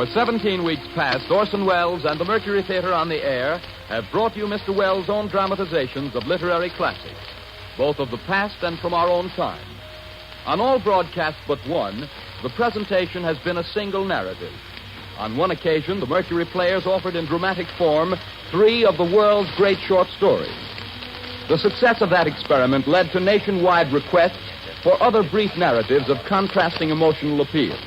For 17 weeks past, Orson Welles and the Mercury Theater on the air have brought you Mr. Welles' own dramatizations of literary classics, both of the past and from our own time. On all broadcasts but one, the presentation has been a single narrative. On one occasion, the Mercury players offered in dramatic form 3 of the world's great short stories. The success of that experiment led to nationwide requests for other brief narratives of contrasting emotional appeal.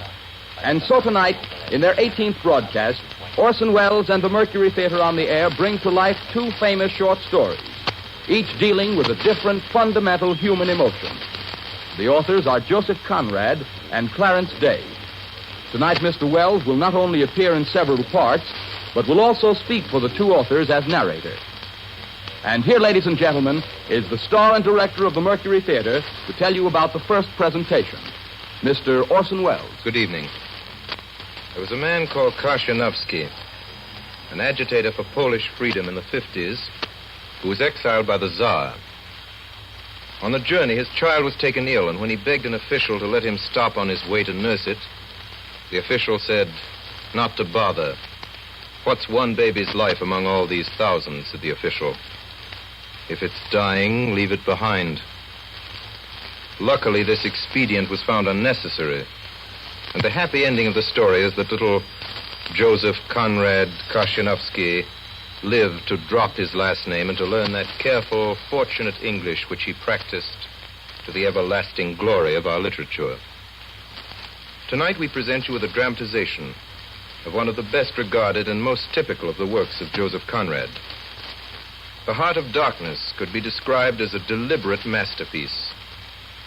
And so tonight, in their 18th broadcast, Orson Welles and the Mercury Theater on the air bring to life 2 famous short stories, each dealing with a different fundamental human emotion. The authors are Joseph Conrad and Clarence Day. Tonight, Mr. Welles will not only appear in several parts, but will also speak for the 2 authors as narrator. And here, ladies and gentlemen, is the star and director of the Mercury Theater to tell you about the first presentation, Mr. Orson Welles. Good evening. There was a man called Krashenovsky, an agitator for Polish freedom in the 50s, who was exiled by the Tsar. On the journey, his child was taken ill, and when he begged an official to let him stop on his way to nurse it, the official said, "Not to bother. What's one baby's life among all these thousands?" said the official. "If it's dying, leave it behind." Luckily, this expedient was found unnecessary, and the happy ending of the story is that little Joseph Conrad Krashenovsky lived to drop his last name and to learn that careful, fortunate English which he practiced to the everlasting glory of our literature. Tonight we present you with a dramatization of one of the best regarded and most typical of the works of Joseph Conrad. The Heart of Darkness could be described as a deliberate masterpiece,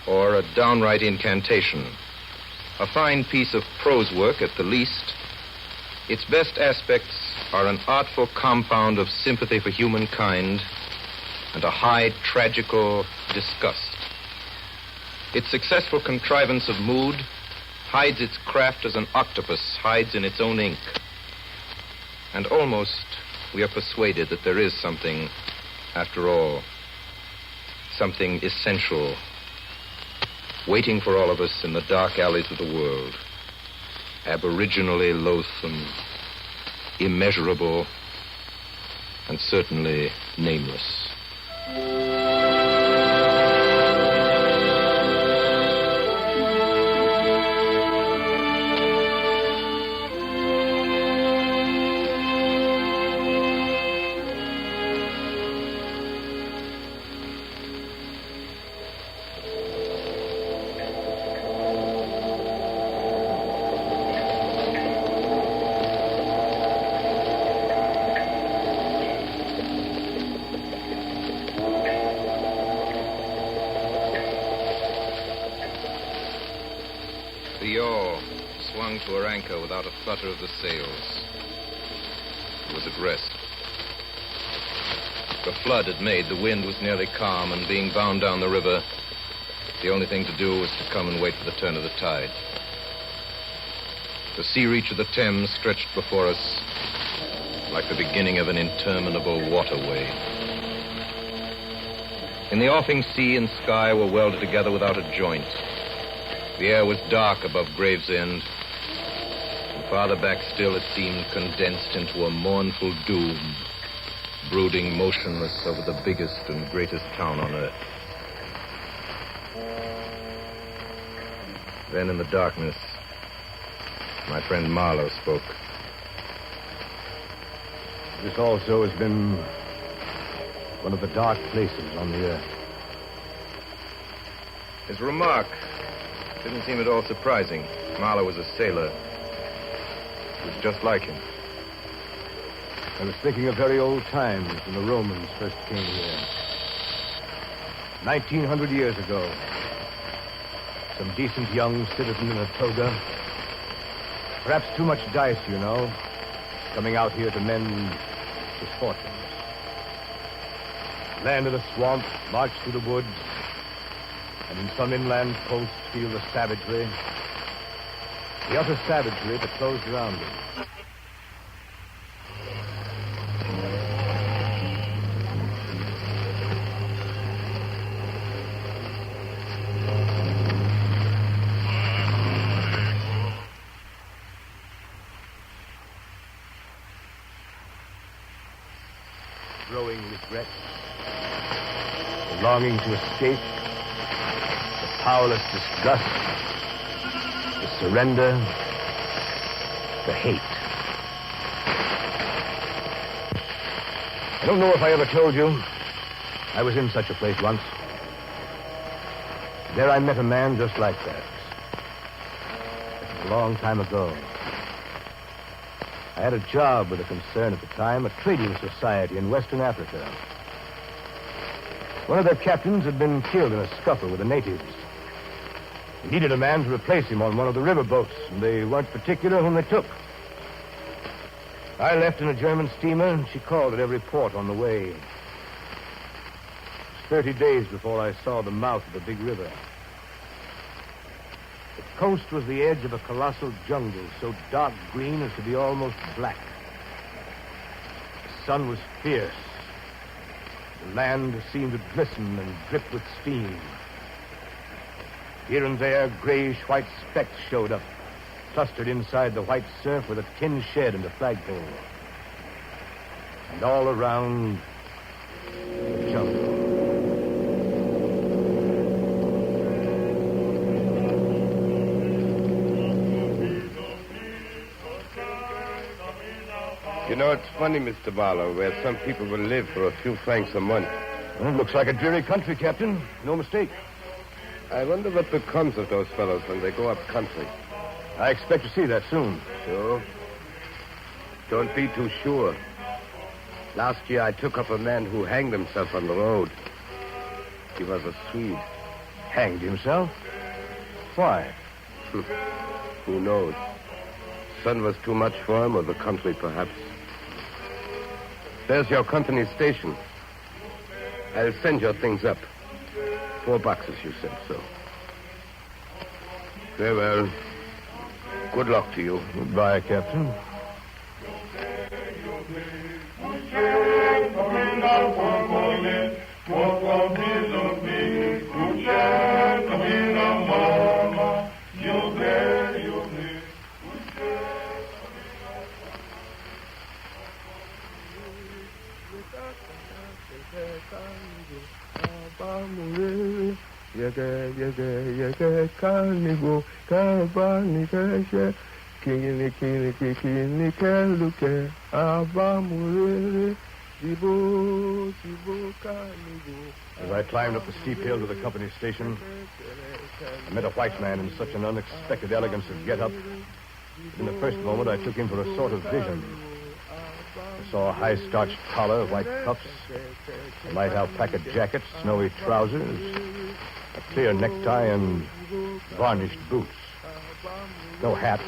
or a downright incantation. A fine piece of prose work at the least. Its best aspects are an artful compound of sympathy for humankind and a high tragical disgust. Its successful contrivance of mood hides its craft as an octopus hides in its own ink. And almost we are persuaded that there is something, after all, something essential, waiting for all of us in the dark alleys of the world, aboriginally loathsome, immeasurable, and certainly nameless. The yawl swung to her anchor without a flutter of the sails. It was at rest. The flood had made, the wind was nearly calm, and being bound down the river, the only thing to do was to come and wait for the turn of the tide. The sea reach of the Thames stretched before us like the beginning of an interminable waterway. In the offing, sea and sky were welded together without a joint. The air was dark above Gravesend, and farther back still it seemed condensed into a mournful doom, brooding motionless over the biggest and greatest town on earth. Then in the darkness, my friend Marlowe spoke. This also has been one of the dark places on the earth. His remark didn't seem at all surprising. Marlowe was a sailor. It was just like him. I was thinking of very old times when the Romans first came here. 1900 years ago. Some decent young citizen in a toga. Perhaps too much dice, you know. Coming out here to mend his fortunes. Land in a swamp, march through the woods, and in some inland post feel the savagery, the utter savagery that closed around him. growing regret, the longing to escape, the powerless disgust, the surrender, the hate. I don't know if I ever told you, I was in such a place once. There I met a man just like that. It was a long time ago. I had a job with a concern at the time, a trading society in Western Africa. One of their captains had been killed in a scuffle with the natives. They needed a man to replace him on one of the river boats, and they weren't particular whom they took. I left in a German steamer, and she called at every port on the way. It was 30 days before I saw the mouth of the big river. The coast was the edge of a colossal jungle, so dark green as to be almost black. The sun was fierce. The land seemed to glisten and drip with steam. Here and there, grayish-white specks showed up, clustered inside the white surf with a tin shed and a flagpole. And all around, the jungle. You know, it's funny, Mr. Barlow, where some people will live for a few francs a month. Well, it looks like a dreary country, Captain. No mistake. I wonder what becomes of those fellows when they go up country. I expect to see that soon. So? Don't be too sure. Last year, I took up a man who hanged himself on the road. He was a Swede. Hanged himself? Why? Who knows? Sun was too much for him, or the country, perhaps. There's your company station. I'll send your things up. 4 boxes, you said so. Very well. Good luck to you. Goodbye, Captain. As I climbed up the steep hill to the company station, I met a white man in such an unexpected elegance of get-up. In the first moment, I took him for a sort of vision. I saw a high-starched collar, white cuffs, a light alpaca jacket, snowy trousers, a clear necktie, and varnished boots. No hat.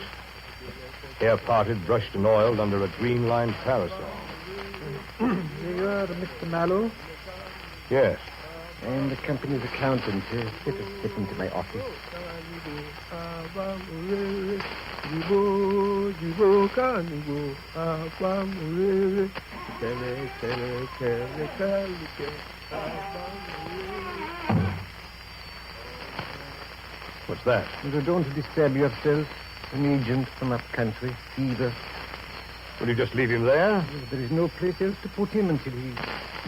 Hair parted, brushed and oiled under a green-lined parasol. You are Mr. Mallow? Yes. I am the company's accountant. Step into my office. What's that? You don't disturb yourself. An agent from up country, fever. Will you just leave him there? There is no place else to put him until he's...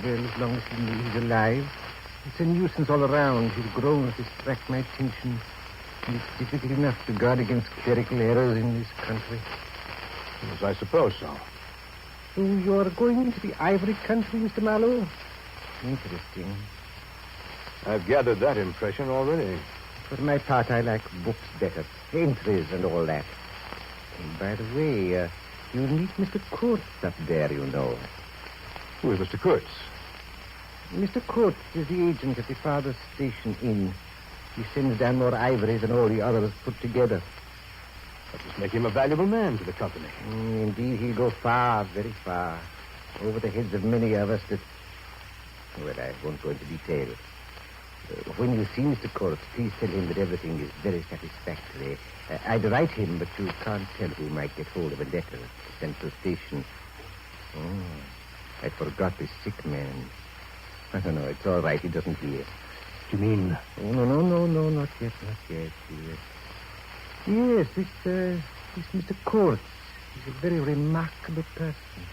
Well, as long as he's alive. It's a nuisance all around. His groans distract my attention. And it's difficult enough to guard against clerical errors in this country. Yes, I suppose so. So you're going into the ivory country, Mr. Mallow? Interesting. I've gathered that impression already. For my part, I like books better. Entries and all that. And by the way, you'll meet Mr. Kurtz up there, you know. Who is Mr. Kurtz? Mr. Kurtz is the agent at the farthest station inn. He sends down more ivory than all the others put together. That must make him a valuable man to the company. Indeed, he'll go far, very far. Over the heads of many of us that... Well, I won't go into detail. When you see Mr. Kurtz, please tell him that everything is very satisfactory. I'd write him, but you can't tell who might get hold of a letter at the central station. I forgot this sick man. No, it's all right. He doesn't hear. You mean? Oh, no, not yet. Yes, this Mr. Kurtz. He's a very remarkable person.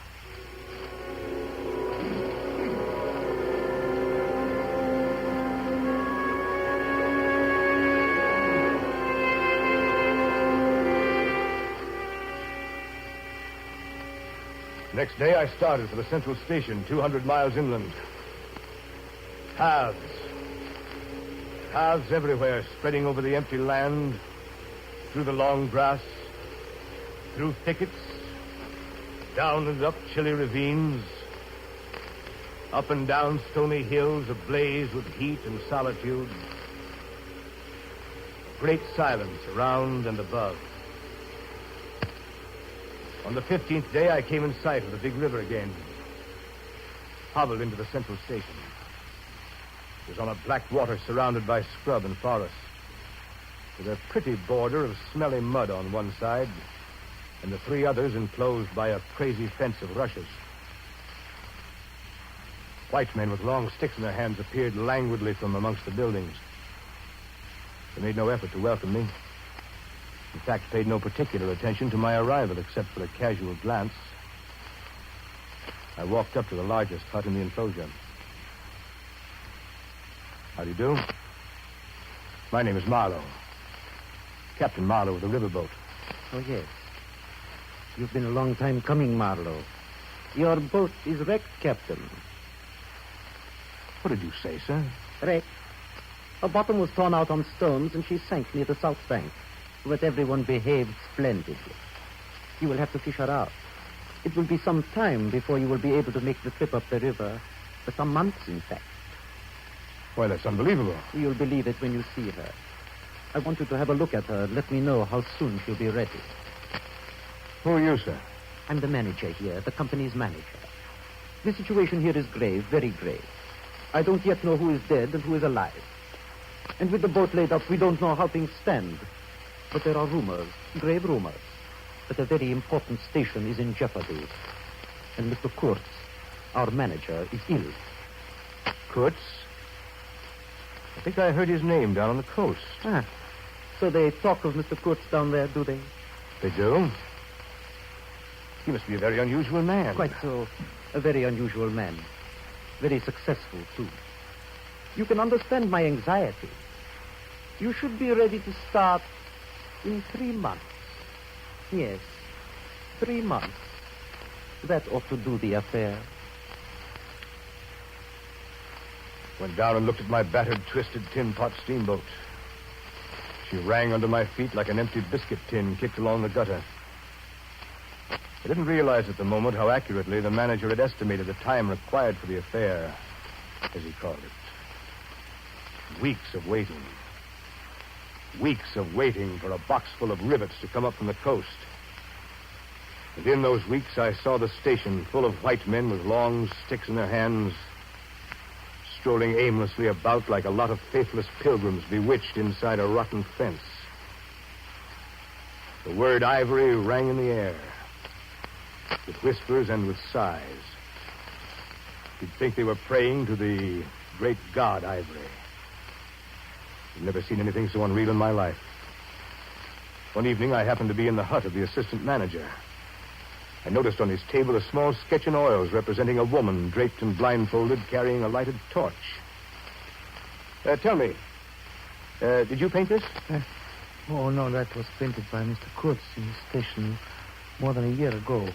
Next day, I started for the central station, 200 miles inland. Paths. Paths everywhere, spreading over the empty land, through the long grass, through thickets, down and up chilly ravines, up and down stony hills ablaze with heat and solitude. Great silence around and above. On the 15th day, I came in sight of the big river again. Hobbled into the central station. It was on a black water surrounded by scrub and forest, with a pretty border of smelly mud on one side, and the three others enclosed by a crazy fence of rushes. White men with long sticks in their hands appeared languidly from amongst the buildings. They made no effort to welcome me. In fact, paid no particular attention to my arrival, except for a casual glance. I walked up to the largest hut in the enclosure. How do you do? My name is Marlowe. Captain Marlowe of the riverboat. Oh, yes. You've been a long time coming, Marlowe. Your boat is wrecked, Captain. What did you say, sir? Wrecked. Her bottom was torn out on stones, and she sank near the south bank. But everyone behaved splendidly. You will have to fish her out. It will be some time before you will be able to make the trip up the river. For some months, in fact. Why, that's unbelievable. You'll believe it when you see her. I want you to have a look at her and let me know how soon she'll be ready. Who are you, sir? I'm the manager here, the company's manager. The situation here is grave, very grave. I don't yet know who is dead and who is alive. And with the boat laid up, we don't know how things stand. But there are rumors, grave rumors, that a very important station is in jeopardy. And Mr. Kurtz, our manager, is ill. Kurtz? I think I heard his name down on the coast. Ah, so they talk of Mr. Kurtz down there, do they? They do? He must be a very unusual man. Quite so. A very unusual man. Very successful, too. You can understand my anxiety. You should be ready to start in 3 months. Yes, 3 months. That ought to do the affair. Went down and looked at my battered, twisted tin pot steamboat. She rang under my feet like an empty biscuit tin kicked along the gutter. I didn't realize at the moment how accurately the manager had estimated the time required for the affair, as he called it. Weeks of waiting. Weeks of waiting for a box full of rivets to come up from the coast. And in those weeks, I saw the station full of white men with long sticks in their hands, strolling aimlessly about like a lot of faithless pilgrims bewitched inside a rotten fence. The word ivory rang in the air, with whispers and with sighs. You'd think they were praying to the great god Ivory. I've never seen anything so unreal in my life. One evening, I happened to be in the hut of the assistant manager. I noticed on his table a small sketch in oils representing a woman draped and blindfolded carrying a lighted torch. Tell me, did you paint this? Oh, no, that was painted by Mr. Kurtz in his station more than a year ago.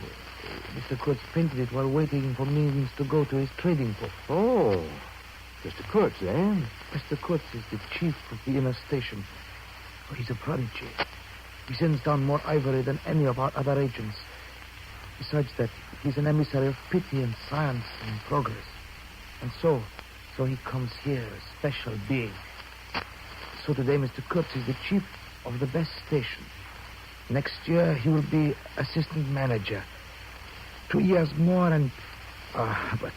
Mr. Kurtz painted it while waiting for means to go to his trading post. Oh, Mr. Kurtz, eh? Mr. Kurtz is the chief of the inner station. Oh, he's a prodigy. He sends down more ivory than any of our other agents. Besides that, he's an emissary of pity and science and progress. And so he comes here, a special being. So today, Mr. Kurtz is the chief of the best station. Next year, he will be assistant manager. 2 years more and... but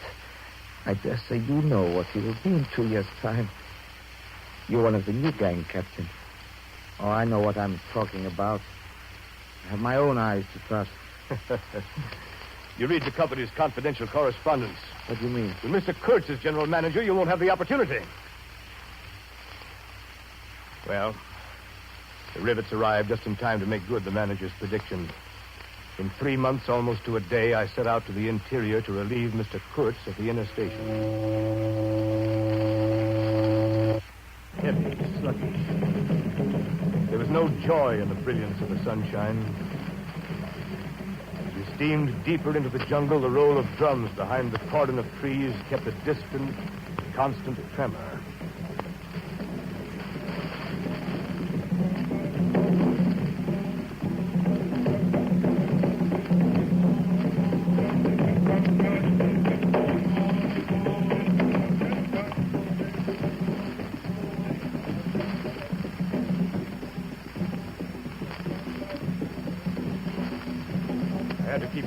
I dare say you know what he will be in 2 years' time. You're one of the new gang, Captain. Oh, I know what I'm talking about. I have my own eyes to trust. You read the company's confidential correspondence. What do you mean? With Mr. Kurtz as general manager, you won't have the opportunity. Well, the rivets arrived just in time to make good the manager's prediction. In 3 months, almost to a day, I set out to the interior to relieve Mr. Kurtz at the inner station. Heavy, sluggish. There was no joy in the brilliance of the sunshine. His steamed deeper into the jungle, the roll of drums behind the cordon of trees kept a distant, constant tremor.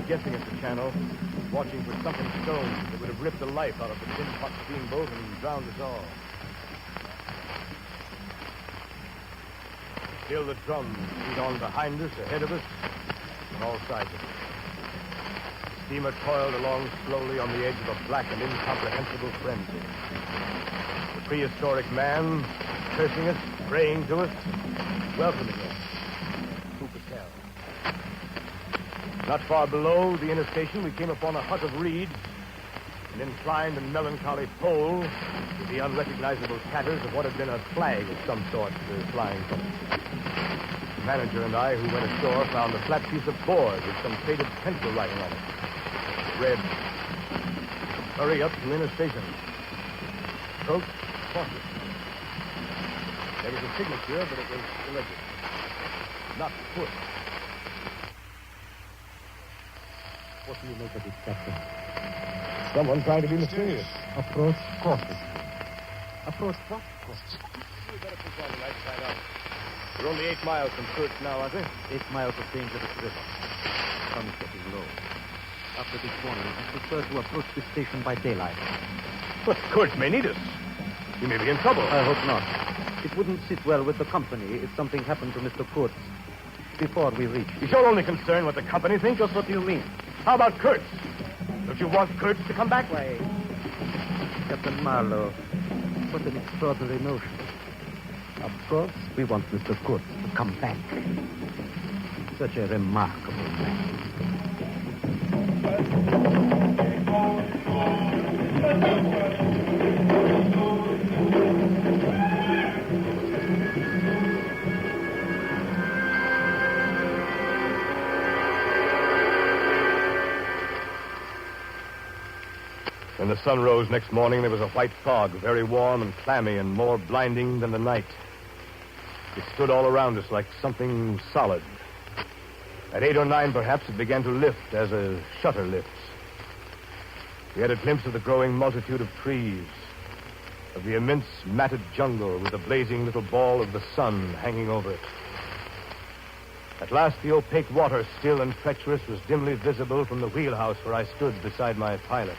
Guessing at the channel, watching for something stone that would have ripped the life out of the tin pot steamboat and drowned us all. Still the drums beat on behind us, ahead of us, on all sides of us. The steamer toiled along slowly on the edge of a black and incomprehensible frenzy. The prehistoric man, cursing us, praying to us, welcoming us. Who could tell? Not far below the interstation, we came upon a hut of reeds, an inclined and melancholy pole with the unrecognizable tatters of what had been a flag of some sort flying from it. The manager and I, who went ashore, found a flat piece of board with some faded pencil writing on it. It read, "Hurry up to interstation. Approach cautiously." There was a signature, but it was illegible. Not foot. What do you make of it, Captain? Someone trying to be mysterious. Approach cautiously. Approach what? We better push on the right side out. We're only 8 miles from Kurtz now, aren't we? 8 miles of dangerous river. Sun getting low. After this warning, I prefer to approach the station by daylight. But Kurtz may need us. He may be in trouble. I hope not. It wouldn't sit well with the company if something happened to Mr. Kurtz before we reach. Is your only concern what the company thinks? Just what do you mean? How about Kurtz? Don't you want Kurtz to come back? Why, Captain Marlowe, what an extraordinary notion. Of course, we want Mr. Kurtz to come back. Such a remarkable man. When the sun rose next morning, there was a white fog, very warm and clammy and more blinding than the night. It stood all around us like something solid. At 8 or 9, perhaps, it began to lift as a shutter lifts. We had a glimpse of the growing multitude of trees, of the immense matted jungle with the blazing little ball of the sun hanging over it. At last, the opaque water, still and treacherous, was dimly visible from the wheelhouse where I stood beside my pilot.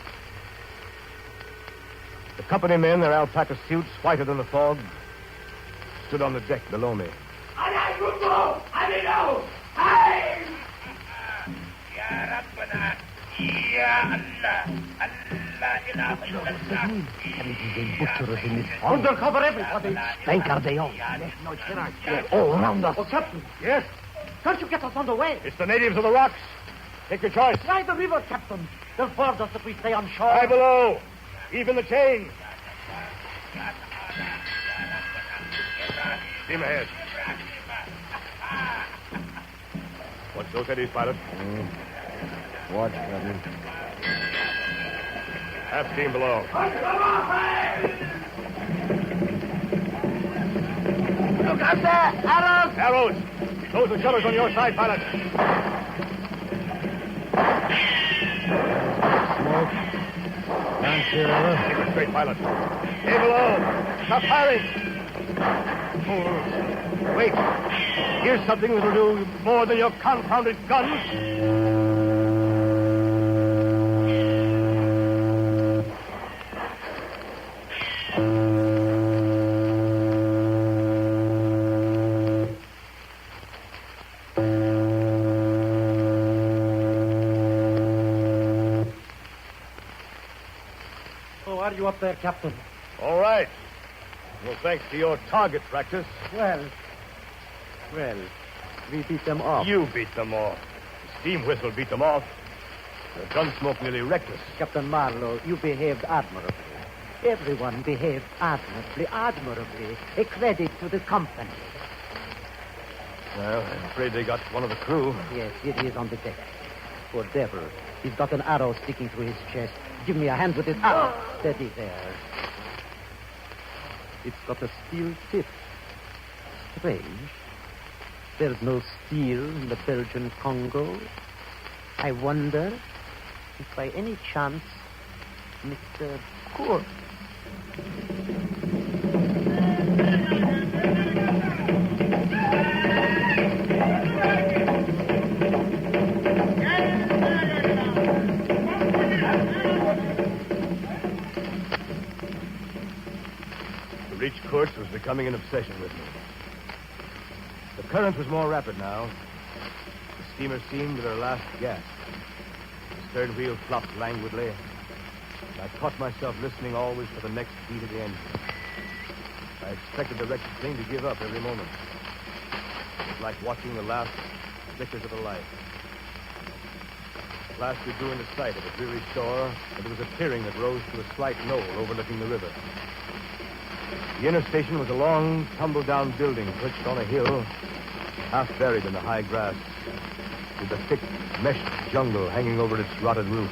The company men, their alpaca suits whiter than the fog, stood on the deck below me. Undercover, everybody. Spanker they all. All around us. Oh, Captain. Yes? Can't you get us on the way? It's the natives of the rocks. Take your choice. Try the river, Captain. They'll board us if we stay on shore. High below. Even the chain. Steam ahead. Watch those eddies, pilot. Watch, Captain. Half steam below. Look out there! Arrows! Arrows! Close the shutters on your side, pilot. Can't hear her. Keep it straight, pilot. Stay below. Stop firing. Oh, wait. Here's something that'll do more than your confounded guns. Are you up there, Captain? All right. Well, thanks to your target practice. Well, we beat them off. You beat them off. The steam whistle beat them off. The gun smoke nearly wrecked us. Captain Marlowe, you behaved admirably. Everyone behaved admirably. A credit to the company. Well, I'm afraid they got one of the crew. Yes, it is on the deck. Poor devil. He's got an arrow sticking through his chest. Give me a hand with it. Ah, steady there. It's got a steel tip. Strange. There's no steel in the Belgian Congo. I wonder if by any chance Mr. Kurtz. To reach Kurtz was becoming an obsession with me. The current was more rapid now. The steamer seemed at her last gasp. The stern wheel flopped languidly. And I caught myself listening always for the next beat of the engine. I expected the wretched thing to give up every moment. It was like watching the last flickers of a light. At last we drew into sight of a dreary shore, and there was a clearing that rose to a slight knoll overlooking the river. The inner station was a long, tumble-down building perched on a hill, half buried in the high grass, with the thick, meshed jungle hanging over its rotted roof.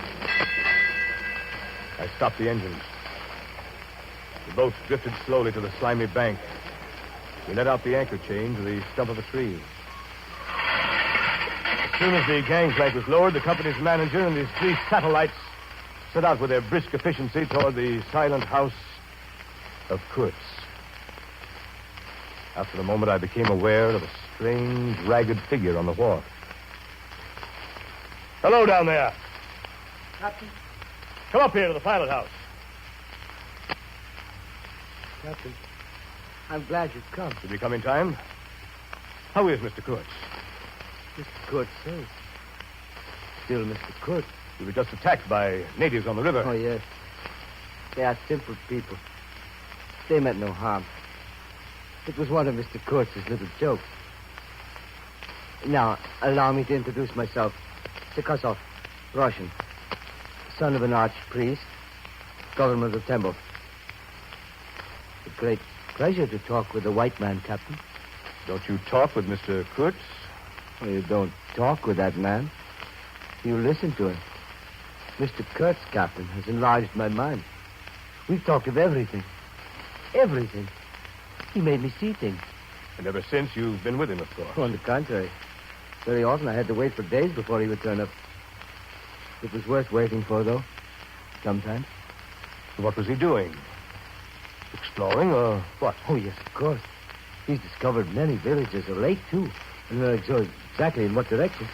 I stopped the engines. The boat drifted slowly to the slimy bank. We let out the anchor chain to the stump of a tree. As soon as the gangplank was lowered, the company's manager and his 3 satellites set out with their brisk efficiency toward the silent house of Kurtz. After a moment, I became aware of a strange, ragged figure on the wharf. Hello down there. Captain? Come up here to the pilot house. Captain, I'm glad you've come. Did we come in time? How is Mr. Kurtz? Mr. Kurtz, sir. Still Mr. Kurtz. We were just attacked by natives on the river. Oh, yes. They are simple people. They meant no harm. It was one of Mr. Kurtz's little jokes. Now, allow me to introduce myself. Sekosov, Russian. Son of an archpriest, government of Temple. A great pleasure to talk with a white man, Captain. Don't you talk with Mr. Kurtz? Well, you don't talk with that man. You listen to him. Mr. Kurtz, Captain, has enlarged my mind. We've talked of everything. Everything. He made me see things. And ever since, you've been with him, of course. Oh, on the contrary. Very often I had to wait for days before he would turn up. It was worth waiting for, though. Sometimes. What was he doing? Exploring or what? Oh, yes, of course. He's discovered many villages, a lake, too. And not sure exactly in what direction.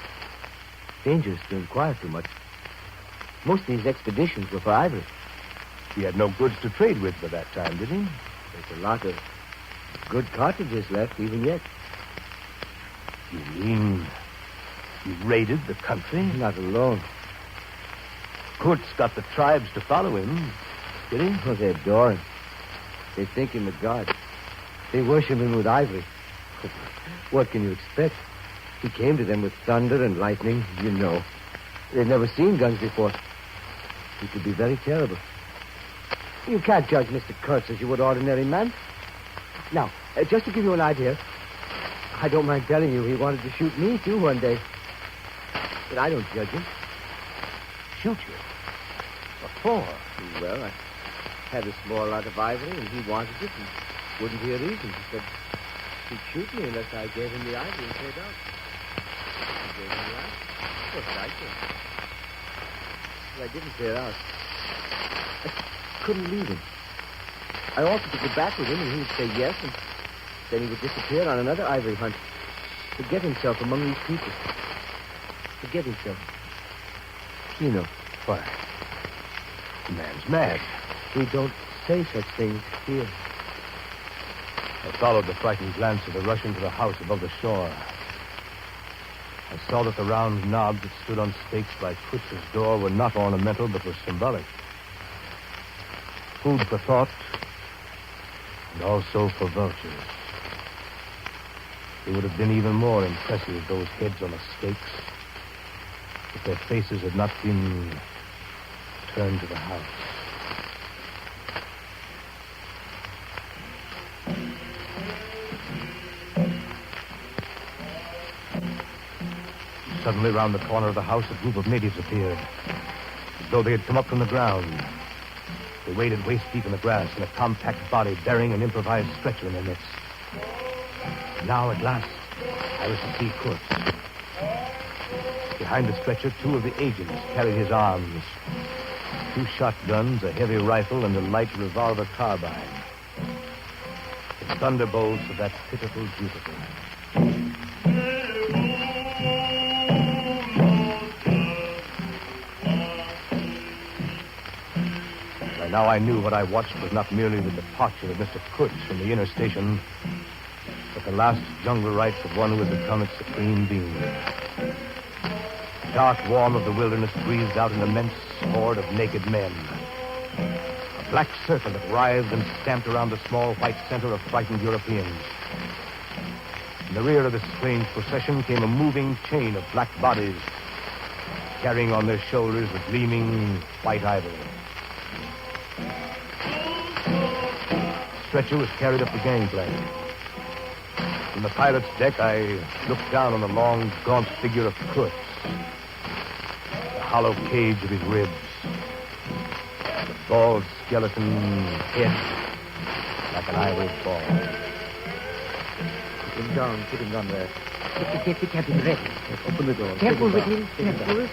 Dangerous to inquire too much. Most of these expeditions were for ivory. He had no goods to trade with by that time, did he? There's a lot of good cartridges left, even yet. You mean he raided the country? Not alone. Kurtz got the tribes to follow him, did he? Oh, they adore him. They think him a god. They worship him with ivory. What can you expect? He came to them with thunder and lightning, you know. They've never seen guns before. He could be very terrible. You can't judge Mr. Kurtz as you would ordinary man. Now, just to give you an idea, I don't mind telling you he wanted to shoot me, too, one day. But I don't judge him. Shoot you? What for? Well, I had a small lot of ivory, and he wanted it, and wouldn't hear reason. He said he'd shoot me unless I gave him the ivory and paid out. He gave me the ivory. Of course, I did. But I didn't clear out. I couldn't leave him. I offered to go back with him, and he would say yes, and then he would disappear on another ivory hunt. Forget himself among these people. Forget himself. You know. Why? The man's mad. We don't say such things here. I followed the frightened glance of the Russian to the house above the shore. I saw that the round knobs that stood on stakes by Kurtz's door were not ornamental, but were symbolic. Food for thought, and also for vultures. They would have been even more impressive, those heads on the stakes, if their faces had not been turned to the house. Suddenly, round the corner of the house, a group of natives appeared, as though they had come up from the ground. They waded waist-deep in the grass in a compact body bearing an improvised stretcher in their midst. Now, at last, I was to see Kurtz. Behind the stretcher, two of the agents carried his arms. 2 shotguns, a heavy rifle, and a light revolver carbine. The thunderbolts of that pitiful Jupiter. By now I knew what I watched was not merely the departure of Mr. Kurtz from the inner station, but the last jungle rites of one who had become its supreme being. The dark warm of the wilderness breathed out an immense horde of naked men. A black circle that writhed and stamped around the small white center of frightened Europeans. In the rear of this strange procession came a moving chain of black bodies, carrying on their shoulders a gleaming white ivory. The stretcher was carried up the gangplank. From the pilot's deck, I looked down on the long, gaunt figure of Kurtz. The hollow cage of his ribs. The bald skeleton head like an ivory ball. Put him down there. Get the cabin ready. Open the door. Careful with him. Careful.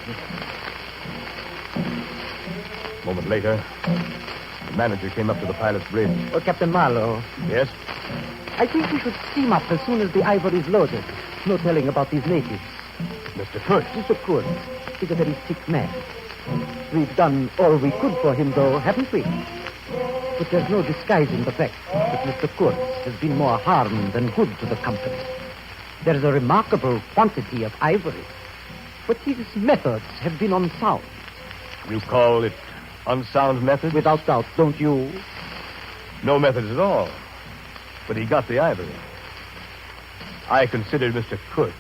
A moment later, the manager came up to the pilot's bridge. Oh, Captain Marlowe. Yes? I think we should steam up as soon as the ivory's loaded. No telling about these natives. Mr. Kurtz. Mr. Kurtz. He's a very sick man. We've done all we could for him, though, haven't we? But there's no disguising the fact that Mr. Kurtz has been more harm than good to the company. There's a remarkable quantity of ivory, but his methods have been unsound. You call it unsound methods? Without doubt, don't you? No methods at all. But he got the ivory. I consider Mr. Kurtz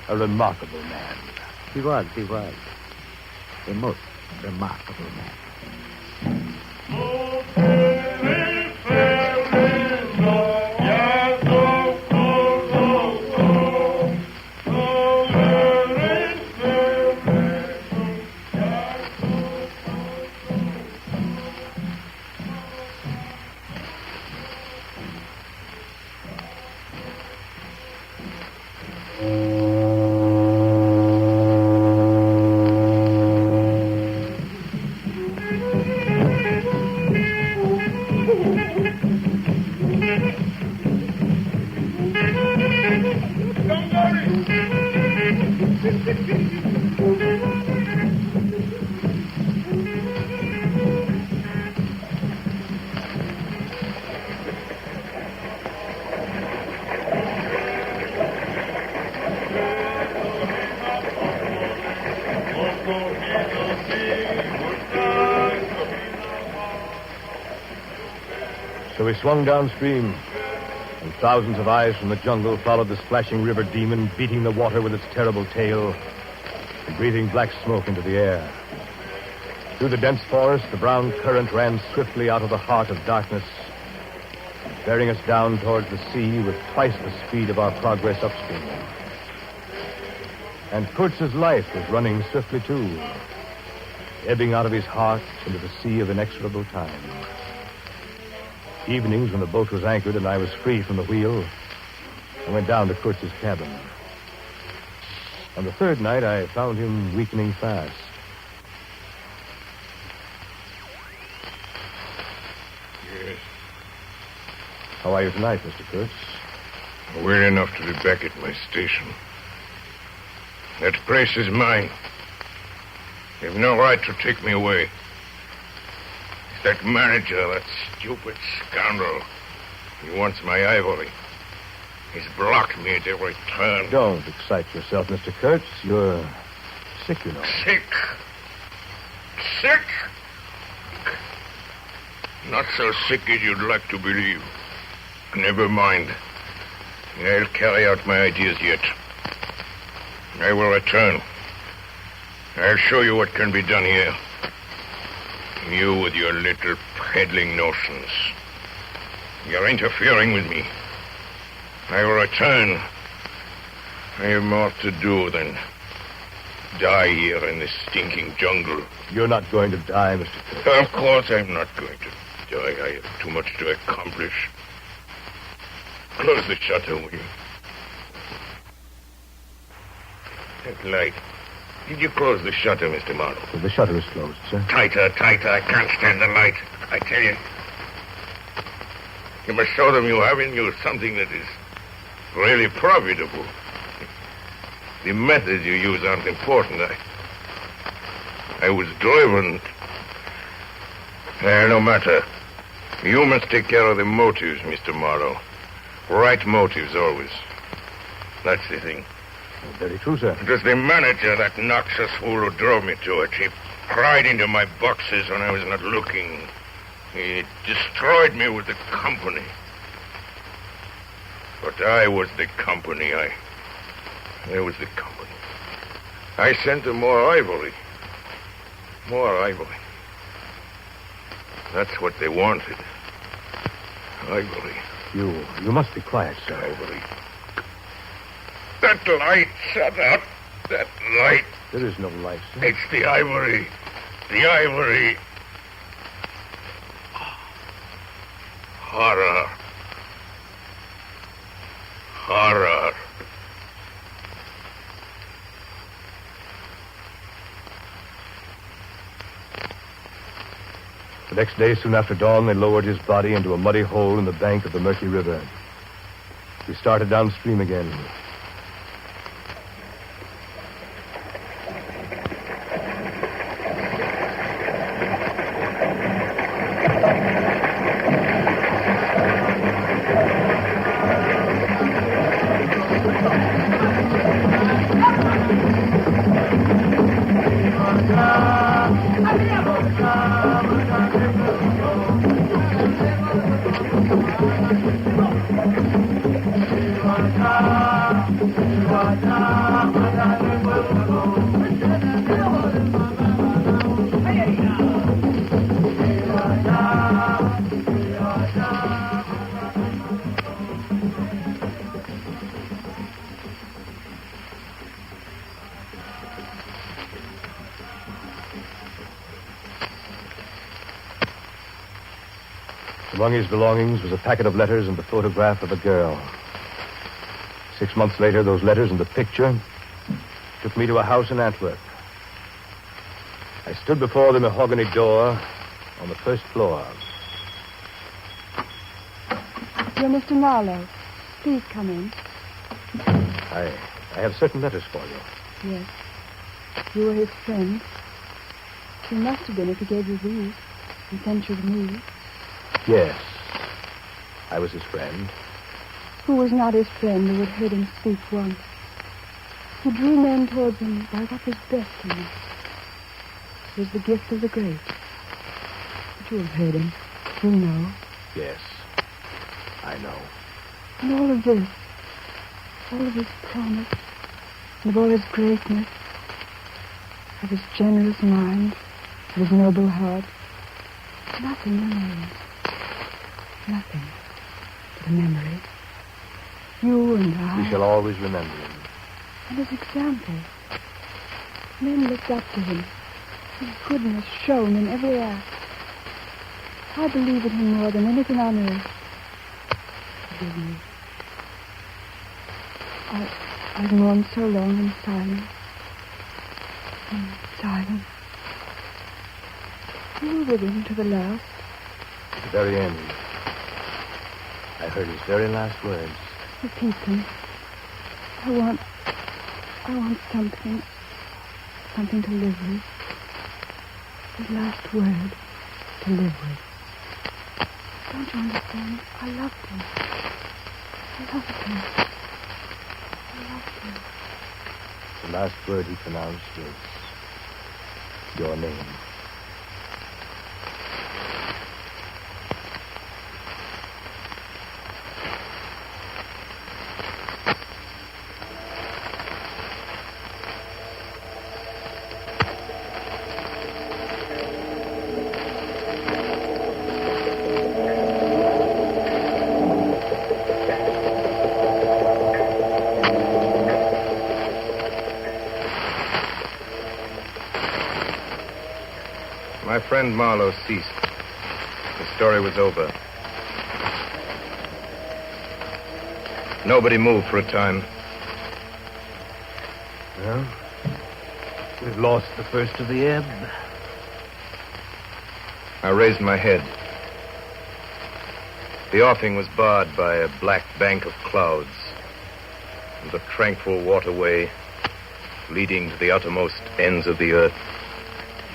a remarkable man. He was. A most remarkable man. So we swung downstream, and thousands of eyes from the jungle followed the splashing river demon, beating the water with its terrible tail and breathing black smoke into the air. Through the dense forest, the brown current ran swiftly out of the heart of darkness, bearing us down towards the sea with twice the speed of our progress upstream. And Kurtz's life was running swiftly, too, ebbing out of his heart into the sea of inexorable time. Evenings, when the boat was anchored and I was free from the wheel, I went down to Kurtz's cabin. On the third night, I found him weakening fast. Yes. How are you tonight, Mr. Kurtz? Well enough to be back at my station. That place is mine. You've no right to take me away. It's that manager, that stupid scoundrel. He wants my ivory. He's blocked me at every turn. Don't excite yourself, Mr. Kurtz. You're sick, you know. Sick. Sick? Not so sick as you'd like to believe. Never mind. I'll carry out my ideas yet. I will return. I'll show you what can be done here. You with your little peddling notions. You're interfering with me. I will return. I have more to do than die here in this stinking jungle. You're not going to die, Mr. Curtis. Of course I'm not going to die. I have too much to accomplish. Close the shutter, will you? That light. Did you close the shutter, Mr. Marlowe? The shutter is closed, sir. Tighter, tighter. I can't stand the light. I tell you. You must show them you have in you something that is really profitable. The methods you use aren't important. I was driven. No matter. You must take care of the motives, Mr. Marlowe. Right motives, always. That's the thing. Very true, sir. It was the manager, that noxious fool, who drove me to it. He pried into my boxes when I was not looking. He destroyed me with the company. But I was the company. I was the company. I sent them more ivory. More ivory. That's what they wanted. Ivory. You must be quiet, sir. Ivory. That light, shut up. That light. There is no light, sir. It's the ivory. The ivory. Horror. Horror. The next day, soon after dawn, they lowered his body into a muddy hole in the bank of the Mercury River. We started downstream again. Among his belongings was a packet of letters and the photograph of a girl. 6 months later, those letters and the picture took me to a house in Antwerp. I stood before the mahogany door on the first floor. You're Mr. Marlowe. Please come in. I have certain letters for you. Yes. You were his friend. You must have been if he gave you these and sent you to me. Yes. I was his friend. Who was not his friend who had heard him speak once? Who drew men towards him by what was best in them? It was the gift of the great. But you have heard him. You know. Yes. I know. And all of this, all of his promise, and of all his greatness, of his generous mind, of his noble heart, nothing remains. Nothing but a memory. You and I. We shall always remember him. And his example. Men looked up to him. His goodness shone in every act. I believe in him more than anything on earth. Forgive me. I've mourned so long in silence. In silence. You were with him to the last. At the very end. I heard his very last words. Repeat them. I want something to live with. His last word to live with. Don't you understand? I loved him. I loved him. I loved him. The last word he pronounced was your name. My friend Marlowe ceased. The story was over. Nobody moved for a time. Well, we've lost the first of the ebb. I raised my head. The offing was barred by a black bank of clouds, and the tranquil waterway leading to the uttermost ends of the earth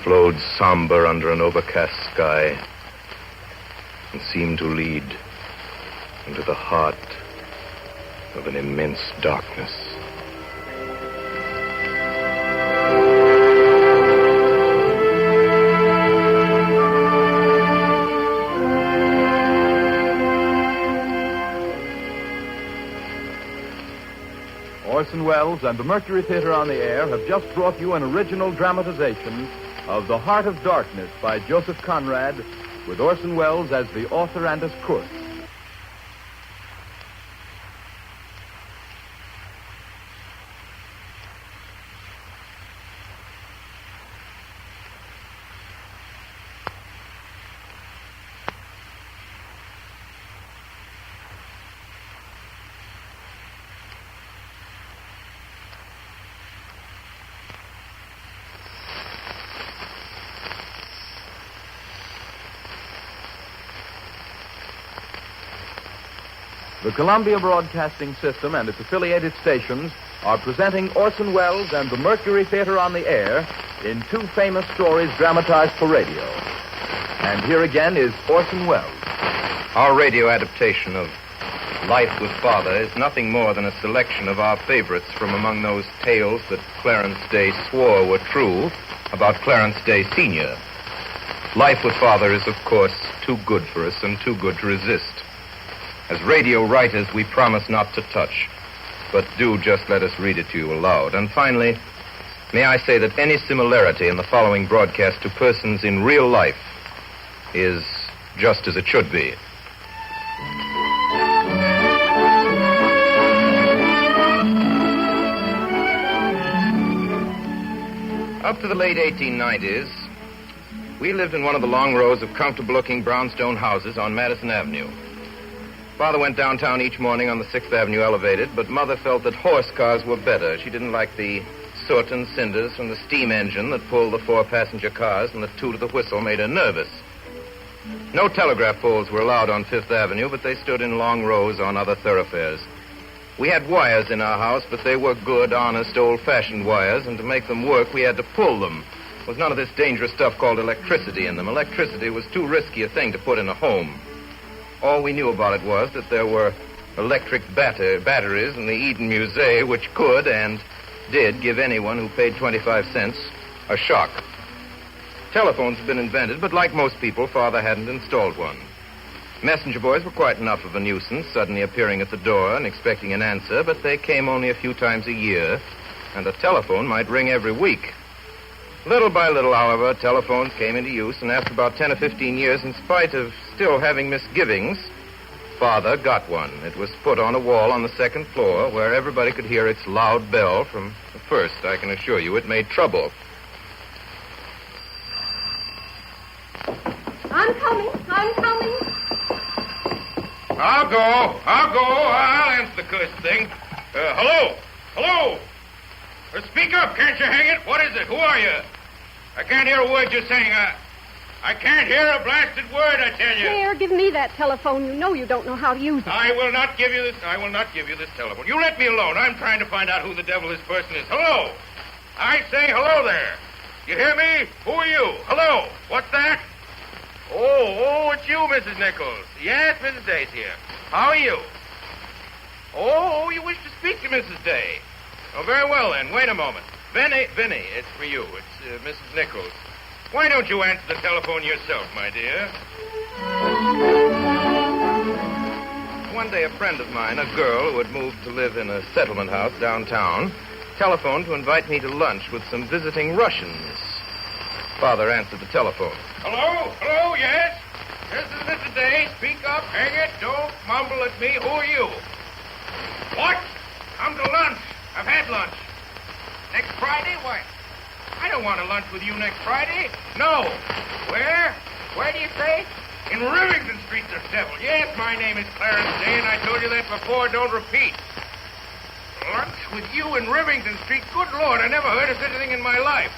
flowed somber under an overcast sky and seemed to lead into the heart of an immense darkness. Orson Welles and the Mercury Theater on the Air have just brought you an original dramatization of The Heart of Darkness by Joseph Conrad, with Orson Welles as the author and as Kurth. The Columbia Broadcasting System and its affiliated stations are presenting Orson Welles and the Mercury Theater on the Air in two famous stories dramatized for radio. And here again is Orson Welles. Our radio adaptation of Life with Father is nothing more than a selection of our favorites from among those tales that Clarence Day swore were true about Clarence Day Sr. Life with Father is, of course, too good for us and too good to resist. As radio writers, we promise not to touch, but do just let us read it to you aloud. And finally, may I say that any similarity in the following broadcast to persons in real life is just as it should be. Up to the late 1890s, we lived in one of the long rows of comfortable-looking brownstone houses on Madison Avenue. Father went downtown each morning on the 6th Avenue elevated, but Mother felt that horse cars were better. She didn't like the soot and cinders from the steam engine that pulled the four-passenger cars, and the toot of the whistle made her nervous. No telegraph poles were allowed on 5th Avenue, but they stood in long rows on other thoroughfares. We had wires in our house, but they were good, honest, old-fashioned wires, and to make them work, we had to pull them. There was none of this dangerous stuff called electricity in them. Electricity was too risky a thing to put in a home. All we knew about it was that there were electric batteries in the Eden Museum which could and did give anyone who paid 25 cents a shock. Telephones had been invented, but like most people, Father hadn't installed one. Messenger boys were quite enough of a nuisance, suddenly appearing at the door and expecting an answer, but they came only a few times a year, and a telephone might ring every week. Little by little, however, telephones came into use, and after about 10 or 15 years, in spite of still having misgivings, Father got one. It was put on a wall on the second floor where everybody could hear its loud bell from the first. I can assure you it made trouble. I'm coming. I'll go. I'll answer the cursed thing. Hello? Speak up, can't you hang it? What is it? Who are you? I can't hear a word you're saying. I can't hear a blasted word, I tell you. Here, give me that telephone. You know you don't know how to use it. I will not give you this telephone. You let me alone. I'm trying to find out who the devil this person is. Hello? I say hello there. You hear me? Who are you? Hello? What's that? Oh, it's you, Mrs. Nichols. Yes, Mrs. Day's here. How are you? Oh, you wish to speak to Mrs. Day. Oh, very well, then. Wait a moment. Vinny, it's for you. It's Mrs. Nichols. Why don't you answer the telephone yourself, my dear? One day, a friend of mine, a girl who had moved to live in a settlement house downtown, telephoned to invite me to lunch with some visiting Russians. Father answered the telephone. Hello, yes? This is Mrs. Day. Speak up, hang it. Don't mumble at me. Who are you? What? Come to lunch. I've had lunch. Next Friday? Why, I don't want to lunch with you next Friday. No. Where? Where do you say? In Rivington Street, the devil. Yes, my name is Clarence Day, and I told you that before. Don't repeat. Lunch with you in Rivington Street? Good Lord, I never heard of such a thing in my life.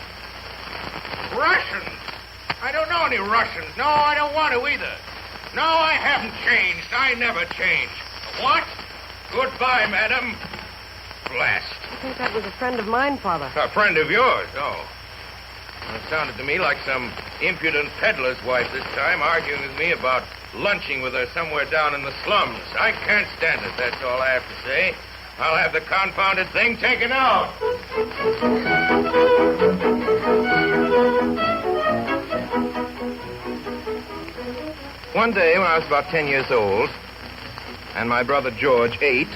Russians. I don't know any Russians. No, I don't want to either. No, I haven't changed. I never change. What? Goodbye, madam. Blast. I think that was a friend of mine, Father. A friend of yours? Oh. It sounded to me like some impudent peddler's wife this time, arguing with me about lunching with her somewhere down in the slums. I can't stand it, that's all I have to say. I'll have the confounded thing taken out. One day when I was about 10 years old, and my brother George 8,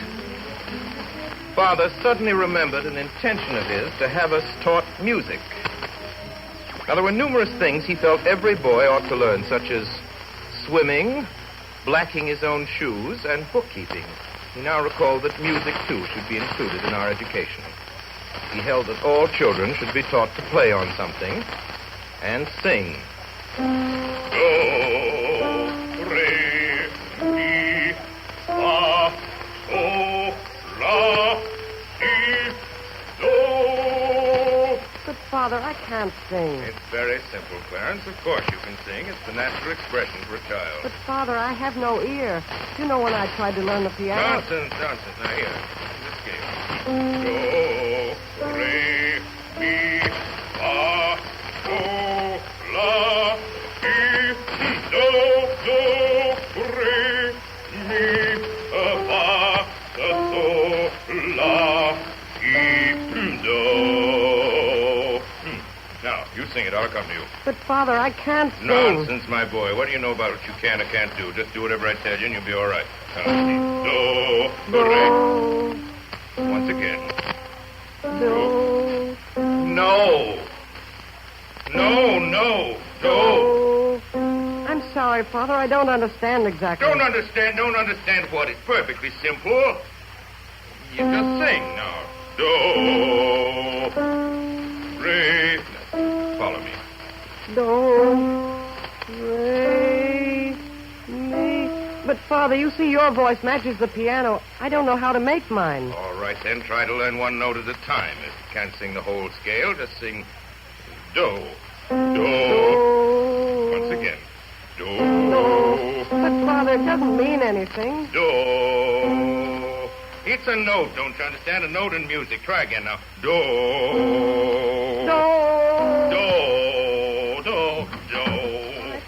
Father suddenly remembered an intention of his to have us taught music. Now, there were numerous things he felt every boy ought to learn, such as swimming, blacking his own shoes, and bookkeeping. He now recalled that music, too, should be included in our education. He held that all children should be taught to play on something and sing. Do, re, mi, fa, sol, la, si, do. But, Father, I can't sing. It's very simple, Clarence. Of course you can sing. It's the natural expression for a child. But, Father, I have no ear. You know when I tried to learn the piano... Nonsense. Now, here. This game. Do, re, mi, fa, sol, la, si, do, re, mi, fa, sol, la, si, do. Now, you sing it. I'll come to you. But, Father, I can't sing. Nonsense, my boy. What do you know about what you can or can't do? Just do whatever I tell you, and you'll be all right. Now, do, re. Once again. Do. No. Do. I'm sorry, Father. I don't understand exactly. Don't understand what? It's perfectly simple. You just sing now. Do, re. Follow me. Do, re, mi. But, Father, you see your voice matches the piano. I don't know how to make mine. All right, then. Try to learn one note at a time. If you can't sing the whole scale, just sing do. Do. Once again. Do. Do. But, Father, it doesn't mean anything. Do. It's a note, don't you understand? A note in music. Try again now. Do. Do.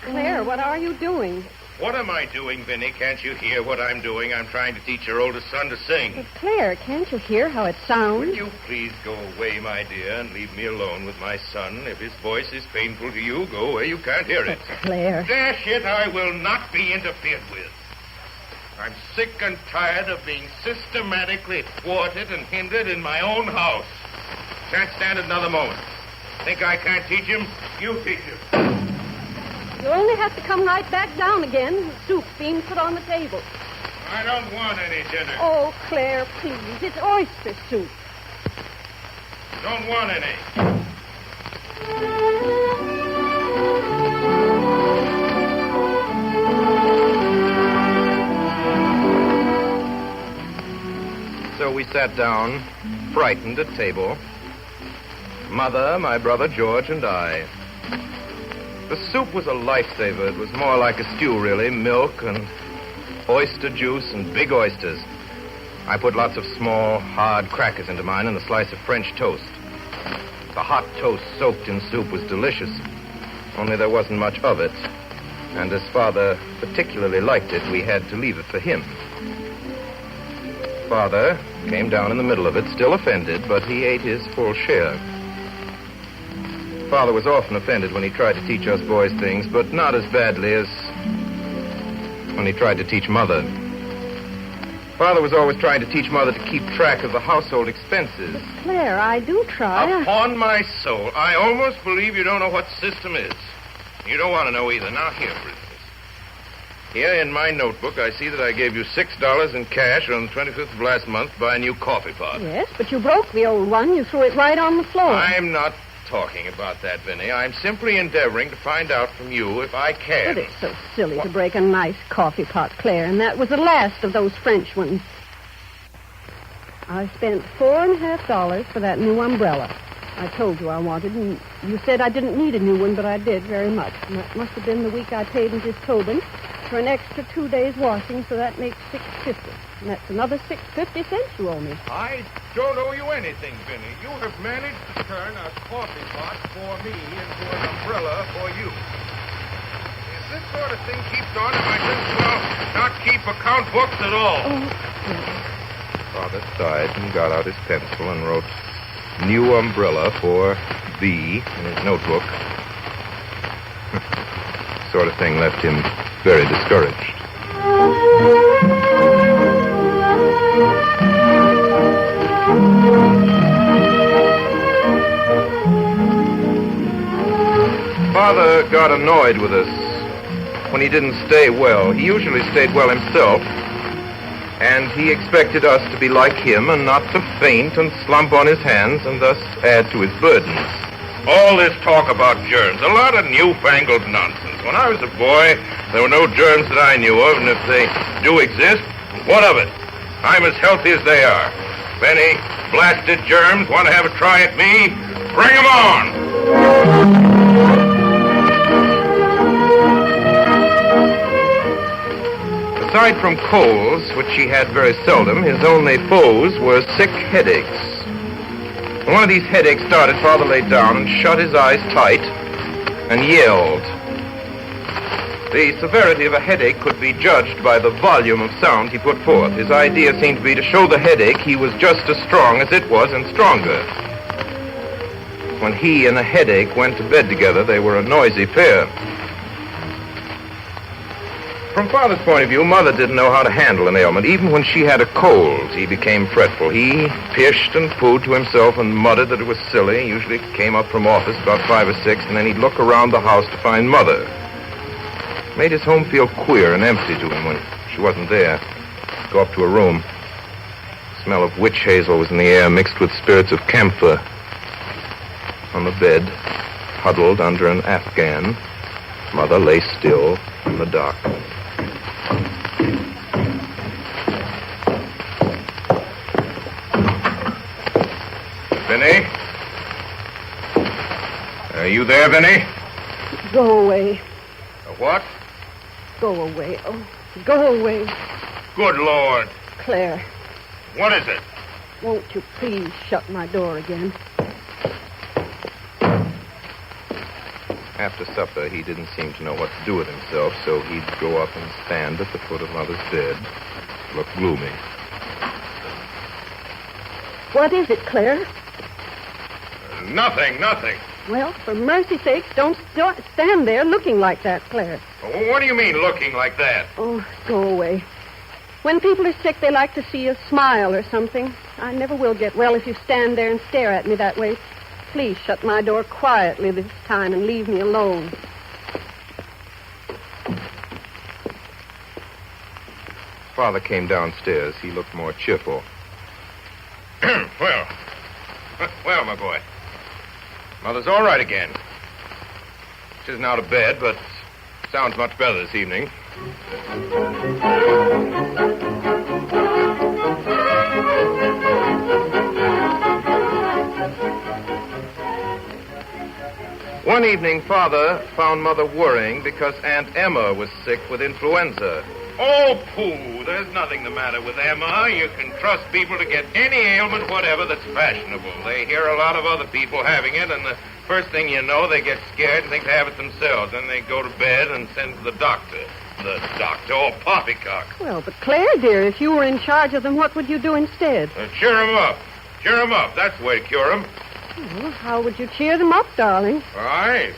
Claire, what are you doing? What am I doing, Vinny? Can't you hear what I'm doing? I'm trying to teach your oldest son to sing. But Claire, can't you hear how it sounds? Will you please go away, my dear, and leave me alone with my son? If his voice is painful to you, go where you can't hear it. But Claire... Dash it, I will not be interfered with. I'm sick and tired of being systematically thwarted and hindered in my own house. Can't stand it another moment. Think I can't teach him? You teach him. You'll only have to come right back down again. The soup's being put on the table. I don't want any dinner. Oh, Claire, please. It's oyster soup. Don't want any. So we sat down, frightened at table. Mother, my brother George, and I. The soup was a lifesaver. It was more like a stew, really. Milk and oyster juice and big oysters. I put lots of small, hard crackers into mine and a slice of French toast. The hot toast soaked in soup was delicious, only there wasn't much of it. And as Father particularly liked it, we had to leave it for him. Father came down in the middle of it, still offended, but he ate his full share. Father was often offended when he tried to teach us boys things, but not as badly as when he tried to teach Mother. Father was always trying to teach Mother to keep track of the household expenses. But Claire, I do try. Upon my soul, I almost believe you don't know what system is. You don't want to know either. Now, here, for instance. Here in my notebook, I see that I gave you $6 in cash on the 25th of last month to buy a new coffee pot. Yes, but you broke the old one. You threw it right on the floor. I'm not talking about that, Vinny. I'm simply endeavoring to find out from you if I can. But it's so silly to break a nice coffee pot, Claire, and that was the last of those French ones. I spent $4.50 for that new umbrella. I told you I wanted, and you said I didn't need a new one, but I did very much. And that must have been the week I paid Mrs. Tobin for an extra 2 days washing, so that makes $6.50. And that's another 6.50 cents you owe me. I don't owe you anything, Vinny. You have managed to turn a coffee pot for me into an umbrella for you. If this sort of thing keeps on, I might as well not keep account books at all. Father sighed and got out his pencil and wrote new umbrella for V in his notebook. Sort of thing left him very discouraged. Father got annoyed with us when he didn't stay well. He usually stayed well himself, and he expected us to be like him and not to faint and slump on his hands and thus add to his burdens. All this talk about germs, a lot of newfangled nonsense. When I was a boy, there were no germs that I knew of, and if they do exist, what of it? I'm as healthy as they are. If any blasted germs want to have a try at me, bring them on! Aside from colds, which he had very seldom, his only foes were sick headaches. When one of these headaches started, Father lay down and shut his eyes tight and yelled. The severity of a headache could be judged by the volume of sound he put forth. His idea seemed to be to show the headache he was just as strong as it was and stronger. When he and the headache went to bed together, they were a noisy pair. From Father's point of view, Mother didn't know how to handle an ailment. Even when she had a cold, he became fretful. He pished and poohed to himself and muttered that it was silly. He usually came up from office about 5 or 6, and then he'd look around the house to find Mother. It made his home feel queer and empty to him when she wasn't there. He'd go up to her room. The smell of witch hazel was in the air, mixed with spirits of camphor. On the bed, huddled under an Afghan, Mother lay still in the dark. Vinny? Are you there, Vinny? Go away. What? Go away. Oh, go away. Good Lord. Claire, What is it? won't you please shut my door again? After supper, he didn't seem to know what to do with himself, so he'd go up and stand at the foot of Mother's bed, look gloomy. What is it, Claire? Nothing. Well, for mercy's sake, don't stand there looking like that, Claire. What do you mean, looking like that? Oh, go away. When people are sick, they like to see a smile or something. I never will get well if you stand there and stare at me that way. Please shut my door quietly this time and leave me alone. Father came downstairs. He looked more cheerful. Well, my boy. Mother's all right again. She isn't out of bed, but sounds much better this evening. One evening, Father found Mother worrying because Aunt Emma was sick with influenza. Oh, pooh. There's nothing the matter with Emma. You can trust people to get any ailment whatever that's fashionable. They hear a lot of other people having it, and the first thing you know, they get scared and think they have it themselves. Then they go to bed and send for the doctor. The doctor, oh, poppycock. Well, but Claire, dear, if you were in charge of them, what would you do instead? Cheer 'em up. Cheer 'em up. That's the way to cure 'em. Well, how would you cheer them up, darling? I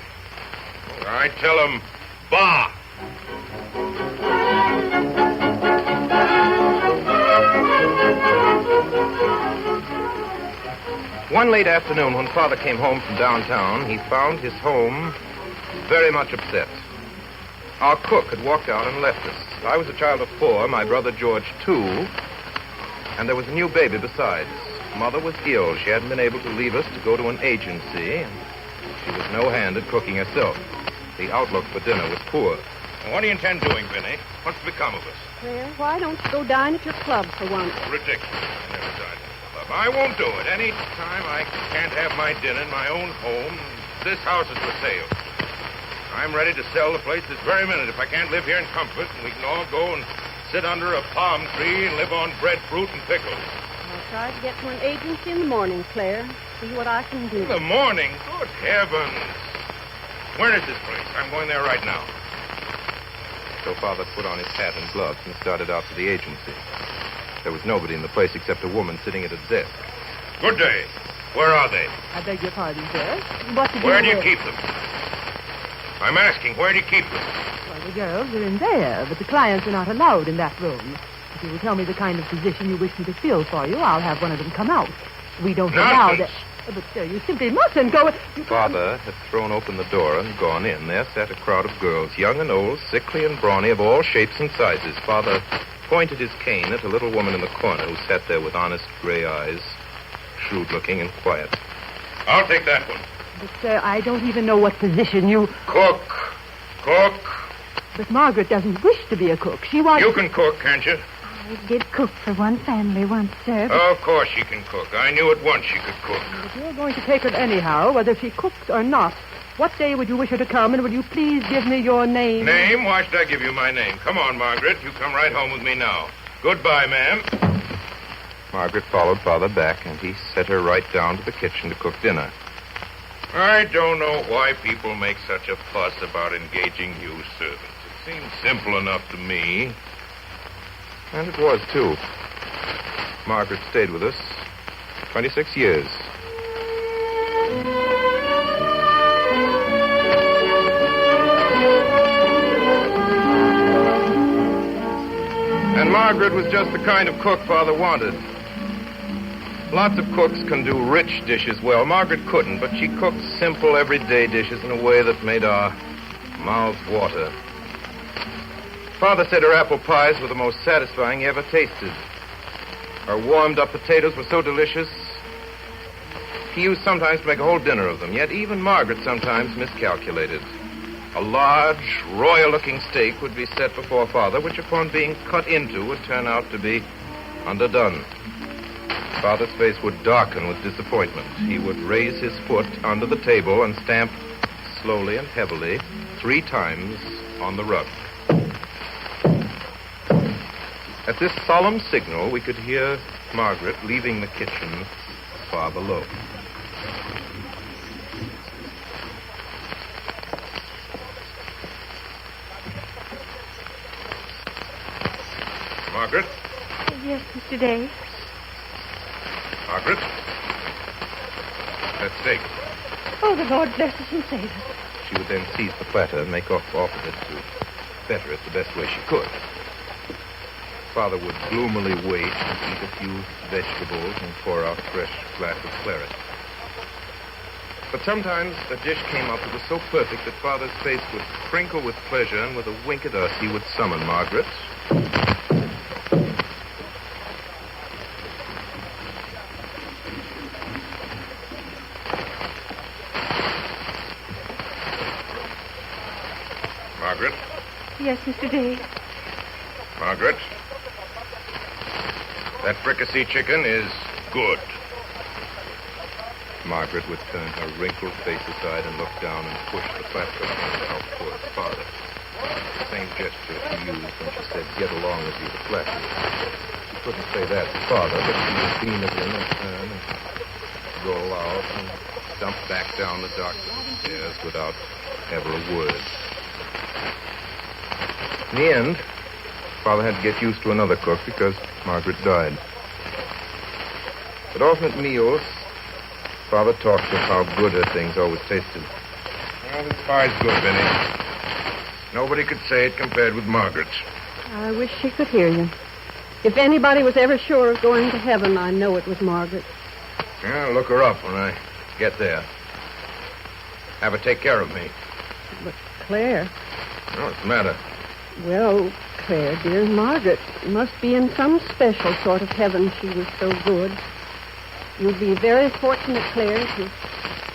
tell 'em, bah. One late afternoon, when Father came home from downtown, he found his home very much upset. Our cook had walked out and left us. I was a child of 4, my brother George 2, and there was a new baby besides. Mother was ill. She hadn't been able to leave us to go to an agency. She was no hand at cooking herself. The outlook for dinner was poor. What do you intend doing, Vinny? What's become of us? Claire, why don't you go dine at your club for once? Ridiculous. I never dined at the club. I won't do it. Any time I can't have my dinner in my own home, this house is for sale. I'm ready to sell the place this very minute if I can't live here in comfort, and we can all go and sit under a palm tree and live on breadfruit and pickles. I'll try to get to an agency in the morning, Claire. See what I can do. In the morning? Good heavens. Where is this place? I'm going there right now. So Father put on his hat and gloves and started out for the agency. There was nobody in the place except a woman sitting at a desk. Good day. Where are they? I beg your pardon, sir. Where do you keep them? I'm asking, where do you keep them? Well, the girls are in there, but the clients are not allowed in that room. If you will tell me the kind of position you wish me to fill for you, I'll have one of them come out. We don't allow that. But, sir, you simply mustn't go... Father had thrown open the door and gone in. There sat a crowd of girls, young and old, sickly and brawny, of all shapes and sizes. Father pointed his cane at a little woman in the corner who sat there with honest gray eyes, shrewd-looking and quiet. I'll take that one. But, sir, I don't even know what position you... Cook. Cook. But Margaret doesn't wish to be a cook. She wants... You can cook, can't you? I did cook for one family once, sir. Oh, of course she can cook. I knew at once she could cook. If you're going to take her anyhow, whether she cooks or not, what day would you wish her to come, and would you please give me your name? Name? Why should I give you my name? Come on, Margaret. You come right home with me now. Goodbye, ma'am. Margaret followed Father back, and he set her right down to the kitchen to cook dinner. I don't know why people make such a fuss about engaging new servants. It seems simple enough to me. And it was, too. Margaret stayed with us 26 years. And Margaret was just the kind of cook Father wanted. Lots of cooks can do rich dishes well. Margaret couldn't, but she cooked simple, everyday dishes in a way that made our mouths water. Father said her apple pies were the most satisfying he ever tasted. Her warmed-up potatoes were so delicious, he used sometimes to make a whole dinner of them. Yet even Margaret sometimes miscalculated. A large, royal-looking steak would be set before Father, which upon being cut into would turn out to be underdone. Father's face would darken with disappointment. He would raise his foot under the table and stamp slowly and heavily 3 times on the rug. At this solemn signal, we could hear Margaret leaving the kitchen far below. Margaret? Yes, Mr. Day. Margaret? That steak. Oh, the Lord bless us and save us. She would then seize the platter and make off with it to better it the best way she could. Father would gloomily wait and eat a few vegetables and pour out a fresh glass of claret. But sometimes a dish came up that was so perfect that Father's face would crinkle with pleasure, and with a wink at us, he would summon Margaret. Margaret? Yes, Mr. Day. Margaret? That fricassee chicken is good. Margaret would turn her wrinkled face aside and look down and push the platform out towards Father. The same gesture she used when she said, "Get along with you," to Fletcher. She couldn't say that to Father, but she would beam at him and turn and roll out and dump back down the dark stairs without ever a word. In the end, Father had to get used to another cook because Margaret died. At alternate meals, Father talked of how good her things always tasted. Well, this pie's good, Vinny. Nobody could say it compared with Margaret's. I wish she could hear you. If anybody was ever sure of going to heaven, I know it was Margaret. Yeah, I'll look her up when I get there. Have her take care of me. But Claire... What's the matter? Well, Claire, dear, Margaret must be in some special sort of heaven. She was so good. You'd be very fortunate, Claire, if you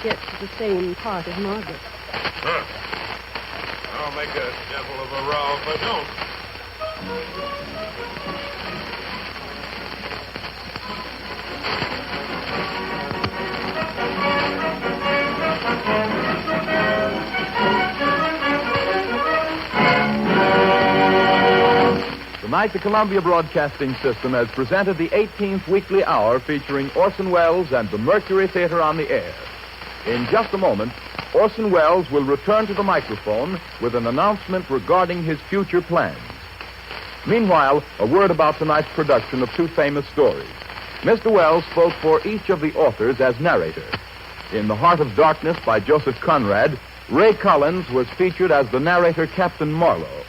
get to the same part as Margaret. Huh. I'll make a devil of a row if I don't. Tonight, the Columbia Broadcasting System has presented the 18th weekly hour featuring Orson Welles and the Mercury Theater on the air. In just a moment, Orson Welles will return to the microphone with an announcement regarding his future plans. Meanwhile, a word about tonight's production of two famous stories. Mr. Welles spoke for each of the authors as narrator. In The Heart of Darkness by Joseph Conrad, Ray Collins was featured as the narrator Captain Marlowe.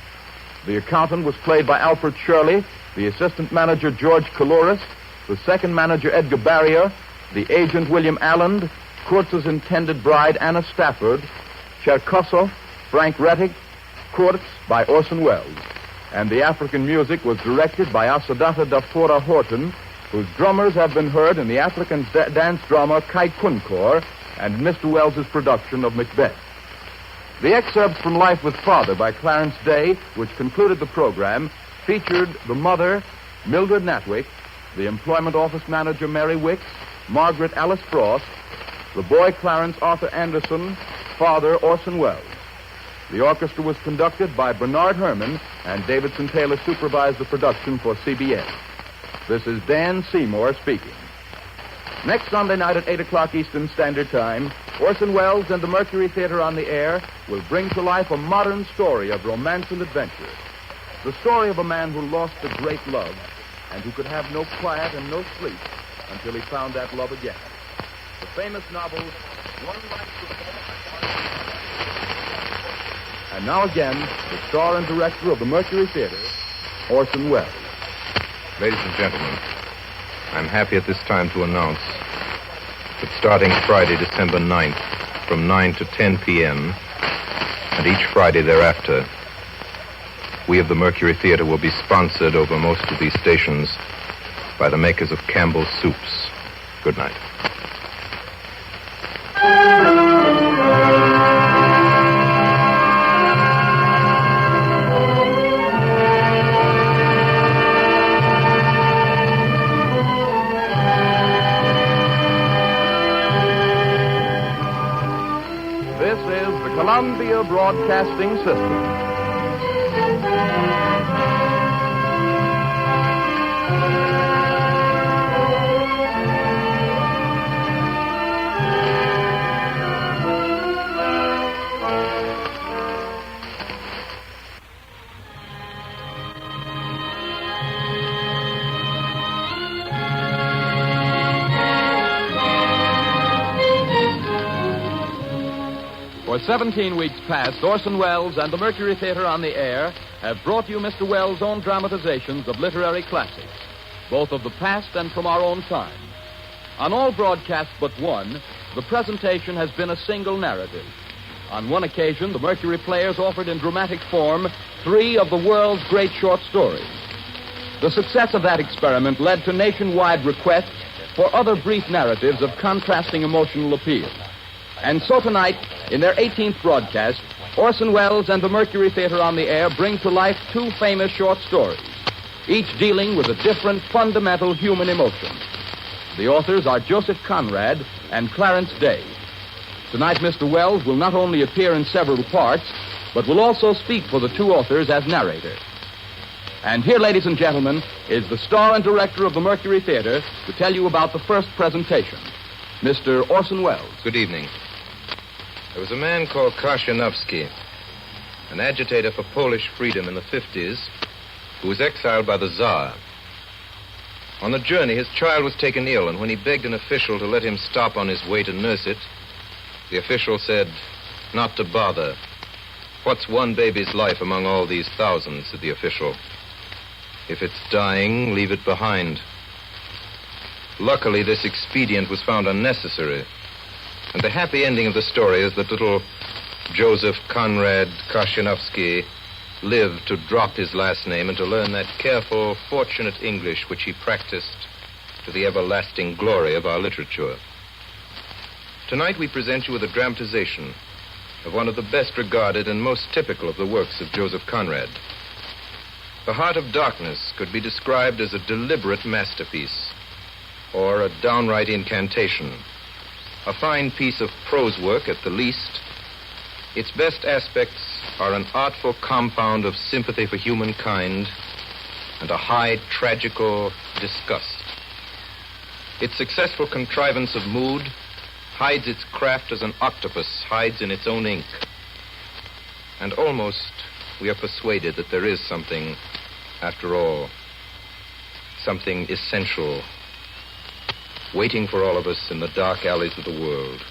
The accountant was played by Alfred Shirley, the assistant manager George Coulouris, the second manager Edgar Barrier, the agent William Alland, Kurtz's intended bride Anna Stafford, Cherkosov, Frank Rettig, Kurtz by Orson Welles. And the African music was directed by Asadata Dafora Horton, whose drummers have been heard in the African dance drama Kai Kunkor and Mr. Welles's production of Macbeth. The excerpts from Life with Father by Clarence Day, which concluded the program, featured the mother, Mildred Natwick, the employment office manager Mary Wicks, Margaret Alice Frost, the boy Clarence Arthur Anderson, father Orson Welles. The orchestra was conducted by Bernard Herrmann, and Davidson Taylor supervised the production for CBS. This is Dan Seymour speaking. Next Sunday night at 8 o'clock Eastern Standard Time, Orson Welles and the Mercury Theater on the air will bring to life a modern story of romance and adventure. The story of a man who lost a great love and who could have no quiet and no sleep until he found that love again. The famous novel, One Life to And now again, the star and director of the Mercury Theater, Orson Welles. Ladies and gentlemen, I'm happy at this time to announce that starting Friday, December 9th, from 9 to 10 p.m., and each Friday thereafter, we of the Mercury Theater will be sponsored over most of these stations by the makers of Campbell's Soups. Good night. This is the Columbia Broadcasting System. For 17 weeks past, Orson Welles and the Mercury Theater on the air have brought you Mr. Welles' own dramatizations of literary classics, both of the past and from our own time. On all broadcasts but one, the presentation has been a single narrative. On one occasion, the Mercury players offered in dramatic form 3 of the world's great short stories. The success of that experiment led to nationwide requests for other brief narratives of contrasting emotional appeal. And so tonight, in their 18th broadcast, Orson Welles and the Mercury Theater on the air bring to life 2 famous short stories, each dealing with a different fundamental human emotion. The authors are Joseph Conrad and Clarence Day. Tonight, Mr. Welles will not only appear in several parts, but will also speak for the 2 authors as narrator. And here, ladies and gentlemen, is the star and director of the Mercury Theater to tell you about the first presentation, Mr. Orson Welles. Good evening. There was a man called Krashenovsky, an agitator for Polish freedom in the 50s, who was exiled by the Tsar. On the journey, his child was taken ill, and when he begged an official to let him stop on his way to nurse it, the official said, "Not to bother. What's one baby's life among all these thousands?" said the official. "If it's dying, leave it behind." Luckily, this expedient was found unnecessary. And the happy ending of the story is that little Joseph Conrad Krashenovsky lived to drop his last name and to learn that careful, fortunate English which he practiced to the everlasting glory of our literature. Tonight we present you with a dramatization of one of the best regarded and most typical of the works of Joseph Conrad. The Heart of Darkness could be described as a deliberate masterpiece, or a downright incantation. A fine piece of prose work at the least. Its best aspects are an artful compound of sympathy for humankind and a high tragical disgust. Its successful contrivance of mood hides its craft as an octopus hides in its own ink. And almost we are persuaded that there is something, after all, something essential, waiting for all of us in the dark alleys of the world,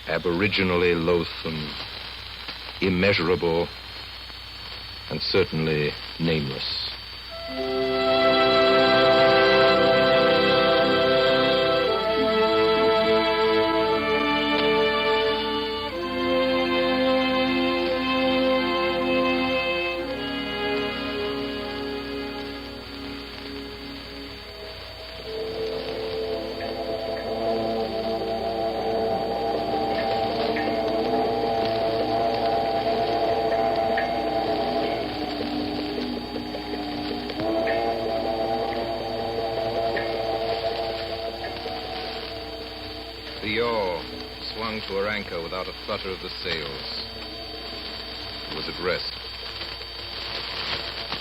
aboriginally loathsome, immeasurable, and certainly nameless. The yawl swung to her anchor without a flutter of the sails. It was at rest.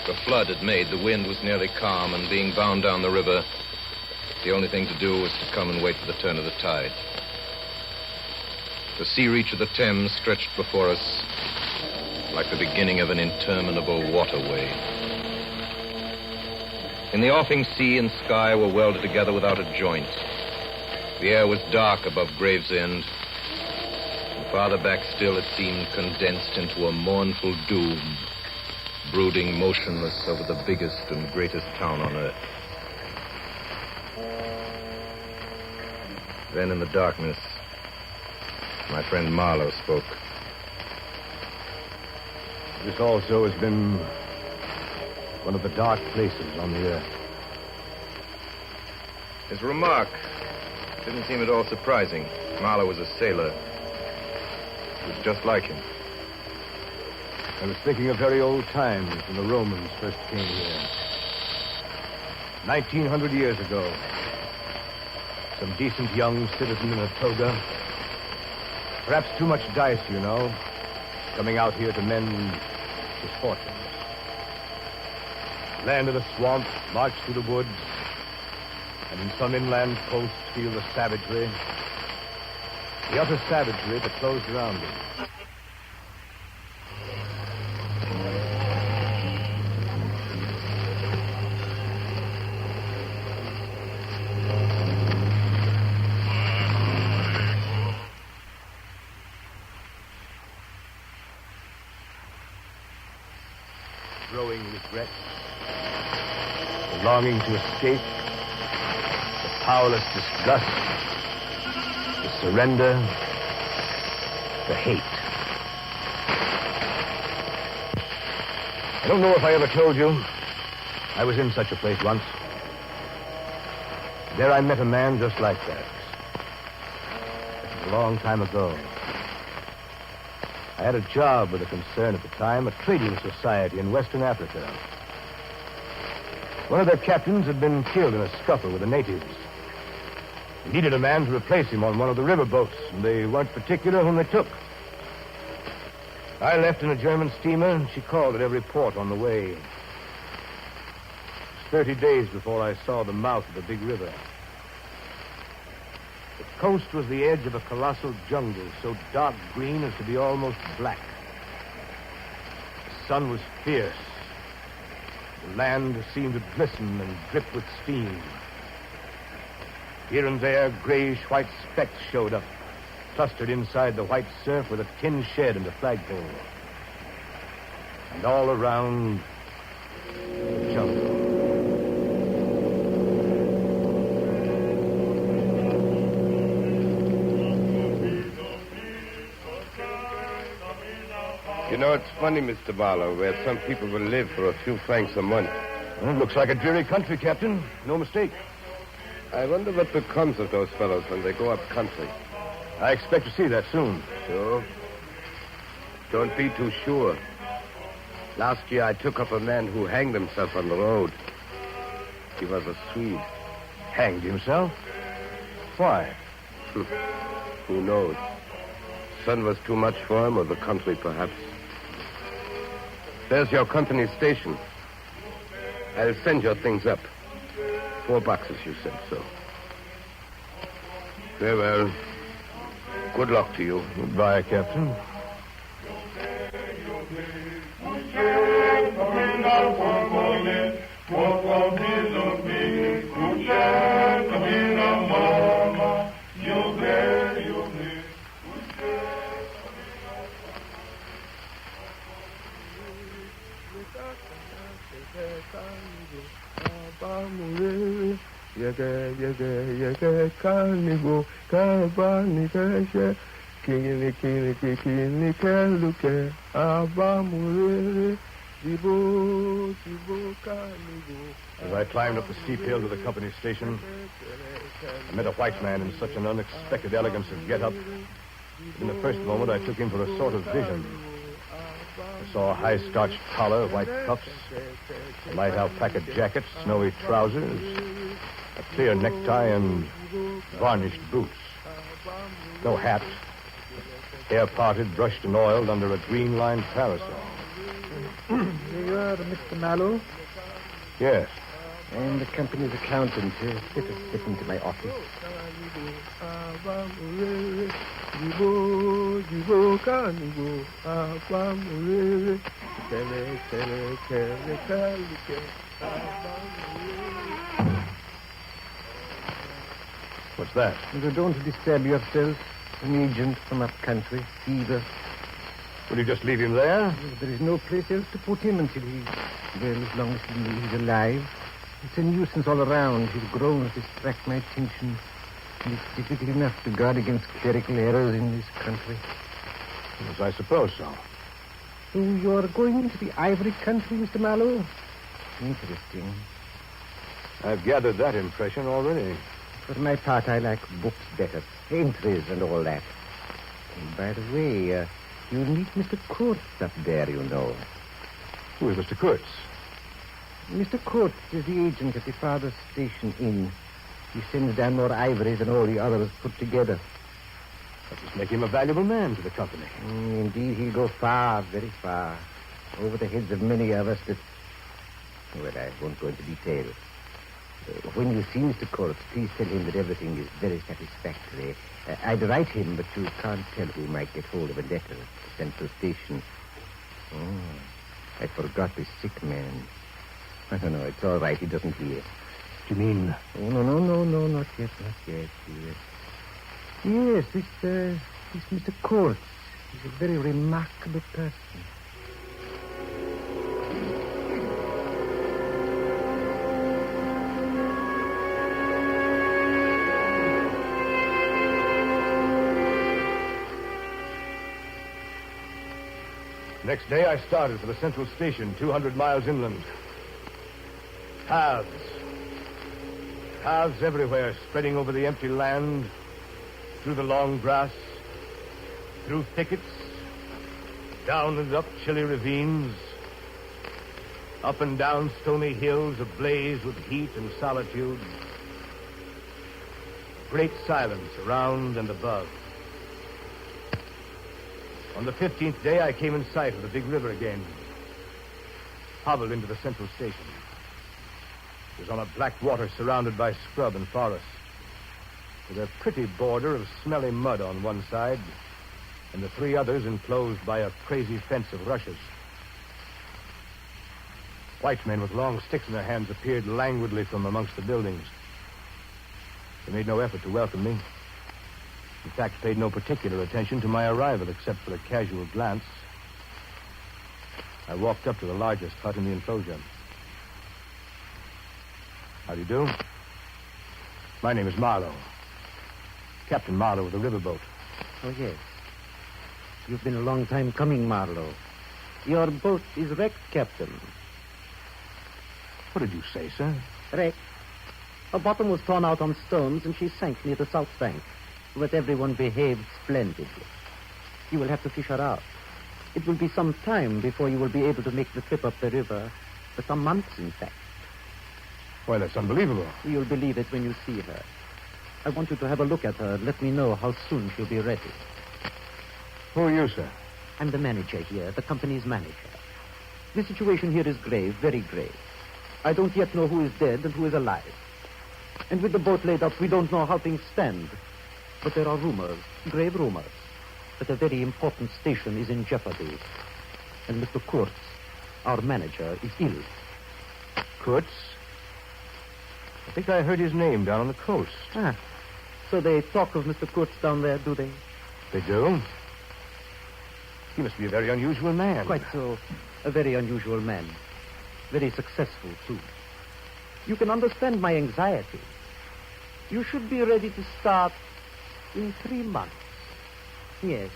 The flood had made the wind was nearly calm, and being bound down the river, the only thing to do was to come and wait for the turn of the tide. The sea reach of the Thames stretched before us like the beginning of an interminable waterway. In the offing, sea and sky were welded together without a joint. The air was dark above Gravesend, and farther back still it seemed condensed into a mournful doom, brooding motionless over the biggest and greatest town on earth. Then in the darkness, my friend Marlowe spoke. This also has been one of the dark places on the earth. His remark didn't seem at all surprising. Marlowe was a sailor. It was just like him. I was thinking of very old times when the Romans first came here. 1900 years ago. Some decent young citizen in a toga. Perhaps too much dice, you know. Coming out here to mend his fortunes. Land of the swamp, march through the woods, and in some inland post feel the savagery, the utter savagery that closed around him. Growing regret, the longing to escape, powerless disgust, the surrender, the hate. I don't know if I ever told you, I was in such a place once. There I met a man just like that. It was a long time ago. I had a job with a concern at the time, a trading society in Western Africa. One of their captains had been killed in a scuffle with the natives. They needed a man to replace him on one of the river boats, and they weren't particular whom they took. I left in a German steamer, and she called at every port on the way. It was 30 days before I saw the mouth of the big river. The coast was the edge of a colossal jungle, so dark green as to be almost black. The sun was fierce. The land seemed to glisten and drip with steam. Here and there, grayish-white specks showed up, clustered inside the white surf with a tin shed and a flagpole. And all around, the jungle. You know, it's funny, Mr. Marlowe, where some people will live for a few francs a month. Well, looks like a dreary country, Captain. No mistake. I wonder what becomes of those fellows when they go up country. I expect to see that soon. So? Don't be too sure. Last year I took up a man who hanged himself on the road. He was a Swede. Hanged himself? Why? Who knows? Sun was too much for him, or the country, perhaps. There's your company station. I'll send your things up. 4 boxes, you said so. Very well. Good luck to you. Goodbye, Captain. As I climbed up the steep hill to the company station, I met a white man in such an unexpected elegance of get-up. In the first moment, I took him for a sort of vision. I saw a high-starched collar, white cuffs, a light alpaca jacket, snowy trousers, a clear necktie, and varnished boots. No hat. Hair parted, brushed and oiled under a green-lined parasol. Here you are, Mr. Mallow. Yes. I am the company's accountant. Step into my office. What's that? Don't disturb yourself. An agent from up country. Fever. Will you just leave him there? There is no place else to put him until he's... Well, as long as he's alive. It's a nuisance all around. His groans distract my attention. And it's difficult enough to guard against clerical errors in this country. Yes, I suppose so. So you're going into the ivory country, Mr. Mallow? Interesting. I've gathered that impression already. For my part, I like books better. Entries and all that. And by the way, you'll meet Mr. Kurtz up there, you know. Who is Mr. Kurtz? Mr. Kurtz is the agent at the farthest station inn. He sends down more ivory than all the others put together. That must make him a valuable man to the company. Indeed, he'll go far, very far. Over the heads of many of us that... Well, I won't go into detail. When you see Mr. Kurtz, please tell him that everything is very satisfactory. I'd write him, but you can't tell who might get hold of a letter at the central station. I forgot the sick man. I don't know. It's all right. He doesn't hear. You mean? Oh, no, not yet. Yes, this Mr. Kurtz. He's a very remarkable person. Next day, I started for the central station, 200 miles inland. Paths. Paths everywhere, spreading over the empty land, through the long grass, through thickets, down and up chilly ravines, up and down stony hills ablaze with heat and solitude. Great silence around and above. On the 15th day, I came in sight of the big river again. Hobbled into the central station. It was on a black water surrounded by scrub and forest, with a pretty border of smelly mud on one side, and the 3 others enclosed by a crazy fence of rushes. White men with long sticks in their hands appeared languidly from amongst the buildings. They made no effort to welcome me. In fact, paid no particular attention to my arrival, except for a casual glance. I walked up to the largest hut in the enclosure. How do you do? My name is Marlowe. Captain Marlowe of the riverboat. Oh, yes. You've been a long time coming, Marlowe. Your boat is wrecked, Captain. What did you say, sir? Wrecked. Her bottom was torn out on stones, and she sank near the south bank. but everyone behaved splendidly. You will have to fish her out. It will be some time before you will be able to make the trip up the river. For some months, in fact. Why, that's unbelievable. You'll believe it when you see her. I want you to have a look at her and let me know how soon she'll be ready. Who are you, sir? I'm the manager here, the company's manager. The situation here is grave, very grave. I don't yet know who is dead and who is alive. And with the boat laid up, we don't know how things stand. But there are rumors, grave rumors, that a very important station is in jeopardy. And Mr. Kurtz, our manager, is ill. Kurtz? I think I heard his name down on the coast. Ah, so they talk of Mr. Kurtz down there, do they? They do? He must be a very unusual man. Quite so. A very unusual man. Very successful, too. You can understand my anxiety. You should be ready to start in 3 months. Yes,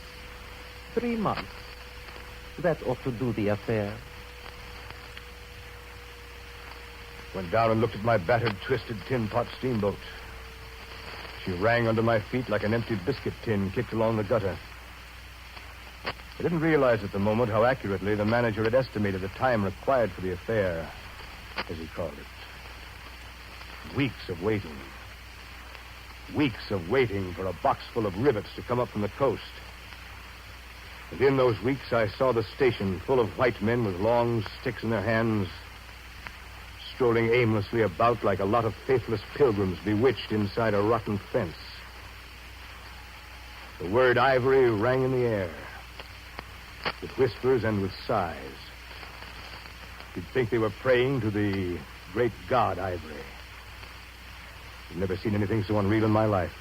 3 months. That ought to do the affair. Went down and looked at my battered, twisted tin pot steamboat. She rang under my feet like an empty biscuit tin kicked along the gutter. I didn't realize at the moment how accurately the manager had estimated the time required for the affair, as he called it. Weeks of waiting. Weeks of waiting for a box full of rivets to come up from the coast. And in those weeks, I saw the station full of white men with long sticks in their hands, strolling aimlessly about like a lot of faithless pilgrims bewitched inside a rotten fence. The word ivory rang in the air, with whispers and with sighs. You'd think they were praying to the great god Ivory. I've never seen anything so unreal in my life.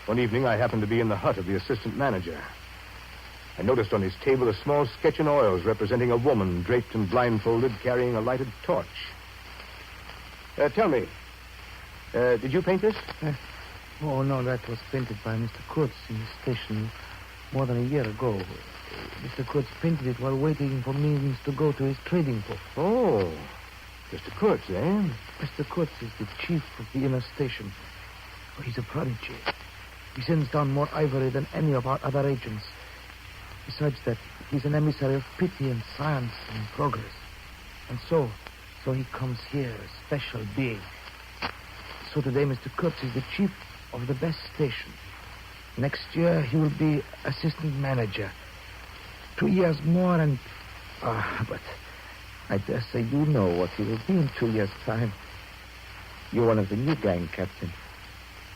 One evening, I happened to be in the hut of the assistant manager. I noticed on his table a small sketch in oils representing a woman draped and blindfolded carrying a lighted torch. Tell me, did you paint this? Oh, no, that was painted by Mr. Kurtz in the station more than a year ago. Mr. Kurtz painted it while waiting for means to go to his trading post. Oh, Mr. Kurtz, eh? Mr. Kurtz is the chief of the inner station. Oh, he's a prodigy. He sends down more ivory than any of our other agents. Besides that, he's an emissary of pity and science and progress. And so he comes here, a special being. So today, Mr. Kurtz is the chief of the best station. Next year, he will be assistant manager. 2 years more and... but I dare say you know what he will be in 2 years' time. You're one of the new gang, Captain.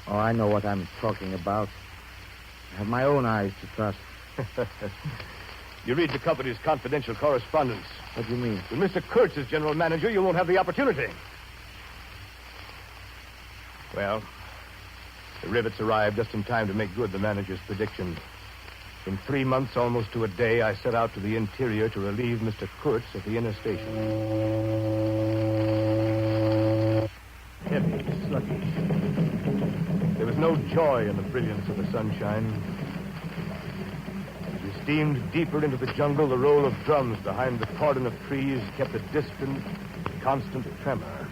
Oh, I know what I'm talking about. I have my own eyes to trust. You read the company's confidential correspondence. What do you mean? With Mr. Kurtz as general manager, you won't have the opportunity. Well, the rivets arrived just in time to make good the manager's prediction. In 3 months, almost to a day, I set out to the interior to relieve Mr. Kurtz at the inner station. Heavy, sluggish. There was no joy in the brilliance of the sunshine. As we steamed deeper into the jungle, the roll of drums behind the cordon of trees kept a distant, constant tremor.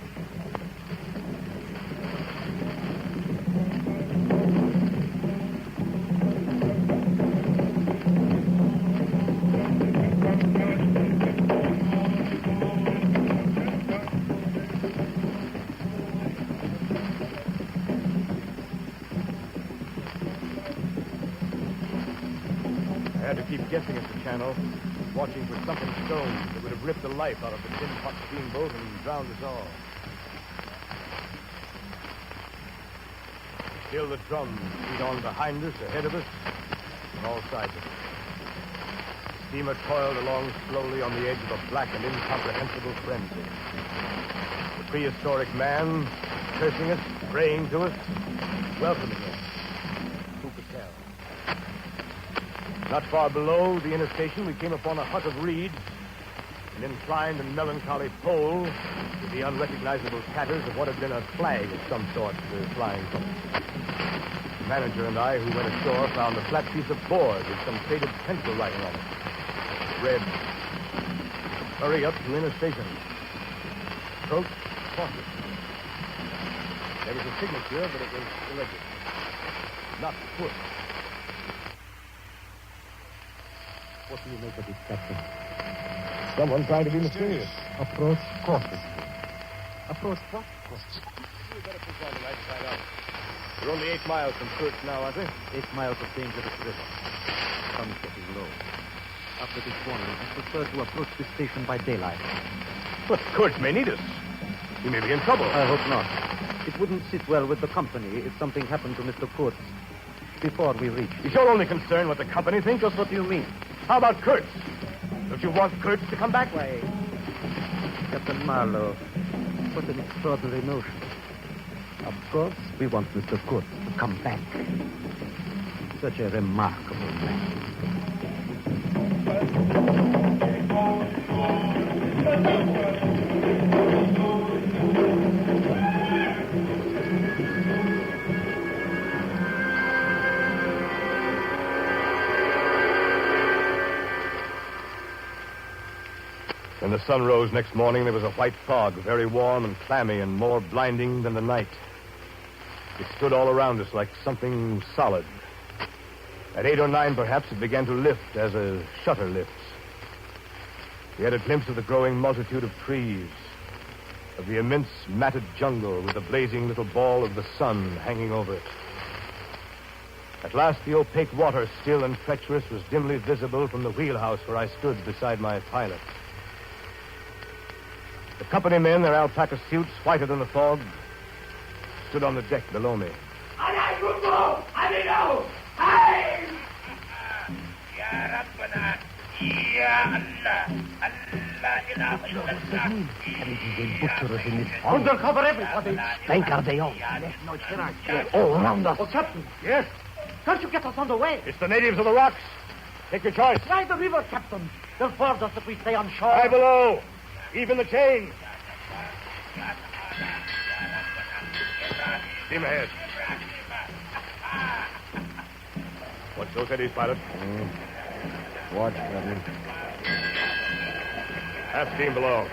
Guessing at the channel, watching for something stone that would have ripped the life out of the tin pot steamboat and drowned us all. Still the drums beat on behind us, ahead of us, on all sides of us. The steamer toiled along slowly on the edge of a black and incomprehensible frenzy. The prehistoric man, cursing us, praying to us, welcoming us. Who could tell? Not far below the inner station, we came upon a hut of reeds, an inclined and melancholy pole with the unrecognizable tatters of what had been a flag of some sort flying from it. The manager and I, who went ashore, found a flat piece of board with some faded pencil writing on it. It read, "Hurry up to inner station. Approach cautiously." There was a signature, but it was illegible. not foot. What do you make of this, Captain? Someone trying to be mysterious. Approach cautiously. Approach what? We better push on the right side out. We're only 8 miles from Kurtz now, aren't we? 8 miles of dangerous river. Sun's getting low. After this warning, I prefer to approach the station by daylight. But Kurtz may need us. He may be in trouble. I hope not. It wouldn't sit well with the company if something happened to Mr. Kurtz before we reach. Is your only concern what the company thinks? Just what do you mean? How about Kurtz? Don't you want Kurtz to come back? Why, Captain Marlowe, what an extraordinary notion. Of course, we want Mr. Kurtz to come back. Such a remarkable man. When the sun rose next morning, there was a white fog, very warm and clammy and more blinding than the night. It stood all around us like something solid. At 8 or 9, perhaps, it began to lift as a shutter lifts. We had a glimpse of the growing multitude of trees, of the immense matted jungle with the blazing little ball of the sun hanging over it. At last, the opaque water, still and treacherous, was dimly visible from the wheelhouse where I stood beside my pilot. The company men, their alpaca suits whiter than the fog, stood on the deck below me. Undercover, everybody. Anchor they all. All around us. Oh, Captain. Yes? Can't you get us on the way? It's the natives of the rocks. Take your choice. Try the river, Captain. They'll force us if we stay on shore. Lie below. Even the chain. Steam ahead. Watch those eddies, pilot. Watch them. Half steam below.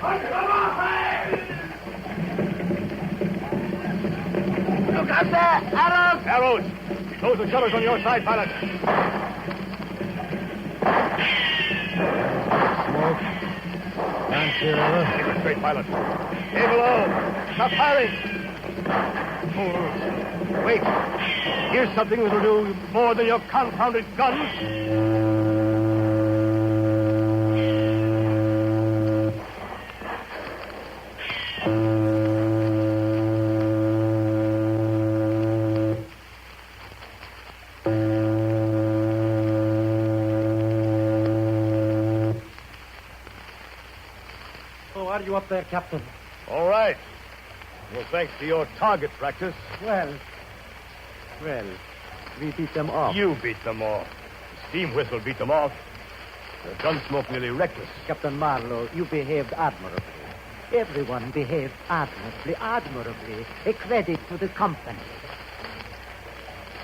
Look out there! Arrows! Arrows! Close the shutters on your side, pilot. Smoke. Can't hear her. Keep it straight, pilot. Stay below. Stop firing. Wait. Here's something that'll do more than your confounded guns. How are you up there, Captain? All right. Well, thanks to your target practice. Well, we beat them off. You beat them off. The steam whistle beat them off. The gun smoke nearly wrecked us. Captain Marlowe, you behaved admirably. Everyone behaved admirably. A credit to the company.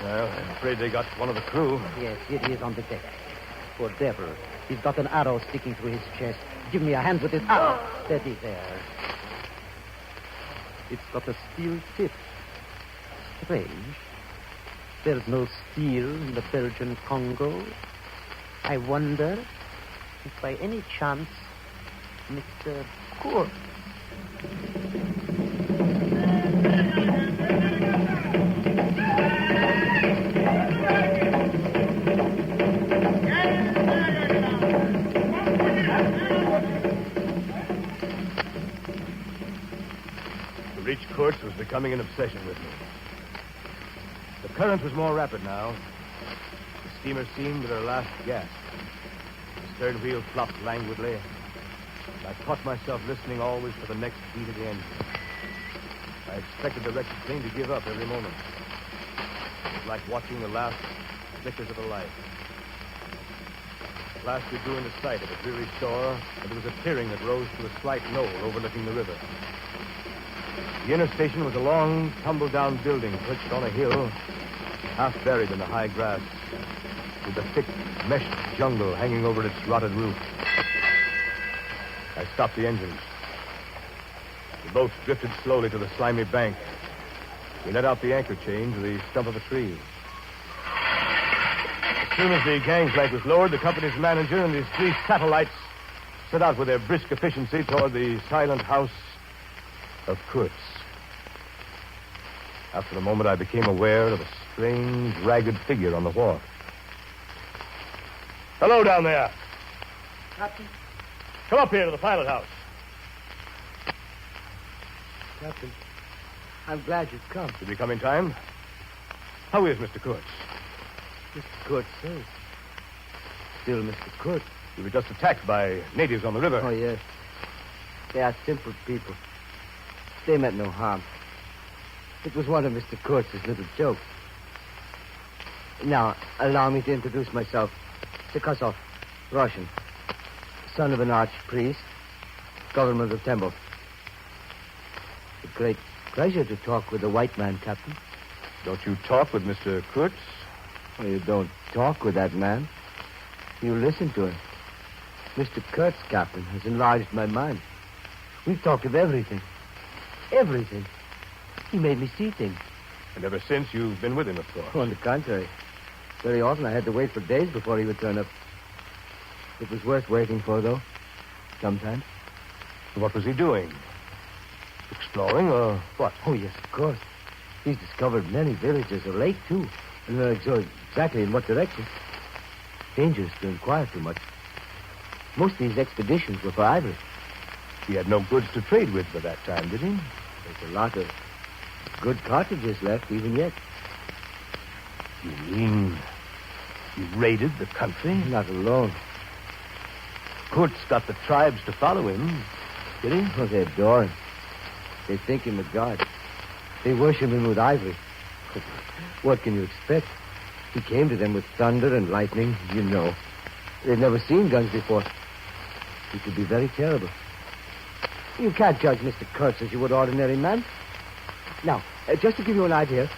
Well, I'm afraid they got one of the crew. Yes, here he is on the deck. Poor devil. He's got an arrow sticking through his chest. Give me a hand with this arrow. Steady there. It's got a steel tip. Strange. There's no steel in the Belgian Congo. I wonder if by any chance Mr. Kurtz. To reach Kurtz was becoming an obsession with me. The current was more rapid now. The steamer seemed at her last gasp. The stern wheel flopped languidly. And I caught myself listening always for the next beat of the engine. I expected the wretched thing to give up every moment. It was like watching the last flickers of a light. At last we drew into sight of a dreary shore, and there was a clearing that rose to a slight knoll overlooking the river. The inner station was a long, tumble-down building perched on a hill, half buried in the high grass, with the thick, meshed jungle hanging over its rotted roof. I stopped the engines. The boat drifted slowly to the slimy bank. We let out the anchor chain to the stump of a tree. soon as the gangplank was lowered, the company's manager and his 3 satellites set out with their brisk efficiency toward the silent house of Kurtz. After a moment, I became aware of a strange, ragged figure on the wharf. Hello down there. Captain? Come up here to the pilot house. Captain, I'm glad you've come. Did we come in time? How is Mr. Kurtz? Mr. Kurtz, sir. Still Mr. Kurtz. We were just attacked by natives on the river. Oh, yes. They are simple people. They meant no harm. It was one of Mr. Kurtz's little jokes. Now, allow me to introduce myself. Sekasov, Russian. Son of an archpriest. Governor of the temple. It's a great pleasure to talk with a white man, Captain. Don't you talk with Mr. Kurtz? Well, you don't talk with that man. You listen to him. Mr. Kurtz, Captain, has enlarged my mind. We've talked of everything. Everything. He made me see things. And ever since, you've been with him, of course. Oh, on the contrary. Very often I had to wait for days before he would turn up. It was worth waiting for, though. Sometimes. What was he doing? Exploring, or what? Oh, yes, of course. He's discovered many villages, a lake, too. And so exactly in what direction. Dangerous to inquire too much. Most of these expeditions were for ivory. He had no goods to trade with by that time, did he? There's a lot of good cartridges left, even yet. You mean he raided the country? Not alone. Kurtz got the tribes to follow him, did he? Oh, they adore him. They think him a god. They worship him with ivory. What can you expect? He came to them with thunder and lightning, you know. They've never seen guns before. He could be very terrible. You can't judge Mr. Kurtz as you would ordinary man. Now, just to give you an idea,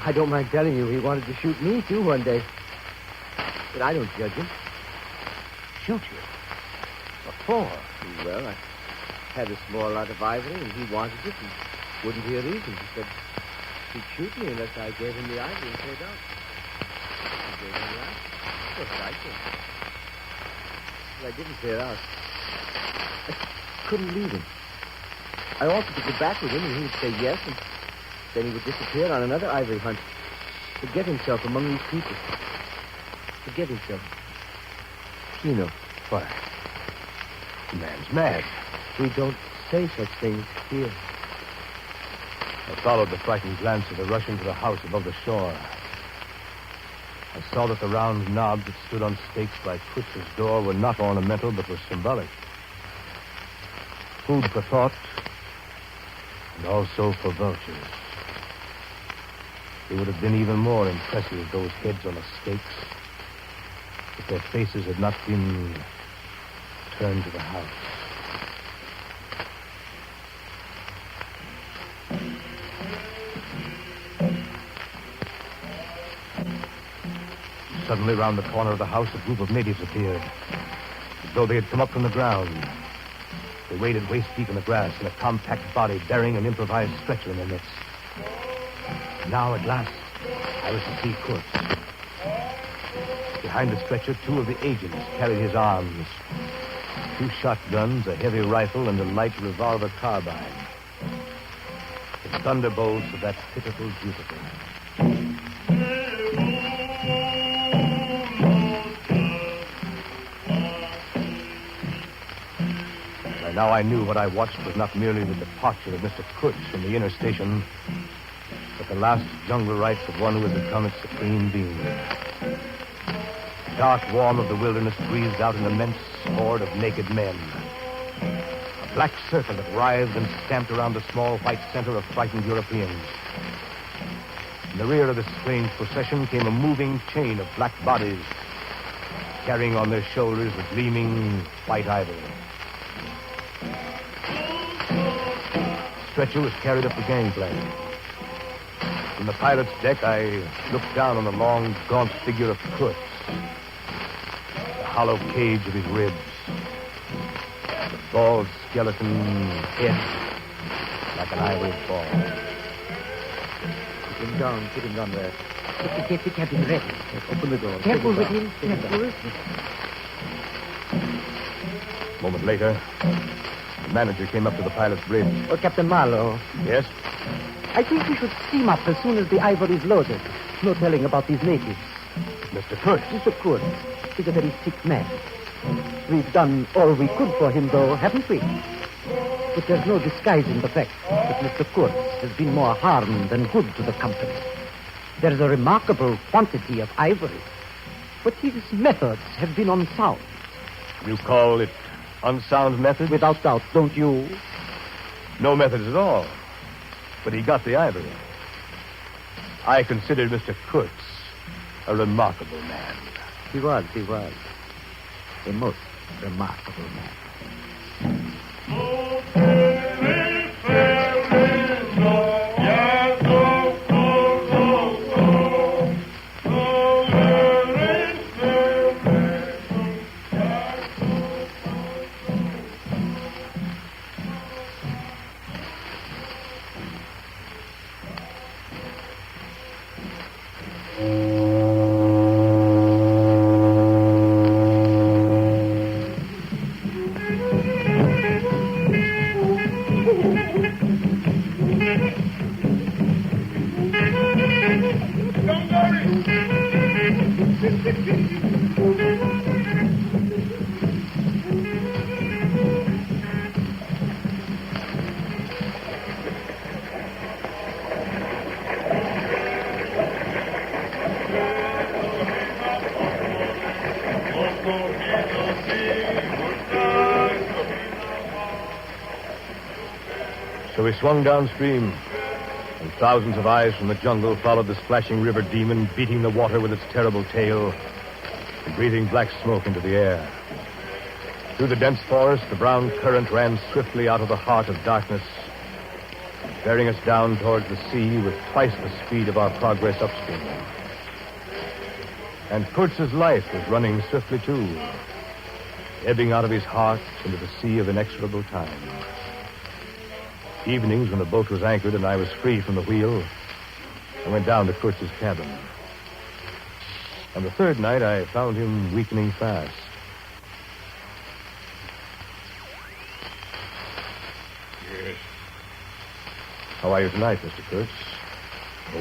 I don't mind telling you he wanted to shoot me, too, one day. But I don't judge him. Shoot you? What for? Well, I had a small lot of ivory, and he wanted it, and wouldn't hear reason. He said he'd shoot me unless I gave him the ivory and paid out. I gave him the ivory. Of course, I did. But I didn't clear out. I couldn't leave him. I offered to go back with him, and he would say yes, and then he would disappear on another ivory hunt. Forget himself among these people. Forget himself. You know. Why? The man's mad. We don't say such things here. I followed the frightened glance of the Russian to the house above the shore. I saw that the round knobs that stood on stakes by Kurtz's door were not ornamental, but were symbolic. Food for thought, and also for vultures. They would have been even more impressive, those heads on the stakes, if their faces had not been turned to the house. Suddenly, round the corner of the house, a group of natives appeared, as though they had come up from the ground. They waded waist-deep in the grass in a compact body bearing an improvised stretcher in their midst. Now, at last, I was to see Kurtz. Behind the stretcher, 2 of the agents carried his arms. 2 shotguns, a heavy rifle, and a light revolver carbine. The thunderbolts of that pitiful Jupiter. By now I knew what I watched was not merely the departure of Mr. Kurtz from the inner station, but the last jungle rites of one who had become its supreme being. The dark warm of the wilderness breathed out an immense horde of naked men. A black circle that writhed and stamped around the small white center of frightened Europeans. In the rear of this strange procession came a moving chain of black bodies, carrying on their shoulders the gleaming white ivory. The stretcher was carried up the gangplank. From the pilot's deck, I looked down on the long, gaunt figure of Kurtz. The hollow cage of his ribs. The bald skeleton head like an ivory ball. Put him down there. Get the cabin ready. Open the door. Careful with him. Careful. A moment later, the manager came up to the pilot's bridge. Oh, Captain Marlowe. Yes? I think we should steam up as soon as the ivory's loaded. No telling about these natives. Mr. Kurtz. Yes, of course. He's a very sick man. We've done all we could for him, though, haven't we? But there's no disguising the fact that Mr. Kurtz has been more harm than good to the company. There's a remarkable quantity of ivory, but his methods have been unsound. You call it unsound methods? Without doubt, don't you? No methods at all. But he got the ivory. I consider Mr. Kurtz a remarkable man. He was. A most remarkable man. So we swung downstream, and thousands of eyes from the jungle followed the splashing river demon, beating the water with its terrible tail and breathing black smoke into the air. Through the dense forest, the brown current ran swiftly out of the heart of darkness, bearing us down towards the sea with twice the speed of our progress upstream. And Kurtz's life was running swiftly, too, ebbing out of his heart into the sea of inexorable time. Evenings, when the boat was anchored and I was free from the wheel, I went down to Kurtz's cabin. On the third night, I found him weakening fast. Yes. How are you tonight, Mr. Kurtz?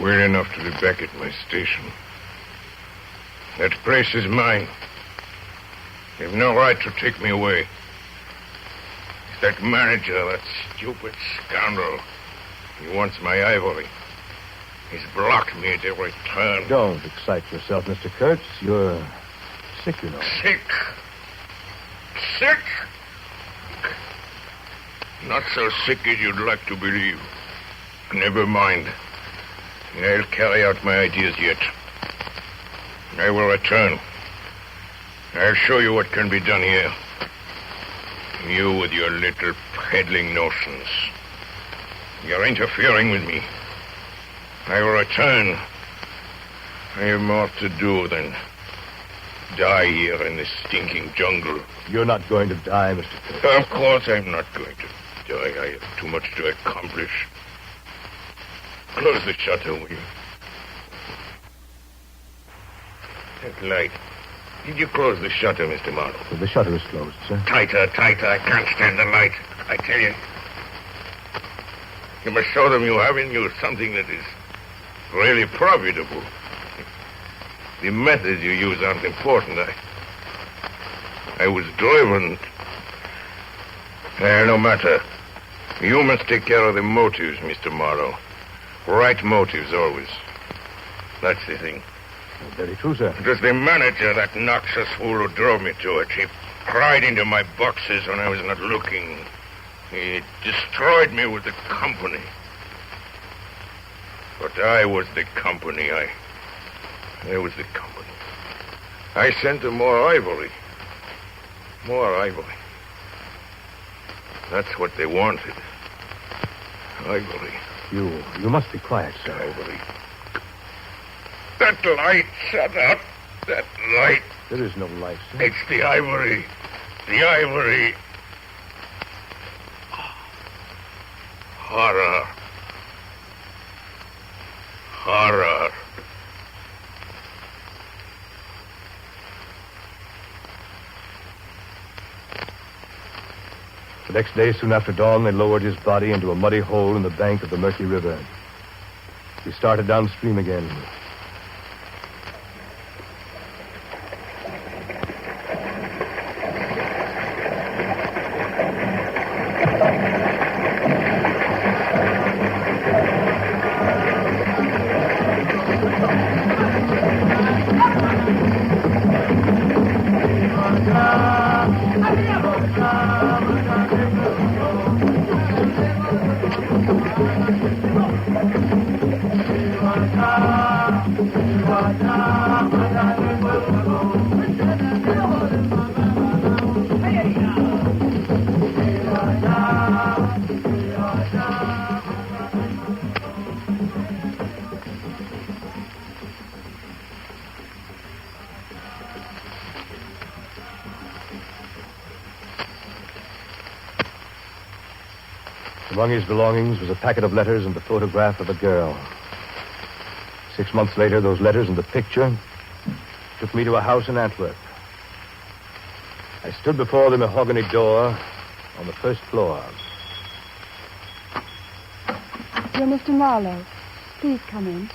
Well enough to be back at my station. That place is mine. You've no right to take me away. It's that manager, that stupid scoundrel. He wants my ivory. He's blocked me at every turn. Don't excite yourself, Mr. Kurtz. You're sick, you know. Sick. Sick? Not so sick as you'd like to believe. Never mind. I'll carry out my ideas yet. I will return. I'll show you what can be done here. You with your little peddling notions. You're interfering with me. I will return. I have more to do than die here in this stinking jungle. You're not going to die, Mr. Kurtz. Of course I'm not going to die. I have too much to accomplish. Close the shutter, will you? That light. Did you close the shutter, Mr. Marlowe? The shutter is closed, sir. Tighter, tighter. I can't stand the light. I tell you. You must show them you have in you something that is really profitable. The methods you use aren't important. I was driven. No matter. You must take care of the motives, Mr. Marlowe. Right motives, always. That's the thing. Very true, sir. It was the manager, that noxious fool, who drove me to it. He pried into my boxes when I was not looking. He destroyed me with the company. But I was the company. I was the company. I sent them more ivory. More ivory. That's what they wanted. Ivory. You must be quiet, sir. Ivory. That light, shut up. That light. There is no light, sir. It's the ivory. The ivory. Horror. Horror. The next day, soon after dawn, they lowered his body into a muddy hole in the bank of the Mercury River. He started downstream again. Among his belongings was a packet of letters and the photograph of a girl. 6 months later, those letters and the picture took me to a house in Antwerp. I stood before the mahogany door on the first floor. You're Mr. Marlowe. Please come in.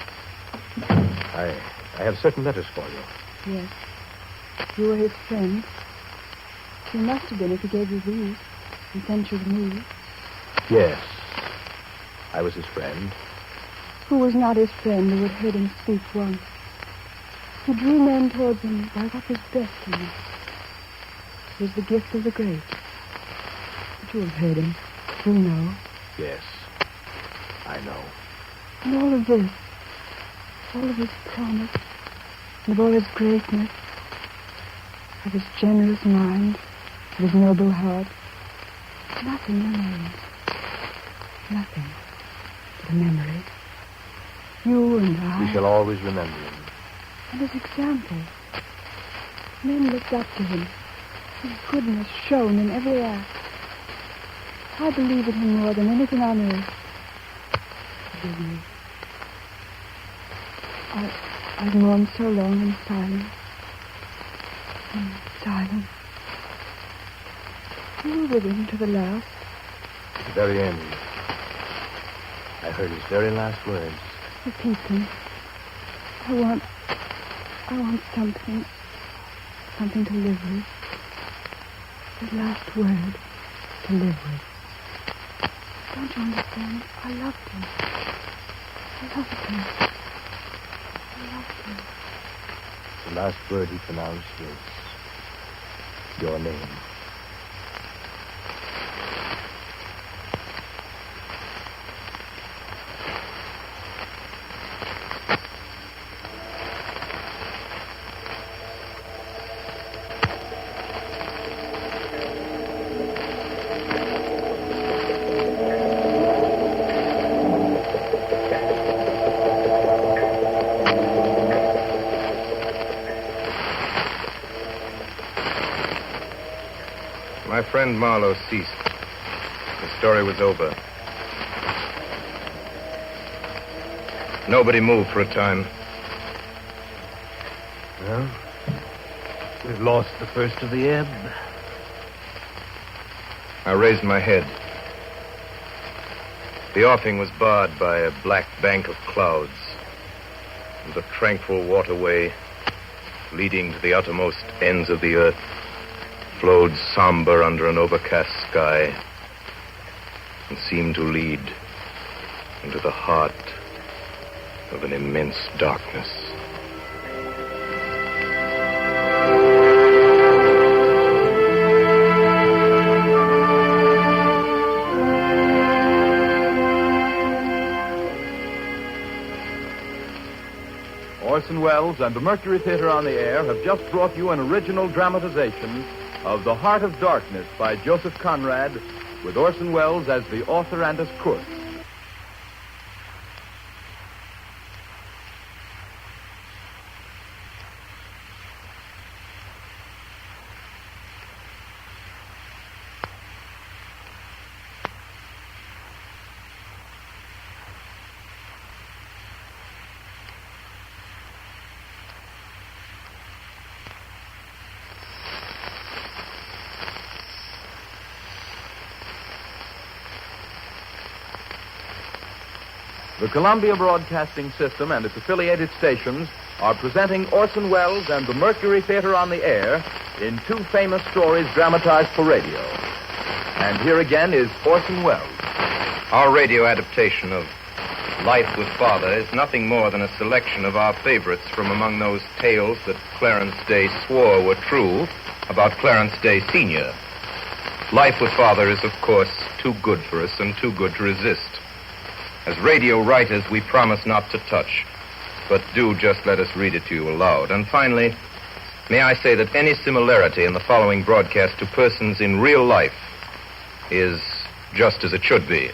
I have certain letters for you. Yes. You were his friend. You must have been if he gave you these and sent you to me. Yes. I was his friend. Who was not his friend who had heard him speak once? Who drew men towards him by what was best in him? It was the gift of the great. But you have heard him. You know. Yes. I know. And all of this, all of his promise, and of all his greatness, of his generous mind, of his noble heart, nothing remains. Nothing but a memory. You and I. We shall always remember him. And his example. Men looked up to him. His goodness shone in every act. I believe in him more than anything on earth. Forgive me. I've mourned so long in silence. In silence. You were with him to the last. At the very end. I heard his very last words. Repeat them. I want something to live with. His last word to live with. Don't you understand? I loved him. I loved him. I loved him. The last word he pronounced was your name. My friend Marlowe ceased. The story was over. Nobody moved for a time. Well, we've lost the first of the ebb. I raised my head. The offing was barred by a black bank of clouds, and the tranquil waterway leading to the uttermost ends of the earth flowed somber under an overcast sky and seemed to lead into the heart of an immense darkness. Orson Welles and the Mercury Theater on the Air have just brought you an original dramatization of The Heart of Darkness by Joseph Conrad, with Orson Welles as the author and as Kurtz. The Columbia Broadcasting System and its affiliated stations are presenting Orson Welles and the Mercury Theater on the air in two famous stories dramatized for radio. And here again is Orson Welles. Our radio adaptation of Life with Father is nothing more than a selection of our favorites from among those tales that Clarence Day swore were true about Clarence Day Sr. Life with Father is, of course, too good for us and too good to resist. As radio writers, we promise not to touch, but do just let us read it to you aloud. And finally, may I say that any similarity in the following broadcast to persons in real life is just as it should be.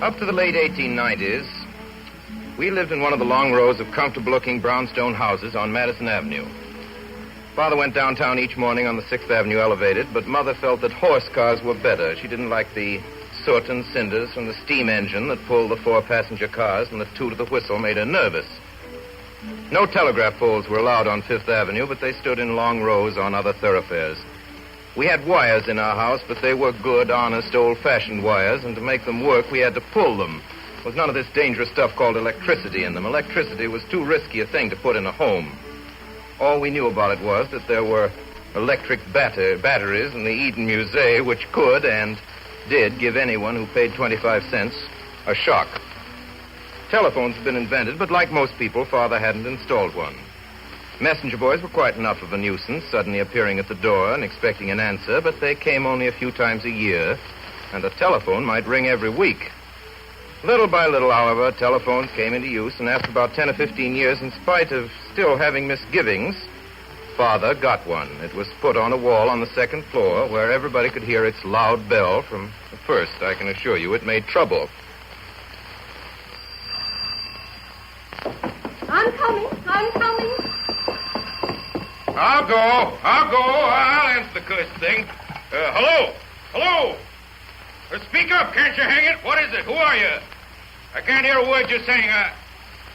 Up to the late 1890s, we lived in one of the long rows of comfortable-looking brownstone houses on Madison Avenue. Father went downtown each morning on the 6th Avenue elevated, but Mother felt that horse cars were better. She didn't like the soot and cinders from the steam engine that pulled the 4-passenger cars, and the toot of the whistle made her nervous. No telegraph poles were allowed on 5th Avenue, but they stood in long rows on other thoroughfares. We had wires in our house, but they were good, honest, old-fashioned wires, and to make them work, we had to pull them. There was none of this dangerous stuff called electricity in them. Electricity was too risky a thing to put in a home. All we knew about it was that there were electric batteries in the Eden Museum which could and did give anyone who paid 25 cents a shock. Telephones had been invented, but like most people, Father hadn't installed one. Messenger boys were quite enough of a nuisance, suddenly appearing at the door and expecting an answer, but they came only a few times a year, and a telephone might ring every week. Little by little, however, telephones came into use, and after about 10 or 15 years, in spite of still having misgivings, Father got one. It was put on a wall on the 2nd floor where everybody could hear its loud bell from the first. I can assure you it made trouble. I'm coming. I'll go. I'll answer the cursed thing. Hello? Speak up, can't you hang it? What is it? Who are you? I can't hear a word you're saying.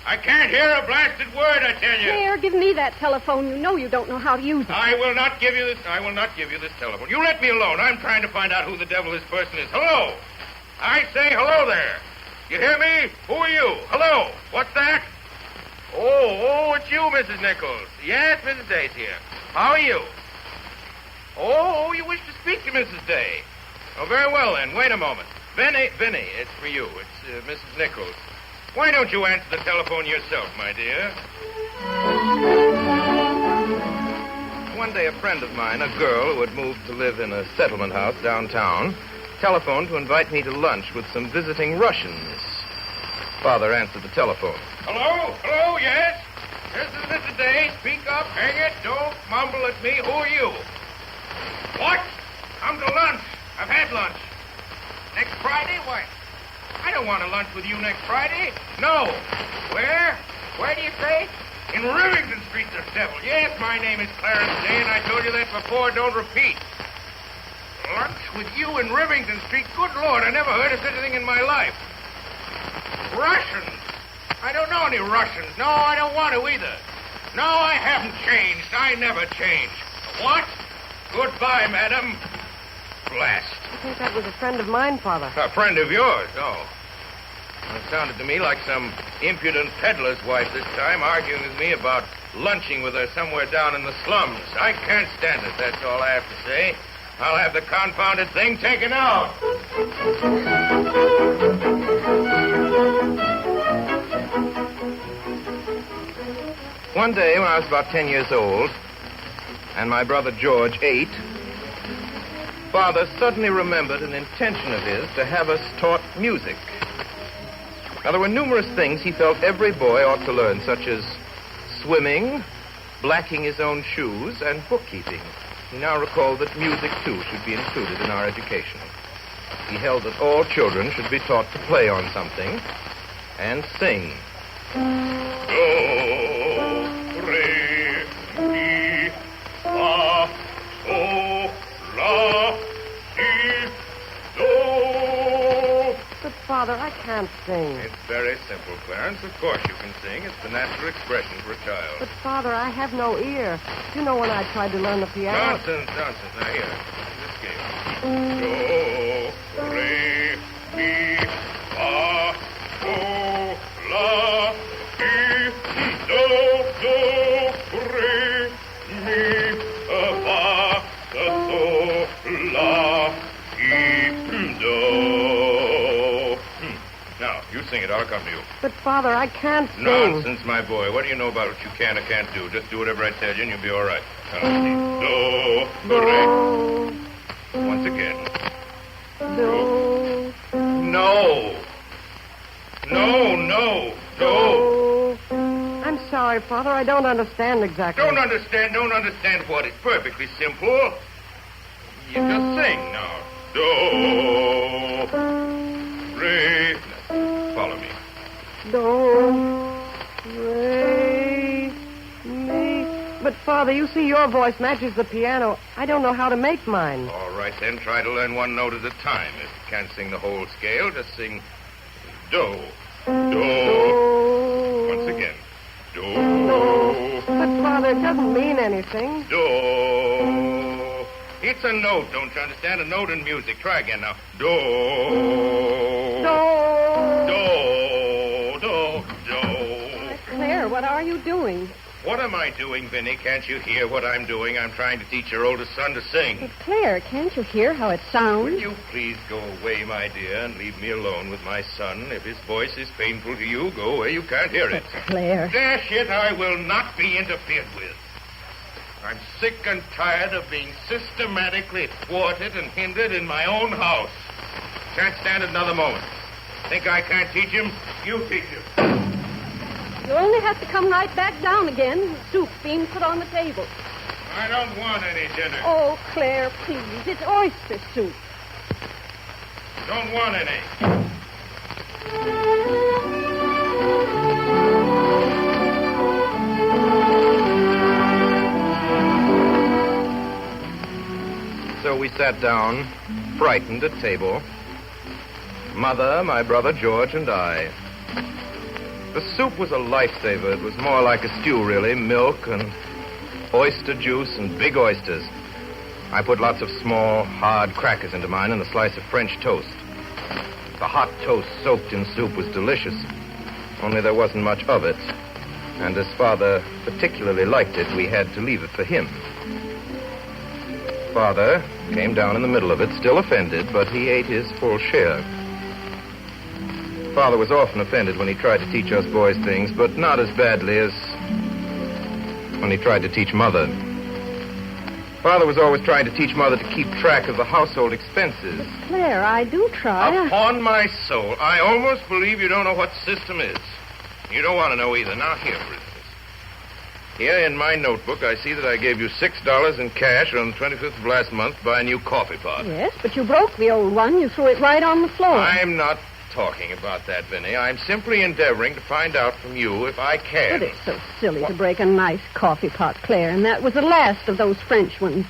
I can't hear a blasted word, I tell you. Here, give me that telephone. You know you don't know how to use it. I will not give you this telephone. You let me alone. I'm trying to find out who the devil this person is. Hello? I say hello there. You hear me? Who are you? Hello? What's that? Oh, it's you, Mrs. Nichols. Yes, Mrs. Day's here. How are you? Oh, you wish to speak to Mrs. Day. Oh, very well, then. Wait a moment. Vinny, it's for you. It's Mrs. Nichols. Why don't you answer the telephone yourself, my dear? One day, a friend of mine, a girl who had moved to live in a settlement house downtown, telephoned to invite me to lunch with some visiting Russians. Father answered the telephone. Hello, yes? This is Mrs. Day. Speak up, hang it. Don't mumble at me. Who are you? What? Come to lunch. I've had lunch. Next Friday? Why, I don't want to lunch with you next Friday. No. Where? Where do you say? In Rivington Street, the devil. Yes, my name is Clarence Day, and I told you that before. Don't repeat. Lunch with you in Rivington Street? Good Lord, I never heard of such a thing in my life. Russians? I don't know any Russians. No, I don't want to either. No, I haven't changed. I never change. What? Goodbye, madam. Blast. I think that was a friend of mine, Father. A friend of yours? Oh. It sounded to me like some impudent peddler's wife this time, arguing with me about lunching with her somewhere down in the slums. I can't stand it, that's all I have to say. I'll have the confounded thing taken out. One day, when I was about 10 years old, and my brother George 8, Father suddenly remembered an intention of his to have us taught music. Now, there were numerous things he felt every boy ought to learn, such as swimming, blacking his own shoes, and bookkeeping. He now recalled that music, too, should be included in our education. He held that all children should be taught to play on something and sing. Do, re, mi, fa, sol, la, si, do. But, Father, I can't can't sing. It's very simple, Clarence. Of course you can sing. It's the natural expression for a child. But, Father, I have no ear. You know when I tried to learn the piano... Nonsense. Now, here. This game. Do, re, mi, fa, sol, la, si, do, re, mi, fa, sol, la, si, do. Now, you sing it. I'll come to you. But, Father, I can't sing. Nonsense, my boy. What do you know about what you can or can't do? Just do whatever I tell you and you'll be all right. Now, do, re. Once again. Do. No. Do. I'm sorry, Father. I don't understand exactly. Don't understand what? It's perfectly simple. You just sing now. Do. Re. Now, follow me. Do. Re. Mi. But, Father, you see your voice matches the piano. I don't know how to make mine. All right, then. Try to learn one note at a time. If you can't sing the whole scale, just sing do. Do. Once again. Do. But, Father, it doesn't mean anything. Do. It's a note, don't you understand? A note in music. Try again now. Do. Claire, what are you doing? What am I doing, Vinny? Can't you hear what I'm doing? I'm trying to teach your oldest son to sing. But, Claire, can't you hear how it sounds? Will you please go away, my dear, and leave me alone with my son? If his voice is painful to you, go away. You can't hear it. But, Claire... Dash it, I will not be interfered with. I'm sick and tired of being systematically thwarted and hindered in my own house. Can't stand it another moment. Think I can't teach him? You teach him. You'll only have to come right back down again. The soup's being put on the table. I don't want any dinner. Oh, Claire, please. It's oyster soup. Don't want any. So we sat down, frightened at table. Mother, my brother George, and I. The soup was a lifesaver. It was more like a stew, really. Milk and oyster juice and big oysters. I put lots of small, hard crackers into mine and a slice of French toast. The hot toast soaked in soup was delicious, only there wasn't much of it. And as Father particularly liked it, we had to leave it for him. Father came down in the middle of it, still offended, but he ate his full share. Father was often offended when he tried to teach us boys things, but not as badly as when he tried to teach Mother. Father was always trying to teach Mother to keep track of the household expenses. But, Claire, I do try. Upon my soul, I almost believe you don't know what system is. You don't want to know either. Now, here, for instance. Here in my notebook, I see that I gave you $6 in cash on the 25th of last month to buy a new coffee pot. Yes, but you broke the old one. You threw it right on the floor. I'm not talking about that, Vinny. I'm simply endeavoring to find out from you if I can. But it's so silly to break a nice coffee pot, Claire, and that was the last of those French ones.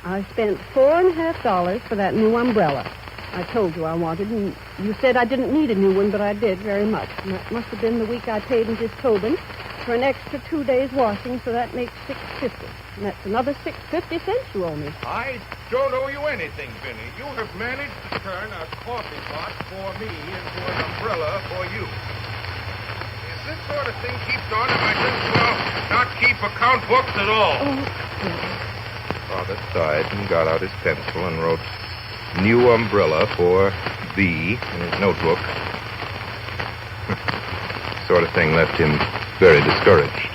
I spent $4.50 for that new umbrella. I told you I wanted, and you said I didn't need a new one, but I did very much. And that must have been the week I paid Mrs. Tobin for an extra 2 days washing, so that makes $6.50. And that's another 6.50 you owe me. I don't owe you anything, Vinny. You have managed to turn a coffee pot for me into an umbrella for you. If this sort of thing keeps on, I might just as well not keep account books at all. Father sighed and got out his pencil and wrote new umbrella for B in his notebook. Sort of thing left him very discouraged.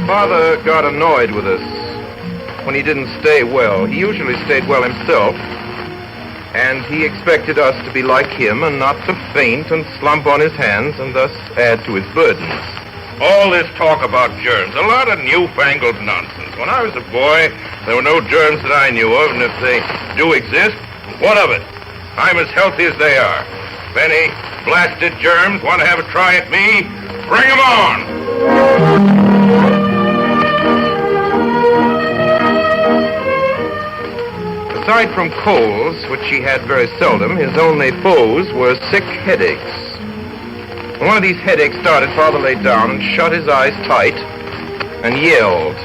Father got annoyed with us when he didn't stay well. He usually stayed well himself, and he expected us to be like him and not to faint and slump on his hands and thus add to his burdens. All this talk about germs, a lot of newfangled nonsense. When I was a boy, there were no germs that I knew of, and if they do exist, what of it? I'm as healthy as they are. If any blasted germs want to have a try at me, bring them on! Aside from colds, which he had very seldom, his only foes were sick headaches. When one of these headaches started, Father lay down and shut his eyes tight and yelled.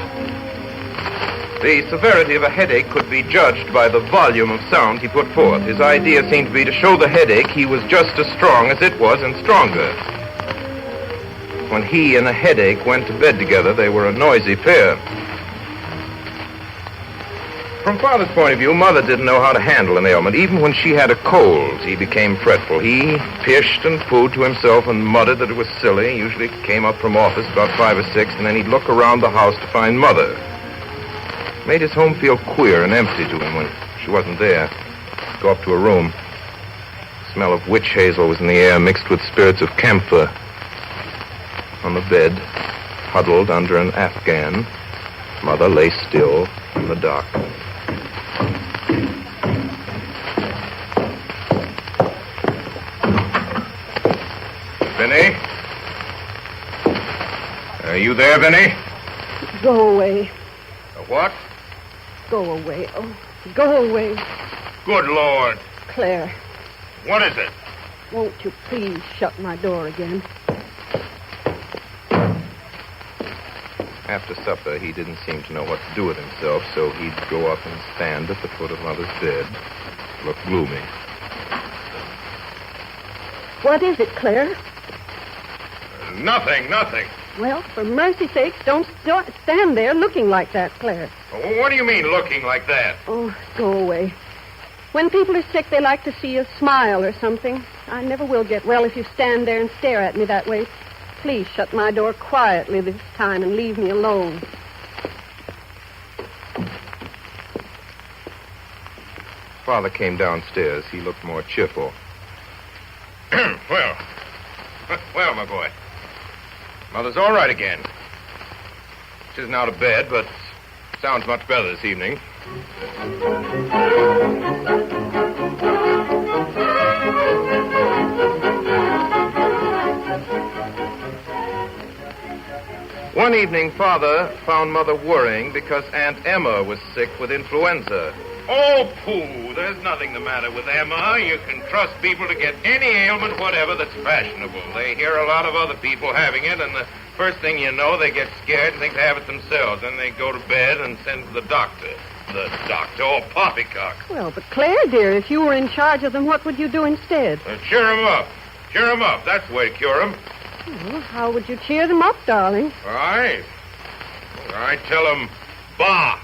The severity of a headache could be judged by the volume of sound he put forth. His idea seemed to be to show the headache he was just as strong as it was and stronger. When he and a headache went to bed together, they were a noisy pair. From Father's point of view, Mother didn't know how to handle an ailment. Even when she had a cold, he became fretful. He pished and pooed to himself and muttered that it was silly. He usually came up from office about 5 or 6, and then he'd look around the house to find Mother. Made his home feel queer and empty to him when she wasn't there. Go up to her room. The smell of witch hazel was in the air, mixed with spirits of camphor. On the bed, huddled under an Afghan, Mother lay still in the dark. Vinny? Are you there, Vinny? Go away. What? Go away. Oh, go away. Good Lord. Claire, What is it? won't you please shut my door again? After supper, he didn't seem to know what to do with himself, so he'd go up and stand at the foot of Mother's bed, look gloomy. What is it, Claire? Nothing. Well, for mercy's sake, don't stand there looking like that, Claire. What do you mean, looking like that? Oh, go away. When people are sick, they like to see a smile or something. I never will get well if you stand there and stare at me that way. Please shut my door quietly this time and leave me alone. Father came downstairs. He looked more cheerful. Well, my boy. Mother's all right again. She isn't out of bed, but sounds much better this evening. One evening, Father found Mother worrying because Aunt Emma was sick with influenza. Oh, pooh. There's nothing the matter with Emma. You can trust people to get any ailment whatever that's fashionable. They hear a lot of other people having it, and the first thing you know, they get scared and think they have it themselves. Then they go to bed and send for the doctor. The doctor, oh, poppycock. Well, but Claire, dear, if you were in charge of them, what would you do instead? Cheer 'em up. Cheer 'em up. That's the way to cure 'em. Well, how would you cheer them up, darling? I tell 'em, bah.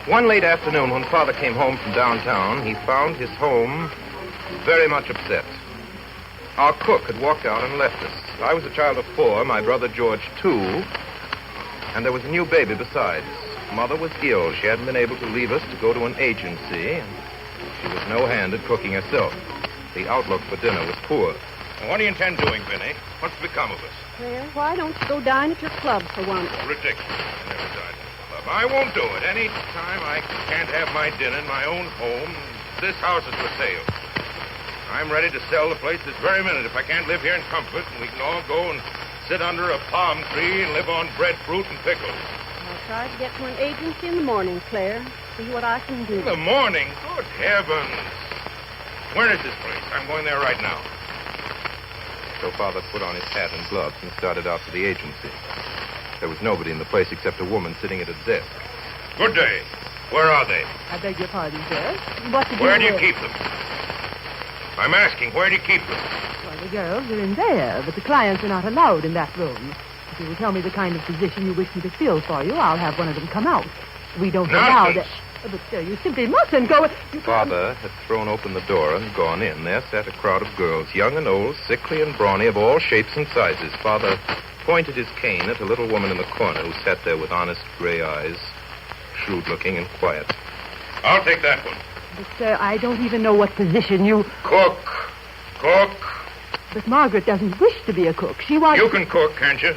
One late afternoon, when Father came home from downtown, he found his home very much upset. Our cook had walked out and left us. I was a child of 4, my brother George 2, and there was a new baby besides. Mother was ill. She hadn't been able to leave us to go to an agency, and she was no hand at cooking herself. The outlook for dinner was poor. Well, what do you intend doing, Vinny? What's become of us? Claire, why don't you go dine at your club for once? Ridiculous. I never died in the club. I won't do it. Any time I can't have my dinner in my own home, this house is for sale. I'm ready to sell the place this very minute if I can't live here in comfort, and we can all go and sit under a palm tree and live on breadfruit and pickles. I'll try to get to an agency in the morning, Claire. See what I can do. In the morning? Good heavens. Where is this place? I'm going there right now. So Father put on his hat and gloves and started out for the agency. There was nobody in the place except a woman sitting at a desk. Good day. Where are they? I beg your pardon, sir. What did Where do you keep them? I'm asking, where do you keep them? Well, the girls are in there, but the clients are not allowed in that room. If you will tell me the kind of position you wish me to fill for you, I'll have one of them come out. We don't allow that. But, sir, you simply mustn't go. Father had thrown open the door and gone in. There sat a crowd of girls, young and old, sickly and brawny, of all shapes and sizes. Father pointed his cane at a little woman in the corner who sat there with honest gray eyes, shrewd-looking and quiet. I'll take that one. But, sir, I don't even know what position you... Cook. But Margaret doesn't wish to be a cook. She wants... You can cook, can't you?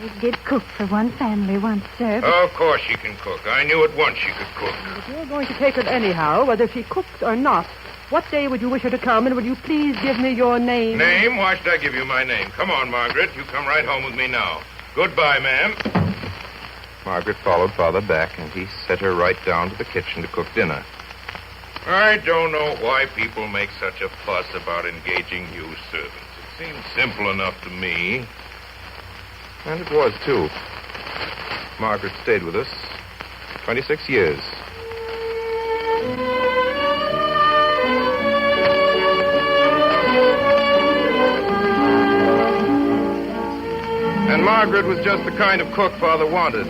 I did cook for one family once, sir. Of course she can cook. I knew at once she could cook. If you're going to take her anyhow, whether she cooks or not, what day would you wish her to come, and would you please give me your name? Name? Why should I give you my name? Come on, Margaret. You come right home with me now. Goodbye, ma'am. Margaret followed Father back, and he set her right down to the kitchen to cook dinner. I don't know why people make such a fuss about engaging new servants. It seems simple enough to me. And it was, too. Margaret stayed with us 26 years. And Margaret was just the kind of cook Father wanted.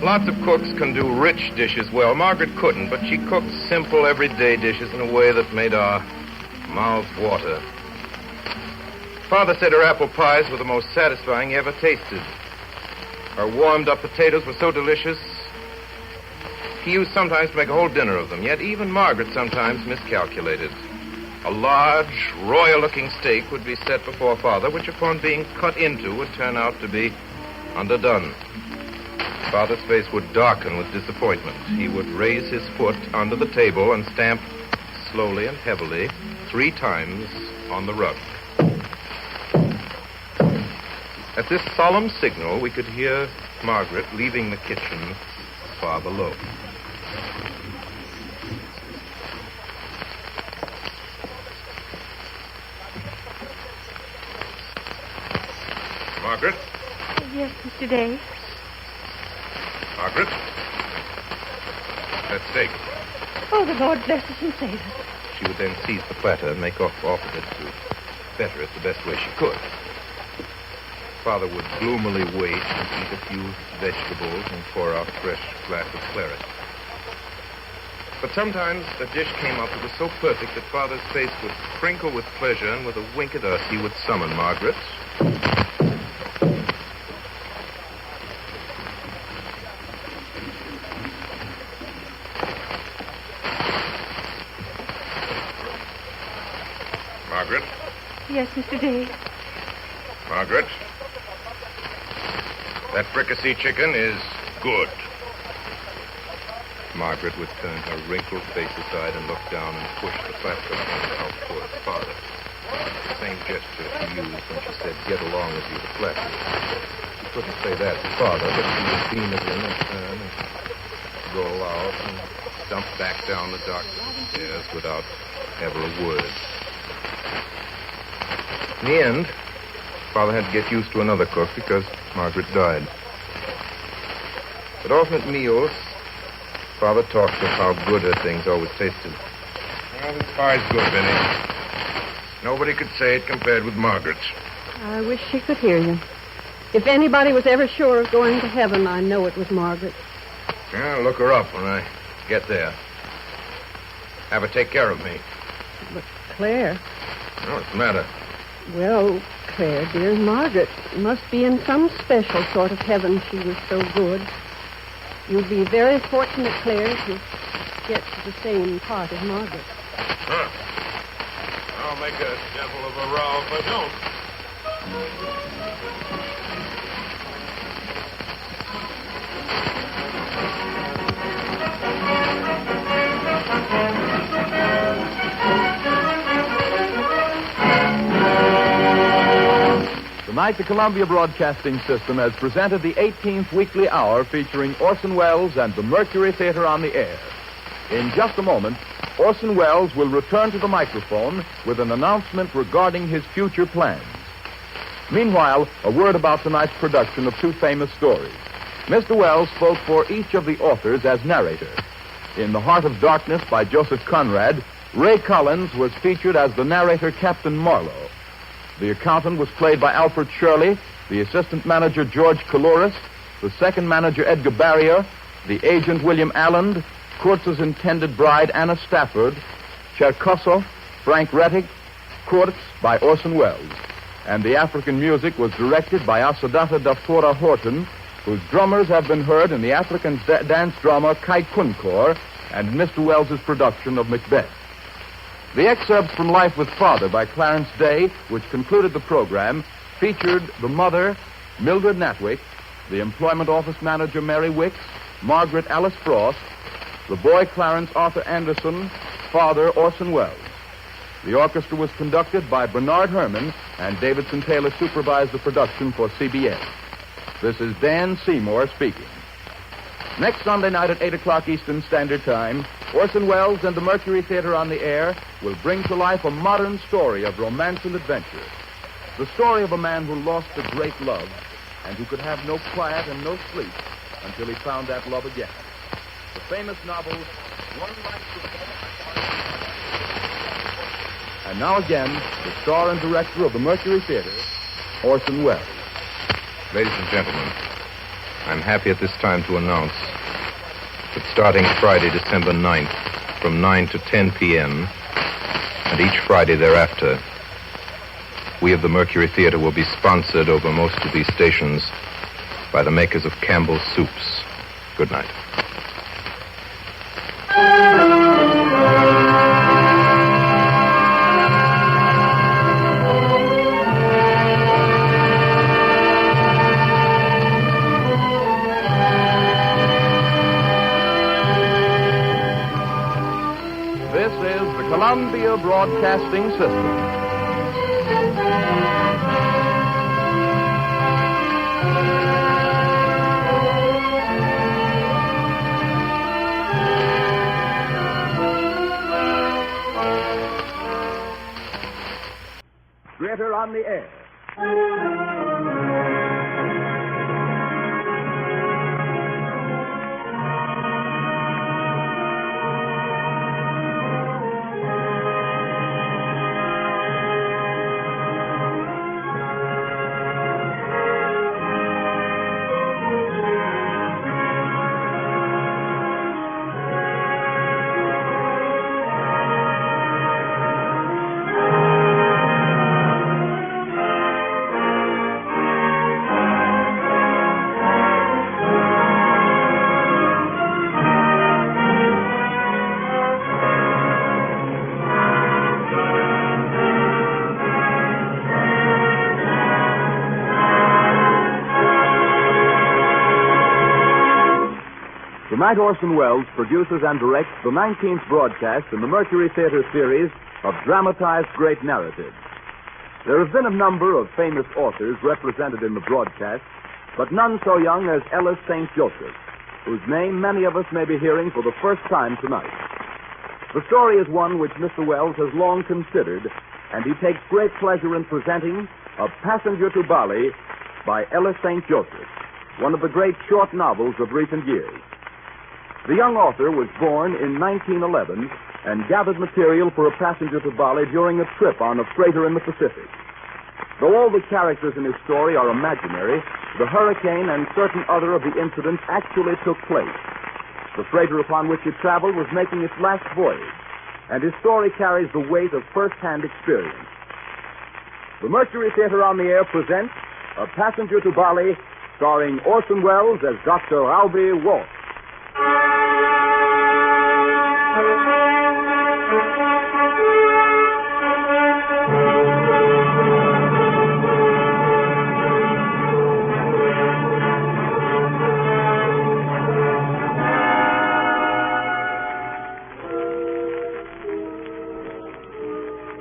Lots of cooks can do rich dishes well. Margaret couldn't, but she cooked simple, everyday dishes in a way that made our mouths water. Father said her apple pies were the most satisfying he ever tasted. Her warmed-up potatoes were so delicious, he used sometimes to make a whole dinner of them. Yet even Margaret sometimes miscalculated. A large, royal-looking steak would be set before Father, which upon being cut into would turn out to be underdone. Father's face would darken with disappointment. He would raise his foot under the table and stamp slowly and heavily 3 times on the rug. At this solemn signal, we could hear Margaret leaving the kitchen far below. Margaret? Yes, Mr. Day. Margaret? That steak. Oh, the Lord bless us and save us. She would then seize the platter and make off of it to better it the best way she could. Father would gloomily wait and eat a few vegetables and pour out a fresh glass of claret. But sometimes a dish came up that was so perfect that Father's face would crinkle with pleasure, and with a wink at us, he would summon Margaret. Margaret? Yes, Mr. Day. Margaret? That fricassee chicken is good. Margaret would turn her wrinkled face aside and look down and push the flatbread out towards Father. The same gesture she used when she said, "Get along with you," the flatbread. She couldn't say that to Father, but she would beam at him and turn and roll out and stump back down the dark stairs without ever a word. In the end, Father had to get used to another cook because Margaret died. At alternate meals, Father talked of how good her things always tasted. Well, this pie's good, Vinny. Nobody could say it compared with Margaret's. I wish she could hear you. If anybody was ever sure of going to heaven, I know it was Margaret. Yeah, look her up when I get there. Have her take care of me. But Claire... What's the matter? Well, Claire, dear, Margaret must be in some special sort of heaven. She was so good. You'd be very fortunate, Claire, to get to the same part as Margaret. Huh. I'll make a devil of a row if I don't. Tonight, the Columbia Broadcasting System has presented the 18th Weekly Hour featuring Orson Welles and the Mercury Theater on the air. In just a moment, Orson Welles will return to the microphone with an announcement regarding his future plans. Meanwhile, a word about tonight's production of 2 famous stories. Mr. Welles spoke for each of the authors as narrator. In The Heart of Darkness by Joseph Conrad, Ray Collins was featured as the narrator Captain Marlowe. The accountant was played by Alfred Shirley, the assistant manager George Coulouris, the second manager Edgar Barrier, the agent William Alland, Kurtz's intended bride Anna Stafford, Cherkosov, Frank Rettig, Kurtz by Orson Welles. And the African music was directed by Asadata Dafora Horton, whose drummers have been heard in the African dance drama Kai Kunkor and Mr. Welles's production of Macbeth. The excerpts from Life with Father by Clarence Day, which concluded the program, featured the mother, Mildred Natwick, the Employment Office Manager Mary Wicks, Margaret Alice Frost, the boy Clarence Arthur Anderson, Father Orson Welles. The orchestra was conducted by Bernard Herrmann, and Davidson Taylor supervised the production for CBS. This is Dan Seymour speaking. Next Sunday night at 8 o'clock Eastern Standard Time, Orson Welles and the Mercury Theater on the Air will bring to life a modern story of romance and adventure. The story of a man who lost a great love and who could have no quiet and no sleep until he found that love again. The famous novel, One Life Before. And now again, the star and director of the Mercury Theater, Orson Welles. Ladies and gentlemen, I'm happy at this time to announce that starting Friday, December 9th, from 9 to 10 p.m., and each Friday thereafter, we of the Mercury Theater will be sponsored over most of these stations by the makers of Campbell's Soups. Good night. This is the Columbia Broadcasting System. Theater on the Air. Tonight, Orson Welles produces and directs the 19th broadcast in the Mercury Theater series of dramatized great narratives. There have been a number of famous authors represented in the broadcast, but none so young as Ellis St. Joseph, whose name many of us may be hearing for the first time tonight. The story is one which Mr. Welles has long considered, and he takes great pleasure in presenting A Passenger to Bali by Ellis St. Joseph, one of the great short novels of recent years. The young author was born in 1911 and gathered material for A Passenger to Bali during a trip on a freighter in the Pacific. Though all the characters in his story are imaginary, the hurricane and certain other of the incidents actually took place. The freighter upon which he traveled was making its last voyage, and his story carries the weight of first-hand experience. The Mercury Theater on the Air presents A Passenger to Bali, starring Orson Welles as Dr. Albie Walsh.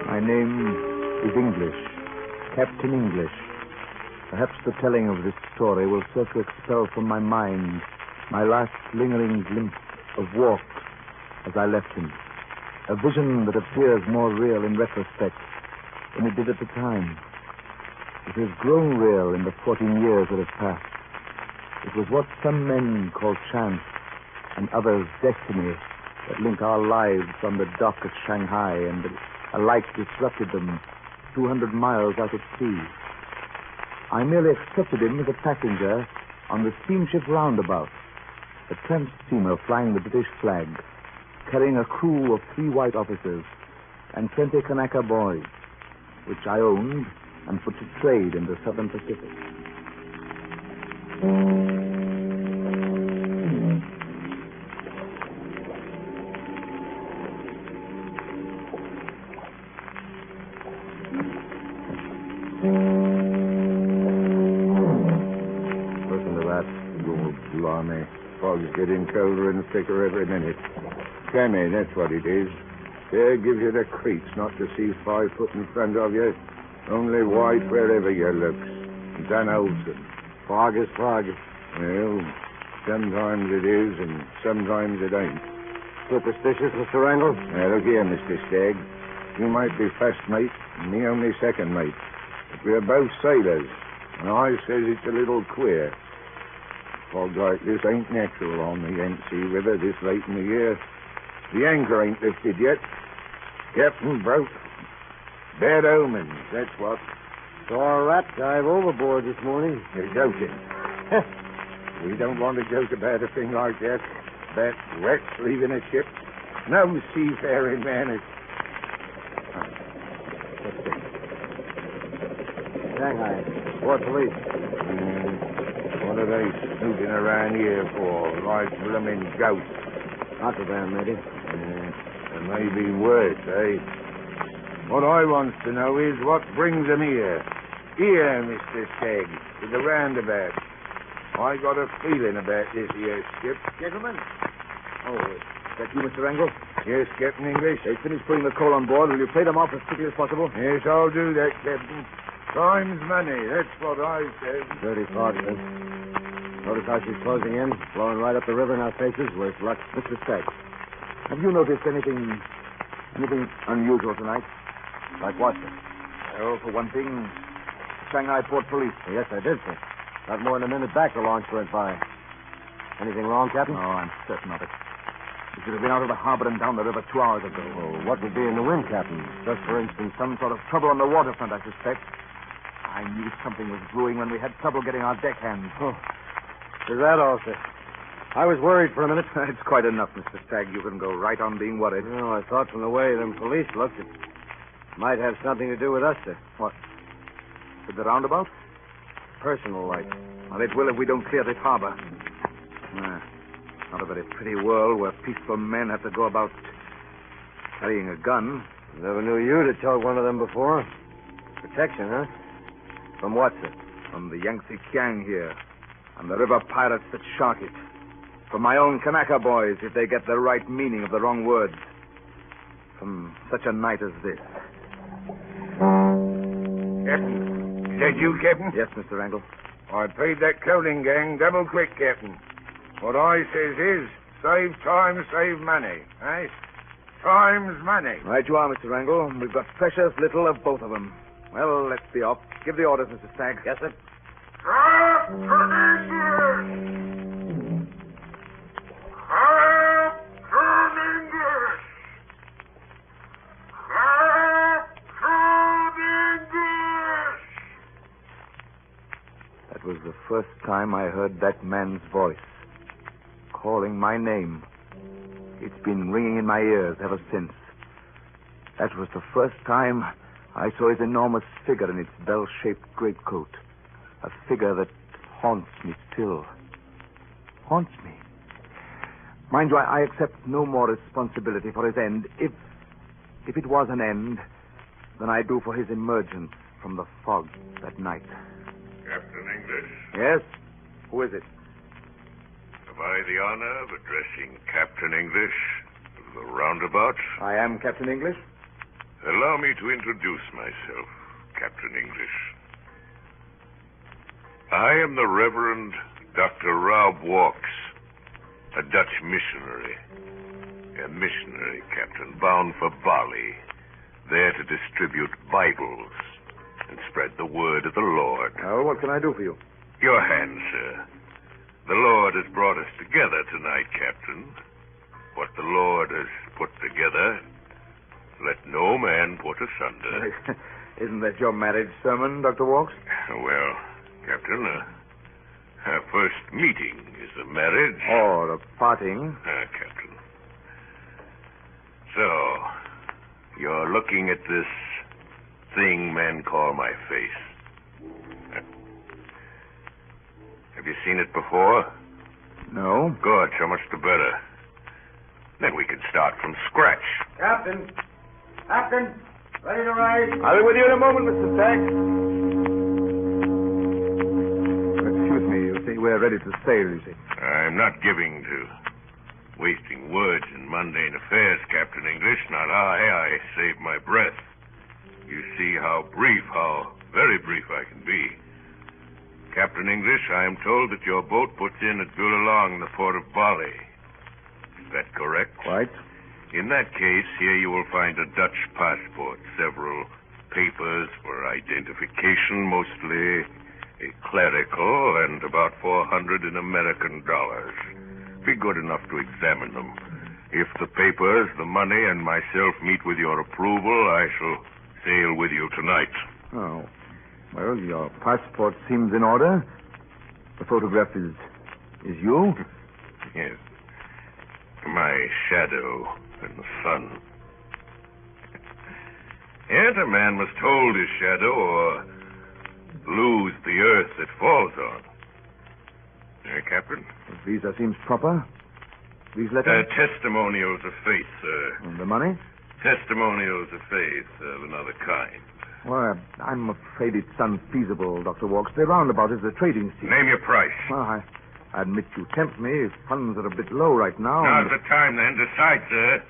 My name is English, Captain English. Perhaps the telling of this story will serve to expel from my mind my last lingering glimpse of Walk as I left him. A vision that appears more real in retrospect than it did at the time. It has grown real in the 14 years that have passed. It was what some men call chance and others destiny that link our lives on the dock at Shanghai and alike disrupted them 200 miles out at sea. I merely accepted him as a passenger on the steamship Roundabout, a tramp steamer flying the British flag, carrying a crew of 3 white officers and 20 Kanaka boys, which I owned and put to trade in the Southern Pacific. balmy. Fog's getting colder and thicker every minute. Clammy, that's what it is. There gives you the creeps not to see 5 foot in front of you. Only white wherever you look. Dan Olson. Fog is fog. Well, sometimes it is and sometimes it ain't. Superstitious, Mr. Randall? Now, look here, Mr. Stagg. You might be first mate and me only second mate. But we're both sailors, and I says it's a little queer. Fog like this ain't natural on the NC River this late in the year. The anchor ain't lifted yet. Captain broke. Bad omens, that's what. Saw a rat dive overboard this morning. You're joking. We don't want to joke about a thing like that. That wreck's leaving a ship. No seafaring man is... Shanghai. Port police. What are they snooping around here for? Like blooming ghosts. Contraband, maybe. It may be worse, eh? What I wants to know is what brings them here. Here, Mr. Stagg, to the roundabout. I got a feeling about this here ship. Gentlemen. Oh, is that you, Mr. Randall? Yes, Captain English. They finished putting the coal on board. Will you pay them off as quickly as possible? Yes, I'll do that, Captain. Time's money, that's what I said. Dirty fog, sir. Notice how she's closing in, blowing right up the river in our faces. Worse luck. Mr. Stagg, have you noticed anything unusual tonight? Like what, sir? Oh, for one thing, Shanghai Port Police. Yes, I did, sir. Not more than a minute back the launch went by. Anything wrong, Captain? No, I'm certain of it. We should have been out of the harbor and down the river 2 hours ago. Well, what would be in the wind, Captain? Just, for instance, some sort of trouble on the waterfront, I suspect. I knew something was brewing when we had trouble getting our deckhands. Oh, is that all, sir? I was worried for a minute. It's quite enough, Mr. Stagg. You can go right on being worried. No, I thought from the way them police looked, it might have something to do with us, sir. What? With the roundabout? Personal, like. Well, it will if we don't clear this harbor. Not a very pretty world where peaceful men have to go about carrying a gun. Never knew you'd have told one of them before. Protection, huh? From what, sir? From the Yangtze Kiang here, and the river pirates that shark it. From my own Kanaka boys, if they get the right meaning of the wrong words. From such a night as this. Captain, is that you, Captain? Yes, Mr. Randall. I paid that coaling gang double quick, Captain. What I says is, save time, save money, eh? Time's money. Right you are, Mr. Randall. We've got precious little of both of them. Well, let's be off. Give the orders, Mr. Stagg. Yes, sir. That was the first time I heard that man's voice, calling my name. It's been ringing in my ears ever since. That was the first time I saw his enormous figure in its bell-shaped greatcoat. A figure that haunts me still. Haunts me. Mind you, I accept no more responsibility for his end, if it was an end, than I do for his emergence from the fog that night. Captain English? Yes? Who is it? Have I the honor of addressing Captain English of the roundabout? I am Captain English. Allow me to introduce myself, Captain English. I am the Reverend Dr. Rob Walks, a Dutch missionary. A missionary, Captain, bound for Bali, there to distribute Bibles and spread the word of the Lord. Oh, what can I do for you? Your hand, sir. The Lord has brought us together tonight, Captain. What the Lord has put together, let no man put asunder. Isn't that your marriage sermon, Dr. Walks? Well, Captain, our first meeting is a marriage. Or a parting. Captain. So, you're looking at this thing men call my face. Have you seen it before? No. Good, so much the better. Then we can start from scratch. Captain! Captain! Ready to rise? I'll be with you in a moment, Mr. Stagg. Excuse me, you see, we're ready to sail, you see. I I'm not giving to wasting words in mundane affairs, Captain English. Not I save my breath. You see how very brief I can be. Captain English, I am told that your boat puts in at Boulogne, the port of Bali. Is that correct? Quite. In that case, here you will find a Dutch passport, several papers for identification, mostly clerical, and about 400 in American dollars. Be good enough to examine them. If the papers, the money, and myself meet with your approval, I shall sail with you tonight. Oh. Well, your passport seems in order. The photograph is you? Yes. My shadow in the sun. Yet a man must hold his shadow or lose the earth it falls on. Captain? The visa seems proper. These letters? Testimonials of faith, sir. And the money? Testimonials of faith of another kind. Well, I'm afraid it's unfeasible, Dr. Walks. The roundabout is a trading scene. Name your price. Well, I admit you tempt me. Funds are a bit low right now. Now's the time, then. Decide, sir.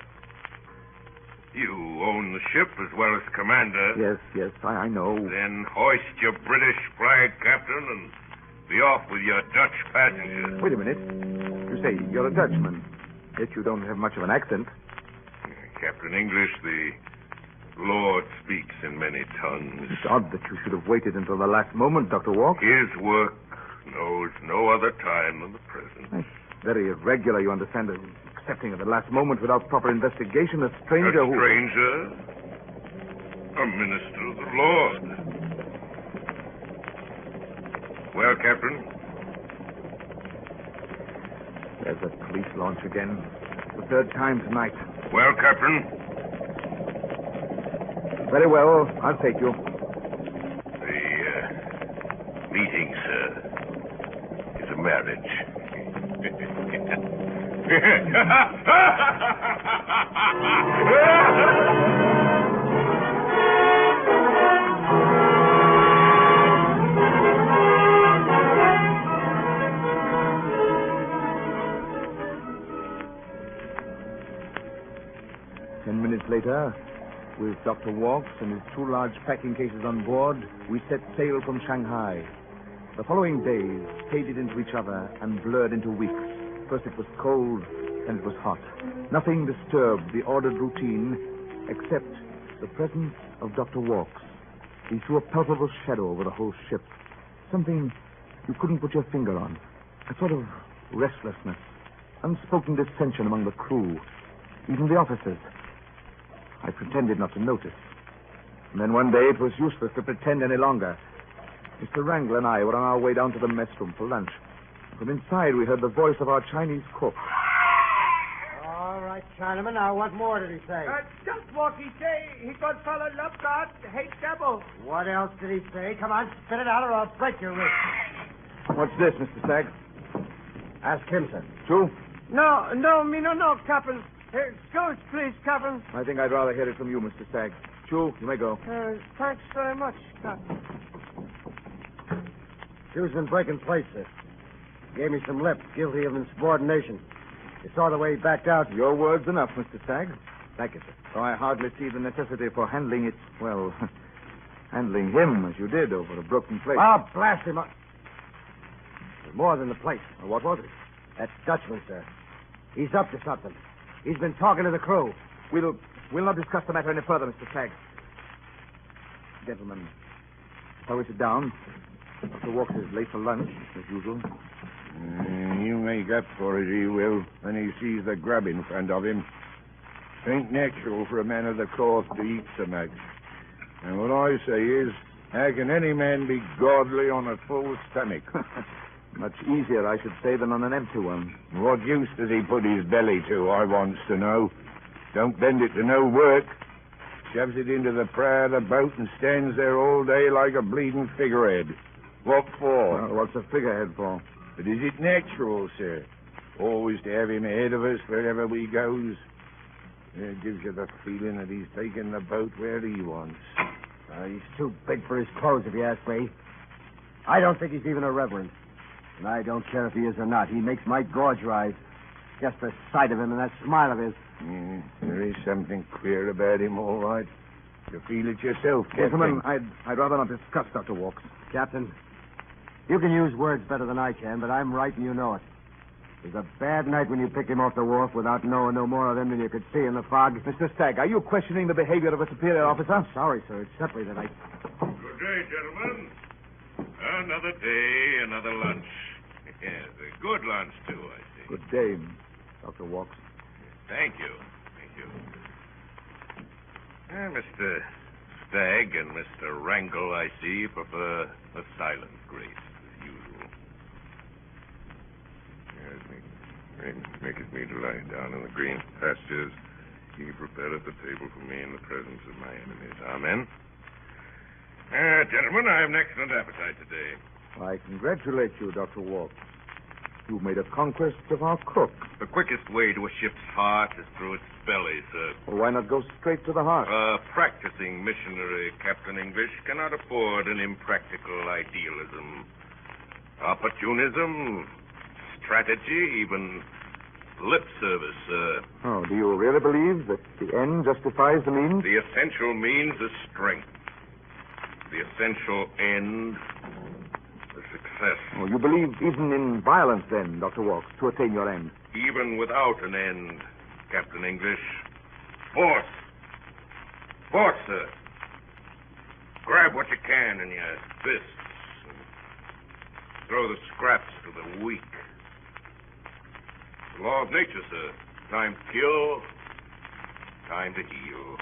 You own the ship as well as commander. Yes, I know. Then hoist your British flag, Captain, and be off with your Dutch passengers. Wait a minute. You say you're a Dutchman, yet you don't have much of an accent. Captain English, the Lord speaks in many tongues. It's odd that you should have waited until the last moment, Dr. Walk. His work knows no other time than the present. It's very irregular, you understand. Accepting at the last moment without proper investigation, a stranger A stranger? A minister of the Lord. Well, Captain? There's a police launch again. The third time tonight. Well, Captain? Very well. I'll take you. The meeting, sir, is a marriage. 10 minutes later, with Dr. Walks and his 2 large packing cases on board, we set sail from Shanghai. The following days faded into each other and blurred into weeks. First it was cold, then it was hot. Nothing disturbed the ordered routine except the presence of Dr. Walks. He threw a palpable shadow over the whole ship. Something you couldn't put your finger on. A sort of restlessness, unspoken dissension among the crew, even the officers. I pretended not to notice. And then one day it was useless to pretend any longer. Mr. Wrangler and I were on our way down to the mess room for lunch. From inside, we heard the voice of our Chinese cook. All right, Chinaman. Now, what more did he say? Just what he say. He got fellow love God, hate devil. What else did he say? Come on, spit it out or I'll break your wrist. What's this, Mr. Stagg? Ask him, sir. True? No, Captain. Excuse, please, Captain. I think I'd rather hear it from you, Mr. Stagg. Chu, you may go. Thanks very much, Captain. She was in breaking place, sir. Gave me some lip, guilty of insubordination. You saw the way he backed out. Your word's enough, Mr. Stagg. Thank you, sir. So I hardly see the necessity for handling it, well, handling him as you did over a broken plate. Ah, blast him up. It was more than the plate. Well, what was it? That Dutchman, sir. He's up to something. He's been talking to the crew. We'll not discuss the matter any further, Mr. Stagg. Gentlemen, shall we sit down? Dr. Walks is late for lunch, as usual. You make up for it, he will, when he sees the grub in front of him. Ain't natural for a man of the cloth to eat so much. And what I say is, how can any man be godly on a full stomach? Much easier, I should say, than on an empty one. What use does he put his belly to, I wants to know? Don't bend it to no work. Shoves it into the prow of the boat and stands there all day like a bleeding figurehead. What for? Well, what's a figurehead for? But is it natural, sir? Always to have him ahead of us wherever we goes? It gives you the feeling that he's taking the boat where he wants. He's too big for his clothes, if you ask me. I don't think he's even a reverend. And I don't care if he is or not. He makes my gorge rise. Just the sight of him and that smile of his. There is something queer about him, all right. You feel it yourself, Captain. Gentlemen, I'd rather not discuss Dr. Walks. Captain, you can use words better than I can, but I'm right and you know it. It was a bad night when you picked him off the wharf without knowing no more of him than you could see in the fog. Mr. Stagg, are you questioning the behavior of a superior officer? I'm sorry, sir. It's simply that I... Good day, gentlemen. Another day, another lunch. Yes, a good lunch, too, I see. Good day, Dr. Walks. Thank you. Mr. Stagg and Mr. Wrangle, I see, prefer a silent grace, as usual. Yes, maketh me to lie down in the green pastures. He prepareth the table for me in the presence of my enemies. Amen. Gentlemen, I have an excellent appetite today. I congratulate you, Dr. Walks. You've made a conquest of our cook. The quickest way to a ship's heart is through its belly, sir. Well, why not go straight to the heart? A practicing missionary, Captain English, cannot afford an impractical idealism. Opportunism, strategy, even lip service, sir. Oh, do you really believe that the end justifies the means? The essential means is strength. The essential end is success. Oh, you believe even in violence, then, Dr. Walks, to attain your end? Even without an end, Captain English. Force. Force, sir. Grab what you can in your fists and throw the scraps to the weak. The law of nature, sir. Time to kill, time to heal.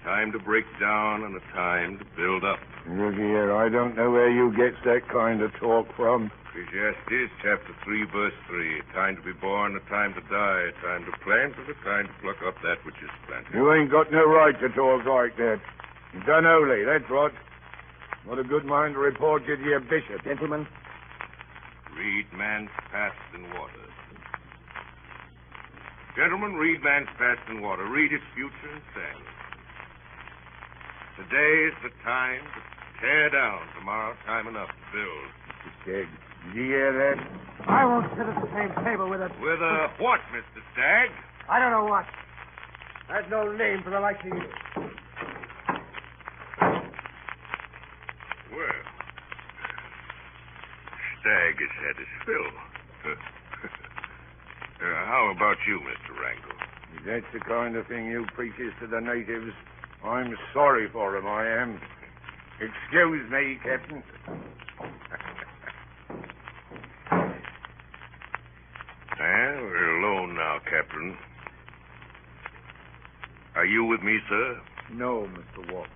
Time to break down and a time to build up. Look here, I don't know where you get that kind of talk from. Ecclesiastes, chapter 3, verse 3. A time to be born, a time to die, a time to plant, and a time to pluck up that which is planted. You ain't got no right to talk like that. You've done holy, that's what. What a good mind to report you to your bishop. Gentlemen? Read man's past in water. Gentlemen, read man's past in water. Read his future in sand. Today is the time to tear down. Tomorrow, time enough to build. Mr. Stagg, did you hear that? I won't sit at the same table with it. With a what, Mr. Stagg? I don't know what. There's no name for the likes of you. Well, Stagg has had his fill. How about you, Mr. Wrangle? If that's the kind of thing you preaches to the natives, I'm sorry for him, I am. Excuse me, Captain. Well, we're alone now, Captain. Are you with me, sir? No, Mr. Walks.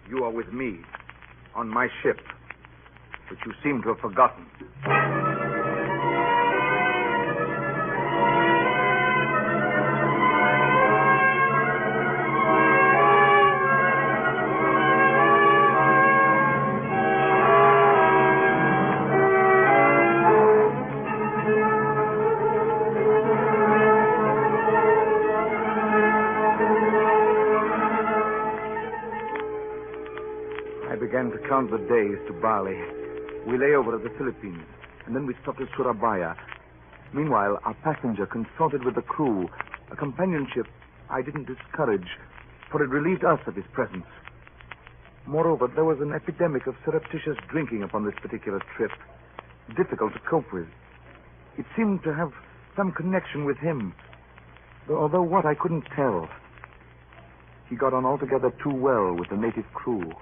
You are with me on my ship, which you seem to have forgotten. To count the days to Bali. We lay over at the Philippines, and then we stopped at Surabaya. Meanwhile, our passenger consulted with the crew, a companionship I didn't discourage, for it relieved us of his presence. Moreover, there was an epidemic of surreptitious drinking upon this particular trip, difficult to cope with. It seemed to have some connection with him, although what I couldn't tell. He got on altogether too well with the native crew.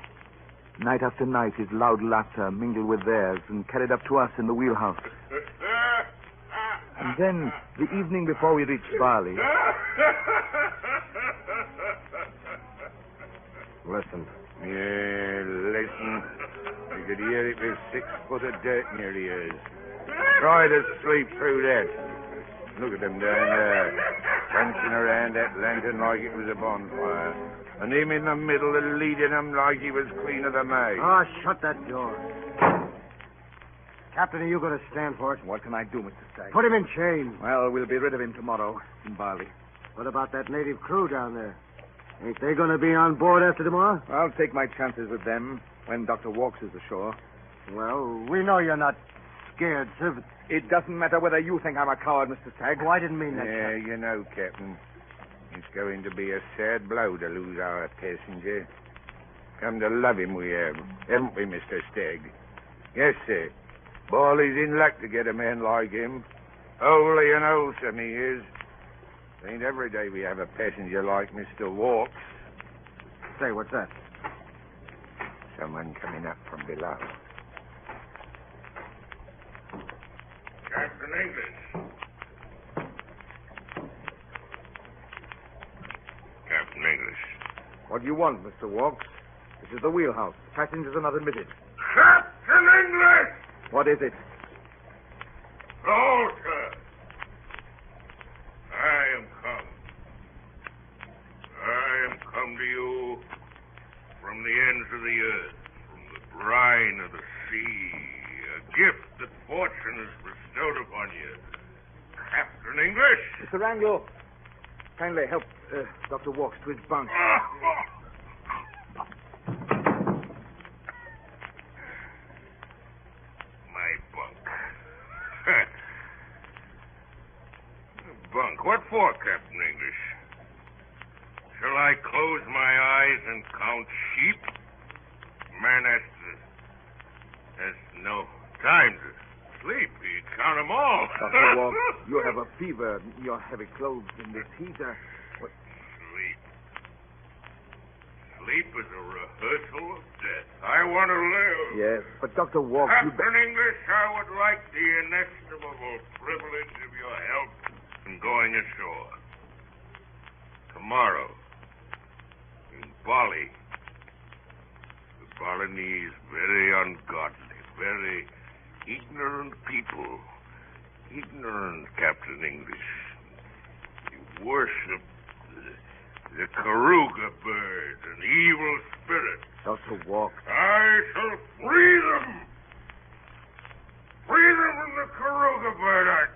Night after night, his loud laughter mingled with theirs and carried up to us in the wheelhouse. And then, the evening before we reached Bali... Listen. Yeah, listen. You could hear it with 6 foot of dirt near the ears. Try to sleep through that. Look at them down there, prancing around that lantern like it was a bonfire. And him in the middle and leading them like he was Queen of the May. Oh, shut that door. Captain, are you going to stand for it? What can I do, Mr. Stagg? Put him in chains. Well, we'll be rid of him tomorrow in Bali. What about that native crew down there? Ain't they going to be on board after tomorrow? I'll take my chances with them when Dr. Walks is ashore. Well, we know you're not... scared, sir. But... It doesn't matter whether you think I'm a coward, Mr. Stagg. Oh, I didn't mean that, Yeah, Captain. you know, Captain, it's going to be a sad blow to lose our passenger. Come to love him we have, haven't we, Mr. Stagg? Yes, sir. Bally's in luck to get a man like him. Holy and wholesome he is. Ain't every day we have a passenger like Mr. Walks. Say, what's that? Someone coming up from below. Captain English. Captain English. What do you want, Mr. Walks? This is the wheelhouse. Passengers are not admitted. Captain English! What is it? Oh, sir. I am come to you from the ends of the earth, from the brine of the sea, a gift that fortune has bestowed upon you. Captain English! Mr. Anglo, kindly help Dr. Walks to his bunk. My bunk. Bunk. What for, Captain English? Shall I close my eyes and count sheep? Man has no time to sleep. He'd count them all. Dr. Walks, you have a fever. You're heavy clothes in this heat. What? Sleep. Sleep is a rehearsal of death. I want to live. Yes, but Dr. Walks, Captain English, I would like the inestimable privilege of your help in going ashore. Tomorrow, in Bali, the Balinese, very ungodly, very ignorant people. Ignorant, Captain English. You worship the Karuga bird, an evil spirit. Dr. Walks. I shall free them. Free them from the Karuga bird.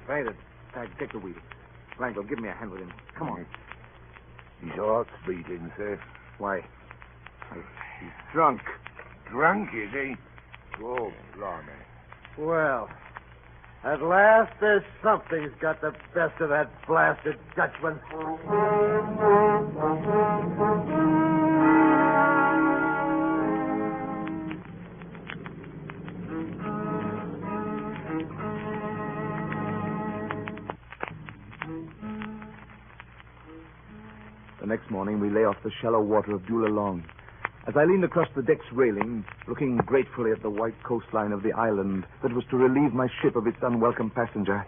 Faded. Stagg, take the wheel. Langdon, give me a hand with him. Come on. His heart's beating, sir. Why? He's drunk. Drunk, is he? Oh, blimey. Well, at last there's something's got the best of that blasted Dutchman. The next morning, we lay off the shallow water of Dulalong. As I leaned across the deck's railing, looking gratefully at the white coastline of the island that was to relieve my ship of its unwelcome passenger,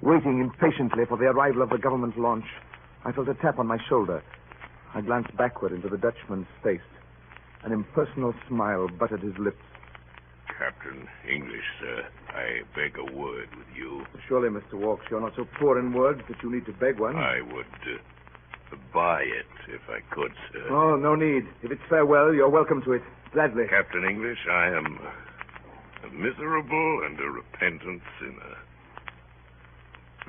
waiting impatiently for the arrival of the government launch, I felt a tap on my shoulder. I glanced backward into the Dutchman's face. An impersonal smile buttered his lips. Captain English, sir, I beg a word with you. Surely, Mr. Walks, you're not so poor in words that you need to beg one. I would buy it if I could, sir. Oh, no need. If it's farewell, you're welcome to it. Gladly. Captain English, I am a miserable and a repentant sinner.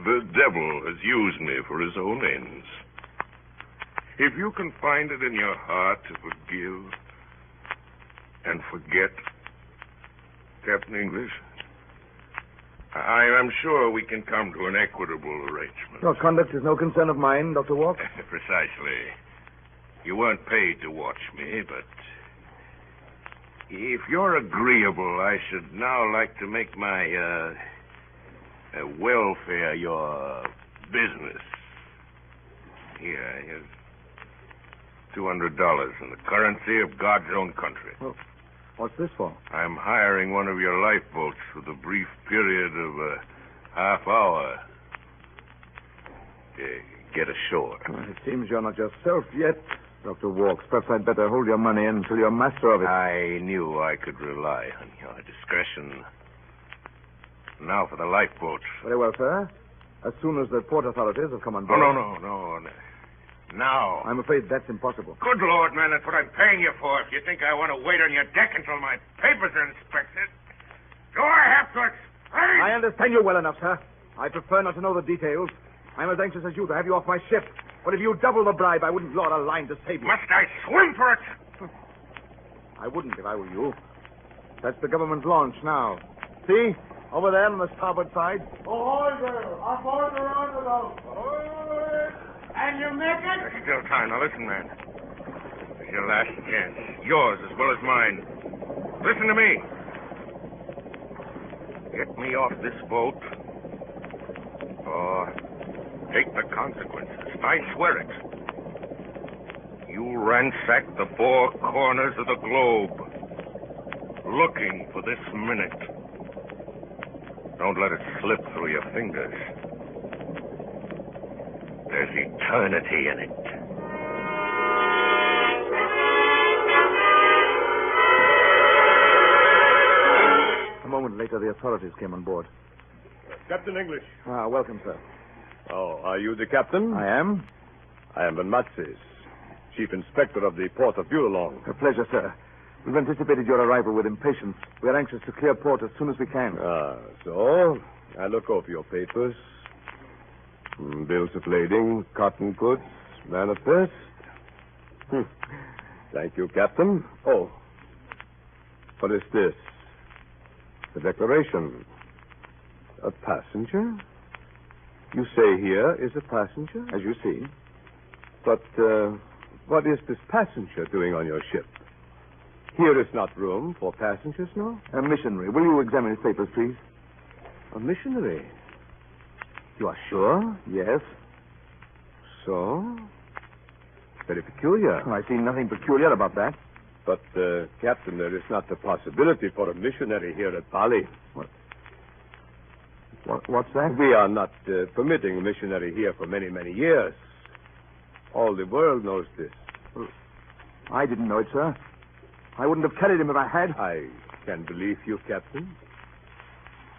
The devil has used me for his own ends. If you can find it in your heart to forgive and forget, Captain English, I am sure we can come to an equitable arrangement. Your conduct is no concern of mine, Dr. Walks. Precisely. You weren't paid to watch me, but if you're agreeable, I should now like to make my welfare your business. Here, here's $200 in the currency of God's own country. Well, what's this for? I'm hiring one of your lifeboats for the brief period of a half hour. Get ashore. Well, it seems you're not yourself yet, Dr. Walks. Perhaps I'd better hold your money until you're master of it. I knew I could rely on your discretion. Now for the lifeboat. Very well, sir. As soon as the port authorities have come on Oh, board. no. Now. I'm afraid that's impossible. Good Lord, man, that's what I'm paying you for. If you think I want to wait on your deck until my papers are inspected, do I have to explain? I understand you well enough, sir. I prefer not to know the details. I'm as anxious as you to have you off my ship. But if you double the bribe, I wouldn't draw a line to save you. Must I swim for it? I wouldn't if I were you. That's the government launch now. See? Over there on the starboard side. Ahoy there! Aboard the roundabout! Ahoy! And you make it? There's still time. Now listen, man. It's your last chance. Yours as well as mine. Listen to me. Get me off this boat, or take the consequences. I swear it. You ransack the four corners of the globe, looking for this minute. Don't let it slip through your fingers. There's eternity in it. A moment later, the authorities came on board. Captain English. Welcome, sir. Oh, are you the captain? I am. I am Ben Matzes, Chief Inspector of the Port of Bulalong. A pleasure, sir. We've anticipated your arrival with impatience. We are anxious to clear port as soon as we can. So? I look over your papers. Bills of lading, cotton goods, manifest. Thank you, Captain. Oh. What is this? The declaration. A passenger? You say here is a passenger? As you see. But what is this passenger doing on your ship? Here is not room for passengers, no? A missionary. Will you examine his papers, please? A missionary? You are sure? Yes. So? Very peculiar. I see nothing peculiar about that. But, Captain, there is not the possibility for a missionary here at Bali. What's that? We are not permitting a missionary here for many, many years. All the world knows this. I didn't know it, sir. I wouldn't have carried him if I had. I can believe you, Captain.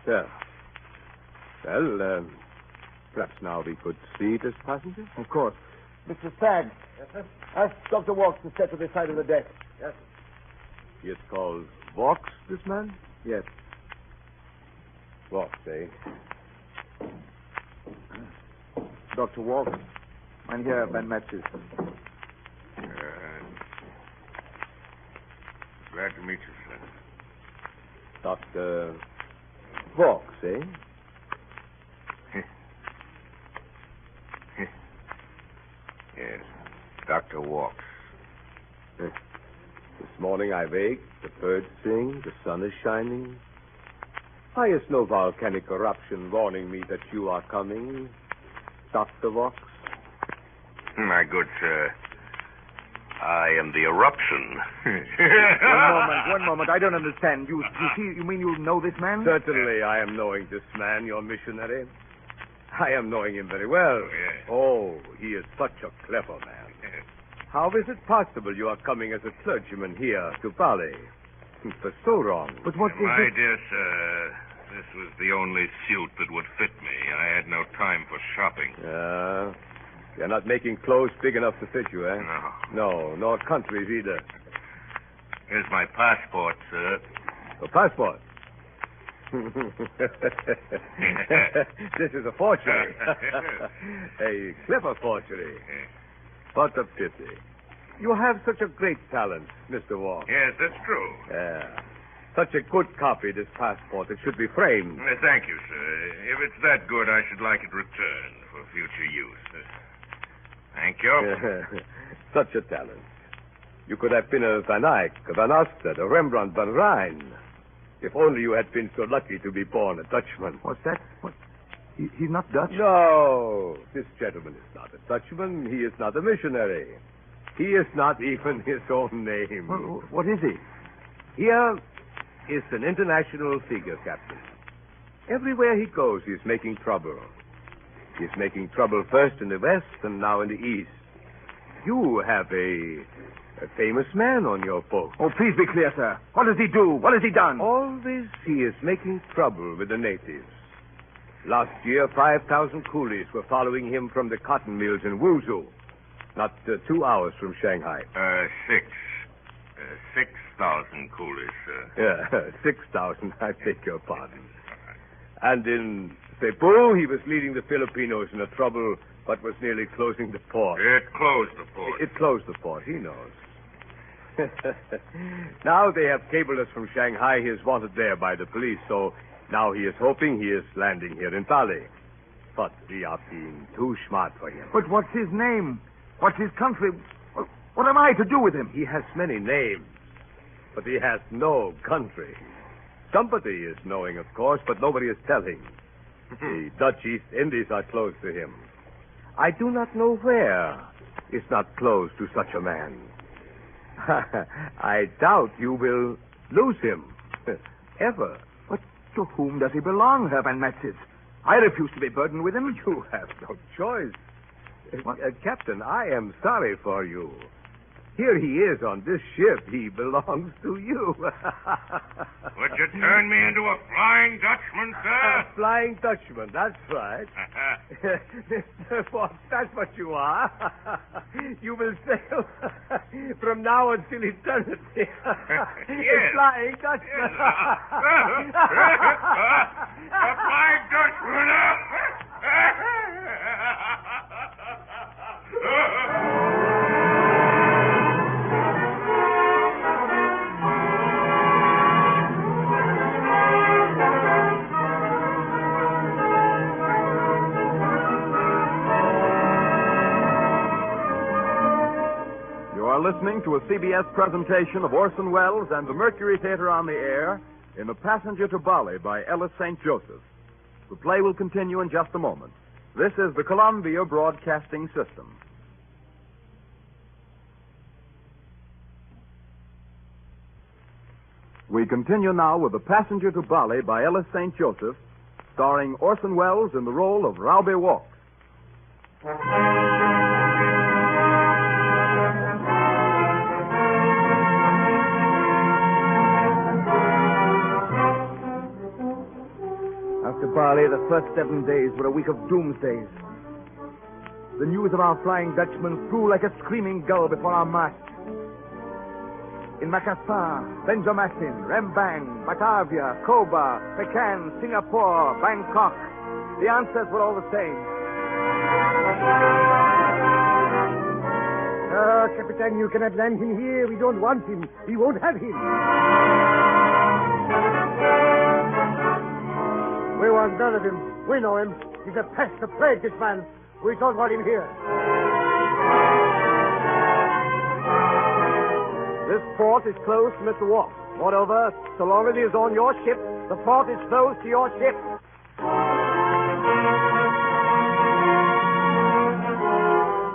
Well, perhaps now we could see this passenger? Of course. Mr. Stagg. Yes, sir? Ask Dr. Walks to step to the side of the deck. Yes. He is called Walks, this man? Yes. Walks, eh? Dr. Walks. I'm here, Ben Matzes. Glad to meet you, sir. Dr. Walks, eh? Yes, Dr. Walks. This morning I wake, the birds sing, the sun is shining. Why is no volcanic eruption warning me that you are coming, Dr. Walks? My good sir, I am the eruption. One moment. I don't understand. You mean you know this man? Certainly I am knowing this man, your missionary. I am knowing him very well. Yes. Oh, he is such a clever man. How is it possible you are coming as a clergyman here to Bali? For so long. But what is My it? dear sir, this was the only suit that would fit me. I had no time for shopping. You're not making clothes big enough to fit you, eh? No. No, nor countries either. Here's my passport, sir. A passport? This is a forgery. A clever forgery. What a pity. You have such a great talent, Mr. Walker. Yes, that's true. Yeah. Such a good copy, this passport. It should be framed. Thank you, sir. If it's that good, I should like it returned for future use. Thank you. Such a talent. You could have been a Van Eyck, a Van Ostad, a Rembrandt van Rijn. If only you had been so lucky to be born a Dutchman. What's that? What? He's not Dutch? No, this gentleman is not a Dutchman. He is not a missionary. He is not even his own name. What is he? Here is an international figure, Captain. Everywhere he goes, he's making trouble. He's making trouble first in the West and now in the East. You have a famous man on your boat. Oh, please be clear, sir. What does he do? What has he done? Always he is making trouble with the natives. Last year, 5,000 coolies were following him from the cotton mills in Wuzhou. Not 2 hours from Shanghai. 6,000 coolies, sir. Yeah, 6,000. I beg your pardon. And in Cebu, he was leading the Filipinos in a trouble but was nearly closing the port. It closed the port. It closed the port, he knows. Now they have cabled us from Shanghai. He is wanted there by the police, so now he is hoping he is landing here in Bali. But we are being too smart for him. But what's his name? What's his country? What am I to do with him? He has many names, but he has no country. Somebody is knowing, of course, but nobody is telling. The Dutch East Indies are closed to him. I do not know where is not closed to such a man. I doubt you will lose him. Ever. But to whom does he belong, Herr Van Metzis? I refuse to be burdened with him. You have no choice. Captain, I am sorry for you. Here he is on this ship. He belongs to you. Would you turn me into a Flying Dutchman, sir? A Flying Dutchman, that's right. Mr. Fox, that's what you are. You will sail from now until eternity. Yes. A Flying Dutchman. A Flying Dutchman. Listening to a CBS presentation of Orson Welles and the Mercury Theater on the Air in The Passenger to Bali by Ellis St. Joseph. The play will continue in just a moment. This is the Columbia Broadcasting System. We continue now with The Passenger to Bali by Ellis St. Joseph, starring Orson Welles in the role of Raube Walks. After Bali, the first 7 days were a week of doomsdays. The news of our Flying Dutchman flew like a screaming gull before our mast. In Makassar, Banjarmasin, Rembang, Batavia, Koba, Pekan, Singapore, Bangkok, the answers were all the same. Captain, you cannot land him here. We don't want him. We won't have him. We want none of him. We know him. He's a pest, a plague, this man. We don't want him here. This port is closed to Mr. Walk. Moreover, so long as he is on your ship, the port is closed to your ship.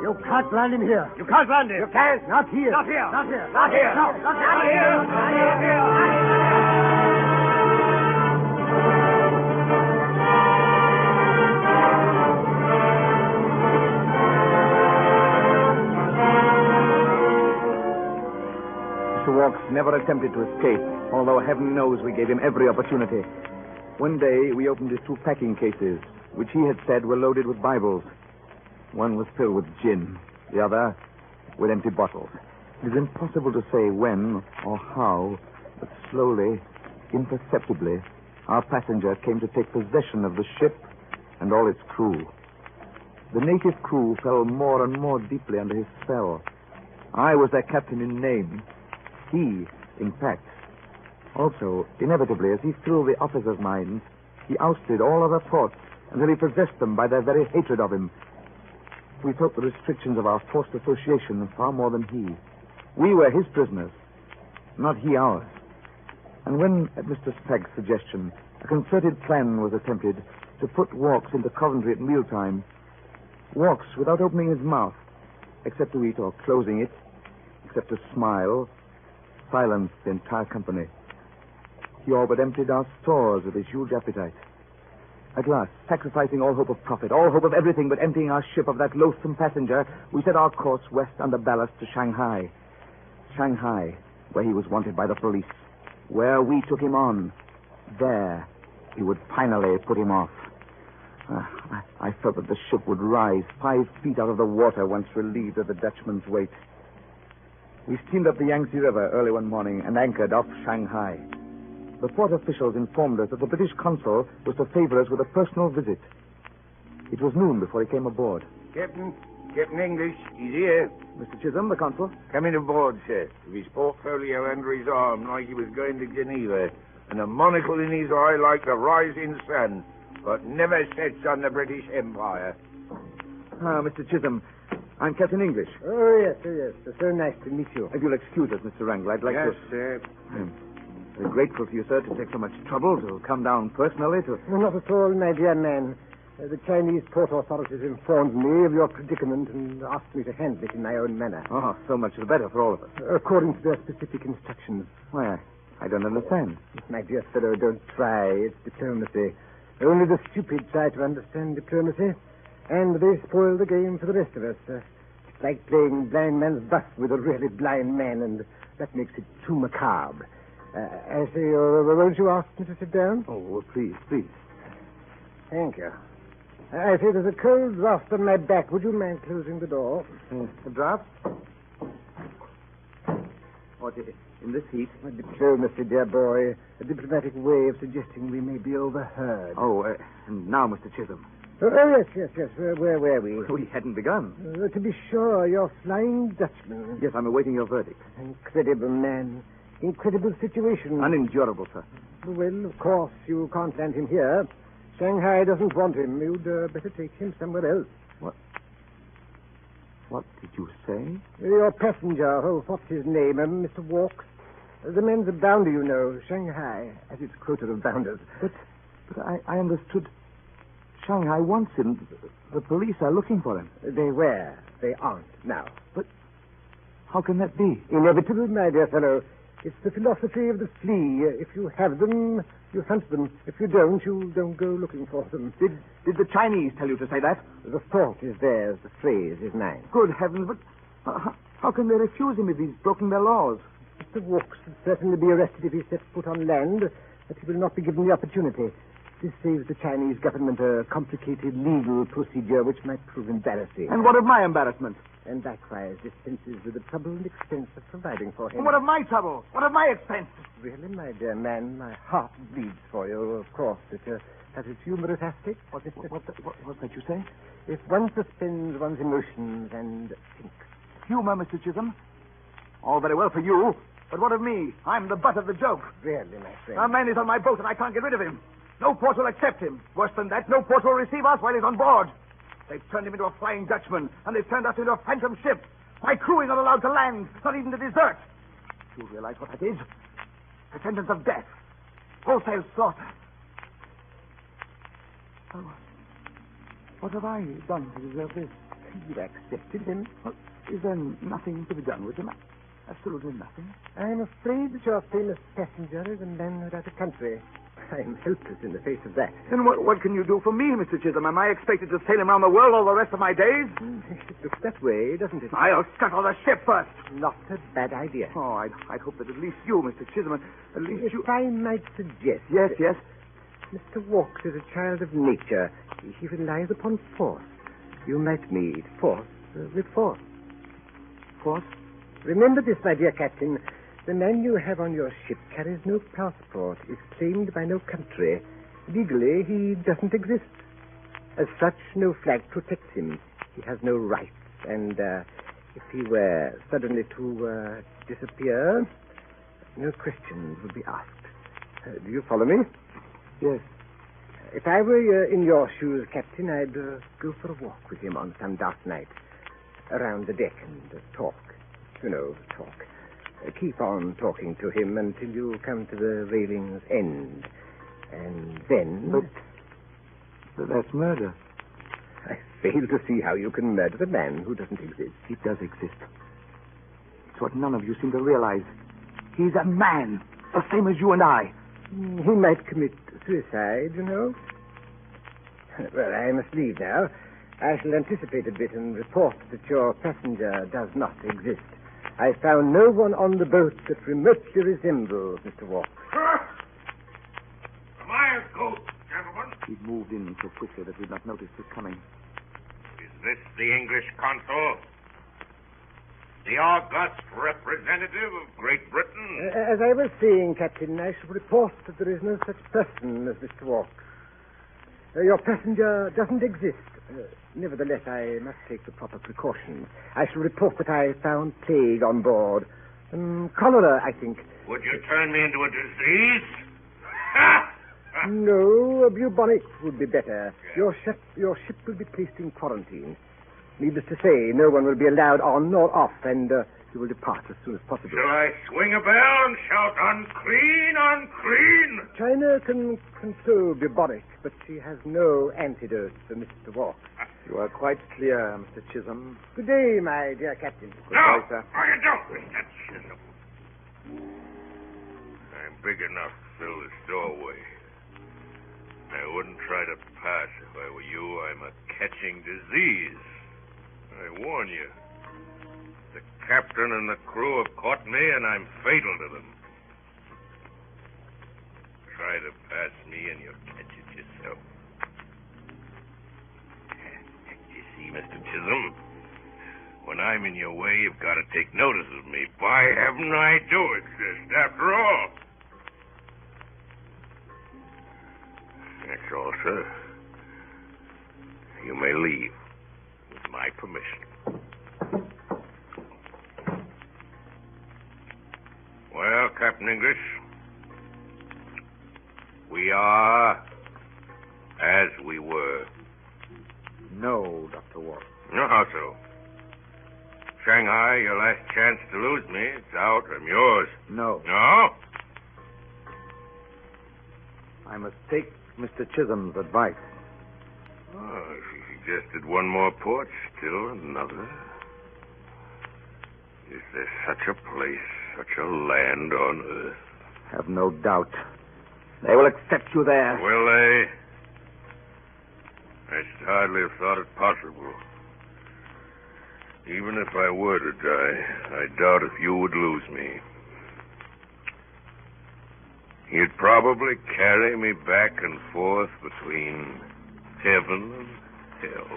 You can't land him here. You can't land him. You can't. Not here. Not here. Not here. Not here. No, not here. Not here. Not here. Not here. Mr. Walks never attempted to escape, although heaven knows we gave him every opportunity. One day, we opened his 2 packing cases, which he had said were loaded with Bibles. One was filled with gin, the other with empty bottles. It is impossible to say when or how, but slowly, imperceptibly, our passenger came to take possession of the ship and all its crew. The native crew fell more and more deeply under his spell. I was their captain in name. He, in fact. Also, inevitably, as he filled the officers' minds, he ousted all other thoughts until he possessed them by their very hatred of him. We felt the restrictions of our forced association far more than he. We were his prisoners, not he ours. And when, at Mr. Spragg's suggestion, a concerted plan was attempted to put Walks into Coventry at mealtime, Walks, without opening his mouth, except to eat or closing it, except to smile, silenced the entire company. He all but emptied our stores with his huge appetite. At last, sacrificing all hope of profit, all hope of everything but emptying our ship of that loathsome passenger, we set our course west under ballast to Shanghai. Shanghai, where he was wanted by the police. Where we took him on. There, we would finally put him off. I felt that the ship would rise 5 feet out of the water once relieved of the Dutchman's weight. We steamed up the Yangtze River early one morning and anchored off Shanghai. The port officials informed us that the British consul was to favor us with a personal visit. It was noon before he came aboard. Captain English, he's here. Mr. Chisholm, the consul. Coming aboard, sir, with his portfolio under his arm like he was going to Geneva, and a monocle in his eye like the rising sun, but never sets on the British Empire. Ah, Mr. Chisholm, I'm Captain English. Oh, yes. So nice to meet you. If you'll excuse us, Mr. Wrangler, I'd like Yes, to... sir. I'm very grateful to you, sir, to take so much trouble to come down personally to... No, not at all, my dear man. The Chinese port authorities informed me of your predicament and asked me to handle it in my own manner. Oh, so much the better for all of us. According to their specific instructions. Why, I don't understand. My dear fellow, don't try. It's diplomacy. Only the stupid try to understand diplomacy, and they spoil the game for the rest of us. It's like playing blind man's buff with a really blind man, and that makes it too macabre. I say, won't you ask me to sit down? Oh, please. Thank you. I say there's a cold draft on my back. Would you mind closing the door? A draft? What, in this heat? Diplomacy, dear boy. A diplomatic way of suggesting we may be overheard. Oh, and now, Mr. Chisholm. Oh, yes. Where were we? We hadn't begun. To be sure, you're Flying Dutchman. Yes, I'm awaiting your verdict. Incredible man. Incredible situation. Unendurable, sir. Well, of course, you can't land him here. Shanghai doesn't want him. You'd better take him somewhere else. What did you say? Your passenger, what's his name? Mr. Walks. The men's a bounder, you know. Shanghai has its quota of bounders. But I understood Shanghai wants him. The police are looking for him. They were. They aren't now. But how can that be? Inevitable, my dear fellow. It's the philosophy of the flea. If you have them, you hunt them. If you don't, you don't go looking for them. Did the Chinese tell you to say that? The thought is theirs. The phrase is mine. Good heavens, but how can they refuse him if he's broken their laws? Mr. Walks will certainly be arrested if he sets foot on land, but he will not be given the opportunity. This saves the Chinese government a complicated legal procedure which might prove embarrassing. And what of my embarrassment? And likewise dispenses with the trouble and expense of providing for him. And what of my trouble? What of my expense? Really, my dear man, my heart bleeds for you, of course. It has its humorous aspect. What's that you say? If one suspends one's emotions and thinks. Humor, Mr. Chisholm. All very well for you, but what of me? I'm the butt of the joke. Really, my friend. Our man is on my boat, and I can't get rid of him. No port will accept him. Worse than that, no port will receive us while he's on board. They've turned him into a Flying Dutchman, and they've turned us into a phantom ship. My crew is not allowed to land, not even to desert. You realize what that is? A sentence of death. Wholesale slaughter. Oh, what have I done to deserve this? You accepted him? Well, is there nothing to be done with him? Absolutely nothing. I'm afraid that your famous passenger is a man without a country. I'm helpless in the face of that. Then what can you do for me, Mr. Chisholm? Am I expected to sail him around the world all the rest of my days? It looks that way, doesn't it? I'll scuttle the ship first. Not a bad idea. Oh, I'd hope that at least you, Mr. Chisholm, at least if I might suggest... Yes. Mr. Walks is a child of nature. He relies upon force. You might meet force with force. Force? Remember this, my dear Captain. The man you have on your ship carries no passport, is claimed by no country. Legally, he doesn't exist. As such, no flag protects him. He has no rights, and if he were suddenly to disappear, no questions would be asked. Do you follow me? Yes. If I were in your shoes, Captain, I'd go for a walk with him on some dark night, around the deck and talk. You know, talk. Keep on talking to him until you come to the railing's end. And then... But that's murder. I fail to see how you can murder the man who doesn't exist. He does exist. It's what none of you seem to realize. He's a man, the same as you and I. He might commit suicide, you know. Well, I must leave now. I shall anticipate a bit and report that your passenger does not exist. I found no one on the boat that remotely resembles Mr. Walks. A mile's coast, gentlemen. He moved in so quickly that we'd not noticed his coming. Is this the English consul? The august representative of Great Britain? As I was saying, Captain, I shall report that there is no such person as Mr. Walks. Your passenger doesn't exist. Nevertheless, I must take the proper precautions. I shall report that I found plague on board. Cholera, I think. Would you turn me into a disease? No, bubonic would be better. Your ship will be placed in quarantine. Needless to say, no one will be allowed on nor off, and you will depart as soon as possible. Shall I swing a bell and shout, unclean, unclean? China can control bubonic, but she has no antidote for Mr. Walk. You are quite clear, Mr. Chisholm. Good day, my dear Captain. No, you don't, Mr. Chisholm. I'm big enough to fill this doorway. I wouldn't try to pass if I were you. I'm a catching disease. I warn you. The captain and the crew have caught me, and I'm fatal to them. Try to pass me, and you'll catch it yourself. You see, Mr. Chisholm, when I'm in your way, you've got to take notice of me. By heaven, I do exist, after all. That's all, sir. You may leave, with my permission. Well, Captain English, we are as we were. No, Dr. Walk. No, how so? Shanghai, your last chance to lose me. It's out. I'm yours. No. No? I must take Mr. Chisholm's advice. Oh, she suggested one more port, still another. Is there such a place, such a land on earth? Have no doubt. They will accept you there. Will they? I should hardly have thought it possible. Even if I were to die, I doubt if you would lose me. You'd probably carry me back and forth between heaven and hell.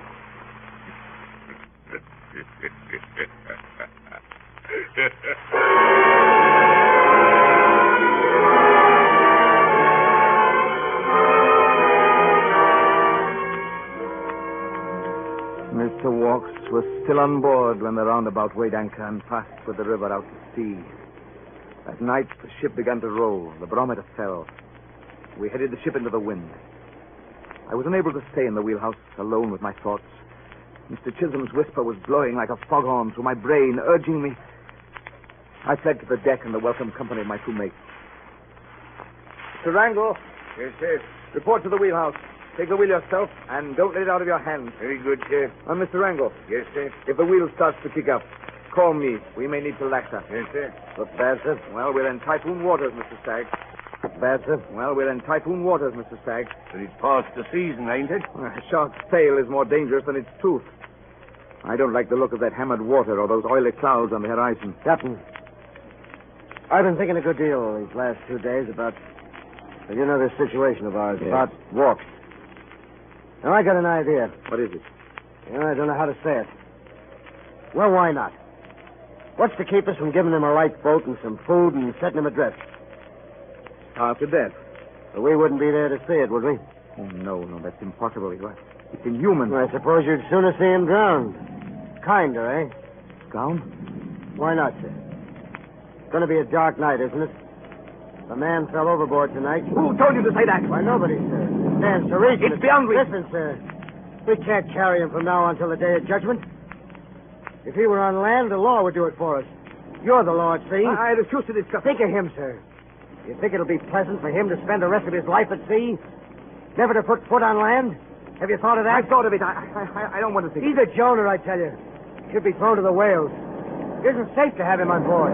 Mr. Walks was still on board when the roundabout weighed anchor and passed with the river out to sea. At night, the ship began to roll. The barometer fell. We headed the ship into the wind. I was unable to stay in the wheelhouse alone with my thoughts. Mr. Chisholm's whisper was blowing like a foghorn through my brain, urging me. I fled to the deck in the welcome company of my two mates. Mr. Wrangle. Yes, sir. Report to the wheelhouse. Take the wheel yourself, and don't let it out of your hands. Very good, sir. Mr. Wrangle. Yes, sir. If the wheel starts to kick up, call me. We may need to laxa. Yes, sir. What's bad, sir? Well, we're in typhoon waters, Mr. Stagg. Bad, sir? Well, we're in typhoon waters, Mr. Stagg. But it's past the season, ain't it? A shark's tail is more dangerous than its tooth. I don't like the look of that hammered water or those oily clouds on the horizon. Captain, I've been thinking a good deal these last 2 days about, you know, this situation of ours, Yes. about Walks. Now, I got an idea. What is it? You know, I don't know how to say it. Well, why not? What's to keep us from giving him a light boat and some food and setting him adrift? After death. But we wouldn't be there to see it, would we? Oh, no, that's impossible. It's inhuman. Well, I suppose you'd sooner see him drowned. Kinder, eh? Drowned? Why not, sir? It's going to be a dark night, isn't it? A man fell overboard tonight. Who told you to say that? Why, nobody, sir. It stands to reason. It's beyond reason. Listen, sir. We can't carry him from now on until the day of judgment. If he were on land, the law would do it for us. You're the law, see? I refuse to discuss. Think of him, sir. You think it'll be pleasant for him to spend the rest of his life at sea? Never to put foot on land? Have you thought of that? I've thought of it. I don't want to think. He's a Jonah, I tell you. Should be thrown to the whales. It isn't safe to have him on board.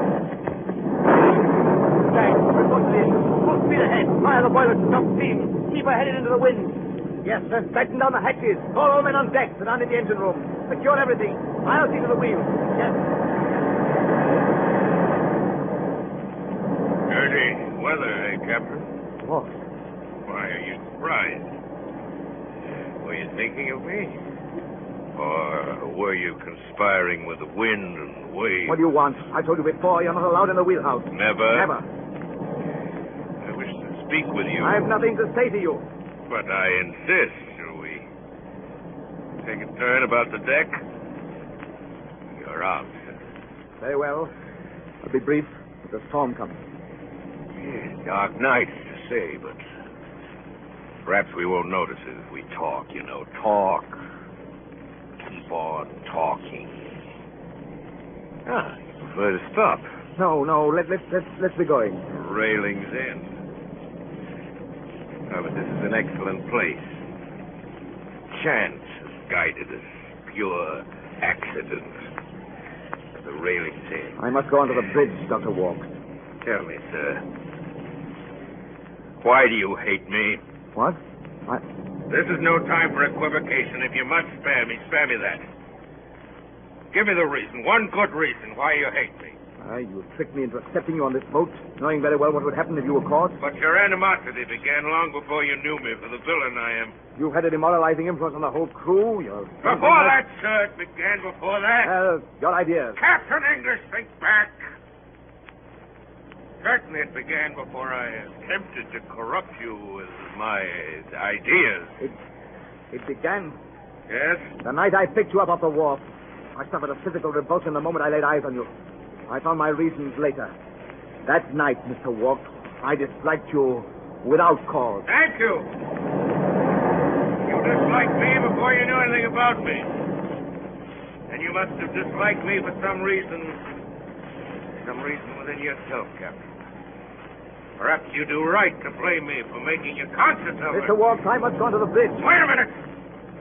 Jack, report to the engine. Full speed ahead. Fire the boilers to some steam. Keep her headed into the wind. Yes, sir. Batten down the hatches. Call all men on deck. Sit down in the engine room. Secure everything. I'll see to the wheel. Yes. Dirty weather, eh, Captain? What? Why are you surprised? Were you thinking of me? Or were you conspiring with the wind and the waves? What do you want? I told you before, you're not allowed in the wheelhouse. Never? Never. I wish to speak with you. I have nothing to say to you. But I insist, shall we? Take a turn about the deck. You're out. Very well. I'll be brief. There's a storm coming. Yes, dark nights to say, but perhaps we won't notice it if we talk, you know. Talk. Keep on talking. Ah, you prefer to stop. No, let's be going. Railings in. Oh, but this is an excellent place. Chance has guided us. Pure accident. The railings in. I must go onto the bridge, Dr. Walks. Tell me, sir. Why do you hate me? What? This is no time for equivocation. If you must spare me that. Give me the reason, one good reason why you hate me. You tricked me into accepting you on this boat, knowing very well what would happen if you were caught. But your animosity began long before you knew me for the villain I am. You had a demoralizing influence on the whole crew. Before that, sir, it began before that. Your ideas. Captain English, think back. Certainly it began before I attempted to corrupt you with my ideas. It began? Yes? The night I picked you up off the wharf. I suffered a physical revulsion the moment I laid eyes on you. I found my reasons later. That night, Mr. Walks, I disliked you without cause. Thank you. You disliked me before you knew anything about me. And you must have disliked me for some reason within yourself, Captain. Perhaps you do right to blame me for making you conscious of it. Mr. Walks, I must go to the bridge. Wait a minute.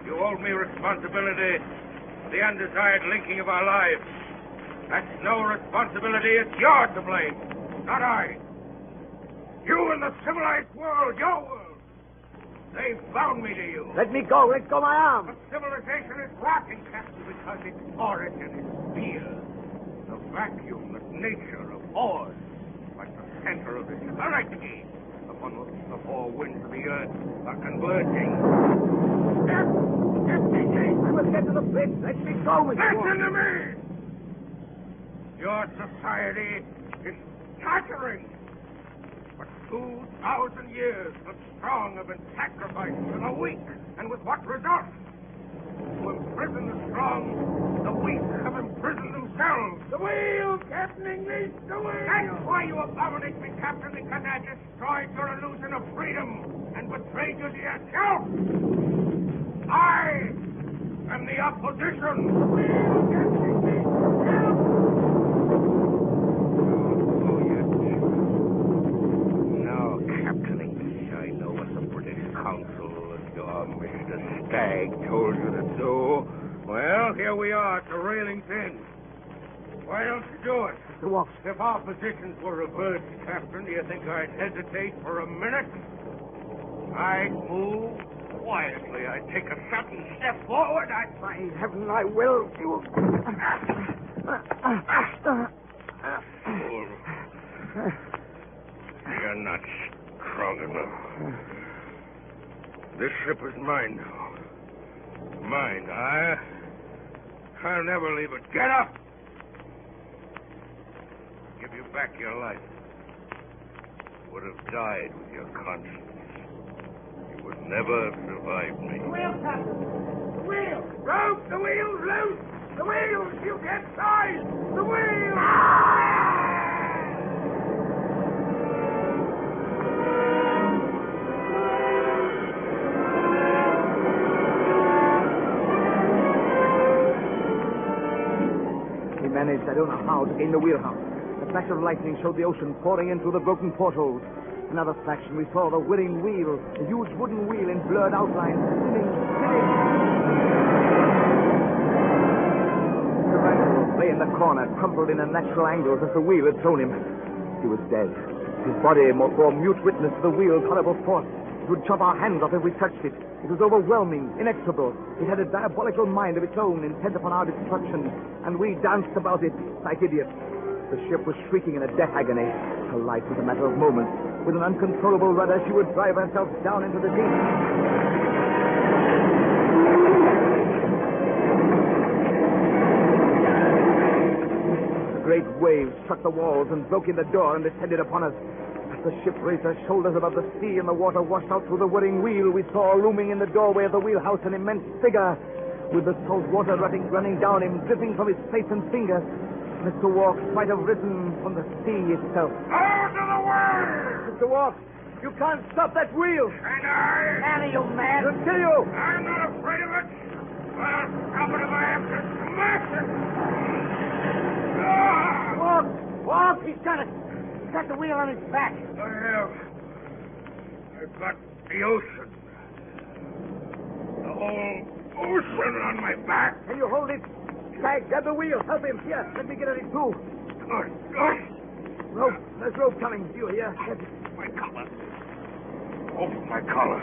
You hold me responsibility for the undesired linking of our lives. That's no responsibility. It's yours to blame, not I. You and the civilized world, your world. They bound me to you. Let me go. Let go my arm. But civilization is rotten, Captain, because its origin is fear. The vacuum that nature abhors, like the center of this hurricane, upon which the four winds of the earth are converging. I must get to the bridge. Let me go, Mr. Walks. Listen to me. Your society is tottering. For 2,000 years, the strong have been sacrificed to the weak. And with what result? To imprison the strong, the weak have imprisoned themselves. The wheel, Captain English, the wheel. That's why you abominate me, Captain, because I destroyed your illusion of freedom and betrayed you to yourself. I am the opposition. The wheel, Captain English, help. The stag told you to do. Well, here we are at the railings in. Why don't you do it? Mr. Walks. If our positions were reversed, Captain, do you think I'd hesitate for a minute? I'd move quietly. I'd take a sudden step forward. By heaven, I will. You... You're not strong enough. This ship is mine now. Mine. I'll never leave it. Get up! Give you back your life. You would have died with your conscience. You would never have survived me. The wheel, Captain! The wheel! Rope! The wheel's loose! The wheels! You get size! The wheel! Managed, I don't know how, to gain the wheelhouse. The flash of lightning showed the ocean pouring in through the broken portholes. Another flash, and we saw the whirring wheel, a huge wooden wheel in blurred outlines, spinning. The rifle lay in the corner, crumpled in unnatural angles as the wheel had thrown him. He was dead. His body bore mute witness to the wheel's horrible force. It would chop our hands off if we touched it. It was overwhelming, inexorable. It had a diabolical mind of its own, intent upon our destruction, and we danced about it like idiots. The ship was shrieking in a death agony. Her life was a matter of moments. With an uncontrollable rudder, she would drive herself down into the deep. The great waves struck the walls and broke in the door and descended upon us. The ship raised her shoulders above the sea, and the water washed out through the whirring wheel. We saw looming in the doorway of the wheelhouse an immense figure. with the salt water running down him, dripping from his face and fingers. Mr. Walks might have risen from the sea itself. Out of the way! Mr. Walks, you can't stop that wheel. And I... Annie, you man! It'll kill you! I'm not afraid of it. I'll stop it if I have to smash it. Walk! He's got it. He's got the wheel on his back. I have. I've got the ocean. The whole ocean on my back. Can you hold it? Tag, grab the wheel. Help him. Here, let me get at it too. Good. Rope. There's rope coming. Do you hear? My collar. Oh, my collar.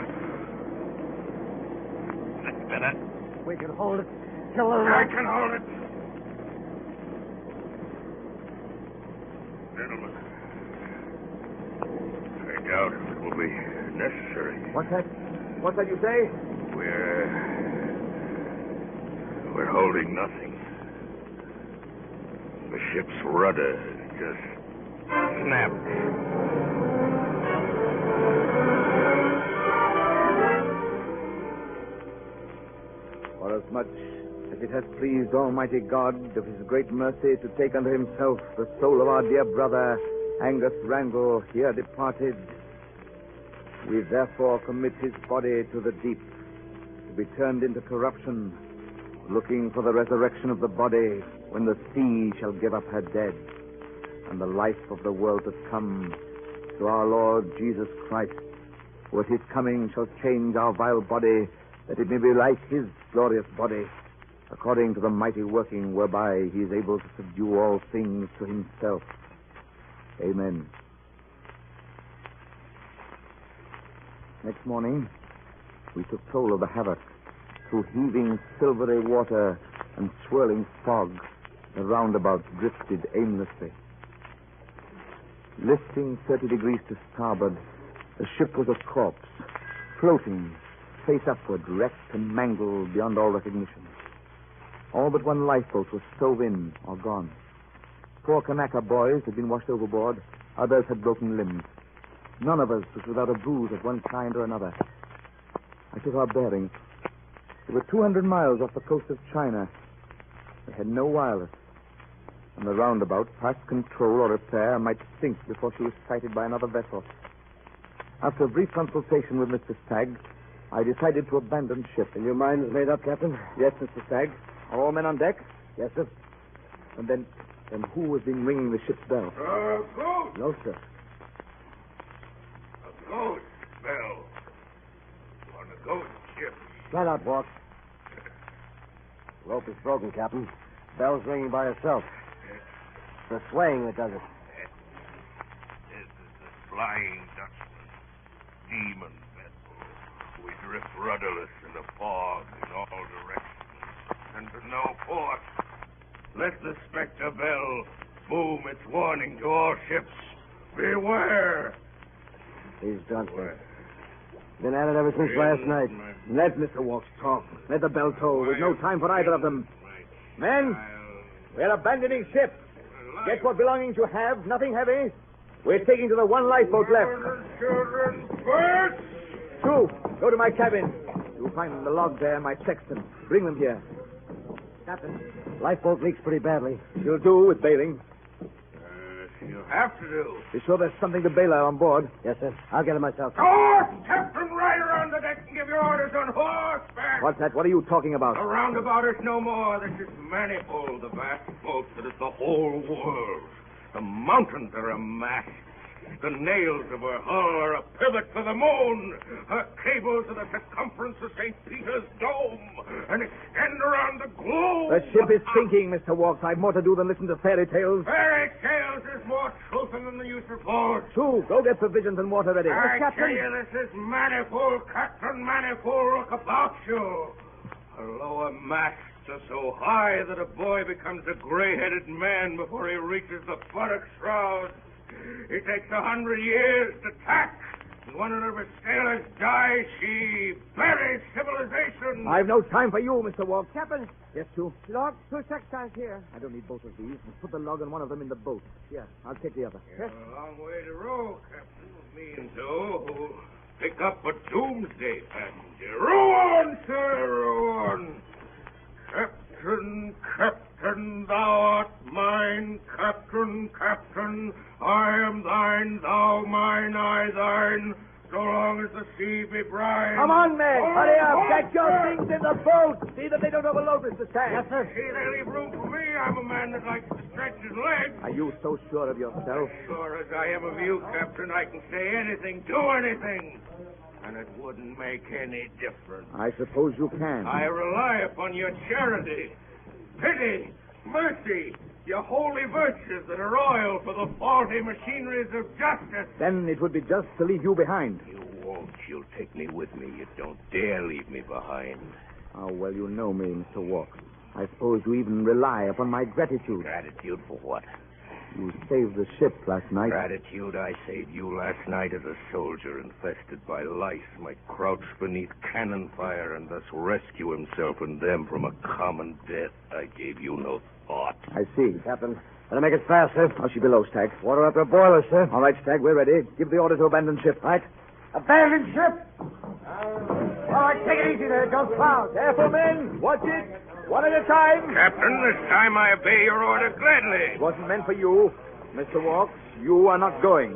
That's better. We can hold it. Till the I can hold it. Gentlemen, I doubt if it will be necessary. What's that? What's that you say? We're holding nothing. The ship's rudder just snapped. Forasmuch as it has pleased Almighty God of his great mercy to take unto himself the soul of our dear brother Angus Randall here departed, we therefore commit his body to the deep to be turned into corruption, looking for the resurrection of the body when the sea shall give up her dead, and the life of the world to come to our Lord Jesus Christ, who at his coming shall change our vile body, that it may be like his glorious body, according to the mighty working whereby he is able to subdue all things to himself. Amen. Next morning, we took toll of the havoc. Through heaving silvery water and swirling fog, the roundabout drifted aimlessly. Lifting 30 degrees to starboard, the ship was a corpse, floating, face upward, wrecked and mangled beyond all recognition. All but one lifeboat was stove in or gone. 4 Kanaka boys had been washed overboard. Others had broken limbs. None of us was without a bruise of one kind or another. I took our bearings. We were 200 miles off the coast of China. We had no wireless. And the roundabout, past control or repair, might sink before she was sighted by another vessel. After a brief consultation with Mr. Stagg, I decided to abandon ship. And your mind is made up, Captain? Yes, Mr. Stagg. Are all men on deck? Yes, sir. And then who has been ringing the ship's bell? Ghost! No, sir. A ghost bell. On a ghost ship. Right out, Walk. Rope is broken, Captain. Bell's ringing by herself. It's the swaying that does it. This is the Flying Dutchman. Demon vessel. We drift rudderless in the fog in all directions. And to no port. Let the spectre bell boom its warning to all ships. Beware! He's done, sir. Been at it ever since last night. Let Mr. Walks talk. Let the bell toll. There's no time for either of them. Men, we're abandoning ship. Get what belongings you have, nothing heavy. We're taking to the one lifeboat left. Children, first! 2, go to my cabin. You'll find the log there, my sextant. Bring them here. Captain, lifeboat leaks pretty badly. You'll do with bailing. You have to do. Be sure there's something to bail out on board. Yes, sir. I'll get it myself. Horse! Captain, ride around the deck and give your orders on horseback. What's that? What are you talking about? The roundabout is no more. This is manifold, the vast boat that is the whole world. The mountains are a mass. The nails of her hull are a pivot for the moon. Her cables are the circumference of St. Peter's Dome and extend around the globe. The ship is sinking, Mr. Walks. I've more to do than listen to fairy tales. Fairy tales is more truth than the use of force. 2, go get provisions and water ready. I tell you, this is manifold, Captain Manifold. Look about you. Her lower masts are so high that a boy becomes a gray-headed man before he reaches the buttock shroud. It takes 100 years to tack. And when one of her sailors dies, she buries civilization. I've no time for you, Mr. Walks. Captain. Yes, 2. Log, 2 sextants here. I don't need both of these. Put the log on one of them in the boat. Here, I'll take the other. Yes. A long way to row, Captain. Me and Joe who'll pick up a doomsday passenger. Row on, sir, row on. Captain, Captain, thou art mine. Captain, Captain, I am thine, thou mine, I thine. So long as the sea be brine. Come on, men. Hurry up. Get your things in the boat. See that they don't overload, Mr. Stagg. Yes, sir. See, they leave room for me. I'm a man that likes to stretch his legs. Are you so sure of yourself? Sure as I am of you, Captain, I can say anything, do anything. And it wouldn't make any difference. I suppose you can. I rely upon your charity, pity, mercy, your holy virtues that are oil for the faulty machineries of justice. Then it would be just to leave you behind. You won't. You'll take me with me. You don't dare leave me behind. How well you know me, Mr. Walk. I suppose you even rely upon my gratitude. Gratitude for what? You saved the ship last night. Gratitude, I saved you last night as a soldier infested by lice might crouch beneath cannon fire and thus rescue himself and them from a common death. I gave you no thought. I see. Captain, better make it fast, sir. How's she below, Stagg? Water up her boiler, sir. All right, Stagg, we're ready. Give the order to abandon ship. Right? Abandon ship! All right, take it easy there. Don't foul. Careful, men. Watch it. One at a time. Captain, this time I obey your order gladly. It wasn't meant for you. Mr. Walks, you are not going.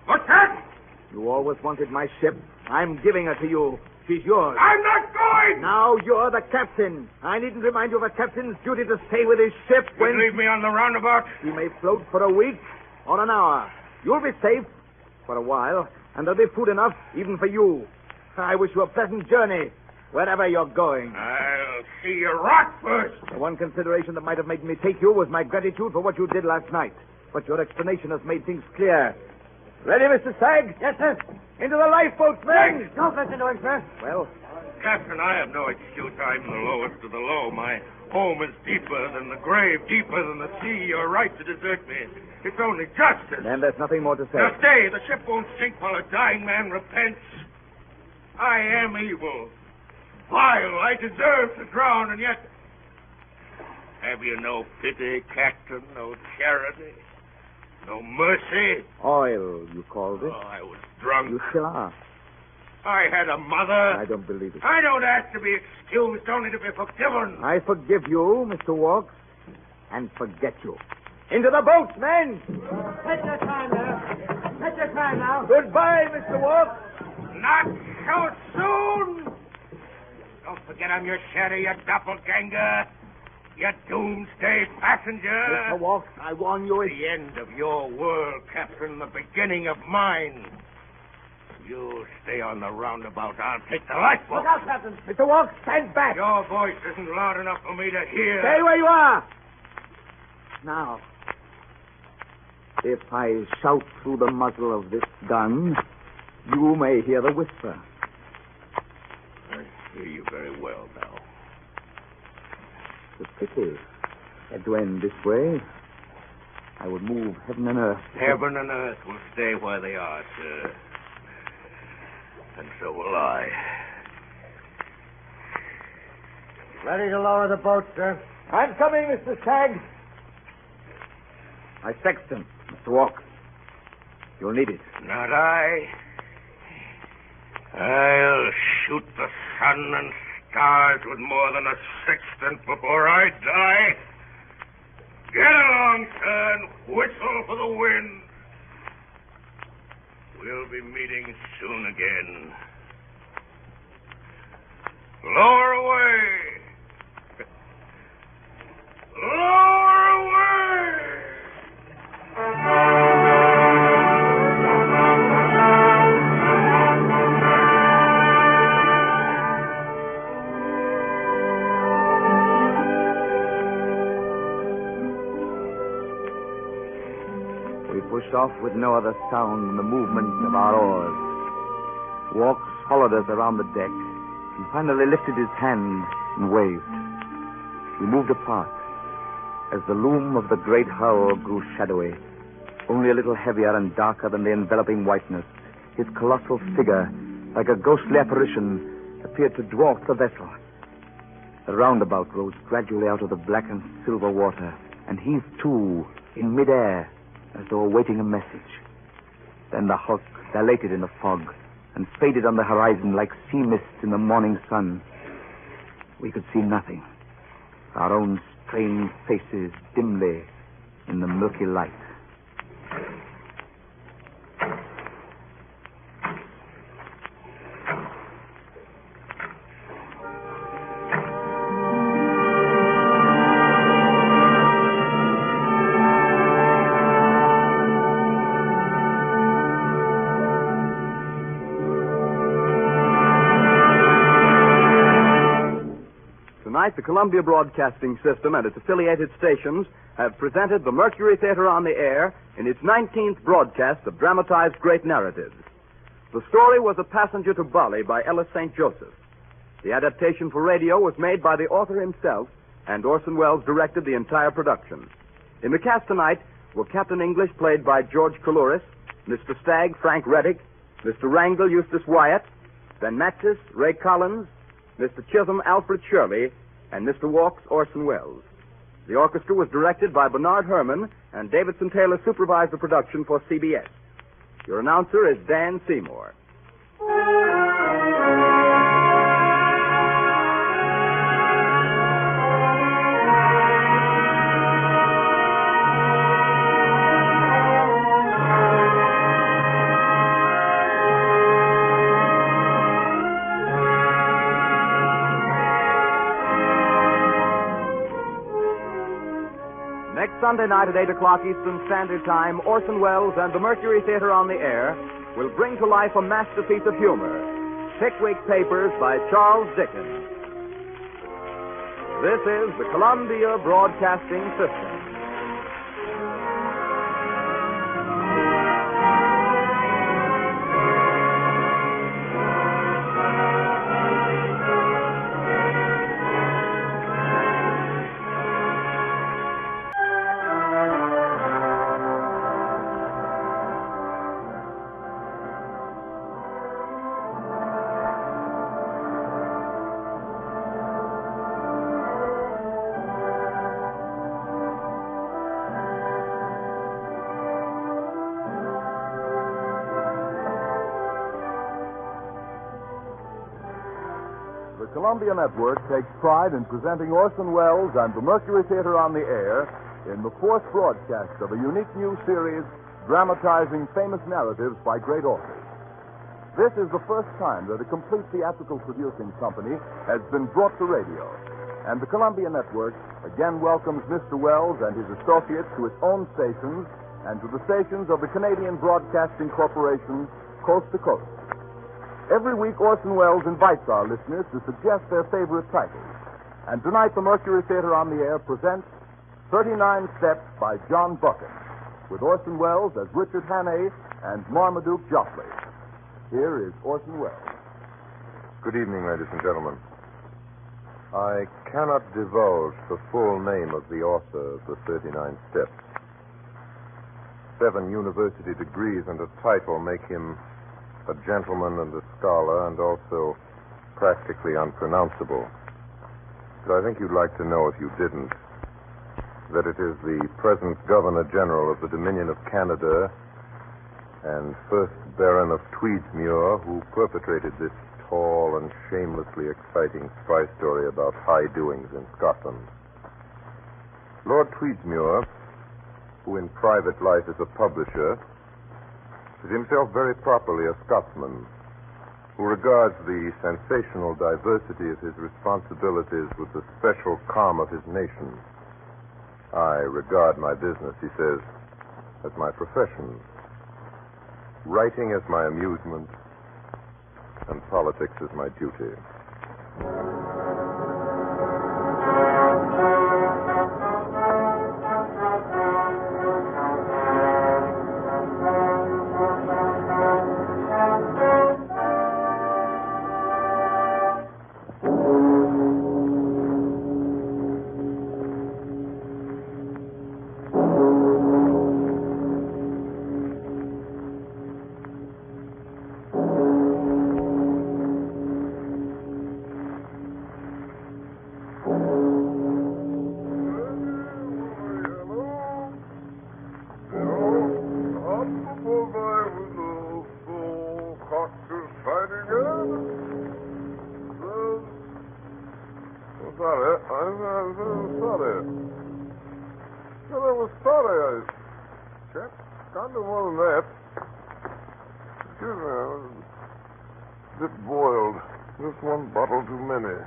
What's that? You always wanted my ship. I'm giving her to you. She's yours. I'm not going! Now you're the captain. I needn't remind you of a captain's duty to stay with his ship when... You leave me on the roundabout? He may float for a week or an hour. You'll be safe for a while, and there'll be food enough even for you. I wish you a pleasant journey, wherever you're going. I'll see you rot first. The one consideration that might have made me take you was my gratitude for what you did last night. But your explanation has made things clear. Ready, Mr. Stagg? Yes, sir. Into the lifeboats, men! Don't listen to him, sir. Well, Captain, I have no excuse. I'm the lowest of the low. My home is deeper than the grave, deeper than the sea. You're right to desert me. It's only justice. then there's nothing more to say. Now stay. The ship won't sink while a dying man repents. I am evil. Vile. I deserve to drown, and yet... Have you no pity, Captain? No charity? No mercy? Oil, you called it. Oh, I was drunk. You still are. I had a mother. I don't believe it. I don't ask to be excused, only to be forgiven. I forgive you, Mr. Walks, and forget you. Into the boats, men! Take your time now. Take your time now. Goodbye, Mr. Walks. Not so soon. Don't forget I'm your shadow, you doppelganger. You doomsday passenger. Mr. Walks, I warn you, it's... The end of your world, Captain, the beginning of mine. You stay on the roundabout. I'll take the lifeboat. Look out, Captain. Mr. Walks, stand back. Your voice isn't loud enough for me to hear. Stay where you are. Now, if I shout through the muzzle of this gun, you may hear the whisper. I hear you very well now. It's a pity had to end this way. I would move heaven and earth. Heaven and earth will stay where they are, sir. And so will I. Ready to lower the boat, sir. I'm coming, Mr. Stagg. I sexton, Mr. Walks. You'll need it. Not I. I'll shoot the sun and stars with more than a sextant before I die. Get along, sir, and whistle for the wind. We'll be meeting soon again. Lower away. Lower away. We pushed off with no other sound than the movement of our oars. Walks followed us around the deck and finally lifted his hand and waved. We moved apart as the loom of the great hull grew shadowy, only a little heavier and darker than the enveloping whiteness. His colossal figure, like a ghostly apparition, appeared to dwarf the vessel. The roundabout rose gradually out of the black and silver water and heaved too in midair as though awaiting a message. Then the hulk dilated in the fog and faded on the horizon like sea mist in the morning sun. We could see nothing. Our own strange faces dimly in the murky light. Tonight, the Columbia Broadcasting System and its affiliated stations have presented the Mercury Theater on the air in its 19th broadcast of dramatized great narratives. The story was A Passenger to Bali by Ellis St. Joseph. The adaptation for radio was made by the author himself, and Orson Welles directed the entire production. In the cast tonight were Captain English, played by George Coulouris, Mr. Stagg, Frank Reddick, Mr. Wrangle, Eustace Wyatt, Ben Mattis, Ray Collins, Mr. Chisholm, Alfred Shirley, and Mr. Walks, Orson Welles. The orchestra was directed by Bernard Herrmann, and Davidson Taylor supervised the production for CBS. Your announcer is Dan Seymour. Next Sunday night at 8 o'clock Eastern Standard Time, Orson Welles and the Mercury Theater on the air will bring to life a masterpiece of humor, Pickwick Papers by Charles Dickens. This is the Columbia Broadcasting System. The Columbia Network takes pride in presenting Orson Welles and the Mercury Theater on the air in the fourth broadcast of a unique new series dramatizing famous narratives by great authors. This is the first time that a complete theatrical producing company has been brought to radio, and the Columbia Network again welcomes Mr. Welles and his associates to its own stations and to the stations of the Canadian Broadcasting Corporation, coast to coast. Every week, Orson Welles invites our listeners to suggest their favorite titles. And tonight, the Mercury Theater on the air presents 39 Steps by John Buchan, with Orson Welles as Richard Hannay and Marmaduke Joffrey. Here is Orson Welles. Good evening, ladies and gentlemen. I cannot divulge the full name of the author of the 39 Steps. 7 university degrees and a title make him a gentleman and a scholar, and also practically unpronounceable. But I think you'd like to know, if you didn't, that it is the present Governor General of the Dominion of Canada and first Baron of Tweedsmuir who perpetrated this tall and shamelessly exciting spy story about high doings in Scotland. Lord Tweedsmuir, who in private life is a publisher, is himself very properly a Scotsman who regards the sensational diversity of his responsibilities with the special calm of his nation. I regard my business, he says, as my profession, writing as my amusement, and politics as my duty. Oh, sorry. Can't do more than that. Excuse me, I was a bit boiled. Just one bottle too many.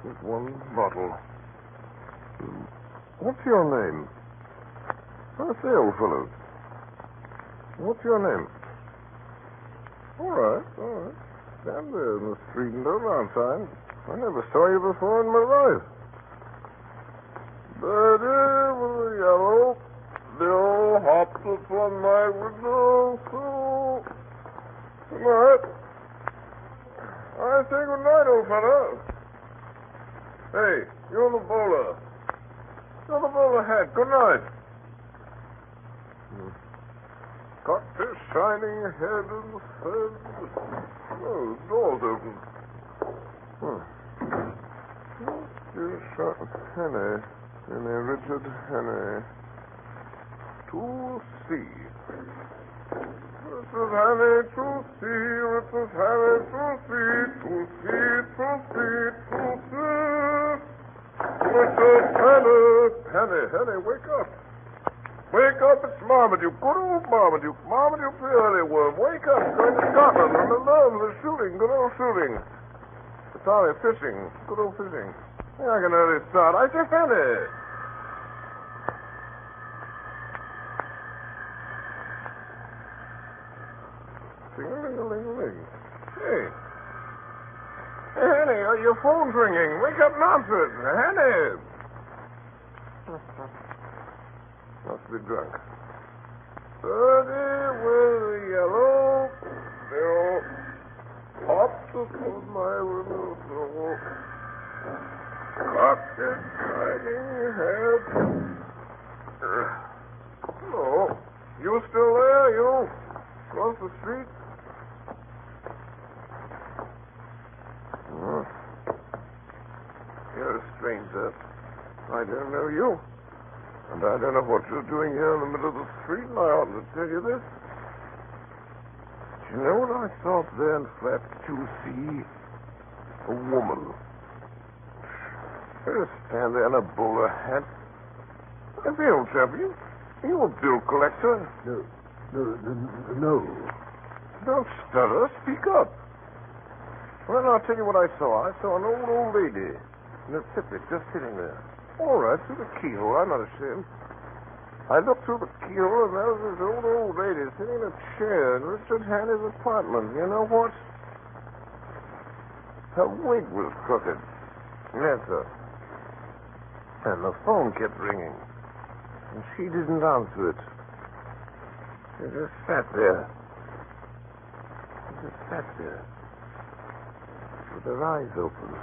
Just one bottle. What's your name? I say, old fellow. What's your name? All right. Stand there in the street and don't outside. I never saw you before in my life. Birdie with a yellow bill hopped upon my window. So, good night. I say good night, old fella. Hey, you're the bowler. You're the bowler hat. Good night. Got this shining head and said, oh, the door's open. Henny, Richard Henny. 2C. Richard Henny, 2C, Richard Henny, 2C. Richard Henny, wake up. Wake up, it's Marmaduke, good old Marmaduke. Marmaduke the early worm. Wake up, going to Scotland on the love, the shooting, good old shooting. Sorry, fishing, good old fishing. I can early start. I say, Henny. Sing-a-ling-a-ling-a-ling. Hey, Henny, your phone's ringing. Wake up and answer it. Henny. Must be drunk. Birdie with a yellow bill hopped upon my window sill. Cocked its shining head. Hello. You still there, you? Across the street? You're a stranger. I don't know you. And I don't know what you're doing here in the middle of the street, and I ought to tell you this. Do you know what I saw up there in flat 2C? A woman. Just stand there in a bowler hat. Hey, old chap, you a bill collector? No. Don't stutter. Speak up. Well, I'll tell you what I saw. I saw an old lady in a tippet just sitting there. All right, through the keyhole. I'm not ashamed. I looked through the keyhole, and there was this old lady sitting in a chair in Richard Hanny's apartment. You know what? Her wig was crooked. Yes, sir. And the phone kept ringing. And she didn't answer it. She just sat there. With her eyes open.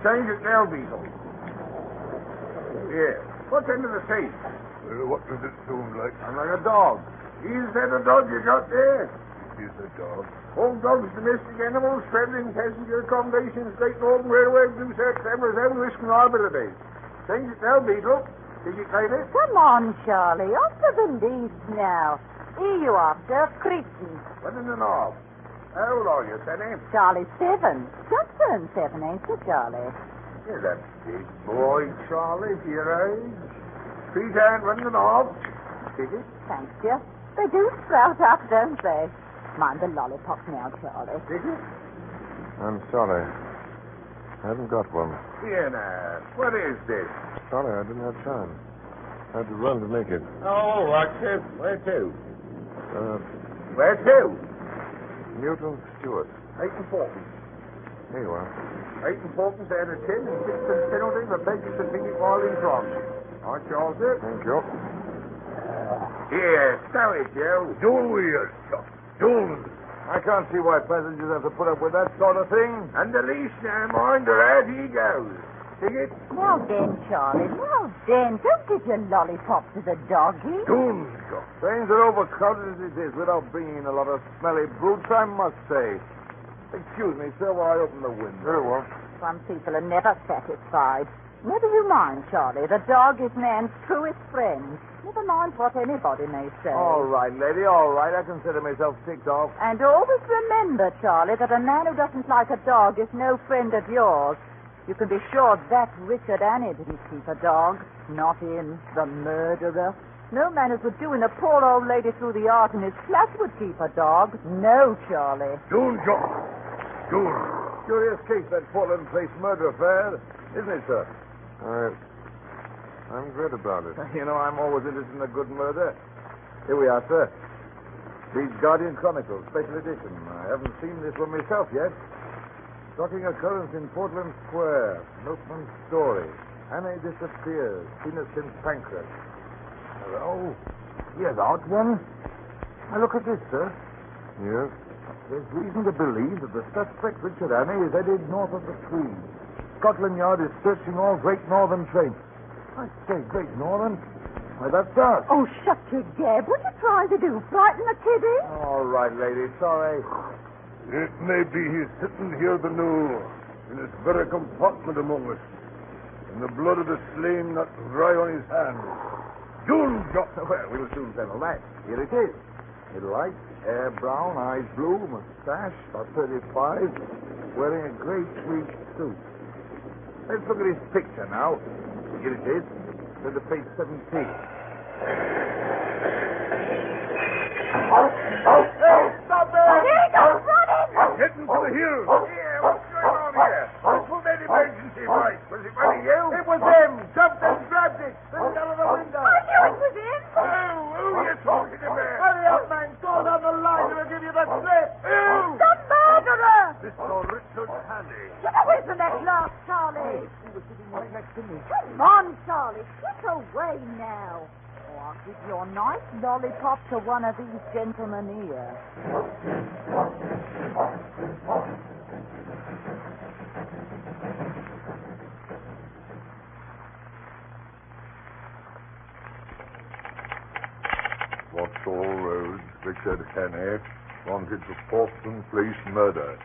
Change it now, Beetle. Yeah. What's under the safe? What does it sound like? I'm like a dog. Is that a dog you got there? Is a dog. Old dogs, domestic animals, traveling passenger accommodations, Great Northern Railway, Blue Search, Amazon, Risk and Arbiter. Change it now, Beetle. Did you claim it? Come on, Charlie. Off to the least now. Here you are, sir, Cretan. What in the knob? How old are you, Sonny? Charlie, 7. Just turned 7, ain't you, Charlie? You're a big boy, Charlie, for your age. Feet and run the knob. Did it? Thanks, you. They do sprout up, don't they? Mind the lollipop now, Charlie. Did it? I'm sorry. I haven't got one. Here now. What is this? Sorry, I didn't have time. I had to run to make it. Oh, what's it? Where to? Where to? Newton Stewart. 8 and 14. Here you are. 8 and 14 out of 10 and 6 penalty for begging to think it while in France. Aren't you all good? Thank you. Here, stow it, Joe. Dual wheels. Dual. I can't see why passengers have to put up with that sort of thing. And the least now, mind, or out he goes. See it? Now then, Charlie, now then. Don't give your lollipop to the doggy. Dual. Trains are overcrowded as it is without bringing in a lot of smelly brutes, I must say. Excuse me, sir, while I open the window. Very well. Some people are never satisfied. Never you mind, Charlie. The dog is man's truest friend. Never mind what anybody may say. All right, lady, all right. I consider myself ticked off. And always remember, Charlie, that a man who doesn't like a dog is no friend of yours. You can be sure that Richard Annie didn't keep a dog. Not him, the murderer. No man who could do in a poor old lady through the art in his flat would keep a dog. No, Charlie. June, John. June. Curious case, that Portland Place murder affair, isn't it, sir? I'm glad about it. You know, I'm always interested in a good murder. Here we are, sir. The Guardian Chronicle, special edition. I haven't seen this one myself yet. Shocking occurrence in Portland Square. Milkman's story. Annie disappears. Seen her since Pancras. Oh, here's out one. Now look at this, sir. Yes? There's reason to believe that the suspect, Richard Annie, is headed north of the Tweed. Scotland Yard is searching all Great Northern trains. I say Great Northern? Why, that's us. Oh, shut your gab. What are you trying to do? Frighten the kiddie? All right, lady. Sorry. It may be he's sitting here below, in this very compartment among us, and the blood of the slain not dry on his hands. June, well, we'll soon settle that. Here it is. Middle height, hair brown, eyes blue, mustache, about 35, wearing a grey tweed suit. Let's look at his picture now. Here it is. Turn to page 17. Hey, stop there! Here he goes, running! Getting to the hill. Here, what's going on here? Who made emergency voice? Was it one of you? It was him. Jumped and grabbed it. Threw it out of the window. I knew it was him. Who are you talking about? Hurry up, man. Go down the line and I'll give you the slip. Who? The murderer! Mr. Richard Hanley. Get away from that glass, Charlie. He was sitting right next to me. Come on, Charlie. Get away now. Or I'll give your nice lollipop to one of these gentlemen here. What's all roads? Richard Hanley, wanted for Portland Place murder.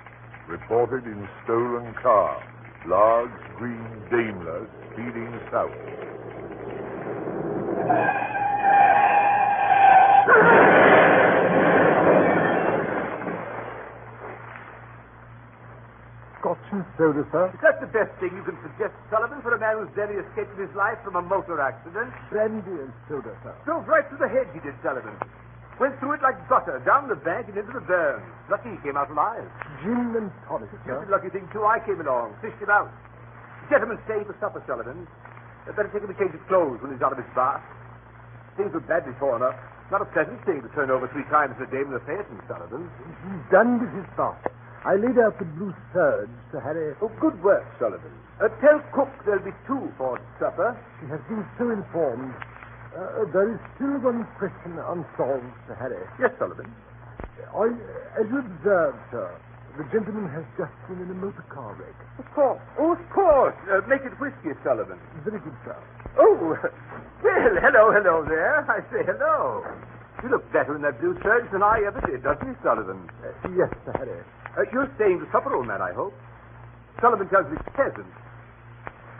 Reported in stolen car. Large green Daimler speeding south. Scotch and soda, sir? Is that the best thing you can suggest, Sullivan, for a man who's nearly escaped his life from a motor accident? Brandy and soda, sir. Drove right through the hedge, he did, Sullivan. Went through it like butter, down the bank and into the burn. Lucky he came out alive. Gin and tonic, Just sir. a lucky thing, too. I came along, fished him out. Gentlemen, stay for supper, Sullivan. Better take him a change of clothes when he's out of his bath. Things were badly torn up. Not a pleasant thing to turn over 3 times a day with a phaeton, Sullivan. He's done with his bath. I laid out the blue serge to Harry. Oh, good work, Sullivan. Tell cook there'll be 2 for supper. She has been so informed. There is still one question unsolved, Sir Harry. Yes, Sullivan. As you observed, sir, the gentleman has just been in a motor car wreck. Of course. Oh, of course. Make it whiskey, Sullivan. Very good, sir. Oh, well, hello there. I say hello. You look better in that blue serge than I ever did, doesn't he, Sullivan? Yes, Sir Harry. You're staying to supper, old man, I hope. Sullivan tells me it's pleasant.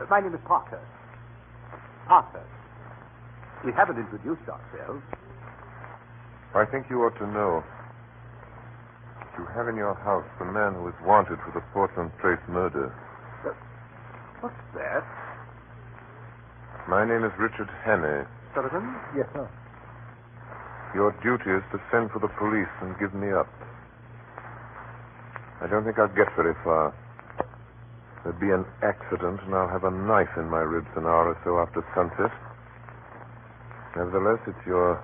My name is Parker. Parker. We haven't introduced ourselves. I think you ought to know. You have in your house the man who is wanted for the Portland Place murder. What's that? My name is Richard Hanley. Sullivan? Yes, sir. Your duty is to send for the police and give me up. I don't think I'll get very far. There'd be an accident, and I'll have a knife in my ribs an hour or so after sunset. Nevertheless, it's your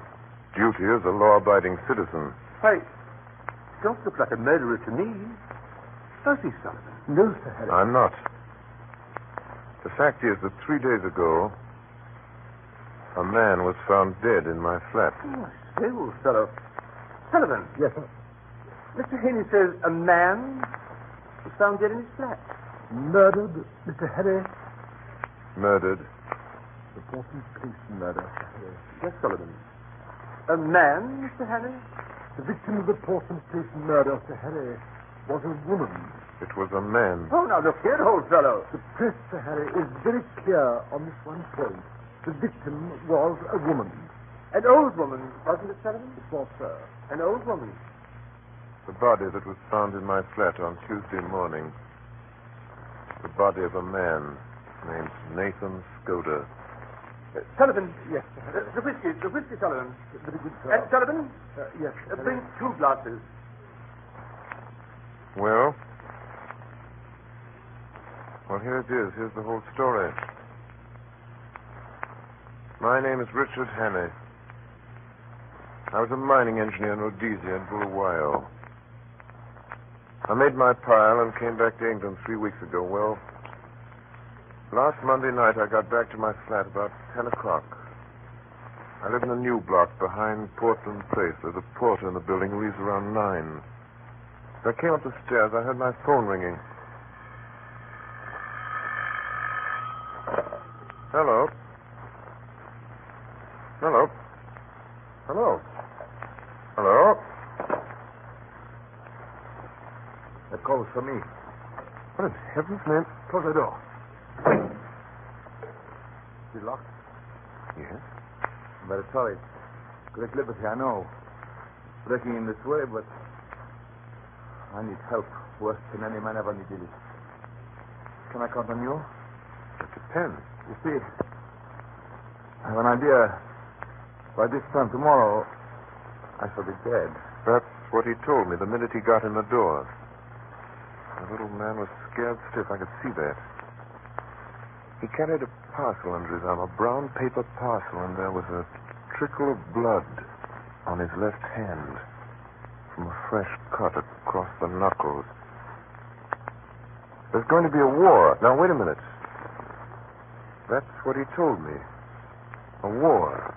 duty as a law-abiding citizen. Hey, don't look like a murderer to me. Does he, Sullivan? No, Sir Harry. I'm not. The fact is that 3 days ago, a man was found dead in my flat. Oh, I say, old fellow. Sullivan. Yes, sir. Mr. Haney says a man was found dead in his flat. Murdered, Mr. Harry? Murdered? The Portland Police murder, Sir Harry. Yes, Sullivan. A man, Mr. Harry? The victim of the Portland Police murder, Sir Harry, was a woman. It was a man. Oh, now look here, old fellow. The press, Sir Harry, is very clear on this one point. The victim was a woman. An old woman, wasn't it, Sullivan? It was, sir. An old woman. The body that was found in my flat on Tuesday morning. The body of a man named Nathan Skoda. Sullivan. Yes, sir. The whiskey, Sullivan. Very good, sir. And Sullivan? Yes, sir. Bring 2 glasses. Well, here it is. Here's the whole story. My name is Richard Hannay. I was a mining engineer in Rhodesia and Bulawayo. I made my pile and came back to England 3 weeks ago. Well, last Monday night I got back to my flat about 10 o'clock. I live in a new block behind Portland Place. There's a porter in the building who leaves around 9. As I came up the stairs, I heard my phone ringing. Hello? Hello? Hello? Hello? That call was for me. What in heaven's name? Close the door. Is it locked? Yes. I'm very sorry. Great liberty, I know. Breaking in this way, but I need help worse than any man ever needed it. Can I count on you? It depends. You see, I have an idea. By this time tomorrow, I shall be dead. That's what he told me the minute he got in the door. The little man was scared stiff. I could see that. He carried a parcel under his arm, a brown paper parcel, and there was a trickle of blood on his left hand from a fresh cut across the knuckles. There's going to be a war. Now, wait a minute. That's what he told me. A war.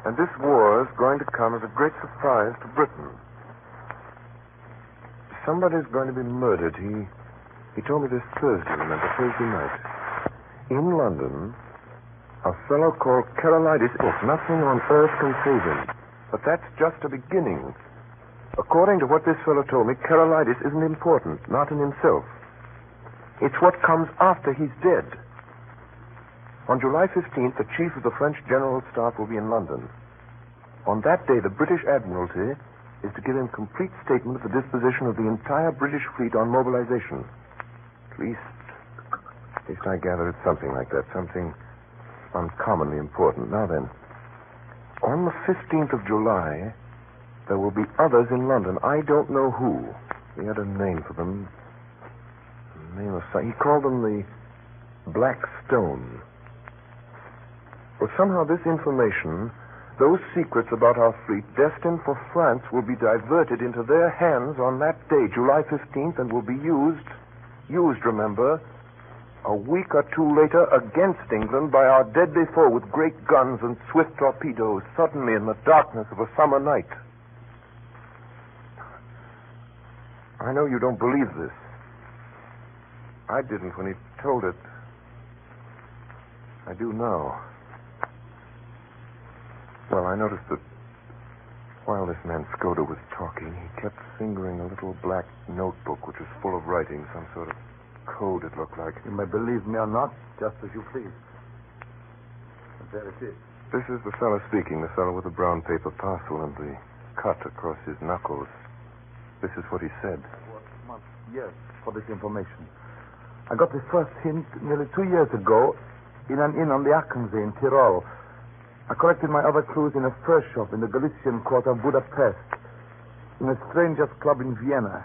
And this war is going to come as a great surprise to Britain. Somebody's going to be murdered. He told me this Thursday, remember, Thursday night. In London, a fellow called Carolitis. Nothing on earth can save him. But that's just a beginning. According to what this fellow told me, Carolitis isn't important, not in himself. It's what comes after he's dead. On July 15th, the chief of the French General Staff will be in London. On that day, the British Admiralty is to give him complete statement of the disposition of the entire British fleet on mobilization. At least I gather it's something like that, something uncommonly important. Now then, on the 15th of July, there will be others in London. I don't know who. He had a name for them. He called them the Black Stone. Well, somehow this information, those secrets about our fleet destined for France, will be diverted into their hands on that day, July 15th, and will be used, remember, a week or two later against England by our deadly foe with great guns and swift torpedoes, suddenly in the darkness of a summer night. I know you don't believe this. I didn't when he told it. I do now. Well, I noticed that while this man Skoda was talking, he kept fingering a little black notebook which was full of writing, some sort of code it looked like. You may believe me or not, just as you please. But there it is. This is the fellow speaking, the fellow with the brown paper parcel and the cut across his knuckles. This is what he said. Yes, for this information. I got the first hint nearly 2 years ago in an inn on the Achensee in Tyrol. I collected my other clues in a fur shop in the Galician quarter of Budapest, in a stranger's club in Vienna,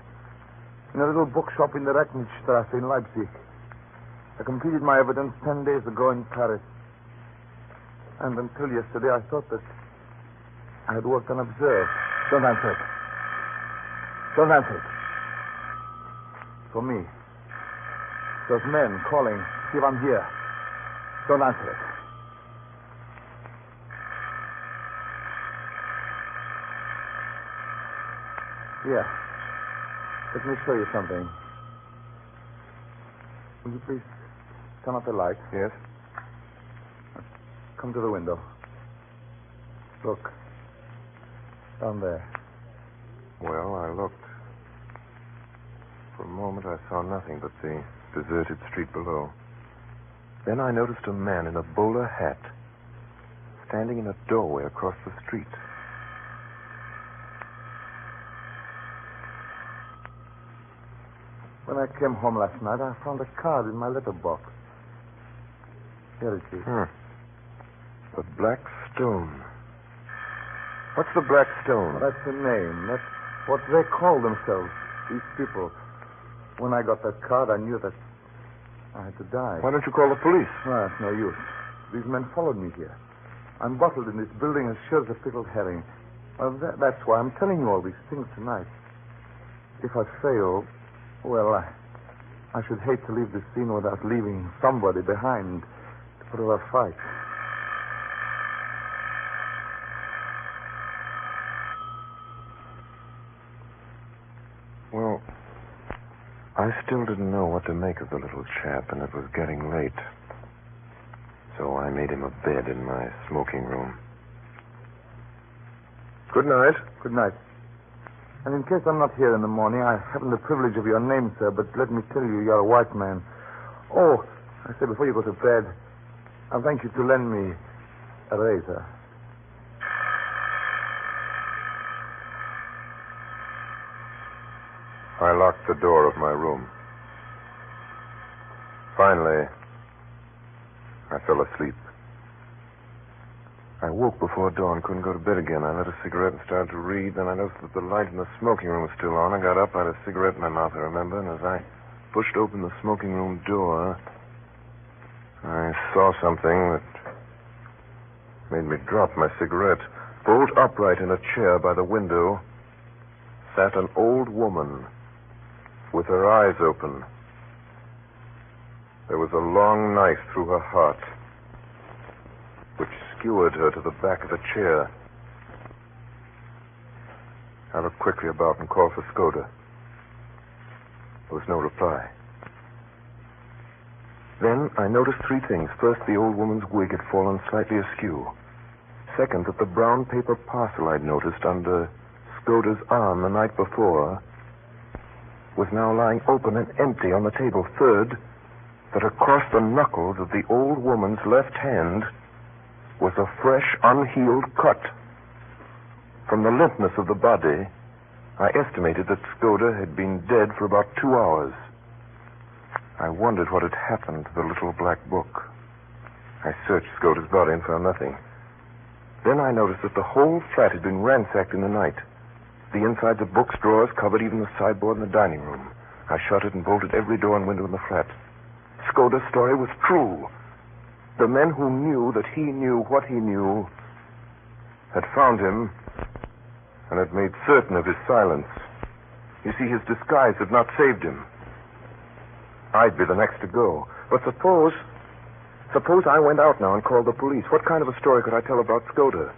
In a little bookshop in the Recknitzstrasse in Leipzig. I completed my evidence 10 days ago in Paris. And until yesterday, I thought that I had worked unobserved. Don't answer it. Don't answer it. For me. Those men calling. See if I'm here. Don't answer it. Here. Let me show you something. Will you please turn off the light? Yes. Come to the window. Look. Down there. Well, I looked. For a moment, I saw nothing but the deserted street below. Then I noticed a man in a bowler hat standing in a doorway across the street. When I came home last night, I found a card in my letterbox. Here it is. The Black Stone. What's the Black Stone? That's the name. That's what they call themselves, these people. When I got that card, I knew that I had to die. Why don't you call the police? No, it's no use. These men followed me here. I'm bottled in this building as sure as a pickled herring. Well, that's why I'm telling you all these things tonight. If I fail, well, I should hate to leave this scene without leaving somebody behind to put up a fight. Well, I still didn't know what to make of the little chap, and it was getting late. So I made him a bed in my smoking room. Good night. Good night. And in case I'm not here in the morning, I haven't the privilege of your name, sir, but let me tell you, you're a white man. Oh, I said before you go to bed, I'll thank you to lend me a razor. I locked the door of my room. Finally, I fell asleep. I woke before dawn, couldn't go to bed again. I lit a cigarette and started to read. Then I noticed that the light in the smoking room was still on. I got up, I had a cigarette in my mouth, I remember, and as I pushed open the smoking room door, I saw something that made me drop my cigarette. Bolt upright in a chair by the window sat an old woman with her eyes open. There was a long knife through her heart, which skewered her to the back of the chair. I looked quickly about and called for Skoda. There was no reply. Then I noticed three things. First, the old woman's wig had fallen slightly askew. Second, that the brown paper parcel I'd noticed under Skoda's arm the night before was now lying open and empty on the table. Third, that across the knuckles of the old woman's left hand was a fresh, unhealed cut. From the limpness of the body, I estimated that Skoda had been dead for about 2 hours. I wondered what had happened to the little black book. I searched Skoda's body and found nothing. Then I noticed that the whole flat had been ransacked in the night. The insides of books, drawers, covered even the sideboard in the dining room. I shut it and bolted every door and window in the flat. Skoda's story was true. The men who knew that he knew what he knew had found him and had made certain of his silence. You see, his disguise had not saved him. I'd be the next to go. But suppose I went out now and called the police. What kind of a story could I tell about Skoda?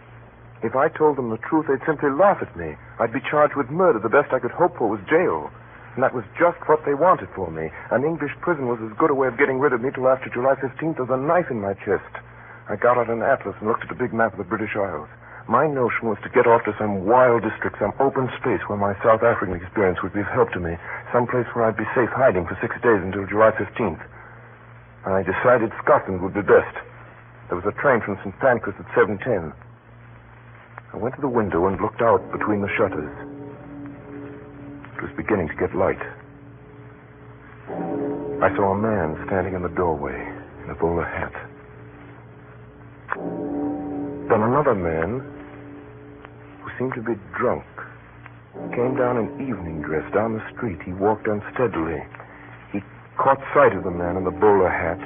If I told them the truth, they'd simply laugh at me. I'd be charged with murder. The best I could hope for was jail. And that was just what they wanted for me. An English prison was as good a way of getting rid of me till after July 15th as a knife in my chest. I got out an atlas and looked at a big map of the British Isles. My notion was to get off to some wild district, some open space where my South African experience would be of help to me, some place where I'd be safe hiding for 6 days until July 15th. I decided Scotland would be best. There was a train from St. Pancras at 7:10. I went to the window and looked out between the shutters. It was beginning to get light. I saw a man standing in the doorway in a bowler hat. Then another man who seemed to be drunk came down in evening dress down the street. He walked unsteadily. He caught sight of the man in the bowler hat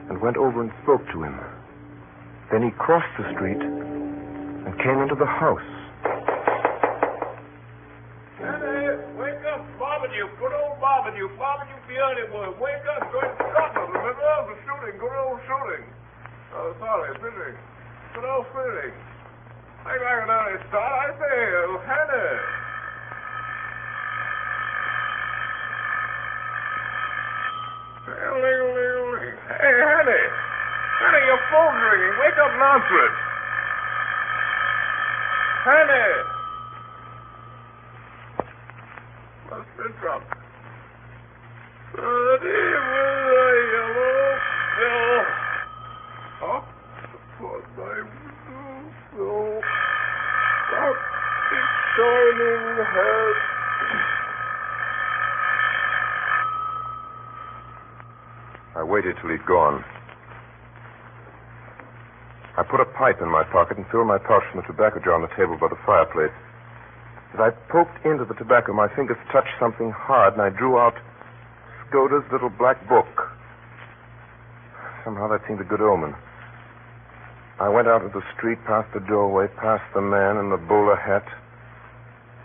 and went over and spoke to him. Then he crossed the street and came into the house. Hey, wake up, Barbedew. Good old Barbedew. Barbedew the early boy. Wake up, going to Scotland. Remember? The shooting. Good old shooting. Oh, sorry, busy. Good old feeling. I'd like an early start. I say, Hannah. Hey, Hannah. Hannah, your phone's ringing. Wake up and answer it. Hannah. Must have been dropped. Good evening, yellow bill. Oh, poor time. So, out its shining head. I waited till he'd gone. I put a pipe in my pocket and filled my pouch from the tobacco jar on the table by the fireplace. As I poked into the tobacco, my fingers touched something hard, and I drew out Skoda's little black book. Somehow that seemed a good omen. I went out into the street, past the doorway, past the man in the bowler hat,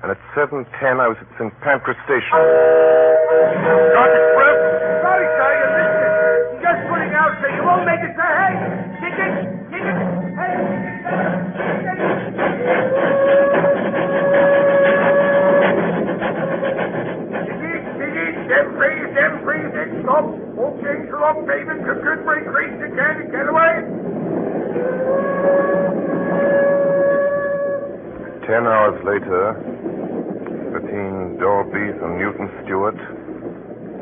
and at 7:10 I was at St. Pancras Station. Dr. Express? Sorry, sir, you missed it. Just putting out, sir. You won't make it, sir. Hey, ticket, ticket. Hey, Them freeze, next stop. Won't change the lock, David. To Goodbury Creek to get away. 10 hours later, between Dorbeath and Newton Stewart,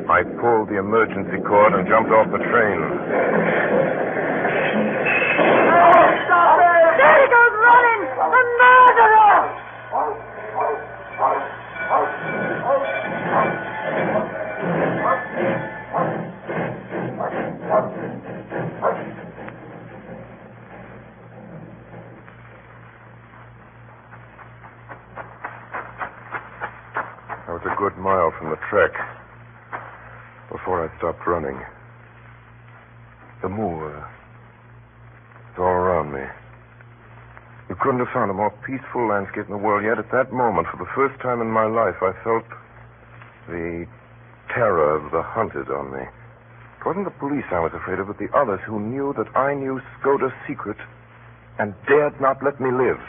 I pulled the emergency cord and jumped off the train. Oh, stop it! There he goes running! The murderer! I was a good mile from the track before I stopped running. The moor was all around me. You couldn't have found a more peaceful landscape in the world, yet at that moment, for the first time in my life, I felt the terror of the hunted on me. It wasn't the police I was afraid of, but the others who knew that I knew Skoda's secret and dared not let me live.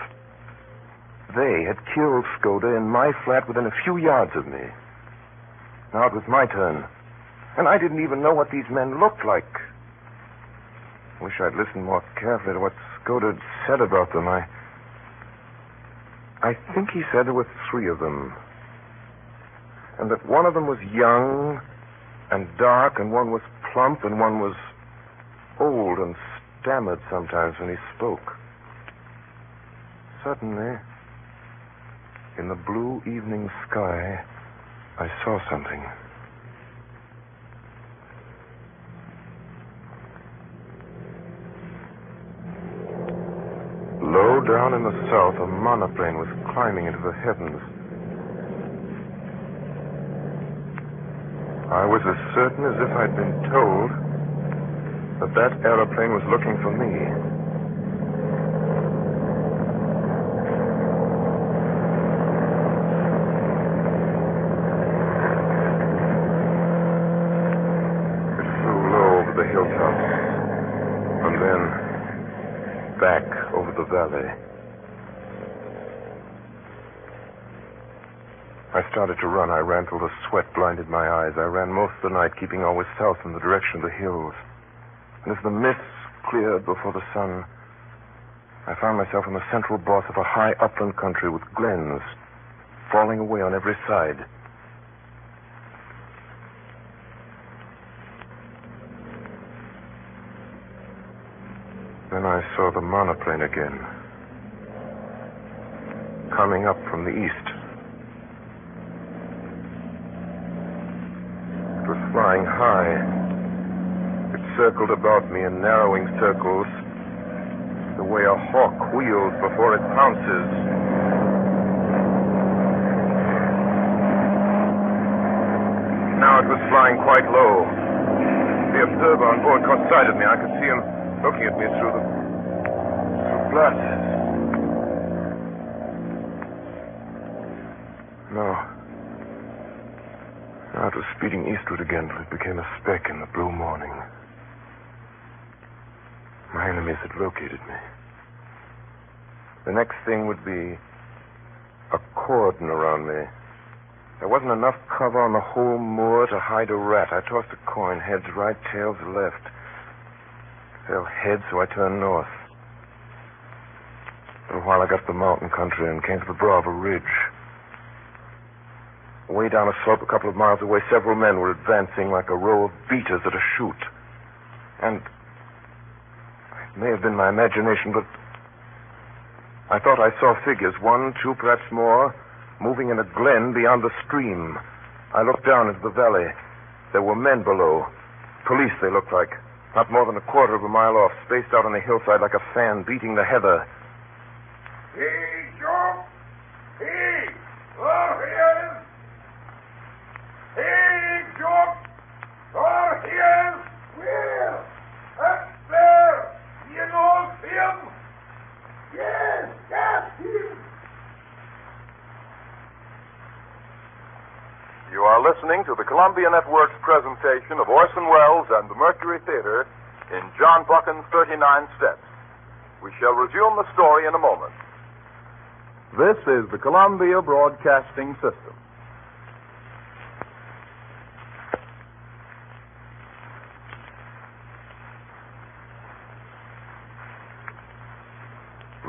They had killed Skoda in my flat within a few yards of me. Now it was my turn. And I didn't even know what these men looked like. I wish I'd listened more carefully to what Skoda had said about them. I think he said there were 3 of them. And that one of them was young and dark, and one was plump, and one was old and stammered sometimes when he spoke. Suddenly, in the blue evening sky, I saw something. Low down in the south, a monoplane was climbing into the heavens. I was as certain as if I'd been told that that aeroplane was looking for me. The hilltops, and then back over the valley. I started to run. I ran till the sweat blinded my eyes. I ran most of the night, keeping always south in the direction of the hills. And as the mists cleared before the sun, I found myself in the central boss of a high upland country with glens falling away on every side. Then I saw the monoplane again, coming up from the east. It was flying high. It circled about me in narrowing circles, the way a hawk wheels before it pounces. Now it was flying quite low. The observer on board caught sight of me. I could see him looking at me through glasses. No. Now it was speeding eastward again till it became a speck in the blue morning. My enemies had located me. The next thing would be a cordon around me. There wasn't enough cover on the whole moor to hide a rat. I tossed a coin, heads right, tails left. Fell heads, so I turned north. For a while I got to the mountain country and came to the brow of a ridge. Way down a slope a couple of miles away, several men were advancing like a row of beaters at a shoot. And it may have been my imagination, but I thought I saw figures, 1, 2, perhaps more, moving in a glen beyond the stream. I looked down into the valley. There were men below. Police, they looked like. Not more than a quarter of a mile off, spaced out on the hillside like a fan beating the heather. Hey, Joe! Hey! Oh, here! Hey, Joe! Oh, here! Where? Up there! You know him? Yes, that's him! You are listening to the Columbia Network's presentation of Orson Welles and the Mercury Theater in John Buchan's 39 Steps. We shall resume the story in a moment. This is the Columbia Broadcasting System.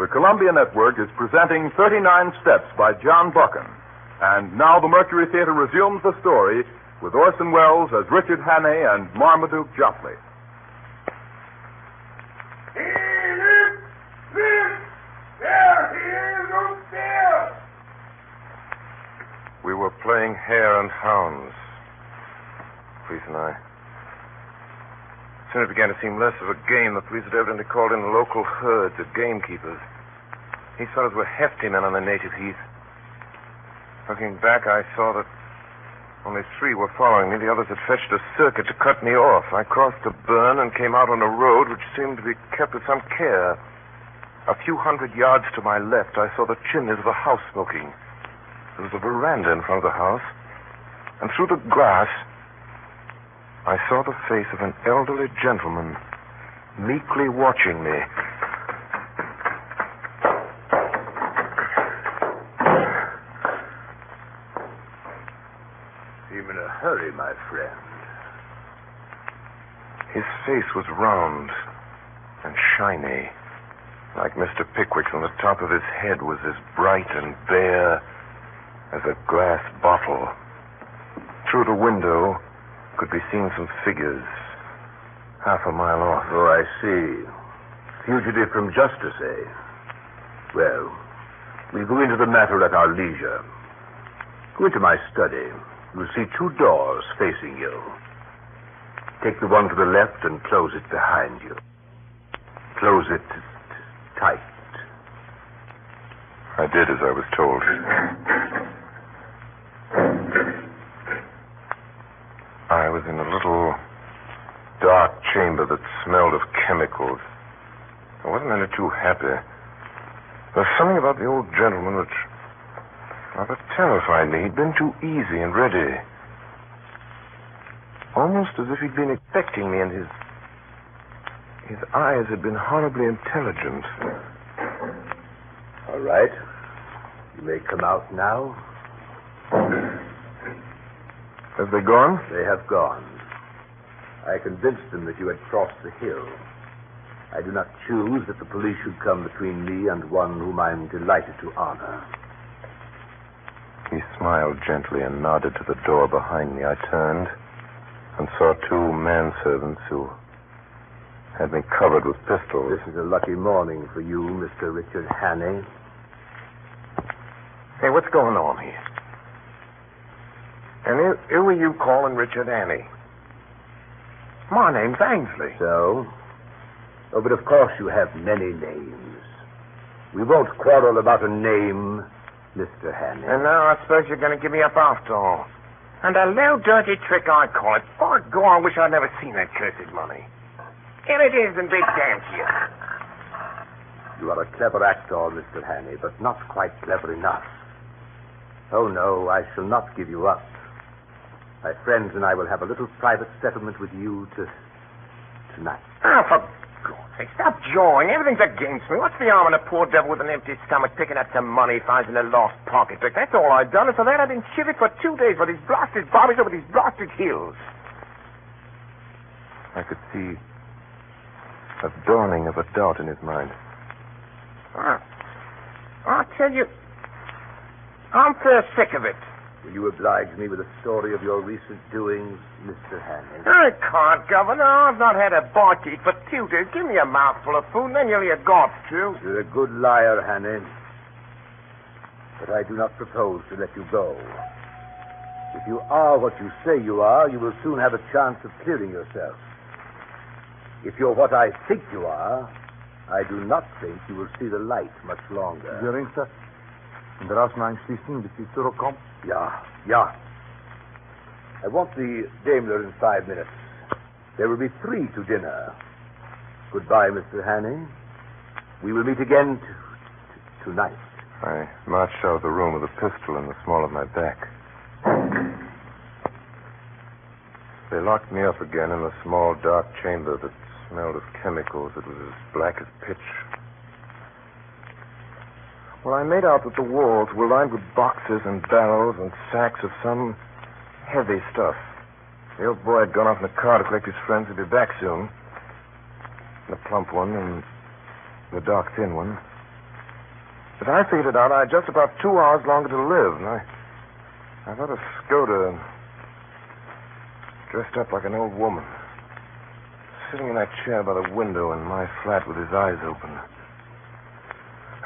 The Columbia Network is presenting 39 Steps by John Buchan. And now the Mercury Theater resumes the story with Orson Welles as Richard Hannay and Marmaduke Jopley. Hey, look! Look! There he is up there! We were playing hare and hounds, police and I. Soon it began to seem less of a game. The police had evidently called in the local herds of gamekeepers. These fellows were hefty men on the native heath. Looking back, I saw that only 3 were following me. The others had fetched a circuit to cut me off. I crossed a burn and came out on a road which seemed to be kept with some care. A few hundred yards to my left, I saw the chimneys of a house smoking. There was a veranda in front of the house, and through the grass, I saw the face of an elderly gentleman meekly watching me. Seem in a hurry, my friend. His face was round and shiny, like Mr. Pickwick's, and the top of his head was as bright and bare as a glass bottle. Through the window could be seen some figures half a mile off. Oh, I see. Fugitive from justice, eh? Well, we'll go into the matter at our leisure. Go into my study. You'll see 2 doors facing you. Take the one to the left and close it behind you. Close it tight. I did as I was told. I was in a little dark chamber that smelled of chemicals. I wasn't any too happy. There was something about the old gentleman which rather terrified me. He'd been too easy and ready. Almost as if he'd been expecting me, and his eyes had been horribly intelligent. All right. You may come out now. Have they gone? They have gone. I convinced them that you had crossed the hill. I do not choose that the police should come between me and one whom I'm delighted to honor. He smiled gently and nodded to the door behind me. I turned and saw 2 manservants who had me covered with pistols. This is a lucky morning for you, Mr. Richard Hannay. Hey, what's going on here? And who are you calling Richard Hannay? My name's Ainsley. So? Oh, but of course you have many names. We won't quarrel about a name, Mr. Hannay. And now I suppose you're going to give me up after all. And a low, dirty trick, I call it. By God, I wish I'd never seen that cursed money. Here it is, and be damned to you. You are a clever actor, Mr. Hanny, but not quite clever enough. Oh, no, I shall not give you up. My friends and I will have a little private settlement with you tonight. Oh, for God's sake, stop jawing. Everything's against me. What's the harm in a poor devil with an empty stomach picking up some money he finds in a lost pocketbook? That's all I've done, and for that I've been shivered for 2 days by these blasted bobbies over these blasted hills. I could see a dawning of a doubt in his mind. I'll tell you, I'm fair sick of it. Will you oblige me with a story of your recent doings, Mr. Hanley? I can't, Governor. I've not had a bite to eat for 2 days. Give me a mouthful of food, and then you'll hear God's truth. You're a good liar, Hanley. But I do not propose to let you go. If you are what you say you are, you will soon have a chance of clearing yourself. If you're what I think you are, I do not think you will see the light much longer. Geringster, daraus nach Schließen bis Sie zurückkommen? Ja. I want the Daimler in 5 minutes. There will be 3 to dinner. Goodbye, Mr. Hanning. We will meet again tonight. I marched out of the room with a pistol in the small of my back. They locked me up again in a small, dark chamber that smelled of chemicals. It was as black as pitch. Well, I made out that the walls were lined with boxes and barrels and sacks of some heavy stuff. The old boy had gone off in a car to collect his friends. He'd be back soon. The plump one and the dark, thin one. But I figured it out. I had just about 2 hours longer to live, and I got a Skoda dressed up like an old woman, sitting in that chair by the window in my flat with his eyes open.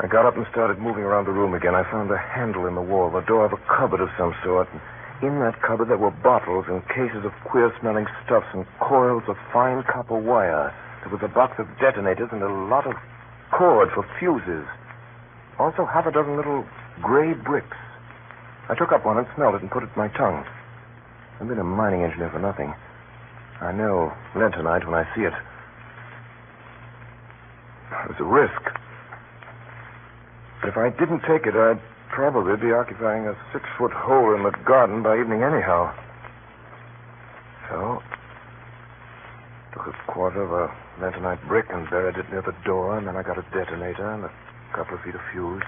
I got up and started moving around the room again. I found a handle in the wall, the door of a cupboard of some sort. And in that cupboard there were bottles and cases of queer-smelling stuffs and coils of fine copper wire. There was a box of detonators and a lot of cord for fuses. Also half a dozen little gray bricks. I took up one and smelled it and put it in my tongue. I've been a mining engineer for nothing. I know lentonite when I see it. It was a risk. But if I didn't take it, I'd probably be occupying a 6-foot hole in the garden by evening anyhow. So, took a quarter of a lentonite brick and buried it near the door, and then I got a detonator and a couple of feet of fuse.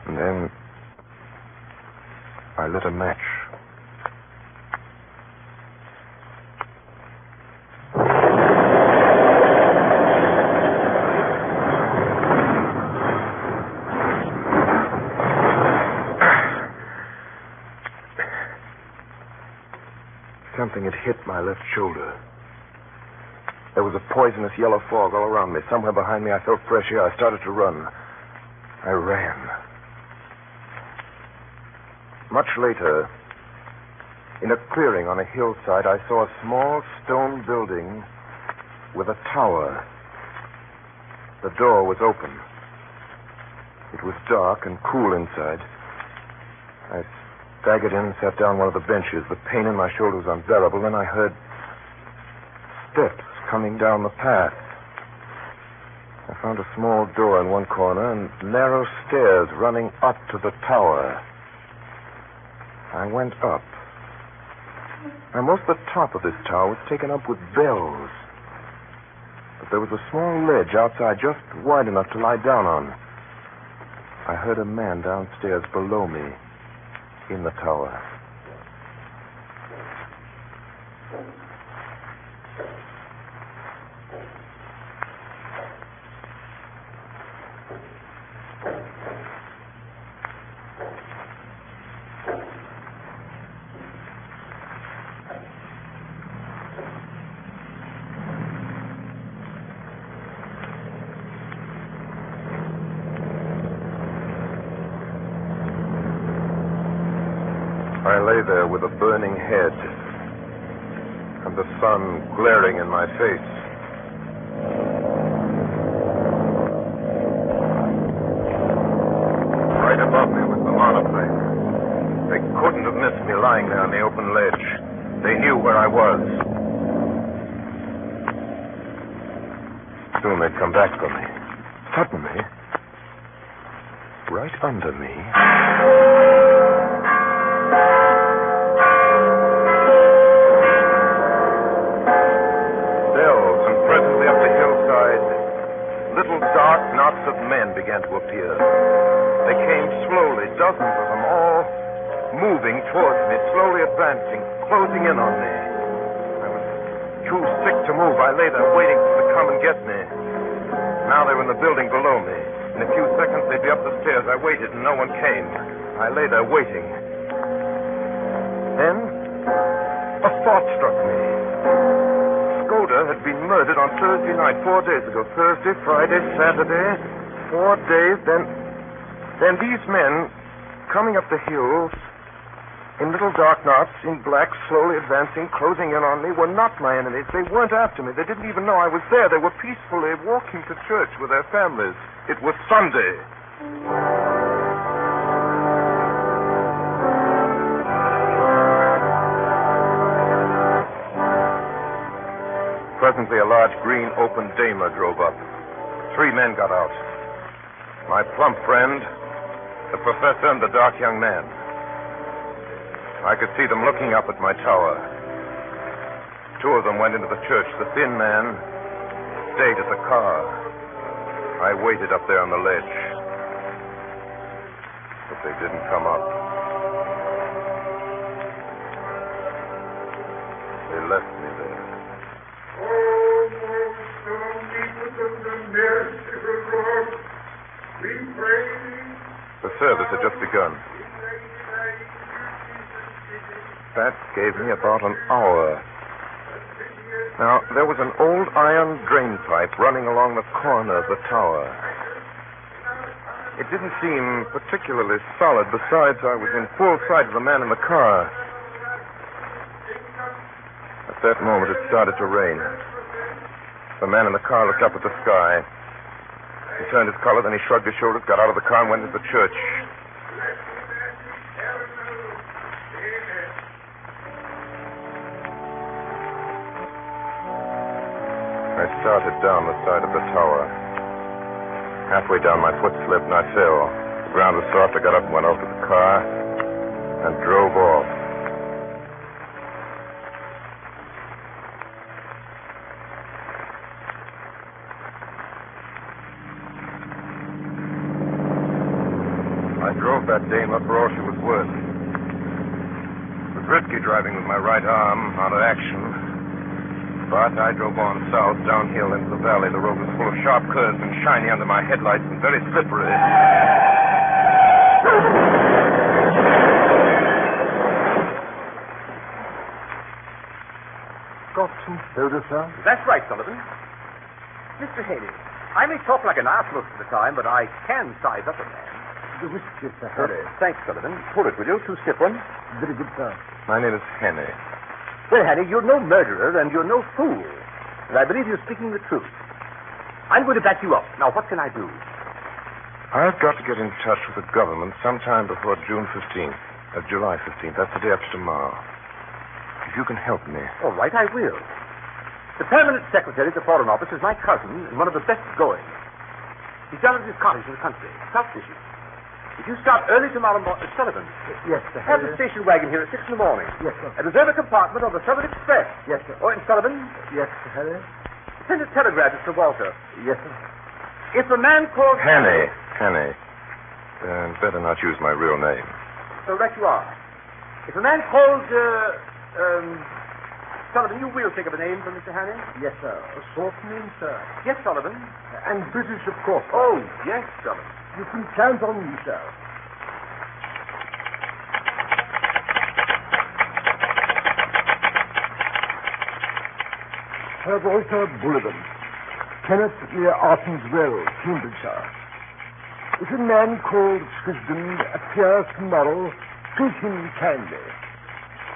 And then I lit a match. Something had hit my left shoulder. There was a poisonous yellow fog all around me. Somewhere behind me I felt fresh air. I started to run. I ran. Much later, in a clearing on a hillside, I saw a small stone building with a tower. The door was open. It was dark and cool inside. I staggered in and sat down on one of the benches. The pain in my shoulder was unbearable. Then I heard steps coming down the path. I found a small door in one corner and narrow stairs running up to the tower. I went up. Almost the top of this tower was taken up with bells. But there was a small ledge outside just wide enough to lie down on. I heard a man downstairs below me in the tower. I lay there with a burning head and the sun glaring in my face. Right above me was the monoplane. They lying there on the open ledge. They knew where I was. Soon they'd come back for me. Suddenly, right under me. Dells, and presently up the hillside, little dark knots of men began to appear. They came slowly, dozens of them, all moving towards me, slowly advancing, closing in on me. I was too sick to move. I lay there waiting for them to come and get me. Now they were in the building below me. In a few seconds, they'd be up the stairs. I waited, and no one came. I lay there waiting. Then, a thought struck me. Skoda had been murdered on Thursday night, 4 days ago. Thursday, Friday, Saturday, 4 days. Then these men, coming up the hills, in little dark knots, in black, slowly advancing, closing in on me, were not my enemies. They weren't after me. They didn't even know I was there. They were peacefully walking to church with their families. It was Sunday. Presently, a large green open Daimler drove up. 3 men got out. My plump friend, the professor, and the dark young man. I could see them looking up at my tower. 2 of them went into the church. The thin man stayed at the car. I waited up there on the ledge. But they didn't come up. They left me there. The service had just begun. That gave me about an hour. Now, there was an old iron drain pipe running along the corner of the tower. It didn't seem particularly solid. Besides, I was in full sight of the man in the car. At that moment, it started to rain. The man in the car looked up at the sky. He turned his collar, then he shrugged his shoulders, got out of the car, and went into the church. I started down the side of the tower. Halfway down, my foot slipped and I fell. The ground was soft. I got up and went over to the car and drove off. I drove that Daimler for all she was worth. It was risky driving with my right arm out of action. But I drove on south, downhill into the valley. The road was full of sharp curves and shiny under my headlights and very slippery. Got some soda, sir? That's right, Sullivan. Mr. Haley, I may talk like an ass most of the time, but I can size up a man. The whiskey, Sir Harry. Thanks, Sullivan. Pour it, will you? 2 stiff ones. Very good, sir. My name is Henny. Well, Hanny, you're no murderer and you're no fool. And I believe you're speaking the truth. I'm going to back you up. Now, what can I do? I've got to get in touch with the government sometime before June 15th. July 15th. That's the day after tomorrow. If you can help me. All right, I will. The permanent secretary of the Foreign Office is my cousin and one of the best going. He's down at his cottage in the country, South Fishing. If you start early tomorrow morning, Sullivan. Yes, sir. Have the station wagon here at 6 in the morning. Yes, sir. And reserve a compartment on the Southern Express. Yes, sir. Oh, and Sullivan. Yes, Sir Harry. Send a telegram to Sir Walter. Yes, sir. If a man called Henny. Better not use my real name. So right you are. If a man called, Sullivan, you will think of a name for Mr. Hanny? Yes, sir. A short name, sir. Yes, Sullivan. And British, of course. Sir. Oh, yes, Sullivan. You can count on me, sir. Sir Walter Bullivant, Kenneth near Arson's Well, Cambridgeshire. If a man called Swisden appears tomorrow, treat him kindly.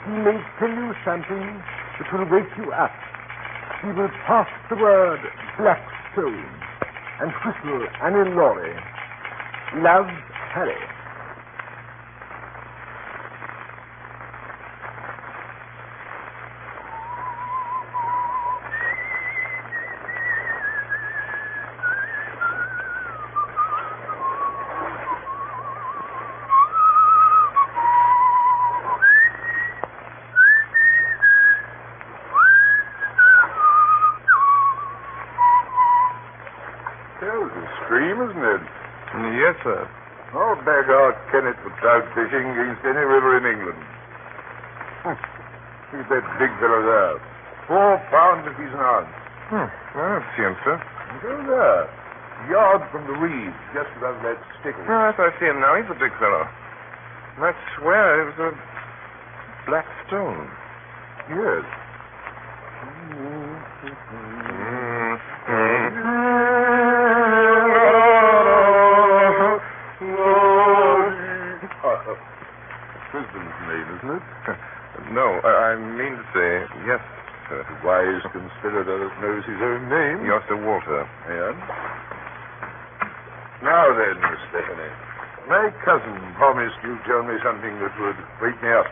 He may tell you something that will wake you up. He will pass the word Blackstone and whistle Annie Laurie. Love, Harry. sir. I'll bag our Kenneth for trout fishing against any river in England. Look at that big fellow there. 4 pounds if he's an ounce. I don't see him, sir. Go there. Yard from the reeds, just above that stickle. Yes, I see him now. He's a big fellow. I swear it was a black stone. Yes. Trisban's name, isn't it? No, I mean to say, yes, sir. The wise conspirator that knows his own name. You're Sir Walter. Yeah. Now then, Mr. Henney. My cousin promised you'd tell me something that would wake me up.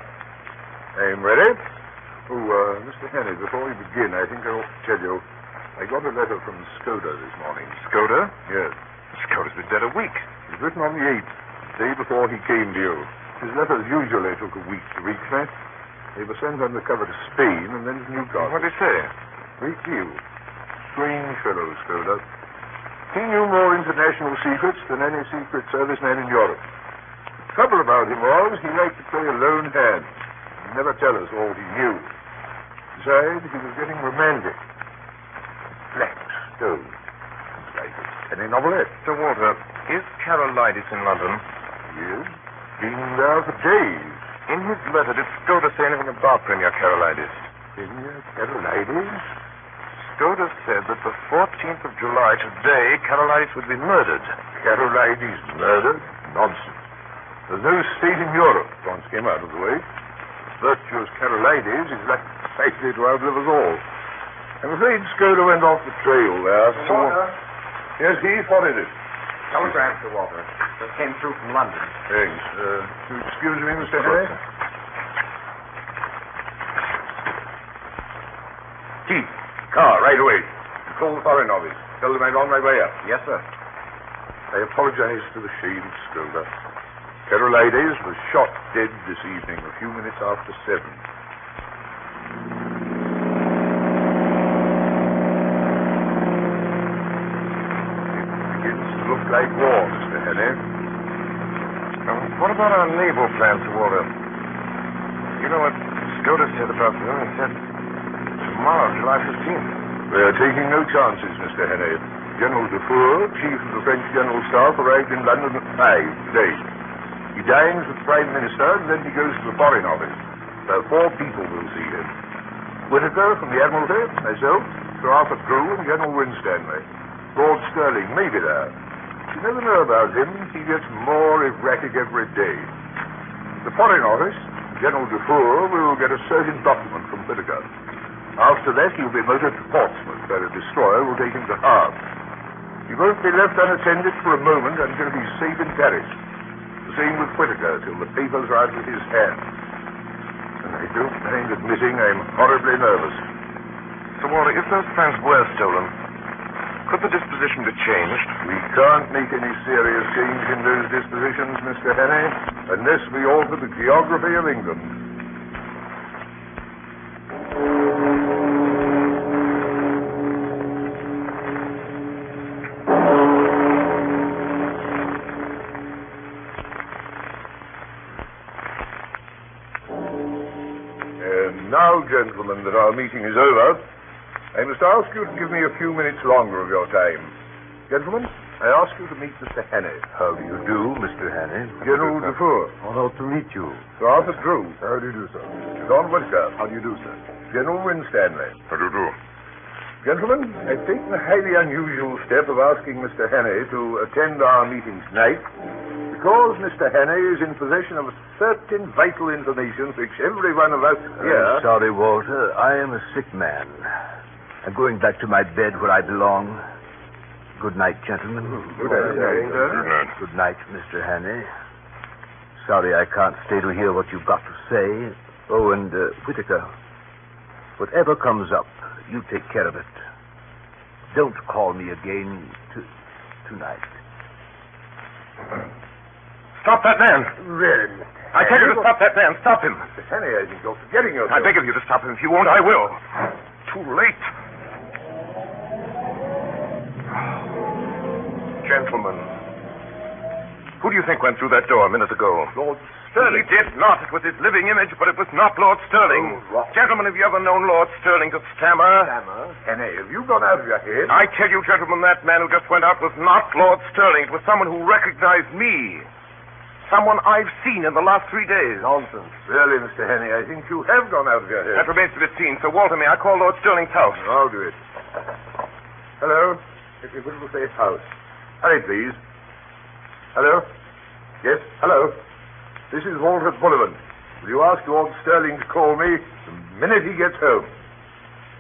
I'm ready. Oh, Mr. Henney, before we begin, I think I ought to tell you, I got a letter from Skoda this morning. Skoda? Yes. Skoda's been dead a week. It was written on the 8th, the day before he came to you. His letters usually took a week to reach me. They were sent undercover to Spain and then to Newcastle. What did he say? Great deal. Strange fellow, Skoda. He knew more international secrets than any secret service man in Europe. The trouble about him was he liked to play a lone hand. He'd never tell us all he knew. Besides, he was getting romantic. Black stone. It's like a penny novelette. Sir Walter, is Carolitis in London? Yes. Been there for days. In his letter, did Skoda say anything about Premier Carolitis? Premier Carolitis? Skoda said that the 14th of July, today, Carolitis would be murdered. Carolitis murdered? Nonsense. There's no state in Europe once came out of the way. Virtuous Carolitis is likely to outlive us all. I'm afraid Skoda went off the trail there. Walter? Yes, he spotted it. Telegram, Sir Walter. Just came through from London. Thanks. You excuse me, Mr. Henry? Chief, car, right away. Call the Foreign Office. Tell them I'm on my way up. Yes, sir. I apologize to the shade of Skoda. Carolides was shot dead this evening, a few minutes after 7. It begins to look like war, Mr. Henry. What about our naval plans, Sir Walter? You know what Skoda said about them? He said tomorrow, July 15th. We're taking no chances, Mr. Henry. General Dufour, chief of the French General Staff, arrived in London at 5 today. He dines with the Prime Minister, and then he goes to the Foreign Office. There are 4 people will see him. Whittaker from the Admiralty, myself, Sir Arthur Drew, and General Winstanley. Lord Stirling may be there. You never know about him. He gets more erratic every day. The Foreign Office, General Dufour, will get a certain document from Whittaker. After that, he'll be motored to Portsmouth, where a destroyer will take him to Havre. He won't be left unattended for a moment until he's safe in Paris. The same with Whittaker, till the papers are out of his hands. And I don't mind admitting I'm horribly nervous. Sir Walter, if those plans were stolen, could the disposition be changed? We can't make any serious change in those dispositions, Mr. Henry, unless we alter the geography of England. Now, gentlemen, that our meeting is over, I must ask you to give me a few minutes longer of your time. Gentlemen, I ask you to meet Mr. Henney. How do you do, Mr. Henney? General Dufour. Honored to meet you. Sir Arthur Drew. How do you do, sir? John Whittaker. How do you do, sir? General Winstanley. How do you do? Gentlemen, I've taken the highly unusual step of asking Mr. Henney to attend our meeting tonight because Mr. Henney is in possession of certain vital information which every one of us here... I'm sorry, Walter. I am a sick man. I'm going back to my bed where I belong. Good night, gentlemen. Good night. Good night, Mr. Hannay. Sorry I can't stay to hear what you've got to say. Oh, and Whittaker, whatever comes up, you take care of it. Don't call me again tonight. Stop that man! Really? I tell you to stop that man. Stop him. Mr. Henney, I think you're forgetting yourself. I beg of you to stop him. If you won't, I will. Too late. Gentlemen, Who do you think went through that door a minute ago? Lord Sterling. He did not. It was his living image, but it was not Lord Sterling. Oh, right. Gentlemen, have you ever known Lord Sterling to stammer? Stammer? Henny, have you gone out of your head? I tell you, gentlemen, that man who just went out was not Lord Sterling. It was someone who recognized me. Someone I've seen in the last 3 days. Nonsense. Really, Mr. Henny, I think you have gone out of your head. That remains to be seen. Sir Walter, may I call Lord Sterling's house? I'll do it. Hello? If you will say house. Hurry, please. Hello? Yes, hello. This is Walter Bullivant. Will you ask Lord Sterling to call me the minute he gets home?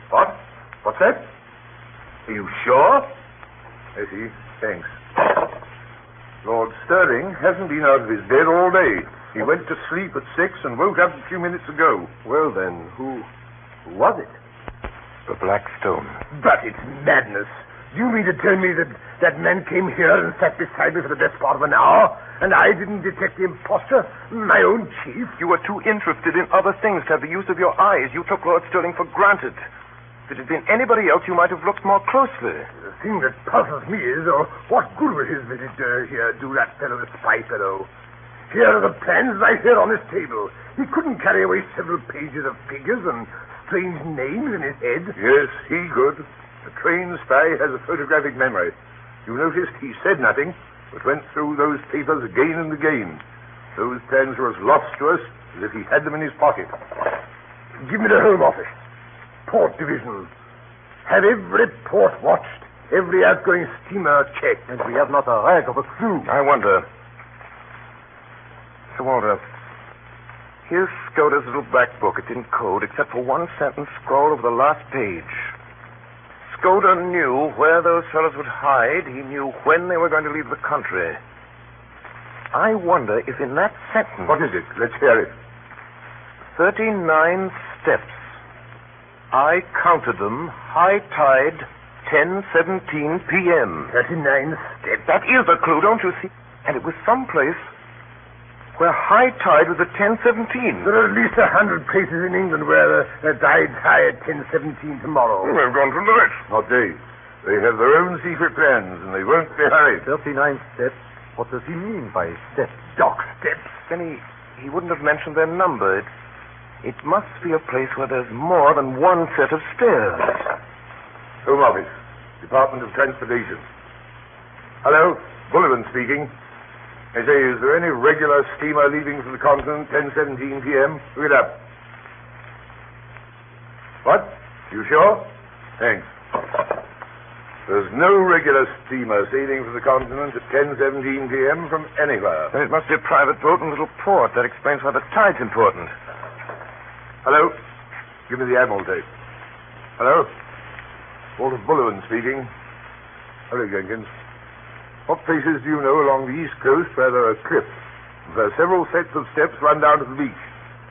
What? What's that? Are you sure? I see. Thanks. Lord Sterling hasn't been out of his bed all day. He went to sleep at 6 and woke up a few minutes ago. Well, then, who was it? The Black Stone. But it's madness. Do you mean to tell me that that man came here and sat beside me for the best part of an hour, and I didn't detect the impostor, my own chief? You were too interested in other things to have the use of your eyes. You took Lord Sterling for granted. If it had been anybody else, you might have looked more closely. The thing that puzzles me is, what good would his visit here do that fellow, the spy fellow? Here are the plans right here on his table. He couldn't carry away several pages of figures and strange names in his head. Yes, he could. A trained spy has a photographic memory. You noticed he said nothing, but went through those papers again and again. Those plans were as lost to us as if he had them in his pocket. Give me the Home Office. Port Division. Have every port watched, every outgoing steamer checked. And we have not a rag of a clue. I wonder. Sir Walter, here's Skoda's little black book. It's in code, except for one sentence scrawled over the last page. Skoda knew where those fellows would hide. He knew when they were going to leave the country. I wonder if in that sentence... What is it? Let's hear it. 39 steps. I counted them. High tide, 10:17 p.m. 39 steps? That is a clue, don't you see? And it was someplace where high tide was at 10:17. There are at least 100 places in England where the tide's high at 10:17 tomorrow. Well, they've gone tonight. Not they. They have their own secret plans, and they won't be hurried. 39 steps? What does he mean by steps? Dock steps. Then he wouldn't have mentioned their number. It must be a place where there's more than one set of stairs. Home Office, Department of Transportation. Hello, Bullivant speaking. I say, is there any regular steamer leaving from the continent 10:17 p.m.? Look it up. What? You sure? Thanks. There's no regular steamer sailing from the continent at 10:17 p.m. from anywhere. Then it must be a private boat in a little port. That explains why the tide's important. Hello? Give me the Admiralty. Hello? Walter Bullivant speaking. Hello, Jenkins. What places do you know along the east coast where there are cliffs, where several sets of steps run down to the beach?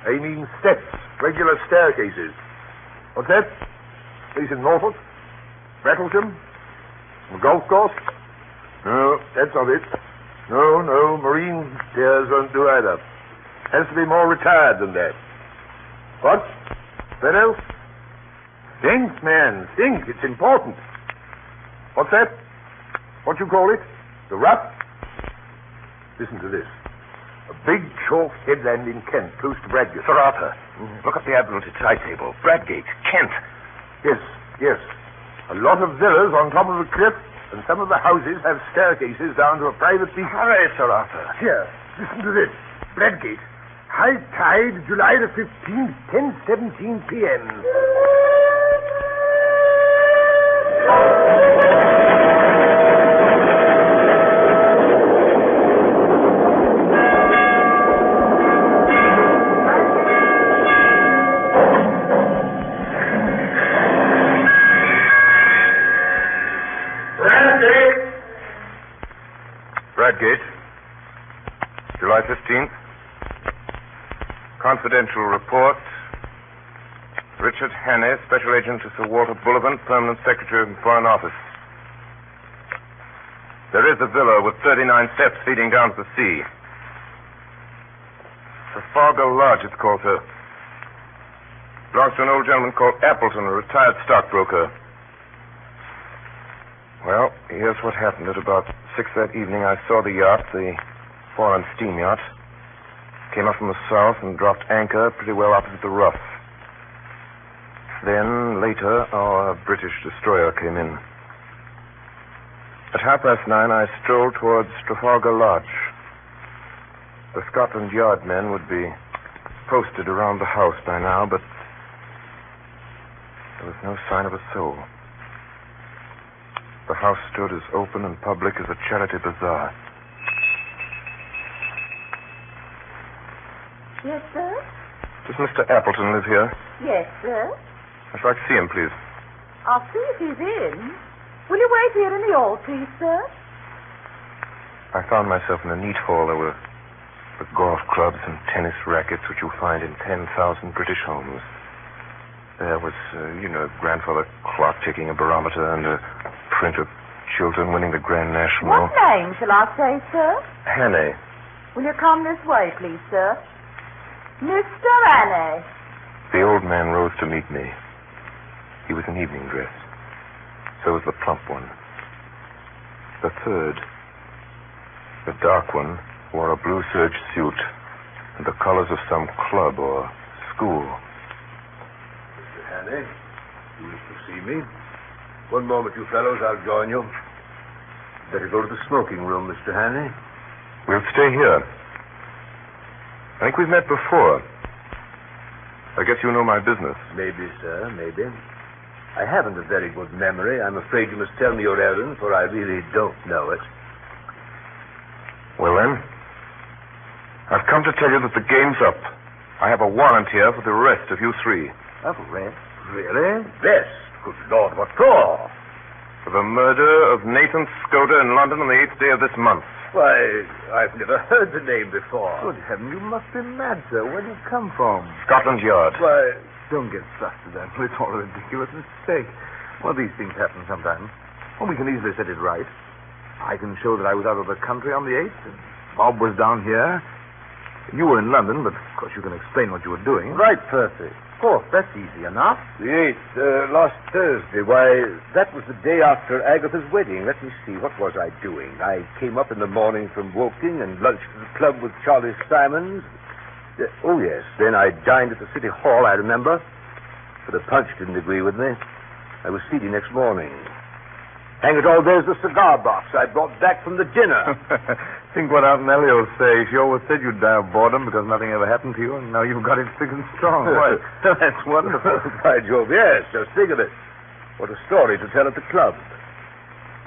I mean steps, regular staircases. What's that? Place in Norfolk? Rattlesham? A golf course? No, that's not it. No, marine stairs won't do either. Has to be more retired than that. What? That else? Think, man, think. It's important. What's that? What you call it? The Ruff? Listen to this. A big chalk headland in Kent, close to Bradgate. Sir Arthur, look up the Admiralty tide-table. Bradgate, Kent. Yes. A lot of villas on top of a cliff, and some of the houses have staircases down to a private beach. Hurry, Sir Arthur. Here, listen to this. Bradgate. High tide, July the 15th, 10:17 p.m. Bradgate, July 15th. Confidential report. Richard Hannay, Special Agent to Sir Walter Bullivant, Permanent Secretary of the Foreign Office. There is a villa with 39 steps leading down to the sea. Trafalgar Lodge, it's called, sir. Belongs to an old gentleman called Appleton, a retired stockbroker. Well, here's what happened. At about 6 that evening, I saw the yacht. The foreign steam yacht. Came up from the south and dropped anchor pretty well opposite the Rough. Then, later, our British destroyer came in. At 9:30, I strolled towards Trafalgar Lodge. The Scotland Yard men would be posted around the house by now, but there was no sign of a soul. The house stood as open and public as a charity bazaar. Yes, sir? Does Mr. Appleton live here? Yes, sir. I'd like to see him, please. I'll see if he's in. Will you wait here in the hall, please, sir? I found myself in a neat hall. There were the golf clubs and tennis rackets which you'll find in 10,000 British homes. There was, grandfather clock ticking a barometer and a print of children winning the Grand National. What name shall I say, sir? Hannay. Will you come this way, please, sir? Mr. Hannay. The old man rose to meet me. He was in evening dress. So was the plump one. The third, the dark one, wore a blue serge suit and the colors of some club or school. Mr. Hannay, you wish to see me? One moment, you fellows, I'll join you. Better go to the smoking room, Mr. Hannay. We'll stay here. I think we've met before. I guess you know my business. Maybe, sir, maybe. I haven't a very good memory. I'm afraid you must tell me your errand, for I really don't know it. Well, then, I've come to tell you that the game's up. I have a warrant here for the arrest of you three. Arrest? Really? Arrest? Good Lord, what for? For the murder of Nathan Scoter in London on the 8th day of this month. Why, I've never heard the name before. Good heaven, you must be mad, sir. Where do you come from? Scotland Yard. Why, don't get flustered, Uncle. It's all a ridiculous mistake. Well, these things happen sometimes. Well, we can easily set it right. I can show that I was out of the country on the 8th, and Bob was down here. You were in London, but of course you can explain what you were doing. Right, Percy. Of course, that's easy enough. The 8th, last Thursday. Why, that was the day after Agatha's wedding. Let me see, what was I doing? I came up in the morning from Woking and lunched at the club with Charlie Simons. Oh, yes, then I dined at the City Hall, I remember. But the punch didn't agree with me. I was seedy next morning. Hang it all, there's the cigar box I brought back from the dinner. Think what Aunt Nellie will say. She always said you'd die of boredom because nothing ever happened to you, and now you've got it thick and strong. Why, that's wonderful. By Jove, yes, just think of it. What a story to tell at the club.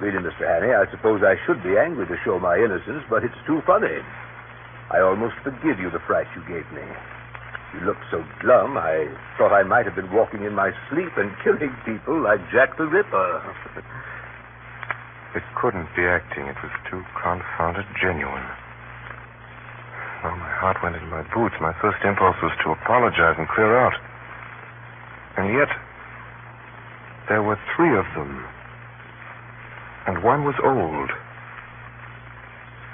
Really, Mr. Hannay, I suppose I should be angry to show my innocence, but it's too funny. I almost forgive you the fright you gave me. You looked so glum, I thought I might have been walking in my sleep and killing people like Jack the Ripper. It couldn't be acting. It was too confounded genuine. Well, my heart went into my boots. My first impulse was to apologize and clear out. And yet, there were three of them. And one was old.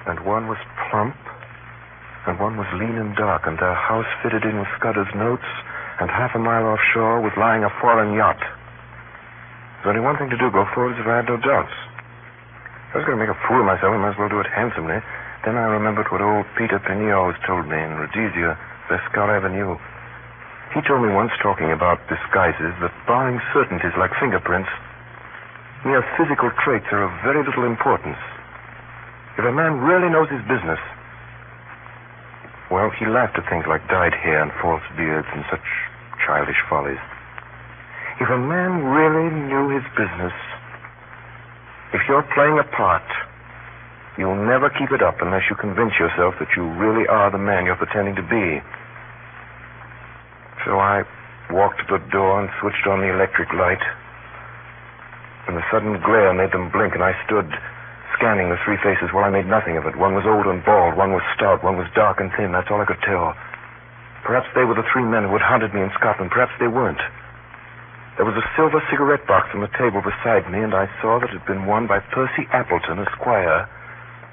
And one was plump. And one was lean and dark. And their house fitted in with Scudder's notes. And half a mile offshore was lying a foreign yacht. There's only one thing to do, go forward if I had no doubts. I was going to make a fool of myself. I might as well do it handsomely. Then I remembered what old Peter Peniot always told me in Rhodesia, Vescal Avenue. He told me once, talking about disguises, that barring certainties like fingerprints, mere physical traits are of very little importance. If a man really knows his business, well, he laughed at things like dyed hair and false beards and such childish follies. If a man really knew his business, if you're playing a part, you'll never keep it up unless you convince yourself that you really are the man you're pretending to be. So I walked to the door and switched on the electric light. And the sudden glare made them blink, and I stood scanning the three faces while I made nothing of it. One was old and bald, one was stout, one was dark and thin. That's all I could tell. Perhaps they were the three men who had hunted me in Scotland. Perhaps they weren't. There was a silver cigarette box on the table beside me, and I saw that it had been won by Percy Appleton, Esquire,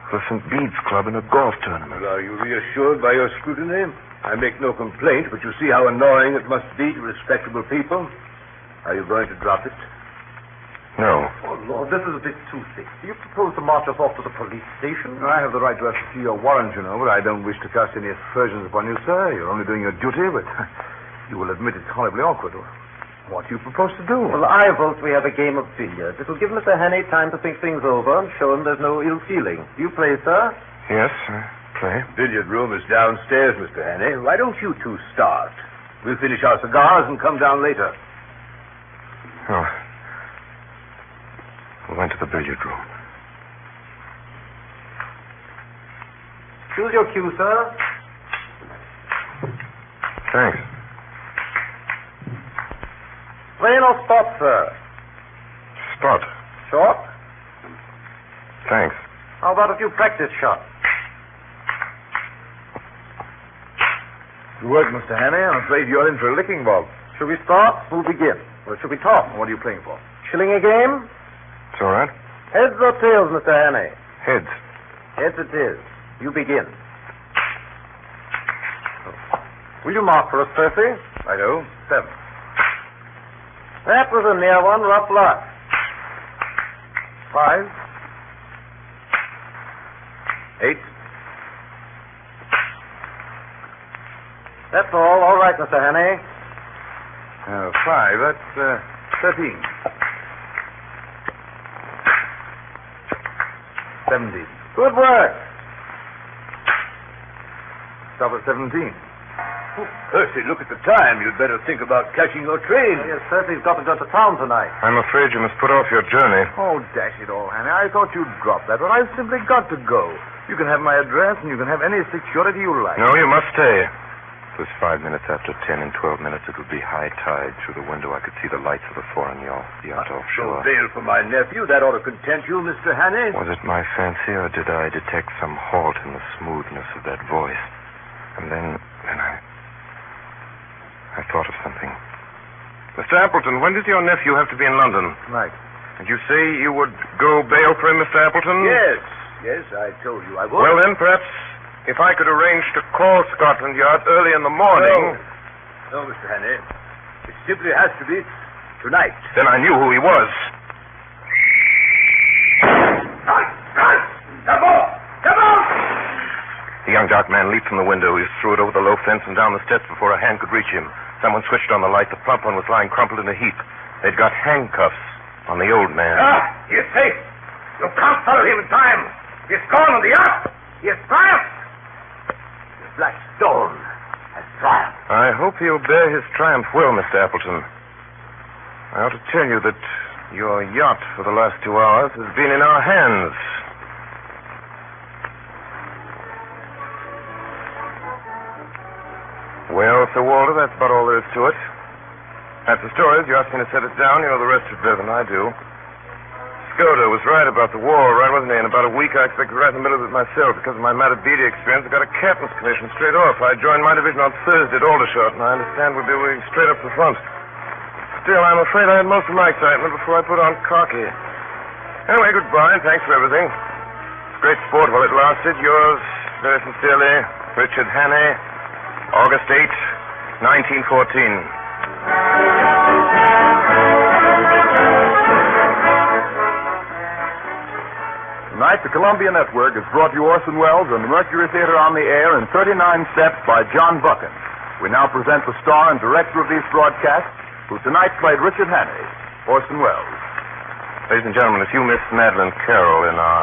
for St. Bede's Club in a golf tournament. Well, are you reassured by your scrutiny? I make no complaint, but you see how annoying it must be to respectable people. Are you going to drop it? No. Oh, Lord, this is a bit too thick. Do you propose to march us off to the police station? I have the right to ask to see your warrant, you know, but I don't wish to cast any aspersions upon you, sir. You're only doing your duty, but you will admit it's horribly awkward. What do you propose to do? Well, I vote we have a game of billiards. It will give Mr. Hannay time to think things over and show him there's no ill feeling. Do you play, sir? Yes, play. Billiard room is downstairs, Mr. Hannay. Why don't you two start? We'll finish our cigars and come down later. Oh. We went to the billiard room. Choose your cue, sir. Thanks. Plain or spot, sir? Spot. Short? Thanks. How about a few practice shots? Good work, Mr. Hannay. I'm afraid you're in for a licking, Bob. Should we start? Who'll begin? Or should we talk? What are you playing for? Shilling a game? It's all right. Heads or tails, Mr. Hannay? Heads. Heads it is. You begin. Will you mark for us, Percy? I do. 7. That was a near one. Rough luck. 5. 8. That's all. All right, Mr. Hannay. 5. That's 13. 17. Good work. Stop at 17. Oh, Percy, look at the time. You'd better think about catching your train. Yes, Percy's got to go to town tonight. I'm afraid you must put off your journey. Oh, dash it all, Hannay. I thought you'd drop that, but I've simply got to go. You can have my address, and you can have any security you like. No, you must stay. It was 5 minutes after 10. In 12 minutes, it would be high tide. Through the window, I could see the lights of the foreign yacht offshore. Bail for my nephew. That ought to content you, Mr. Hannay. Was it my fancy, or did I detect some halt in the smoothness of that voice? And then I thought of something. Mr. Appleton, when does your nephew have to be in London? Right. Did you say you would go bail for him, Mr. Appleton? Yes, I told you I would. Well, then, perhaps if I could arrange to call Scotland Yard early in the morning... No, Mr. Hannay. It simply has to be tonight. Then I knew who he was. Run! Come on! Come on! The young dark man leaped from the window. He threw it over the low fence and down the steps before a hand could reach him. Someone switched on the light. The plump one was lying crumpled in a heap. They'd got handcuffs on the old man. He's safe. You can't follow him in time. He's gone on the yacht. He has triumphed. The Black Stone has triumphed. I hope he'll bear his triumph well, Mr. Appleton. I ought to tell you that your yacht for the last 2 hours has been in our hands. Well, Sir Walter, that's about all there is to it. That's the story. You asked me to set it down. You know the rest is better than I do. Skoda was right about the war, right, wasn't he? In about a week, I expected right in the middle of it myself. Because of my Matabidi experience, I got a captain's commission straight off. I joined my division on Thursday at Aldershot, and I understand we'll be moving straight up the front. Still, I'm afraid I had most of my excitement before I put on khaki. Anyway, goodbye, and thanks for everything. It's great sport while it lasted. Yours, very sincerely, Richard Hannay, August 8, 1914. Tonight, the Columbia Network has brought you Orson Welles and the Mercury Theater on the Air in 39 Steps by John Buchan. We now present the star and director of these broadcasts, who tonight played Richard Hannay, Orson Welles. Ladies and gentlemen, if you missed Madeline Carroll in our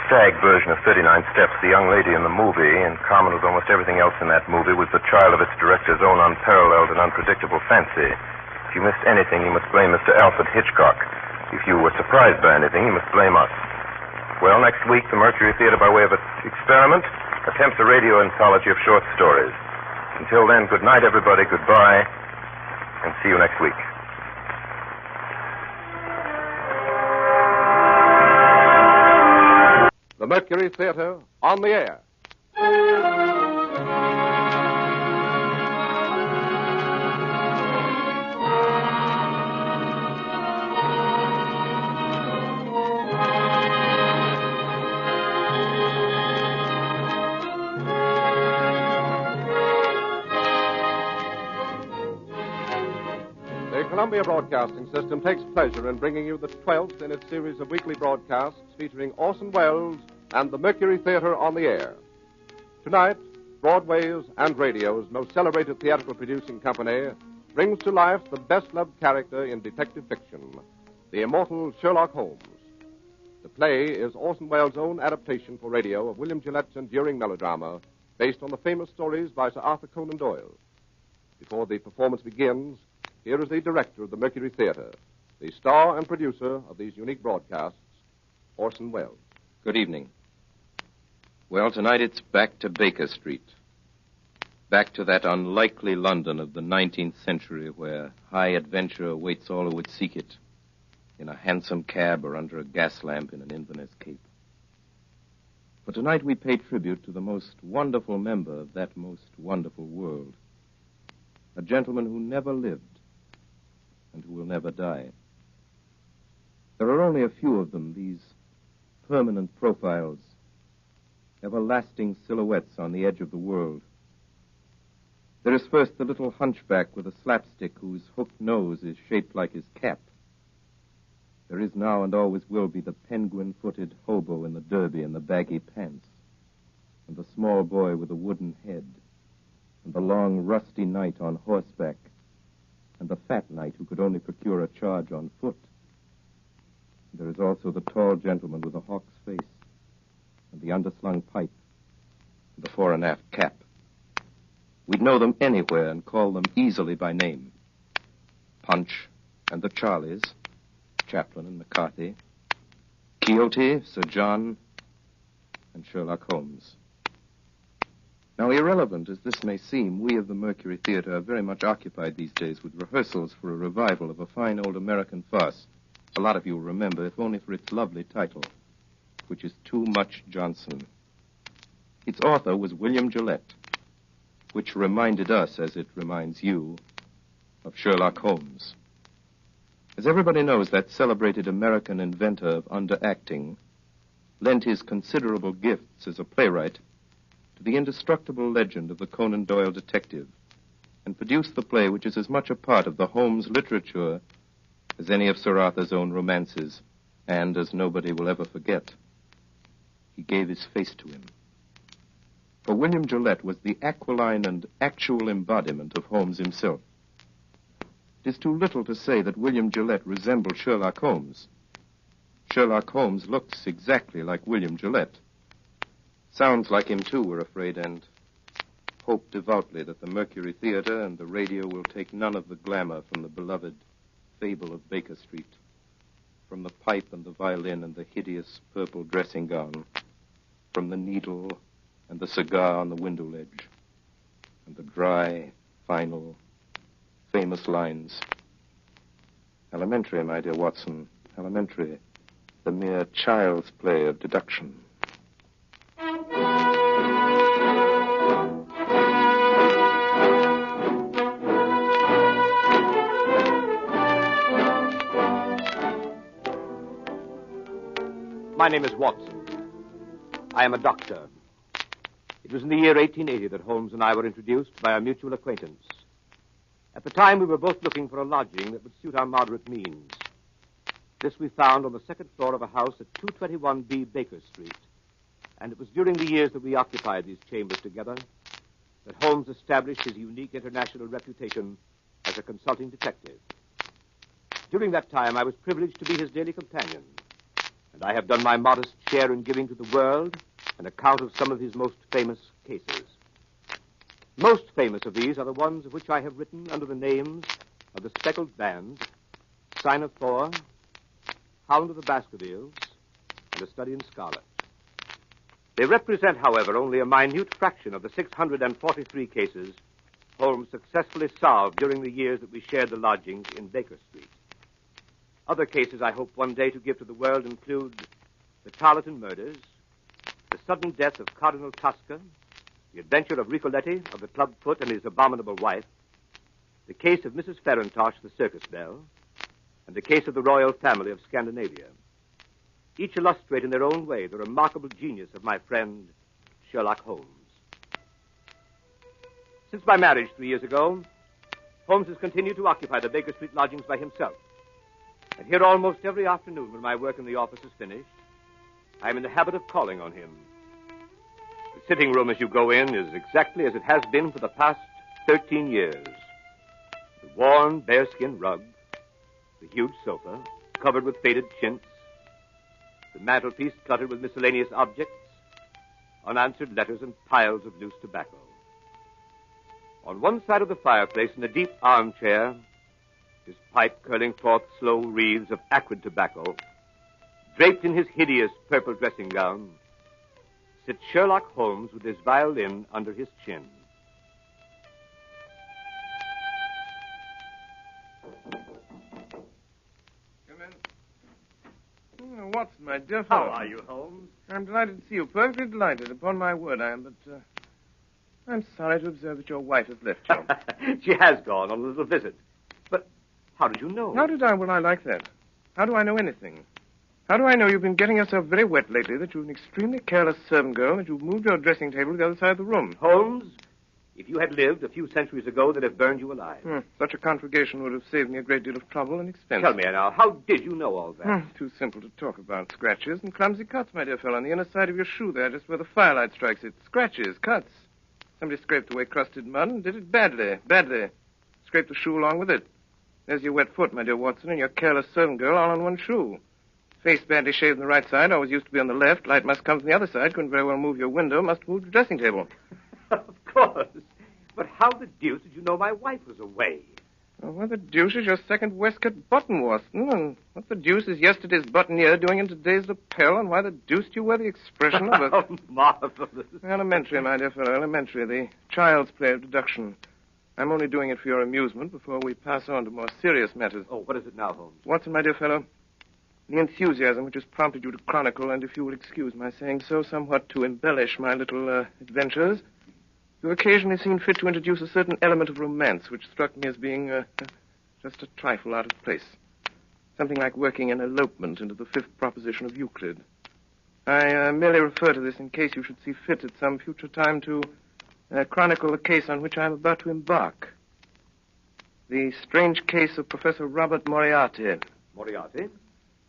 stag version of 39 Steps, the young lady in the movie, in common with almost everything else in that movie, was the child of its director's own unparalleled and unpredictable fancy. If you missed anything, you must blame Mr. Alfred Hitchcock. If you were surprised by anything, you must blame us. Well, next week, the Mercury Theater, by way of an experiment, attempts a radio anthology of short stories. Until then, good night, everybody, goodbye, and see you next week. The Mercury Theater on the air. Columbia Broadcasting System takes pleasure in bringing you the 12th in its series of weekly broadcasts featuring Orson Welles and the Mercury Theater on the air. Tonight, Broadway's and radio's most celebrated theatrical producing company brings to life the best-loved character in detective fiction, the immortal Sherlock Holmes. The play is Orson Welles' own adaptation for radio of William Gillette's enduring melodrama based on the famous stories by Sir Arthur Conan Doyle. Before the performance begins, here is the director of the Mercury Theater, the star and producer of these unique broadcasts, Orson Welles. Good evening. Well, tonight it's back to Baker Street. Back to that unlikely London of the 19th century where high adventure awaits all who would seek it, in a hansom cab or under a gas lamp in an Inverness cape. For tonight we pay tribute to the most wonderful member of that most wonderful world, a gentleman who never lived and who will never die. There are only a few of them, these permanent profiles, everlasting silhouettes on the edge of the world. There is first the little hunchback with a slapstick whose hooked nose is shaped like his cap. There is now and always will be the penguin-footed hobo in the derby and the baggy pants, and the small boy with a wooden head, and the long, rusty knight on horseback, and the fat knight who could only procure a charge on foot. There is also the tall gentleman with a hawk's face, and the underslung pipe, and the fore and aft cap. We'd know them anywhere and call them easily by name. Punch and the Charlies, Chaplin and McCarthy, Quixote, Sir John, and Sherlock Holmes. Now, irrelevant as this may seem, we of the Mercury Theater are very much occupied these days with rehearsals for a revival of a fine old American farce. A lot of you will remember, if only for its lovely title, which is Too Much Johnson. Its author was William Gillette, which reminded us, as it reminds you, of Sherlock Holmes. As everybody knows, that celebrated American inventor of underacting lent his considerable gifts as a playwright to the indestructible legend of the Conan Doyle detective, and produced the play which is as much a part of the Holmes literature as any of Sir Arthur's own romances, and as nobody will ever forget. He gave his face to him. For William Gillette was the aquiline and actual embodiment of Holmes himself. It is too little to say that William Gillette resembled Sherlock Holmes. Sherlock Holmes looks exactly like William Gillette. Sounds like him, too, we're afraid, and hope devoutly that the Mercury Theater and the radio will take none of the glamour from the beloved fable of Baker Street, from the pipe and the violin and the hideous purple dressing gown, from the needle and the cigar on the window ledge, and the dry, final, famous lines. Elementary, my dear Watson, elementary, the mere child's play of deduction. My name is Watson. I am a doctor. It was in the year 1880 that Holmes and I were introduced by a mutual acquaintance. At the time, we were both looking for a lodging that would suit our moderate means. This we found on the second floor of a house at 221B Baker Street. And it was during the years that we occupied these chambers together that Holmes established his unique international reputation as a consulting detective. During that time, I was privileged to be his daily companion, and I have done my modest share in giving to the world an account of some of his most famous cases. Most famous of these are the ones of which I have written under the names of The Speckled Band, Sign of Thor, Hound of the Baskervilles, and A Study in Scarlet. They represent, however, only a minute fraction of the 643 cases Holmes successfully solved during the years that we shared the lodgings in Baker Street. Other cases I hope one day to give to the world include the Tarleton murders, the sudden death of Cardinal Tosca, the adventure of Ricoletti, of the clubfoot and his abominable wife, the case of Mrs. Farintosh, the circus belle, and the case of the royal family of Scandinavia. Each illustrate in their own way the remarkable genius of my friend Sherlock Holmes. Since my marriage 3 years ago, Holmes has continued to occupy the Baker Street lodgings by himself. And here almost every afternoon when my work in the office is finished, I am in the habit of calling on him. The sitting room as you go in is exactly as it has been for the past 13 years. The worn bearskin rug, the huge sofa covered with faded chintz, the mantelpiece cluttered with miscellaneous objects, unanswered letters, and piles of loose tobacco. On one side of the fireplace, in a deep armchair, his pipe curling forth slow wreaths of acrid tobacco, draped in his hideous purple dressing gown, sits Sherlock Holmes with his violin under his chin. Oh, Watson, my dear fellow. How are you, Holmes? I'm delighted to see you. Perfectly delighted. Upon my word, I am. But I'm sorry to observe that your wife has left you. She has gone on a little visit. But how did you know? How did I? Well, I like that. How do I know anything? How do I know you've been getting yourself very wet lately, that you're an extremely careless servant girl, that you've moved your dressing table to the other side of the room? Holmes, if you had lived a few centuries ago, they'd have burned you alive. Such a conflagration would have saved me a great deal of trouble and expense. Tell me now, how did you know all that? Too simple to talk about. Scratches and clumsy cuts, my dear fellow, on the inner side of your shoe there, just where the firelight strikes it. Scratches, cuts. Somebody scraped away crusted mud and did it badly. Scraped the shoe along with it. There's your wet foot, my dear Watson, and your careless servant girl all on one shoe. Face badly shaved on the right side, always used to be on the left. Light must come from the other side. Couldn't very well move your window. Must move the dressing table. Of course. But how the deuce did you know my wife was away? Well, what the deuce is your second waistcoat button, Watson? And what the deuce is yesterday's buttonniere doing in today's lapel? And why the deuce do you wear the expression of a... Oh, marvelous. Elementary, my dear fellow, elementary. The child's play of deduction. I'm only doing it for your amusement before we pass on to more serious matters. Oh, what is it now, Holmes? Watson, my dear fellow, the enthusiasm which has prompted you to chronicle, and if you will excuse my saying so, somewhat to embellish my little adventures, you've occasionally seen fit to introduce a certain element of romance which struck me as being just a trifle out of place. Something like working an elopement into the fifth proposition of Euclid. I merely refer to this in case you should see fit at some future time to chronicle the case on which I am about to embark. The strange case of Professor Robert Moriarty. Moriarty?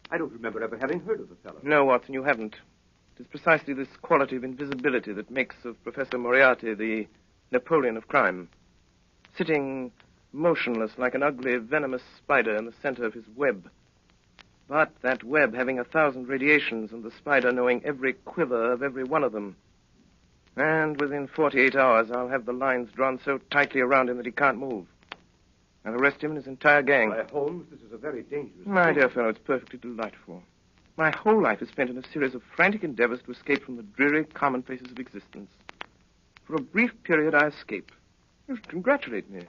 I don't remember ever having heard of the fellow. No, Watson, you haven't. It is precisely this quality of invisibility that makes of Professor Moriarty the Napoleon of crime. Sitting motionless like an ugly, venomous spider in the center of his web. But that web having 1,000 radiations and the spider knowing every quiver of every one of them. And within 48 hours, I'll have the lines drawn so tightly around him that he can't move. I'll arrest him and his entire gang. Why, Holmes, this is a very dangerous My thing. dear fellow, it's perfectly delightful. My whole life is spent in a series of frantic endeavors to escape from the dreary commonplaces of existence. For a brief period, I escape. You should congratulate me.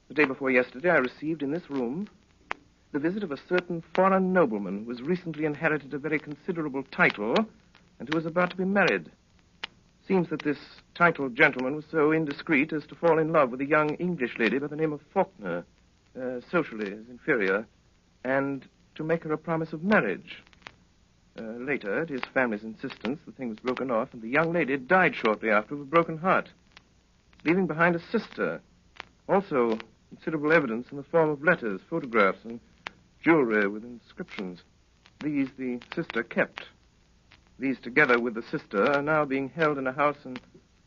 The day before yesterday, I received in this room the visit of a certain foreign nobleman who has recently inherited a very considerable title and who is about to be married. Seems that this titled gentleman was so indiscreet as to fall in love with a young English lady by the name of Faulkner, socially his inferior, and to make her a promise of marriage. Later, at his family's insistence, the thing was broken off, and the young lady died shortly after of a broken heart, leaving behind a sister. Also, considerable evidence in the form of letters, photographs, and jewelry with inscriptions. These the sister kept. These, together with the sister, are now being held in a house in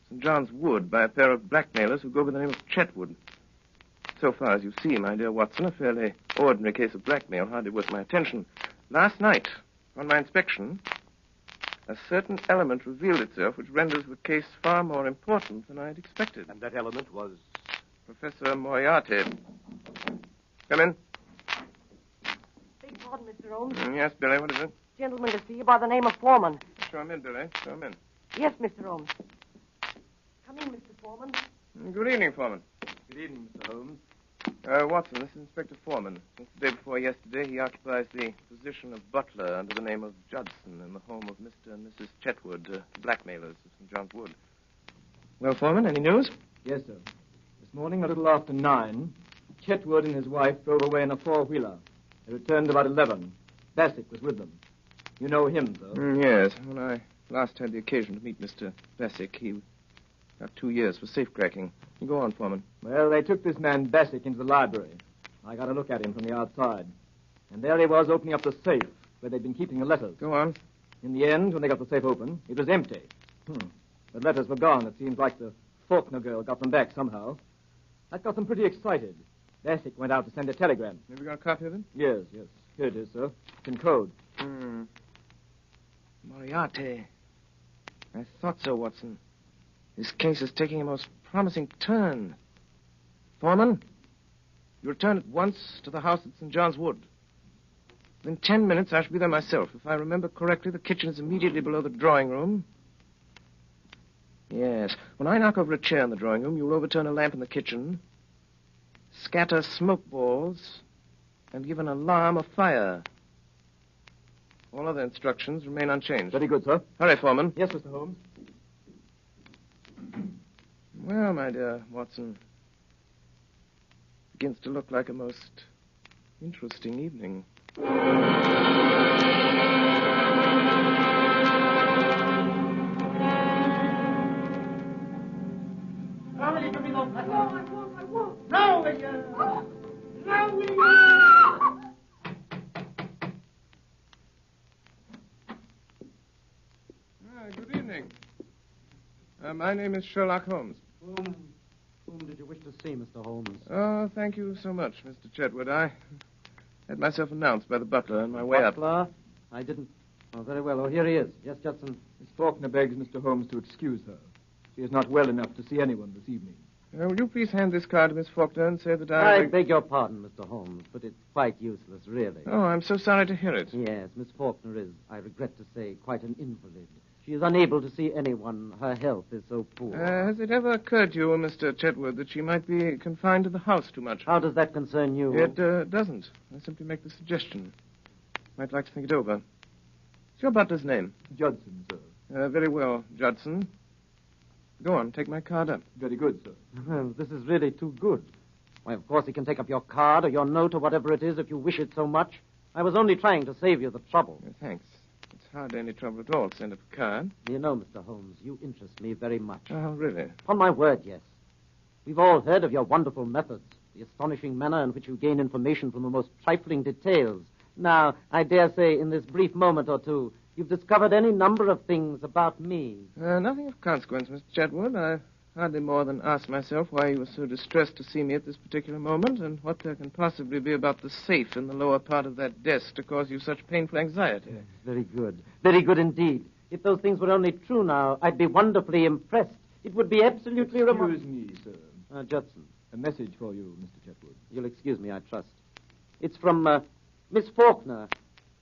St. John's Wood by a pair of blackmailers who go by the name of Chetwood. So far as you see, my dear Watson, a fairly ordinary case of blackmail, hardly worth my attention. Last night, on my inspection, a certain element revealed itself which renders the case far more important than I had expected. And that element was? Professor Moriarty. Come in. Beg pardon, Mr. Holmes. Yes, Billy, what is it? Gentleman to see you by the name of Foreman. Show him in, Billy. Show him in. Yes, Mr. Holmes. Come in, Mr. Foreman. Good evening, Foreman. Good evening, Mr. Holmes. Watson, this is Inspector Foreman. Since the day before yesterday, he occupies the position of butler under the name of Judson in the home of Mr. and Mrs. Chetwood, blackmailers of St. John's Wood. Well, Foreman, any news? Yes, sir. This morning, a little after 9, Chetwood and his wife drove away in a four-wheeler. They returned about 11. Bassett was with them. You know him, though. Yes. When I last had the occasion to meet Mr. Bassett, he Got 2 years for safecracking. You go on, Foreman. Well, they took this man Bassick into the library. I got a look at him from the outside. And there he was opening up the safe where they'd been keeping the letters. Go on. In the end, when they got the safe open, it was empty. The letters were gone. It seems like the Faulkner girl got them back somehow. That got them pretty excited. Bassick went out to send a telegram. Have you got a copy of it? Yes. Here it is, sir. It's in code. Moriarty. I thought so, Watson. This case is taking a most promising turn. Foreman, you return at once to the house at St. John's Wood. In 10 minutes, I shall be there myself. If I remember correctly, the kitchen is immediately below the drawing room. Yes. When I knock over a chair in the drawing room, you'll overturn a lamp in the kitchen, scatter smoke balls, and give an alarm of fire. All other instructions remain unchanged. Very good, sir. Hurry, Foreman. Yes, Mr. Holmes. Well, my dear Watson, begins to look like a most interesting evening. Good evening. My name is Sherlock Holmes. Whom did you wish to see, Mr. Holmes? Oh, thank you so much, Mr. Chetwood. I had myself announced by the butler on my way up. Butler? I didn't. Oh, very well. Oh, here he is. Yes, Judson. Miss Faulkner begs Mr. Holmes to excuse her. She is not well enough to see anyone this evening. Will you please hand this card to Miss Faulkner and say that I beg your pardon, Mr. Holmes, but it's quite useless, really. Oh, I'm so sorry to hear it. Yes, Miss Faulkner is, I regret to say, quite an invalid. She is unable to see anyone. Her health is so poor. Has it ever occurred to you, Mr. Chetwood, that she might be confined to the house too much? How does that concern you? It doesn't. I simply make the suggestion. Might like to think it over. What's your butler's name? Judson, sir. Very well, Judson. Go on, take my card up. Very good, sir. This is really too good. Why, of course, he can take up your card or your note or whatever it is if you wish it so much. I was only trying to save you the trouble. Thanks. It's hardly any trouble at all to send up a card. You know, Mr. Holmes, you interest me very much. Oh, really? Upon my word, yes. We've all heard of your wonderful methods, the astonishing manner in which you gain information from the most trifling details. Now, I dare say in this brief moment or two, you've discovered any number of things about me. Nothing of consequence, Mr. Chetwood. I hardly more than asked myself why you were so distressed to see me at this particular moment and what there can possibly be about the safe in the lower part of that desk to cause you such painful anxiety. Yes, very good. Very good indeed. If those things were only true now, I'd be wonderfully impressed. It would be absolutely remarkable. Excuse me, sir. Judson. A message for you, Mr. Chetwood. You'll excuse me, I trust. It's from Miss Faulkner.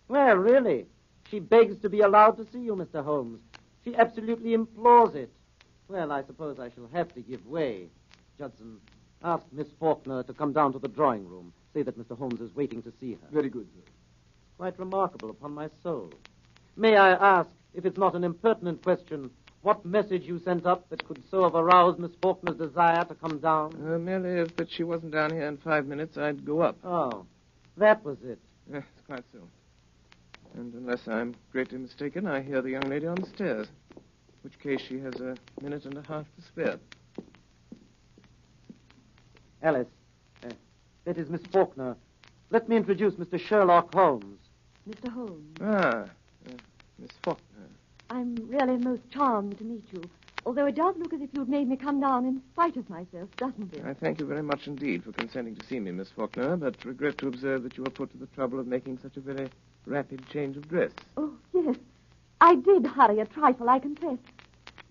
Well, really. She begs to be allowed to see you, Mr. Holmes. She absolutely implores it. Well, I suppose I shall have to give way. Judson, ask Miss Faulkner to come down to the drawing room. Say that Mr. Holmes is waiting to see her. Very good, sir. Quite remarkable, upon my soul. May I ask, if it's not an impertinent question, what message you sent up that could so have aroused Miss Faulkner's desire to come down? Merely if that she wasn't down here in 5 minutes, I'd go up. Oh, that was it. Yes, quite so. And unless I'm greatly mistaken, I hear the young lady on the stairs. In which case she has a minute and a half to spare. Alice, that is Miss Faulkner. Let me introduce Mr. Sherlock Holmes. Mr. Holmes. Miss Faulkner. I'm really most charmed to meet you, although it does look as if you'd made me come down in spite of myself, doesn't it? I thank you very much indeed for consenting to see me, Miss Faulkner, but regret to observe that you were put to the trouble of making such a very rapid change of dress. Oh, yes. I did hurry a trifle, I confess.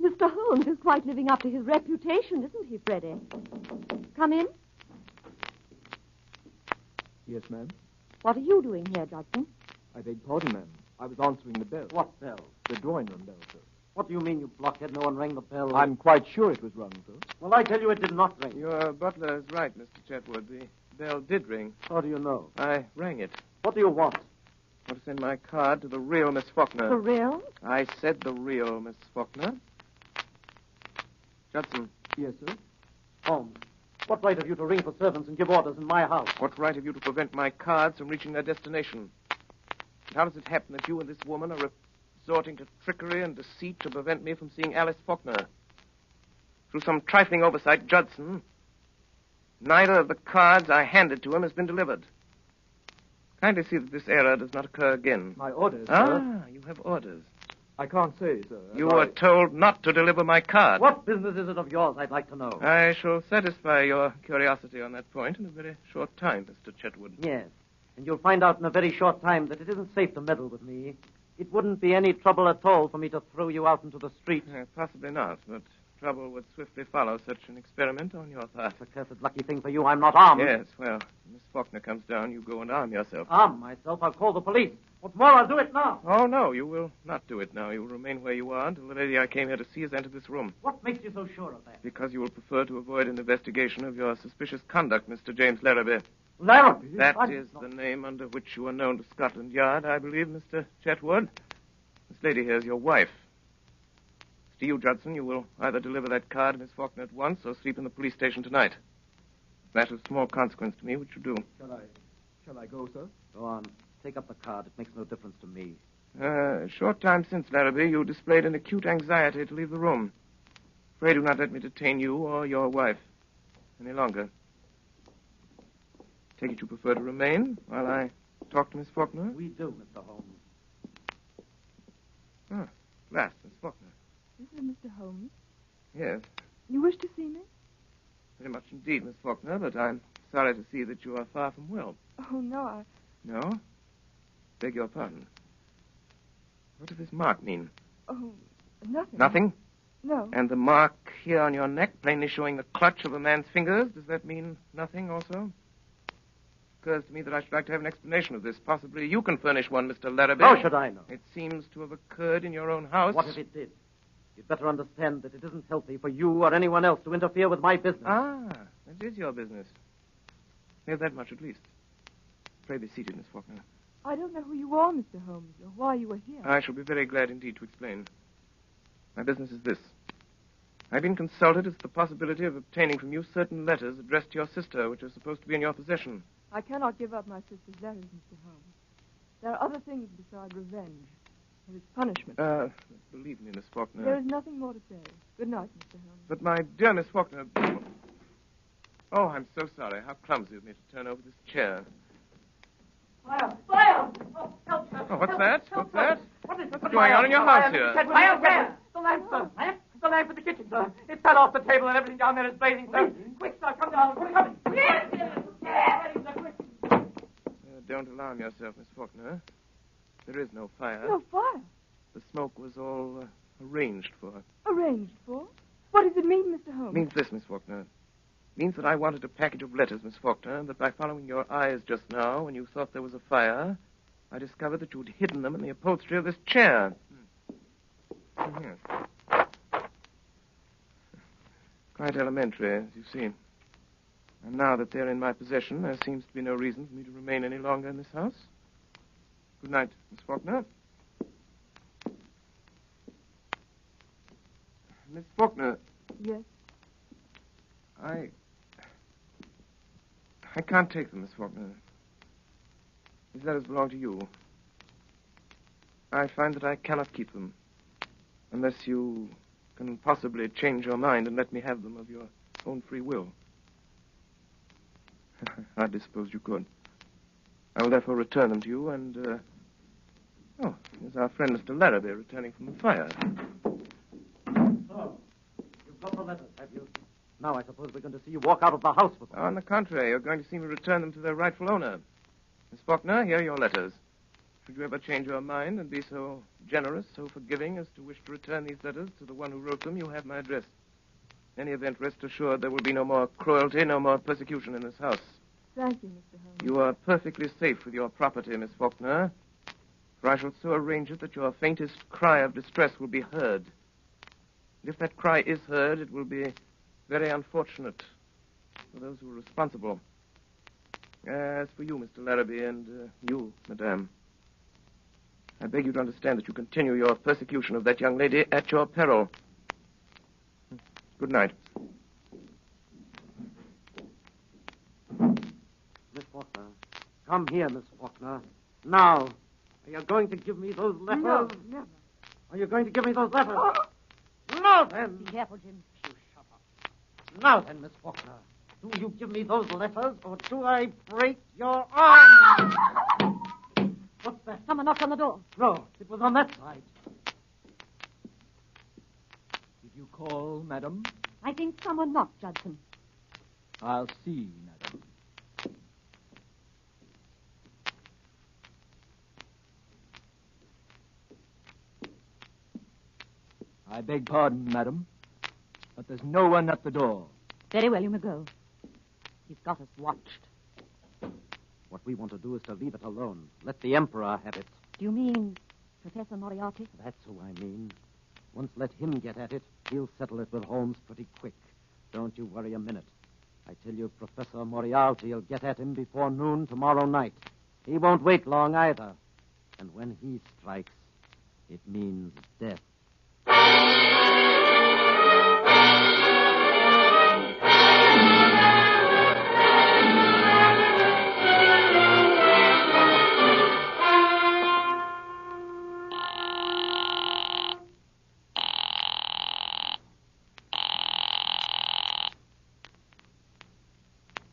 Mr. Holmes is quite living up to his reputation, isn't he, Freddie? Come in. Yes, ma'am. What are you doing here, Judson? I beg pardon, ma'am. I was answering the bell. What bell? The drawing room bell, sir. What do you mean, you blockhead? No one rang the bell. I'm quite sure it was rung, sir. Well, I tell you it did not ring. Your butler is right, Mr. Chetwood. The bell did ring. How do you know? I rang it. What do you want? I want to send my card to the real Miss Faulkner. The real? I said the real Miss Faulkner. Judson. Yes, sir? Holmes, what right have you to ring for servants and give orders in my house? What right have you to prevent my cards from reaching their destination? And how does it happen that you and this woman are resorting to trickery and deceit to prevent me from seeing Alice Faulkner? through some trifling oversight, Judson, neither of the cards I handed to him has been delivered. Kindly see that this error does not occur again. My orders, sir. Ah, you have orders. I can't say, sir. You were told not to deliver my card. What business is it of yours, I'd like to know? I shall satisfy your curiosity on that point in a very short time, Mr. Chetwood. Yes, and you'll find out in a very short time that it isn't safe to meddle with me. It wouldn't be any trouble at all for me to throw you out into the street. Possibly not, but trouble would swiftly follow such an experiment on your part. It's a cursed lucky thing for you I'm not armed. Yes, well, Miss Faulkner comes down, you go and arm yourself. Arm myself? I'll call the police. What's more, I'll do it now. Oh, no, you will not do it now. You will remain where you are until the lady I came here to see has entered this room. What makes you so sure of that? Because you will prefer to avoid an investigation of your suspicious conduct, Mr. James Larrabee. Larrabee? That is the name under which you are known to Scotland Yard, I believe, Mr. Chetwood. This lady here is your wife. To you, Judson, you will either deliver that card to Miss Faulkner at once or sleep in the police station tonight. Matter of small consequence to me, which you do. Shall I go, sir? Go on. Take up the card. It makes no difference to me. A short time since, Larrabee, you displayed an acute anxiety to leave the room. Pray do not let me detain you or your wife any longer. Take it you prefer to remain while I talk to Miss Faulkner? We do, Mr. Holmes. Ah, last, Miss Faulkner. Is it Mr. Holmes? Yes, You wish to see me? very much indeed, Miss Faulkner, but I'm sorry to see that you are far from well. Oh, no, No? Beg your pardon. What does this mark mean? Oh, nothing. Nothing? No. And the mark here on your neck, plainly showing the clutch of a man's fingers, does that mean nothing also? Occurs to me that I should like to have an explanation of this. Possibly you can furnish one, Mr. Larrabee. How should I know? It seems to have occurred in your own house. What if it did? You'd better understand that it isn't healthy for you or anyone else to interfere with my business. Ah, that is your business. We have that much at least. Pray be seated, Miss Faulkner. I don't know who you are, Mr. Holmes, or why you are here. I shall be very glad indeed to explain. My business is this. I've been consulted as to the possibility of obtaining from you certain letters addressed to your sister, which are supposed to be in your possession. I cannot give up my sister's letters, Mr. Holmes. There are other things besides revenge. There is punishment. Believe me, Miss Faulkner. There is nothing more to say. Good night, Mr. Holmes. But my dear Miss Faulkner... Oh, I'm so sorry. How clumsy of me to turn over this chair. Fire! Fire! Oh, help, sir. Oh, what's Help, that? help, What's that? What is What's going on in your house here? Fire, where? The lamp, sir. Lamp? The lamp in the kitchen, sir. It fell off the table and everything down there is blazing, sir. Quick, sir, come down. Put it coming. Yes, quick. Don't alarm yourself, Miss Faulkner. There is no fire. No fire? The smoke was all arranged for. Arranged for? What does it mean, Mr. Holmes? It means this, Miss Faulkner. It means that I wanted a package of letters, Miss Faulkner, and that by following your eyes just now, when you thought there was a fire, I discovered that you'd hidden them in the upholstery of this chair. Yes. Quite elementary, as you see. And now that they're in my possession, there seems to be no reason for me to remain any longer in this house. Good night, Miss Faulkner. Miss Faulkner. Yes? I can't take them, Miss Faulkner. These letters belong to you. I find that I cannot keep them unless you can possibly change your mind and let me have them of your own free will. I hardly suppose you could. I will therefore return them to you, and, here's our friend Mr. Larrabee returning from the fire. So, you've got the letters, have you? Now I suppose we're going to see you walk out of the house with them. On the contrary, you're going to see me return them to their rightful owner. Miss Faulkner, here are your letters. Should you ever change your mind and be so generous, so forgiving as to wish to return these letters to the one who wrote them, you have my address. In any event, rest assured there will be no more cruelty, no more persecution in this house. Thank you, Mr. Holmes. You are perfectly safe with your property, Miss Faulkner, for I shall so arrange it that your faintest cry of distress will be heard. And if that cry is heard, it will be very unfortunate for those who are responsible. As for you, Mr. Larrabee, and you, Madame, I beg you to understand that you continue your persecution of that young lady at your peril. Good night. Miss Faulkner. Come here, Miss Faulkner. Now. Are you going to give me those letters? No, never. Are you going to give me those letters? No, then. Be careful, Jim. You shut up. Now then, Miss Faulkner, do you give me those letters, or do I break your arm? What's that? Someone knocked on the door. No, it was on that side. Did you call, madam? I think someone knocked, Judson. I'll see, madam. I beg pardon, madam, but there's no one at the door. Very well, you may go. He's got us watched. What we want to do is to leave it alone. Let the Emperor have it. Do you mean Professor Moriarty? That's who I mean. Once let him get at it, he'll settle it with Holmes pretty quick. Don't you worry a minute. I tell you, Professor Moriarty will get at him before noon tomorrow night. He won't wait long either. And when he strikes, it means death.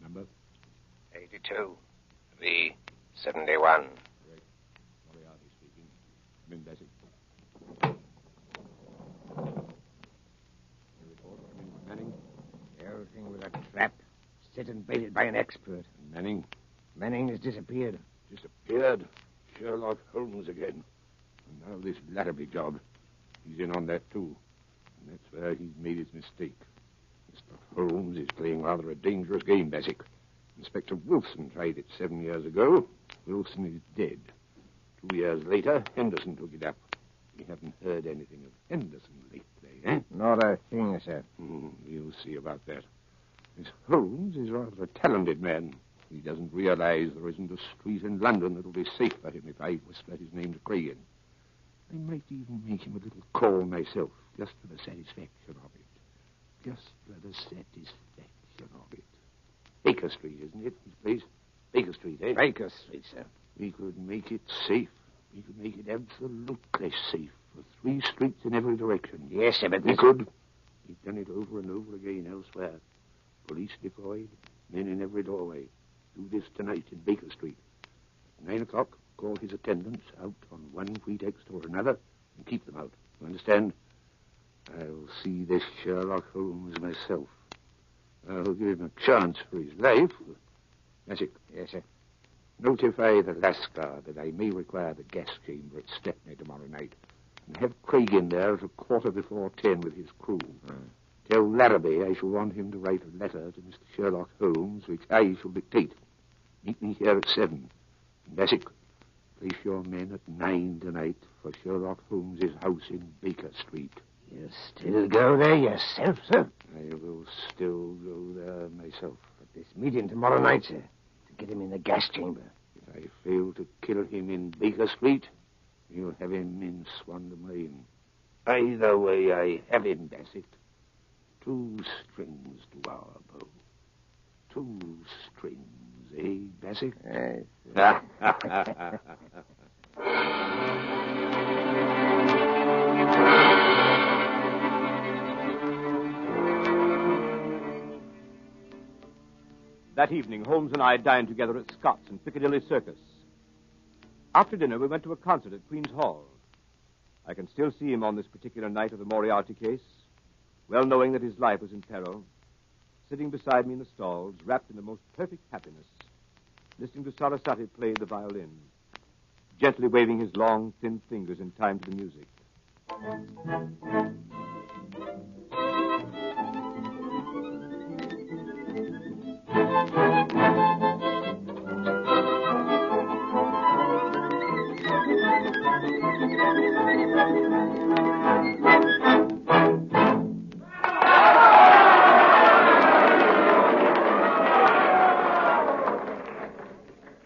Number? 82. V71. Moriarty speaking. Come in, Bessie. Your report, come in, Manning. The whole thing was a trap, set and baited by an expert. And Manning? Manning has disappeared. Disappeared? Sherlock Holmes again. And now this Larrabee job. He's in on that, too. And that's where he's made his mistake. Mr. Holmes is playing rather a dangerous game, Bassett. Inspector Wilson tried it 7 years ago. Wilson is dead. 2 years later, Henderson took it up. We haven't heard anything of Henderson lately, eh? Not a thing, sir. You'll see about that. This Holmes is rather a talented man. He doesn't realize there isn't a street in London that'll be safe for him if I whisper his name to Cragen. I might even make him a little call myself, just for the satisfaction of it. Just for the satisfaction of it. Baker Street, isn't it, his place? Baker Street, eh? Baker Street, sir. We could make it safe. We could make it absolutely safe for 3 streets in every direction. Yes, sir, but we could. We've done it over and over again elsewhere. Police deployed, men in every doorway. Do this tonight in Baker Street. At 9 o'clock, call his attendants out on one pretext or another and keep them out. You understand? I'll see this Sherlock Holmes myself. I'll give him a chance for his life. That's it. Yes, sir. Notify the Lascar that I may require the gas chamber at Stepney tomorrow night. And have Craig in there at 10:15 with his crew. Tell Larrabee I shall want him to write a letter to Mr. Sherlock Holmes, which I shall dictate. Meet me here at 7. And Bassett, place your men at 9 tonight for Sherlock Holmes's house in Baker Street. You still go there yourself, sir? I will still go there myself. At this meeting tomorrow night, sir, to get him in the gas chamber. If I fail to kill him in Baker Street, you'll have him in Swandam Lane. Either way, I have him, Bassett. 2 strings to our bow. 2 strings, eh, Bassett? Yes. That evening, Holmes and I dined together at Scott's in Piccadilly Circus. After dinner, we went to a concert at Queen's Hall. I can still see him on this particular night of the Moriarty case, well knowing that his life was in peril, sitting beside me in the stalls, wrapped in the most perfect happiness, listening to Sarasate play the violin, gently waving his long, thin fingers in time to the music.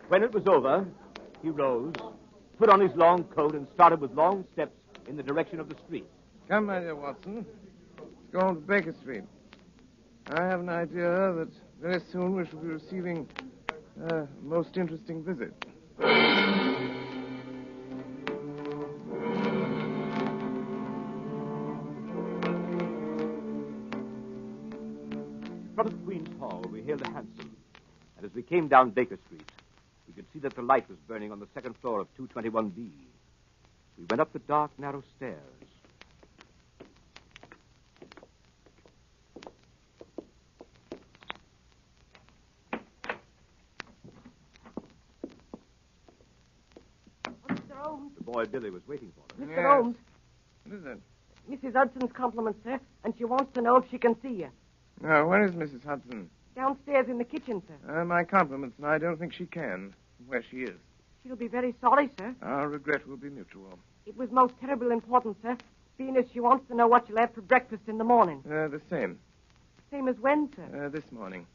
When it was over, he rose, put on his long coat, and started with long steps in the direction of the street. Come, my dear Watson. Let's go on to Baker Street. I have an idea that very soon we shall be receiving a most interesting visit. we came down Baker Street, we could see that the light was burning on the second floor of 221B. We went up the dark, narrow stairs. Mr. Holmes. The boy Billy was waiting for them. Mr. Holmes. What is it? Mrs. Hudson's compliments, sir, and she wants to know if she can see you. Oh, where is Mrs. Hudson? Downstairs in the kitchen, sir. My compliments, and I don't think she can. Where she is. She'll be very sorry, sir. Our regret will be mutual. It was most terrible important, sir, being as she wants to know what you'll have for breakfast in the morning. The same. Same as when, sir? This morning.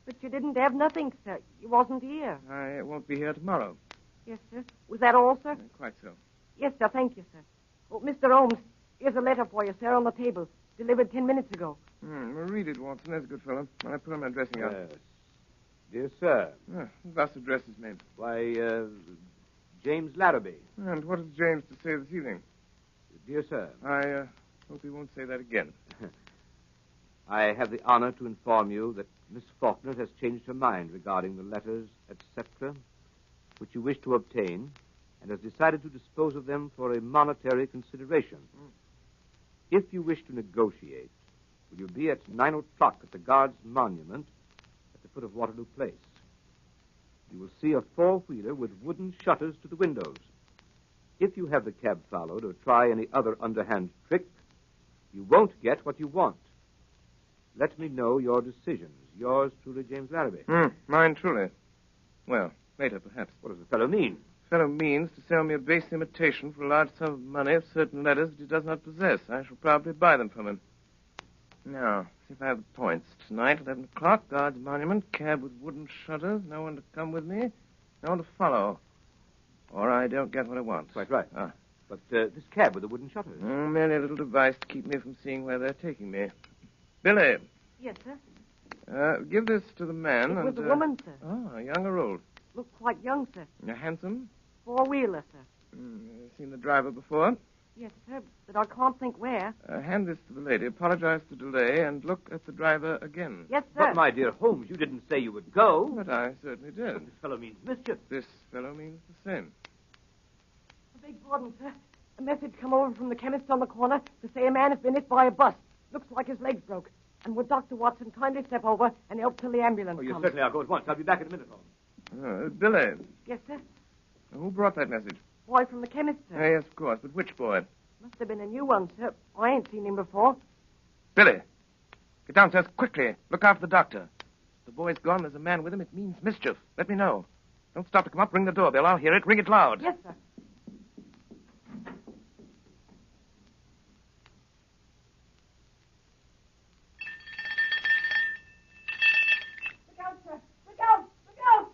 But you didn't have nothing, sir. You wasn't here. I won't be here tomorrow. Yes, sir. Was that all, sir? Quite so. Yes, sir. Thank you, sir. Oh, Mr. Holmes, here's a letter for you, sir, on the table. Delivered 10 minutes ago. Well, read it, Watson. There's a good fellow. When I put on my dressing gown. Yes. Dear sir. Thus addresses me. Why, James Larrabee. And what has James to say this evening? Dear sir. I hope he won't say that again. I have the honor to inform you that Miss Faulkner has changed her mind regarding the letters, etc., which you wish to obtain, and has decided to dispose of them for a monetary consideration. If you wish to negotiate, will you be at 9 o'clock at the Guards' Monument at the foot of Waterloo Place? You will see a four-wheeler with wooden shutters to the windows. If you have the cab followed or try any other underhand trick, you won't get what you want. Let me know your decisions. Yours truly, James Larrabee. Mine truly. Well, later, perhaps. What does the fellow mean? The fellow means to sell me a base imitation for a large sum of money of certain letters that he does not possess. I shall probably buy them from him. Now, see if I have the points. Tonight, 11 o'clock, Guards Monument, cab with wooden shutters, no one to come with me, no one to follow. Or I don't get what I want. Quite right. But this cab with the wooden shutters? Merely a little device to keep me from seeing where they're taking me. Billy. Yes, sir. Give this to the man. It was a woman, sir. Oh, young or old? Looked quite young, sir. Handsome? Four-wheeler, sir. Seen the driver before? Yes, sir, but I can't think where. Hand this to the lady, apologize for the delay, and look at the driver again. Yes, sir. But, my dear Holmes, you didn't say you would go. But I certainly did. But this fellow means mischief. This fellow means the same. I beg pardon, sir. A message come over from the chemist on the corner to say a man has been hit by a bus. Looks like his legs broke. And would Dr. Watson kindly step over and help till the ambulance You comes? certainly are. Go at once. I'll be back in a minute, Holmes. Billy. Yes, sir. Who brought that message? Boy from the chemist, sir. Yes, of course. But which boy? Must have been a new one, sir. I ain't seen him before. Billy. Get downstairs quickly. Look after the doctor. The boy's gone. There's a man with him. It means mischief. Let me know. Don't stop to come up. Ring the doorbell. I'll hear it. Ring it loud. Yes, sir. Look out, sir. Look out. Look out.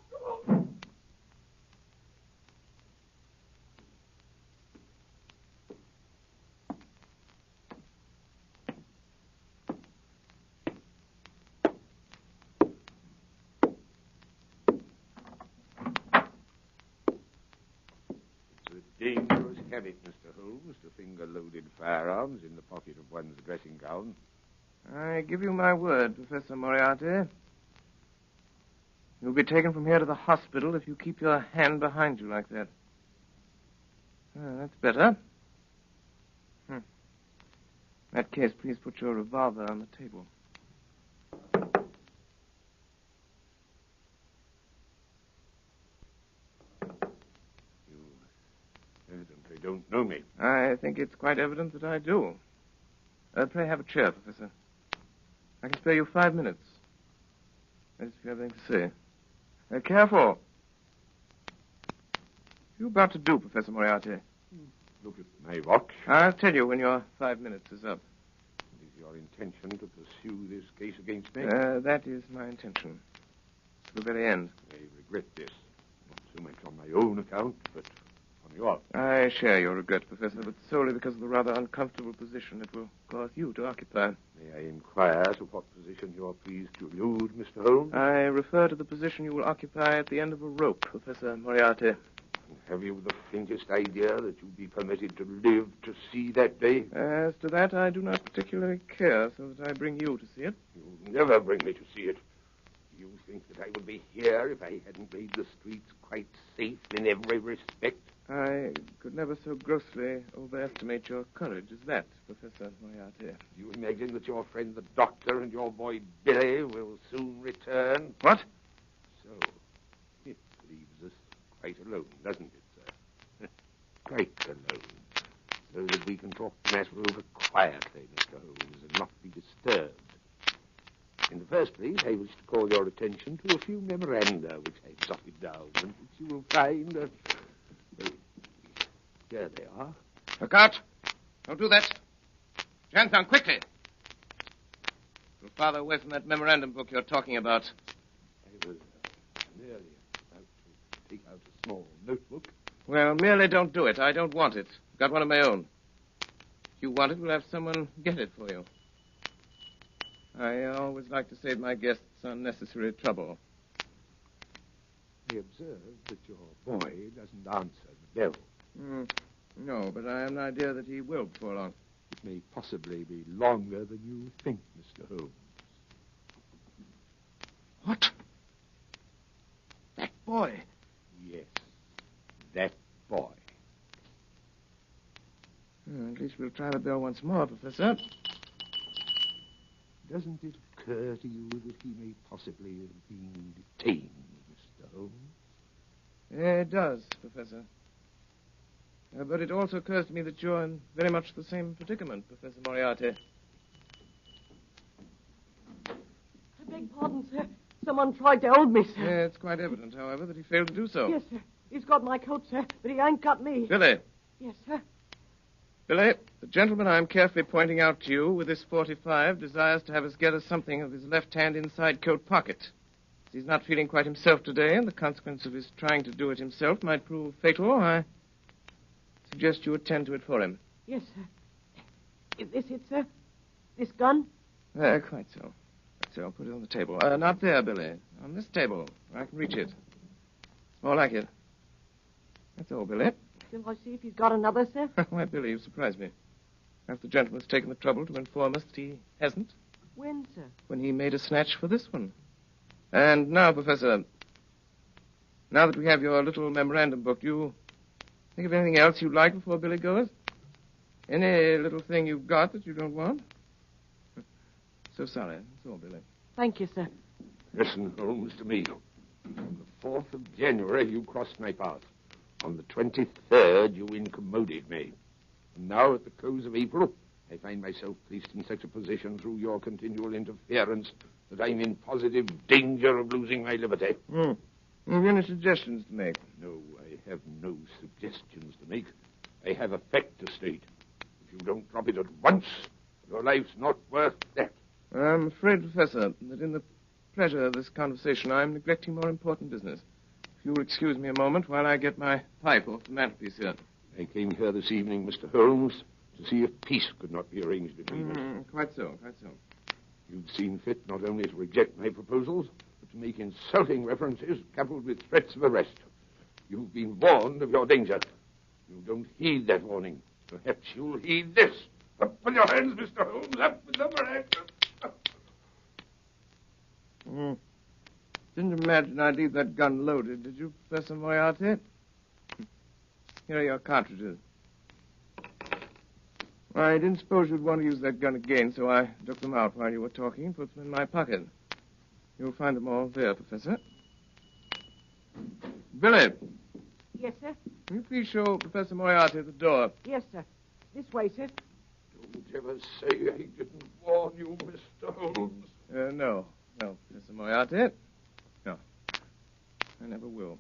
Dangerous habit, Mr. Holmes, to finger loaded firearms in the pocket of one's dressing gown. I give you my word, Professor Moriarty. You'll be taken from here to the hospital if you keep your hand behind you like that. That's better. In that case, please put your revolver on the table. Evidently don't know me. I think it's quite evident that I do. Pray have a chair, Professor. I can spare you 5 minutes. That is, if you have anything to say. Careful. What are you about to do, Professor Moriarty? Look at my watch. I'll tell you when your 5 minutes is up. Is your intention to pursue this case against me? That is my intention. To the very end. I regret this. Not so much on my own account, but on yours. I share your regret, Professor, but solely because of the rather uncomfortable position it will cause you to occupy. May I inquire to what position you are pleased to allude, Mr. Holmes? I refer to the position you will occupy at the end of a rope, Professor Moriarty. Have you the faintest idea that you'll be permitted to live to see that day? As to that, I do not particularly care, so that I bring you to see it. You'll never bring me to see it. you think that I would be here if I hadn't made the streets quite safe in every respect? I could never so grossly overestimate your courage as that, Professor Moriarty. Do you imagine that your friend the doctor and your boy Billy will soon return? What? So, it leaves us quite alone, doesn't it, sir? Quite alone. So that we can talk the matter over quietly, Mr. Holmes, and not be disturbed. In the first place, I wish to call your attention to a few memoranda which I've jotted down, and which you will find... well, here they are. Look out! Don't do that. Put your hands down quickly. You'll farther away from that memorandum book you're talking about. I was merely about to take out a small notebook. Well, merely don't do it. I don't want it. I've got one of my own. If you want it, we'll have someone get it for you. I always like to save my guests unnecessary trouble. I observe that your boy doesn't answer the bell. No, but I have an idea that he will before long. It may possibly be longer than you think, Mr. Holmes. What? That boy? Yes, that boy. At least we'll try the bell once more, Professor. Doesn't it occur to you that he may possibly have been detained, Mr. Holmes? It does, Professor. But it also occurs to me that you're in very much the same predicament, Professor Moriarty. I beg pardon, sir. Someone tried to hold me, sir. Yeah, it's quite evident, however, that he failed to do so. Yes, sir. He's got my coat, sir, but he ain't got me. Billy. Yes, sir. Billy, the gentleman I'm carefully pointing out to you with this 45 desires to have us get us something of his left hand inside coat pocket. As he's not feeling quite himself today, and the consequence of his trying to do it himself might prove fatal, I suggest you attend to it for him. Yes, sir. Is this it, sir? This gun? Quite so. Quite so. I'll put it on the table. Not there, Billy. On this table. I can reach it. More like it. That's all, Billy. Shall I see if he's got another, sir? Why, Billy, you surprise me. Perhaps the gentleman's taken the trouble to inform us that he hasn't. When, sir? When he made a snatch for this one. And now, Professor, now that we have your little memorandum book, do you think of anything else you'd like before Billy goes? Any little thing you've got that you don't want? So sorry. That's all, Billy. Thank you, sir. Listen, Holmes, to me. On the 4th of January, you crossed my path. On the 23rd, you incommoded me. And now, at the close of April, I find myself placed in such a position through your continual interference that I'm in positive danger of losing my liberty. Have you any suggestions to make? No, I have no suggestions to make. I have a fact to state. If you don't drop it at once, your life's not worth that. I'm afraid, Professor, that in the pleasure of this conversation, I'm neglecting more important business. If you'll excuse me a moment while I get my pipe off the mantelpiece here. I came here this evening, Mr. Holmes, to see if peace could not be arranged between us. Quite so, quite so. You've seen fit not only to reject my proposals, but to make insulting references coupled with threats of arrest. You've been warned of your danger. You don't heed that warning. Perhaps you'll heed this. Up with your hands, Mr. Holmes. Up with them, Didn't imagine I'd leave that gun loaded, did you, Professor Moriarty? Here are your cartridges. I didn't suppose you'd want to use that gun again, so I took them out while you were talking and put them in my pocket. You'll find them all there, Professor. Billy. Yes, sir? Will you please show Professor Moriarty the door? Yes, sir. This way, sir. Don't ever say I didn't warn you, Mr. Holmes. No, Professor Moriarty. No. I never will.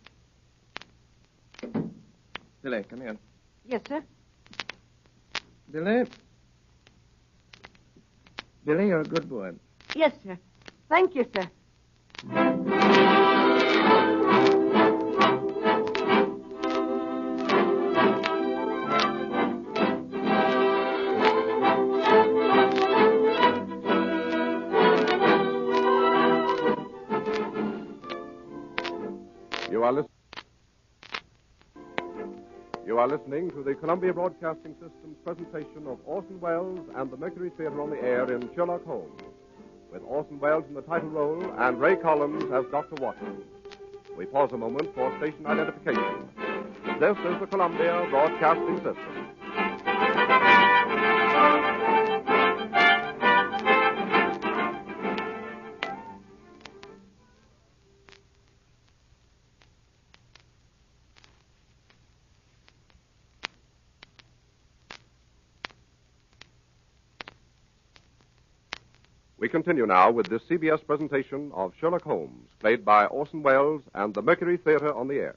Billy, come here. Yes, sir. Billy? Billy, you're a good boy. Yes, sir. Thank you, sir. You are listening to the Columbia Broadcasting System's presentation of Orson Welles and the Mercury Theatre on the Air in Sherlock Holmes. with Orson Welles in the title role and Ray Collins as Dr. Watson. We pause a moment for station identification. This is the Columbia Broadcasting System. We continue now with this CBS presentation of Sherlock Holmes, played by Orson Welles and the Mercury Theater on the air.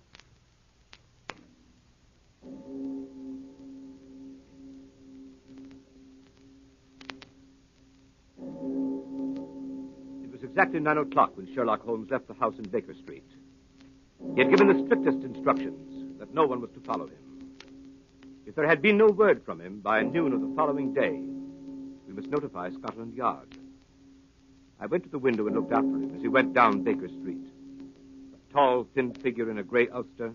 It was exactly 9 o'clock when Sherlock Holmes left the house in Baker Street. He had given the strictest instructions that no one was to follow him. If there had been no word from him by noon of the following day, we must notify Scotland Yard. I went to the window and looked after him as he went down Baker Street. A tall, thin figure in a gray ulster,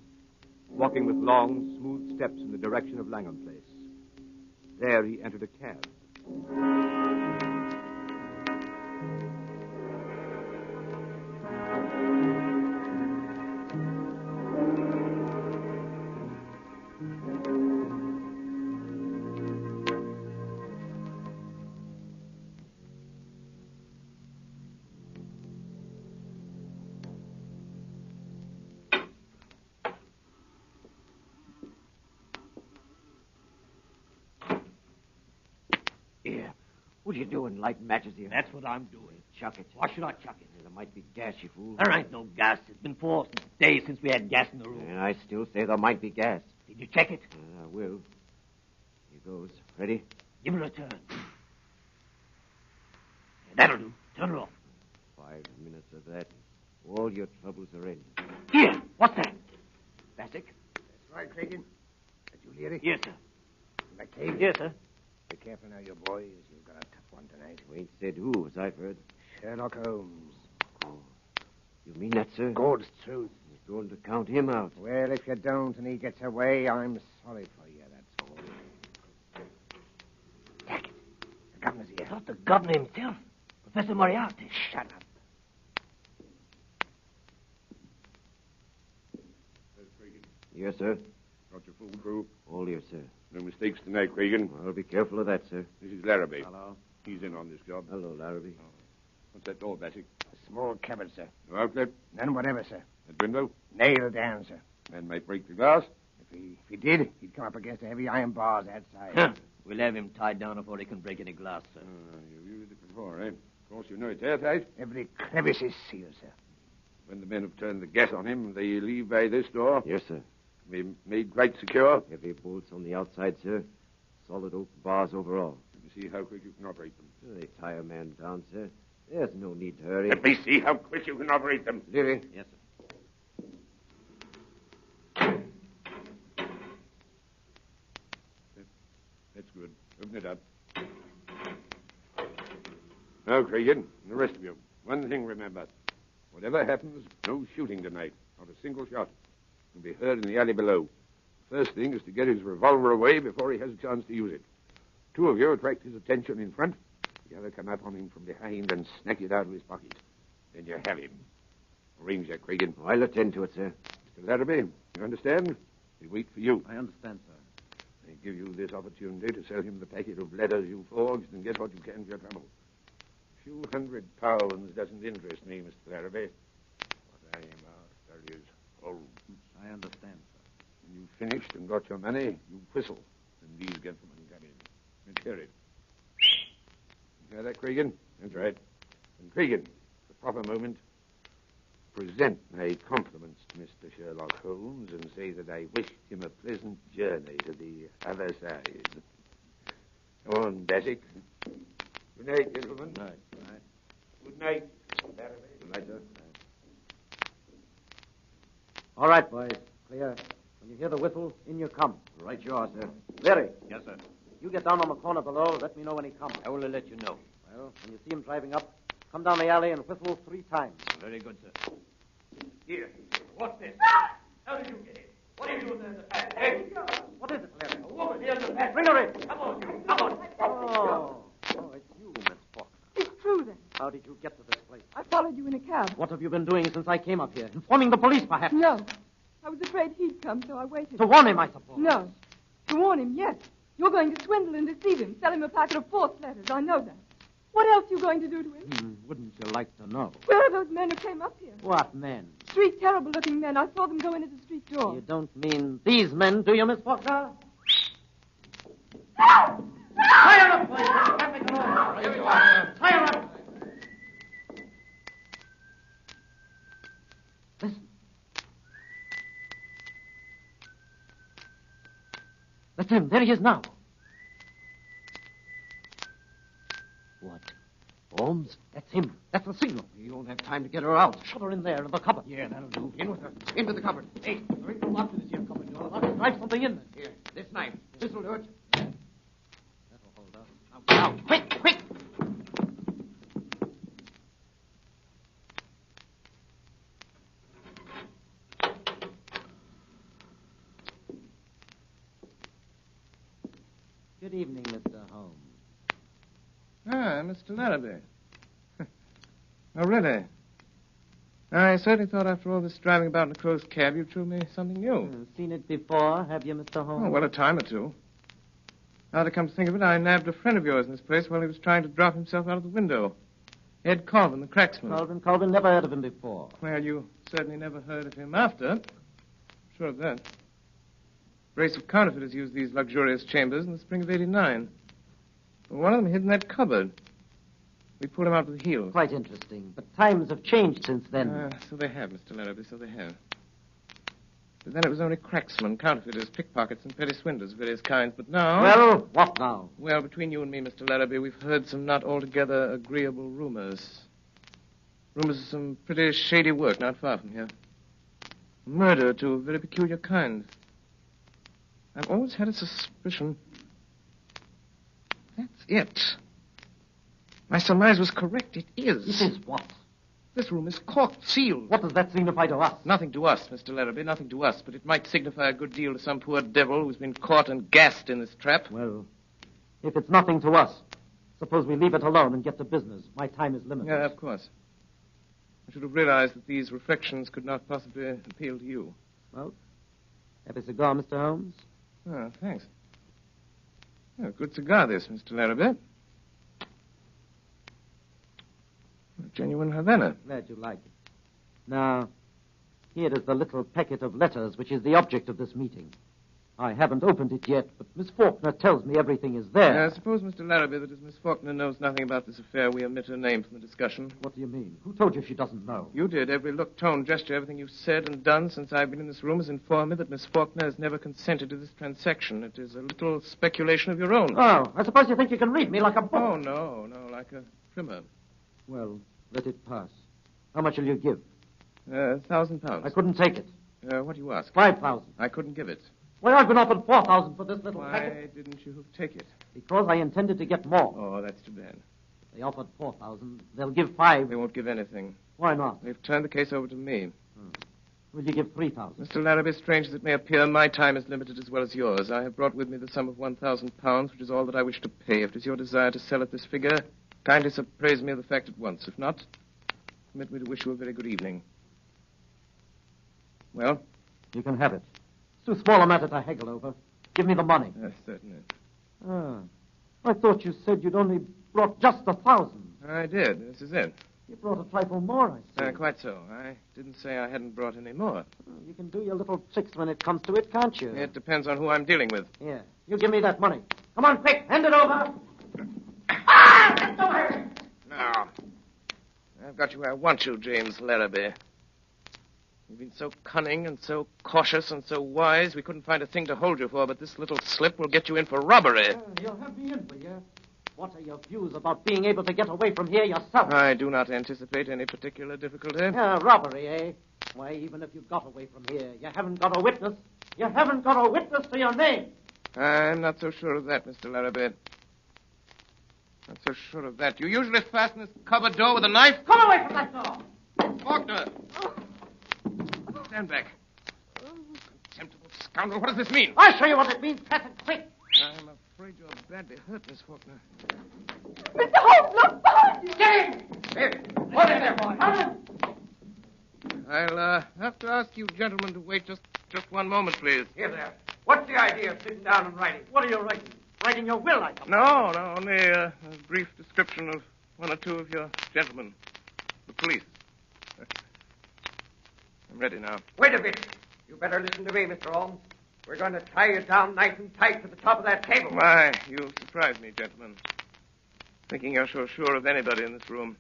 walking with long, smooth steps in the direction of Langham Place. There he entered a cab. Here. What are you doing, lighting matches here? That's what I'm doing. Chuck it. Why should I chuck it? There might be gas, you fool. There ain't no gas. It's been 4 days since we had gas in the room. And I still say there might be gas. Did you check it? I will. Here goes. Ready? Give it a turn. That'll do. Turn it off. 5 minutes of that. All your troubles are ended. Here. What's that? Bassick? That's right, Cragen. Did you hear it? Yes, sir. McCabe? Yes, sir. Be careful now, you boys. You've got a tough one tonight. We ain't said who, as I've heard. Sherlock Holmes. Oh. You mean that, sir? God's truth. You're going to count him out. Well, if you don't and he gets away, I'm sorry for you, that's all. Jack, the governor's here. Not the governor himself. Professor Moriarty. Shut up. Yes, sir. Got your full crew? All here, sir. No mistakes tonight, Cragen. I'll be careful of that, sir. This is Larrabee. Hello. He's in on this job. Hello, Larrabee. Oh. What's that door, Bassick? A small cupboard, sir. No outlet? None whatever, sir. That window? Nailed down, sir. Man might break the glass. If he did, he'd come up against the heavy iron bars outside. Huh. We'll have him tied down before he can break any glass, sir. You've used it before, eh? Of course, you know it's airtight. Every crevice is sealed, sir. When the men have turned the gas on him, they leave by this door. Yes, sir. Be made quite secure. Heavy bolts on the outside, sir. Solid oak bars overall. Let me see how quick you can operate them. They tie a man down, sir. There's no need to hurry. Let me see how quick you can operate them. Leary. Yes, sir. That's good. Open it up. Now, Cragen, and the rest of you, one thing remember. Whatever happens, no shooting tonight. Not a single shot. Will be heard in the alley below. First thing is to get his revolver away before he has a chance to use it. 2 of you attract his attention in front. The other come up on him from behind and snatch it out of his pocket. Then you have him. Arrange that, Cragen. I'll attend to it, sir. Mr. Larrabee, you understand? We wait for you. I understand, sir. They give you this opportunity to sell him the packet of letters you forged and get what you can for your trouble. A few £100 doesn't interest me, Mr. Larrabee. What I am after is Holmes. I understand, sir. When you've finished and got your money, you whistle, and these gentlemen come in. Let's hear it. You hear that, Cragen? That's right. And Cragen, the proper moment, present my compliments to Mr. Sherlock Holmes and say that I wished him a pleasant journey to the other side. Go on, Bassick. Good night, gentlemen. Good night. Good night. Good night. Good night, sir. All right, boys. Clear. When you hear the whistle, in you come. Right you are, sir. Larry. Yes, sir. You get down on the corner below. Let me know when he comes. I will let you know. Well, when you see him driving up, come down the alley and whistle 3 times. Very good, sir. Here. What's this? How did you get in? What are you doing there in the back? Hey! What is it, Larry? A woman here in the back. Bring her in. Come on, you. Come on. Oh, it's you, Miss Faulkner. It's true, then. How did you have. What have you been doing since I came up here? Informing the police, perhaps? No. I was afraid he'd come, so I waited. To warn him, I suppose? No. To warn him, yes. You're going to swindle and deceive him, sell him a packet of false letters. I know that. What else are you going to do to him? Wouldn't you like to know? Where are those men who came up here? What men? Three terrible-looking men. I saw them go in at the street door. You don't mean these men, do you, Miss Faulkner? Fire up, boys! Can't make a noise. Here we go. Fire up! Listen. That's him. There he is now. What? Holmes? That's him. That's the signal. You don't have time to get her out. Shut her in there in the cupboard. Yeah, that'll do. In with her. Into the cupboard. Hey, there ain't no lock to this here cupboard door. I'll drive something in there. Here, this knife. This'll do it. That'll hold up. Now, quick, quick! Good evening, Mr. Holmes. Ah, Mr. Larrabee. Oh, really? I certainly thought after all this driving about in a closed cab, you'd show me something new. Seen it before, have you, Mr. Holmes? Oh, well, a time or two. Now to come to think of it, I nabbed a friend of yours in this place while he was trying to drop himself out of the window. Ed Colvin, the cracksman. Colvin, never heard of him before. Well, you certainly never heard of him after. Sure of that. A race of counterfeiters used these luxurious chambers in the spring of '89. One of them hid in that cupboard. We pulled him out with the heels. Quite interesting. But times have changed since then. So they have, Mr. Larrabee, so they have. But then it was only cracksmen, counterfeiters, pickpockets, and petty swindlers of various kinds. But now... Well, what now? Well, between you and me, Mr. Larrabee, we've heard some not altogether agreeable rumors. Rumors of some pretty shady work not far from here. Murder to a very peculiar kind. I've always had a suspicion... That's it. My surmise was correct. It is. It is what? This room is corked, sealed. What does that signify to us? Nothing to us, Mr. Larrabee, nothing to us. But it might signify a good deal to some poor devil who's been caught and gassed in this trap. Well, if it's nothing to us, suppose we leave it alone and get to business. My time is limited. Yeah, of course. I should have realized that these reflections could not possibly appeal to you. Well, have a cigar, Mr. Holmes? Oh, thanks. Oh, good cigar, this, Mr. Larrabee. A genuine Havana. Glad you like it. Now, here is the little packet of letters which is the object of this meeting. I haven't opened it yet, but Miss Faulkner tells me everything is there. I suppose, Mr. Larrabee, that as Miss Faulkner knows nothing about this affair, we omit her name from the discussion. What do you mean? Who told you she doesn't know? You did. Every look, tone, gesture, everything you've said and done since I've been in this room has informed me that Miss Faulkner has never consented to this transaction. It is a little speculation of your own. Oh, I suppose you think you can read me like a book. Oh, no, like a primer. Well, let it pass. How much will you give? £1,000. I couldn't take it. What do you ask? 5,000. I couldn't give it. Well, I've been offered 4,000 for this little packet. Why didn't you take it? Because I intended to get more. Oh, that's too bad. They offered 4,000. They'll give 5. They won't give anything. Why not? They've turned the case over to me. Will you give 3,000? Mr. Larrabee, strange as it may appear, my time is limited as well as yours. I have brought with me the sum of £1,000, which is all that I wish to pay. If it is your desire to sell at this figure, kindly appraise me of the fact at once. If not, permit me to wish you a very good evening. Well? You can have it. It's too small a matter to haggle over. Give me the money. Yes, certainly. I thought you said you'd only brought just 1,000. I did. This is it. You brought a trifle more, I see. Quite so. I didn't say I hadn't brought any more. You can do your little tricks when it comes to it, can't you? It depends on who I'm dealing with. Yeah. You give me that money. Come on, quick. Hand it over. Now, I've got you where I want you, James Larrabee. You've been so cunning and so cautious and so wise, we couldn't find a thing to hold you for, but this little slip will get you in for robbery. You'll have me in, will you? What are your views about being able to get away from here yourself? I do not anticipate any particular difficulty. Robbery, eh? Why, even if you got away from here, you haven't got a witness. You haven't got a witness to your name. I'm not so sure of that, Mr. Larrabee. Not so sure of that. You usually fasten this cupboard door with a knife? Come away from that door! Faulkner! Stand back. Contemptible scoundrel, what does this mean? I'll show you what it means. Pass it quick. I'm afraid you're badly hurt, Miss Faulkner. Mr. Holmes, look behind you! Get in! Here, hold in there, boy. I'll have to ask you gentlemen to wait just one moment, please. Here there. What's the idea of sitting down and writing? What are you writing? Writing your will, I suppose. No, only a brief description of one or two of your gentlemen. The police. I'm ready now. Wait a bit. You better listen to me, Mr. Holmes. We're going to tie you down nice and tight to the top of that table. Why, you surprised me, gentlemen. Thinking you're so sure of anybody in this room.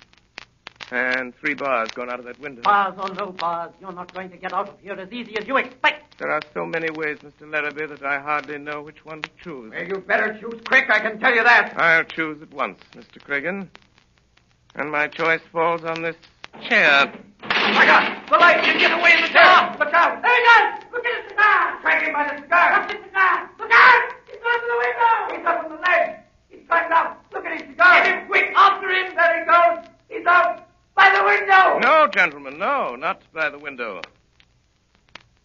And 3 bars going out of that window. Bars or no bars, you're not going to get out of here as easy as you expect. There are so many ways, Mr. Larrabee, that I hardly know which one to choose. Well, you better choose quick, I can tell you that. I'll choose at once, Mr. Cregan. And my choice falls on this chair. My God! The light! You get away in the chair! Look out! There he goes! Look at his cigar! Drag him by the cigar! What's his cigar? Look out! He's gone to the window! He's up on the ledge! He's climbed out! Look at his cigar! Get him quick! After him! There he goes! He's out! By the window! No, gentlemen, no, not by the window.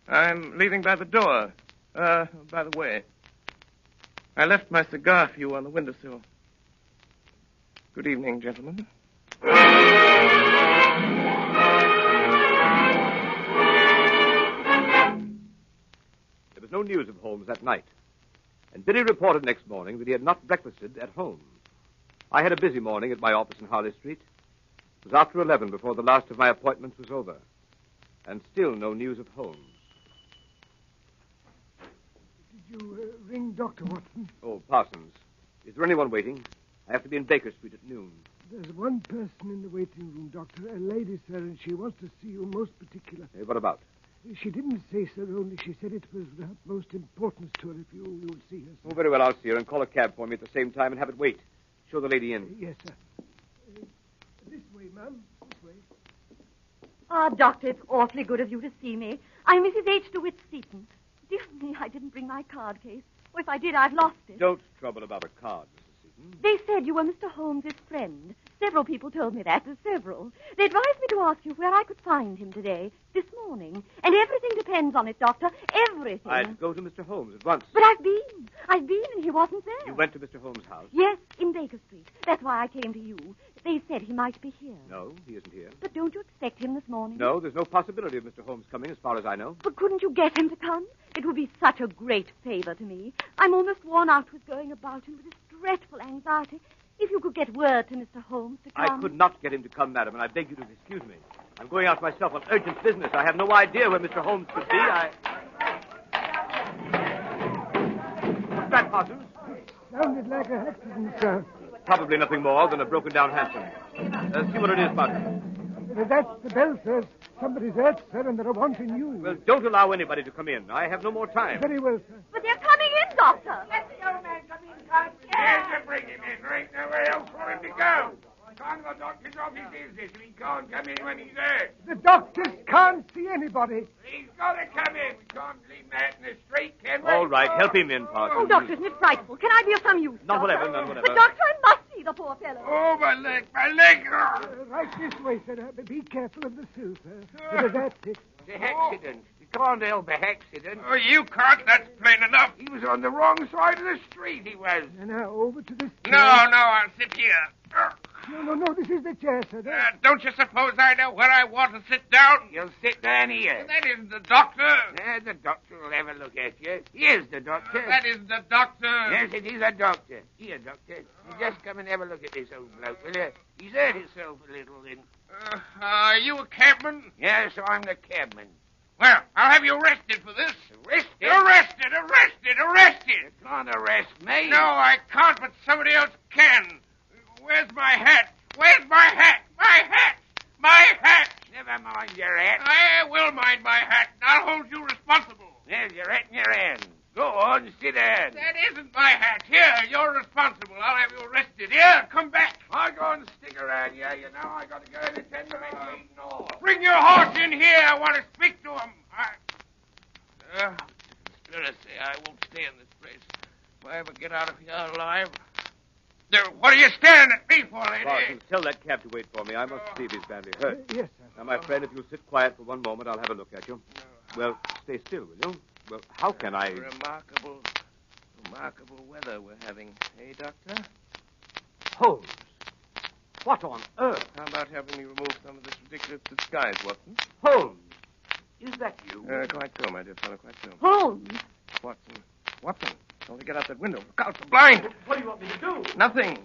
I'm leaving by the door. By the way, I left my cigar for you on the windowsill. Good evening, gentlemen. There was no news of Holmes that night, and Billy reported next morning that he had not breakfasted at home. I had a busy morning at my office in Harley Street. It was after 11 before the last of my appointments was over, and still no news of Holmes. Did you ring Dr. Watson? Oh, Parsons, is there anyone waiting? I have to be in Baker Street at noon. There's one person in the waiting room, Doctor, a lady, sir, and she wants to see you most particular. Hey, what about? She didn't say, sir, only she said it was of the utmost importance to her if you'll see her, sir. Oh, very well, I'll see her, and call a cab for me at the same time and have it wait. Show the lady in. Yes, sir. This way, ma'am. This way. Ah, Doctor, it's awfully good of you to see me. I'm Mrs. H. DeWitt Seaton. Dear me, I didn't bring my card case. Or if I did, I've lost it. Don't trouble about a card, Mrs. Seaton. They said you were Mr. Holmes's friend. Several people told me that. Several. They advised me to ask you where I could find him today, this morning. And everything depends on it, Doctor. Everything. I'd go to Mr. Holmes at once. But I've been, and he wasn't there. You went to Mr. Holmes' house? Yes, in Baker Street. That's why I came to you. They said he might be here. No, he isn't here. But don't you expect him this morning? No, there's no possibility of Mr. Holmes coming, as far as I know. But couldn't you get him to come? It would be such a great favor to me. I'm almost worn out with going about and with this dreadful anxiety. If you could get word to Mr. Holmes to come... I could not get him to come, madam, and I beg you to excuse me. I'm going out myself on urgent business. I have no idea where Mr. Holmes could be. What's that, Parsons? Sounded like an accident, sir. Probably nothing more than a broken-down hansom. See what it is, Parsons. That's the bell, sir. Somebody's hurt, sir, and they're wanting you. Well, don't allow anybody to come in. I have no more time. Very well, sir. But they're coming in, Doctor. Let the old man come in, Carl. Yes, to bring him in. There ain't nowhere else for him to go. Can't the doctor's off his business and he can't come in when he's there. The doctors can't see anybody. He's got to come in. We can't leave him out in the street, can we? All right, help him in, Parsons. Oh, Doctor, isn't it frightful? Can I be of some use, None Doctor? whatever, none whatever. But, Doctor, I must see the poor fellow. Oh, my leg, my leg. Right this way, sir. Be careful of the sill, sir. That's it. The accident. You can't help a accident. Oh, you can't. That's plain enough. He was on the wrong side of the street, he was. Now, over to this chair. No, I'll sit here. No, this is the chair, sir. Don't you suppose I know where I want to sit down? You'll sit down here. That isn't the doctor. The doctor will have a look at you. Here's the doctor. That isn't the doctor. Yes, it is a doctor. Here, doctor. You just come and have a look at this old bloke, will you? He's hurt himself a little, then. Are you a cabman? Yes, I'm the cabman. Well, I'll have you arrested for this. Arrested? Arrested! You can't arrest me. No, I can't, but somebody else can. Where's my hat? Never mind your hat. I will mind my hat, and I'll hold you responsible. There's your hat in your hand. Go on, sit down. That isn't my hat. Here, you're responsible. I'll have you arrested. Here, come back. I'll go and stick around here. You know, I got to go and attend to my bleeding horse. Bring your horse in here. I want to speak to him. Conspiracy. I won't stay in this place. If I ever get out of here alive. What are you staring at me for, lady? Parsons, tell that cab to wait for me. I must see if he's badly hurt. Yes, sir. Now, my friend, if you'll sit quiet for one moment, I'll have a look at you. Well, stay still, will you? Well, how can I... Remarkable weather we're having, eh, Doctor? Holmes! What on earth? How about having me remove some of this ridiculous disguise, Watson? Holmes! Is that you? Quite so, my dear fellow, quite so. Holmes! Watson, don't get out that window. Look out, the blind! What do you want me to do? Nothing.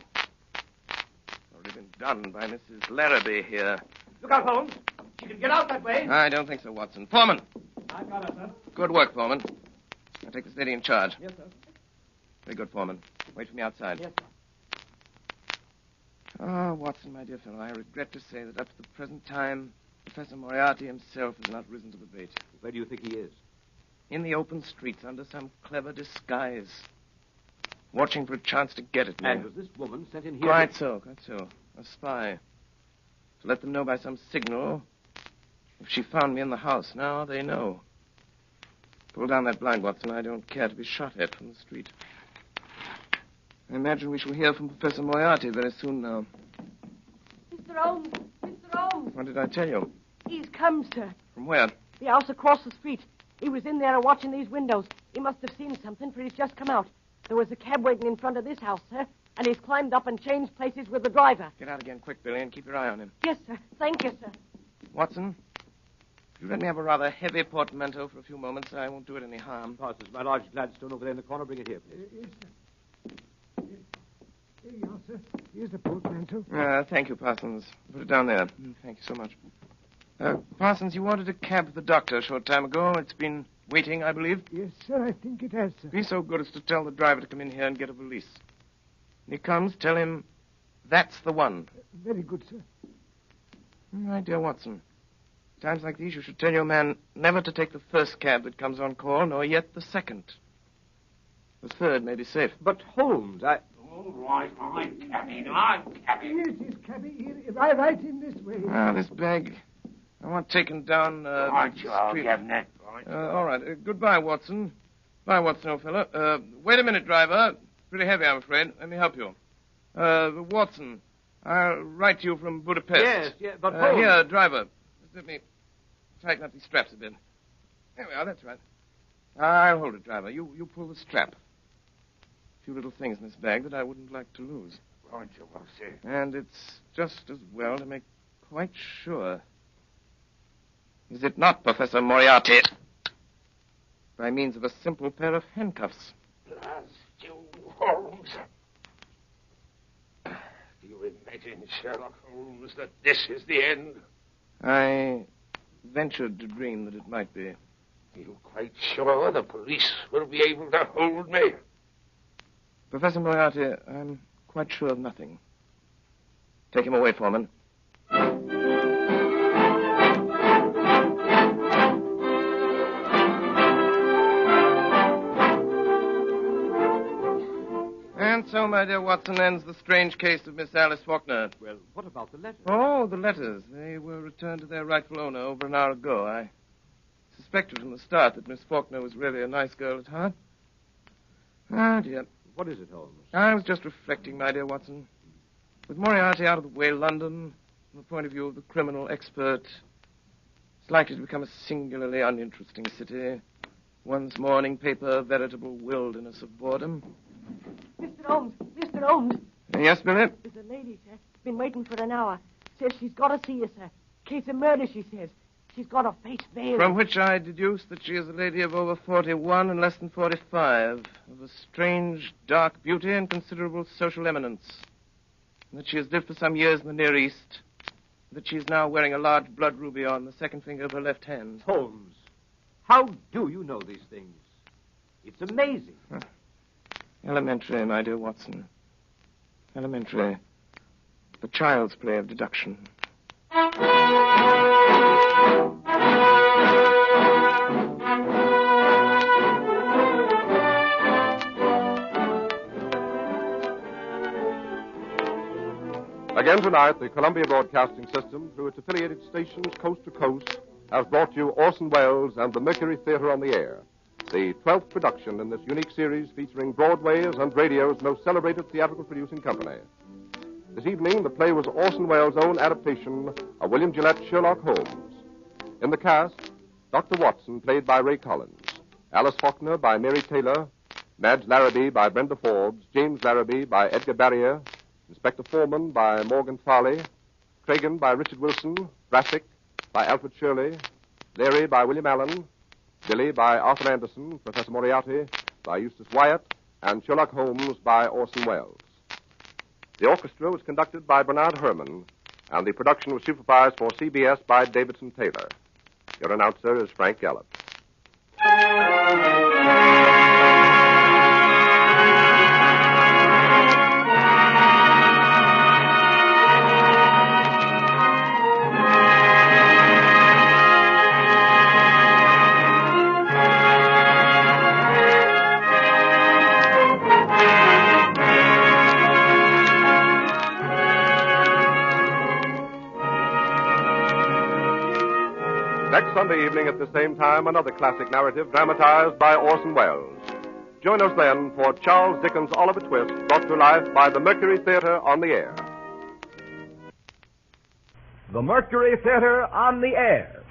Already been done by Mrs. Larrabee here. Look out, Holmes. She can get out that way. I don't think so, Watson. Foreman! I got her, sir. Good work, Foreman. I'll take this lady in charge. Yes, sir. Very good, Foreman. Wait for me outside. Yes, sir. Oh, Watson, my dear fellow, I regret to say that up to the present time, Professor Moriarty himself has not risen to the bait. Where do you think he is? In the open streets, under some clever disguise. Watching for a chance to get at me. And was this woman sent in here? Quite so. A spy. To let them know by some signal if she found me in the house. Now they know. Pull down that blind, Watson. I don't care to be shot at from the street. I imagine we shall hear from Professor Moriarty very soon now. Mr. Holmes! Mr. Holmes! What did I tell you? He's come, sir. From where? The house across the street. He was in there watching these windows. He must have seen something, for he's just come out. There was a cab waiting in front of this house, sir, and he's climbed up and changed places with the driver. Get out again quick, Billy, and keep your eye on him. Yes, sir. Thank you, sir. Watson, if you let me have a rather heavy portmanteau for a few moments, I won't do it any harm. Parsons, my large Gladstone over there in the corner. Bring it here, please. Yes, sir. Here you are, sir. Here's the portmanteau. Thank you, Parsons. Put it down there. Thank you so much. Parsons, you ordered a cab for the doctor a short time ago. It's been waiting, I believe. Yes, sir, I think it has, sir. Be so good as to tell the driver to come in here and get a valise. When he comes, tell him that's the one. Very good, sir. My dear Watson, times like these you should tell your man never to take the first cab that comes on call, nor yet the second. The third may be safe. But Holmes, All right, I'm cabby. Yes, yes, cabby. Here, right in this way. This bag. I want taken down, Right, you are, street. Governor. Right. All right. Goodbye, Watson. Bye, Watson, old fellow. Wait a minute, driver. Pretty heavy, I'm afraid. Let me help you. Watson, I'll write to you from Budapest. Yes, but Holmes... Here, driver. Just let me tighten up these straps a bit. There we are, that's right. I'll hold it, driver. You pull the strap. A few little things in this bag that I wouldn't like to lose. Right, you are, sir. And it's just as well to make quite sure. Is it not, Professor Moriarty? By means of a simple pair of handcuffs. Blast you, Holmes. Do you imagine, Sherlock Holmes, that this is the end? I ventured to dream that it might be. You quite sure the police will be able to hold me? Professor Moriarty, I'm quite sure of nothing. Take him away, Foreman. And so, my dear Watson, ends the strange case of Miss Alice Faulkner. Well, what about the letters? Oh, the letters. They were returned to their rightful owner over an hour ago. I suspected from the start that Miss Faulkner was really a nice girl at heart. Ah, dear. What is it, Holmes? I was just reflecting, my dear Watson. With Moriarty out of the way, London, from the point of view of the criminal expert, is likely to become a singularly uninteresting city. One's morning paper, a veritable wilderness of boredom. Mr. Holmes! Mr. Holmes! Yes, Billy? There's a lady, sir. Been waiting for an hour. Says she's got to see you, sir. Case of murder, she says. She's got her face veiled. From which I deduce that she is a lady of over 41 and less than 45, of a strange, dark beauty and considerable social eminence, and that she has lived for some years in the Near East, and that she is now wearing a large blood ruby on the second finger of her left hand. Holmes, how do you know these things? It's amazing. Elementary, my dear Watson. Elementary. The child's play of deduction. Again tonight, the Columbia Broadcasting System, through its affiliated stations coast to coast, has brought you Orson Welles and the Mercury Theatre on the Air, the 12th production in this unique series featuring Broadway's and radio's most celebrated theatrical producing company. This evening, the play was Orson Welles' own adaptation of William Gillette's Sherlock Holmes. In the cast, Dr. Watson, played by Ray Collins, Alice Faulkner by Mary Taylor, Madge Larrabee by Brenda Forbes, James Larrabee by Edgar Barrier, Inspector Foreman by Morgan Farley, Cragen by Richard Wilson, Brassic by Alfred Shirley, Leary by William Allen, Billy by Arthur Anderson, Professor Moriarty by Eustace Wyatt, and Sherlock Holmes by Orson Welles. The orchestra was conducted by Bernard Herrmann, and the production was supervised for CBS by Davidson Taylor. Your announcer is Frank Gallup. Next Sunday evening at the same time, another classic narrative dramatized by Orson Welles. Join us then for Charles Dickens' Oliver Twist, brought to life by the Mercury Theater on the Air. The Mercury Theater on the Air.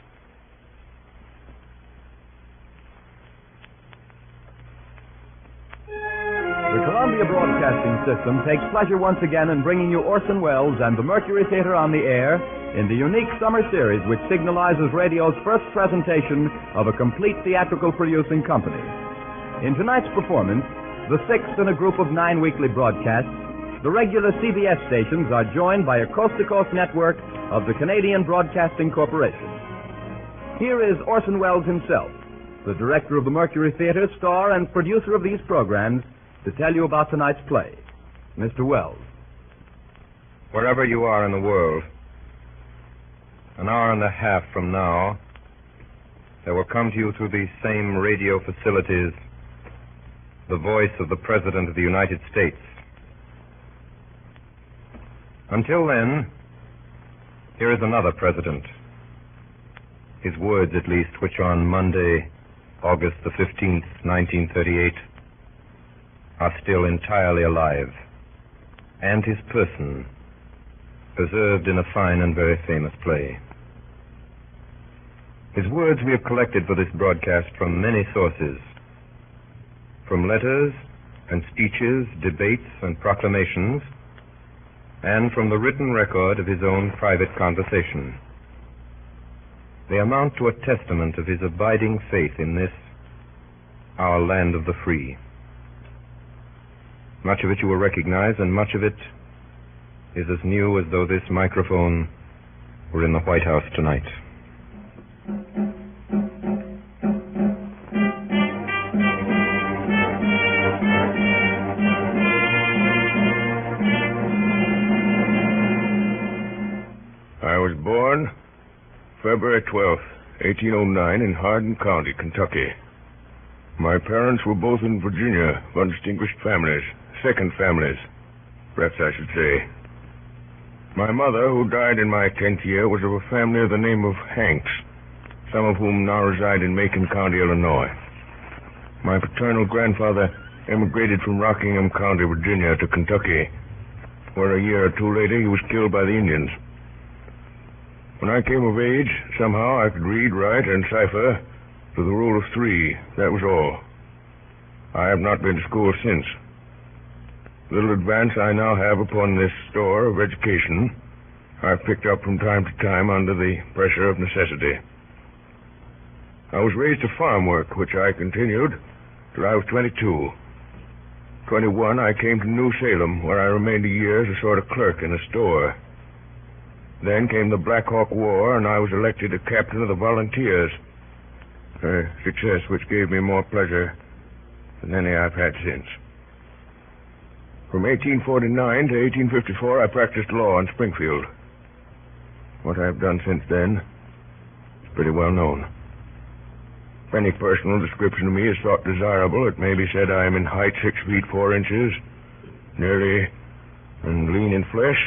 The Columbia Broadcasting System takes pleasure once again in bringing you Orson Welles and the Mercury Theater on the Air in the unique summer series which signalizes radio's first presentation of a complete theatrical producing company. In tonight's performance, the sixth in a group of 9 weekly broadcasts, the regular CBS stations are joined by a coast-to-coast network of the Canadian Broadcasting Corporation. Here is Orson Welles himself, the director of the Mercury Theater, star and producer of these programs, to tell you about tonight's play. Mr. Welles. Wherever you are in the world, an hour and a half from now, there will come to you through these same radio facilities the voice of the President of the United States. Until then, here is another president. His words, at least, which on Monday, August the 15th, 1938, are still entirely alive, and his person, preserved in a fine and very famous play. His words we have collected for this broadcast from many sources, from letters and speeches, debates and proclamations, and from the written record of his own private conversation. They amount to a testament of his abiding faith in this, our land of the free. Much of it you will recognize, and much of it is as new as though this microphone were in the White House tonight. I was born February 12th, 1809, in Hardin County, Kentucky. My parents were both in Virginia, undistinguished families, second families, perhaps I should say. My mother, who died in my 10th year, was of a family of the name of Hanks, some of whom now reside in Macon County, Illinois. My paternal grandfather emigrated from Rockingham County, Virginia, to Kentucky, where a year or two later he was killed by the Indians. When I came of age, somehow I could read, write, and cipher to the rule of 3. That was all. I have not been to school since. Little advance I now have upon this store of education I've picked up from time to time under the pressure of necessity. I was raised to farm work, which I continued till I was 22. 21, I came to New Salem, where I remained a year as a sort of clerk in a store. Then came the Black Hawk War, and I was elected a captain of the volunteers, a success which gave me more pleasure than any I've had since. From 1849 to 1854, I practiced law in Springfield. What I've done since then is pretty well known. If any personal description of me is thought desirable, it may be said I am in height 6 feet 4 inches, nearly and lean in flesh,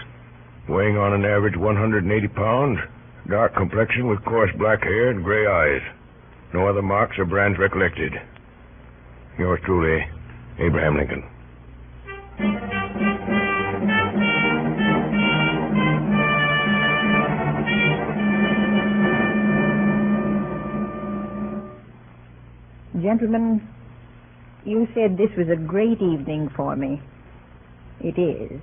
weighing on an average 180 pounds, dark complexion with coarse black hair and gray eyes. No other marks or brands recollected. Yours truly, Abraham Lincoln. Gentlemen, you said this was a great evening for me. It is.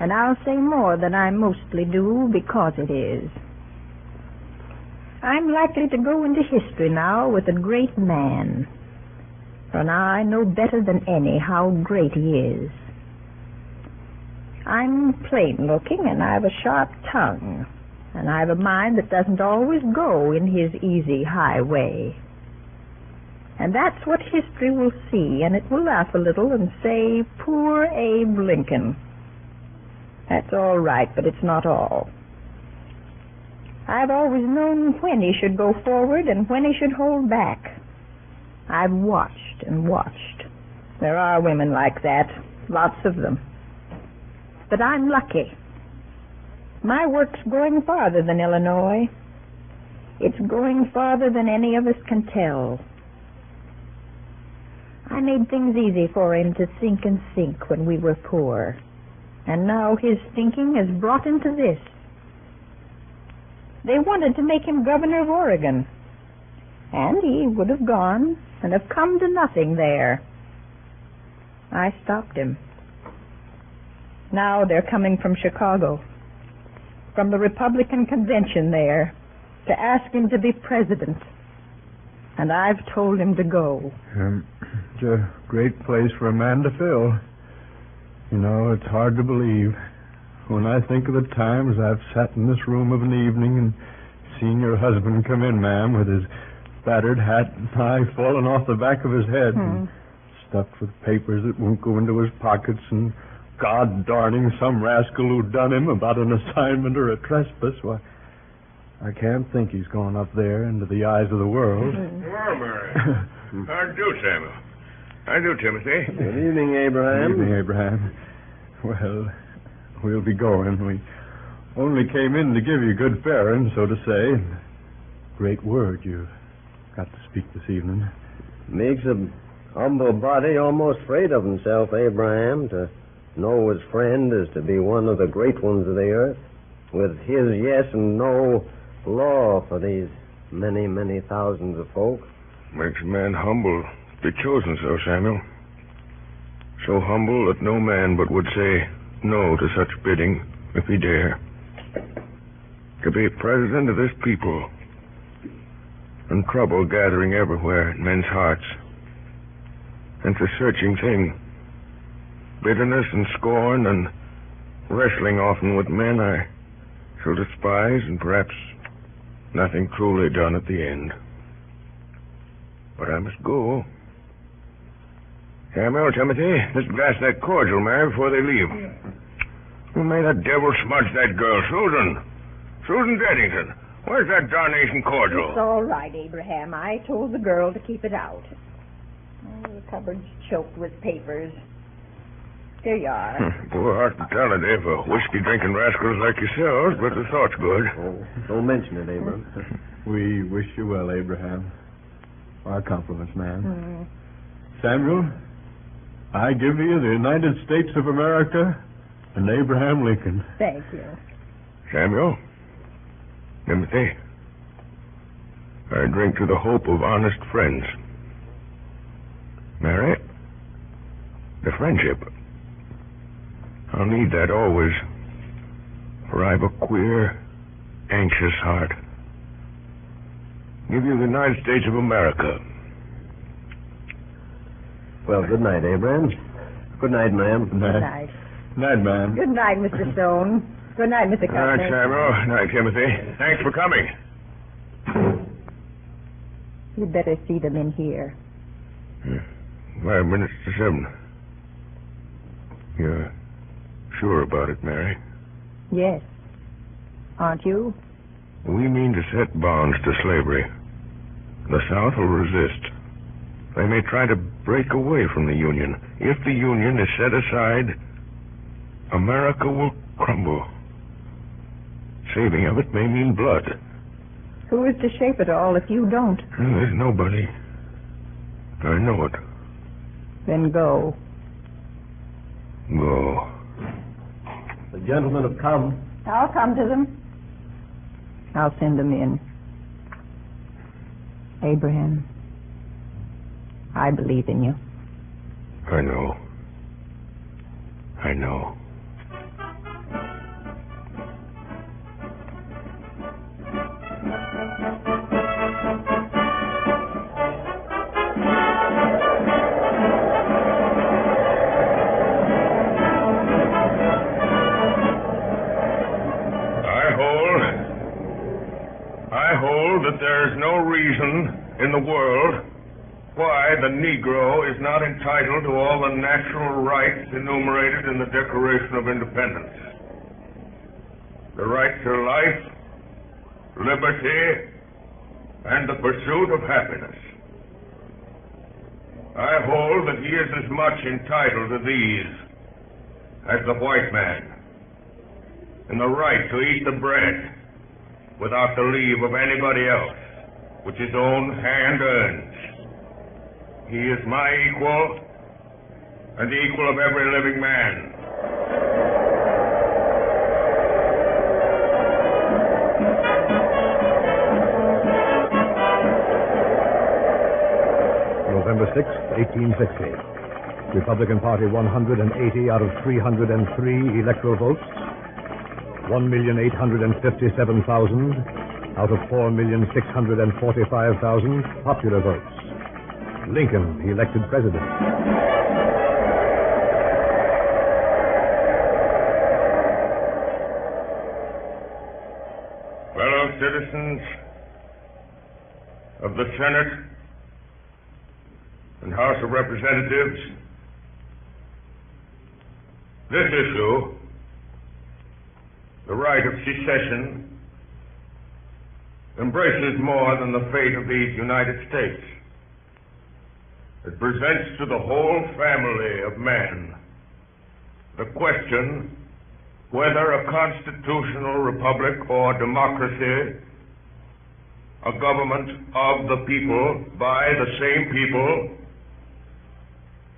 And I'll say more than I mostly do because it is. I'm likely to go into history now with a great man. For now I know better than any how great he is. I'm plain-looking, and I've a sharp tongue, and I've a mind that doesn't always go in his easy highway. And that's what history will see, and it will laugh a little and say, poor Abe Lincoln. That's all right, but it's not all. I've always known when he should go forward and when he should hold back. I've watched and watched. There are women like that, lots of them. But I'm lucky. My work's going farther than Illinois. It's going farther than any of us can tell. I made things easy for him to think and sink when we were poor. And now his thinking has brought him to this. They wanted to make him governor of Oregon. And he would have gone and have come to nothing there. I stopped him. Now they're coming from Chicago, from the Republican convention there, to ask him to be president. And I've told him to go. It's a great place for a man to fill. You know, it's hard to believe. When I think of the times I've sat in this room of an evening and seen your husband come in, ma'am, with his battered hat and tie falling off the back of his head and stuffed with papers that won't go into his pockets and God-darning some rascal who done him about an assignment or a trespass, why, I can't think he's gone up there into the eyes of the world. Well, Mary. How do you do, Samuel? How do you do, Timothy? Good evening, Abraham. Good evening, Abraham. Well, we'll be going. We only came in to give you good faring, so to say. Great word you've got to speak this evening. Makes a humble body almost afraid of himself, Abraham, to know his friend is to be one of the great ones of the earth, with his yes and no law for these many, many thousands of folk. Makes a man humble to be chosen so, Samuel. So humble that no man but would say no to such bidding if he dare. To be president of this people, and trouble gathering everywhere in men's hearts. And it's a searching thing. Bitterness and scorn and wrestling often with men I shall despise, and perhaps nothing truly done at the end. But I must go. Samuel, Timothy, let's glass that cordial, Mary, before they leave. Who may the devil smudge that girl? Susan Beddington. Where's that darnation cordial? It's all right, Abraham. I told the girl to keep it out. Oh, the cupboard's choked with papers. Here you are. Poor hospitality for whiskey-drinking rascals like yourselves, but the thought's good. Oh, don't mention it, Abraham. We wish you well, Abraham. Our compliments, ma'am. Samuel, I give you the United States of America and Abraham Lincoln. Thank you. Samuel, Timothy, I drink to the hope of honest friends. Mary, the friendship. I'll need that always, for I've a queer, anxious heart. Give you the United States of America. Well, good night, Abraham. Good night, ma'am. Good night. Good night. Night, ma'am. Good night, Mr. Stone. Good night, Mr. Good night, Cuthbert. Samuel. Night, Timothy. Thanks for coming. You'd better see them in here. 5 minutes to 7. You're sure about it, Mary? Yes. Aren't you? We mean to set bonds to slavery. The South will resist. They may try to break away from the Union. If the Union is set aside, America will crumble. Saving of it may mean blood. Who is to shape it all if you don't? There's nobody. I know it. Then go. Go. The gentlemen have come. I'll come to them. I'll send them in. Abraham, I believe in you. I know. I know. in the world why the Negro is not entitled to all the natural rights enumerated in the Declaration of Independence. The right to life, liberty, and the pursuit of happiness. I hold that he is as much entitled to these as the white man, and the right to eat the bread without the leave of anybody else, which his own hand earns. He is my equal, and the equal of every living man. November 6th, 1860. Republican Party 180 out of 303 electoral votes. 1,857,000 out of 4,645,000 popular votes. Lincoln elected president. Fellow citizens of the Senate and House of Representatives, this issue, the right of secession, embraces more than the fate of these United States. It presents to the whole family of men the question whether a constitutional republic or democracy, a government of the people, by the same people,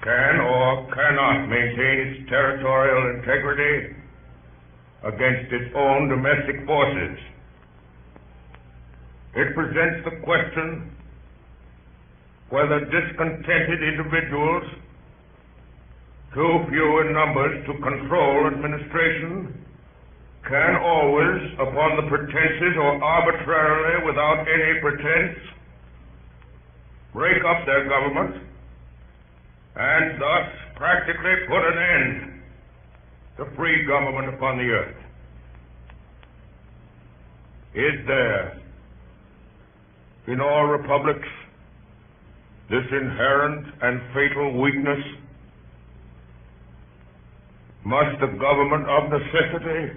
can or cannot maintain its territorial integrity against its own domestic forces. It presents the question whether discontented individuals, too few in numbers to control administration, can always, upon the pretenses or arbitrarily without any pretense, break up their government and thus practically put an end to free government upon the earth. Is there, in all republics, this inherent and fatal weakness? Must the government of necessity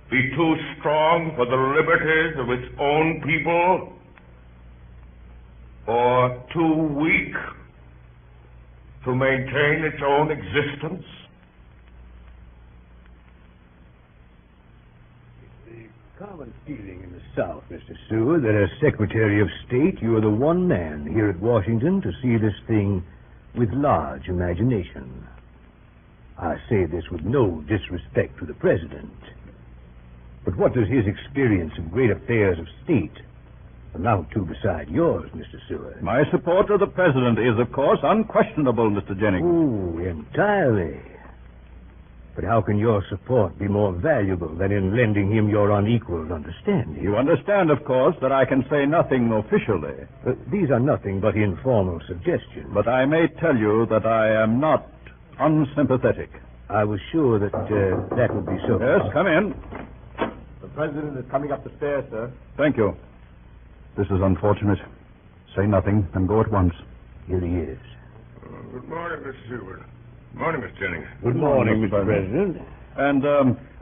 be too strong for the liberties of its own people, or too weak to maintain its own existence? Common feeling in the South, Mr. Seward, that as Secretary of State, you are the one man here at Washington to see this thing with large imagination. I say this with no disrespect to the President. But what does his experience of great affairs of state amount to beside yours, Mr. Seward? My support of the President is, of course, unquestionable, Mr. Jennings. Oh, entirely. But how can your support be more valuable than in lending him your unequaled understanding? You understand, of course, that I can say nothing officially. These are nothing but informal suggestions. But I may tell you that I am not unsympathetic. I was sure that that would be so. Yes, come in. The President is coming up the stairs, sir. Thank you. This is unfortunate. Say nothing and go at once. Here he is. Good morning, Mr. Seward. Good morning, Mr. Jennings. Good morning, Mr. President. And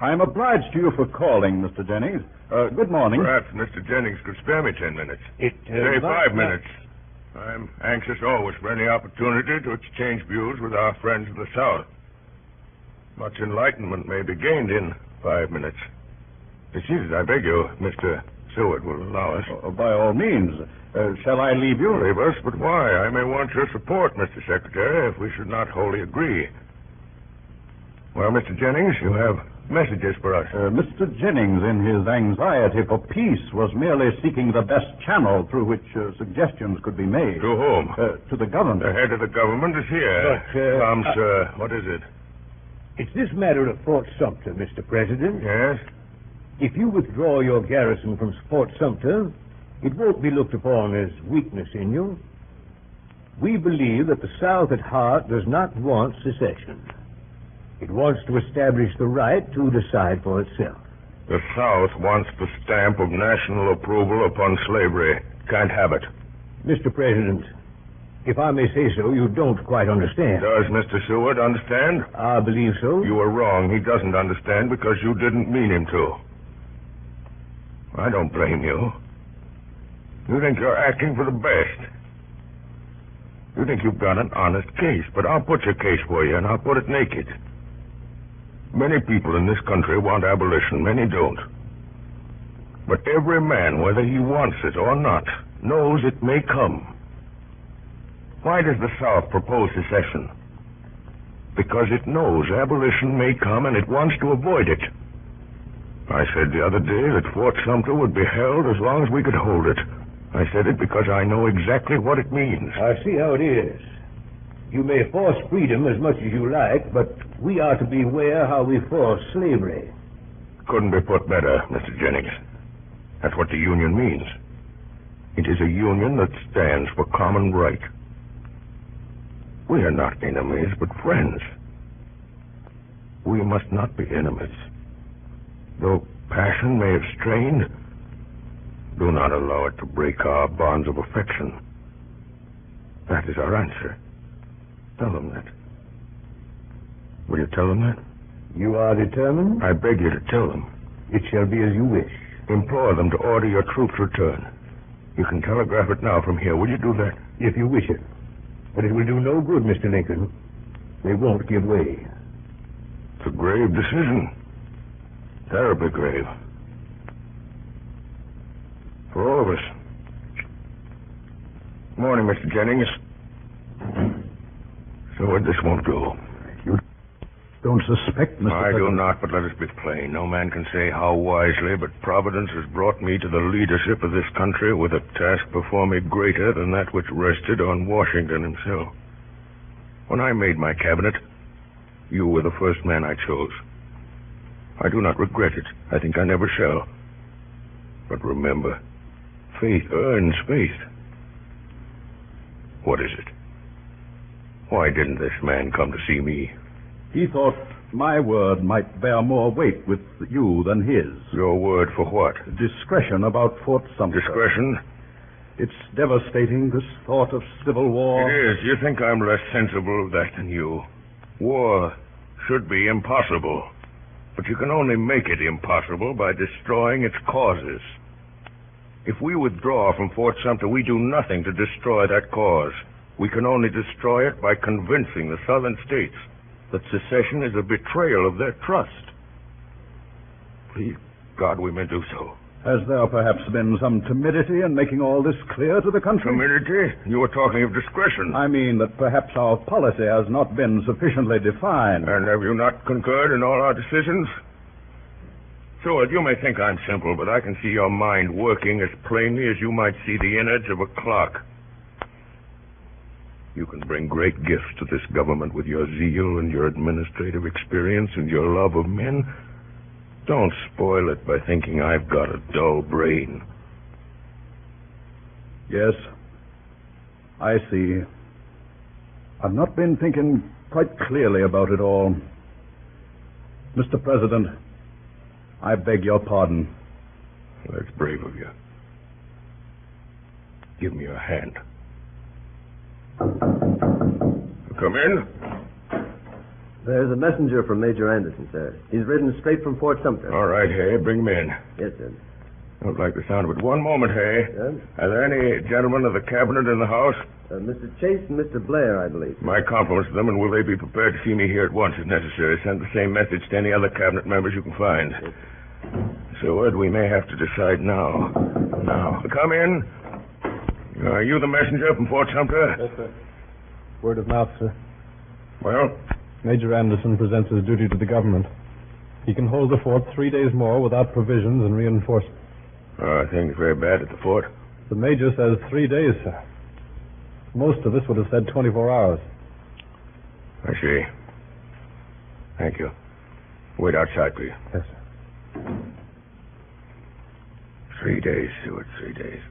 I am obliged to you for calling, Mr. Jennings. Good morning. Perhaps Mr. Jennings could spare me 10 minutes. Say 5 minutes. I'm anxious always for any opportunity to exchange views with our friends of the South. Much enlightenment may be gained in 5 minutes. Excuse, I beg you, Mr. Seward will allow us. By all means. Shall I leave you? Leave us, but why? I may want your support, Mr. Secretary, if we should not wholly agree. Well, Mr. Jennings, you have messages for us. Mr. Jennings, in his anxiety for peace, was merely seeking the best channel through which suggestions could be made. To whom? To the government. The head of the government is here. But, Come, sir. What is it? It's this matter of Fort Sumter, Mr. President. Yes? If you withdraw your garrison from Fort Sumter, it won't be looked upon as weakness in you. We believe that the South at heart does not want secession. It wants to establish the right to decide for itself. The South wants the stamp of national approval upon slavery. Can't have it. Mr. President, if I may say so, you don't quite understand. Does Mr. Seward understand? I believe so. You were wrong. He doesn't understand because you didn't mean him to. I don't blame you. You think you're acting for the best. You think you've got an honest case, but I'll put your case for you, and I'll put it naked. Many people in this country want abolition. Many don't. But every man, whether he wants it or not, knows it may come. Why does the South propose secession? Because it knows abolition may come and it wants to avoid it. I said the other day that Fort Sumter would be held as long as we could hold it. I said it because I know exactly what it means. I see how it is. You may force freedom as much as you like, but we are to beware how we force slavery. Couldn't be put better, Mr. Jennings. That's what the Union means. It is a union that stands for common right. We are not enemies, but friends. We must not be enemies. Though passion may have strained, do not allow it to break our bonds of affection. That is our answer. Tell them that. Will you tell them that? You are determined? I beg you to tell them. It shall be as you wish. Implore them to order your troops' return. You can telegraph it now from here. Will you do that? If you wish it. But it will do no good, Mr. Lincoln. They won't give way. It's a grave decision. Terribly grave. For all of us. Morning, Mr. Jennings. So this won't do. You don't suspect, Mr. I do President. not, but let us be plain. No man can say how wisely, but Providence has brought me to the leadership of this country with a task before me greater than that which rested on Washington himself. When I made my cabinet, you were the first man I chose. I do not regret it. I think I never shall. But remember, faith earns faith. What is it? Why didn't this man come to see me? He thought my word might bear more weight with you than his. Your word for what? Discretion about Fort Sumter. Discretion? It's devastating, this thought of civil war. It is. You think I'm less sensible of that than you. War should be impossible. But you can only make it impossible by destroying its causes. If we withdraw from Fort Sumter, we do nothing to destroy that cause. We can only destroy it by convincing the southern states that secession is a betrayal of their trust. Please, God, we may do so. Has there perhaps been some timidity in making all this clear to the country? Timidity? You were talking of discretion. I mean that perhaps our policy has not been sufficiently defined. And have you not concurred in all our decisions? Seward, you may think I'm simple, but I can see your mind working as plainly as you might see the innards of a clock. You can bring great gifts to this government with your zeal and your administrative experience and your love of men. Don't spoil it by thinking I've got a dull brain. Yes, I see. I've not been thinking quite clearly about it all. Mr. President, I beg your pardon. That's brave of you. Give me your hand. Come in. There's a messenger from Major Anderson, sir. He's ridden straight from Fort Sumter. All right, Hay, bring him in. Yes, sir. Don't like the sound of it. One moment, Hay. Yes? Are there any gentlemen of the cabinet in the house? Mr. Chase and Mr. Blair, I believe. My compliments to them, and will they be prepared to see me here at once if necessary? Send the same message to any other cabinet members you can find. Yes. Seward, we may have to decide now. Now, come in. Are you the messenger from Fort Sumter? Yes, sir. Word of mouth, sir. Well? Major Anderson presents his duty to the government. He can hold the fort 3 days more without provisions and reinforcements. Things very bad at the fort. The major says 3 days, sir. Most of us would have said 24 hours. I see. Thank you. Wait outside, please. Yes, sir. 3 days, Seward, 3 days.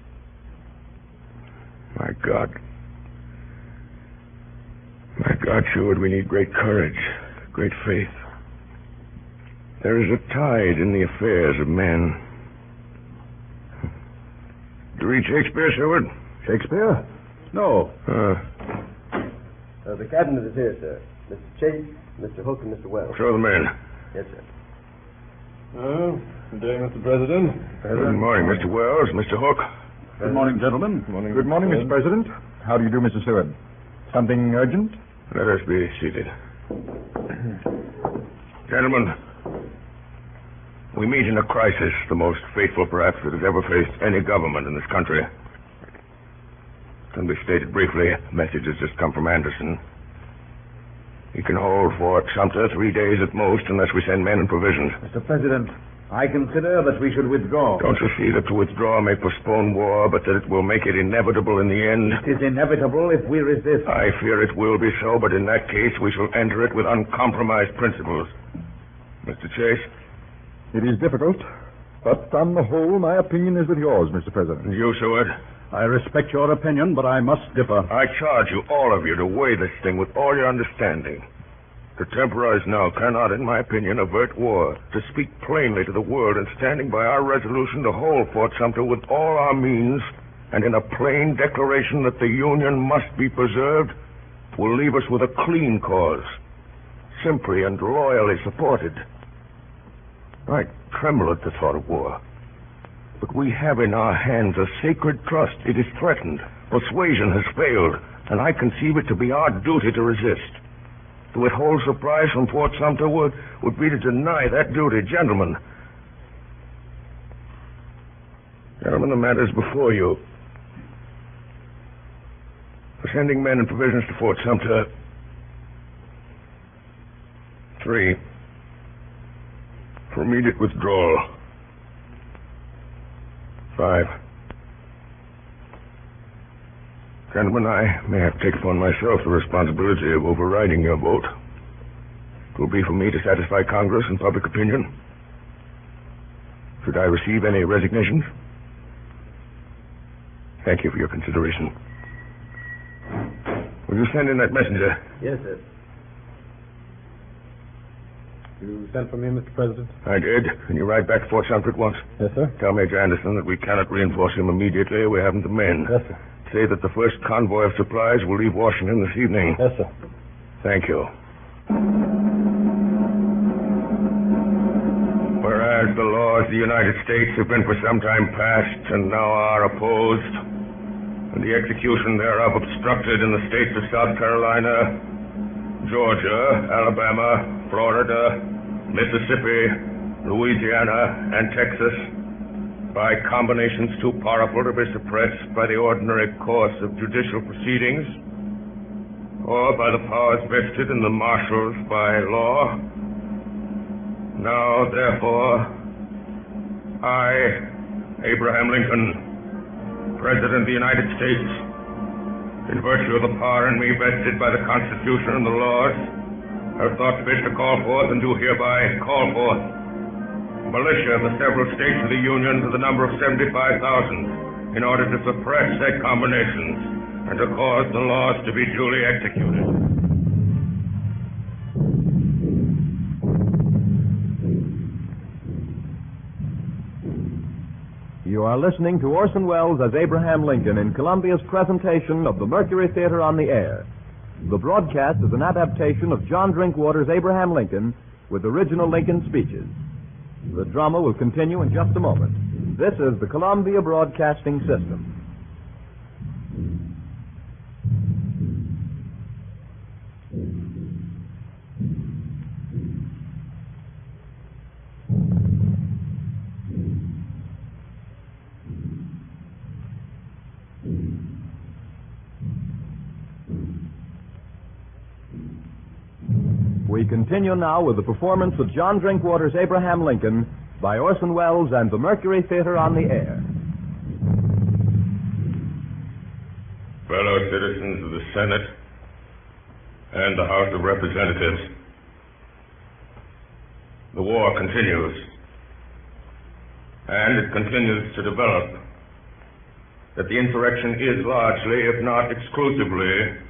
My God. My God, Seward, we need great courage, great faith. There is a tide in the affairs of men. Do you read Shakespeare, Seward? Shakespeare? No. The cabinet is here, sir. Mr. Chase, Mr. Hook, and Mr. Wells. Show them in. Yes, sir. Good day, Mr. President. Good morning, Mr. Wells, Mr. Hook. Good morning, gentlemen. Good morning, Mr. President. How do you do, Mr. Seward? Something urgent? Let us be seated. Gentlemen, we meet in a crisis, the most fateful perhaps that has ever faced any government in this country. Can be stated briefly. A message has just come from Anderson. He can hold Fort Sumter 3 days at most unless we send men and provisions. Mr. President, I consider that we should withdraw. Don't you see that to withdraw may postpone war, but that it will make it inevitable in the end? It is inevitable if we resist. I fear it will be so, but in that case we shall enter it with uncompromised principles. Mr. Chase? It is difficult, but on the whole, my opinion is with yours, Mr. President. And you, Seward? I respect your opinion, but I must differ. I charge you, all of you, to weigh this thing with all your understanding. To temporize now cannot, in my opinion, avert war. To speak plainly to the world and standing by our resolution to hold Fort Sumter with all our means and in a plain declaration that the Union must be preserved will leave us with a clean cause, simply and loyally supported. I tremble at the thought of war. But we have in our hands a sacred trust. It is threatened. Persuasion has failed, and I conceive it to be our duty to resist. To withhold supplies from Fort Sumter would be to deny that duty. Gentlemen, the matter is before you. For sending men and provisions to Fort Sumter, 3. For immediate withdrawal, 5. Gentlemen, I may have taken upon myself the responsibility of overriding your vote. It will be for me to satisfy Congress and public opinion. Should I receive any resignations? Thank you for your consideration. Will you send in that messenger? Yes, sir. You sent for me, Mr. President? I did. Can you ride back to Fort Sumter at once? Yes, sir. Tell Major Anderson that we cannot reinforce him immediately. We haven't the men. Yes, sir. Say that the first convoy of supplies will leave Washington this evening. Yes, sir. Thank you. Whereas the laws of the United States have been for some time past and now are opposed, and the execution thereof obstructed in the states of South Carolina, Georgia, Alabama, Florida, Mississippi, Louisiana, and Texas, by combinations too powerful to be suppressed by the ordinary course of judicial proceedings, or by the powers vested in the marshals by law. Now, therefore, I, Abraham Lincoln, President of the United States, in virtue of the power in me vested by the Constitution and the laws, have thought fit to call forth and do hereby call forth militia of the several states of the Union to the number of 75,000 in order to suppress said combinations and to cause the laws to be duly executed. You are listening to Orson Welles as Abraham Lincoln in Columbia's presentation of the Mercury Theater on the Air. The broadcast is an adaptation of John Drinkwater's Abraham Lincoln with original Lincoln speeches. The drama will continue in just a moment. This is the Columbia Broadcasting System. We continue now with the performance of John Drinkwater's Abraham Lincoln by Orson Welles and the Mercury Theater on the Air. Fellow citizens of the Senate and the House of Representatives, the war continues, and it continues to develop. That the insurrection is largely, if not exclusively,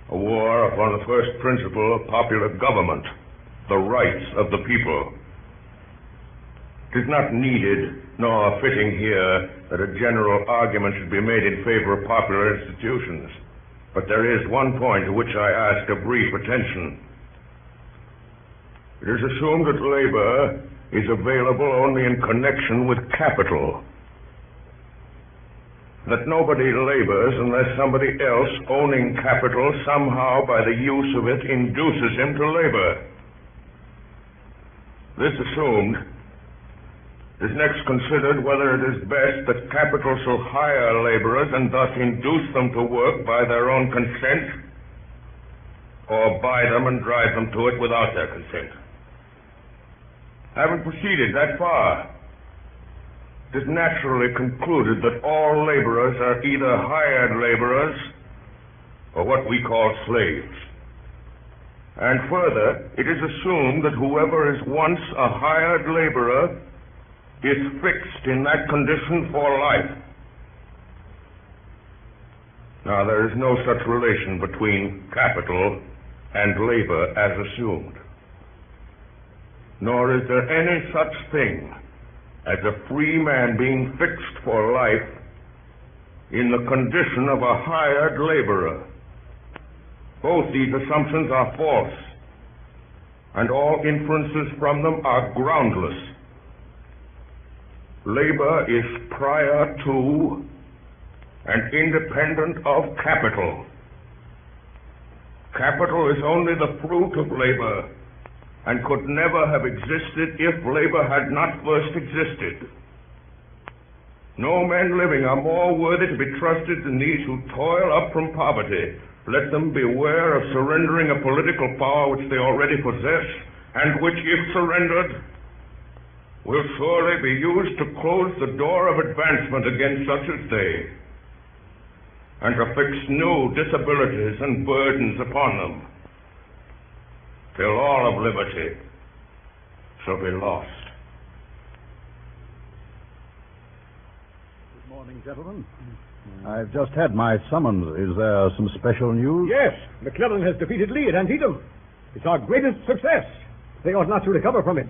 a war upon the first principle of popular government, the rights of the people. It is not needed, nor fitting here, that a general argument should be made in favor of popular institutions. But there is one point to which I ask a brief attention. It is assumed that labor is available only in connection with capital. That nobody labors unless somebody else owning capital somehow by the use of it induces him to labor. This assumed, it is next considered whether it is best that capital shall hire laborers and thus induce them to work by their own consent, or buy them and drive them to it without their consent. Having proceeded that far, it is naturally concluded that all laborers are either hired laborers or what we call slaves. And further, it is assumed that whoever is once a hired laborer is fixed in that condition for life. Now, there is no such relation between capital and labor as assumed. Nor is there any such thing as a free man being fixed for life in the condition of a hired laborer. Both these assumptions are false, and all inferences from them are groundless. Labor is prior to and independent of capital. Capital is only the fruit of labor, and could never have existed if labor had not first existed. No men living are more worthy to be trusted than these who toil up from poverty. Let them beware of surrendering a political power which they already possess, and which, if surrendered, will surely be used to close the door of advancement against such as they, and to fix new disabilities and burdens upon them, till all of liberty shall be lost. Good morning, gentlemen. I've just had my summons. Is there some special news? Yes, McClellan has defeated Lee at Antietam. It's our greatest success. They ought not to recover from it.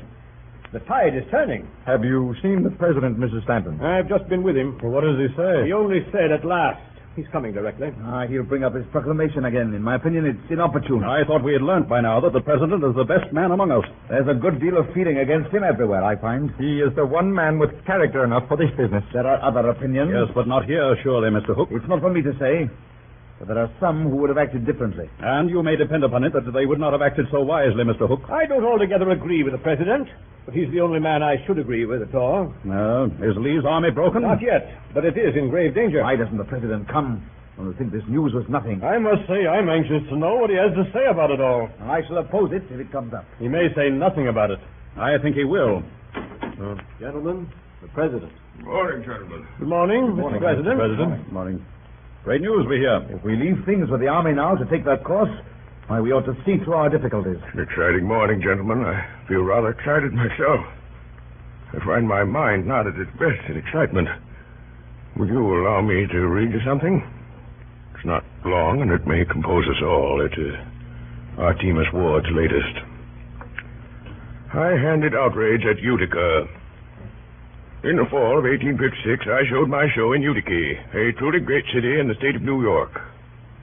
The tide is turning. Have you seen the president, Mrs. Stanton? I've just been with him. Well, what does he say? He only said at last. He's coming directly. He'll bring up his proclamation again. In my opinion, it's inopportune. I thought we had learned by now that the president is the best man among us. There's a good deal of feeling against him everywhere, I find. He is the one man with character enough for this business. There are other opinions. Yes, but not here, surely, Mr. Hook. It's not for me to say. But there are some who would have acted differently. And you may depend upon it that they would not have acted so wisely, Mr. Hook. I don't altogether agree with the president, but he's the only man I should agree with at all. Is Lee's army broken? Not yet, but it is in grave danger. Why doesn't the president come? I think this news was nothing. I must say I'm anxious to know what he has to say about it all. I shall oppose it if it comes up. He may say nothing about it. I think he will. Gentlemen, the president. Good morning, gentlemen. Good morning, Mr. President. Good morning. Great news we hear. If we leave things with the army now to take that course, why, we ought to see through our difficulties. An exciting morning, gentlemen. I feel rather excited myself. I find my mind not at its best in excitement. Would you allow me to read you something? It's not long, and it may compose us all. It is Artemus Ward's latest. High-handed outrage at Utica. In the fall of 1856, I showed my show in Utica, a truly great city in the state of New York.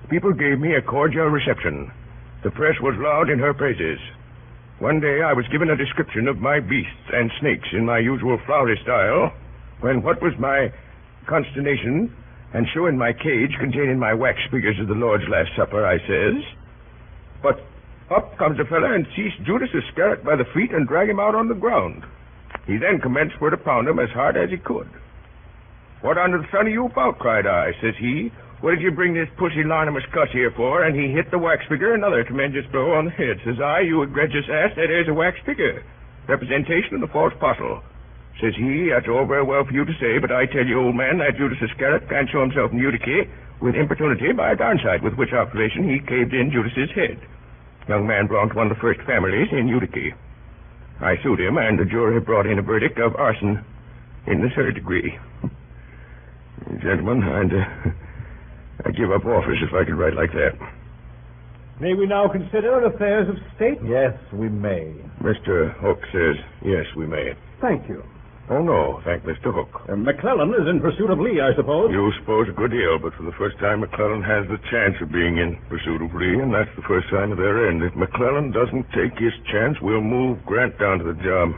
People gave me a cordial reception. The press was loud in her praises. One day I was given a description of my beasts and snakes in my usual flowery style, when what was my consternation, and showing my cage containing my wax figures of the Lord's Last Supper, I says, but up comes a fella and seized Judas Iscariot by the feet and drag him out on the ground. He then commenced for to pound him as hard as he could. What under the sun are you about? Cried I. Says he, what did you bring this pusillanimous cuss here for? And he hit the wax figure another tremendous blow on the head. Says I, you egregious ass, that is a wax figure. Representation of the false apostle. Says he, that's all very well for you to say, but I tell you, old man, that Judas Iscariot can't show himself in Utica with importunity by a downside, with which observation he caved in Judas's head. Young man belonged to one of the first families in Utica. I sued him, and the jury brought in a verdict of arson in the third degree. Gentlemen, I'd give up office if I could write like that. May we now consider affairs of state? Yes, we may. Mr. Hook says, yes, we may. Thank you. Oh, no. Thank Mr. Hook. McClellan is in pursuit of Lee, I suppose. You suppose a good deal, but for the first time, McClellan has the chance of being in pursuit of Lee, and that's the first sign of their end. If McClellan doesn't take his chance, we'll move Grant down to the job.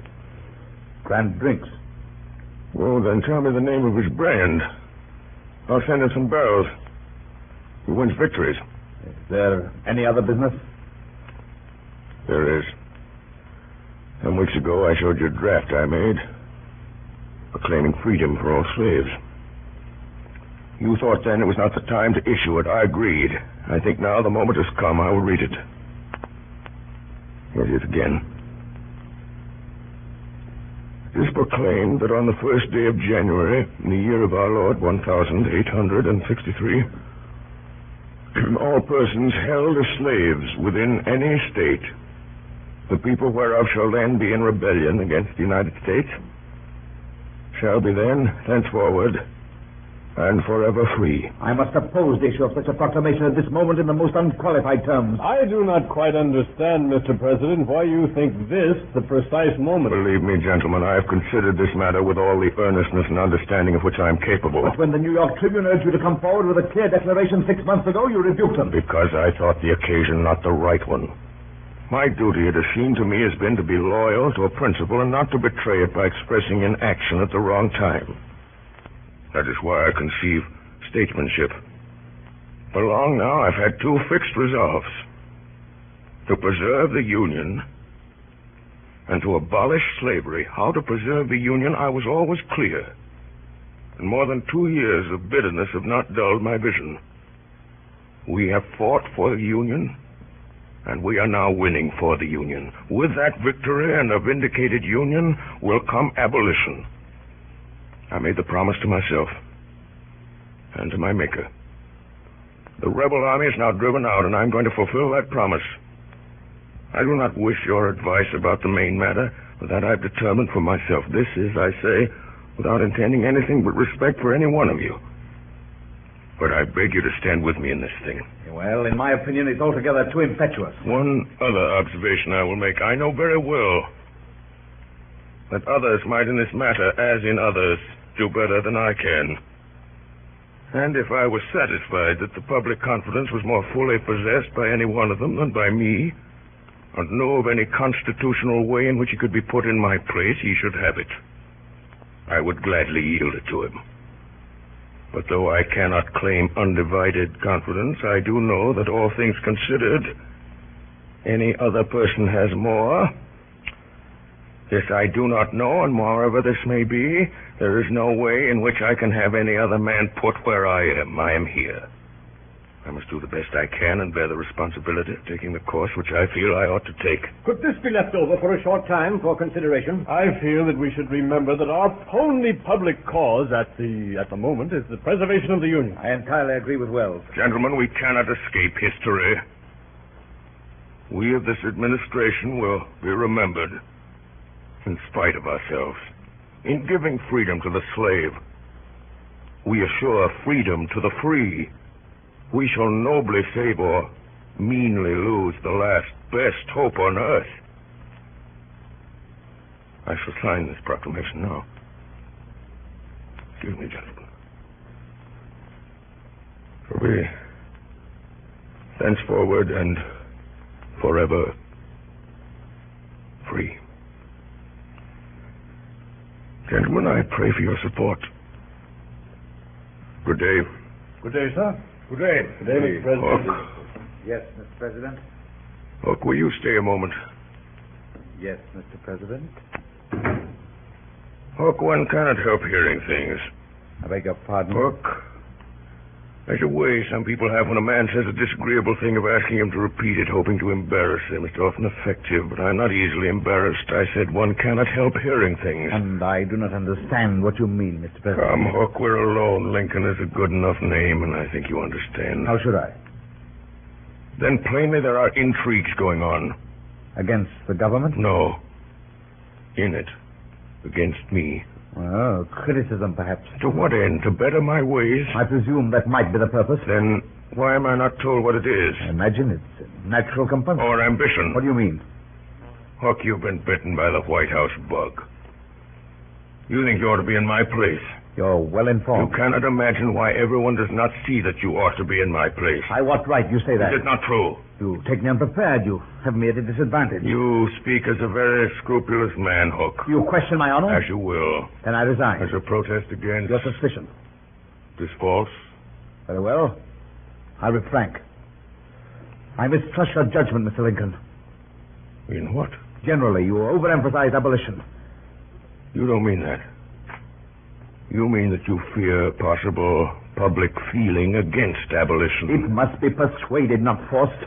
Grant drinks. Well, then tell me the name of his brand. I'll send him some barrels. He wins victories. Is there any other business? There is. Some weeks ago, I showed you a draft I made, proclaiming freedom for all slaves. You thought then it was not the time to issue it. I agreed. I think now the moment has come. I will read it. Here it is again. It is proclaimed that on the first day of January, in the year of our Lord, 1863, all persons held as slaves within any state, the people whereof shall then be in rebellion against the United States, shall be then, thenceforward, and forever free. I must oppose the issue of such a proclamation at this moment in the most unqualified terms. I do not quite understand, Mr. President, why you think this the precise moment. Believe me, gentlemen, I have considered this matter with all the earnestness and understanding of which I am capable. But when the New York Tribune urged you to come forward with a clear declaration 6 months ago, you rebuked them. Because I thought the occasion not the right one. My duty, it has seemed to me, has been to be loyal to a principle and not to betray it by expressing inaction at the wrong time. That is why I conceive statesmanship. For long now, I've had two fixed resolves: to preserve the Union and to abolish slavery. How to preserve the Union, I was always clear. And more than 2 years of bitterness have not dulled my vision. We have fought for the Union, and we are now winning for the Union. With that victory and a vindicated Union will come abolition. I made the promise to myself and to my Maker. The rebel army is now driven out, and I'm going to fulfill that promise. I do not wish your advice about the main matter, but that I've determined for myself. This is, I say, without intending anything but respect for any one of you. But I beg you to stand with me in this thing. Well, in my opinion, it's altogether too impetuous. One other observation I will make. I know very well that others might in this matter, as in others, do better than I can. And if I was satisfied that the public confidence was more fully possessed by any one of them than by me, and knew of any constitutional way in which he could be put in my place, he should have it. I would gladly yield it to him. But though I cannot claim undivided confidence, I do know that all things considered, any other person has more. This I do not know, and moreover this may be, there is no way in which I can have any other man put where I am. I am here. I must do the best I can and bear the responsibility of taking the course which I feel I ought to take. Could this be left over for a short time for consideration? I feel that we should remember that our only public cause at the moment is the preservation of the Union. I entirely agree with Wells. Gentlemen, we cannot escape history. We of this administration will be remembered in spite of ourselves. In giving freedom to the slave, we assure freedom to the free. We shall nobly save or meanly lose the last best hope on earth. I shall sign this proclamation now. Excuse me, gentlemen. For we, thenceforward and forever, free. Gentlemen, I pray for your support. Good day. Good day, sir. Good day. Good day, Mr. President. Hook. Yes, Mr. President. Hook, will you stay a moment? Yes, Mr. President. Hook, one cannot help hearing things. I beg your pardon? Hook, there's a way some people have when a man says a disagreeable thing of asking him to repeat it, hoping to embarrass him. It's often effective, but I'm not easily embarrassed. I said one cannot help hearing things. And I do not understand what you mean, Mr. President. Come, Hook, we're alone. Lincoln is a good enough name, and I think you understand. How should I? Then plainly there are intrigues going on. Against the government? No. In it. Against me. Well, criticism, perhaps. To what end? To better my ways? I presume that might be the purpose. Then why am I not told what it is? I imagine it's natural compunction. Or ambition. What do you mean? Hook, you've been bitten by the White House bug. You think you ought to be in my place. You're well informed. You cannot imagine why everyone does not see that you ought to be in my place. By what right you say that? It is not true. You take me unprepared. You have me at a disadvantage. You speak as a very scrupulous man, Hook. You question my honor? As you will. Then I resign. As a protest against... Your suspicion. It is false. Very well. I'll be frank. I mistrust your judgment, Mr. Lincoln. In what? Generally, you overemphasize abolition. You don't mean that. You mean that you fear possible public feeling against abolition. It must be persuaded, not forced.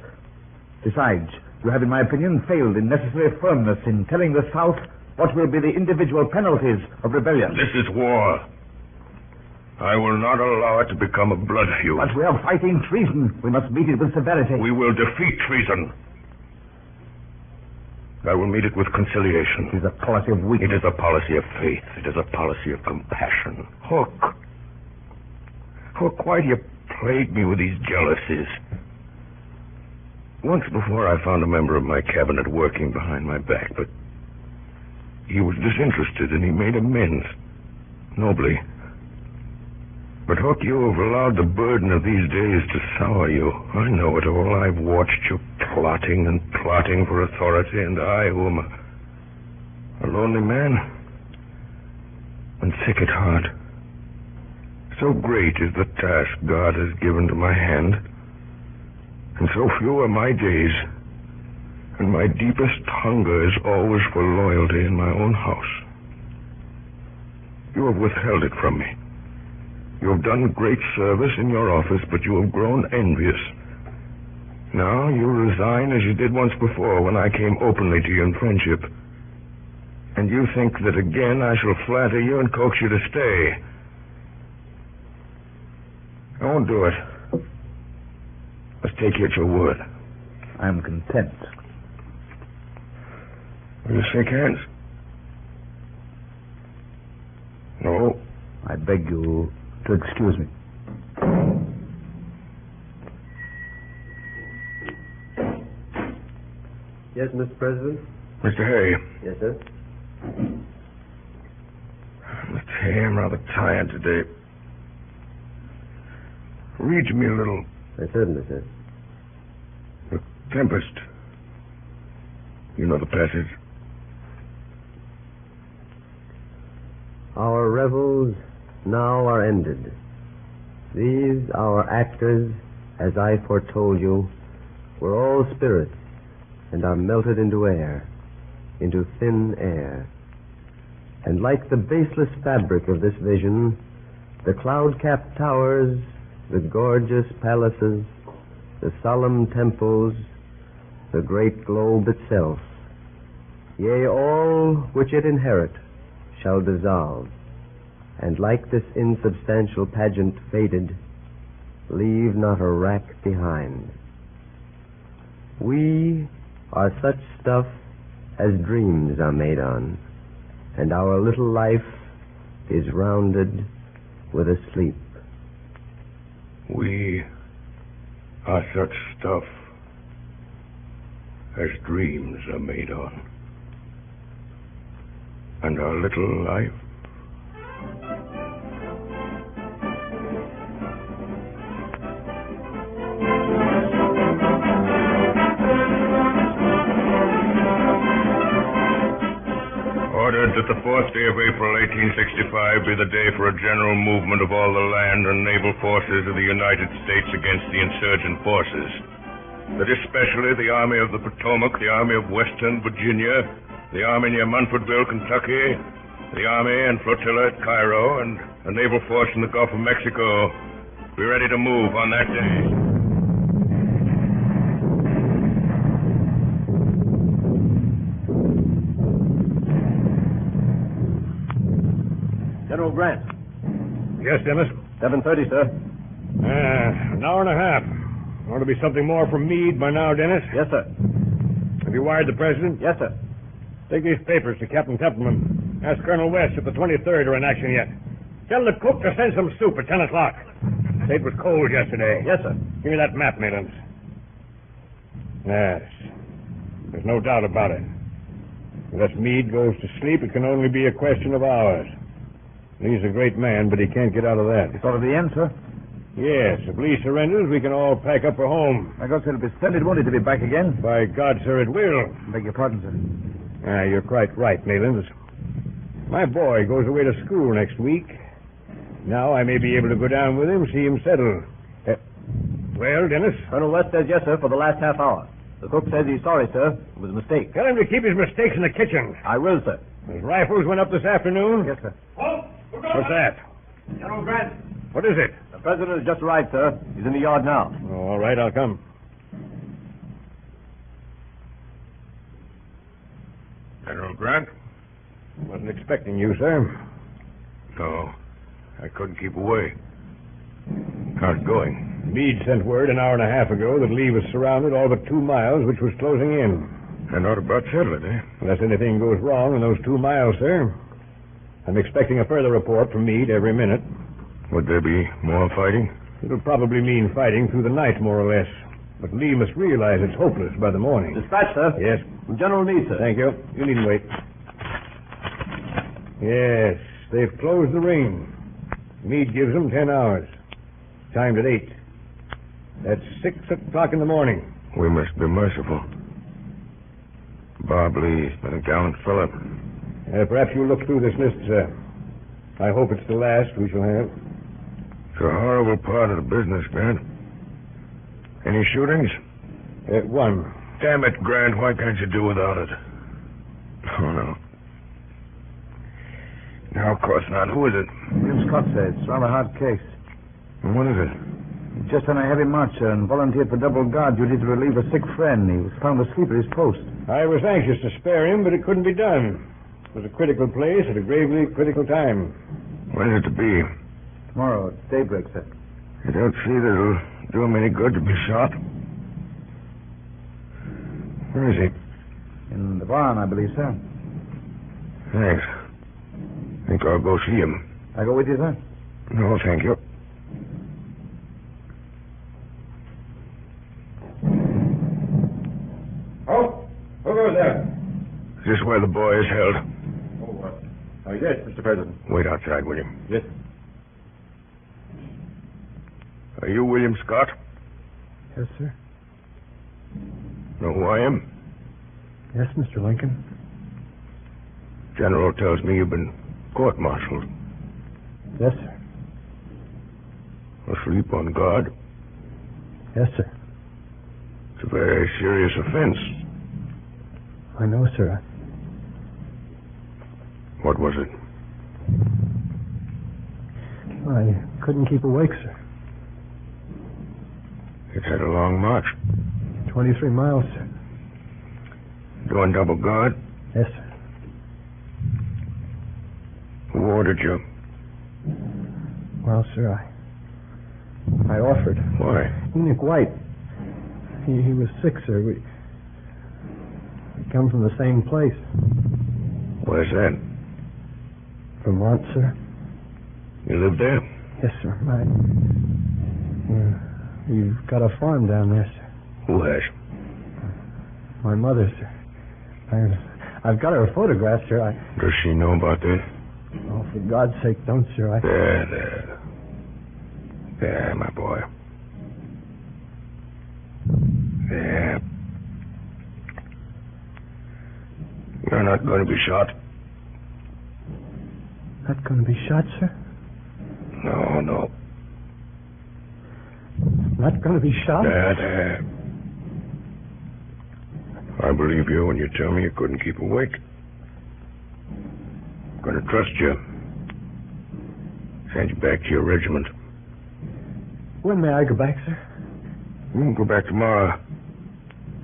Besides, you have, in my opinion, failed in necessary firmness in telling the South what will be the individual penalties of rebellion. This is war. I will not allow it to become a blood feud. But we are fighting treason. We must meet it with severity. We will defeat treason. I will meet it with conciliation. It is a policy of weakness. It is a policy of faith. It is a policy of compassion. Hook, why do you plague me with these jealousies? Once before I found a member of my cabinet working behind my back, but he was disinterested and he made amends. Nobly. But, Hook, you have allowed the burden of these days to sour you. I know it all. I've watched you plotting and plotting for authority, and I, who am a lonely man and sick at heart. So great is the task God has given to my hand, and so few are my days, and my deepest hunger is always for loyalty in my own house. You have withheld it from me. You have done great service in your office, but you have grown envious. Now you resign as you did once before when I came openly to you in friendship. And you think that again I shall flatter you and coax you to stay. I won't do it. Let's take you at your word. I'm content. Will you shake hands? No. I beg you to excuse me. Yes, Mr. President? Mr. Hay. Yes, sir? Mr. Hay, I'm rather tired today. Read to me a little. Certainly, sir. The Tempest. You know the passage. Our revels now are ended. These, our actors, as I foretold you, were all spirits, and are melted into air, into thin air. And like the baseless fabric of this vision, the cloud-capped towers, the gorgeous palaces, the solemn temples, the great globe itself, yea, all which it inherit, shall dissolve, and like this insubstantial pageant faded, leave not a rack behind. We are such stuff as dreams are made on, and our little life is rounded with a sleep. We are such stuff as dreams are made on, and our little life ordered that the 4th day of April, 1865, be the day for a general movement of all the land and naval forces of the United States against the insurgent forces. That especially the Army of the Potomac, the Army of Western Virginia, the Army near Munfordville, Kentucky, the Army and flotilla at Cairo, and a naval force in the Gulf of Mexico be ready to move on that day. General Grant. Yes, Dennis? 7:30, sir. An hour and a half. Ought to be something more from Meade by now, Dennis. Yes, sir. Have you wired the president? Yes, sir. Take these papers to Captain Templeman. Ask Colonel West if the 23rd are in action yet. Tell the cook to send some soup at 10 o'clock. Say it was cold yesterday. Yes, sir. Give me that map, Malins. Yes. There's no doubt about it. Unless Meade goes to sleep, it can only be a question of hours. He's a great man, but he can't get out of that. It's all at the end, sir. Yes, if Lee surrenders, we can all pack up for home. My God, sir, it'll be splendid, won't it, to be back again? By God, sir, it will. Beg your pardon, sir. You're quite right, Maylands. My boy goes away to school next week. Now I may be able to go down with him, see him settle. Well, Dennis? Colonel West says yes, sir, for the last half hour. The cook says he's sorry, sir. It was a mistake. Tell him to keep his mistakes in the kitchen. I will, sir. His rifles went up this afternoon? Yes, sir. What's that? General Grant. What is it? The president has just arrived, sir. He's in the yard now. Oh, all right, I'll come. General Grant? Wasn't expecting you, sir. No, I couldn't keep away. How's it going? Meade sent word an hour and a half ago that Lee was surrounded all but 2 miles, which was closing in. And ought about settle it, eh? Unless anything goes wrong in those 2 miles, sir. I'm expecting a further report from Meade every minute. Would there be more fighting? It'll probably mean fighting through the night, more or less. But Lee must realize it's hopeless by the morning. Dispatch, sir. Yes. General Meade, sir. Thank you. You needn't wait. Yes, they've closed the ring. Meade gives them 10 hours. Timed at 8. That's 6 o'clock in the morning. We must be merciful. Bob Lee's been a gallant fellow. Perhaps you'll look through this list, sir. I hope it's the last we shall have. It's a horrible part of the business, Grant. Any shootings? One. Damn it, Grant, why can't you do without it? Oh, no. No, of course not. Who is it? Jim Scott says it's rather a hard case. And what is it? He's just on a heavy march, sir, and volunteered for double guard duty to relieve a sick friend. He was found asleep at his post. I was anxious to spare him, but it couldn't be done. It was a critical place at a gravely critical time. When is it to be? Tomorrow at daybreak, sir. I don't see that it'll do him any good to be shot. Where is he? In the barn, I believe, sir. Thanks. Think I'll go see him. I go with you, sir? No, thank you. Oh, who goes there? Is this where the boy is held? Yes, Mr. President. Wait outside, will you? Yes. Are you William Scott? Yes, sir. Know who I am? Yes, Mr. Lincoln. General tells me you've been court-martialed. Yes, sir. Asleep on guard? Yes, sir. It's a very serious offense. I know, sir. What was it? I couldn't keep awake, sir. It had a long march. 23 miles, sir. Doing double guard? Yes, sir. Who ordered you? Well, sir, I offered. Why? Enoch White. He was sick, sir. We come from the same place. Where's that? Vermont, sir. You live there? Yes, sir. You've got a farm down there, sir. Who has? My mother, sir. I've got her photograph, sir. Does she know about this? Oh, for God's sake, don't, sir. There. There, my boy. There. You're not going to be shot. Not going to be shot, sir? No. Not going to be shot? There. I believe you when you tell me you couldn't keep awake. I'm going to trust you. Send you back to your regiment. When may I go back, sir? You won't go back tomorrow.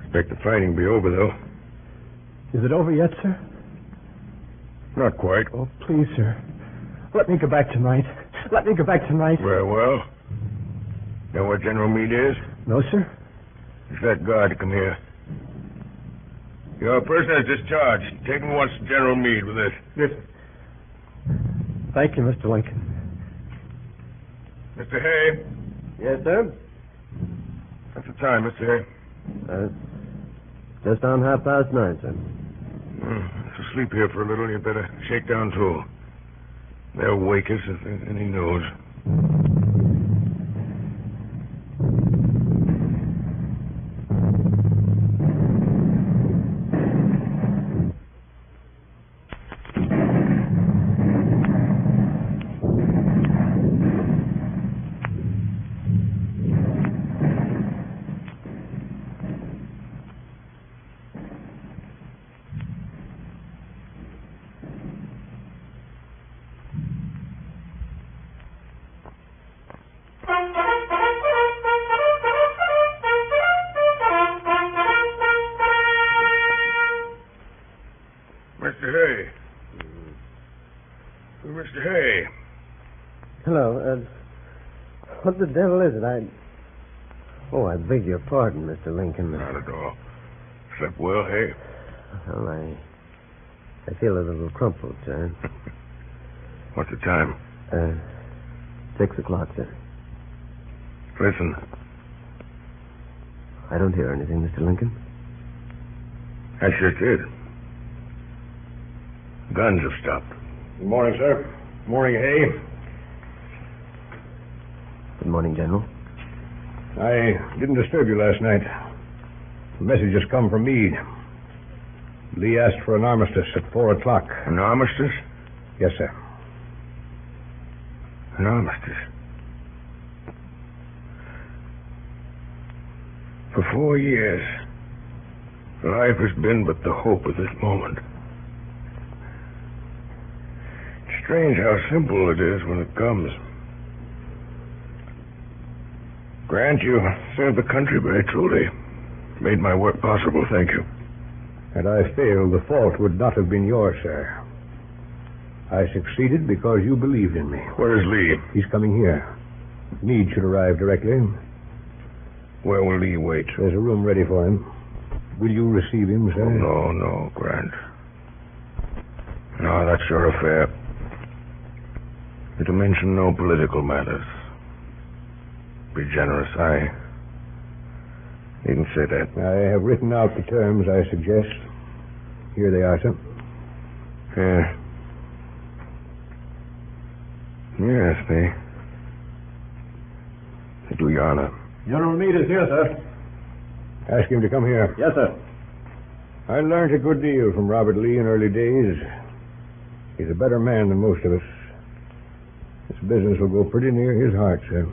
Expect the fighting to be over, though. Is it over yet, sir? Not quite. Oh, please, sir. Let me go back tonight. Let me go back tonight. Very well. Know where General Meade is? No, sir. It's that guard to come here. Your person is discharged. Take him once to General Meade with this. Yes, sir. Thank you, Mr. Lincoln. Mr. Hay. Yes, sir? What's the time, Mr. Hay? Just on 9:30, sir. If you sleep here for a little, you'd better shake down, too. They'll wake us if there's any news. Mr. Hay. Mr. Hay. Hello. What the devil is it? Oh, I beg your pardon, Mr. Lincoln. Not at all. Slept well, Hay? Well, I feel a little crumpled, sir. What's the time? 6 o'clock, sir. Listen. I don't hear anything, Mr. Lincoln. I sure did. Guns have stopped. Good morning, sir. Morning, Hay. Good morning, General. I didn't disturb you last night. A message has come from Meade. Lee asked for an armistice at 4 o'clock. An armistice? Yes, sir. An armistice? For 4 years, life has been but the hope of this moment. It's strange how simple it is when it comes. Grant, you served the country very truly. Made my work possible, thank you. Had I failed, the fault would not have been yours, sir. I succeeded because you believed in me. Where is Lee? He's coming here. Meade should arrive directly. Where will Lee wait? There's a room ready for him. Will you receive him, sir? Oh, no, Grant. No, that's your affair. You're to mention no political matters. Be generous. I needn't say that. I have written out the terms I suggest. Here they are, sir. Yes, they do you honor. General Meade is here, sir. Ask him to come here. Yes, sir. I learned a good deal from Robert Lee in early days. He's a better man than most of us. This business will go pretty near his heart, sir.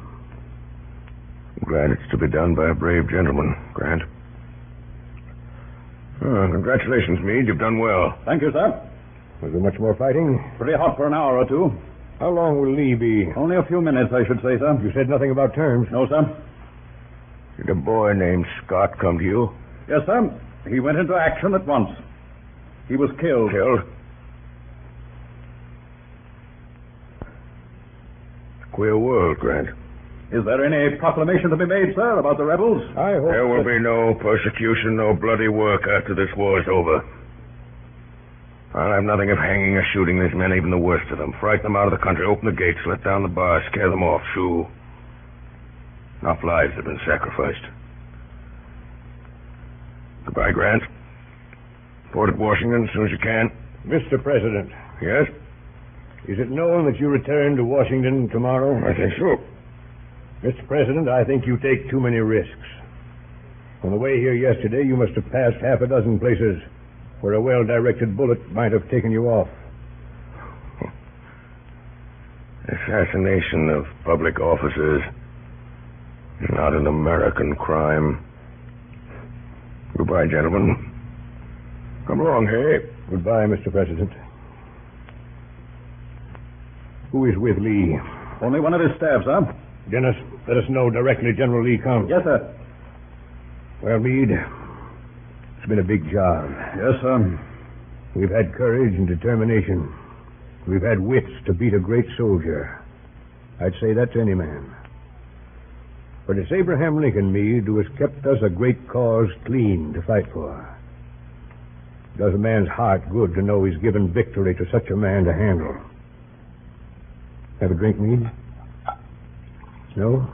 I'm glad it's to be done by a brave gentleman, Grant. Oh, congratulations, Meade. You've done well. Thank you, sir. Was there much more fighting? Pretty hot for an hour or two. How long will Lee be? Only a few minutes, I should say, sir. You said nothing about terms. No, sir. Did a boy named Scott come to you? Yes, sir. He went into action at once. He was killed. Killed? Queer world, Grant. Is there any proclamation to be made, sir, about the rebels? I hope there will be no persecution, no bloody work after this war is over. I'll have nothing of hanging or shooting these men, even the worst of them. Frighten them out of the country, open the gates, let down the bars, scare them off, shoo. Enough lives have been sacrificed. Goodbye, Grant. Report at Washington as soon as you can. Mr. President. Yes? Is it known that you return to Washington tomorrow? I think so. Mr. President, I think you take too many risks. On the way here yesterday, you must have passed half a dozen places where a well-directed bullet might have taken you off. Assassination of public officers is not an American crime. Goodbye, gentlemen. Come along, Hay. Goodbye, Mr. President. Who is with Lee? Only one of his staff, sir. Dennis, let us know directly General Lee comes. Yes, sir. Well, Meade, it's been a big job. Yes, sir. We've had courage and determination. We've had wits to beat a great soldier. I'd say that to any man. But it's Abraham Lincoln, Meade, who has kept us a great cause clean to fight for. It does a man's heart good to know he's given victory to such a man to handle. Have a drink, Meade? No?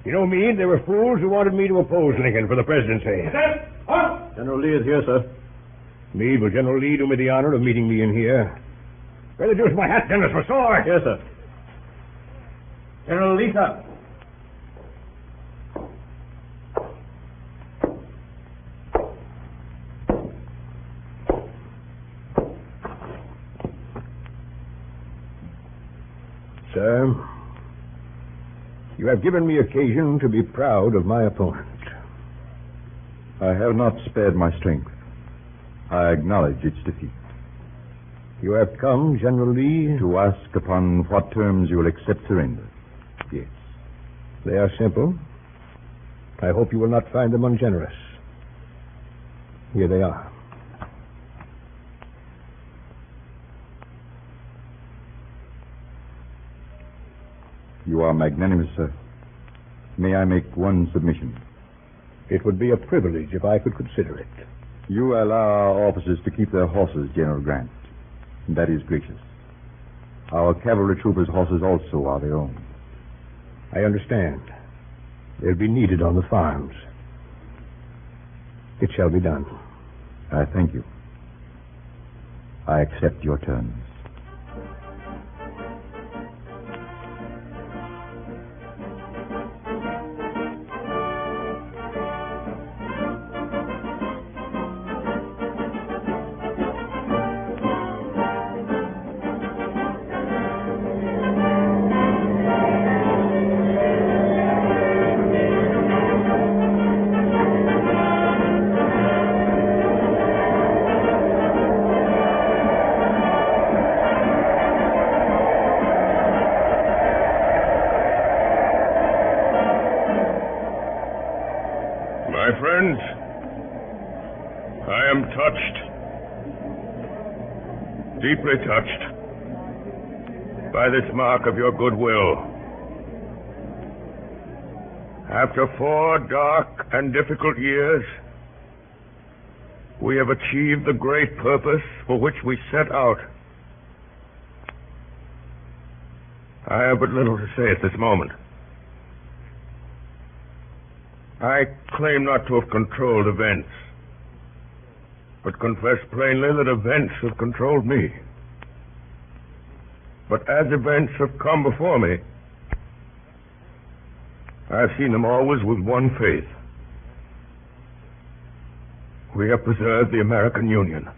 You know, Meade, there were fools who wanted me to oppose Lincoln for the presidency. Huh? General Lee is here, sir. Meade, will General Lee do me the honor of meeting me in here? Where the deuce my hat, Dennis, for sword? Yes, sir. General Lee, sir. Sir, you have given me occasion to be proud of my opponent. I have not spared my strength. I acknowledge its defeat. You have come, General Lee, to ask upon what terms you will accept surrender. Yes. They are simple. I hope you will not find them ungenerous. Here they are. You are magnanimous, sir. May I make one submission? It would be a privilege if I could consider it. You allow our officers to keep their horses, General Grant. That is gracious. Our cavalry troopers' horses also are their own. I understand. They'll be needed on the farms. It shall be done. I thank you. I accept your terms. My friends, I am touched, deeply touched, by this mark of your goodwill. After 4 dark and difficult years, we have achieved the great purpose for which we set out. I have but little to say at this moment. I claim not to have controlled events, but confess plainly that events have controlled me. But as events have come before me, I have seen them always with one faith. We have preserved the American Union.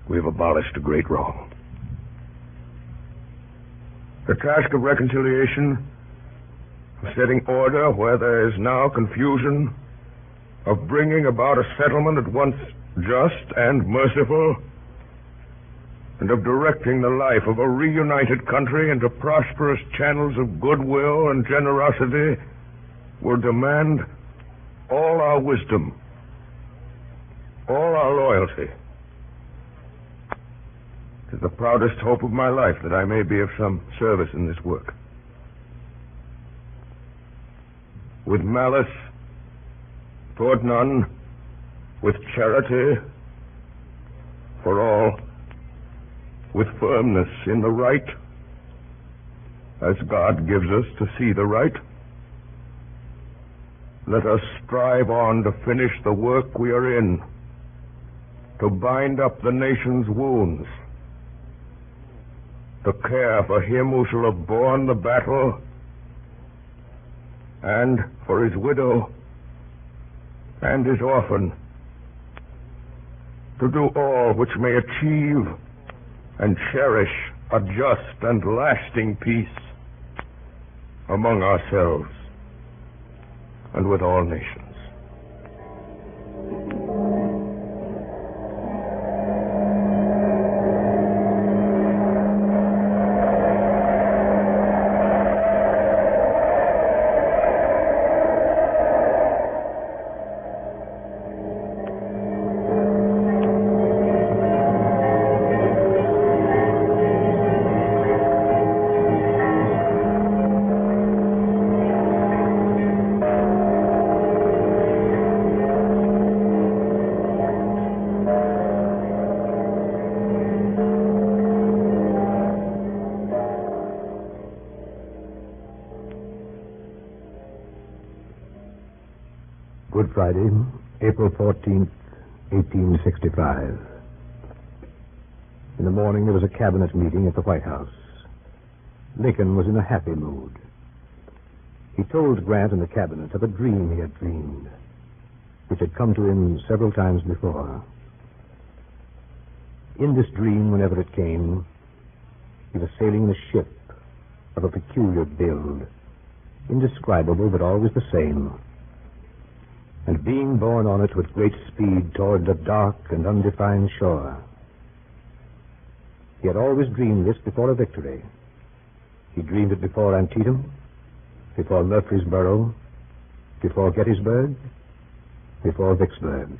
We have abolished a great wrong. The task of reconciliation, of setting order where there is now confusion, of bringing about a settlement at once just and merciful, and of directing the life of a reunited country into prosperous channels of goodwill and generosity, will demand all our wisdom, all our loyalty. It is the proudest hope of my life that I may be of some service in this work. With malice toward none, with charity for all, with firmness in the right, as God gives us to see the right. Let us strive on to finish the work we are in, to bind up the nation's wounds, to care for him who shall have borne the battle, and for his widow and his orphan, to do all which may achieve and cherish a just and lasting peace among ourselves and with all nations. Good Friday, April 14th, 1865. In the morning, there was a cabinet meeting at the White House. Lincoln was in a happy mood. He told Grant and the cabinet of a dream he had dreamed, which had come to him several times before. In this dream, whenever it came, he was sailing in a ship of a peculiar build, indescribable but always the same, and being borne on it with great speed toward a dark and undefined shore. He had always dreamed this before a victory. He dreamed it before Antietam, before Murfreesboro, before Gettysburg, before Vicksburg.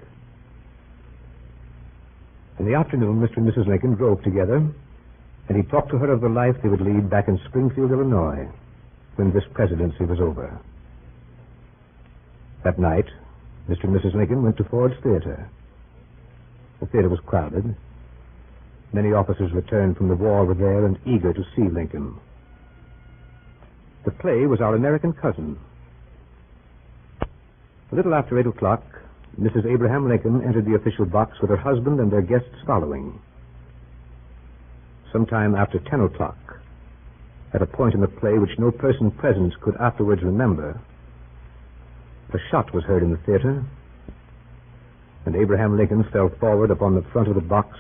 In the afternoon, Mr. and Mrs. Lincoln drove together, and he talked to her of the life they would lead back in Springfield, Illinois, when this presidency was over. That night, Mr. and Mrs. Lincoln went to Ford's Theater. The theater was crowded. Many officers returned from the war were there and eager to see Lincoln. The play was Our American Cousin. A little after 8 o'clock, Mrs. Abraham Lincoln entered the official box with her husband and their guests following. Sometime after 10 o'clock, at a point in the play which no person present could afterwards remember, a shot was heard in the theater, and Abraham Lincoln fell forward upon the front of the box,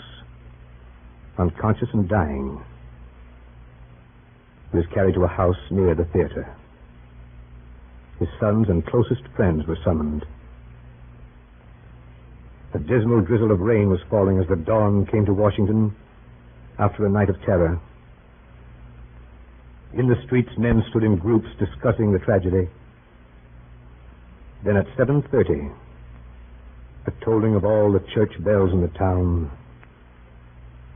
unconscious and dying. He was carried to a house near the theater. His sons and closest friends were summoned. A dismal drizzle of rain was falling as the dawn came to Washington after a night of terror. In the streets, men stood in groups discussing the tragedy. Then at 7:30, a tolling of all the church bells in the town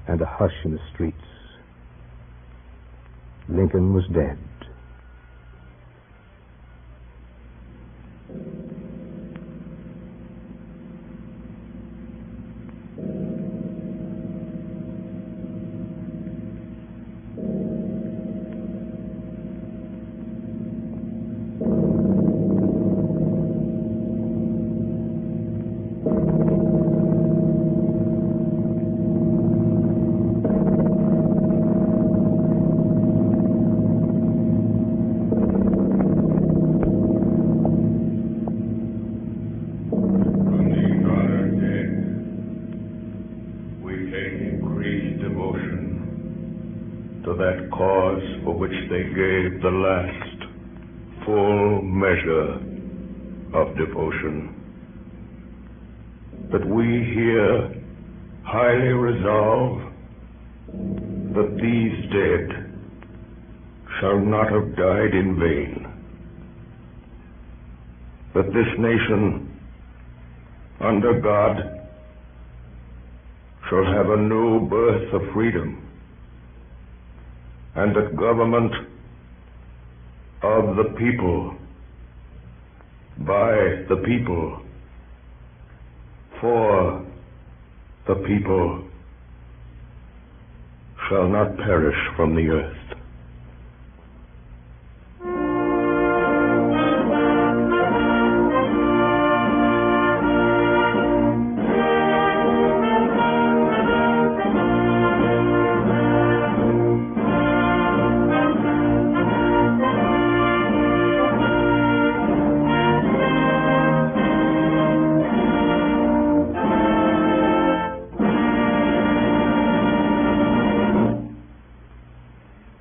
and a hush in the streets. Lincoln was dead. That cause for which they gave the last full measure of devotion, that we here highly resolve that these dead shall not have died in vain, that this nation under God shall have a new birth of freedom, and that government of the people, by the people, for the people, shall not perish from the earth.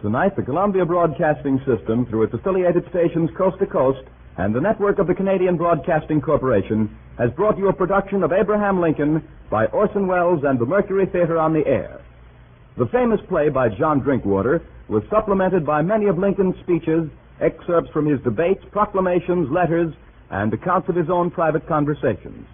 Tonight, the Columbia Broadcasting System, through its affiliated stations coast to coast, and the network of the Canadian Broadcasting Corporation, has brought you a production of Abraham Lincoln by Orson Welles and the Mercury Theater on the Air. The famous play by John Drinkwater was supplemented by many of Lincoln's speeches, excerpts from his debates, proclamations, letters, and accounts of his own private conversations.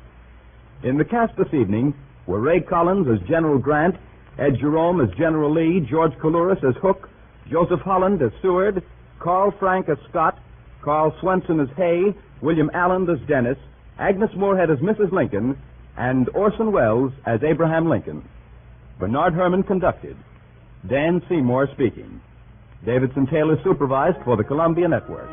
In the cast this evening were Ray Collins as General Grant, Ed Jerome as General Lee, George Coulouris as Hook, Joseph Holland as Seward, Carl Frank as Scott, Carl Swenson as Hay, William Allen as Dennis, Agnes Moorehead as Mrs. Lincoln, and Orson Welles as Abraham Lincoln. Bernard Herrmann conducted. Dan Seymour speaking. Davidson Taylor supervised for the Columbia Network.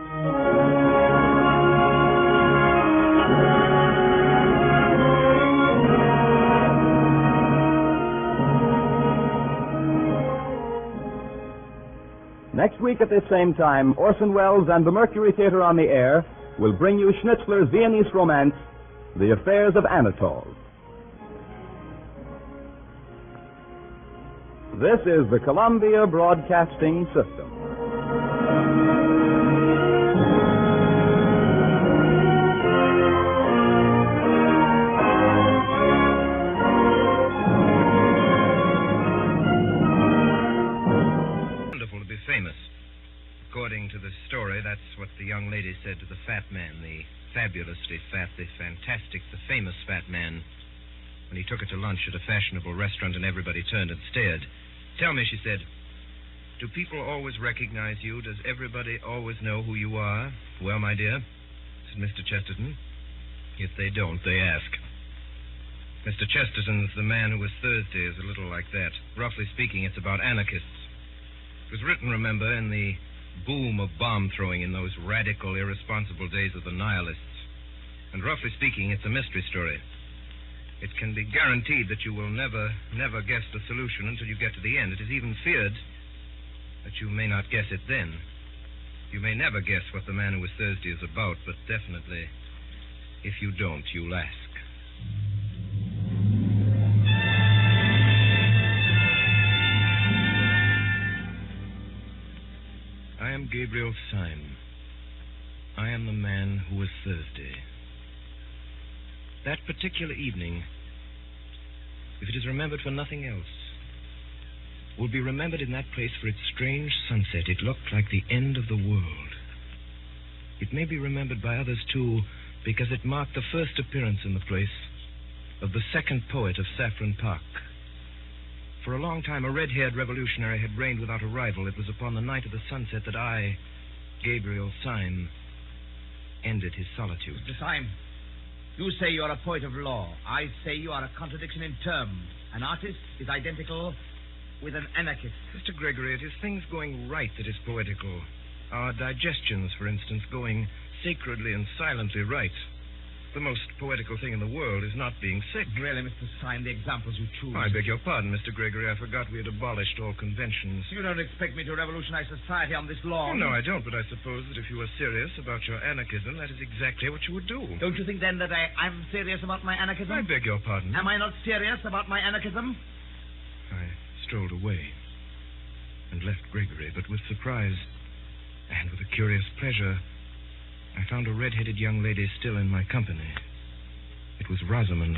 Next week at this same time, Orson Welles and the Mercury Theatre on the Air will bring you Schnitzler's Viennese romance, The Affairs of Anatole. This is the Columbia Broadcasting System. According to the story, that's what the young lady said to the fat man, the fabulously fat, the fantastic, the famous fat man, when he took her to lunch at a fashionable restaurant and everybody turned and stared. Tell me, she said, do people always recognize you? Does everybody always know who you are? Well, my dear, said Mr. Chesterton, if they don't, they ask. Mr. Chesterton's The Man Who Was Thursday is a little like that. Roughly speaking, it's about anarchists. It was written, remember, in the boom of bomb-throwing in those radical, irresponsible days of the nihilists. And roughly speaking, it's a mystery story. It can be guaranteed that you will never guess the solution until you get to the end. It is even feared that you may not guess it then. You may never guess what The Man Who Was Thursday is about, but definitely, if you don't, you'll ask. I am Gabriel Syme. I am the man who was Thursday. That particular evening, if it is remembered for nothing else, will be remembered in that place for its strange sunset. It looked like the end of the world. It may be remembered by others, too, because it marked the first appearance in the place of the second poet of Saffron Park. For a long time, a red-haired revolutionary had reigned without a rival. It was upon the night of the sunset that I, Gabriel Syme, ended his solitude. Mr. Syme, you say you are a poet of law. I say you are a contradiction in terms. An artist is identical with an anarchist. Mr. Gregory, it is things going right that is poetical. Our digestions, for instance, going sacredly and silently right. The most poetical thing in the world is not being sick. Really, Mr. Syme, the examples you choose... I beg your pardon, Mr. Gregory. I forgot we had abolished all conventions. You don't expect me to revolutionize society on this lawn? Oh, no, I don't, but I suppose that if you were serious about your anarchism, that is exactly what you would do. Don't you think, then, that I'm serious about my anarchism? I beg your pardon. Am I not serious about my anarchism? I strolled away and left Gregory, but with surprise and with a curious pleasure, I found a red-headed young lady still in my company. It was Rosamond,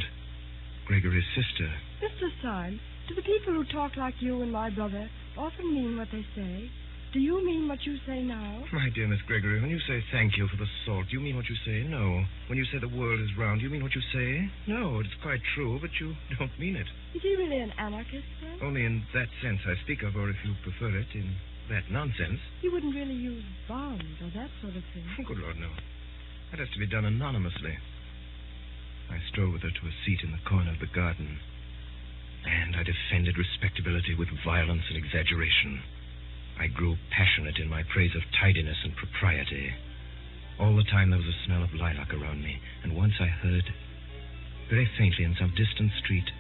Gregory's sister. Mr. Syme, do the people who talk like you and my brother often mean what they say? Do you mean what you say now? My dear Miss Gregory, when you say thank you for the salt, do you mean what you say? No. When you say the world is round, do you mean what you say? No, it's quite true, but you don't mean it. Is he really an anarchist, then? Only in that sense I speak of, or if you prefer it, in that nonsense. He wouldn't really use bombs or that sort of thing. Oh, good Lord, no. That has to be done anonymously. I strolled with her to a seat in the corner of the garden, and I defended respectability with violence and exaggeration. I grew passionate in my praise of tidiness and propriety. All the time there was a smell of lilac around me, and once I heard, very faintly in some distant street,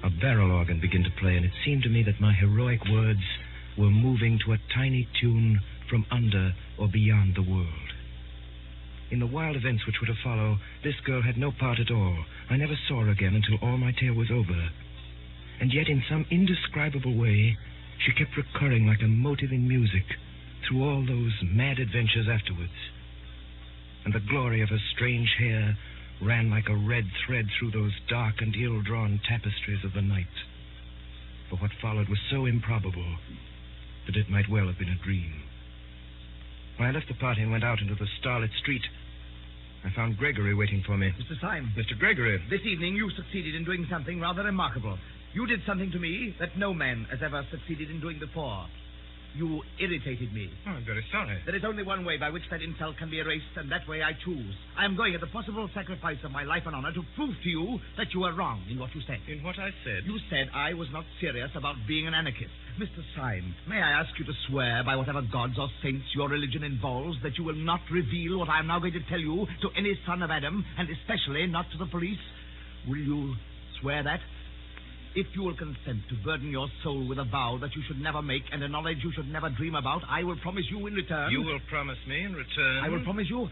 a barrel organ begin to play, and it seemed to me that my heroic words were moving to a tiny tune from under or beyond the world. In the wild events which were to follow, this girl had no part at all. I never saw her again until all my tale was over. And yet, in some indescribable way, she kept recurring like a motive in music through all those mad adventures afterwards. And the glory of her strange hair ran like a red thread through those dark and ill-drawn tapestries of the night. For what followed was so improbable that it might well have been a dream. When I left the party and went out into the starlit street, I found Gregory waiting for me. Mr. Syme. Mr. Gregory. This evening you succeeded in doing something rather remarkable. You did something to me that no man has ever succeeded in doing before. You irritated me. Oh, I'm very sorry. There is only one way by which that insult can be erased, and that way I choose. I am going at the possible sacrifice of my life and honor to prove to you that you were wrong in what you said. In what I said? You said I was not serious about being an anarchist. Mr. Syme, may I ask you to swear by whatever gods or saints your religion involves that you will not reveal what I am now going to tell you to any son of Adam, and especially not to the police? Will you swear that? If you will consent to burden your soul with a vow that you should never make and a knowledge you should never dream about, I will promise you in return... You will promise me in return... I will promise you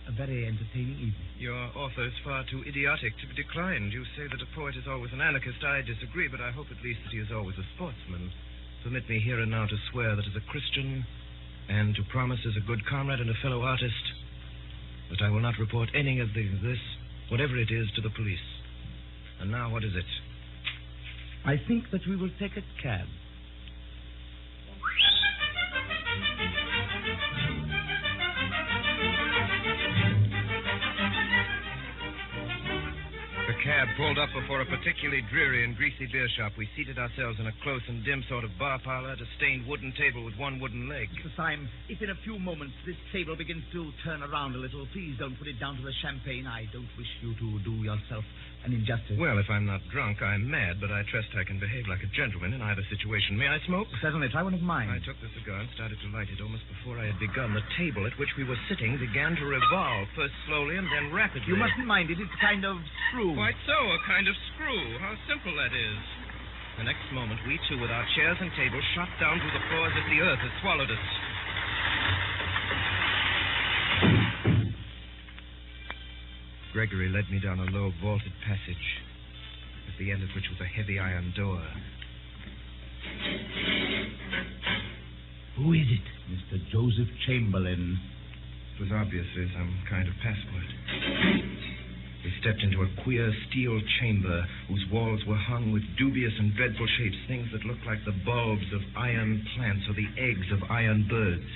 a very entertaining evening. Your offer is far too idiotic to be declined. You say that a poet is always an anarchist. I disagree, but I hope at least that he is always a sportsman. Permit me here and now to swear that as a Christian and to promise as a good comrade and a fellow artist that I will not report any of this, whatever it is, to the police. And now, what is it? I think that we will take a cab. The cab pulled up before a particularly dreary and greasy beer shop. We seated ourselves in a close and dim sort of bar parlor at a stained wooden table with one wooden leg. Mr. Syme, if in a few moments this table begins to turn around a little, please don't put it down to the champagne. I don't wish you to do yourself an injustice. Well, if I'm not drunk, I'm mad, but I trust I can behave like a gentleman in either situation. May I smoke? Certainly. Try one of mine. I took the cigar and started to light it. Almost before I had begun, the table at which we were sitting began to revolve, first slowly and then rapidly. You mustn't mind it. It's a kind of screw. Quite so, a kind of screw. How simple that is. The next moment, we two, with our chairs and tables, shot down through the floor as if the earth had swallowed us. Gregory led me down a low, vaulted passage, at the end of which was a heavy iron door. Who is it? Mr. Joseph Chamberlain. It was obviously some kind of password. We stepped into a queer steel chamber whose walls were hung with dubious and dreadful shapes, things that looked like the bulbs of iron plants or the eggs of iron birds.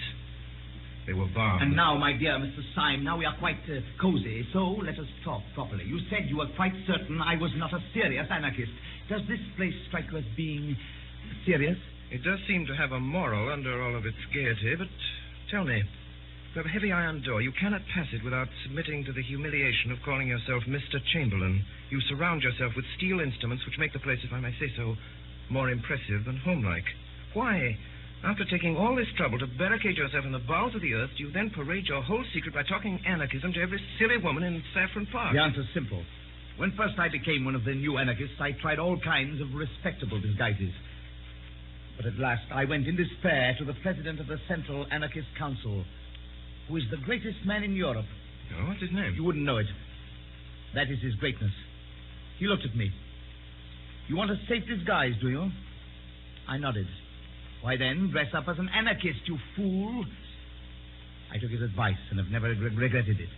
They were vast. And now, my dear Mr. Syme, now we are quite cozy, so let us talk properly. You said you were quite certain I was not a serious anarchist. Does this place strike you as being serious? It does seem to have a moral under all of its gaiety, but tell me, you have a heavy iron door. You cannot pass it without submitting to the humiliation of calling yourself Mr. Chamberlain. You surround yourself with steel instruments which make the place, if I may say so, more impressive and homelike. Why, after taking all this trouble to barricade yourself in the bowels of the earth, do you then parade your whole secret by talking anarchism to every silly woman in Saffron Park? The answer's simple. When first I became one of the new anarchists, I tried all kinds of respectable disguises. But at last I went in despair to the president of the Central Anarchist Council, who is the greatest man in Europe. Oh, what's his name? You wouldn't know it. That is his greatness. He looked at me. You want a safe disguise, do you? I nodded. Why then, dress up as an anarchist, you fool. I took his advice and have never regretted it.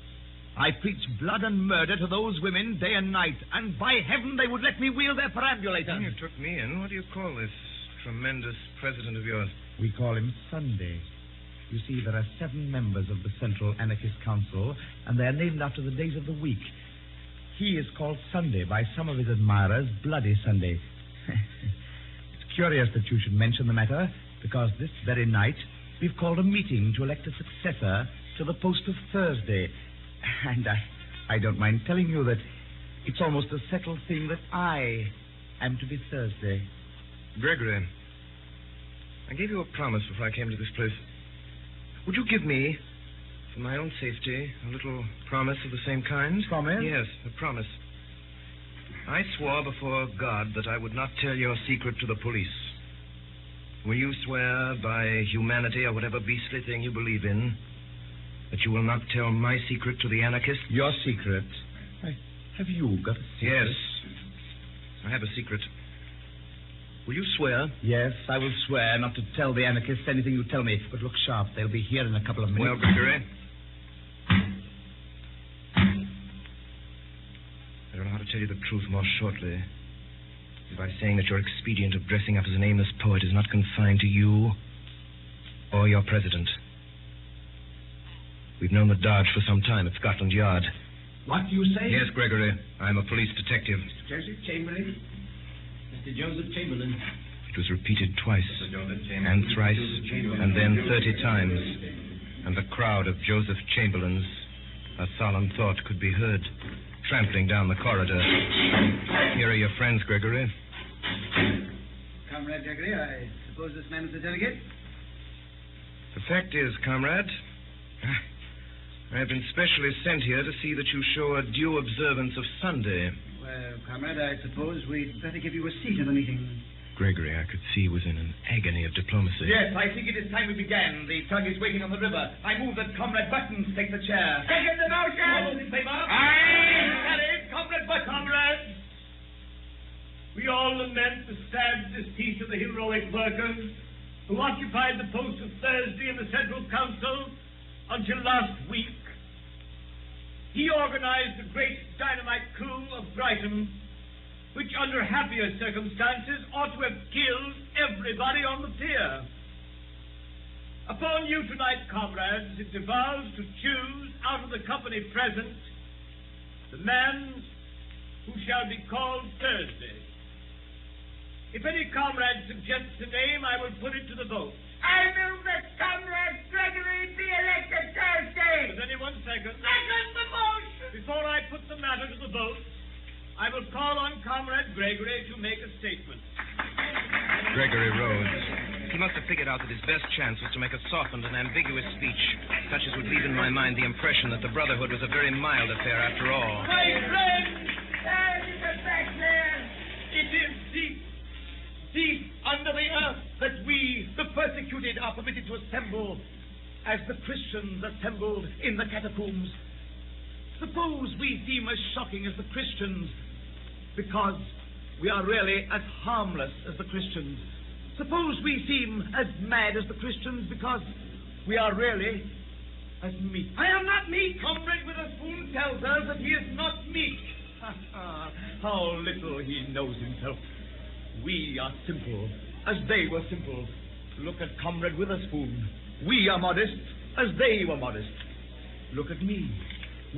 I preached blood and murder to those women day and night, and by heaven they would let me wheel their perambulator. You took me in. What do you call this tremendous president of yours? We call him Sunday. You see, there are 7 members of the Central Anarchist Council, and they are named after the days of the week. He is called Sunday by some of his admirers, Bloody Sunday. It's curious that you should mention the matter, because this very night we've called a meeting to elect a successor to the post of Thursday. And I don't mind telling you that it's almost a settled thing that I am to be Thursday. Gregory, I gave you a promise before I came to this place. Would you give me, for my own safety, a little promise of the same kind? Promise? Yes, a promise. I swore before God that I would not tell your secret to the police. Will you swear by humanity or whatever beastly thing you believe in that you will not tell my secret to the anarchists? Your secret? Have you got a secret? Yes. I have a secret. Will you swear? Yes, I will swear not to tell the anarchists anything you tell me. But look sharp. They'll be here in a couple of minutes. Well, Gregory, I don't know how to tell you the truth more shortly than by saying that your expedient of dressing up as an aimless poet is not confined to you or your president. We've known the dodge for some time at Scotland Yard. What do you say? Yes, Gregory. I'm a police detective. Mr. Joseph Chamberlain? Mr. Joseph Chamberlain. It was repeated twice, and thrice, and then 30 times. And the crowd of Joseph Chamberlains, a solemn thought could be heard, trampling down the corridor. Here are your friends, Gregory. Comrade Gregory, I suppose this man is a delegate? The fact is, comrade, I have been specially sent here to see that you show a due observance of Sunday. Well, Comrade, I suppose we'd better give you a seat in the meeting. Gregory, I could see, was in an agony of diplomacy. Yes, I think it is time we began. The tug is waiting on the river. I move that Comrade Buttons take the chair. Second the motion! All those in favor? Aye! Carried. Comrade Buttons. Comrades, we all lament the sad decease of the heroic worker who occupied the post of Thursday in the Central Council until last week. He organized the great dynamite coup of Brighton, which under happier circumstances ought to have killed everybody on the pier. Upon you tonight, comrades, it devolves to choose out of the company present the man who shall be called Thursday. If any comrade suggests a name, I will put it to the vote. I move that Comrade Gregory be elected Thursday. Does anyone second? Second the motion. Before I put the matter to the vote, I will call on Comrade Gregory to make a statement. Gregory rose. He must have figured out that his best chance was to make a softened and ambiguous speech, such as would leave in my mind the impression that the Brotherhood was a very mild affair after all. My friends! There's the back there. It is deep under the earth that we, the persecuted, are permitted to assemble as the Christians assembled in the catacombs. Suppose we seem as shocking as the Christians because we are really as harmless as the Christians. Suppose we seem as mad as the Christians because we are really as meek. I am not meek. Comrade Witherspoon tells us that he is not meek. How little he knows himself. We are simple as they were simple. Look at Comrade Witherspoon. We are modest as they were modest. Look at me.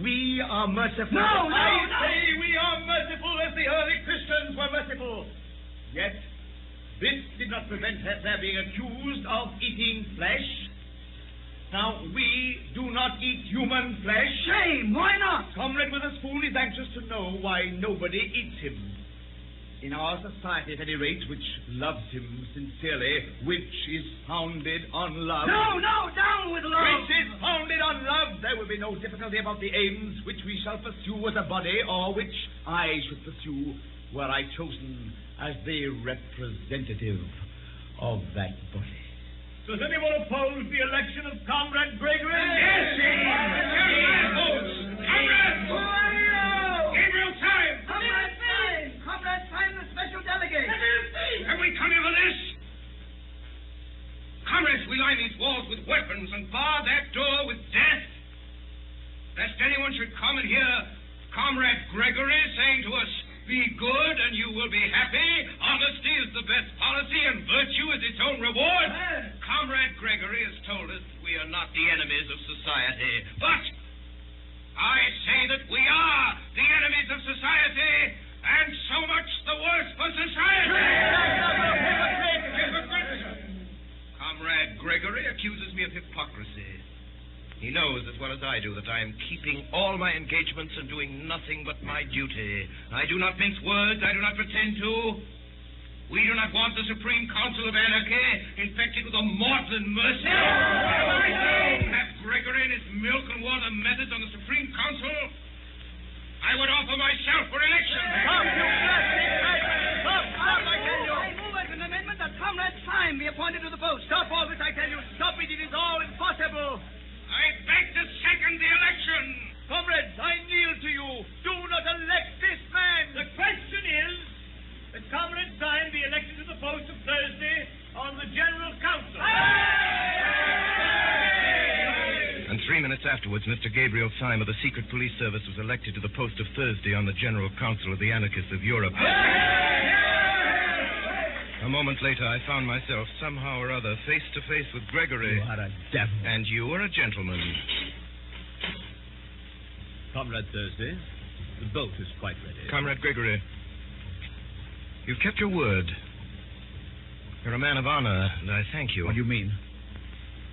We are merciful. No! I say we are merciful as the early Christians were merciful. Yet, this did not prevent their being accused of eating flesh. Now, we do not eat human flesh. Shame! Why not? Comrade Witherspoon is anxious to know why nobody eats him. In our society, at any rate, which loves him sincerely, which is founded on love. No, down with love! Which is founded on love. There will be no difficulty about the aims which we shall pursue as a body, or which I should pursue were I chosen as the representative of that body. Does anyone oppose the election of Comrade Gregory? Yes, Comrade! Gabriel Syme! Comrade Syme, the special delegate! Have we come here for this? Comrades, we line these walls with weapons and bar that door with death. Lest anyone should come and hear Comrade Gregory saying to us, be good and you will be happy. Honesty is the best policy and virtue is its own reward. Comrade Gregory has told us we are not the enemies of society. But I say that we are the enemies of society, and so much the worse for society. Comrade Gregory accuses me of hypocrisy. He knows as well as I do that I am keeping all my engagements and doing nothing but my duty. I do not mince words. I do not pretend to. We do not want the Supreme Council of Anarchy infected with a maudlin mercy. Have Gregory and his milk and water methods on the Supreme Council. I would offer myself for election. Stop, you plastic Stop, I tell you. I move as an amendment that Comrade Syme be appointed to the post. Stop all this, I tell you. Stop it. It is all impossible. I beg to second the election. Comrades, I kneel to you. Do not elect this man. The question is that Comrade Syme be elected to the post of Thursday on the General Council. And 3 minutes afterwards, Mr. Gabriel Syme of the Secret Police Service was elected to the post of Thursday on the General Council of the Anarchists of Europe. A moment later, I found myself somehow or other face to face with Gregory. You are a devil. And you are a gentleman. Comrade Thursday, the boat is quite ready. Comrade Gregory, you've kept your word. You're a man of honor, and I thank you. What do you mean?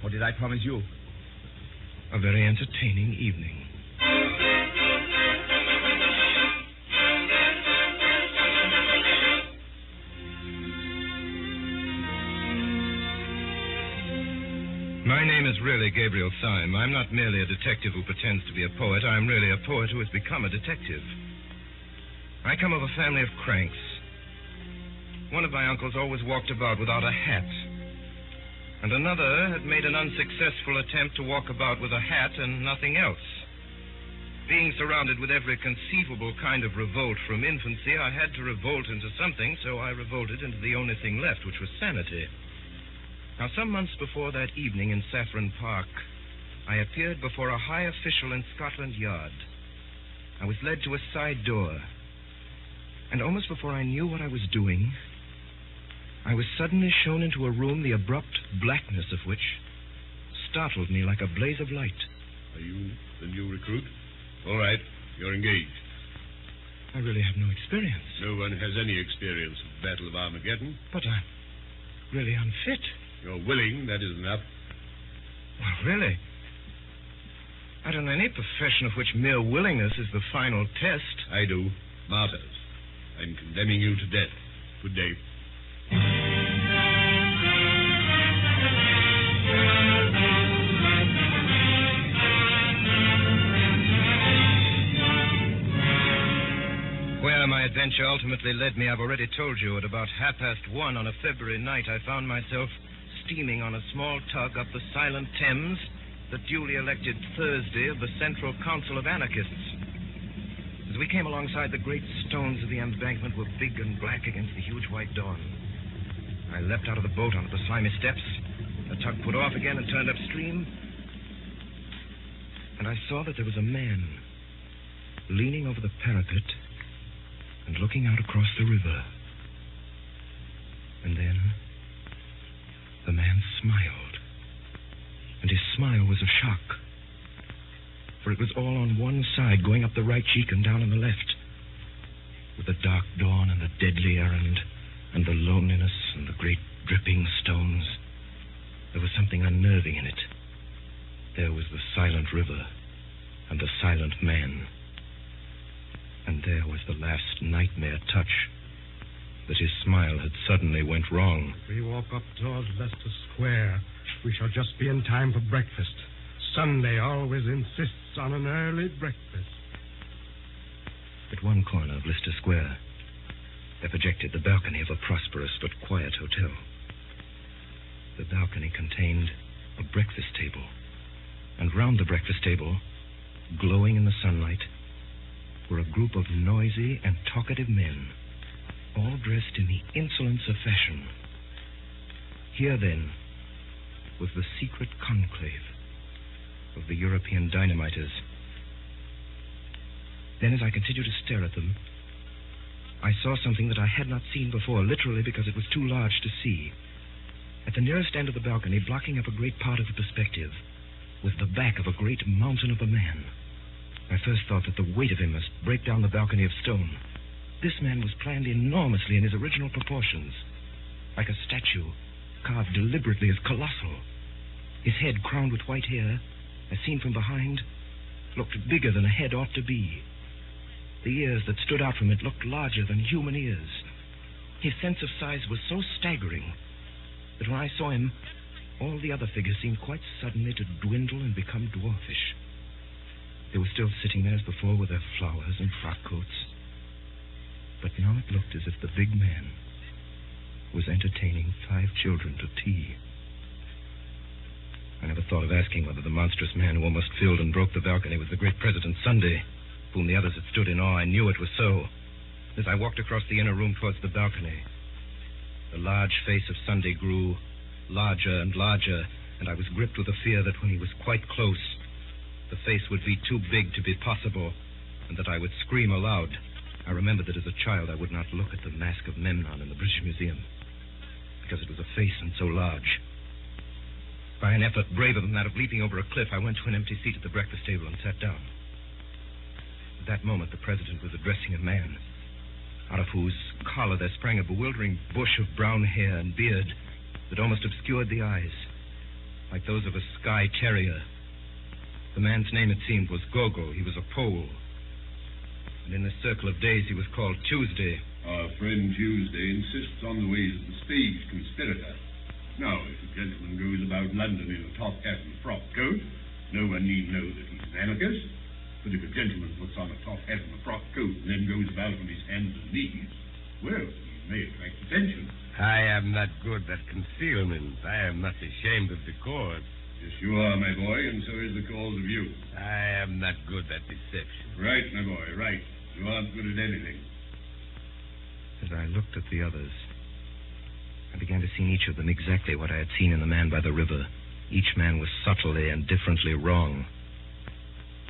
What did I promise you? A very entertaining evening. My name is really Gabriel Syme. I'm not merely a detective who pretends to be a poet. I'm really a poet who has become a detective. I come of a family of cranks. One of my uncles always walked about without a hat. And another had made an unsuccessful attempt to walk about with a hat and nothing else. Being surrounded with every conceivable kind of revolt from infancy, I had to revolt into something, so I revolted into the only thing left, which was sanity. Now, some months before that evening in Saffron Park, I appeared before a high official in Scotland Yard. I was led to a side door, and almost before I knew what I was doing, I was suddenly shown into a room, the abrupt blackness of which startled me like a blaze of light. Are you the new recruit? All right, you're engaged. I really have no experience. No one has any experience of the Battle of Armageddon. But I'm really unfit. You're willing, that is enough. Well, really? I don't know any profession of which mere willingness is the final test. I do. Martyrs. I'm condemning you to death. Good day. Where my adventure ultimately led me, I've already told you. At about 1:30 on a February night, I found myself steaming on a small tug up the silent Thames, the duly elected Thursday of the Central Council of Anarchists. As we came alongside, the great stones of the embankment were big and black against the huge white dawn. I leapt out of the boat onto the slimy steps. The tug put off again and turned upstream. And I saw that there was a man leaning over the parapet and looking out across the river. And then the man smiled. And his smile was a shock. For it was all on one side, going up the right cheek and down on the left. With the dark dawn and the deadly errand and the loneliness and the great dripping stones, there was something unnerving in it. There was the silent river and the silent man. And there was the last nightmare touch, that his smile had suddenly went wrong. We walk up towards Leicester Square. We shall just be in time for breakfast. Sunday always insists on an early breakfast. At one corner of Leicester Square, there projected the balcony of a prosperous but quiet hotel. The balcony contained a breakfast table, and round the breakfast table, glowing in the sunlight, were a group of noisy and talkative men, all dressed in the insolence of fashion. Here, then, was the secret conclave of the European dynamiters. Then, as I continued to stare at them, I saw something that I had not seen before, literally because it was too large to see. At the nearest end of the balcony, blocking up a great part of the perspective, was the back of a great mountain of a man. I first thought that the weight of him must break down the balcony of stone. This man was planned enormously in his original proportions, like a statue, carved deliberately as colossal. His head, crowned with white hair, as seen from behind, looked bigger than a head ought to be. The ears that stood out from it looked larger than human ears. His sense of size was so staggering that when I saw him, all the other figures seemed quite suddenly to dwindle and become dwarfish. They were still sitting there as before with their flowers and frock coats. But now it looked as if the big man was entertaining 5 children to tea. I never thought of asking whether the monstrous man who almost filled and broke the balcony was the great President Sunday, whom the others had stood in awe. I knew it was so. As I walked across the inner room towards the balcony, the large face of Sunday grew larger and larger, and I was gripped with a fear that when he was quite close, the face would be too big to be possible, and that I would scream aloud. I remembered that as a child I would not look at the Mask of Memnon in the British Museum, because it was a face and so large. By an effort braver than that of leaping over a cliff, I went to an empty seat at the breakfast table and sat down. At that moment, the president was addressing a man, out of whose collar there sprang a bewildering bush of brown hair and beard that almost obscured the eyes, like those of a Skye terrier. The man's name, it seemed, was Gogol. He was a Pole. And in this circle of days, he was called Tuesday. Our friend Tuesday insists on the ways of the stage conspirator. Now, if a gentleman goes about London in a top hat and frock coat, no one need know that he's an anarchist. But if a gentleman puts on a top hat and a frock coat and then goes about on his hands and knees, well, he may attract attention. I am not good at concealment. I am not ashamed of the cause. Yes, you are, my boy, and so is the cause of you. I am not good at deception. Right, my boy, right. You aren't good at anything. As I looked at the others, I began to see in each of them exactly what I had seen in the man by the river. Each man was subtly and differently wrong.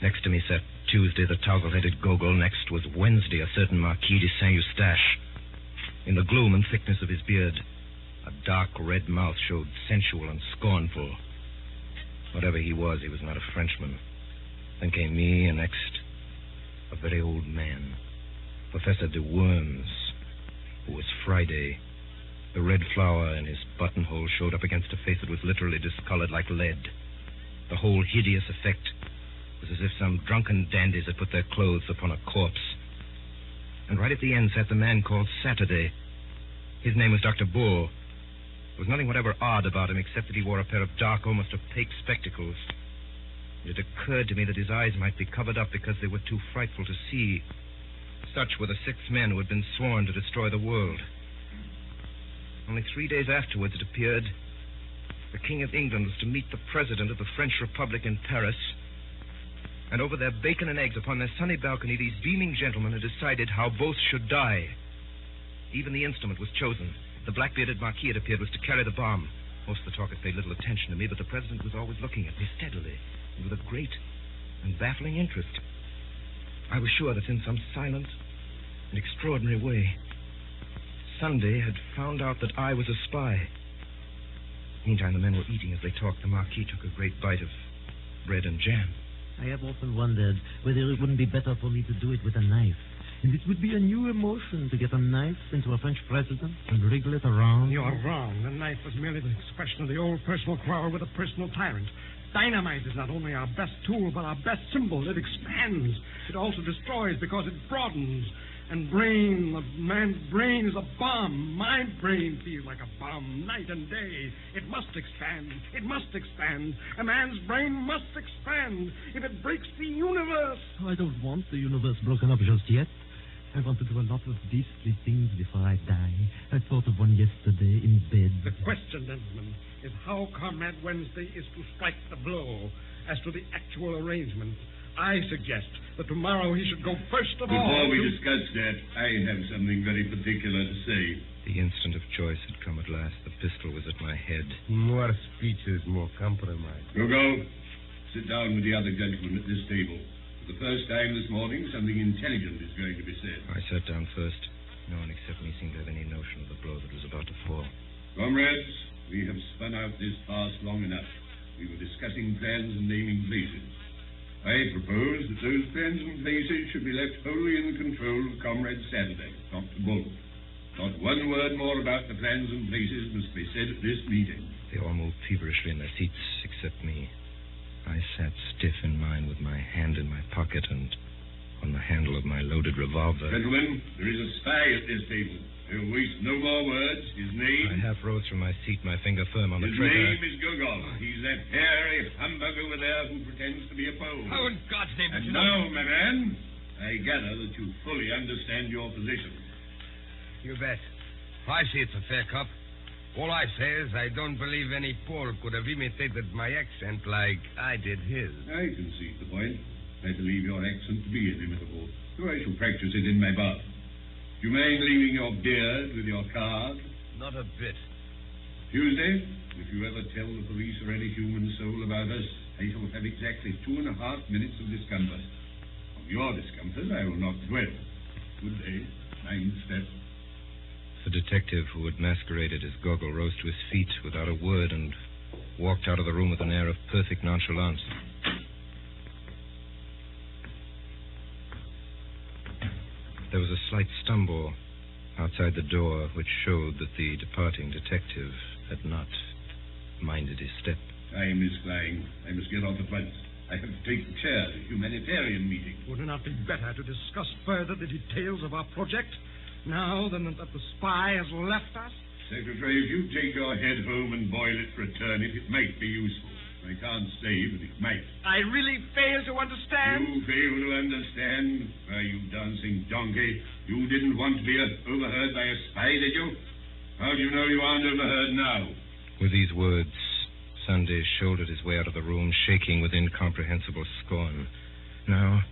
Next to me sat Tuesday, the toggle-headed Gogol. Next was Wednesday, a certain Marquis de Saint-Eustache. In the gloom and thickness of his beard, a dark red mouth showed sensual and scornful. Whatever he was not a Frenchman. Then came me, and next, a very old man, Professor de Worms, who was Friday. The red flower in his buttonhole showed up against a face that was literally discolored like lead. The whole hideous effect was as if some drunken dandies had put their clothes upon a corpse. And right at the end sat the man called Saturday. His name was Dr. Bull. There was nothing whatever odd about him except that he wore a pair of dark, almost opaque spectacles. It occurred to me that his eyes might be covered up because they were too frightful to see. Such were the 6 men who had been sworn to destroy the world. Only 3 days afterwards, it appeared, the King of England was to meet the President of the French Republic in Paris. And over their bacon and eggs upon their sunny balcony, these beaming gentlemen had decided how both should die. Even the instrument was chosen. The black-bearded Marquis, it appeared, was to carry the bomb. Most of the talkers paid little attention to me, but the President was always looking at me steadily and with a great and baffling interest. I was sure that in some silent and extraordinary way, Sunday had found out that I was a spy. Meantime, the men were eating as they talked. The Marquis took a great bite of bread and jam. I have often wondered whether it wouldn't be better for me to do it with a knife. And it would be a new emotion to get a knife into a French president and wriggle it around. You're wrong. The knife was merely the expression of the old personal quarrel with a personal tyrant. Dynamite is not only our best tool, but our best symbol. It expands. It also destroys because it broadens. And brain, the man's brain is a bomb. My brain feels like a bomb night and day. It must expand. It must expand. A man's brain must expand. If it breaks the universe. Oh, I don't want the universe broken up just yet. I want to do a lot of beastly things before I die. I thought of one yesterday in bed. The question, gentlemen, is how Comrade Wednesday is to strike the blow. As to the actual arrangement, I suggest that tomorrow he should go first of all. Before we discuss that, I have something very particular to say. The instant of choice had come at last. The pistol was at my head. More speeches, more compromise. Go. Sit down with the other gentlemen at this table. For the first time this morning, something intelligent is going to be said. I sat down first. No one except me seemed to have any notion of the blow that was about to fall. Comrades, we have spun out this farce long enough. We were discussing plans and naming places. I propose that those plans and places should be left wholly in the control of Comrade Saturday, Dr. Bull. Not one word more about the plans and places must be said at this meeting. They all moved feverishly in their seats, except me. I sat stiff in mine with my hand in my pocket and on the handle of my loaded revolver. Gentlemen, there is a spy at this table. He'll waste no more words. His name... I half rose from my seat, my finger firm on the His trigger. name is Gogol. He's that hairy humbug over there who pretends to be a Pole. How in God's name did And you know? now, my man, I gather that you fully understand your position. You bet. I see it's a fair cop. All I say is I don't believe any Pole could have imitated my accent like I did his. I concede the point. I believe your accent to be inimitable, so I shall practice it in my bath. Do you mind leaving your beard with your card? Not a bit. Tuesday, if you ever tell the police or any human soul about us, I shall have exactly 2.5 minutes of discomfort. Of your discomfort, I will not dwell. Good day. Mind step. The detective who had masqueraded as Gogol rose to his feet without a word and walked out of the room with an air of perfect nonchalance. There was a slight stumble outside the door which showed that the departing detective had not minded his step. Time is flying. I must get off at once. I have to take the chair at a humanitarian meeting. Would it not be better to discuss further the details of our project now than that the spy has left us? Secretary, if you take your head home and boil it for a turnip, it might be useful. I can't say, but it might. I really fail to understand. You fail to understand? Why, you dancing donkey. You didn't want to be overheard by a spy, did you? How do you know you aren't overheard now? With these words, Sunday shouldered his way out of the room, shaking with incomprehensible scorn. Now,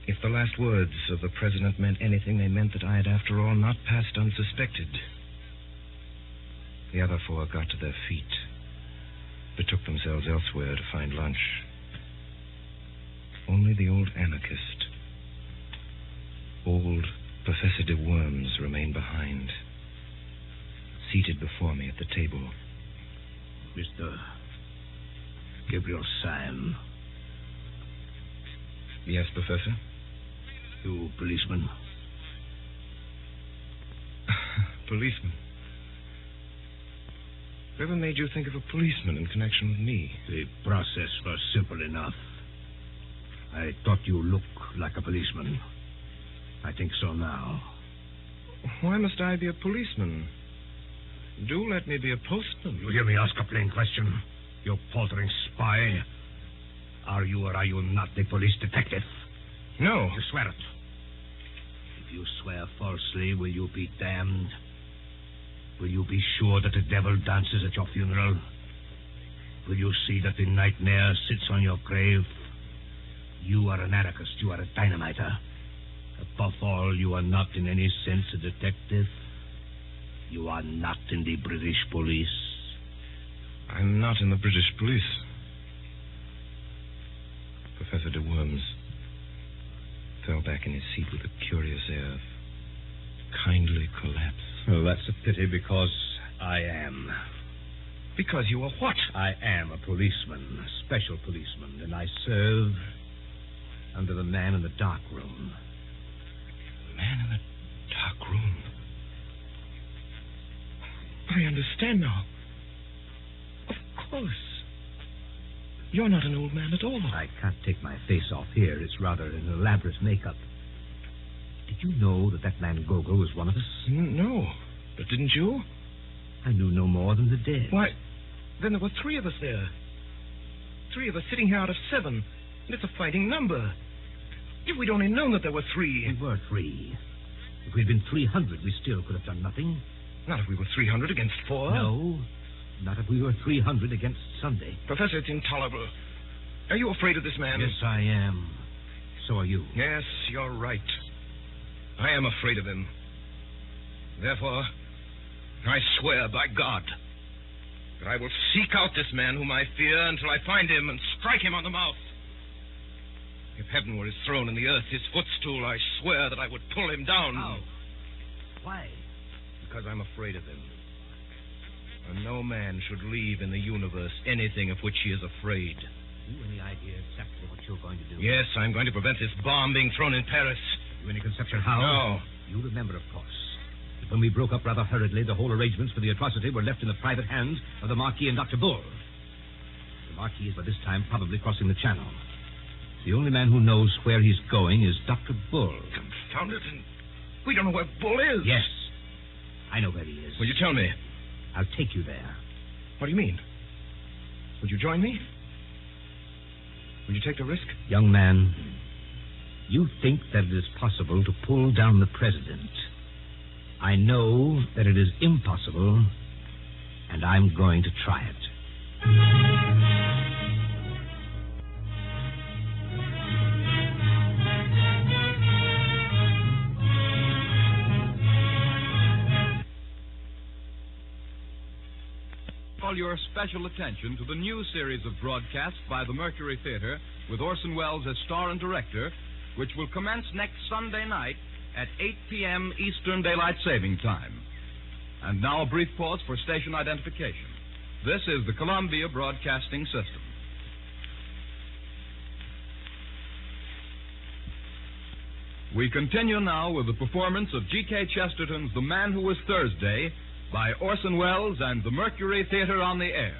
if the last words of the president meant anything, they meant that I had, after all, not passed unsuspected. The other four got to their feet, betook themselves elsewhere to find lunch. Only the old anarchist, old Professor de Worms, remained behind, seated before me at the table. Mr. Gabriel Sam. Yes, Professor? You policeman? Policeman? Whoever made you think of a policeman in connection with me? The process was simple enough. I thought you looked like a policeman. I think so now. Why must I be a policeman? Do let me be a postman. You hear me ask a plain question? You paltering spy. Are you or are you not the police detective? No. You swear it. If you swear falsely, will you be damned? Will you be sure that the devil dances at your funeral? Will you see that the nightmare sits on your grave? You are an anarchist. You are a dynamiter. Above all, you are not in any sense a detective. You are not in the British police. I'm not in the British police. Professor de Worms fell back in his seat with a curious air of kindly collapse. Well, that's a pity because I am. Because you are what? I am a policeman, a special policeman, and I serve under the man in the dark room. The man in the dark room? I understand now. Of course. You're not an old man at all. I can't take my face off here. It's rather an elaborate makeup. Did you know that man Gogo was one of us? No. But didn't you? I knew no more than the dead. Why, then there were 3 of us there. 3 of us sitting here out of 7. And it's a fighting number. If we'd only known that there were 3. We were 3. If we'd been 300, we still could have done nothing. Not if we were 300 against 4. No. Not if we were 300 against Sunday. Professor, it's intolerable. Are you afraid of this man? Yes, I am. So are you. Yes, you're right. I am afraid of him. Therefore, I swear by God that I will seek out this man whom I fear until I find him and strike him on the mouth. If heaven were his throne and the earth his footstool, I swear that I would pull him down. How? Why? Because I'm afraid of him. And no man should leave in the universe anything of which he is afraid. Have you any idea exactly what you're going to do? Yes, I'm going to prevent this bomb being thrown in Paris. Have you any conception how? No. You remember, of course, that when we broke up rather hurriedly, the whole arrangements for the atrocity were left in the private hands of the Marquis and Dr. Bull. The Marquis is by this time probably crossing the Channel. The only man who knows where he's going is Dr. Bull. Confound it, and we don't know where Bull is. Yes. I know where he is. Will you tell me? I'll take you there. What do you mean? Would you join me? Will you take the risk? Young man, you think that it is possible to pull down the president. I know that it is impossible, and I'm going to try it. Call your special attention to the new series of broadcasts by the Mercury Theater with Orson Welles as star and director, which will commence next Sunday night at 8 p.m. Eastern Daylight Saving Time. And now a brief pause for station identification. This is the Columbia Broadcasting System. We continue now with the performance of G.K. Chesterton's The Man Who Was Thursday by Orson Welles and the Mercury Theater on the Air.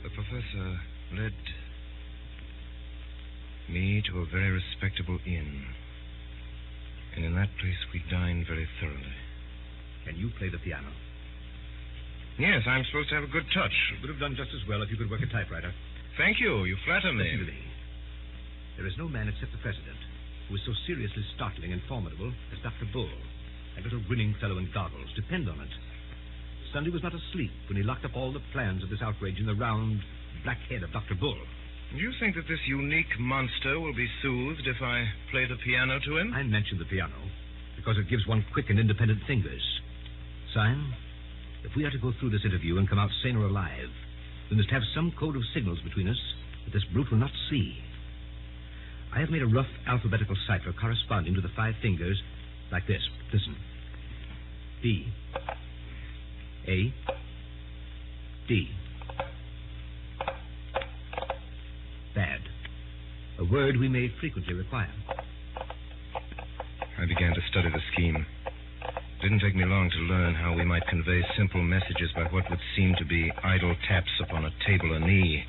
The professor led me And in that place we dined very thoroughly. Can you play the piano? Yes, I'm supposed to have a good touch. You would have done just as well if you could work a typewriter. Thank you. You flatter me. Listen to me. There is no man except the president who is so seriously startling and formidable as Dr. Bull, a little grinning fellow in goggles. Depend on it. Sunday was not asleep when he locked up all the plans of this outrage in the round, black head of Dr. Bull. Do you think that this unique monster will be soothed if I play the piano to him? I mentioned the piano because it gives one quick and independent fingers. Sime, if we are to go through this interview and come out sane or alive, we must have some code of signals between us that this brute will not see. I have made a rough alphabetical cipher corresponding to the 5 fingers like this. Listen. B. A. D. Bad. A word we may frequently require. I began to study the scheme. It didn't take me long to learn how we might convey simple messages by what would seem to be idle taps upon a table or knee.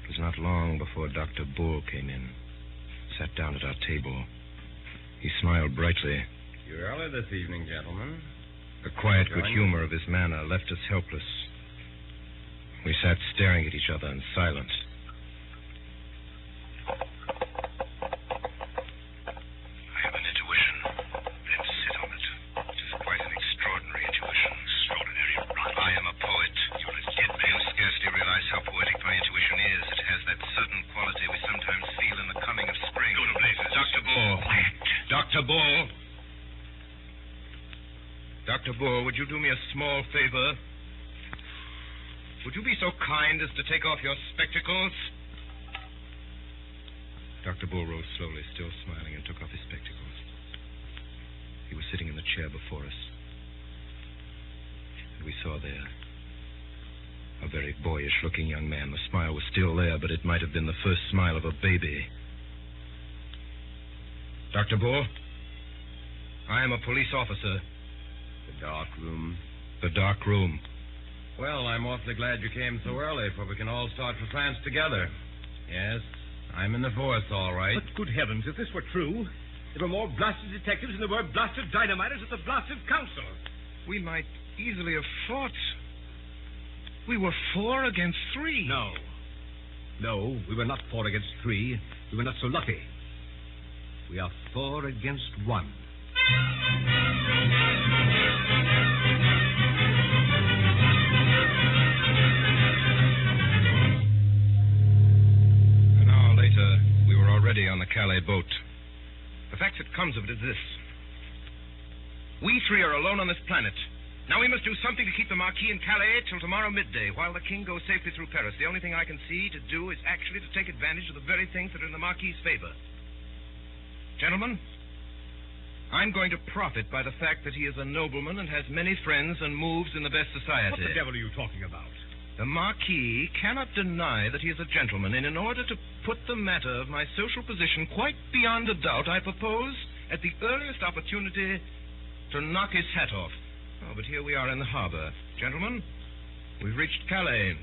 It was not long before Dr. Bull came in, sat down at our table. He smiled brightly. You're early this evening, gentlemen. The quiet good humor of his manner left us helpless. We sat staring at each other in silence. I have an intuition. Then sit on it. It is quite an extraordinary intuition. Extraordinary rot. I am a poet. You're a dead man. You scarcely realize how poetic my intuition is. It has that certain quality we sometimes feel in the coming of spring. Go to blazes. Dr. Bull. Quiet. Dr. Bull. Dr. Bull, would you do me a small favor? Would you be so kind as to take off your spectacles? Dr. Bull rose slowly, still smiling, and took off his spectacles. He was sitting in the chair before us. And we saw there a very boyish-looking young man. The smile was still there, but it might have been the first smile of a baby. Dr. Bull, I am a police officer. The dark room. The dark room. Well, I'm awfully glad you came so early, for we can all start for France together. Yes, I'm in the force, all right. But good heavens, if this were true, there were more blasted detectives than there were blasted dynamiters at the blasted council. We might easily have fought. We were 4 against 3. No, we were not 4 against 3. We were not so lucky. We are 4 against 1. An hour later, we were already on the Calais boat. The fact that comes of it is this. We 3 are alone on this planet. Now we must do something to keep the Marquis in Calais till tomorrow midday, while the King goes safely through Paris. The only thing I can see to do is actually to take advantage of the very things that are in the Marquis's favor. Gentlemen, I'm going to profit by the fact that he is a nobleman and has many friends and moves in the best society. What the devil are you talking about? The Marquis cannot deny that he is a gentleman, and in order to put the matter of my social position quite beyond a doubt, I propose, at the earliest opportunity, to knock his hat off. Oh, but here we are in the harbor. Gentlemen, we've reached Calais.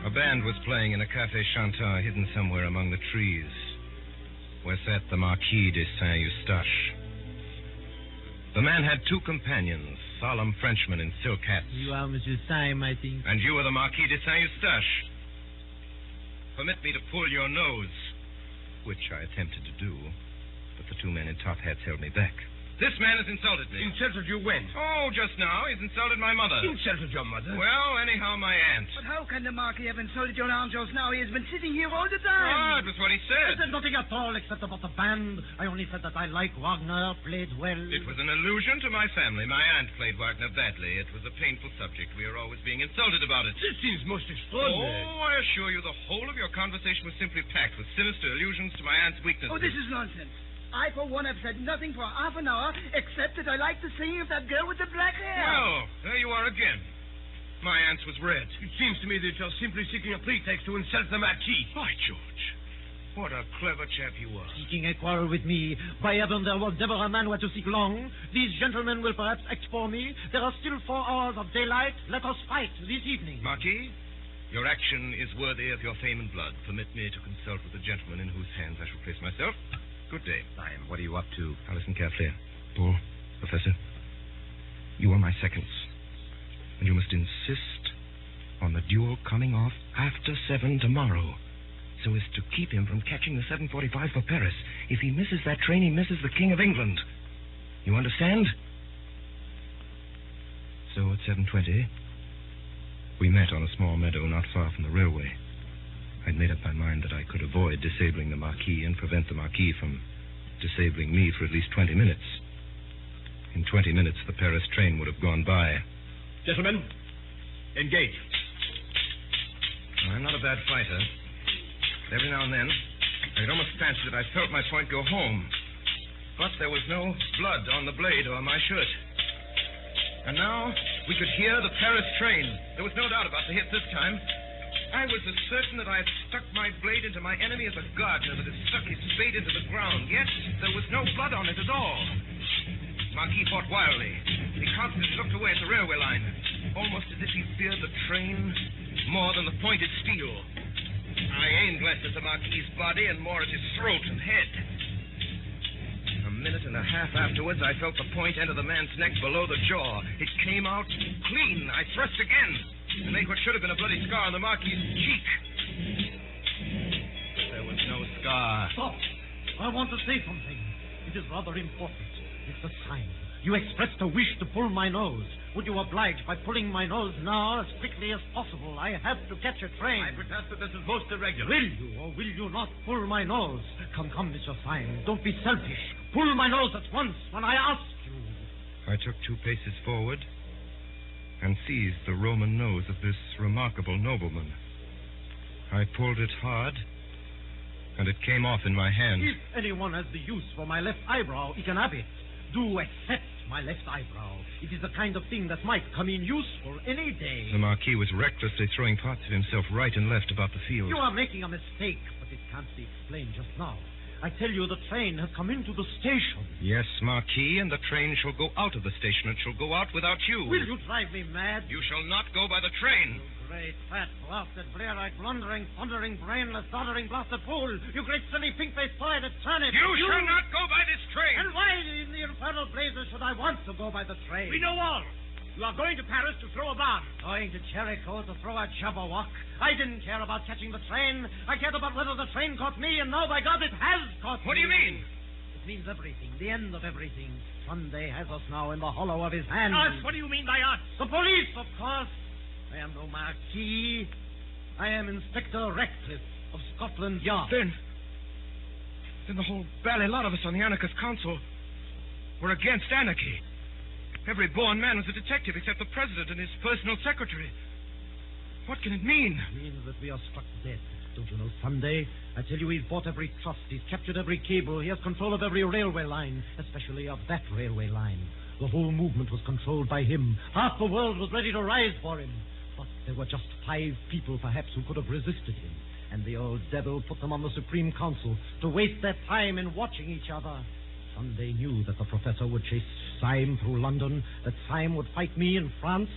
A band was playing in a Café Chantant hidden somewhere among the trees, where sat the Marquis de Saint-Eustache. The man had 2 companions, solemn Frenchmen in silk hats. You are Monsieur Syme, I think. And you are the Marquis de Saint-Eustache. Permit me to pull your nose, which I attempted to do, but the 2 men in top hats held me back. This man has insulted me. Insulted you when? Oh, just now. He's insulted my mother. Insulted your mother? Well, anyhow, my aunt. But how can the Marquis have insulted your aunt just now? He has been sitting here all the time. Oh, it was what he said. I said nothing at all except about the band. I only said that I like Wagner, played well. It was an allusion to my family. My aunt played Wagner badly. It was a painful subject. We are always being insulted about it. This seems most extraordinary. Oh, I assure you, the whole of your conversation was simply packed with sinister allusions to my aunt's weaknesses. Oh, this is nonsense. I, for one, have said nothing for half an hour, except that I like the singing of that girl with the black hair. Well, there you are again. My aunt's was red. It seems to me that you're simply seeking a pretext to insult the Marquis. By George. What a clever chap you are. Seeking a quarrel with me. By heaven, there was never a man where to seek long. These gentlemen will perhaps act for me. There are still 4 hours of daylight. Let us fight this evening. Marquis, your action is worthy of your fame and blood. Permit me to consult with the gentleman in whose hands I shall place myself. Good day. Lion, what are you up to? Now listen carefully. Paul, Professor, you are my seconds. And you must insist on the duel coming off after 7 tomorrow, so as to keep him from catching the 7:45 for Paris. If he misses that train, he misses the King of England. You understand? So at 7:20, we met on a small meadow not far from the railway. I'd made up my mind that I could avoid disabling the Marquis and prevent the Marquis from disabling me for at least 20 minutes. In 20 minutes, the Paris train would have gone by. Gentlemen, engage. I'm not a bad fighter. Every now and then, I'd almost fancy that I felt my point go home. But there was no blood on the blade or my shirt. And now, we could hear the Paris train. There was no doubt about the hit this time. I was as certain that I had stuck my blade into my enemy as a gardener that has stuck his spade into the ground. Yet, there was no blood on it at all. Marquis fought wildly. He constantly looked away at the railway line, almost as if he feared the train more than the pointed steel. I aimed less at the Marquis's body and more at his throat and head. A minute and a half afterwards, I felt the point enter the man's neck below the jaw. It came out clean. I thrust again and made what should have been a bloody scar on the Marquis's cheek. But there was no scar. Stop. I want to say something. It is rather important. It's a sign. You expressed a wish to pull my nose. Would you oblige by pulling my nose now as quickly as possible? I have to catch a train. I protest that this is most irregular. Will you or will you not pull my nose? Come, Mr. Syme. Don't be selfish. Pull my nose at once when I ask you. I took 2 paces forward and seized the Roman nose of this remarkable nobleman. I pulled it hard, and it came off in my hand. If anyone has the use for my left eyebrow, he can have it. Do accept my left eyebrow. It is the kind of thing that might come in useful any day. The Marquis was recklessly throwing parts of himself right and left about the field. You are making a mistake, but it can't be explained just now. I tell you, the train has come into the station. Yes, Marquis, and the train shall go out of the station. It shall go out without you. Will you drive me mad? You shall not go by the train. You great, fat, blasted, blear-eyed, blundering, thundering, brainless, doddering, blasted fool. You great, silly, pink-faced, pie-headed turnip. You shall not go by this train. And why in the infernal blazes should I want to go by the train? We know all. You are going to Paris to throw a bomb. Going to Jericho to throw a Jabberwock. I didn't care about catching the train. I cared about whether the train caught me, and now, by God, it has caught me. What do you mean? It means everything, the end of everything. Sunday has us now in the hollow of his hand. Us? What do you mean by us? The police, of course. I am no Marquis. I am Inspector Ratcliffe of Scotland Yard. Then the whole bally lot of us on the anarchist council were against anarchy. Every born man was a detective except the president and his personal secretary. What can it mean? It means that we are struck dead. Don't you know Sunday? I tell you, he's bought every trust. He's captured every cable. He has control of every railway line, especially of that railway line. The whole movement was controlled by him. Half the world was ready to rise for him. But there were just 5 people, perhaps, who could have resisted him. And the old devil put them on the Supreme Council to waste their time in watching each other. Sunday knew that the professor would chase Syme through London, that Syme would fight me in France,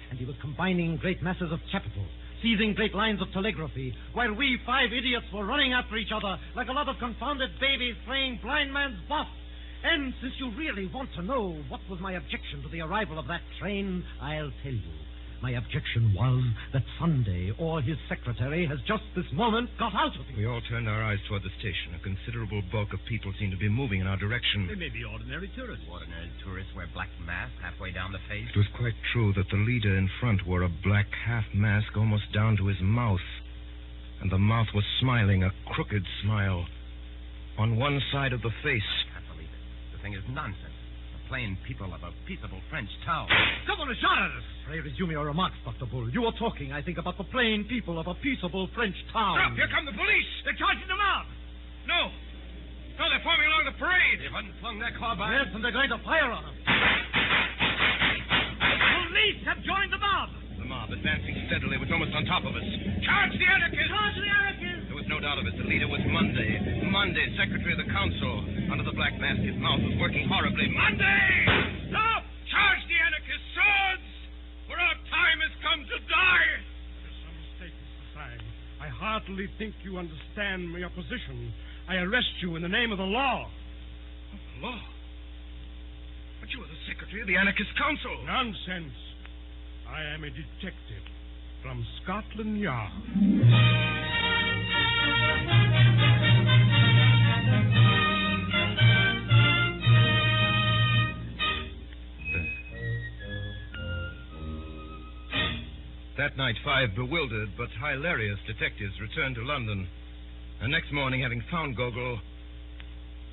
and he was combining great masses of capital, seizing great lines of telegraphy, while we 5 idiots were running after each other like a lot of confounded babies playing blind man's buff. And since you really want to know what was my objection to the arrival of that train, I'll tell you. My objection was that Sunday, or his secretary, has just this moment got out of it. We all turned our eyes toward the station. A considerable bulk of people seemed to be moving in our direction. They may be ordinary tourists. Ordinary tourists wear black masks halfway down the face. It was quite true that the leader in front wore a black half mask almost down to his mouth. And the mouth was smiling, a crooked smile, on one side of the face. I can't believe it. The thing is nonsense. Plain people of a peaceable French town. Someone has shot at us. Pray resume your remarks, Dr. Bull. You were talking, I think, about the plain people of a peaceable French town. Stop! Here come the police! They're charging them out. No, they're forming along the parade. They've unslung their carbines. Yes, and they're going to fire on them. The police have joined the mob. The mob, advancing steadily, was almost on top of us. Charge the anarchists! Charge the anarchists! There was no doubt of it. The leader was Monday. Monday, Secretary of the Council. Under the black mask, his mouth was working horribly. Monday! Stop! Charge the anarchist swords! For our time has come to die! There's some mistake, Mr. Syme. I heartily think you understand your position. I arrest you in the name of the law. Of the law? But you are the Secretary of the Anarchist Council. Nonsense. I am a detective from Scotland Yard. That night, 5 bewildered but hilarious detectives returned to London. And next morning, having found Gogol,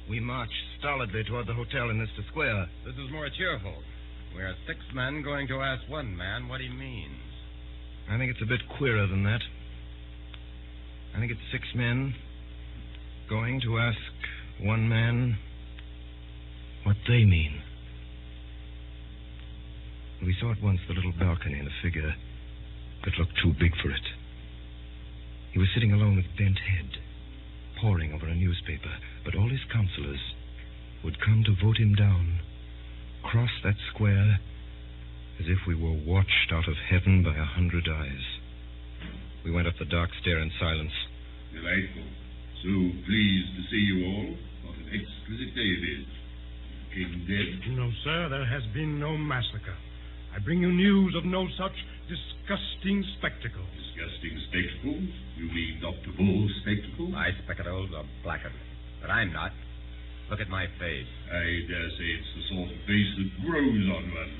we marched stolidly toward the hotel in Leicester Square. This is more cheerful. We're 6 men going to ask one man what he means. I think it's a bit queerer than that. I think it's 6 men going to ask one man what they mean. We saw at once the little balcony and a figure that looked too big for it. He was sitting alone with bent head, poring over a newspaper, but all his counselors would come to vote him down, cross that square as if we were watched out of heaven by 100 eyes. We went up the dark stair in silence. Delightful. So pleased to see you all. What an exquisite day it is. The king dead? No, sir, there has been no massacre. I bring you news of no such disgusting spectacle. Disgusting spectacle? You mean Dr. Bull's spectacle? My spectacles are blackened, but I'm not. Look at my face. I dare say it's the sort of face that grows on one.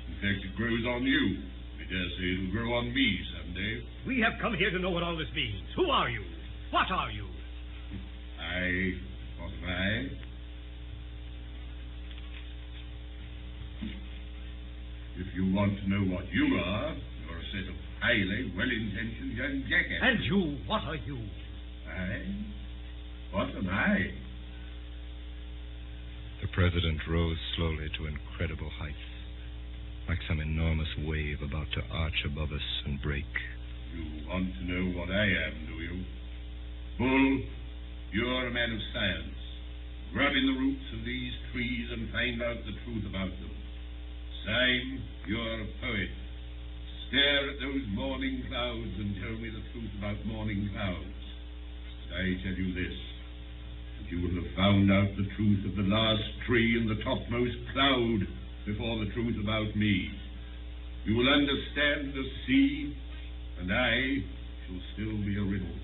In fact, it grows on you. I dare say it'll grow on me someday. We have come here to know what all this means. Who are you? What are you? What am I? If you want to know what you are, you're a set of highly well-intentioned young jackasses. And you, what are you? What am I? The president rose slowly to incredible heights, like some enormous wave about to arch above us and break. You want to know what I am, do you? Bull, you're a man of science. Grub in the roots of these trees and find out the truth about them. Syme, you're a poet. Stare at those morning clouds and tell me the truth about morning clouds. But I tell you this, that you will have found out the truth of the last tree and the topmost cloud before the truth about me. You will understand the sea, and I shall still be a riddle.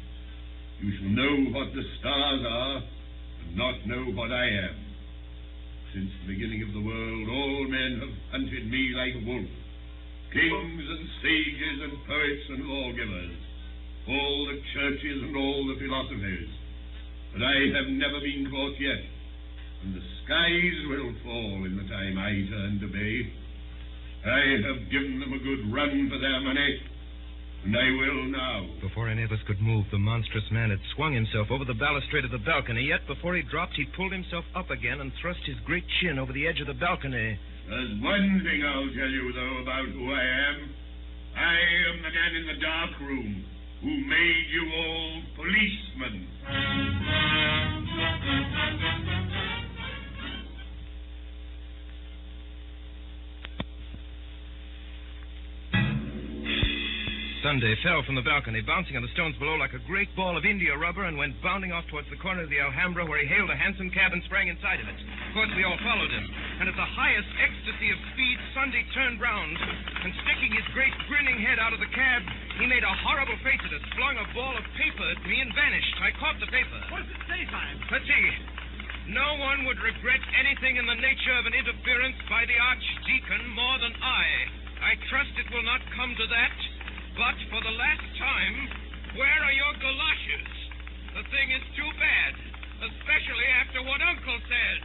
You shall know what the stars are, and not know what I am. Since the beginning of the world, all men have hunted me like a wolf. Kings and sages and poets and lawgivers, all the churches and all the philosophers. But I have never been caught yet, and the skies will fall in the time I turn to bay. I have given them a good run for their money, and I will now. Before any of us could move, the monstrous man had swung himself over the balustrade of the balcony, yet before he dropped, he pulled himself up again and thrust his great chin over the edge of the balcony. There's one thing I'll tell you, though, about who I am. I am the man in the dark room who made you all policemen. Sunday fell from the balcony, bouncing on the stones below like a great ball of India rubber, and went bounding off towards the corner of the Alhambra, where he hailed a hansom cab and sprang inside of it. Of course, we all followed him, and at the highest ecstasy of speed, Sunday turned round, and sticking his great grinning head out of the cab, he made a horrible face at us, flung a ball of paper at me, and vanished. I caught the paper. What does it say, Syme? Let's see. No one would regret anything in the nature of an interference by the Archdeacon more than I. I trust it will not come to that. But for the last time, where are your galoshes? The thing is too bad, especially after what Uncle said.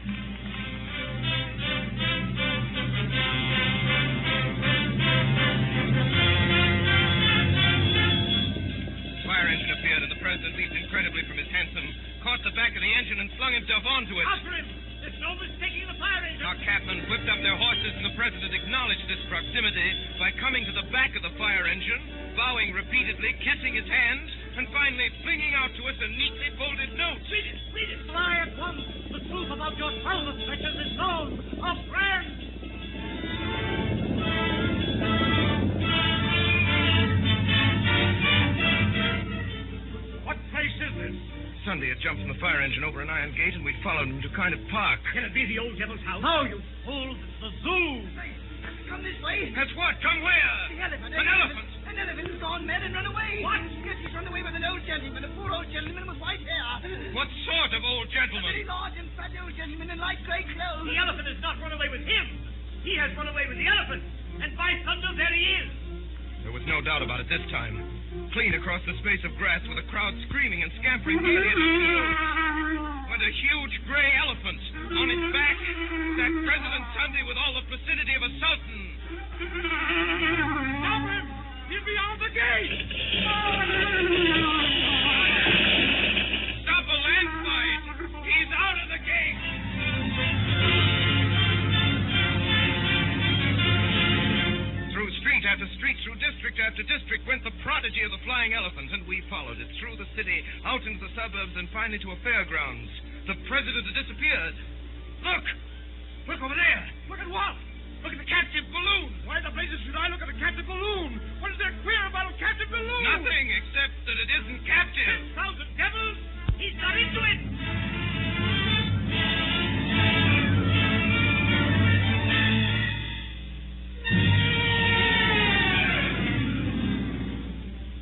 The fire engine appeared, and the president leaped incredibly from his hansom, caught the back of the engine, and flung himself onto it. After him! There's no mistaking the fire engine. Our cabmen whipped up their horses, and the president acknowledged this proximity by coming to the back of the fire engine, bowing repeatedly, kissing his hands, and finally flinging out to us a neatly folded note. Read it, read it. Fly at once. The truth about your trouble stretches is known. A friend. What place is this? Sunday had jumped from the fire engine over an iron gate, and we'd followed him to a kind of park. Can it be the old devil's house? No, you fool. The zoo. Come this way. That's what? Come where? The elephant. An elephant. An elephant has gone mad and run away. What? Yes, he's run away with an old gentleman, a poor old gentleman with white hair. What sort of old A gentleman? very large and fat old gentleman in light grey clothes. The elephant has not run away with him. He has run away with the elephant. And by thunder, there he is. There was no doubt about it this time. Clean across the space of grass with a crowd screaming and scampering gaily at his heels went a huge gray elephant. On its back sat President Sunday with all the placidity of a sultan. Stop him! He's beyond the gate! Stop a landslide! He's out of the gate! Through street after street, through district after district went the prodigy of the flying elephant, and we followed it through the city, out into the suburbs, and finally to a fairgrounds. The president had disappeared. Look! Look over there! Look at what? Look at the captive balloon! Why the blazes should I look at a captive balloon? What is there queer about a captive balloon? Nothing, except that it isn't captive. 10,000 devils! He's got into it!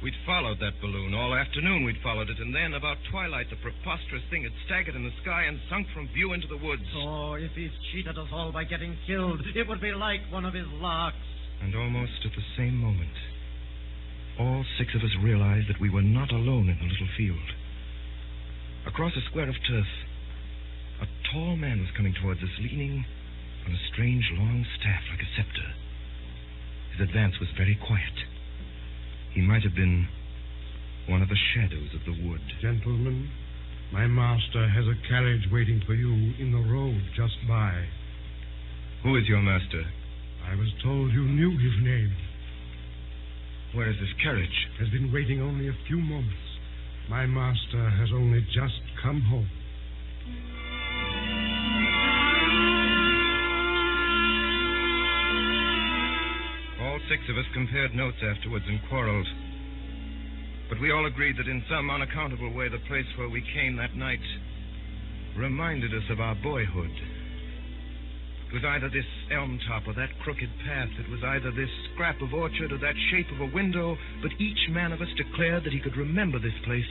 We'd followed that balloon. All afternoon we'd followed it, and then, about twilight, the preposterous thing had staggered in the sky and sunk from view into the woods. Oh, if he's cheated us all by getting killed, it would be like one of his larks. And almost at the same moment, all six of us realized that we were not alone in the little field. Across a square of turf, a tall man was coming towards us, leaning on a strange long staff like a scepter. His advance was very quiet. He might have been one of the shadows of the wood. Gentlemen, my master has a carriage waiting for you in the road just by. Who is your master? I was told you knew his name. Where is this carriage? Has been waiting only a few moments. My master has only just come home. All six of us compared notes afterwards and quarreled. But we all agreed that in some unaccountable way the place where we came that night reminded us of our boyhood. It was either this elm top or that crooked path. It was either this scrap of orchard or that shape of a window. But each man of us declared that he could remember this place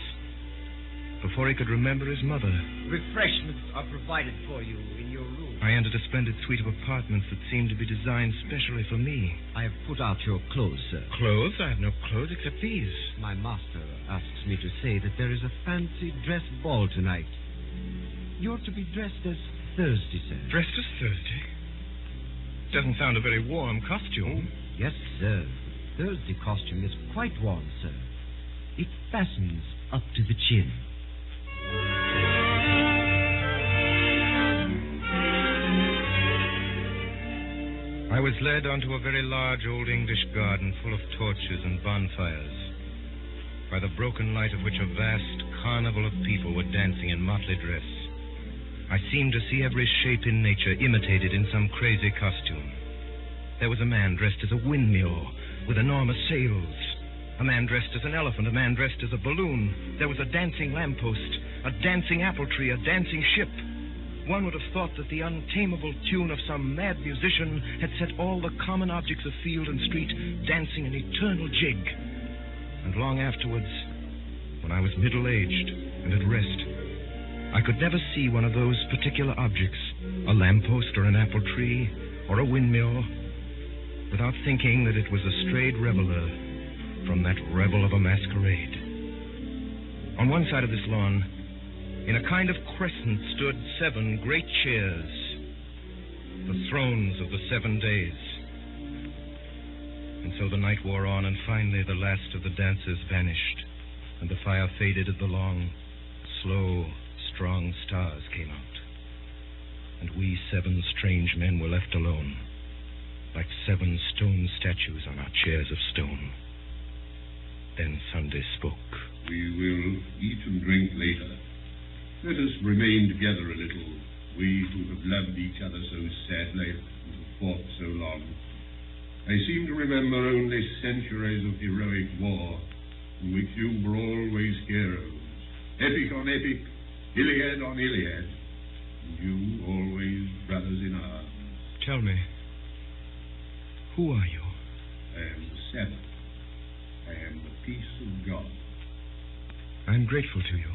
before he could remember his mother. Refreshments are provided for you in your room. I entered a splendid suite of apartments that seemed to be designed specially for me. I have put out your clothes, sir. Clothes? I have no clothes except these. My master asks me to say that there is a fancy dress ball tonight. You're to be dressed as Thursday, sir. Dressed as Thursday? Doesn't sound a very warm costume. Yes, sir. The Thursday costume is quite warm, sir. It fastens up to the chin. I was led onto a very large old English garden full of torches and bonfires, by the broken light of which a vast carnival of people were dancing in motley dress. I seemed to see every shape in nature imitated in some crazy costume. There was a man dressed as a windmill with enormous sails, a man dressed as an elephant, a man dressed as a balloon. There was a dancing lamppost, a dancing apple tree, a dancing ship. One would have thought that the untamable tune of some mad musician had set all the common objects of field and street dancing an eternal jig. And long afterwards, when I was middle-aged and at rest, I could never see one of those particular objects, a lamppost or an apple tree or a windmill, without thinking that it was a strayed reveler from that revel of a masquerade. On one side of this lawn, in a kind of crescent, stood 7 great chairs, the thrones of the 7 days. And so the night wore on, and finally the last of the dancers vanished, and the fire faded as the long, slow, strong stars came out. and we 7 strange men were left alone, like 7 stone statues on our chairs of stone. Then Sunday spoke. We will eat and drink later. Let us remain together a little, we who have loved each other so sadly and have fought so long. I seem to remember only centuries of heroic war, in which you were always heroes, epic on epic, Iliad on Iliad, and you always brothers in arms. Tell me, who are you? I am the Sabbath. I am the peace of God. I'm grateful to you,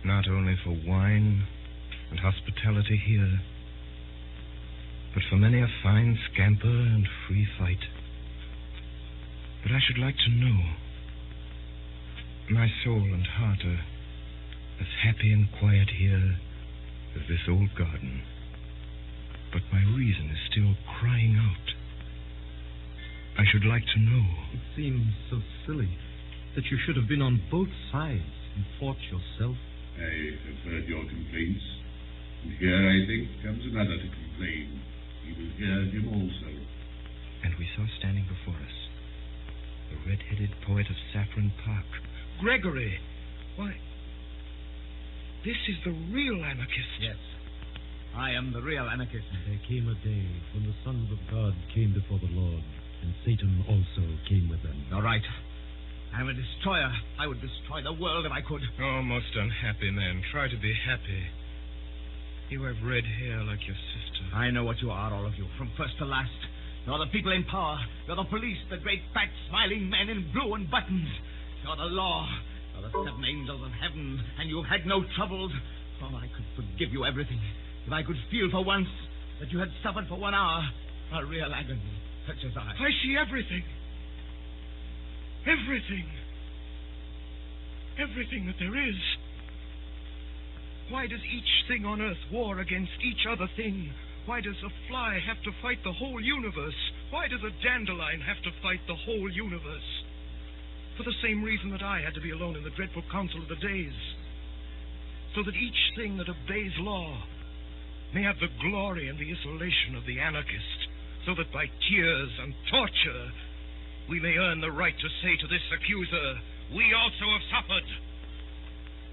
not only for wine and hospitality here, but for many a fine scamper and free fight. But I should like to know. My soul and heart are as happy and quiet here as this old garden. But my reason is still crying out. I should like to know. It seems so silly that you should have been on both sides and fought yourself. I have heard your complaints, and here, I think, comes another to complain. We will hear him also. And we saw standing before us the red-headed poet of Saffron Park. Gregory! Why, this is the real anarchist. Yes, I am the real anarchist. There came a day when the sons of God came before the Lord, and Satan also came with them. All right. I'm a destroyer. I would destroy the world if I could. Oh, most unhappy man. Try to be happy. You have red hair like your sister. I know what you are, all of you, from first to last. You're the people in power. You're the police, the great, fat, smiling men in blue and buttons. You're the law. You're the 7 angels of heaven, and you've had no troubles. Oh, I could forgive you everything if I could feel for once that you had suffered for 1 hour a real agony, such as I. I see everything. Everything. Everything that there is. Why does each thing on earth war against each other thing? Why does a fly have to fight the whole universe? Why does a dandelion have to fight the whole universe? For the same reason that I had to be alone in the dreadful council of the days. So that each thing that obeys law may have the glory and the isolation of the anarchist. So that by tears and torture we may earn the right to say to this accuser, we also have suffered.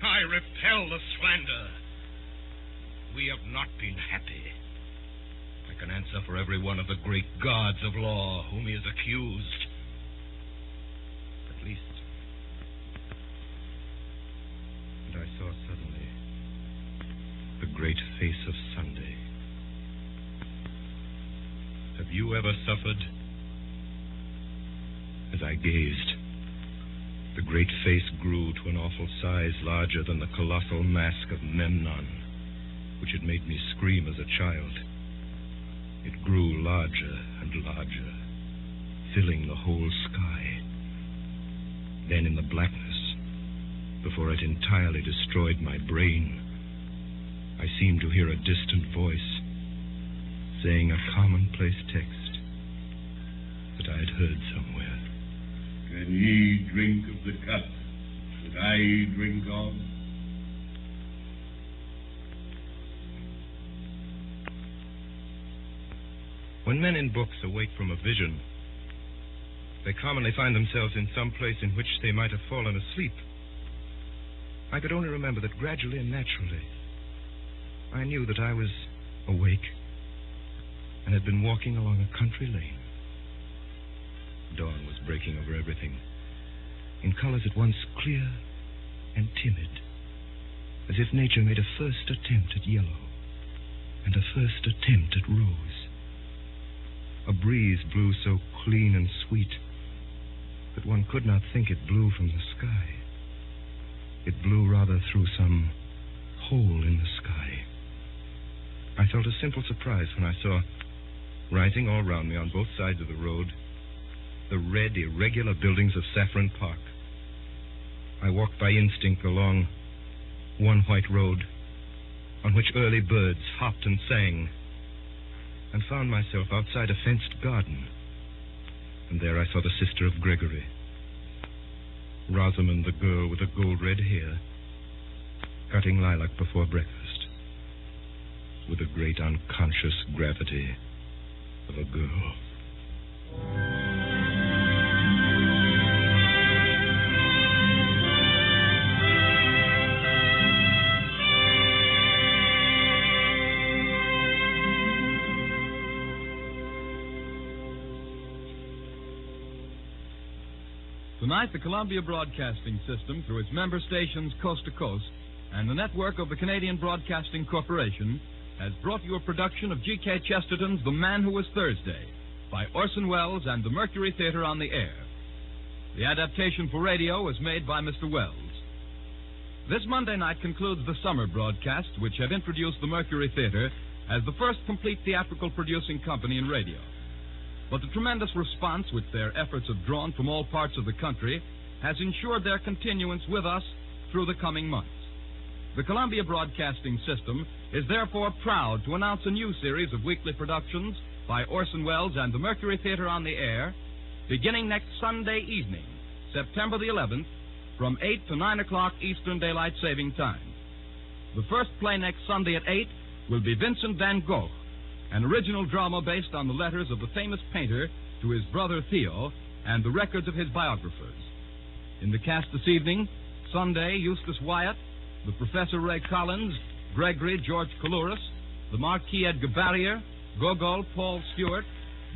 I repel the slander. We have not been happy. I can answer for every one of the great gods of law whom he is accused. At least. And I saw suddenly the great face of Sunday. Have you ever suffered? As I gazed, the great face grew to an awful size larger than the colossal mask of Memnon, which had made me scream as a child. It grew larger and larger, filling the whole sky. Then in the blackness, before it entirely destroyed my brain, I seemed to hear a distant voice saying a commonplace text that I had heard somewhere. Can ye drink of the cup that I drink of? When men in books awake from a vision, they commonly find themselves in some place in which they might have fallen asleep. I could only remember that gradually and naturally I knew that I was awake and had been walking along a country lane. Dawn was breaking over everything, in colors at once clear and timid, as if nature made a first attempt at yellow and a first attempt at rose. A breeze blew so clean and sweet that one could not think it blew from the sky. It blew rather through some hole in the sky. I felt a simple surprise when I saw, rising all round me on both sides of the road, the red, irregular buildings of Saffron Park. I walked by instinct along one white road on which early birds hopped and sang, and found myself outside a fenced garden. And there I saw the sister of Gregory, Rosamond, the girl with the gold red hair, cutting lilac before breakfast. with the great unconscious gravity of a girl. Tonight, the Columbia Broadcasting System, through its member stations coast to coast, and the network of the Canadian Broadcasting Corporation, has brought you a production of G.K. Chesterton's The Man Who Was Thursday, by Orson Welles and the Mercury Theatre on the air. The adaptation for radio was made by Mr. Welles. This Monday night concludes the summer broadcasts, which have introduced the Mercury Theatre as the first complete theatrical producing company in radio. But the tremendous response which their efforts have drawn from all parts of the country has ensured their continuance with us through the coming months. The Columbia Broadcasting System is therefore proud to announce a new series of weekly productions by Orson Welles and the Mercury Theatre on the air, beginning next Sunday evening, September the 11th, from 8 to 9 o'clock Eastern Daylight Saving Time. The first play next Sunday at 8 will be Vincent van Gogh, an original drama based on the letters of the famous painter to his brother Theo and the records of his biographers. In the cast this evening, Sunday, Eustace Wyatt, the Professor Ray Collins, Gregory George Coulouris, the Marquis Edgar Barrier, Gogol Paul Stewart,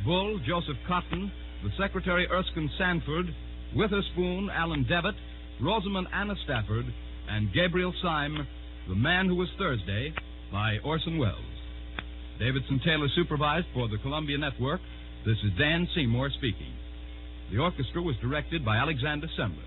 Bull Joseph Cotton, the Secretary Erskine Sanford, Witherspoon Alan Devitt, Rosamond Anna Stafford, and Gabriel Syme, The Man Who Was Thursday, by Orson Welles. Davidson Taylor supervised for the Columbia Network. This is Dan Seymour speaking. The orchestra was directed by Alexander Semler.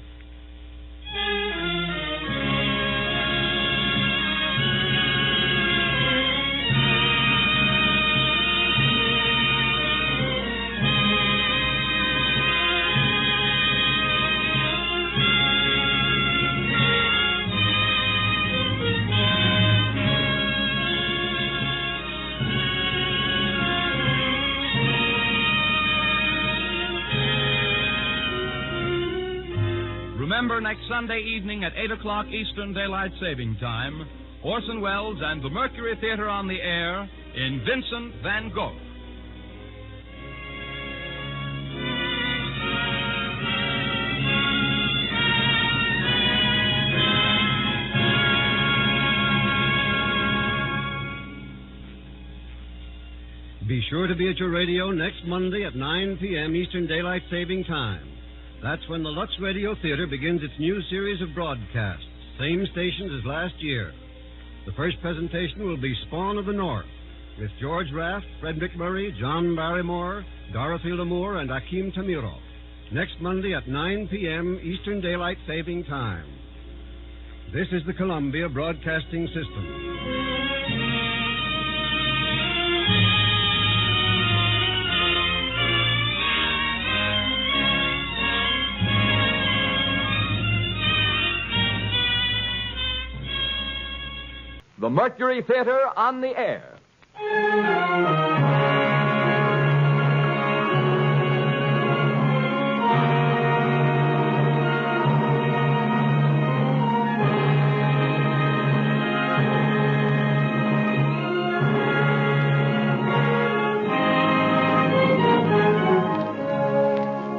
Remember, next Sunday evening at 8 o'clock Eastern Daylight Saving Time, Orson Welles and the Mercury Theatre on the air in Vincent van Gogh. Be sure to be at your radio next Monday at 9 p.m. Eastern Daylight Saving Time. That's when the Lux Radio Theater begins its new series of broadcasts, same stations as last year. The first presentation will be Spawn of the North, with George Raft, Fred McMurray, John Barrymore, Dorothy Lamour, and Akim Tamirov. Next Monday at 9 p.m. Eastern Daylight Saving Time. This is the Columbia Broadcasting System. The Mercury Theatre on the air.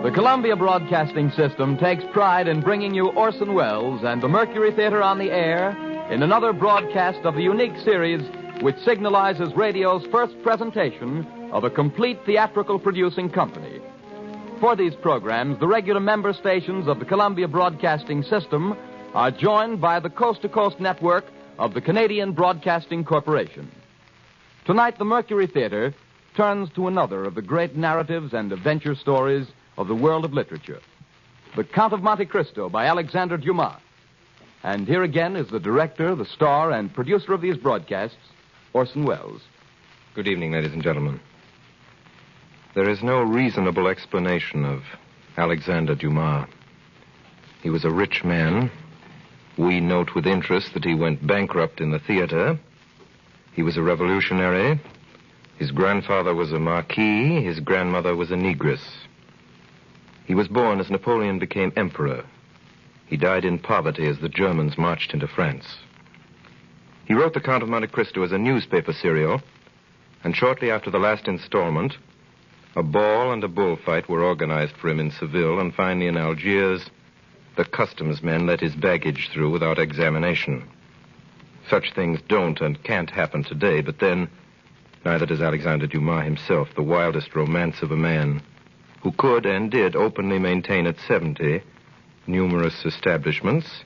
The Columbia Broadcasting System takes pride in bringing you Orson Welles and the Mercury Theatre on the air in another broadcast of the unique series which signalizes radio's first presentation of a complete theatrical producing company. For these programs, the regular member stations of the Columbia Broadcasting System are joined by the coast-to-coast network of the Canadian Broadcasting Corporation. Tonight, the Mercury Theatre turns to another of the great narratives and adventure stories of the world of literature, The Count of Monte Cristo by Alexander Dumas. And here again is the director, the star, and producer of these broadcasts, Orson Welles. Good evening, ladies and gentlemen. There is no reasonable explanation of Alexander Dumas. He was a rich man. We note with interest that he went bankrupt in the theater. He was a revolutionary. His grandfather was a marquis. His grandmother was a negress. He was born as Napoleon became emperor. He died in poverty as the Germans marched into France. He wrote The Count of Monte Cristo as a newspaper serial, and shortly after the last installment, a ball and a bullfight were organized for him in Seville, and finally in Algiers, the customs men let his baggage through without examination. Such things don't and can't happen today, but then, neither does Alexander Dumas himself, the wildest romance of a man, who could and did openly maintain at 70 numerous establishments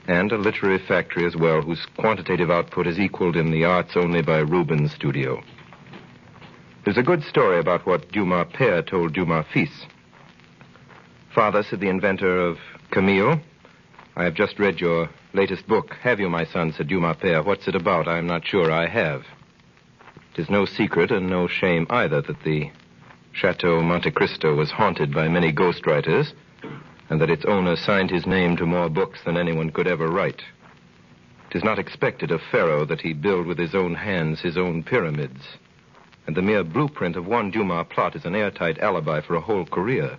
and a literary factory as well, whose quantitative output is equaled in the arts only by Rubens' studio. There's a good story about what Dumas père told Dumas fils. Father, said the inventor of Camille, I have just read your latest book. Have you, my son, said Dumas père. What's it about? I am not sure I have. It is no secret and no shame either that the Chateau Monte Cristo was haunted by many ghostwriters, and that its owner signed his name to more books than anyone could ever write. It is not expected of Pharaoh that he build with his own hands his own pyramids, and the mere blueprint of one Dumas plot is an airtight alibi for a whole career.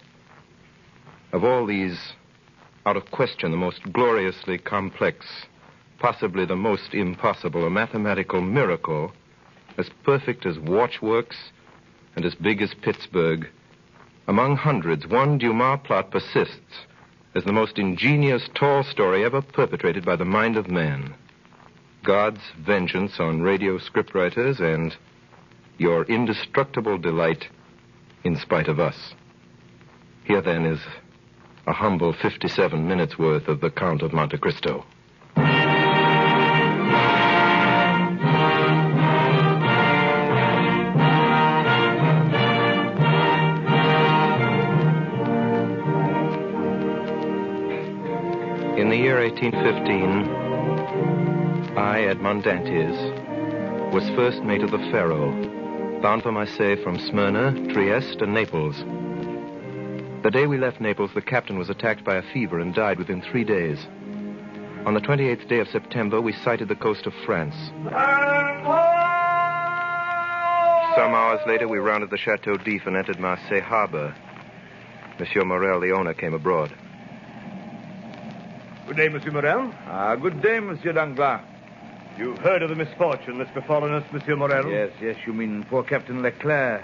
Of all these, out of question, the most gloriously complex, possibly the most impossible, a mathematical miracle, as perfect as watchworks and as big as Pittsburgh. Among hundreds, one Dumas plot persists as the most ingenious tall story ever perpetrated by the mind of man. God's vengeance on radio scriptwriters and your indestructible delight in spite of us. Here, then, is a humble 57 minutes worth of The Count of Monte Cristo. In the year 1815, I, Edmond Dantes, was first mate of the Pharaoh, bound for Marseille from Smyrna, Trieste, and Naples. The day we left Naples, the captain was attacked by a fever and died within 3 days. On the 28th day of September, we sighted the coast of France. Some hours later, we rounded the Chateau d'If and entered Marseille harbor. Monsieur Morel, the owner, came abroad. Good day, Monsieur Morel. Good day, Monsieur Danglars. You've heard of the misfortune that's befallen us, Monsieur Morel? Yes, you mean poor Captain Leclerc.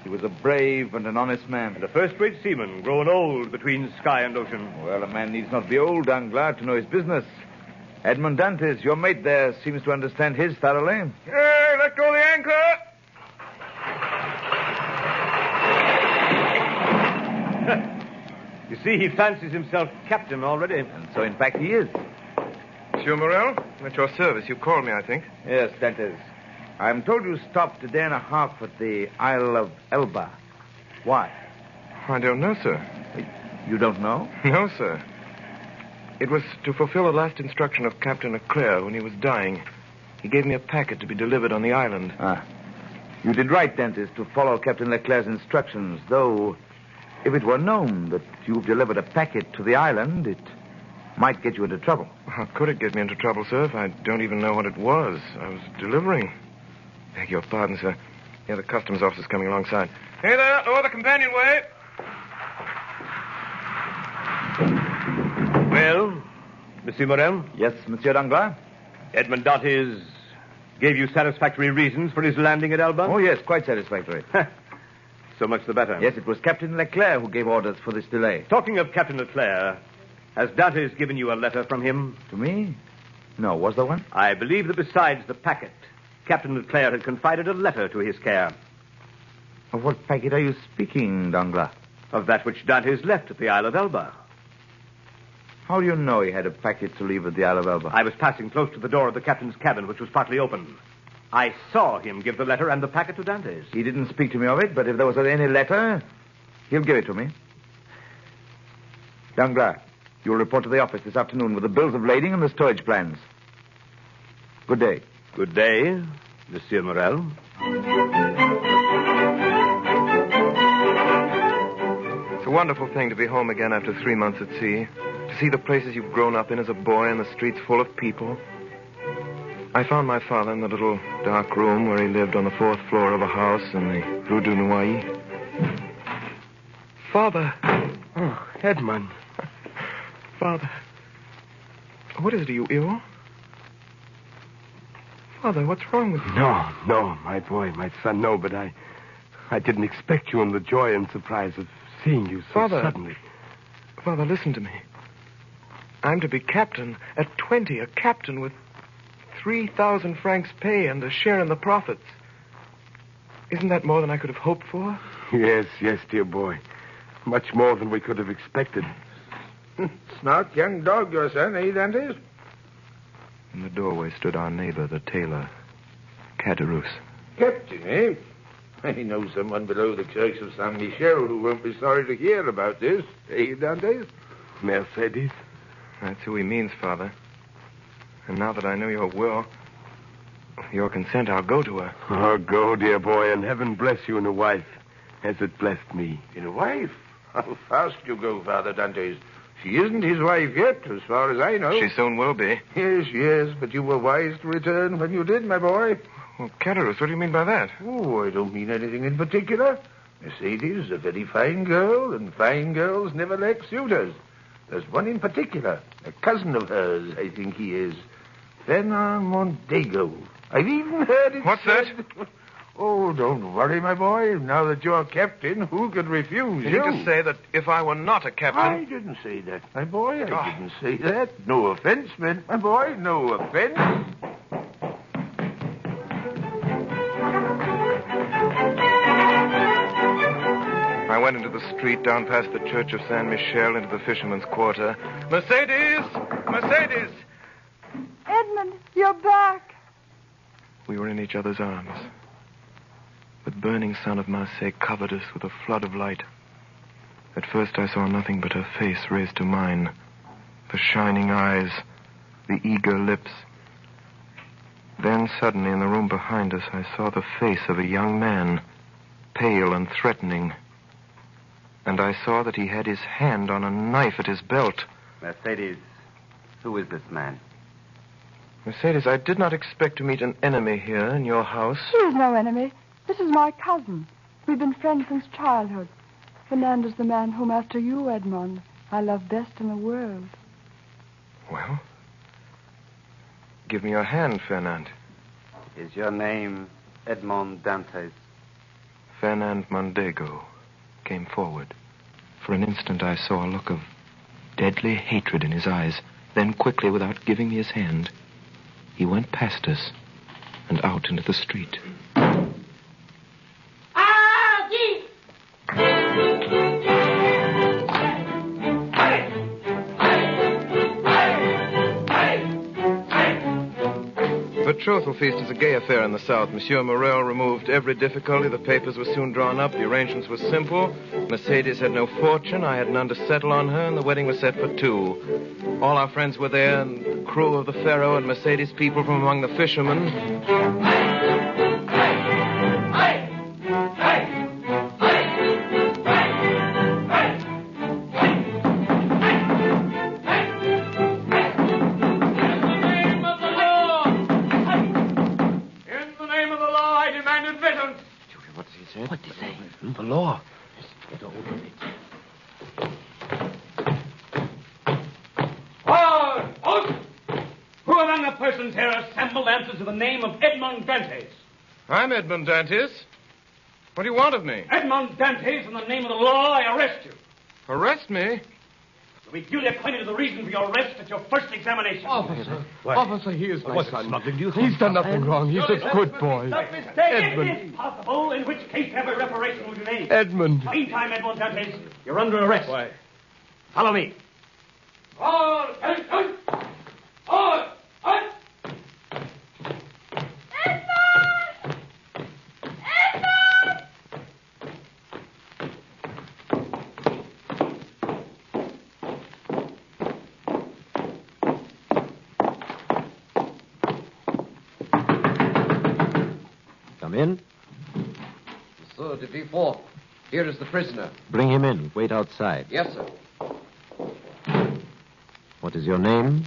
He was a brave and an honest man. And a first-rate seaman, grown old between sky and ocean. Well, a man needs not be old, Danglars, to know his business. Edmond Dantes, your mate there, seems to understand his thoroughly. Hey, let go the anchor! You see, he fancies himself captain already. And so, in fact, he is. Monsieur Morel, at your service. You called me, I think. Yes, Dantes. I'm told you stopped a day and a half at the Isle of Elba. Why? I don't know, sir. You don't know? No, sir. It was to fulfill the last instruction of Captain Leclerc when he was dying. He gave me a packet to be delivered on the island. You did right, Dantes, to follow Captain Leclerc's instructions, though if it were known that you've delivered a packet to the island, it might get you into trouble. How could it get me into trouble, sir, if I don't even know what it was? I was delivering. Beg your pardon, sir. Yeah, the customs officer's coming alongside. Hey there, lower the companionway. Well, Monsieur Morel? Yes, Monsieur Danglars? Edmond Dantes gave you satisfactory reasons for his landing at Elba? Oh, yes, quite satisfactory. So much the better. Yes, it was Captain Leclerc who gave orders for this delay. Talking of Captain Leclerc, has Dantes given you a letter from him? To me? No, was there one? I believe that besides the packet, Captain Leclerc had confided a letter to his care. Of what packet are you speaking, Danglars? Of that which Dantes left at the Isle of Elba. How do you know he had a packet to leave at the Isle of Elba? I was passing close to the door of the captain's cabin, which was partly open. I saw him give the letter and the packet to Dantes. He didn't speak to me of it, but if there was any letter, he'll give it to me. Danglars, you'll report to the office this afternoon with the bills of lading and the storage plans. Good day. Good day, Monsieur Morel. It's a wonderful thing to be home again after 3 months at sea. To see the places you've grown up in as a boy and the streets full of people. I found my father in the little dark room where he lived on the 4th floor of a house in the Rue du Noyer. Father. Oh, Edmond. Father. What is it? Are you ill? Father, what's wrong with you? No, my boy, my son, no, but I didn't expect you in the joy and surprise of seeing you so suddenly. Father, listen to me. I'm to be captain at 20, a captain with 3,000 francs pay and a share in the profits. Isn't that more than I could have hoped for? Yes, dear boy. Much more than we could have expected. Smart young dog, your son, eh, Dantes? In the doorway stood our neighbor, the tailor, Caderousse. Captain, eh? I know someone below the church of Saint Michel who won't be sorry to hear about this, eh, Dantes? Mercedes? That's who he means, Father. And now that I know your will, with your consent, I'll go to her. Oh, go, dear boy, and heaven bless you in a wife, as it blessed me. In a wife? How fast you go, Father Dantes. She isn't his wife yet, as far as I know. She soon will be. Yes, but you were wise to return when you did, my boy. Well, Caderousse, what do you mean by that? Oh, I don't mean anything in particular. Mercedes is a very fine girl, and fine girls never lack suitors. There's one in particular, a cousin of hers, I think he is. Fernand Mondego. I've even heard it What's said... that? Oh, don't worry, my boy. Now that you're captain, who could refuse you? You just say that if I were not a captain... I didn't say that, my boy. I didn't say that. No offense meant, my boy. No offense. I went into the street, down past the church of Saint Michel, into the fisherman's quarter. Mercedes! Mercedes! Edmund, you're back. We were in each other's arms. The burning sun of Marseille covered us with a flood of light. At first I saw nothing but her face raised to mine, the shining eyes, the eager lips. Then suddenly in the room behind us I saw the face of a young man, pale and threatening. And I saw that he had his hand on a knife at his belt. Mercedes, who is this man? Mercedes, I did not expect to meet an enemy here in your house. He is no enemy. This is my cousin. We've been friends since childhood. Fernand is the man whom, after you, Edmond, I love best in the world. Well, give me your hand, Fernand. Is your name Edmond Dantes? Fernand Mondego came forward. For an instant I saw a look of deadly hatred in his eyes. Then quickly, without giving me his hand, he went past us and out into the street. The betrothal feast is a gay affair in the South. Monsieur Morel removed every difficulty. The papers were soon drawn up. The arrangements were simple. Mercedes had no fortune. I had none to settle on her, and the wedding was set for 2. All our friends were there, and the crew of the Pharaoh and Mercedes people from among the fishermen. What did he say? The law. Who among the persons here assembled answers to the name of Edmond Dantes? I'm Edmond Dantes. What do you want of me? Edmond Dantes, in the name of the law, I arrest you. Arrest me? You'll be duly acquainted with the reason for your arrest at your first examination. Officer, he is my son. Smuggling, do you think? He's done nothing wrong. He's a good boy. Edmund. It is possible, in which case every reparation will be made. Edmund. Meantime, Edmond Dantes, you're under arrest. Why? Follow me. All attention! All! Come in. Monsieur de Villefort, here is the prisoner. Bring him in. Wait outside. Yes, sir. What is your name?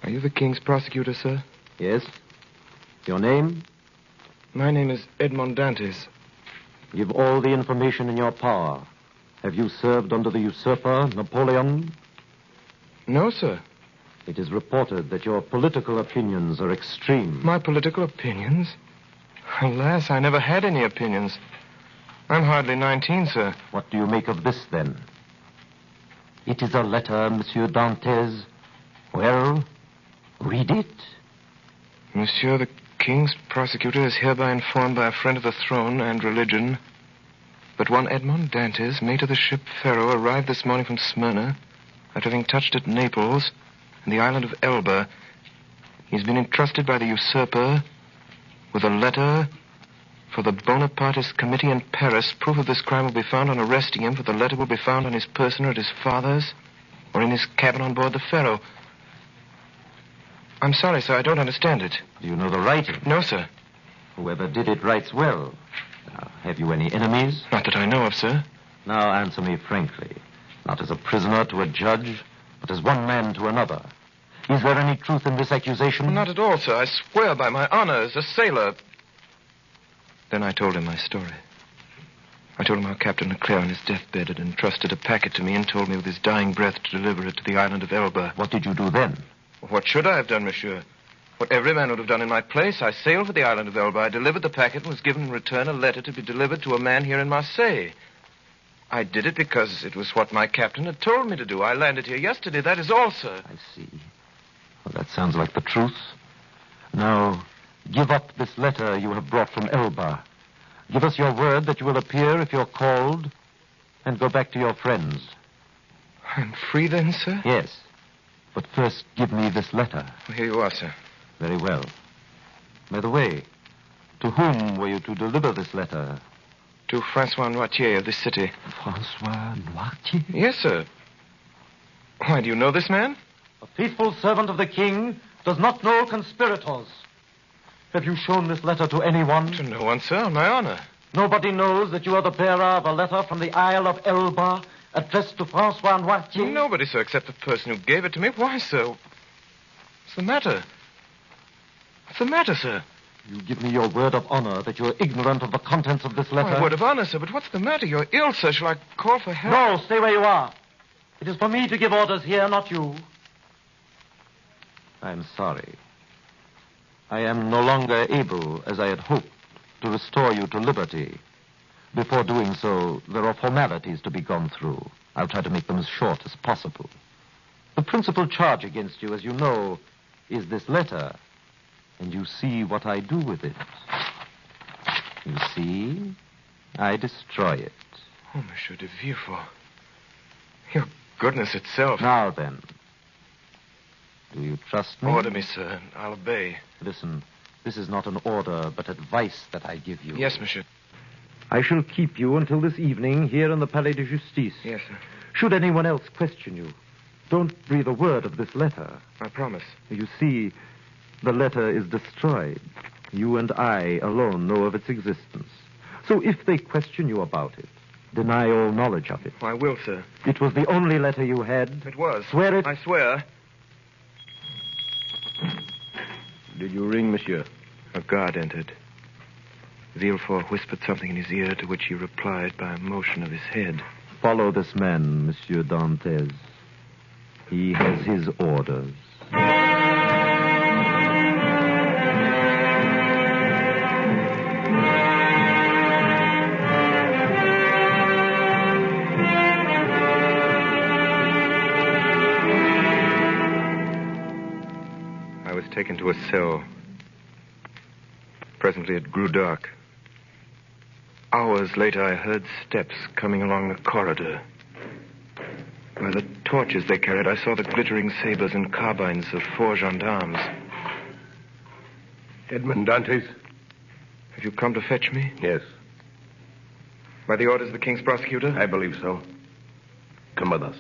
Are you the king's prosecutor, sir? Yes. Your name? My name is Edmond Dantes. Give all the information in your power. Have you served under the usurper, Napoleon? No, sir. It is reported that your political opinions are extreme. My political opinions? Alas, I never had any opinions. I'm hardly 19, sir. What do you make of this, then? It is a letter, Monsieur Dantes. Well, read it. Monsieur, the King's prosecutor is hereby informed by a friend of the throne and religion that one Edmond Dantes, mate of the ship Pharaoh, arrived this morning from Smyrna after having touched at Naples and the island of Elba. He's been entrusted by the usurper with a letter for the Bonapartist committee in Paris. Proof of this crime will be found on arresting him, for the letter will be found on his person or at his father's or in his cabin on board the Pharaoh. I'm sorry, sir, I don't understand it. Do you know the writing? No, sir. Whoever did it writes well. Now, have you any enemies? Not that I know of, sir. Now answer me frankly. Not as a prisoner to a judge, but as one man to another. Is there any truth in this accusation? Not at all, sir. I swear by my honor as a sailor. Then I told him my story. I told him how Captain Leclerc on his deathbed had entrusted a packet to me and told me with his dying breath to deliver it to the island of Elba. What did you do then? What should I have done, monsieur? What every man would have done in my place. I sailed for the island of Elba. I delivered the packet and was given in return a letter to be delivered to a man here in Marseille. I did it because it was what my captain had told me to do. I landed here yesterday. That is all, sir. I see. Well, that sounds like the truth. Now, give up this letter you have brought from Elba. Give us your word that you will appear if you're called and go back to your friends. I'm free then, sir? Yes. But first, give me this letter. Well, here you are, sir. Very well. By the way, to whom were you to deliver this letter? To Francois Noirtier of this city. Francois Noirtier? Yes, sir. Why, do you know this man? A faithful servant of the king does not know conspirators. Have you shown this letter to anyone? To no one, sir, on my honor. Nobody knows that you are the bearer of a letter from the Isle of Elba addressed to Francois Noirtier? Nobody, sir, except the person who gave it to me. Why, sir? What's the matter? What's the matter, sir? You give me your word of honor that you're ignorant of the contents of this letter? My word of honor, sir, but what's the matter? You're ill, sir. Shall I call for help? No, stay where you are. It is for me to give orders here, not you. I'm sorry. I am no longer able, as I had hoped, to restore you to liberty. Before doing so, there are formalities to be gone through. I'll try to make them as short as possible. The principal charge against you, as you know, is this letter. And you see what I do with it. You see? I destroy it. Oh, Monsieur de Villefort. Your goodness itself. Now then. Do you trust me? Order me, sir, and I'll obey. Listen, this is not an order, but advice that I give you. Yes, monsieur. I shall keep you until this evening here in the Palais de Justice. Yes, sir. Should anyone else question you, don't breathe a word of this letter. I promise. You see, the letter is destroyed. You and I alone know of its existence. So if they question you about it, deny all knowledge of it. I will, sir. It was the only letter you had. It was. Swear it. I swear. Did you ring, monsieur? A guard entered. Villefort whispered something in his ear, to which he replied by a motion of his head. Follow this man, Monsieur Dantes. He has his orders. I was taken to a cell. Presently it grew dark. Hours later, I heard steps coming along the corridor. By the torches they carried, I saw the glittering sabers and carbines of 4 gendarmes. Edmond Dantes? Have you come to fetch me? Yes. By the orders of the king's prosecutor? I believe so. Come with us.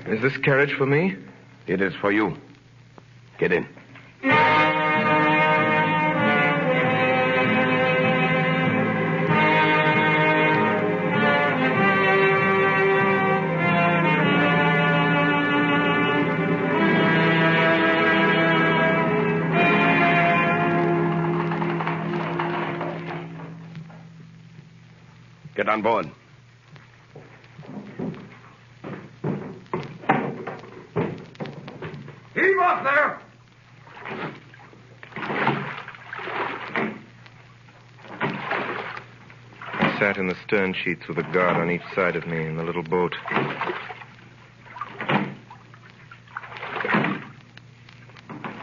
Is this carriage for me? It is for you. Get in. Get on board. Heave off there! I sat in the stern sheets with a guard on each side of me in the little boat.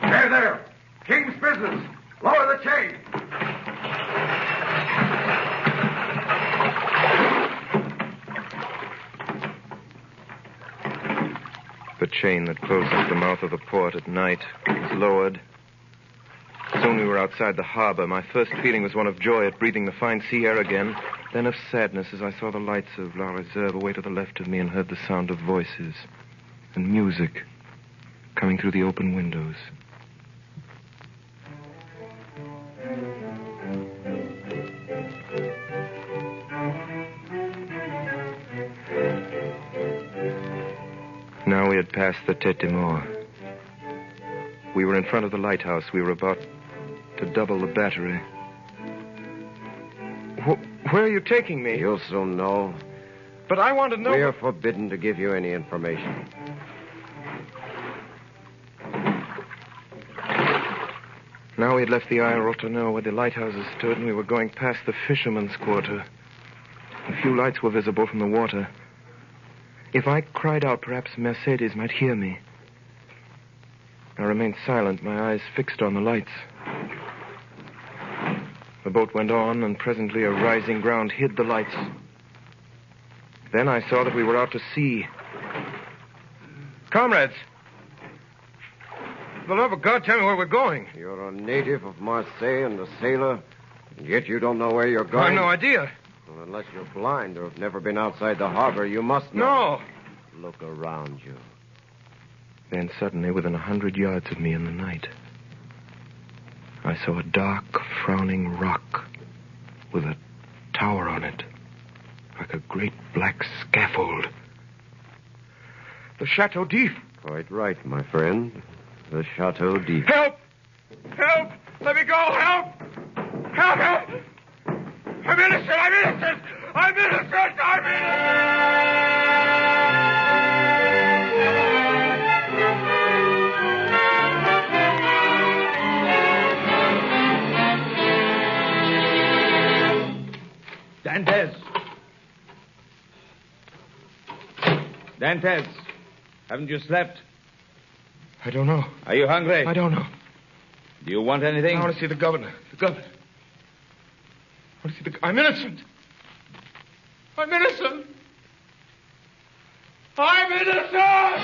There! King's business! Lower the chain! The chain that closes the mouth of the port at night was lowered. Soon we were outside the harbor. My first feeling was one of joy at breathing the fine sea air again, then of sadness as I saw the lights of La Reserve away to the left of me and heard the sound of voices and music coming through the open windows. Now we had passed the Tête de Mort. We were in front of the lighthouse. We were about to double the battery. Where are you taking me? You'll soon know. But I want to know... We are forbidden to give you any information. Now we had left the Isle Rotonneau where the lighthouses stood, and we were going past the fisherman's quarter. A few lights were visible from the water. If I cried out, perhaps Mercedes might hear me. I remained silent, my eyes fixed on the lights. The boat went on, and presently a rising ground hid the lights. Then I saw that we were out to sea. Comrades! For the love of God, tell me where we're going. You're a native of Marseille and a sailor, and yet you don't know where you're going? I have no idea. Well, unless you're blind or have never been outside the harbor, you must know. No. Look around you. Then suddenly, within 100 yards of me in the night, I saw a dark, frowning rock with a tower on it, like a great black scaffold. The Chateau d'If. Quite right, my friend. The Chateau d'If. Help! Help! Let me go! Help! Help! Help! I'm innocent! I'm innocent! I'm innocent! I'm innocent! Dantes, haven't you slept? I don't know. Are you hungry? I don't know. Do you want anything? I want to see the governor. The governor. I want to see the... I'm innocent. I'm innocent. I'm innocent!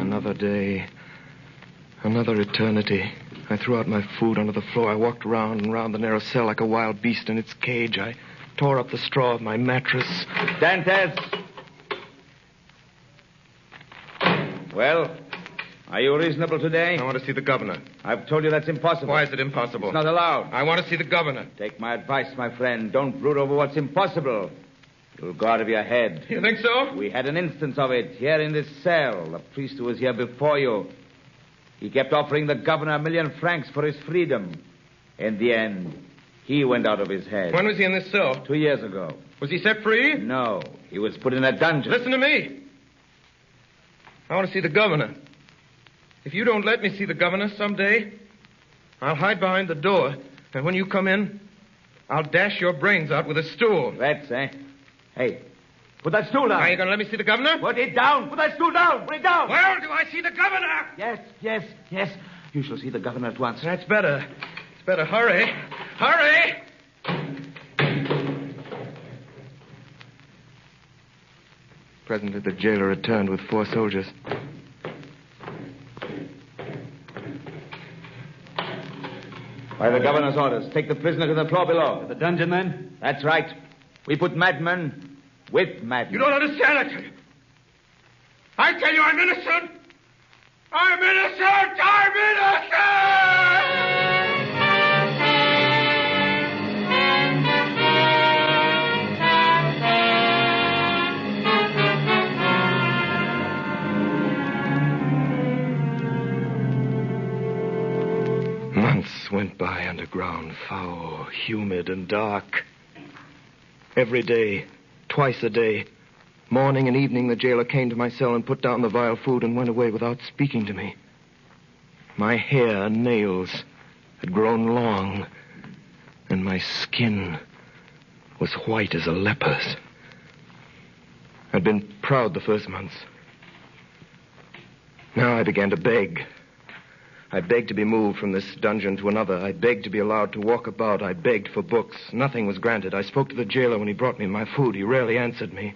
Another day. Another eternity. I threw out my food onto the floor. I walked round and round the narrow cell like a wild beast in its cage. I tore up the straw of my mattress. Dantes! Well, are you reasonable today? I want to see the governor. I've told you that's impossible. Why is it impossible? It's not allowed. I want to see the governor. Take my advice, my friend. Don't brood over what's impossible. You'll go out of your head. You think so? We had an instance of it here in this cell. The priest who was here before you. He kept offering the governor 1 million francs for his freedom. In the end, he went out of his head. When was he in this cell? 2 years ago. Was he set free? No. He was put in a dungeon. Listen to me. I want to see the governor. If you don't let me see the governor someday, I'll hide behind the door, and when you come in, I'll dash your brains out with a stool. That's, Hey, put that stool down. Are you going to let me see the governor? Put it down. Put that stool down. Put it down. Where do I see the governor? Yes. You shall see the governor at once. That's better. It's better. Hurry. Hurry! Presently, the jailer returned with 4 soldiers. By the governor's orders, take the prisoner to the floor below. The dungeon, then? That's right. We put madmen with madmen. You don't understand. I tell you, I'm innocent. I'm innocent. I'm innocent. months went by underground, foul, humid, and dark. Every day, twice a day, morning and evening, the jailer came to my cell and put down the vile food and went away without speaking to me. My hair and nails had grown long, and my skin was white as a leper's. I'd been proud the first months. Now I began to beg. I begged to be moved from this dungeon to another. I begged to be allowed to walk about. I begged for books. Nothing was granted. I spoke to the jailer when he brought me my food. He rarely answered me.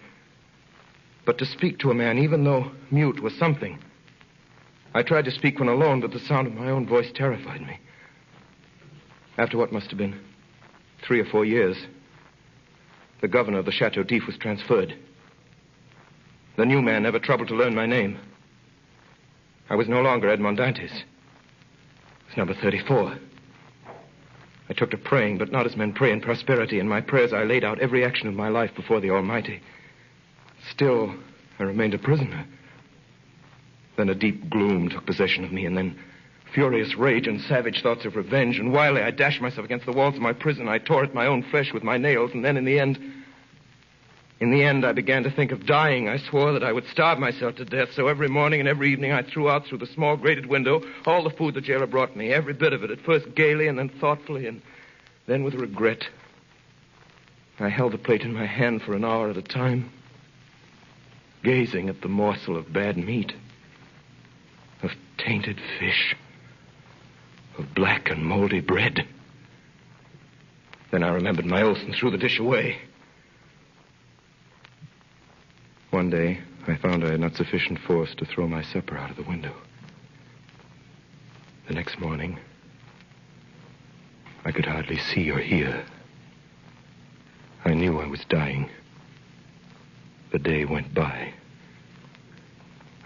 But to speak to a man, even though mute, was something. I tried to speak when alone, but the sound of my own voice terrified me. After what must have been 3 or 4 years, the governor of the Chateau d'If was transferred. The new man never troubled to learn my name. I was no longer Edmond Dantes. It was number 34. I took to praying, but not as men pray in prosperity. In my prayers, I laid out every action of my life before the Almighty. Still, I remained a prisoner. Then a deep gloom took possession of me, and then furious rage and savage thoughts of revenge. And wildly, I dashed myself against the walls of my prison. I tore at my own flesh with my nails, and then in the end, I began to think of dying. I swore that I would starve myself to death, so every morning and every evening I threw out through the small grated window all the food the jailer brought me, every bit of it, at first gaily and then thoughtfully and then with regret. I held the plate in my hand for an hour at a time, gazing at the morsel of bad meat, of tainted fish, of black and moldy bread. Then I remembered my oath and threw the dish away. One day, I found I had not sufficient force to throw my supper out of the window. The next morning, I could hardly see or hear. I knew I was dying. The day went by.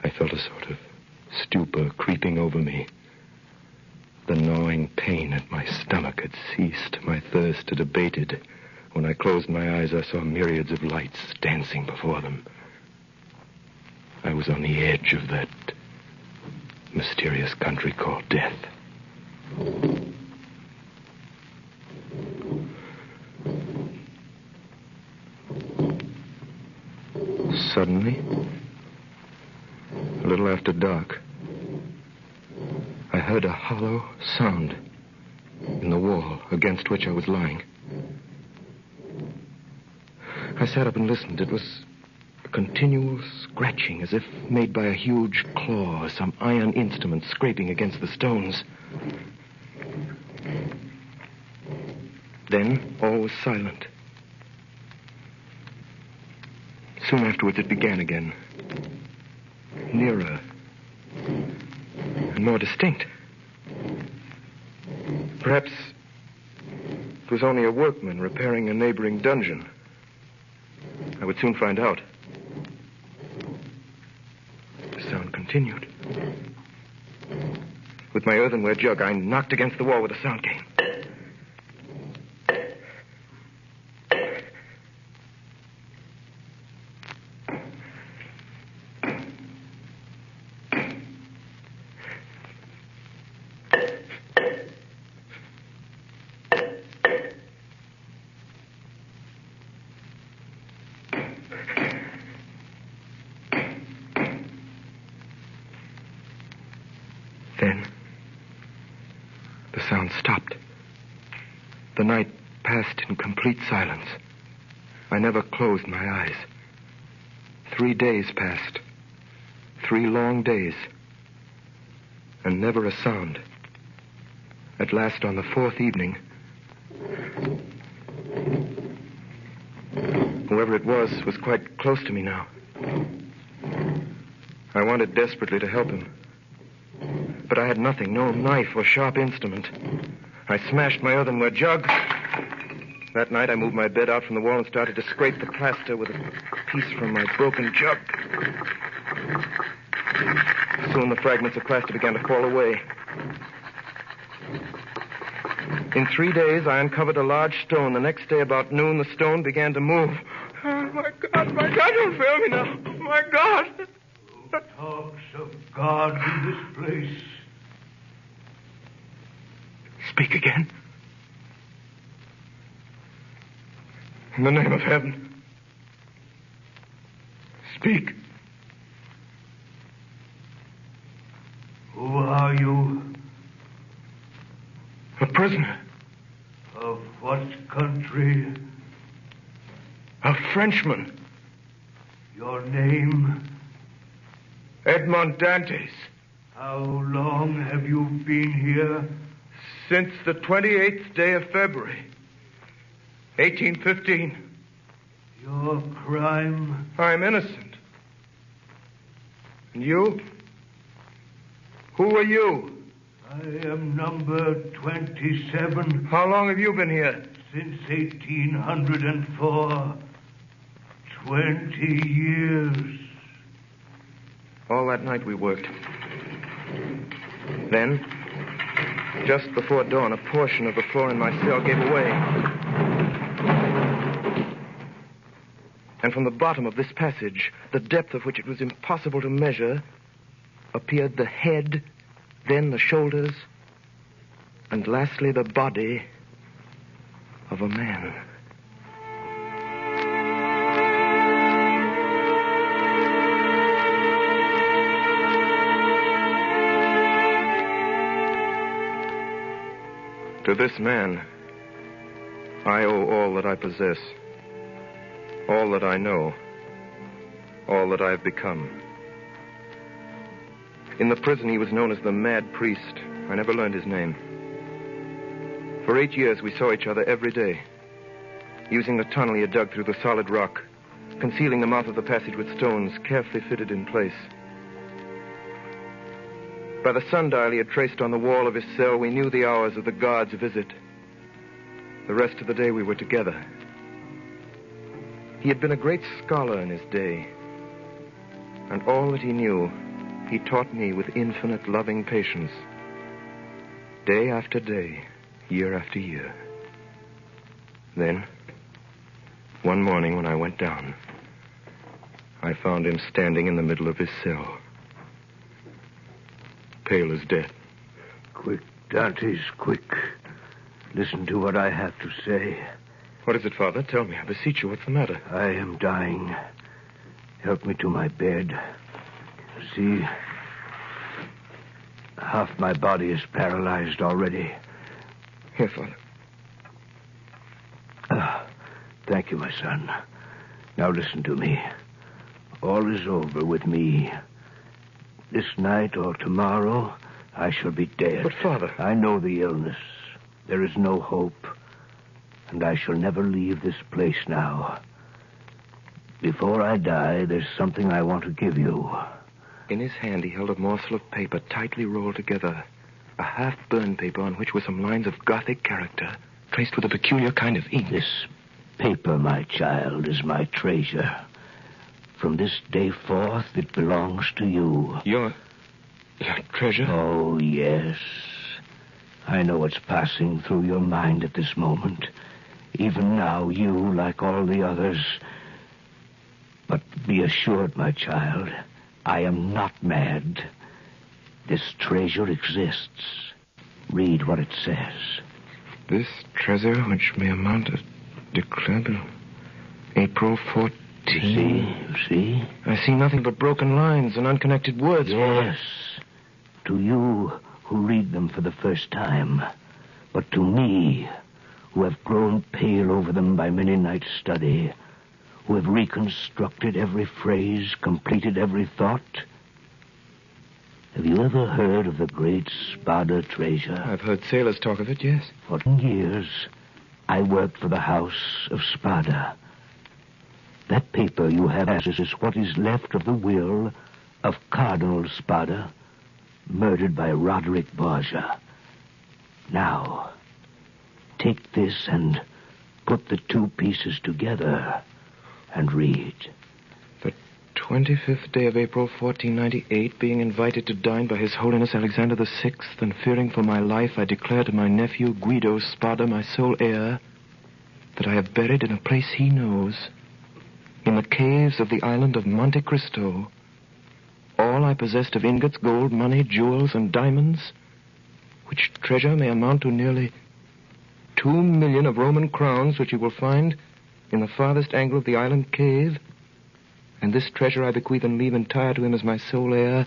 I felt a sort of stupor creeping over me. The gnawing pain at my stomach had ceased. My thirst had abated. When I closed my eyes, I saw myriads of lights dancing before them. I was on the edge of that mysterious country called death. Suddenly, a little after dark, I heard a hollow sound in the wall against which I was lying. I sat up and listened. It was a continual scratching, as if made by a huge claw or some iron instrument scraping against the stones. Then all was silent. Soon afterwards it began again, nearer and more distinct. Perhaps it was only a workman repairing a neighboring dungeon. I would soon find out. The sound continued. With my earthenware jug, I knocked against the wall where the sound came. Then, the sound stopped. The night passed in complete silence. I never closed my eyes. 3 days passed. 3 long days. And never a sound. At last, on the 4th evening, whoever it was quite close to me now. I wanted desperately to help him. But I had nothing, no knife or sharp instrument. I smashed my earthenware jug. That night I moved my bed out from the wall and started to scrape the plaster with a piece from my broken jug. Soon the fragments of plaster began to fall away. In 3 days, I uncovered a large stone. The next day, about noon, the stone began to move. Oh, my God, don't fail me now. My God. Who talks of God in this place? Speak again. In the name of heaven. Speak. Who are you? A prisoner. Of what country? A Frenchman. Your name? Edmond Dantes. How long have you been here? Since the 28th day of February, 1815. Your crime? I'm innocent. And you? Who are you? I am number 27. How long have you been here? Since 1804. 20 years. All that night we worked. Then, just before dawn, a portion of the floor in my cell gave away. And from the bottom of this passage, the depth of which it was impossible to measure, appeared the head, then the shoulders, and lastly the body of a man. To this man, I owe all that I possess, all that I know, all that I have become. In the prison, he was known as the Mad Priest. I never learned his name. For 8 years, we saw each other every day, using the tunnel he had dug through the solid rock, concealing the mouth of the passage with stones carefully fitted in place. By the sundial he had traced on the wall of his cell, we knew the hours of the guard's visit. The rest of the day we were together. He had been a great scholar in his day, and all that he knew, he taught me with infinite loving patience. Day after day, year after year. Then, one morning when I went down, I found him standing in the middle of his cell, pale as death. Quick, Dantes, quick. Listen to what I have to say. What is it, Father? Tell me, I beseech you, what's the matter? I am dying. Help me to my bed. See, half my body is paralyzed already. Here, Father. Thank you, my son. Now listen to me. All is over with me. This night or tomorrow, I shall be dead. But, Father... I know the illness. There is no hope. And I shall never leave this place now. Before I die, there's something I want to give you. In his hand, he held a morsel of paper tightly rolled together. A half-burned paper on which were some lines of Gothic character, traced with a peculiar kind of ink. This paper, my child, is my treasure. From this day forth, it belongs to you. Your treasure? Oh, yes. I know what's passing through your mind at this moment. Even now, you, like all the others... But be assured, my child, I am not mad. This treasure exists. Read what it says. This treasure, which may amount to declare April 14. See? I see nothing but broken lines and unconnected words. Yes. To you who read them for the first time. But to me, who have grown pale over them by many nights' study, who have reconstructed every phrase, completed every thought. Have you ever heard of the great Spada treasure? I've heard sailors talk of it, yes. For 10 years, I worked for the house of Spada. That paper you have is what is left of the will of Cardinal Spada, murdered by Roderick Borgia. Now, take this and put the two pieces together and read. The 25th day of April, 1498, being invited to dine by His Holiness Alexander VI, and fearing for my life, I declare to my nephew Guido Spada, my sole heir, that I have buried in a place he knows, in the caves of the island of Monte Cristo, all I possessed of ingots, gold, money, jewels, and diamonds, which treasure may amount to nearly 2 million of Roman crowns, which you will find in the farthest angle of the island cave. And this treasure I bequeath and leave entire to him as my sole heir,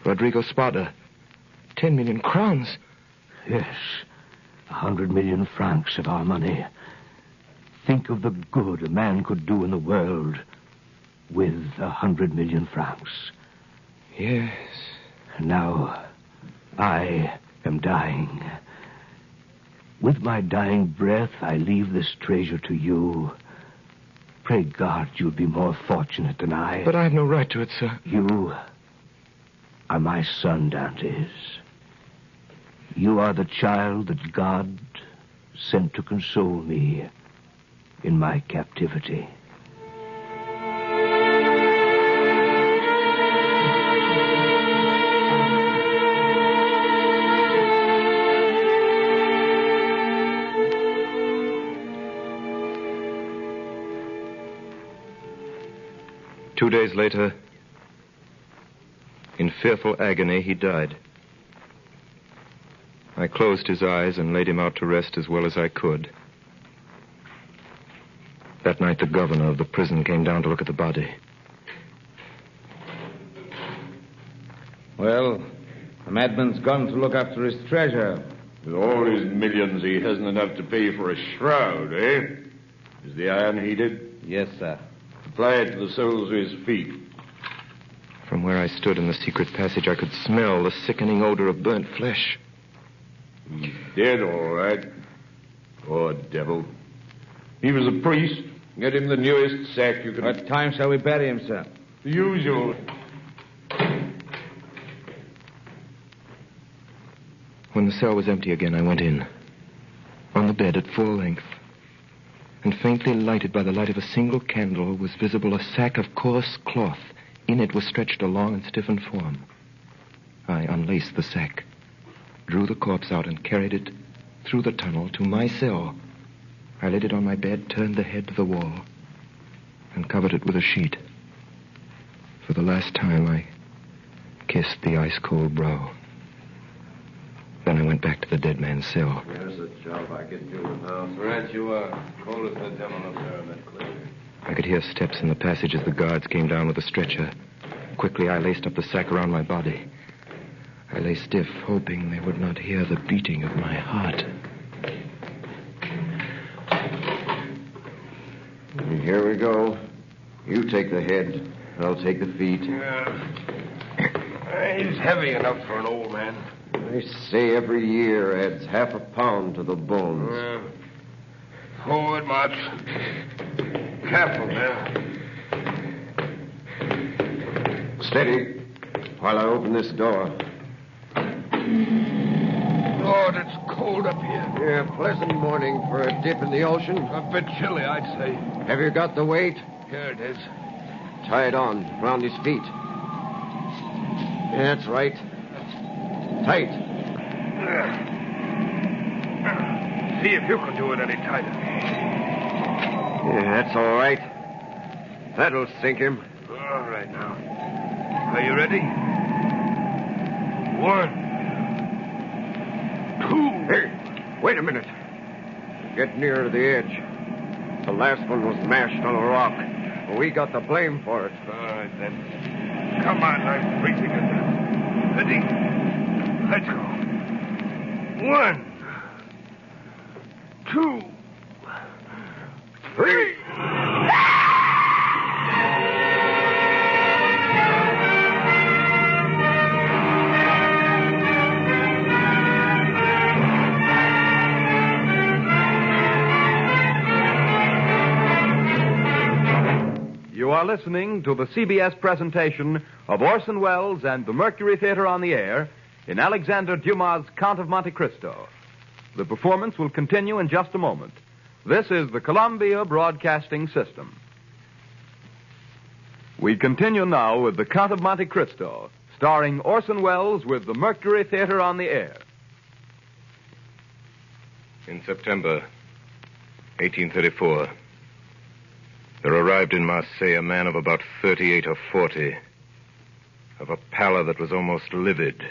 Rodrigo Spada. 10 million crowns. Yes, 100 million francs of our money. Think of the good a man could do in the world with 100 million francs. Yes. Now, I am dying. With my dying breath, I leave this treasure to you. Pray God you'll be more fortunate than I. But I have no right to it, sir. You are my son, Dantes. You are the child that God sent to console me in my captivity. Two days later, in fearful agony, he died. I closed his eyes and laid him out to rest as well as I could. That night, the governor of the prison came down to look at the body. Well, the madman's gone to look after his treasure. With all his millions, he hasn't enough to pay for a shroud, eh? Is the iron heated? Yes, sir. Apply it to the soles of his feet. From where I stood in the secret passage, I could smell the sickening odor of burnt flesh. He's dead, all right. Poor devil. He was a priest. Get him the newest sack you can... What time shall we bury him, sir? The usual. When the cell was empty again, I went in. On the bed at full length, and faintly lighted by the light of a single candle, was visible a sack of coarse cloth. In it was stretched a long and stiffened form. I unlaced the sack, drew the corpse out, and carried it through the tunnel to my cell. I laid it on my bed, turned the head to the wall, and covered it with a sheet. For the last time, I kissed the ice-cold brow. Then I went back to the dead man's cell. There's a job I can do now. Right you are. Cold as the devil up there in that clearing. I could hear steps in the passage as the guards came down with the stretcher. Quickly, I laced up the sack around my body. I lay stiff, hoping they would not hear the beating of my heart. Here we go. You take the head. I'll take the feet. He's heavy enough for an old man. They say every year adds half a pound to the bones. Forward, March. Careful now. Steady, while I open this door. Lord, it's cold up here. Yeah, pleasant morning for a dip in the ocean. A bit chilly, I'd say. Have you got the weight? Here it is. Tie it on, around his feet. Yeah, that's right. Tight. See if you can do it any tighter. Yeah, that's all right. That'll sink him. All right, now. Are you ready? 1, 2. Hey, wait a minute. Get nearer to the edge. The last one was mashed on a rock. We got the blame for it. All right, then. Come on, I'm freezing it now. Ready? Let's go. 1, 2, 3. You are listening to the CBS presentation of Orson Welles and the Mercury Theater on the Air in Alexander Dumas' Count of Monte Cristo. The performance will continue in just a moment. This is the Columbia Broadcasting System. We continue now with the Count of Monte Cristo, starring Orson Welles with the Mercury Theater on the Air. In September 1834, there arrived in Marseille a man of about 38 or 40, of a pallor that was almost livid.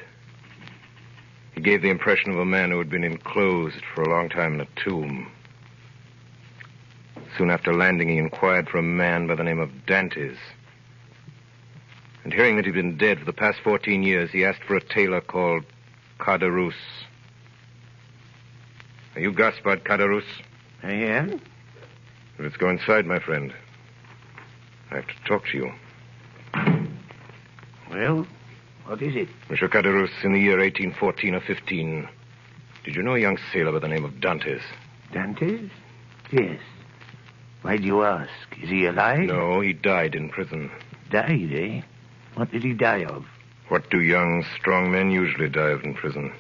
He gave the impression of a man who had been enclosed for a long time in a tomb. Soon after landing, he inquired for a man by the name of Dantes. And hearing that he'd been dead for the past 14 years, he asked for a tailor called Caderousse. Are you Gaspard Caderousse? I am. Let's go inside, my friend. I have to talk to you. Well, what is it? Monsieur Caderousse, in the year 1814 or 15, did you know a young sailor by the name of Dantes? Dantes? Yes. Why do you ask? Is he alive? No, he died in prison. Died, eh? What did he die of? What do young, strong men usually die of in prison?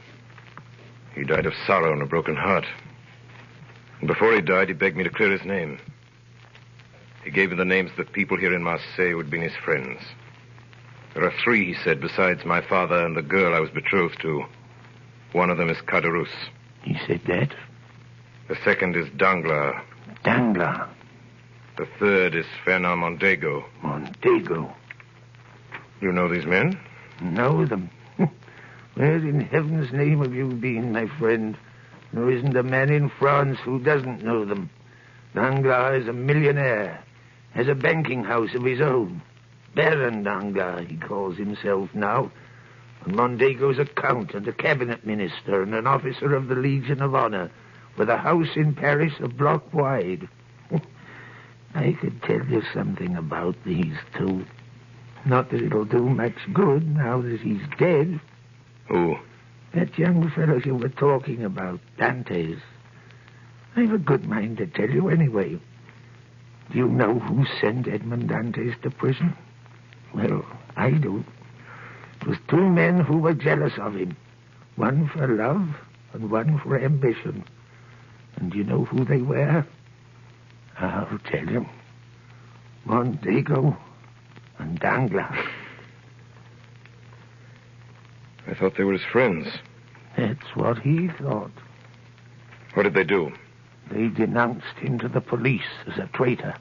He died of sorrow and a broken heart. And before he died, he begged me to clear his name. He gave me the names of the people here in Marseille who had been his friends. There are 3, he said, besides my father and the girl I was betrothed to. One of them is Caderousse. He said that? The second is Danglars. Danglars? The third is Fernand Mondego. Mondego? You know these men? Know them? Where in heaven's name have you been, my friend? There isn't a man in France who doesn't know them. Danglars is a millionaire, has a banking house of his own. Baron Danglars, he calls himself now. And Mondego's a count and a cabinet minister and an officer of the Legion of Honor, with a house in Paris a block wide. I could tell you something about these 2. Not that it'll do much good now that he's dead. Who? That young fellow you were talking about, Dantes. I've a good mind to tell you anyway. Do you know who sent Edmond Dantes to prison? Well, I do. It was 2 men who were jealous of him. One for love and one for ambition. And do you know who they were? I'll tell you. Mondego and Danglars. I thought they were his friends. That's what he thought. What did they do? They denounced him to the police as a traitor.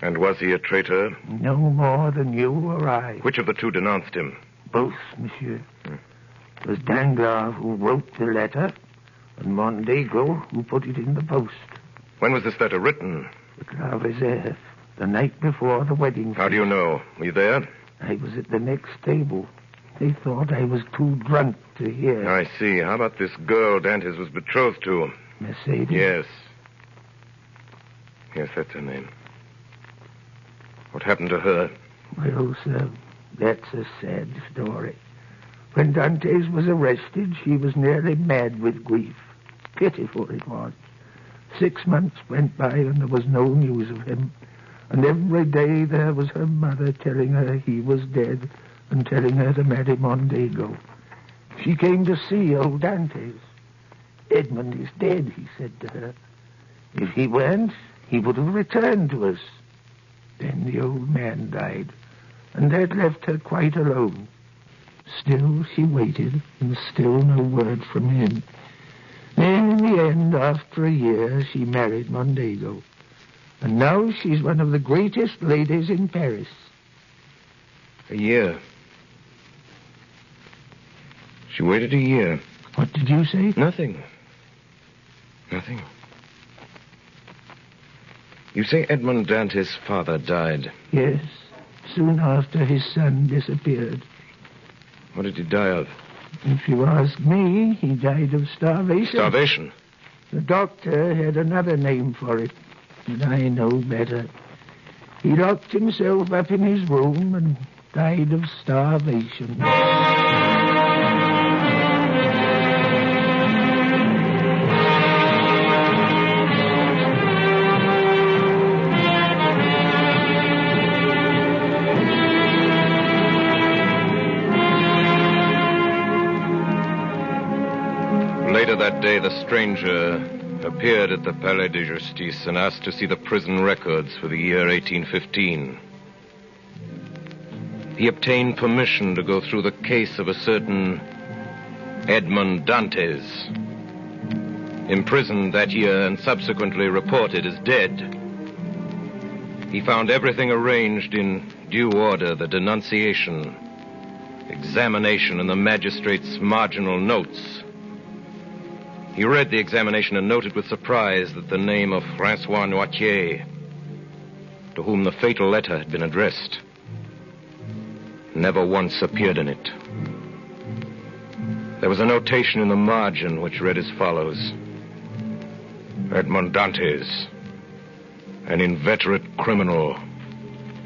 And was he a traitor? No more than you or I. Which of the 2 denounced him? Both, monsieur. It was Danglars who wrote the letter, and Mondego who put it in the post. When was this letter written? At La Réserve, the night before the wedding. How do you know? Were you there? I was at the next table. They thought I was too drunk to hear. I see. How about this girl Dantes was betrothed to? Mercedes? Yes. Yes, that's her name. What happened to her? Well, sir, that's a sad story. When Dantes was arrested, she was nearly mad with grief. Pitiful it was. 6 months went by and there was no news of him. And every day there was her mother telling her he was dead and telling her to marry Mondego. She came to see old Dantes. Edmond is dead, he said to her. If he weren't, he would have returned to us. Then the old man died, and that left her quite alone. Still she waited, and still no word from him. Then in the end, after a year, she married Mondego. And now she's one of the greatest ladies in Paris. A year. She waited a year. What did you say? Nothing. Nothing. You say Edmond Dantes' father died? Yes, soon after his son disappeared. What did he die of? If you ask me, he died of starvation. Starvation? The doctor had another name for it, but I know better. He locked himself up in his room and died of starvation. Later that day, the stranger appeared at the Palais de Justice and asked to see the prison records for the year 1815. He obtained permission to go through the case of a certain Edmond Dantes, imprisoned that year and subsequently reported as dead. He found everything arranged in due order, the denunciation, examination and the magistrate's marginal notes. He read the examination and noted with surprise that the name of Francois Noirtier, to whom the fatal letter had been addressed, never once appeared in it. There was a notation in the margin which read as follows: Edmond Dantes, an inveterate criminal,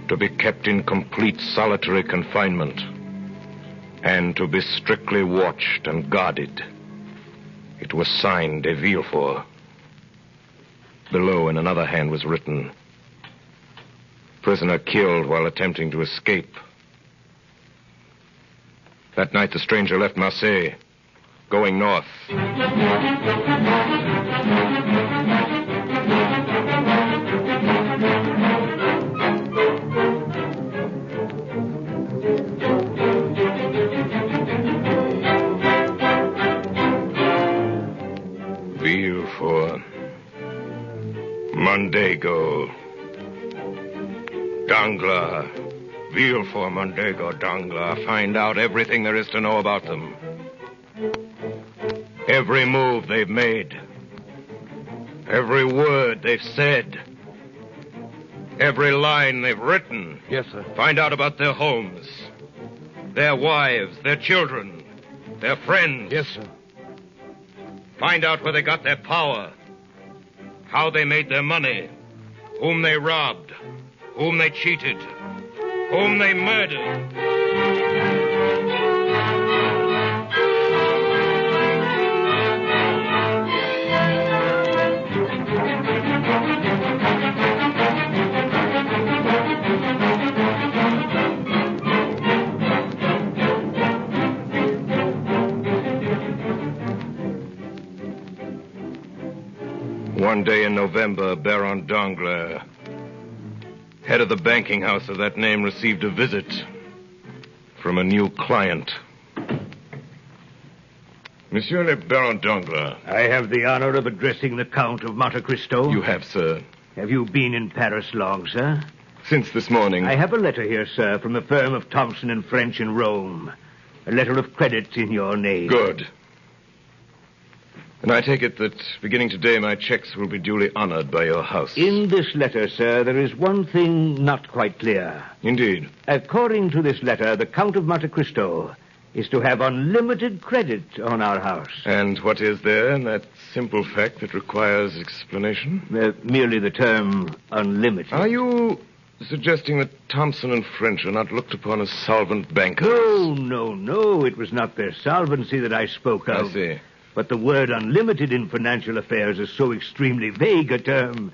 to be kept in complete solitary confinement, and to be strictly watched and guarded. It was signed de Villefort. Below, in another hand, was written, prisoner killed while attempting to escape. That night, the stranger left Marseille, going north. Villefort, Mondego, Danglars, Villefort, Mondego, Danglars. Find out everything there is to know about them. Every move they've made. Every word they've said. Every line they've written. Yes, sir. Find out about their homes, their wives, their children, their friends. Yes, sir. Find out where they got their power, how they made their money, whom they robbed, whom they cheated, whom they murdered. One day in November, Baron Danglars, head of the banking house of that name, received a visit from a new client. Monsieur le Baron Danglars. I have the honor of addressing the Count of Monte Cristo. You have, sir. Have you been in Paris long, sir? Since this morning. I have a letter here, sir, from the firm of Thompson and French in Rome. A letter of credit in your name. Good. And I take it that beginning today my checks will be duly honored by your house. In this letter, sir, there is one thing not quite clear. Indeed. According to this letter, the Count of Monte Cristo is to have unlimited credit on our house. And what is there in that simple fact that requires explanation? Merely the term unlimited. Are you suggesting that Thompson and French are not looked upon as solvent bankers? No. It was not their solvency that I spoke of. I see. But the word unlimited in financial affairs is so extremely vague a term.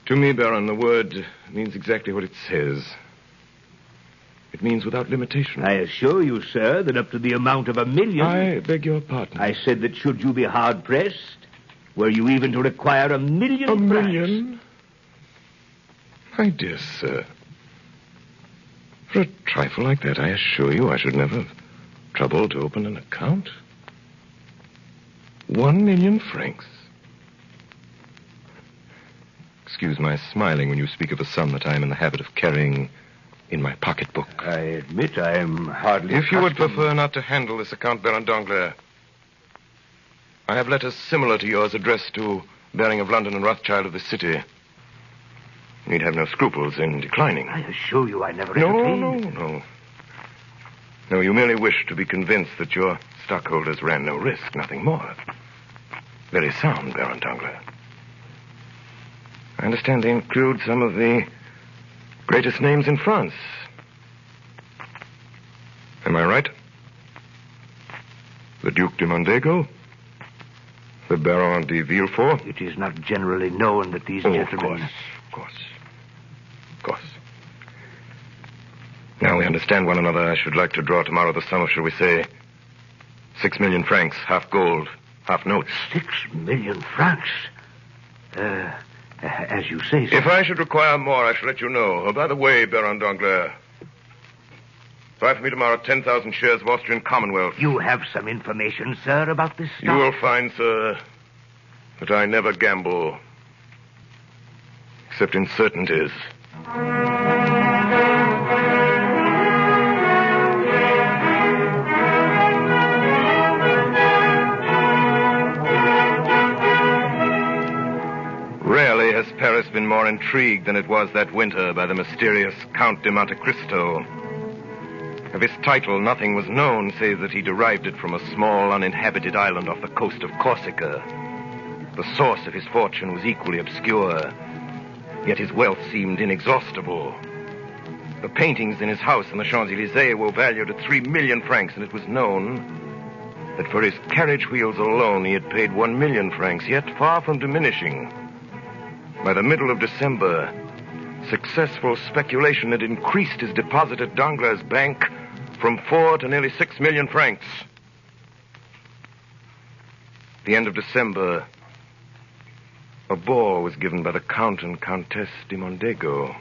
To me, Baron, the word means exactly what it says. It means without limitation. I assure you, sir, that up to the amount of $1 million... I beg your pardon. I said that should you be hard-pressed, were you even to require $1 million... $1 million? My dear sir, for a trifle like that, I assure you I should never have troubled to open an account. 1 million francs. Excuse my smiling when you speak of a sum that I am in the habit of carrying in my pocketbook. I admit I am hardly If you would prefer not to handle this account, Baron Danglars, I have letters similar to yours addressed to Baring of London and Rothschild of the city. You need have no scruples in declining. I assure you I never entertained... No, you merely wish to be convinced that your stockholders ran no risk, nothing more. Very sound, Baron Danglars. I understand they include some of the greatest names in France. Am I right? The Duc de Mondego? The Baron de Villefort? It is not generally known that these gentlemen... Of course. Now we understand one another. I should like to draw tomorrow the sum of, shall we say, 6 million francs, half gold, half notes. 6 million francs? As you say, sir. If I should require more, I shall let you know. Oh, by the way, Baron Danglars, buy for me tomorrow 10,000 shares of Austrian Commonwealth. You have some information, sir, about this stock? You will find, sir, that I never gamble, except in certainties. been more intrigued than it was that winter by the mysterious Count de Monte Cristo. Of his title, nothing was known, save that he derived it from a small, uninhabited island off the coast of Corsica. The source of his fortune was equally obscure, yet his wealth seemed inexhaustible. The paintings in his house in the Champs-Élysées were valued at 3 million francs, and it was known that for his carriage wheels alone he had paid 1 million francs, yet far from diminishing. By the middle of December, successful speculation had increased his deposit at Danglars' bank from 4 to nearly 6 million francs. At the end of December, a ball was given by the Count and Countess de Mondego.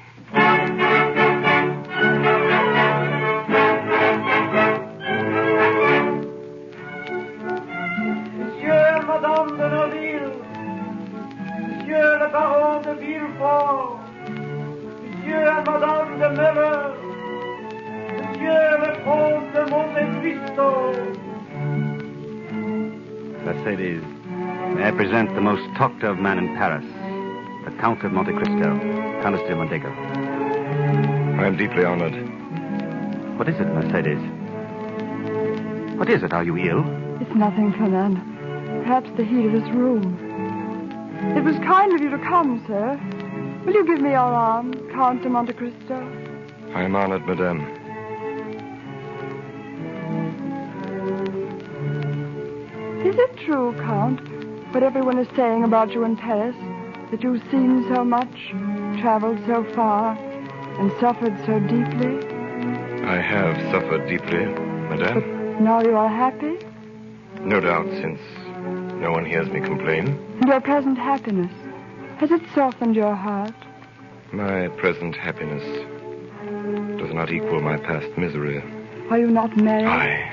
Monsieur, Madame de Noville, Monsieur le Baron de Villefort, Monsieur and Madame de Miller, Monsieur le Comte de Monte Cristo. Mercedes, may I present the most talked of man in Paris, the Count of Monte Cristo, Countess de Mondego. I am deeply honored. What is it, Mercedes? What is it? Are you ill? It's nothing, Fernand. Perhaps the heat of this room. It was kind of you to come, sir. Will you give me your arm, Count de Monte Cristo? I am honored, madame. Is it true, Count, what everyone is saying about you in Paris, that you've seen so much, traveled so far, and suffered so deeply? I have suffered deeply, madame. But now you are happy? No doubt, since no one hears me complain. And your present happiness, has it softened your heart? My present happiness does not equal my past misery. Are you not married? I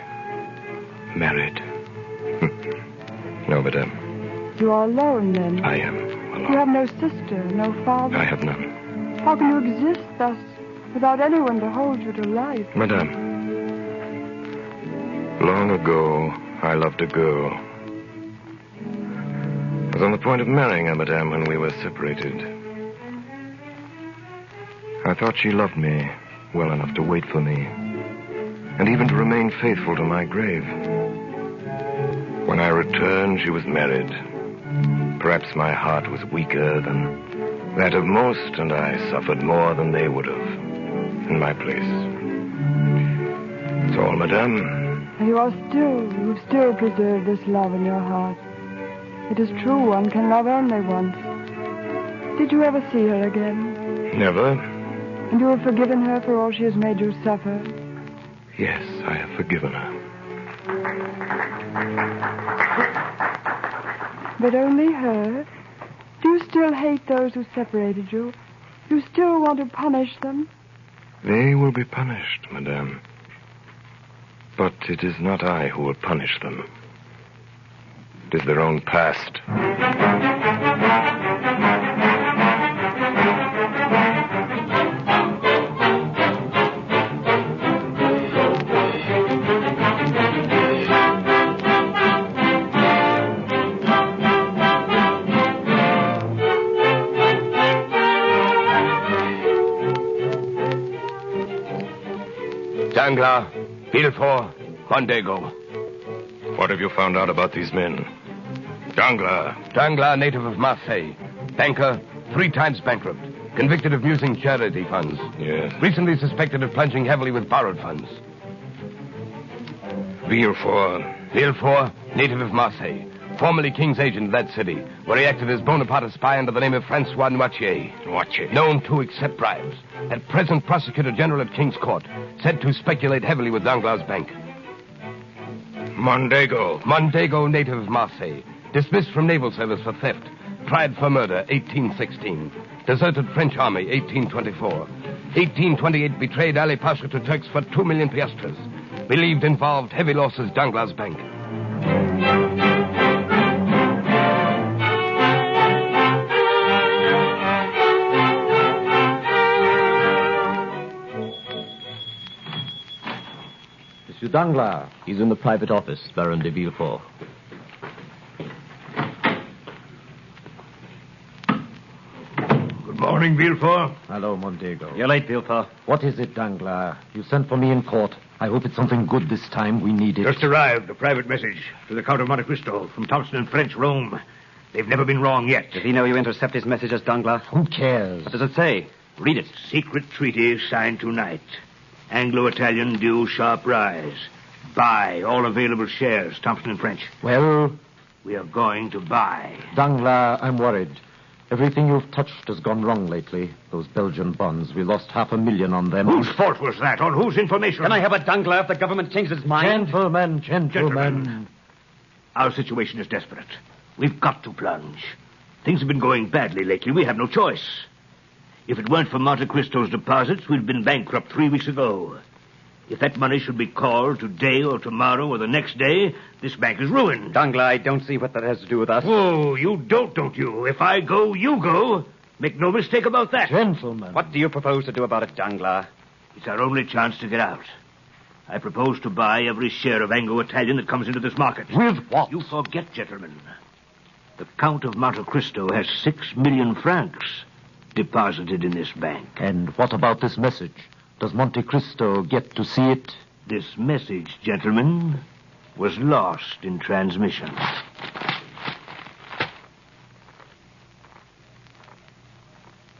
married. No, madame. You are alone, then? I am alone. You have no sister, no father? I have none. How can you exist thus, without anyone to hold you to life? Madame, long ago, I loved a girl. I was on the point of marrying her, madame, when we were separated. I thought she loved me well enough to wait for me, and even to remain faithful to my grave. When I returned, she was married. Perhaps my heart was weaker than that of most, and I suffered more than they would have in my place. That's all, madame. And you've still preserved this love in your heart. It is true, one can love only once. Did you ever see her again? Never. And you have forgiven her for all she has made you suffer? Yes, I have forgiven her. But only her? Do you still hate those who separated you? Do you still want to punish them? They will be punished, madame. But it is not I who will punish them. It is their own past. Danglars, Villefort, Mondego. What have you found out about these men? Danglars. Danglars, native of Marseille. Banker, 3 times bankrupt. Convicted of using charity funds. Yes. Recently suspected of plunging heavily with borrowed funds. Villefort. Villefort, native of Marseille. Formerly king's agent in that city, where he acted as Bonaparte's spy under the name of Francois Noirtier. Noirtier. Known to accept bribes. At present, prosecutor general at King's Court. Said to speculate heavily with Danglars' bank. Mondego. Mondego, native of Marseille. Dismissed from naval service for theft. Tried for murder, 1816. Deserted French army, 1824. 1828, betrayed Ali Pasha to Turks for 2 million piastres. Believed involved heavy losses Danglars' bank. Monsieur Danglars. He's in the private office, Baron de Villefort. Good Morning, Villefort. Hello, Mondego. You're late, Villefort. What is it, Danglars? You sent for me in court. I hope it's something good this time. We need it. Just arrived. A private message to the Count of Monte Cristo from Thompson and French, Rome. They've never been wrong yet. Does he know you intercept his messages, Danglars? Who cares? What does it say? Read it. Secret treaty signed tonight. Anglo-Italian due sharp rise. Buy all available shares, Thompson and French. Well? We are going to buy. Danglars, I'm worried. Everything you've touched has gone wrong lately. Those Belgian bonds, we lost $500,000 on them. Whose fault was that? On whose information? Can I have a Danglars if the government changes its mind? Gentlemen. Our situation is desperate. We've got to plunge. Things have been going badly lately. We have no choice. If it weren't for Monte Cristo's deposits, we'd have been bankrupt 3 weeks ago. If that money should be called today or tomorrow or the next day, this bank is ruined. Danglars, I don't see what that has to do with us. Oh, you don't you? If I go, you go. Make no mistake about that. Gentlemen. What do you propose to do about it, Danglars? It's our only chance to get out. I propose to buy every share of Anglo-Italian that comes into this market. With what? You forget, gentlemen. The Count of Monte Cristo has 6 million francs deposited in this bank. And what about this message? Does Monte Cristo get to see it? This message, gentlemen, was lost in transmission.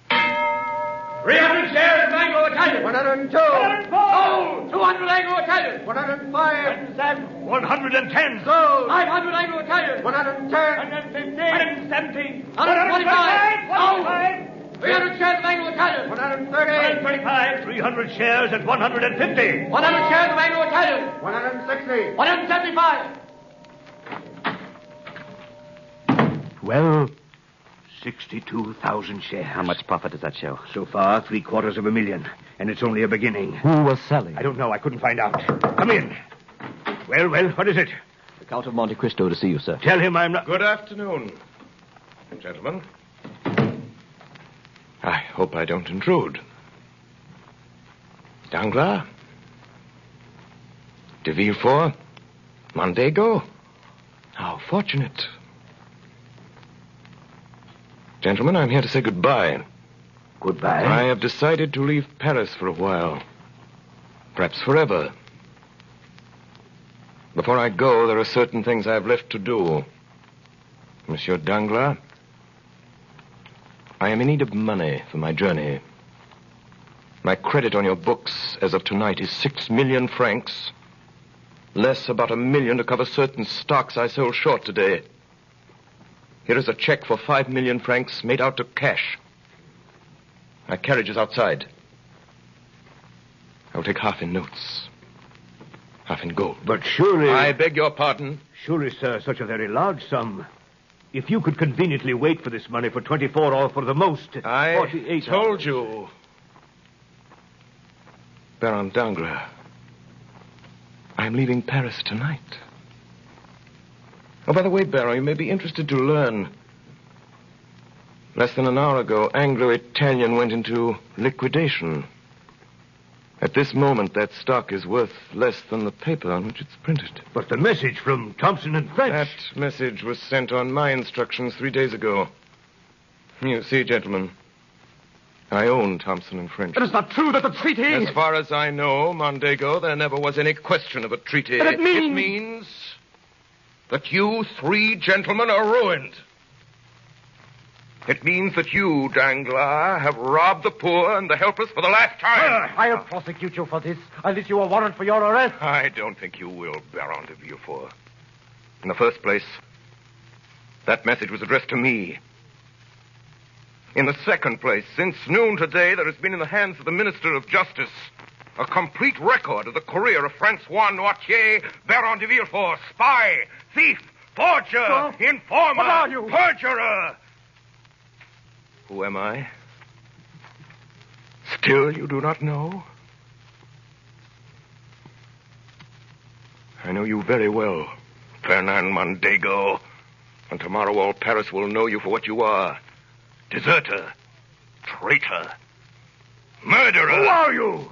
$300 of Anglo-Italian. 102. 104. Sold. 200 Anglo-Italian. 105. 107. 110. Sold. 500 Anglo-Italian. 110. 115. 117. 125. Sold. 300 shares of Anglo-Italian. 130. 135. 300 shares at 150. 100 shares of Anglo-Italian. 160. 175. Well, 62,000 shares. How much profit does that show? So far, $750,000. And it's only a beginning. Who was selling? I don't know. I couldn't find out. Come in. Well, what is it? The Count of Monte Cristo to see you, sir. Tell him I'm not... Good afternoon, gentlemen. I hope I don't intrude. Danglars? De Villefort? Mondego? How fortunate. Gentlemen, I'm here to say goodbye. Goodbye? I have decided to leave Paris for a while. Perhaps forever. Before I go, there are certain things I have left to do. Monsieur Danglars, I am in need of money for my journey. My credit on your books as of tonight is 6 million francs, less about 1 million to cover certain stocks I sold short today. Here is a check for 5 million francs made out to cash. My carriage is outside. I will take half in notes, half in gold. But surely... I beg your pardon? Surely, sir, such a very large sum. If you could conveniently wait for this money for 24 or for the most, 48 I told hours. you. Baron Danglars, I am leaving Paris tonight. Oh, by the way, Baron, you may be interested to learn. Less than an hour ago, Anglo-Italian went into liquidation. At this moment, that stock is worth less than the paper on which it's printed. But the message from Thompson and French... That message was sent on my instructions 3 days ago. You see, gentlemen, I own Thompson and French. It is not true that the treaty... As far as I know, Mondego, there never was any question of a treaty. But it means... It means that you 3 gentlemen are ruined. It means that you, Danglars, have robbed the poor and the helpless for the last time. I'll prosecute you for this. I'll issue a warrant for your arrest. I don't think you will, Baron de Villefort. In the first place, that message was addressed to me. In the second place, since noon today, there has been in the hands of the Minister of Justice a complete record of the career of Francois Noirtier, Baron de Villefort, spy, thief, forger, informer, What are you? perjurer. Who am I? Still you do not know? I know you very well, Fernand Mondego. And tomorrow all Paris will know you for what you are. Deserter, traitor, murderer. Who are you?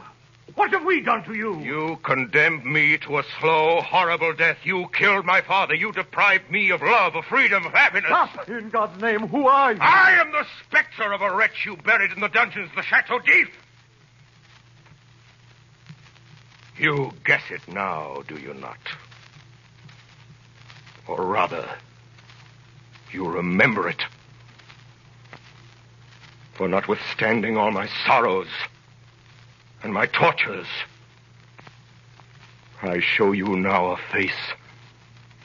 What have we done to you? You condemned me to a slow, horrible death. You killed my father. You deprived me of love, of freedom, of happiness. Stop! In God's name, who are you? I am the specter of a wretch you buried in the dungeons of the Chateau d'If. You guess it now, do you not? Or rather, you remember it. For notwithstanding all my sorrows and my tortures, I show you now a face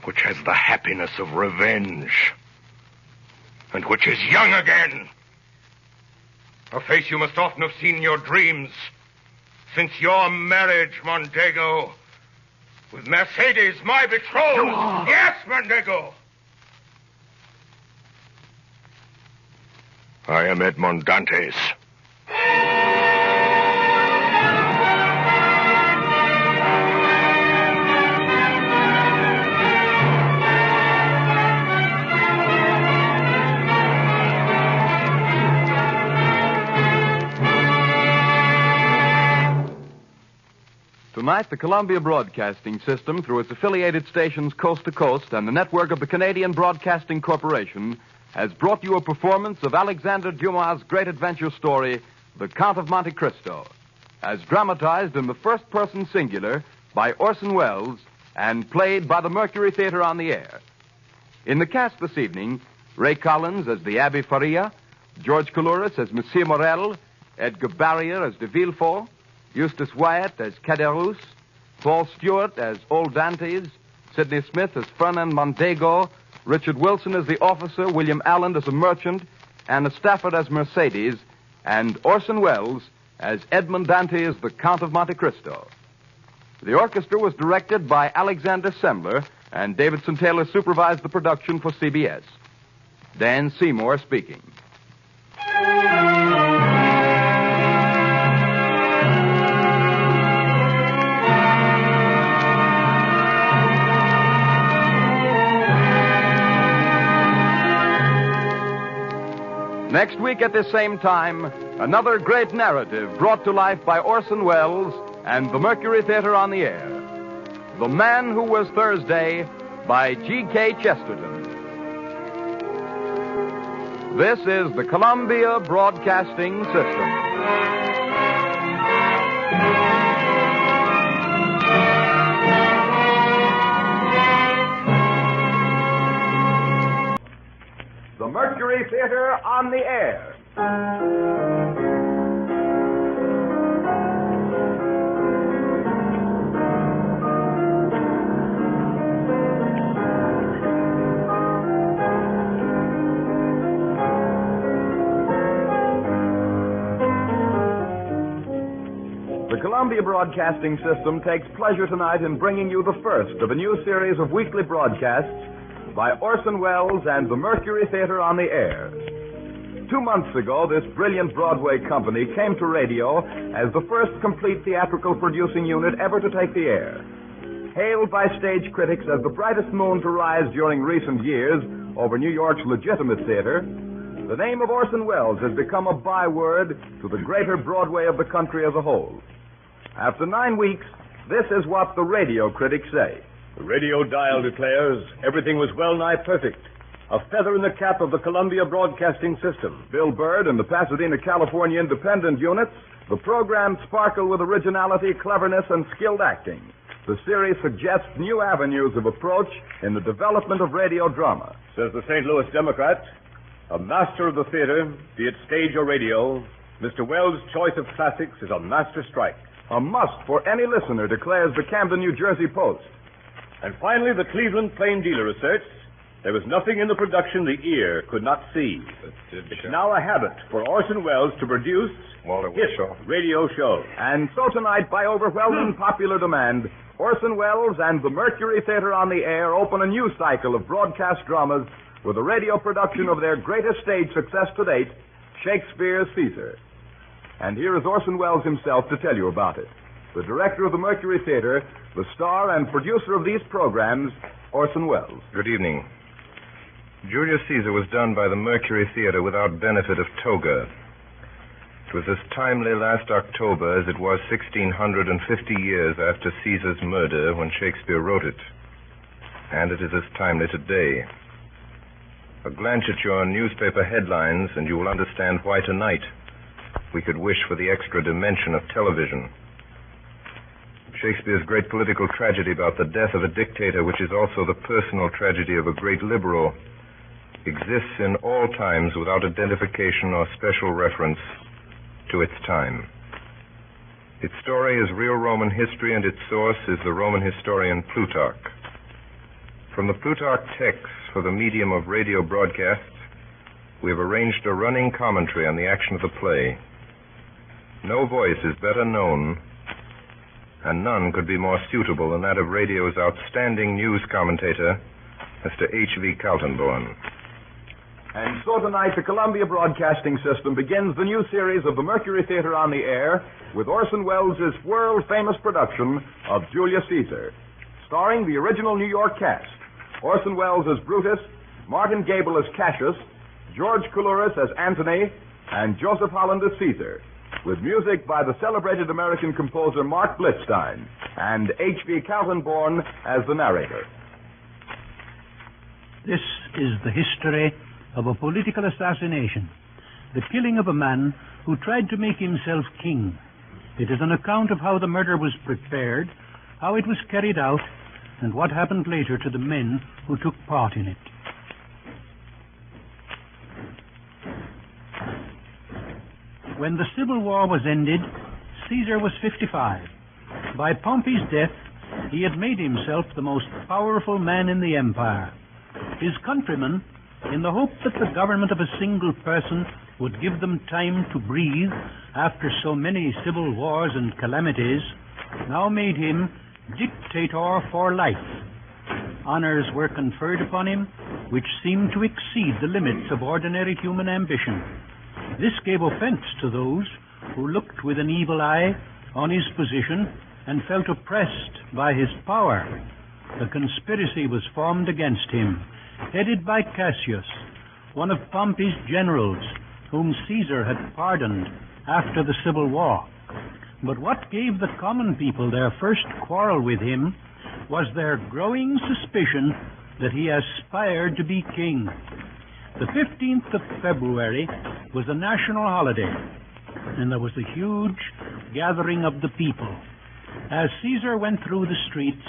which has the happiness of revenge and which is young again. A face you must often have seen in your dreams since your marriage, Mondego, with Mercedes, my betrothed. Yes, Mondego. I am Edmond Dantes. Tonight, the Columbia Broadcasting System, through its affiliated stations coast to coast and the network of the Canadian Broadcasting Corporation, has brought you a performance of Alexander Dumas' great adventure story, The Count of Monte Cristo, as dramatized in the first-person singular by Orson Welles and played by the Mercury Theater on the air. In the cast this evening, Ray Collins as the Abbé Faria, George Coulouris as Monsieur Morel, Edgar Barrier as de Villefort, Eustace Wyatt as Caderousse, Paul Stewart as Old Dantes, Sidney Smith as Fernand Mondego, Richard Wilson as the officer, William Allen as a merchant, Anna Stafford as Mercedes, and Orson Welles as Edmond Dantes, the Count of Monte Cristo. The orchestra was directed by Alexander Semmler, and Davidson Taylor supervised the production for CBS. Dan Seymour speaking. Next week at this same time, another great narrative brought to life by Orson Welles and the Mercury Theater on the air. The Man Who Was Thursday by G.K. Chesterton. This is the Columbia Broadcasting System. The Mercury Theater on the air. The Columbia Broadcasting System takes pleasure tonight in bringing you the first of a new series of weekly broadcasts by Orson Welles and the Mercury Theater on the air. 2 months ago, this brilliant Broadway company came to radio as the first complete theatrical producing unit ever to take the air. Hailed by stage critics as the brightest moon to rise during recent years over New York's legitimate theater, the name of Orson Welles has become a byword to the greater Broadway of the country as a whole. After 9 weeks, this is what the radio critics say. The radio dial declares everything was well-nigh perfect. A feather in the cap of the Columbia Broadcasting System. Bill Bird and the Pasadena, California independent units, the programs sparkle with originality, cleverness, and skilled acting. The series suggests new avenues of approach in the development of radio drama. Says the St. Louis Democrat, a master of the theater, be it stage or radio, Mr. Welles' choice of classics is a master strike. A must for any listener, declares the Camden, New Jersey Post. And finally, the Cleveland Plain Dealer asserts there was nothing in the production the ear could not see. It's now a habit for Orson Welles to produce his radio shows. And so tonight, by overwhelming popular demand, Orson Welles and the Mercury Theater on the air open a new cycle of broadcast dramas with a radio production of their greatest stage success to date, Shakespeare's Caesar. And here is Orson Welles himself to tell you about it. The director of the Mercury Theater, the star and producer of these programs, Orson Welles. Good evening. Julius Caesar was done by the Mercury Theater without benefit of toga. It was as timely last October as it was 1,650 years after Caesar's murder when Shakespeare wrote it. And it is as timely today. A glance at your newspaper headlines and you will understand why tonight we could wish for the extra dimension of television. Shakespeare's great political tragedy about the death of a dictator, which is also the personal tragedy of a great liberal, exists in all times without identification or special reference to its time. Its story is real Roman history, and its source is the Roman historian Plutarch. From the Plutarch texts for the medium of radio broadcasts, we have arranged a running commentary on the action of the play. No voice is better known, and none could be more suitable than that of radio's outstanding news commentator, Mr. H.V. Kaltenborn. And so tonight, the Columbia Broadcasting System begins the new series of the Mercury Theater on the Air with Orson Welles' world-famous production of Julius Caesar, starring the original New York cast: Orson Welles as Brutus, Martin Gable as Cassius, George Coulouris as Antony, and Joseph Holland as Caesar, with music by the celebrated American composer Mark Blitzstein, and H.V. Kaltenborn as the narrator. This is the history of a political assassination, the killing of a man who tried to make himself king. It is an account of how the murder was prepared, how it was carried out, and what happened later to the men who took part in it. When the Civil War was ended, Caesar was 55. By Pompey's death, he had made himself the most powerful man in the empire. His countrymen, in the hope that the government of a single person would give them time to breathe after so many civil wars and calamities, now made him dictator for life. Honors were conferred upon him which seemed to exceed the limits of ordinary human ambition. This gave offense to those who looked with an evil eye on his position and felt oppressed by his power. A conspiracy was formed against him, headed by Cassius, one of Pompey's generals, whom Caesar had pardoned after the Civil War. But what gave the common people their first quarrel with him was their growing suspicion that he aspired to be king. The 15th of February was a national holiday, and there was a huge gathering of the people. As Caesar went through the streets,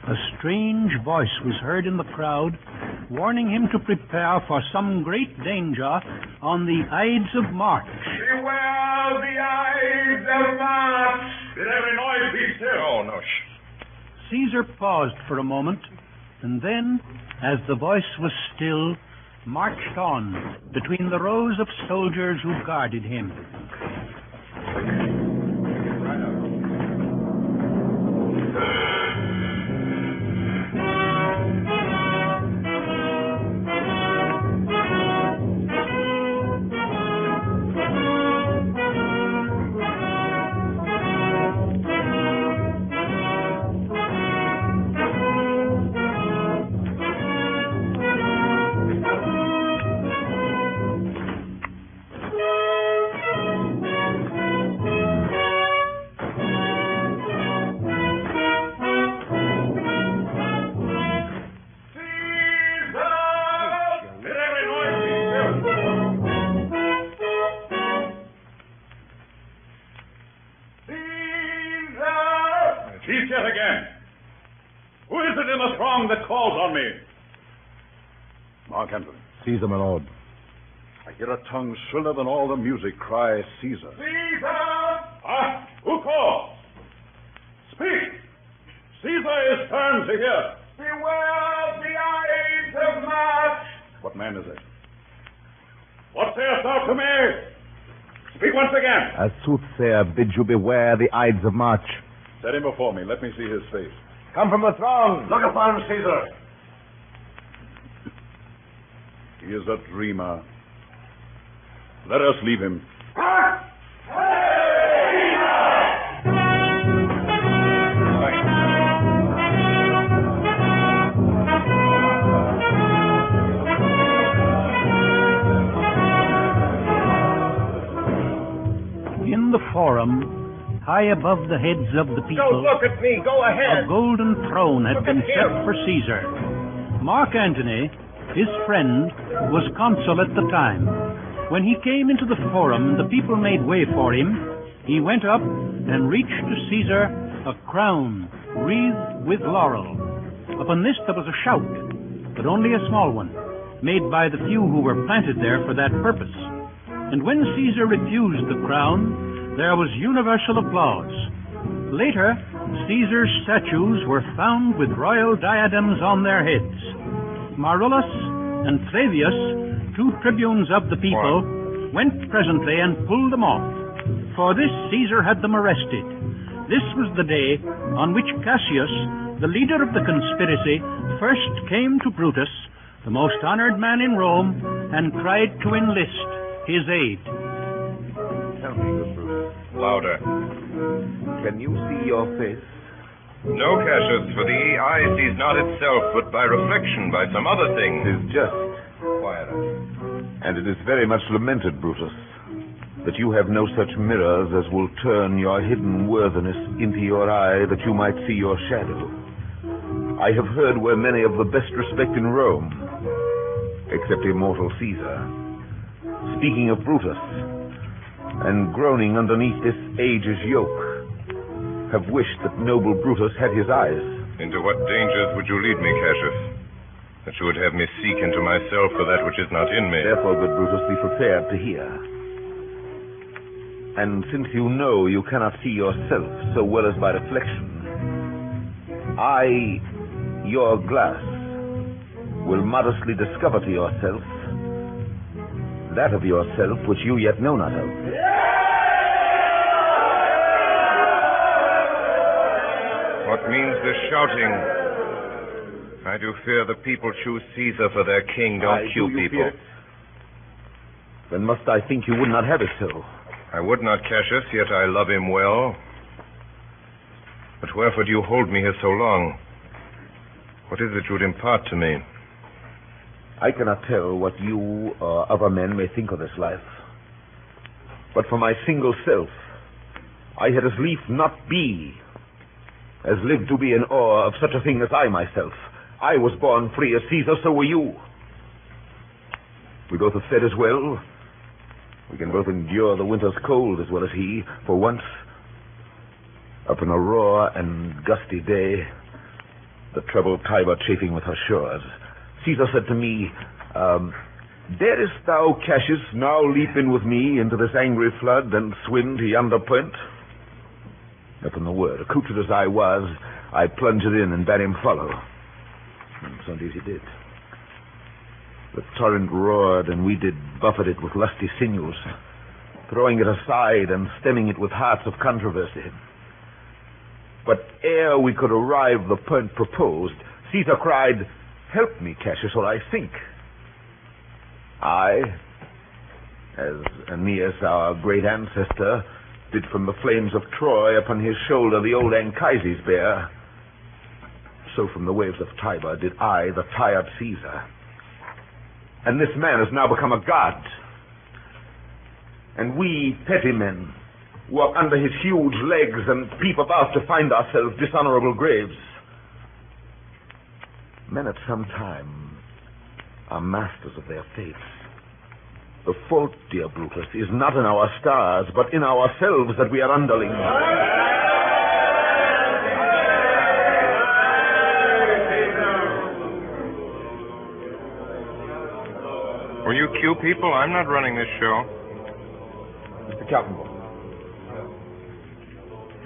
a strange voice was heard in the crowd, warning him to prepare for some great danger on the Ides of March. Beware the Ides of March! Did every noise be still? Oh, no. Caesar paused for a moment, and then, as the voice was still, marched on between the rows of soldiers who guarded him. Caesar, my lord. I hear a tongue shriller than all the music cry, Caesar. Caesar! Ah, who calls? Speak! Caesar is turned to hear. Beware the Ides of March! What man is it? What sayest thou to me? Speak once again. A soothsayer bids you beware the Ides of March. Set him before me. Let me see his face. Come from the throng. Look upon Caesar. He is a dreamer. Let us leave him. forum, high above the heads of the people, Don't look at me. Go ahead. a golden throne had Look been at set him. for Caesar. Mark Antony, his friend, was consul at the time. When he came into the forum and the people made way for him, he went up and reached to Caesar a crown wreathed with laurel. Upon this there was a shout, but only a small one, made by the few who were planted there for that purpose. And when Caesar refused the crown, there was universal applause. Later, Caesar's statues were found with royal diadems on their heads. Marullus and Flavius, two tribunes of the people, went presently and pulled them off. For this Caesar had them arrested. This was the day on which Cassius, the leader of the conspiracy, first came to Brutus, the most honored man in Rome, and tried to enlist his aid. Tell me, good Brutus. Louder. Can you see your face? No, Cassius, for the eye sees not itself, but by reflection, by some other thing. It is just. Quieter. And it is very much lamented, Brutus, that you have no such mirrors as will turn your hidden worthiness into your eye, that you might see your shadow. I have heard where many of the best respect in Rome, except immortal Caesar, speaking of Brutus, and groaning underneath this age's yoke, have wished that noble Brutus had his eyes. Into what dangers would you lead me, Cassius? That you would have me seek into myself for that which is not in me. Therefore, good Brutus, be prepared to hear. And since you know you cannot see yourself so well as by reflection, I, your glass, will modestly discover to yourself that of yourself which you yet know not of. What means this shouting? I do fear the people choose Caesar for their king. Don't you people. Fear it? Then must I think you would not have it so. I would not, Cassius, yet I love him well. But wherefore do you hold me here so long? What is it you would impart to me? I cannot tell what you or other men may think of this life. But for my single self, I had as lief not be as live to be in awe of such a thing as I myself. I was born free as Caesar, so were you. We both have fed as well. We can both endure the winter's cold as well as he. For once, up in a raw and gusty day, the troubled Tiber chafing with her shores, Caesar said to me, darest thou, Cassius, now leap in with me into this angry flood and swim to yonder point? Upon the word, accoutred as I was, I plunged in and bade him follow. And so indeed he did. The torrent roared, and we did buffet it with lusty sinews, throwing it aside and stemming it with hearts of controversy. But ere we could arrive the point proposed, Caesar cried, help me, Cassius, or I sink. I, as Aeneas, our great ancestor, did from the flames of Troy upon his shoulder the old Anchises bear, so from the waves of Tiber did I, the tired Caesar. And this man has now become a god. And we, petty men, walk under his huge legs and peep about to find ourselves dishonorable graves. Men at some time are masters of their fates. The fault, dear Brutus, is not in our stars, but in ourselves that we are underlings. Were you Q people? I'm not running this show. Mr. Kaltenborn.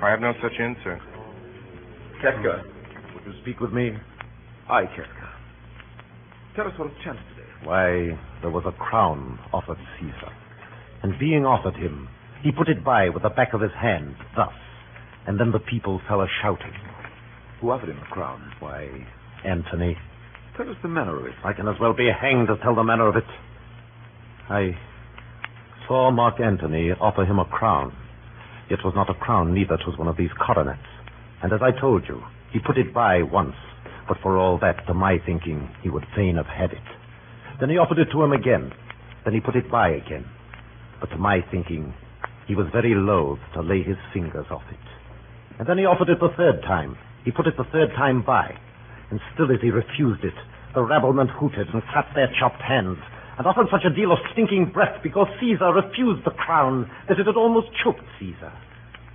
I have no such insert. Keska, would you speak with me? Aye, Keska. Tell us what has chanced today. Why, there was a crown offered Caesar. And being offered him, he put it by with the back of his hand, thus. And then the people fell a-shouting. Who offered him the crown? Why, Antony. Tell us the manner of it. I can as well be hanged to tell the manner of it. I saw Mark Antony offer him a crown. It was not a crown, neither. 'Twas one of these coronets. And as I told you, he put it by once. But for all that, to my thinking, he would fain have had it. Then he offered it to him again. Then he put it by again. But to my thinking, He was very loath to lay his fingers off it. And then he offered it the third time. He put it the third time by. And still as he refused it, the rabblement hooted and clapped their chopped hands, and offered such a deal of stinking breath because Caesar refused the crown that it had almost choked Caesar.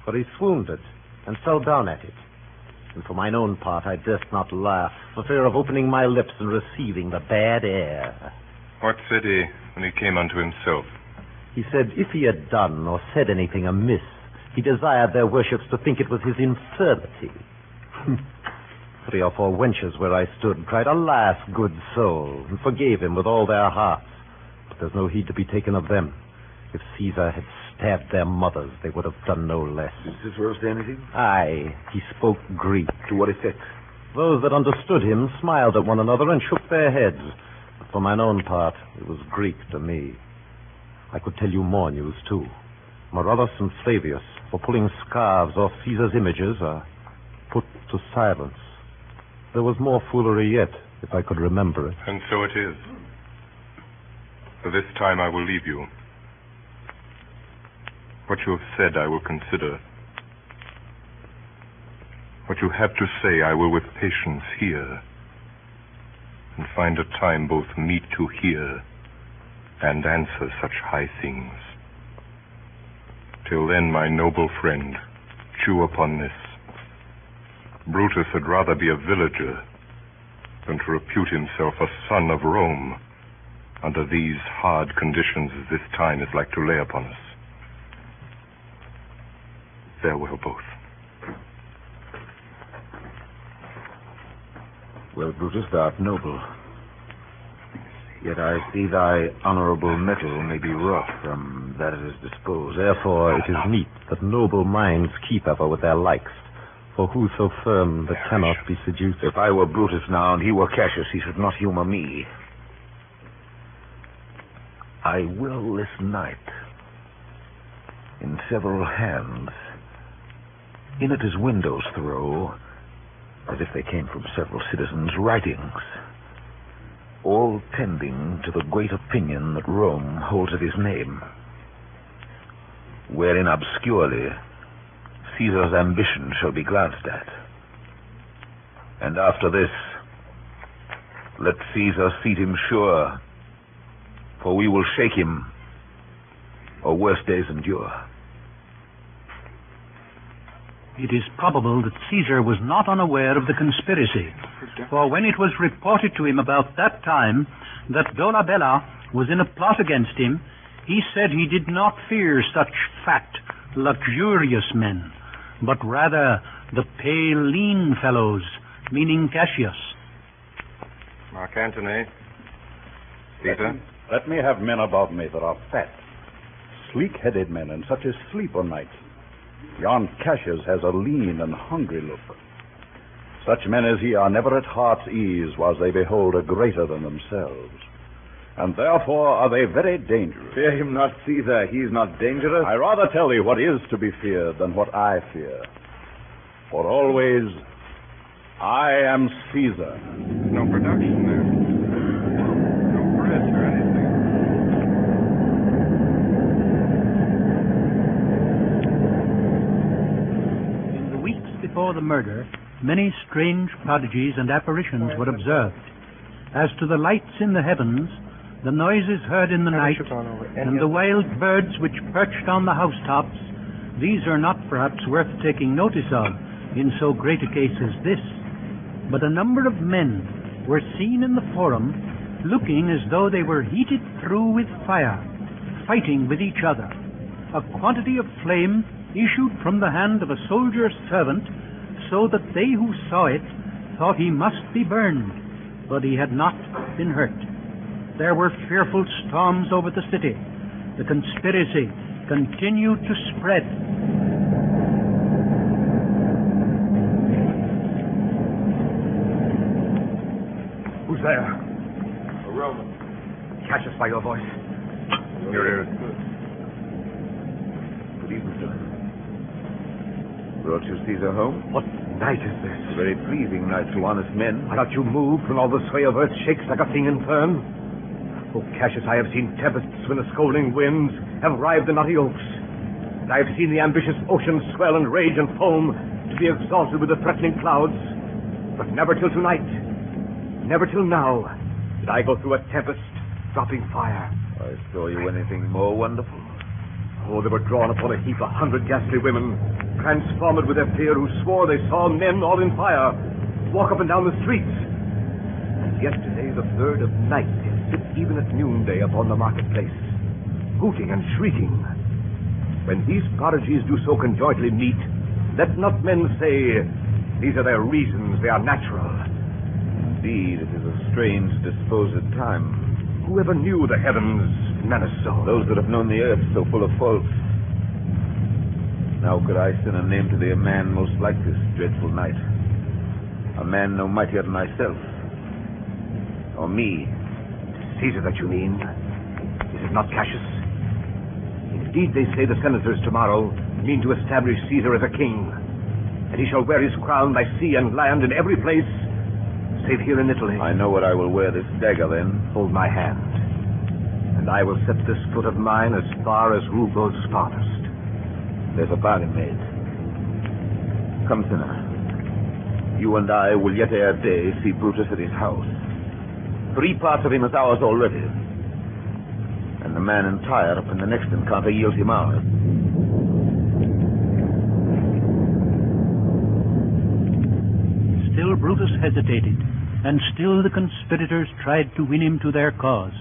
For he swooned it and fell down at it. And for mine own part, I durst not laugh, for fear of opening my lips and receiving the bad air. What said he when he came unto himself? He said if he had done or said anything amiss, he desired their worships to think it was his infirmity. 3 or 4 wenches where I stood cried, "Alas, good soul," and forgave him with all their hearts. But there's no heed to be taken of them. If Caesar had stabbed their mothers, they would have done no less. Did Cicero say anything? Aye, he spoke Greek. To what effect? Those that understood him smiled at one another and shook their heads. But for mine own part, it was Greek to me. I could tell you more news, too. Marullus and Flavius, for pulling scarves off Caesar's images, are put to silence. There was more foolery yet, if I could remember it. And so it is. For this time I will leave you. What you have said I will consider. What you have to say I will with patience hear, and find a time both meet to hear and answer such high things. Till then, my noble friend, chew upon this. Brutus had rather be a villager than to repute himself a son of Rome under these hard conditions as this time is like to lay upon us. Farewell both. Well, Brutus, thou art noble. Yet I see thy honorable metal may be wrought from that it is disposed. Therefore it is meet that noble minds keep ever with their likes. For who so firm that cannot be seduced? If I were Brutus now and he were Cassius, he should not humor me. I will this night, in several hands, in at his windows throw, as if they came from several citizens' writings, all tending to the great opinion that Rome holds of his name, wherein obscurely Caesar's ambition shall be glanced at. And after this, let Caesar seat him sure, for we will shake him, or worse days endure. It is probable that Caesar was not unaware of the conspiracy, for when it was reported to him about that time that Dolabella was in a plot against him, he said he did not fear such fat, luxurious men, but rather the pale, lean fellows, meaning Cassius. Mark Antony. Caesar. Let me have men about me that are fat, sleek-headed men, and such as sleep o' nights. Yon Cassius has a lean and hungry look. Such men as he are never at heart's ease whilst they behold a greater than themselves. And therefore are they very dangerous. Fear him not, Caesar. He is not dangerous. I rather tell thee what is to be feared than what I fear. For always, I am Caesar. No production there. No press or anything. Before the murder, many strange prodigies and apparitions were observed. As to the lights in the heavens, the noises heard in the night, and the wild birds which perched on the housetops, these are not perhaps worth taking notice of in so great a case as this. But a number of men were seen in the forum, looking as though they were heated through with fire, fighting with each other. A quantity of flame issued from the hand of a soldier's servant, so that they who saw it thought he must be burned, but he had not been hurt. There were fearful storms over the city. The conspiracy continued to spread. Who's there? A Roman. Catch us by your voice. Here it is. Good evening, sir. Brought you Caesar home? What night is this? A very pleasing night to honest men. I got you moved when all the sway of earth shakes like a thing in turn. Oh, Cassius, I have seen tempests when the scolding winds have rived the knotty oaks. And I've seen the ambitious ocean swell and rage and foam to be exalted with the threatening clouds. But never till tonight, never till now, did I go through a tempest, dropping fire. I saw you anything more wonderful? Oh, they were drawn upon a heap 100 ghastly women, transformed with their fear, who swore they saw men all in fire walk up and down the streets. And yesterday, the third of night, did sit even at noonday upon the marketplace, hooting and shrieking. When these prodigies do so conjointly meet, let not men say, these are their reasons, they are natural. Indeed, it is a strange disposed time. Whoever knew the heavens menace so? Those that have known the earth so full of faults. Now could I send a name to thee, a man most like this dreadful night. A man no mightier than myself. Or me. Caesar that you mean? Is it not Cassius? Indeed, they say the senators tomorrow mean to establish Caesar as a king. And he shall wear his crown by sea and land in every place, save here in Italy. I know what I will wear this dagger then. Hold my hand, and I will set this foot of mine as far as rule goes farthest. There's a bargain made. Come, sinner. You and I will yet ere day see Brutus at his house. 3 parts of him is ours already. And the man in Tyre up in the next encounter yields him ours. Still Brutus hesitated, and still the conspirators tried to win him to their cause.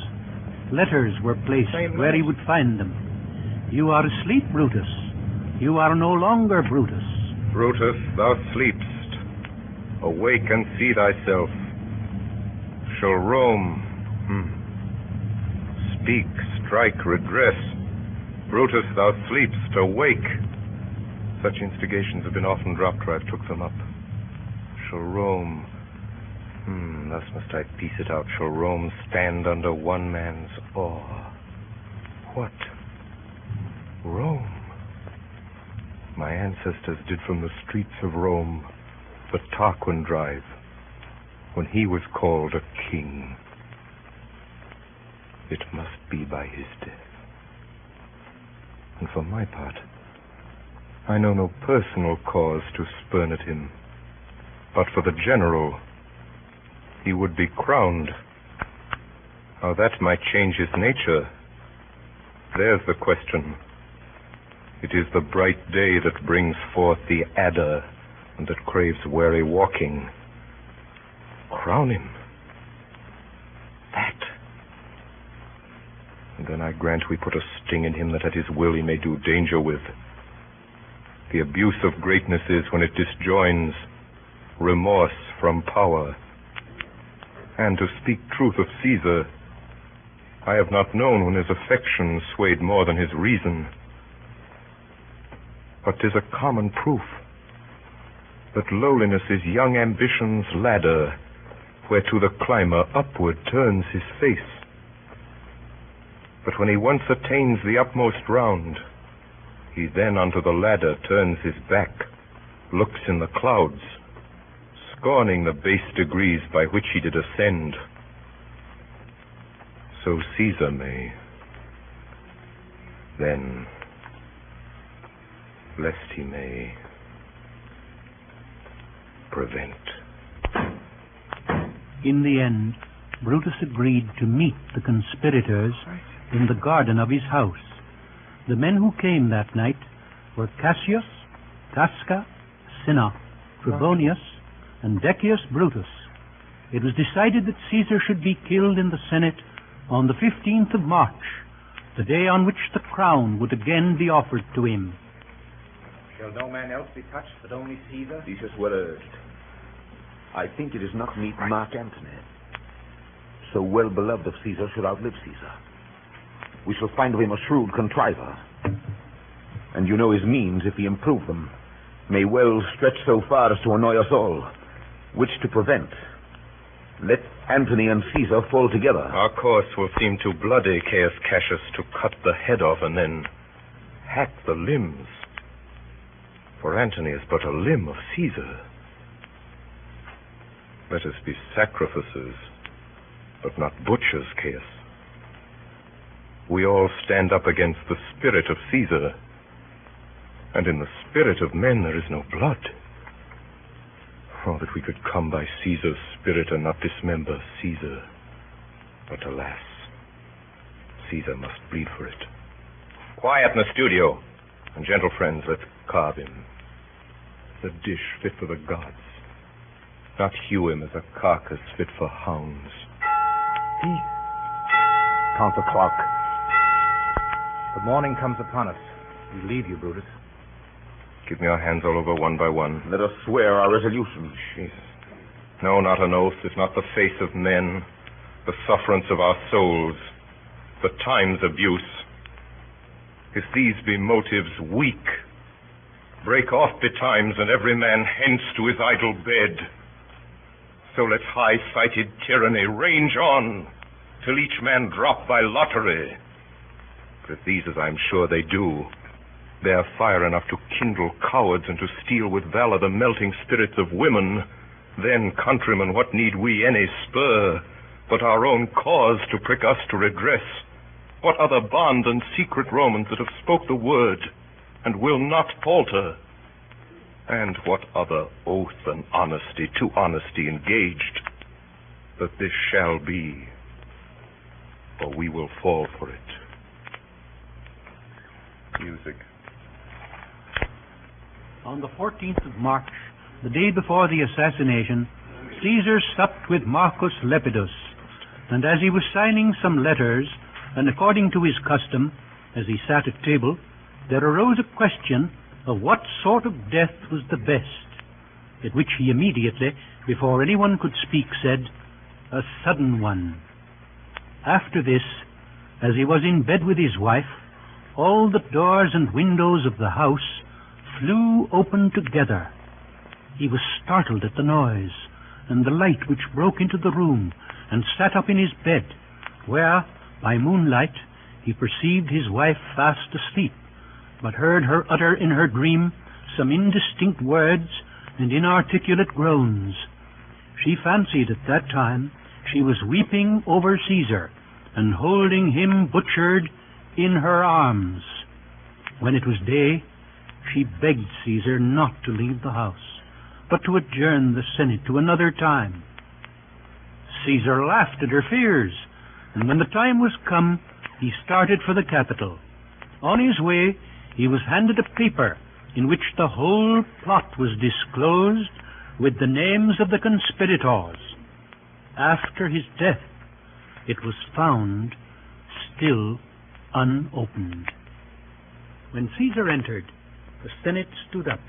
Letters were placed where he would find them. You are asleep, Brutus. You are no longer Brutus. Brutus, thou sleepst. Awake and see thyself. Shall Rome speak, strike, redress? Brutus, thou sleepst. Awake. Such instigations have been often dropped where I've took them up. Shall Rome... thus must I piece it out. Shall Rome stand under one man's awe? What? Rome? My ancestors did from the streets of Rome the Tarquin drive, when he was called a king. It must be by his death. And for my part, I know no personal cause to spurn at him. But for the general, he would be crowned. How that might change his nature, there's the question. It is the bright day that brings forth the adder, and that craves wary walking. Crown him. That. And then I grant we put a sting in him that at his will he may do danger with. The abuse of greatness is when it disjoins remorse from power. And to speak truth of Caesar, I have not known when his affection swayed more than his reason. But 'tis a common proof that lowliness is young ambition's ladder, whereto the climber upward turns his face. But when he once attains the upmost round, he then unto the ladder turns his back, looks in the clouds, scorning the base degrees by which he did ascend. So Caesar may, then, lest he may prevent. In the end, Brutus agreed to meet the conspirators in the garden of his house. The men who came that night were Cassius, Casca, Cinna, Trebonius, and Decius Brutus. It was decided that Caesar should be killed in the Senate on the 15th of March, the day on which the crown would again be offered to him. Shall no man else be touched but only Caesar? Decius well urged. I think it is not meet Mark Antony, so well beloved of Caesar, should outlive Caesar. We shall find him a shrewd contriver. And you know his means, if he improve them, may well stretch so far as to annoy us all. Which to prevent, let Antony and Caesar fall together. Our course will seem too bloody, Caius Cassius, to cut the head off and then hack the limbs. For Antony is but a limb of Caesar. Let us be sacrificers, but not butchers, Caius. We all stand up against the spirit of Caesar, And in the spirit of men there is no blood. Oh, that we could come by Caesar's spirit and not dismember Caesar. But alas, Caesar must bleed for it. Quiet in the studio. And gentle friends, let's carve him. As a dish fit for the gods. Not hew him as a carcass fit for hounds. Count the clock. The morning comes upon us. We leave you, Brutus. Give me our hands all over one by one. Let us swear our resolutions. Jesus. No, not an oath. If not the face of men, the sufferance of our souls, the time's abuse. If these be motives weak, break off betimes, and every man hence to his idle bed. So let high-sighted tyranny range on, till each man drop by lottery. But if these, as I'm sure they do, bear fire enough to kindle cowards and to steal with valor the melting spirits of women, then, countrymen, what need we any spur but our own cause to prick us to redress? What other bond than secret Romans that have spoke the word and will not falter? And what other oath than honesty to honesty engaged, that this shall be, or we will fall for it? Music. On the 14th of March, the day before the assassination, Caesar supped with Marcus Lepidus, and as he was signing some letters, and according to his custom, as he sat at table, there arose a question of what sort of death was the best, at which he immediately, before anyone could speak, said, "A sudden one." After this, as he was in bed with his wife, all the doors and windows of the house flew open together. He was startled at the noise and the light which broke into the room, and sat up in his bed, where, by moonlight, he perceived his wife fast asleep, but heard her utter in her dream some indistinct words and inarticulate groans. She fancied at that time she was weeping over Caesar and holding him butchered in her arms. When it was day, she begged Caesar not to leave the house, but to adjourn the Senate to another time. Caesar laughed at her fears, and when the time was come, he started for the capital. On his way, he was handed a paper in which the whole plot was disclosed with the names of the conspirators. After his death, it was found still unopened. When Caesar entered, the Senate stood up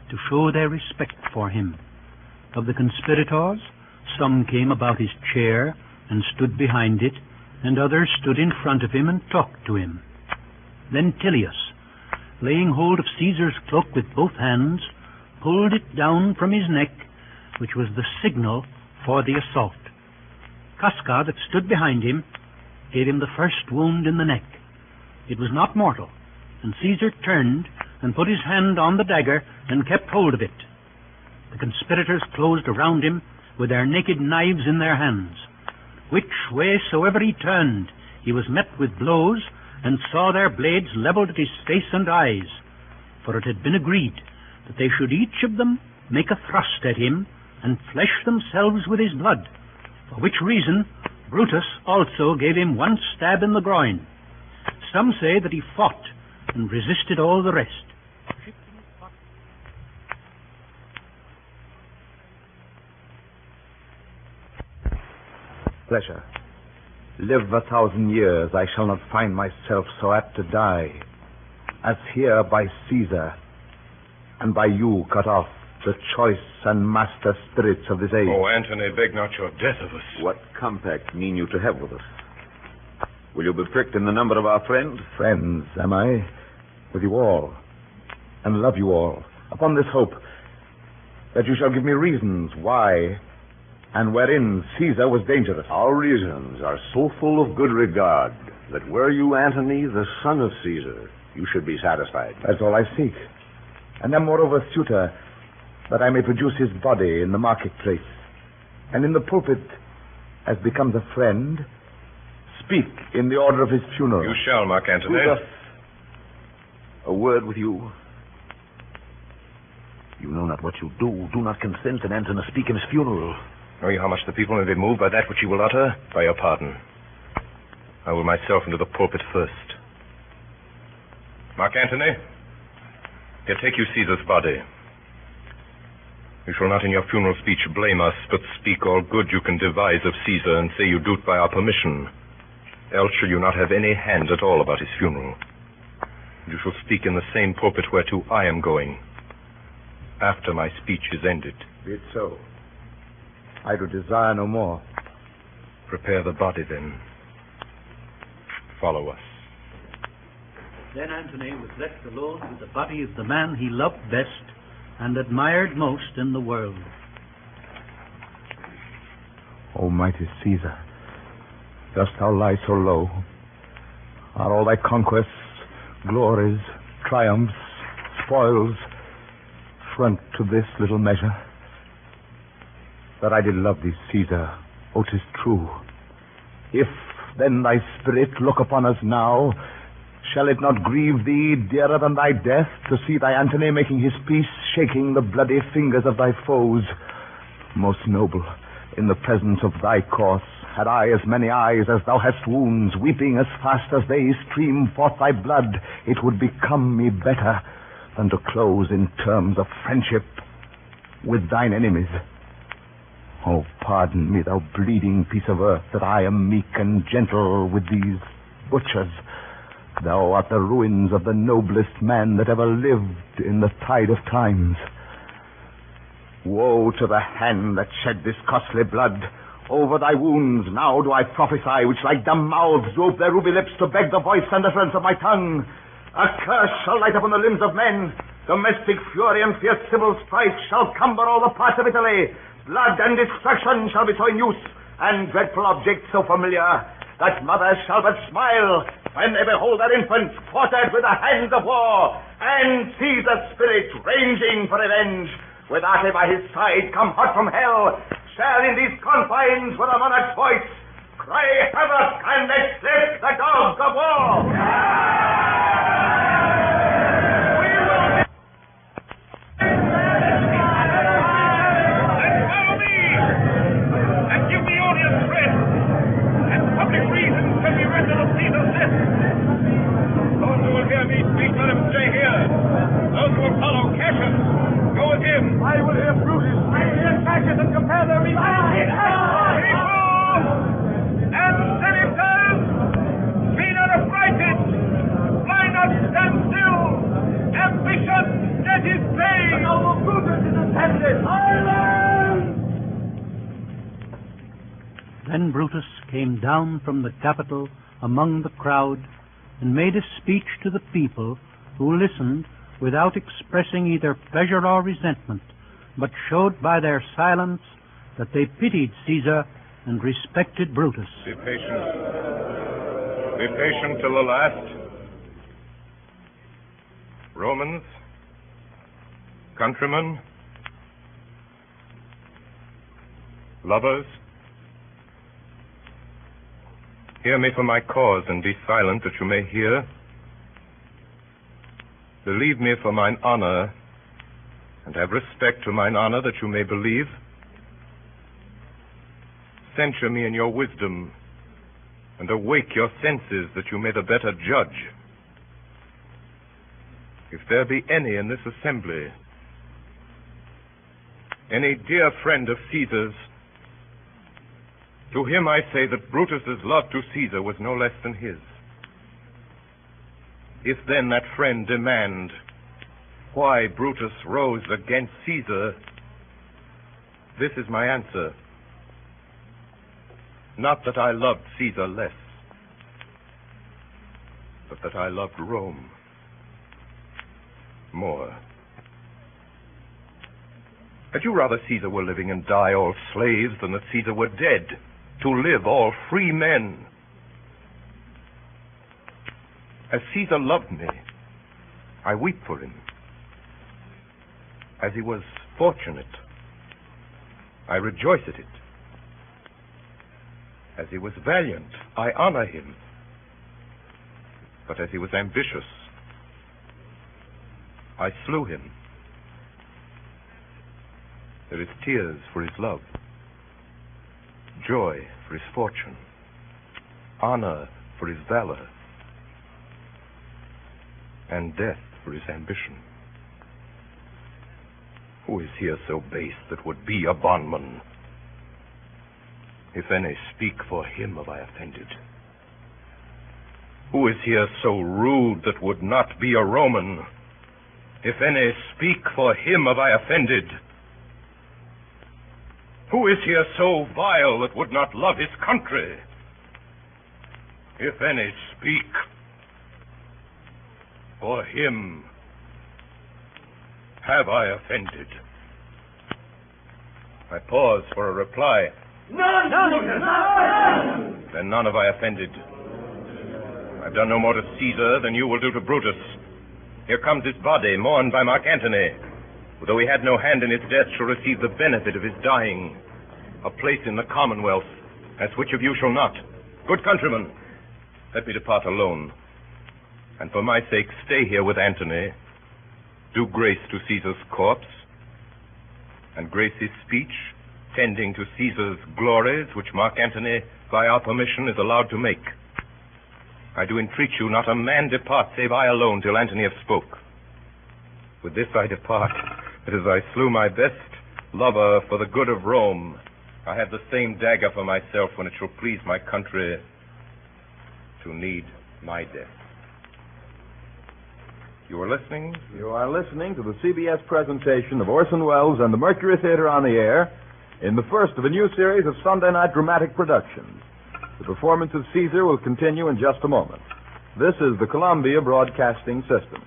to show their respect for him. Of the conspirators, some came about his chair and stood behind it, and others stood in front of him and talked to him. Then Tilius, laying hold of Caesar's cloak with both hands, pulled it down from his neck, which was the signal for the assault. Casca, that stood behind him, gave him the first wound in the neck. It was not mortal, and Caesar turned and put his hand on the dagger and kept hold of it. The conspirators closed around him with their naked knives in their hands. Which way soever he turned, he was met with blows, and saw their blades leveled at his face and eyes. For it had been agreed that they should each of them make a thrust at him, and flesh themselves with his blood, for which reason Brutus also gave him one stab in the groin. Some say that he fought and resisted all the rest. Pleasure. Live 1,000 years, I shall not find myself so apt to die as here by Caesar, and by you cut off, the choice and master spirits of this age. Oh, Antony, beg not your death of us. What compact mean you to have with us? Will you be pricked in the number of our friends? Friends, am I? With you all, and love you all, upon this hope that you shall give me reasons why and wherein Caesar was dangerous. Our reasons are so full of good regard that were you Antony, the son of Caesar, you should be satisfied. That's all I seek. And am moreover suitor that I may produce his body in the marketplace, and in the pulpit, as becomes a friend, speak in the order of his funeral. You shall, Mark Antony. Brutus, a word with you. You know not what you do. Do not consent and enter to speak in his funeral. Know you how much the people may be moved by that which you will utter? By your pardon. I will myself into the pulpit first. Mark Antony, here take you Caesar's body. You shall not in your funeral speech blame us, but speak all good you can devise of Caesar and say you do it by our permission. Else shall you not have any hand at all about his funeral. You shall speak in the same pulpit whereto I am going, after my speech is ended. Be it so. I do desire no more. Prepare the body, then. Follow us. Then Antony was left alone with the body of the man he loved best and admired most in the world. O mighty Caesar, dost thou lie so low? Are all thy conquests, glories, triumphs, spoils, front to this little measure? That I did love thee, Caesar, O 'tis true. If then thy spirit look upon us now, shall it not grieve thee dearer than thy death to see thy Antony making his peace, shaking the bloody fingers of thy foes? Most noble, in the presence of thy corse, had I as many eyes as thou hast wounds, weeping as fast as they stream forth thy blood, it would become me better than to close in terms of friendship with thine enemies. Oh, pardon me, thou bleeding piece of earth, that I am meek and gentle with these butchers. Thou art the ruins of the noblest man that ever lived in the tide of times. Woe to the hand that shed this costly blood. Over thy wounds now do I prophesy, which like dumb mouths droop their ruby lips to beg the voice and utterance of my tongue. A curse shall light upon the limbs of men. Domestic fury and fierce civil strife shall cumber all the parts of Italy. Blood and destruction shall be so in use, and dreadful objects so familiar, that mothers shall but smile when they behold their infants quartered with the hands of war, and Caesar's spirit ranging for revenge, with Ate by his side come hot from hell, shall in these confines with a monarch's voice cry havoc and let slip the dogs of war. I will hear Brutus. I will hear Cassius and compare their reasons. People and senators, be not affrighted. Fly not, stand still. Ambition, get his pay. The noble Brutus is ascended. Silence! Then Brutus came down from the Capitol among the crowd and made a speech to the people, who listened without expressing either pleasure or resentment, but showed by their silence that they pitied Caesar and respected Brutus. Be patient. Be patient till the last. Romans, countrymen, lovers, hear me for my cause, and be silent that you may hear. Believe me for mine honor, and have respect to mine honor, that you may believe. Censure me in your wisdom, and awake your senses, that you may the better judge. If there be any in this assembly, any dear friend of Caesar's, to him I say that Brutus's love to Caesar was no less than his. If then that friend demand why Brutus rose against Caesar, this is my answer. Not that I loved Caesar less, but that I loved Rome more. Had you rather Caesar were living and die all slaves than that Caesar were dead, to live all free men? As Caesar loved me, I weep for him. As he was fortunate, I rejoice at it. As he was valiant, I honor him. But as he was ambitious, I slew him. There is tears for his love, joy for his fortune, honor for his valor, and death for his ambition. Who is here so base that would be a bondman? If any, speak for him have I offended. Who is here so rude that would not be a Roman? If any, speak for him have I offended. Who is here so vile that would not love his country? If any, speak for him have I offended. I pause for a reply. None! Then none have I offended. I've done no more to Caesar than you will do to Brutus. Here comes his body, mourned by Mark Antony, who, though he had no hand in his death, shall receive the benefit of his dying, a place in the Commonwealth, as which of you shall not? Good countrymen, let me depart alone, and for my sake stay here with Antony, do grace to Caesar's corpse, and grace his speech, tending to Caesar's glories, which Mark Antony, by our permission, is allowed to make. I do entreat you, not a man depart, save I alone, till Antony have spoke. With this I depart, that as I slew my best lover for the good of Rome, I have the same dagger for myself when it shall please my country to need my death. You are listening? You are listening to the CBS presentation of Orson Welles and the Mercury Theater on the Air in the first of a new series of Sunday night dramatic productions. The performance of Caesar will continue in just a moment. This is the Columbia Broadcasting System.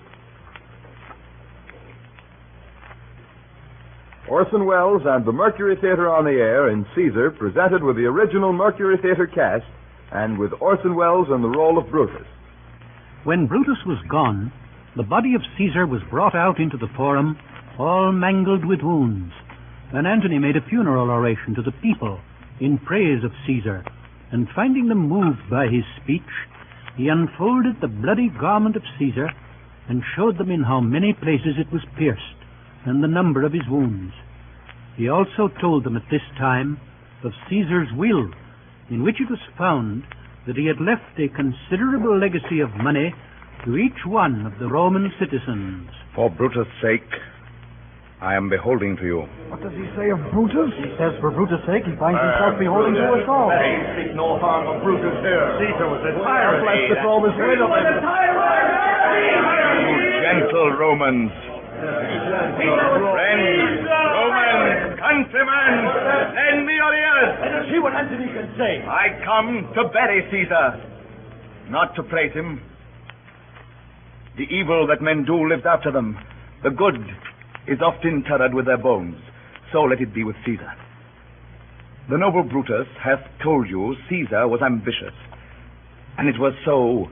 Orson Welles and the Mercury Theater on the Air in Caesar, presented with the original Mercury Theater cast and with Orson Welles in the role of Brutus. When Brutus was gone, the body of Caesar was brought out into the forum, all mangled with wounds. And Antony made a funeral oration to the people in praise of Caesar, and finding them moved by his speech, he unfolded the bloody garment of Caesar and showed them in how many places it was pierced, and the number of his wounds. He also told them at this time of Caesar's will, in which it was found that he had left a considerable legacy of money to each one of the Roman citizens. For Brutus' sake, I am beholding to you. What does he say of Brutus? He says for Brutus' sake he finds himself beholding to us all. Speak no harm of Brutus here. Caesar was a tyrant. Bless the Roman rid of him. You gentle Romans. Friends, Romans, countrymen, lend me your ears. Let us see what Antony can say. I come to bury Caesar, not to praise him. The evil that men do lives after them. The good is oft interred with their bones. So let it be with Caesar. The noble Brutus hath told you Caesar was ambitious. And it was so.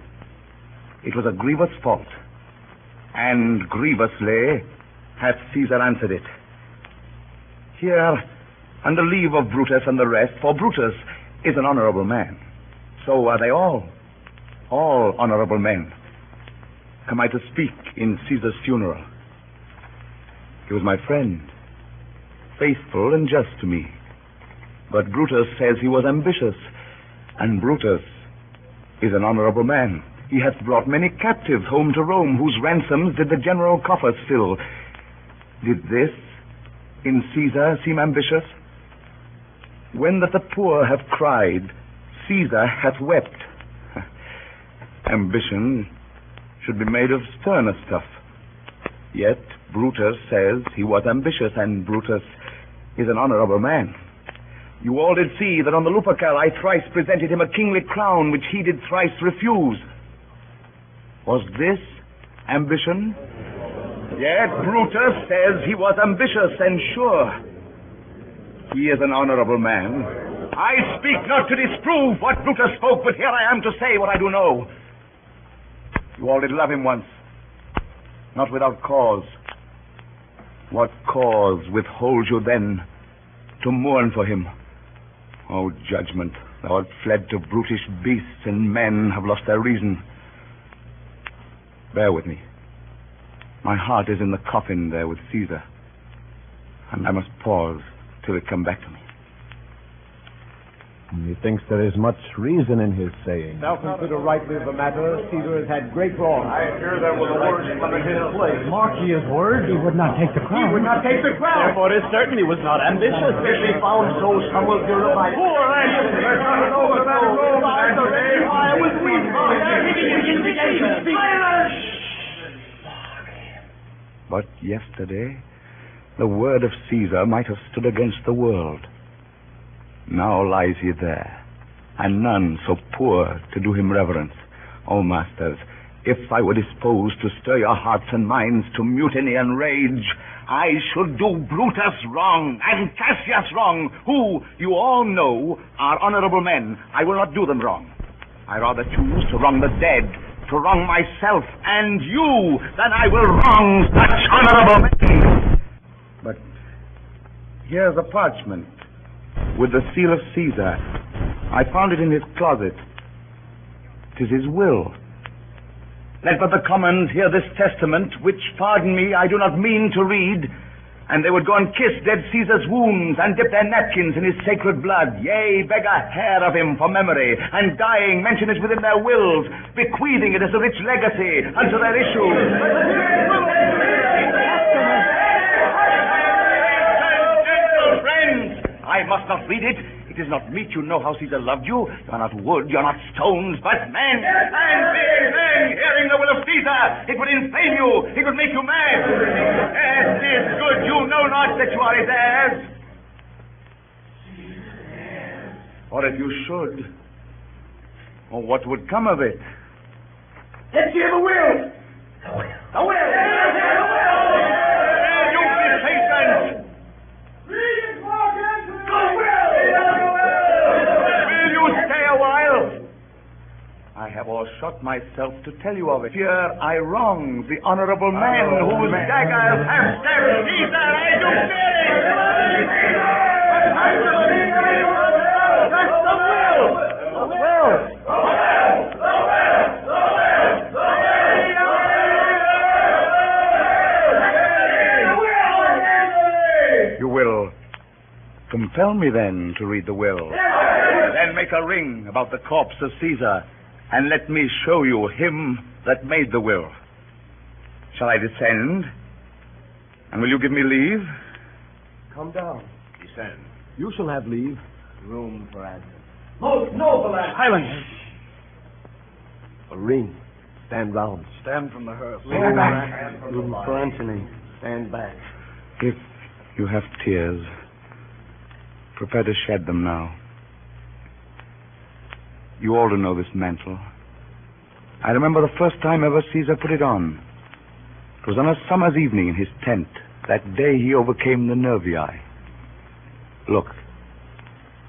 It was a grievous fault. And grievously hath Caesar answered it. Here, under leave of Brutus and the rest, for Brutus is an honorable man. So are they all honorable men. Come I to speak in Caesar's funeral. He was my friend, faithful and just to me. But Brutus says he was ambitious, and Brutus is an honorable man. He hath brought many captives home to Rome, whose ransoms did the general coffers fill. Did this in Caesar seem ambitious? When that the poor have cried, Caesar hath wept. Ambition should be made of sterner stuff. Yet Brutus says he was ambitious, and Brutus is an honorable man. You all did see that on the Lupercal I thrice presented him a kingly crown, which he did thrice refuse. Was this ambition? Yet Brutus says he was ambitious, and sure, he is an honorable man. I speak not to disprove what Brutus spoke, but here I am to say what I do know. You all did love him once, not without cause. What cause withholds you then to mourn for him? O judgment, thou art fled to brutish beasts, and men have lost their reason. Bear with me. My heart is in the coffin there with Caesar. And I must pause till it come back to me. Methinks there is much reason in his saying. Thou consider rightly of the matter, Caesar has had great wrong. I hear there was a word come in his place. Mark ye his word, he would not take the crown. He would not take the crown. Therefore it is certain he was not ambitious. If he found so, some will purify. Poor Antony, over that Rome, Antony. I was weak. But yesterday, the word of Caesar might have stood against the world. Now lies he there, and none so poor to do him reverence. O masters, if I were disposed to stir your hearts and minds to mutiny and rage, I should do Brutus wrong and Cassius wrong, who, you all know, are honorable men. I will not do them wrong. I rather choose to wrong the dead, to wrong myself and you, than I will wrong such honorable men. But here's a parchment with the seal of Caesar. I found it in his closet. 'Tis his will. Let but the commons hear this testament, which, pardon me, I do not mean to read, and they would go and kiss dead Caesar's wounds, and dip their napkins in his sacred blood, yea, beg a hair of him for memory, and dying mention it within their wills, bequeathing it as a rich legacy unto their issue. I must not read it. It is not meet you know how Caesar loved you. You are not wood, you are not stones, but men. And being men, hearing the will of Caesar, it would inflame you, it would make you mad. Yes, 'tis good you know not that you are his heirs. Or if you should, or what would come of it? Let's hear the will. The will. The will. You be patient. I have o'ershot myself to tell you of it. Here I wrong the honorable men whose daggers have stabbed Caesar. I do fear it. That's the will. The will. You will compel me then to read the will. Then make a ring about the corpse of Caesar, and let me show you him that made the will. Shall I descend? And will you give me leave? Come down. Descend. You shall have leave. Room for Antony. Most noble Antony. Silence. A ring. Stand round. Stand from the hearth. Stand back. Room for Antony. Stand back. If you have tears, prepare to shed them now. You all do know this mantle. I remember the first time ever Caesar put it on. It was on a summer's evening in his tent. That day he overcame the Nervii. Look,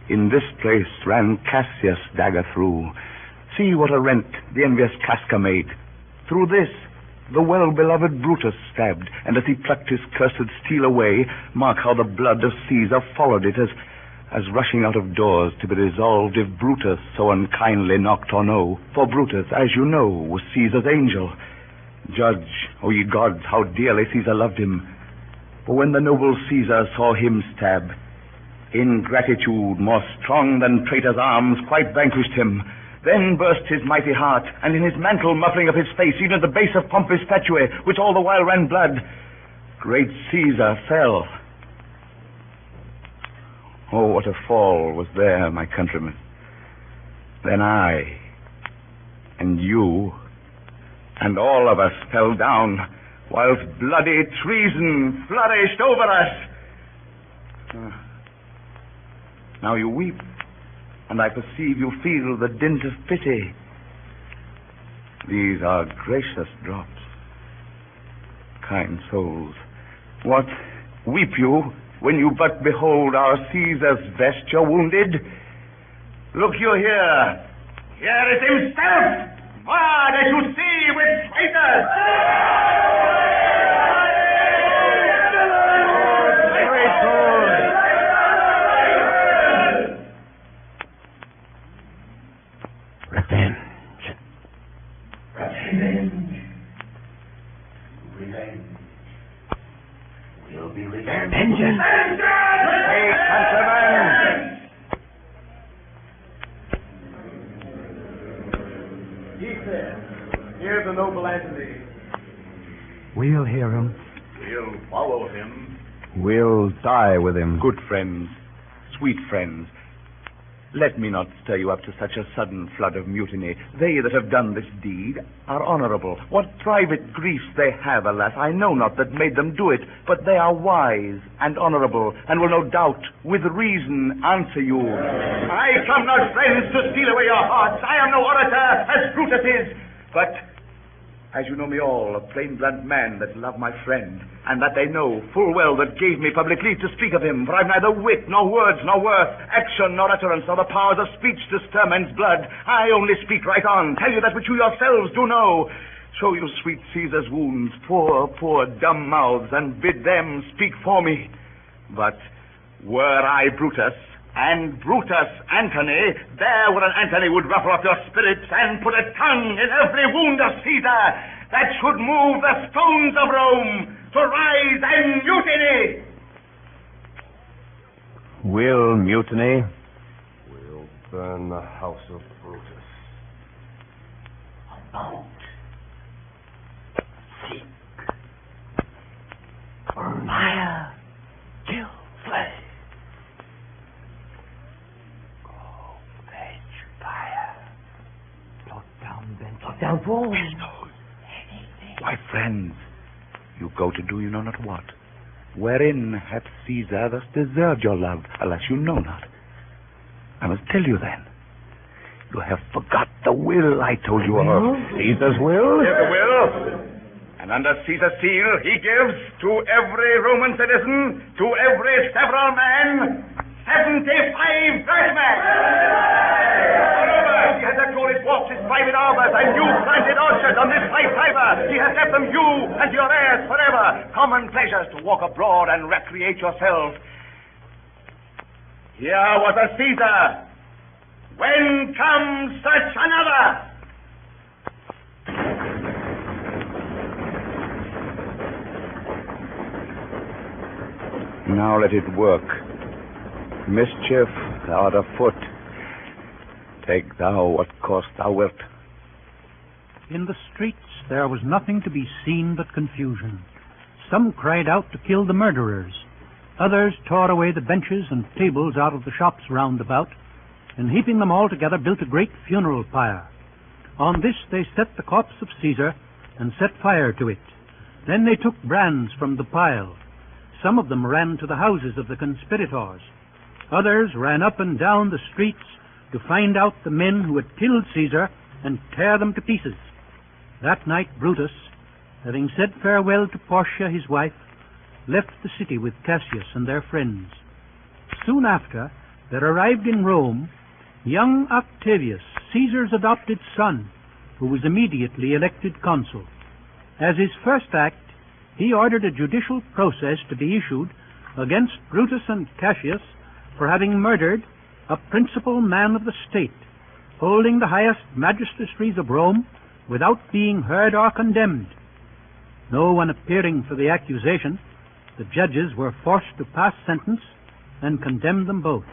in this place ran Cassius' dagger through. See what a rent the envious Casca made. Through this the well-beloved Brutus stabbed, and as he plucked his cursed steel away, mark how the blood of Caesar followed it as rushing out of doors to be resolved if Brutus so unkindly knocked or no. For Brutus, as you know, was Caesar's angel. Judge, O ye gods, how dearly Caesar loved him. For when the noble Caesar saw him stab, ingratitude, more strong than traitor's arms, quite vanquished him. Then burst his mighty heart, and in his mantle muffling up his face, even at the base of Pompey's statue, which all the while ran blood, great Caesar fell. Oh, what a fall was there, my countrymen. Then I, and you, and all of us fell down, whilst bloody treason flourished over us. Now you weep, and I perceive you feel the dint of pity. These are gracious drops. Kind souls, what, weep you when you but behold our Caesar's vesture wounded? Look you here. Here is himself, marred as you see with traitors. Revenge. Will be revenge. Vengeance. He said, hear the noble Antony. We'll hear him. We'll follow him. We'll die with him. Good friends, sweet friends, let me not stir you up to such a sudden flood of mutiny. They that have done this deed are honorable. What private griefs they have, alas, I know not that made them do it, but they are wise and honorable, and will no doubt, with reason, answer you. I come not, friends, to steal away your hearts. I am no orator, as Brutus is, but as you know me all, a plain blunt man that love my friend, and that they know full well that gave me public leave to speak of him, for I've neither wit, nor words, nor worth, action, nor utterance, nor the powers of speech to stir men's blood. I only speak right on, tell you that which you yourselves do know, show you sweet Caesar's wounds, poor, poor dumb mouths, and bid them speak for me. But were I Brutus, and Brutus Antony, there where an Antony would ruffle up your spirits and put a tongue in every wound of Caesar that should move the stones of Rome to rise and mutiny. We'll mutiny. We'll burn the house of Brutus. Mount. Seek. Burn. Fire. Kill. Slay. Plot down walls. Why, friends, you go to do you know not what. Wherein hath Caesar thus deserved your love? Alas, you know not. I must tell you then. You have forgot the will I told you of. Caesar's will? Here's the will. And under Caesar's seal, he gives to every Roman citizen, to every several man, 75 drachmae. He has let go his walks, his private arbors, and you planted orchards on this white Tiber. He has left them you and your heirs forever. Common pleasures to walk abroad and recreate yourselves. Here was a Caesar. When comes such another? Now let it work. Mischief, thou art afoot. Take thou what course thou wilt. In the streets there was nothing to be seen but confusion. Some cried out to kill the murderers. Others tore away the benches and tables out of the shops round about, and heaping them all together built a great funeral pyre. On this they set the corpse of Caesar and set fire to it. Then they took brands from the pile. Some of them ran to the houses of the conspirators. Others ran up and down the streets to find out the men who had killed Caesar and tear them to pieces. That night Brutus, having said farewell to Portia his wife, left the city with Cassius and their friends. Soon after, there arrived in Rome young Octavius, Caesar's adopted son, who was immediately elected consul. As his first act, he ordered a judicial process to be issued against Brutus and Cassius for having murdered a principal man of the state, holding the highest magistracies of Rome without being heard or condemned. No one appearing for the accusation, the judges were forced to pass sentence and condemn them both.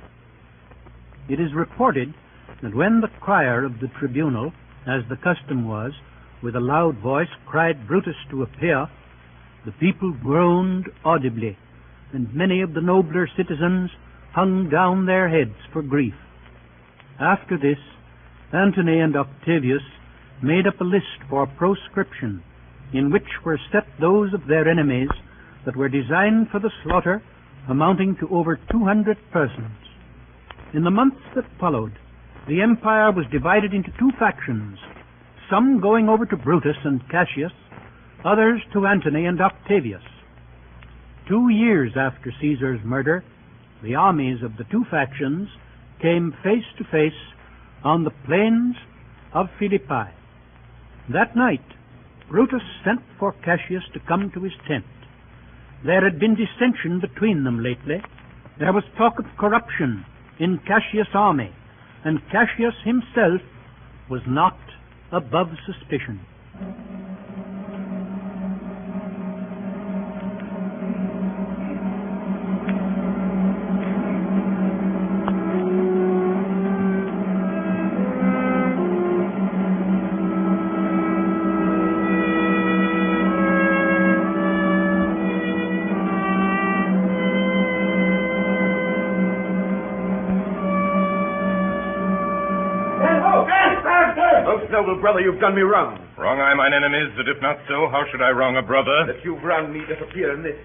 It is reported that when the crier of the tribunal, as the custom was, with a loud voice cried Brutus to appear, the people groaned audibly, and many of the nobler citizens hung down their heads for grief. After this, Antony and Octavius made up a list for proscription, in which were set those of their enemies that were designed for the slaughter, amounting to over 200 persons. In the months that followed, the empire was divided into two factions, some going over to Brutus and Cassius, others to Antony and Octavius. 2 years after Caesar's murder, the armies of the two factions came face to face on the plains of Philippi. That night, Brutus sent for Cassius to come to his tent. There had been dissension between them lately. There was talk of corruption in Cassius' army, and Cassius himself was not above suspicion. Most noble brother, you've done me wrong. Wrong I mine enemies, that if not so, how should I wrong a brother? That you've run me disappear in this.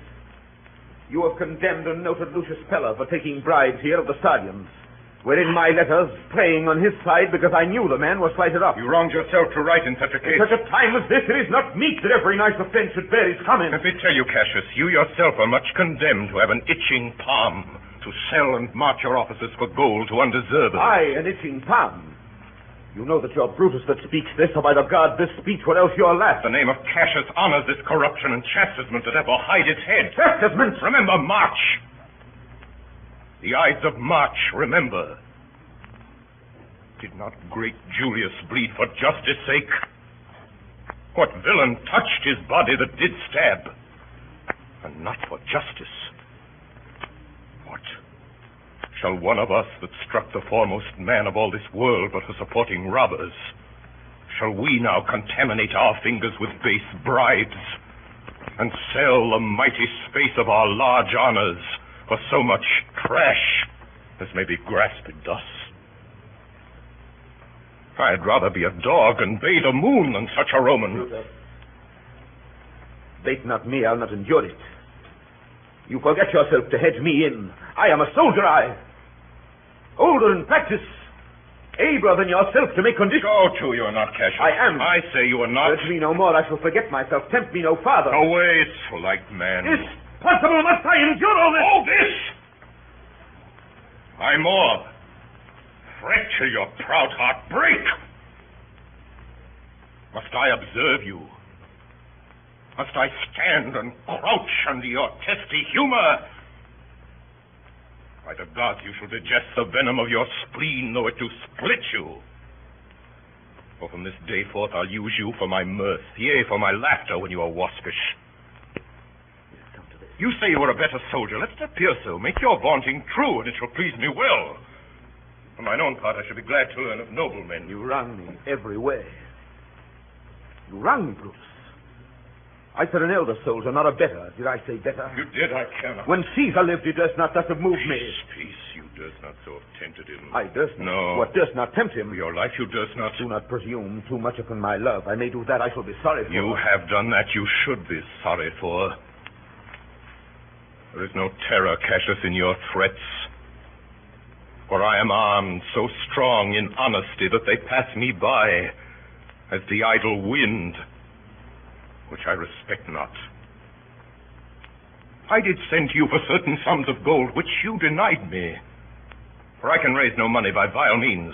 You have condemned and noted Lucius Pella for taking bribes here of the Sardians, wherein my letters playing on his side because I knew the man was slighted up. You wronged yourself to write in such a case. In such a time as this, it is not meet that every nice offense should bear its comment. Let me tell you, Cassius, you yourself are much condemned to have an itching palm, to sell and march your officers for gold to undeserved. Aye, an itching palm. You know that you're Brutus that speaks this, or by the God this speech, what else you're last. The name of Cassius honors this corruption and chastisement that ever hide its head. Chastisement? Remember March. The Ides of March, remember. Did not great Julius bleed for justice' sake? What villain touched his body that did stab? And not for justice. What? Shall one of us that struck the foremost man of all this world but for supporting robbers, shall we now contaminate our fingers with base bribes and sell the mighty space of our large honors for so much trash as may be grasped thus? I'd rather be a dog and bay the moon than such a Roman. Bait not me, I'll not endure it. You forget yourself to hedge me in. I am a soldier, older in practice, abler than yourself to make conditions. Go to, you are not, Cassius. I am. I say you are not. Urge me no more, I shall forget myself. Tempt me no farther. Away, slight man. Is possible, must I endure all this? All this? I more. Fret till your proud heart break. Must I observe you? Must I stand and crouch under your testy humor? By the gods, you shall digest the venom of your spleen, though it do split you. For from this day forth I'll use you for my mirth, yea, for my laughter when you are waspish. You say you are a better soldier. Let it appear so. Make your vaunting true, and it shall please me well. For mine own part, I shall be glad to learn of noblemen. You wrong me every way. You wrong me, Brutus. I said an elder soldier, not a better. Did I say better? You did, I cannot. When Caesar lived, he durst not thus have moved me. Peace, you durst not so have tempted him. I durst not. No. What durst not tempt him? For your life you durst not. Do not presume too much upon my love. I may do that I shall be sorry for. You have done that you should be sorry for. There is no terror, Cassius, in your threats. For I am armed so strong in honesty that they pass me by as the idle wind, which I respect not. I did send to you for certain sums of gold, which you denied me. For I can raise no money by vile means.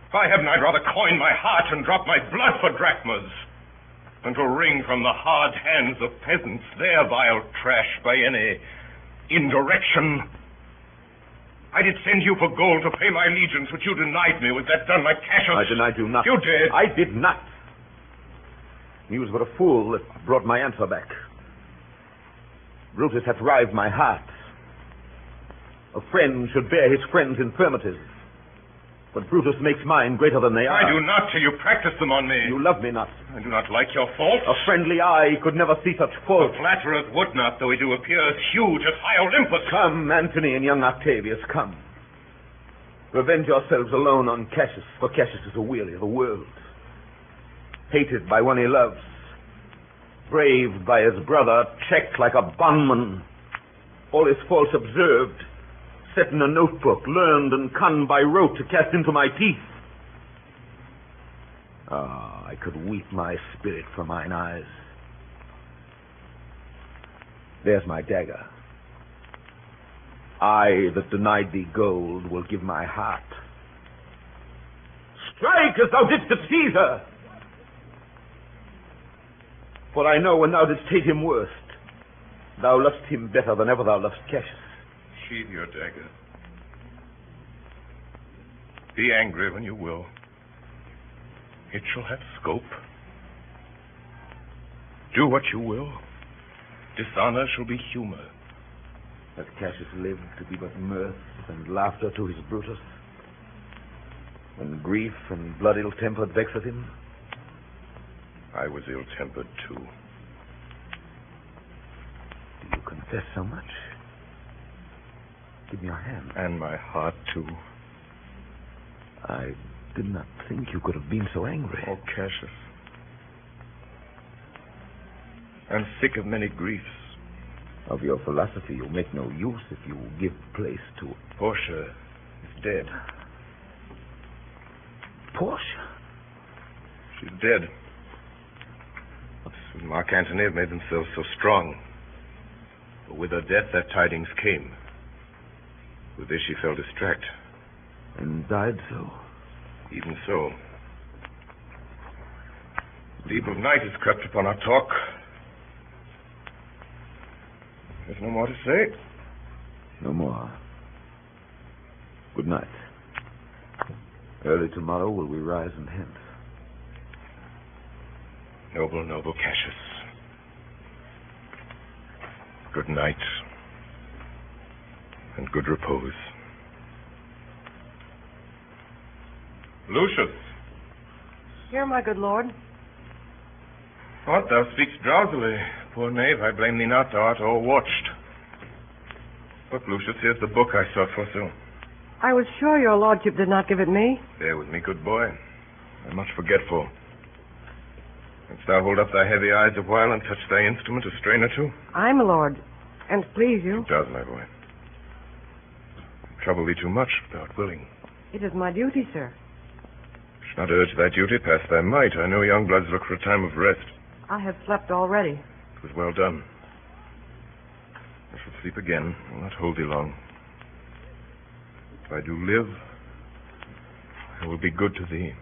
If I hadn't, I'd rather coin my heart and drop my blood for drachmas than to wring from the hard hands of peasants their vile trash by any indirection. I did send you for gold to pay my allegiance, which you denied me. Was that done like Cassius? I denied you not. You did. I did not. He was but a fool that brought my answer back. Brutus hath rived my heart. A friend should bear his friend's infirmities. But Brutus makes mine greater than they are. I do not till you practice them on me. You love me not. I do not like your faults. A friendly eye could never see such faults. The flatterers would not, though he do appear as huge as high Olympus. Come, Antony and young Octavius, come. Revenge yourselves alone on Cassius, for Cassius is a weary of the world. Hated by one he loves, braved by his brother, checked like a bondman, all his faults observed, set in a notebook, learned and conned by rote to cast into my teeth. Ah, I could weep my spirit from mine eyes. There's my dagger. I that denied thee gold will give my heart. Strike as thou didst at Caesar! For I know when thou didst hate him worst, thou lovest him better than ever thou lovest Cassius. Sheathe your dagger. Be angry when you will. It shall have scope. Do what you will. Dishonor shall be humor. Has Cassius lived to be but mirth and laughter to his Brutus? When grief and blood ill-tempered vexeth him? I was ill-tempered too. Do you confess so much? Give me your hand. And my heart too. I did not think you could have been so angry. Oh, Cassius. I'm sick of many griefs. Of your philosophy you make no use if you give place to it. Portia is dead. Portia? She's dead. Mark Antony have made themselves so strong. But with her death, that tidings came. With this, she fell distract. And died so. Even so. The eve of night has crept upon our talk. There's no more to say. No more. Good night. Early tomorrow will we rise and hence. Noble, noble Cassius. Good night. And good repose. Lucius. Here, my good lord. What, thou speakst drowsily. Poor knave, I blame thee not. Thou art o'erwatched. Look, Lucius, here's the book I sought for so. I was sure your lordship did not give it me. Bear with me, good boy. I'm much forgetful. Canst thou hold up thy heavy eyes a while and touch thy instrument a strain or two? Aye, my lord. And please you. It does, my boy. Trouble thee too much, if thou art willing. It is my duty, sir. Should not urge thy duty past thy might. I know young bloods look for a time of rest. I have slept already. It was well done. I shall sleep again. I will not hold thee long. If I do live, I will be good to thee.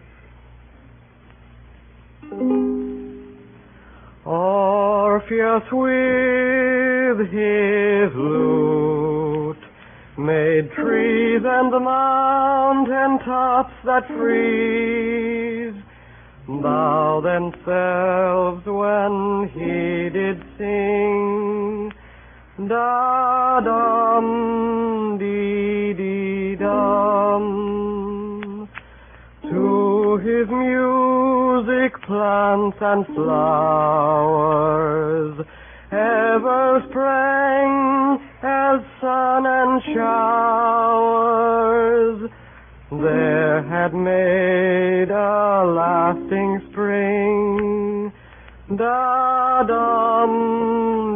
Orpheus with his lute made trees and mountain tops that freeze bow themselves when he did sing. Da-dum, dee-dee-dum. To his music plants and flowers ever sprang as sun and showers. There had made a lasting spring. Da-dum,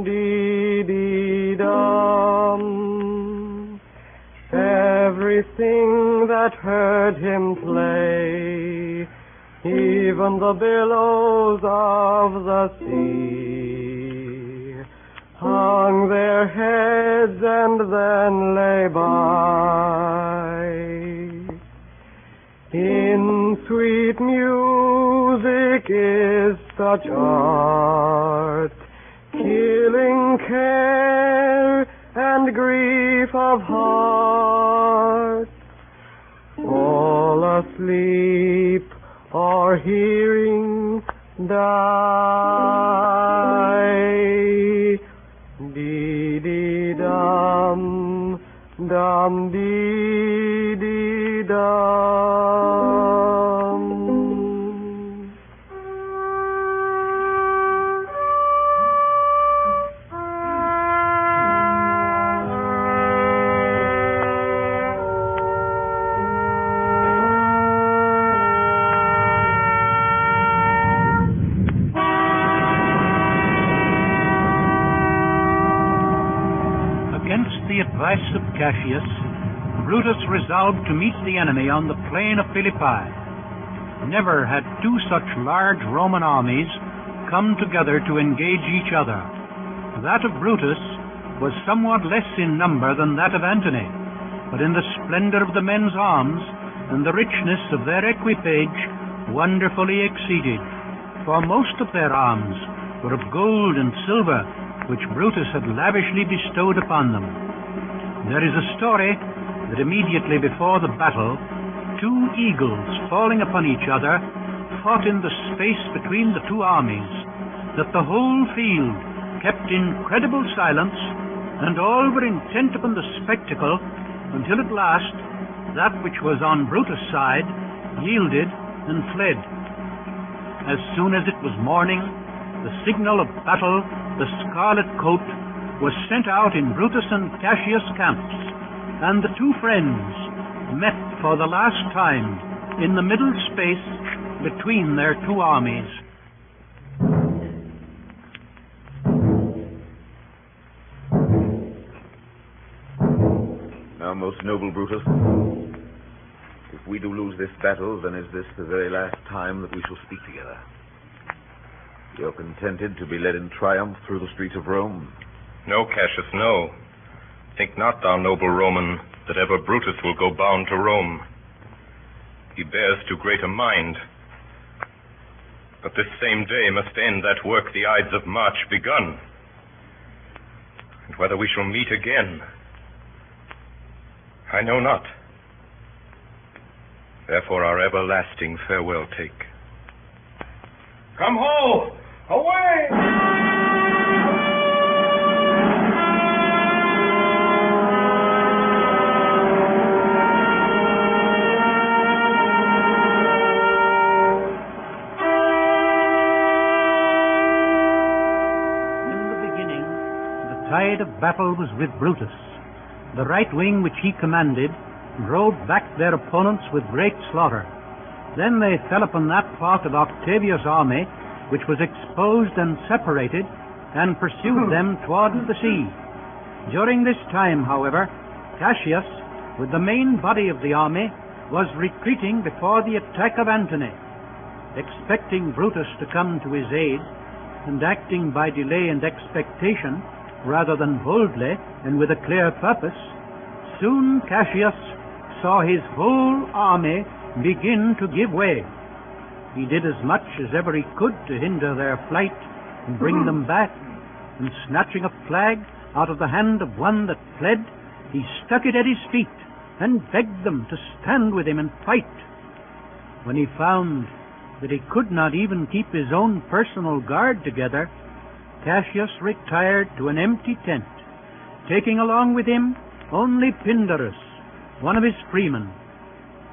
dee-dee-dum. Everything that heard him play, even the billows of the sea, hung their heads and then lay by. In sweet music is such art, killing care and grief of heart. All asleep or hearing die. Dee-dee-dum, dum, dee-dee-dum. The advice of Cassius, Brutus resolved to meet the enemy on the plain of Philippi. Never had two such large Roman armies come together to engage each other. That of Brutus was somewhat less in number than that of Antony, but in the splendor of the men's arms and the richness of their equipage wonderfully exceeded, for most of their arms were of gold and silver, which Brutus had lavishly bestowed upon them. There is a story that immediately before the battle, two eagles falling upon each other fought in the space between the two armies, that the whole field kept incredible silence, and all were intent upon the spectacle, until at last that which was on Brutus' side yielded and fled. As soon as it was morning, the signal of battle, the scarlet coat, was sent out in Brutus and Cassius' camps, and the two friends met for the last time in the middle space between their two armies. Now, most noble Brutus, if we do lose this battle, then is this the very last time that we shall speak together? You're contented to be led in triumph through the streets of Rome? No, Cassius, no. Think not, thou noble Roman, that ever Brutus will go bound to Rome. He bears too great a mind. But this same day must end that work the Ides of March begun. And whether we shall meet again, I know not. Therefore our everlasting farewell take. Come ho! Away! In the beginning, the tide of battle was with Brutus. The right wing which he commanded drove back their opponents with great slaughter. Then they fell upon that part of Octavius' army which was exposed and separated, and pursued them towards the sea. During this time, however, Cassius, with the main body of the army, was retreating before the attack of Antony. Expecting Brutus to come to his aid, and acting by delay and expectation, rather than boldly and with a clear purpose, soon Cassius saw his whole army begin to give way. He did as much as ever he could to hinder their flight and bring them back, and snatching a flag out of the hand of one that fled, he stuck it at his feet and begged them to stand with him and fight. When he found that he could not even keep his own personal guard together, Cassius retired to an empty tent, taking along with him only Pindarus, one of his freemen,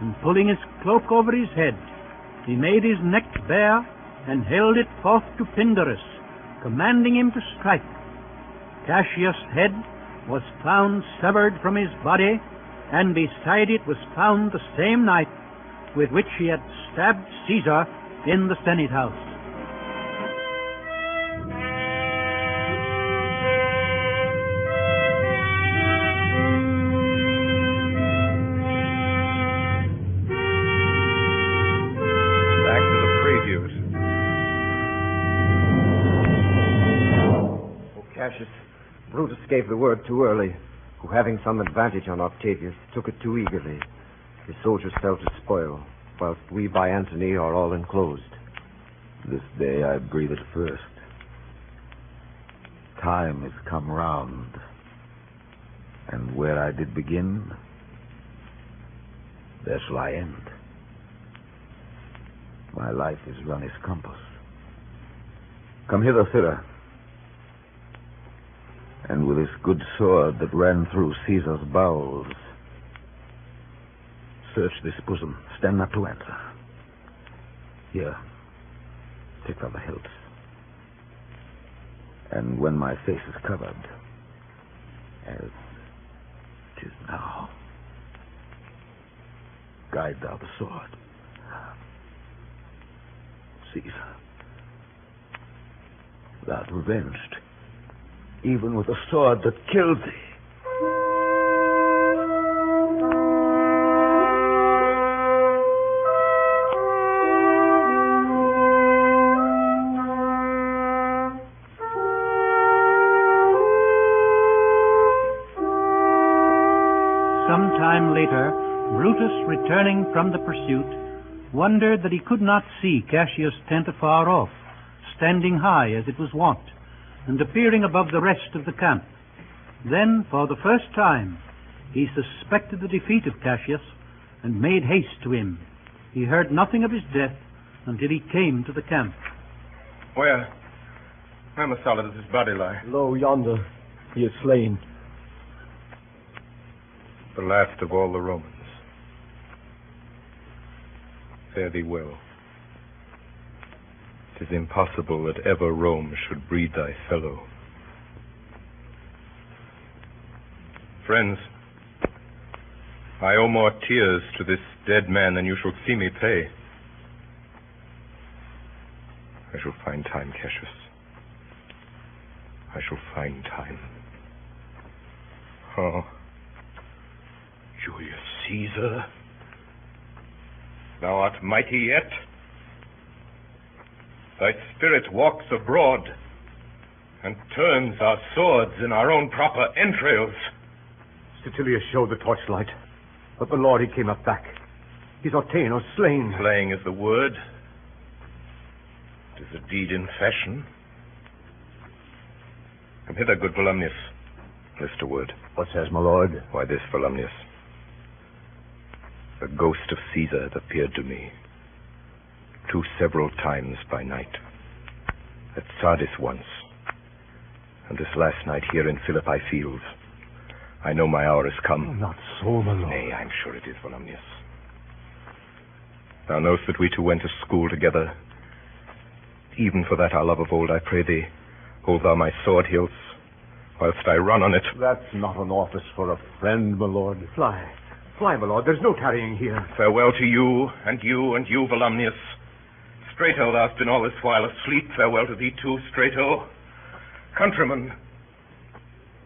and pulling his cloak over his head, he made his neck bare and held it forth to Pindarus, commanding him to strike. Cassius' head was found severed from his body, and beside it was found the same knife with which he had stabbed Caesar in the Senate house. Brutus gave the word too early, who, having some advantage on Octavius, took it too eagerly. His soldiers fell to spoil, whilst we by Antony are all enclosed. This day I breathe it first. Time is come round, and where I did begin, there shall I end. My life is run its compass. Come hither, Sirrah. And with this good sword that ran through Caesar's bowels, search this bosom. Stand not to answer. Here, take from the hilts. And when my face is covered, as 'tis now, guide thou the sword. Caesar, thou art revenged, even with the sword that killed thee. Some time later, Brutus, returning from the pursuit, wondered that he could not see Cassius' tent afar off, standing high as it was wont, and appearing above the rest of the camp. Then, for the first time, he suspected the defeat of Cassius, and made haste to him. He heard nothing of his death until he came to the camp. Where Messala does his body lie? Lo, yonder. He is slain. The last of all the Romans. Fare thee well. It is impossible that ever Rome should breed thy fellow. Friends, I owe more tears to this dead man than you shall see me pay. I shall find time, Cassius. I shall find time. Oh, Julius Caesar, thou art mighty yet. Thy spirit walks abroad and turns our swords in our own proper entrails. Statilius showed the torchlight, but the Lord, he came not back. He's ordained or slain. Slaying is the word. It is a deed in fashion. Come hither, good Volumnius. List a word. What says, my lord? Why this, Volumnius? The ghost of Caesar had appeared to me 2 several times by night. At Sardis once, and this last night here in Philippi Fields. I know my hour has come. Oh, not so, my lord. Nay, I'm sure it is, Volumnius. Thou knowest that we two went to school together. Even for that our love of old, I pray thee, hold thou my sword hilts, whilst I run on it. That's not an office for a friend, my lord. Fly, my lord. There's no tarrying here. Farewell to you, and you, and you, Volumnius. Strato, thou hast been all this while asleep. Farewell to thee too, Strato. Countrymen,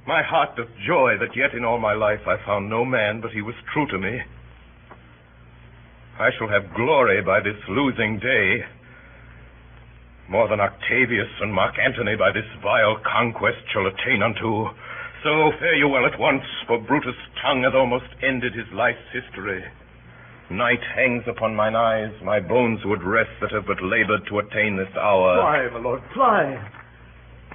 my heart doth joy that yet in all my life I found no man but he was true to me. I shall have glory by this losing day, more than Octavius and Mark Antony by this vile conquest shall attain unto. So fare you well at once, for Brutus' tongue hath almost ended his life's history. Night hangs upon mine eyes, my bones would rest that have but labored to attain this hour. Fly, my lord, fly.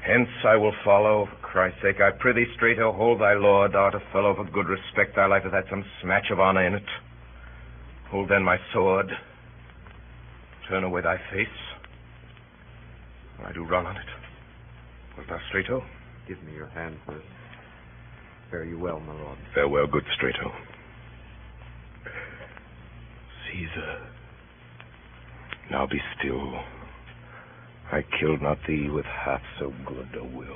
Hence I will follow, for Christ's sake. I prithee, Strato, hold thy lord. Thou art a fellow of good respect. Thy life hath had some smatch of honor in it. Hold then my sword. Turn away thy face. I do run on it. Wilt thou, Strato? Give me your hand first. Fare you well, my lord. Farewell, good Strato. Caesar, now be still. I killed not thee with half so good a will.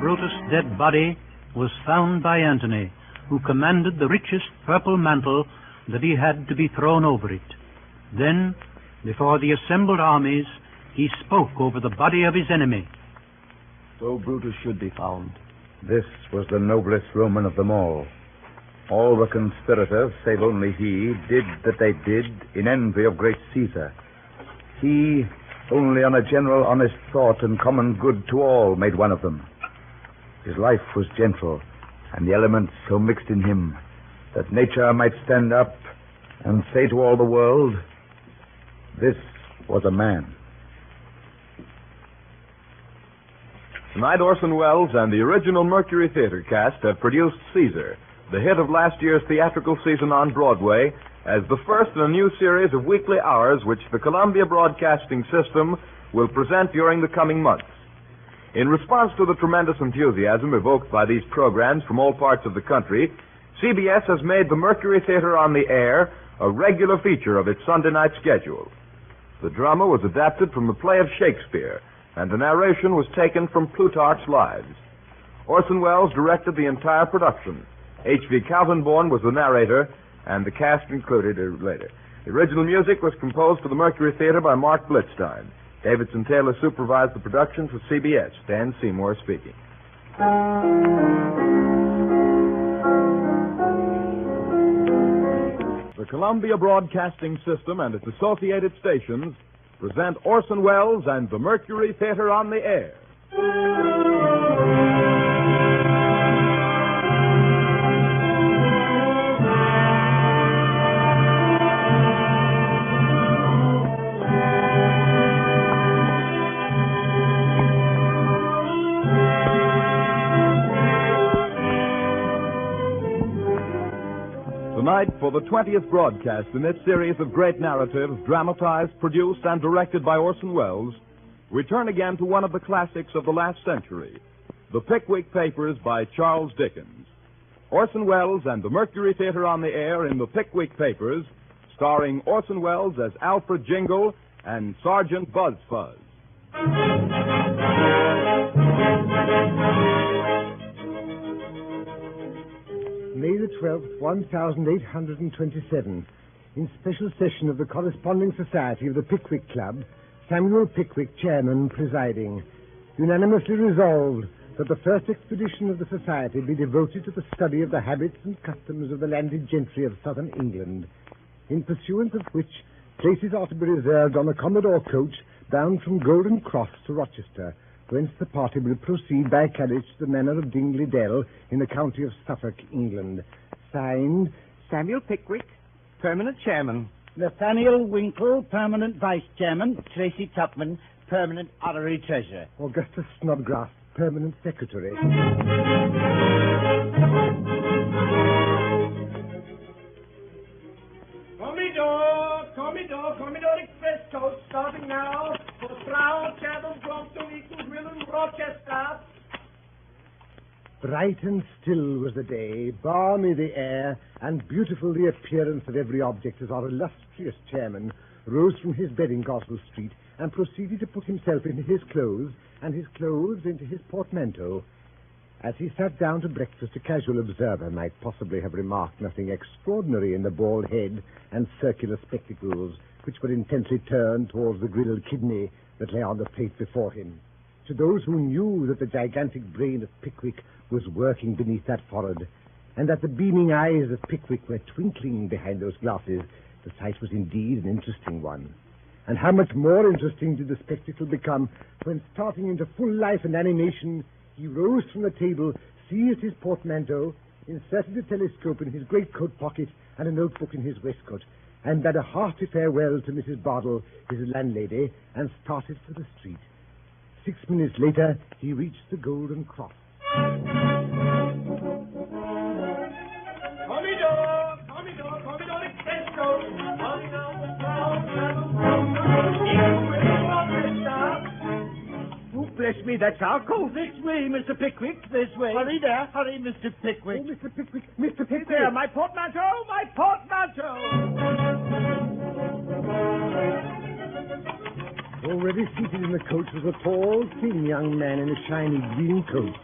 Brutus' dead body was found by Antony, who commanded the richest purple mantle that he had to be thrown over it. Then, before the assembled armies, he spoke over the body of his enemy. So Brutus should be found. This was the noblest Roman of them all. All the conspirators, save only he, did that they did in envy of great Caesar. He, only on a general honest thought and common good to all, made one of them. His life was gentle, and the elements so mixed in him that nature might stand up and say to all the world, this was a man. Tonight, Orson Welles and the original Mercury Theater cast have produced Caesar, the hit of last year's theatrical season on Broadway, as the first in a new series of weekly hours which the Columbia Broadcasting System will present during the coming months. In response to the tremendous enthusiasm evoked by these programs from all parts of the country, CBS has made the Mercury Theater on the Air a regular feature of its Sunday night schedule. The drama was adapted from the play of Shakespeare, and the narration was taken from Plutarch's Lives. Orson Welles directed the entire production. H.V. Kaltenborn was the narrator, and the cast included later. The original music was composed for the Mercury Theater by Mark Blitzstein. Davidson Taylor supervised the production for CBS. Dan Seymour speaking. The Columbia Broadcasting System and its associated stations present Orson Welles and the Mercury Theater on the Air. Tonight, for the 20th broadcast in this series of great narratives, dramatized, produced, and directed by Orson Welles, we turn again to one of the classics of the last century, The Pickwick Papers by Charles Dickens. Orson Welles and the Mercury Theater on the Air in The Pickwick Papers, starring Orson Welles as Alfred Jingle and Sergeant Buzzfuzz. May the 12th, 1827. In special session of the Corresponding Society of the Pickwick Club, Samuel Pickwick, chairman, presiding. Unanimously resolved that the first expedition of the Society be devoted to the study of the habits and customs of the landed gentry of southern England, in pursuance of which places are to be reserved on a Commodore coach bound from Golden Cross to Rochester, whence the party will proceed by carriage to the manor of Dingley Dell in the county of Suffolk, England. Signed, Samuel Pickwick, permanent chairman. Nathaniel Winkle, permanent vice chairman. Tracy Tupman, permanent honorary treasurer. Augustus Snodgrass, permanent secretary. Commodore Express coach starting now for Slough, Chatham, Brompton, Eton, Willen, Rochester. Bright and still was the day, balmy the air, and beautiful the appearance of every object as our illustrious chairman rose from his bed in Goswell Street and proceeded to put himself into his clothes and his clothes into his portmanteau. As he sat down to breakfast, a casual observer might possibly have remarked nothing extraordinary in the bald head and circular spectacles, which were intently turned towards the grilled kidney that lay on the plate before him. To those who knew that the gigantic brain of Pickwick was working beneath that forehead, and that the beaming eyes of Pickwick were twinkling behind those glasses, the sight was indeed an interesting one. And how much more interesting did the spectacle become when, starting into full life and animation, he rose from the table, seized his portmanteau, inserted a telescope in his greatcoat pocket and a notebook in his waistcoat, and bade a hearty farewell to Mrs. Bardell, his landlady, and started for the street. 6 minutes later, he reached the Golden Cross. Commodore Express coach starting now for Slough, Chatham, Brompton, Eton, Willen, Rochester. Bless me, that's our coach. This way, Mr. Pickwick, this way. Hurry there, hurry, Mr. Pickwick. Oh, Mr. Pickwick, Mr. Pickwick. There, my portmanteau, my portmanteau. Already seated in the coach was a tall, thin young man in a shiny green coat.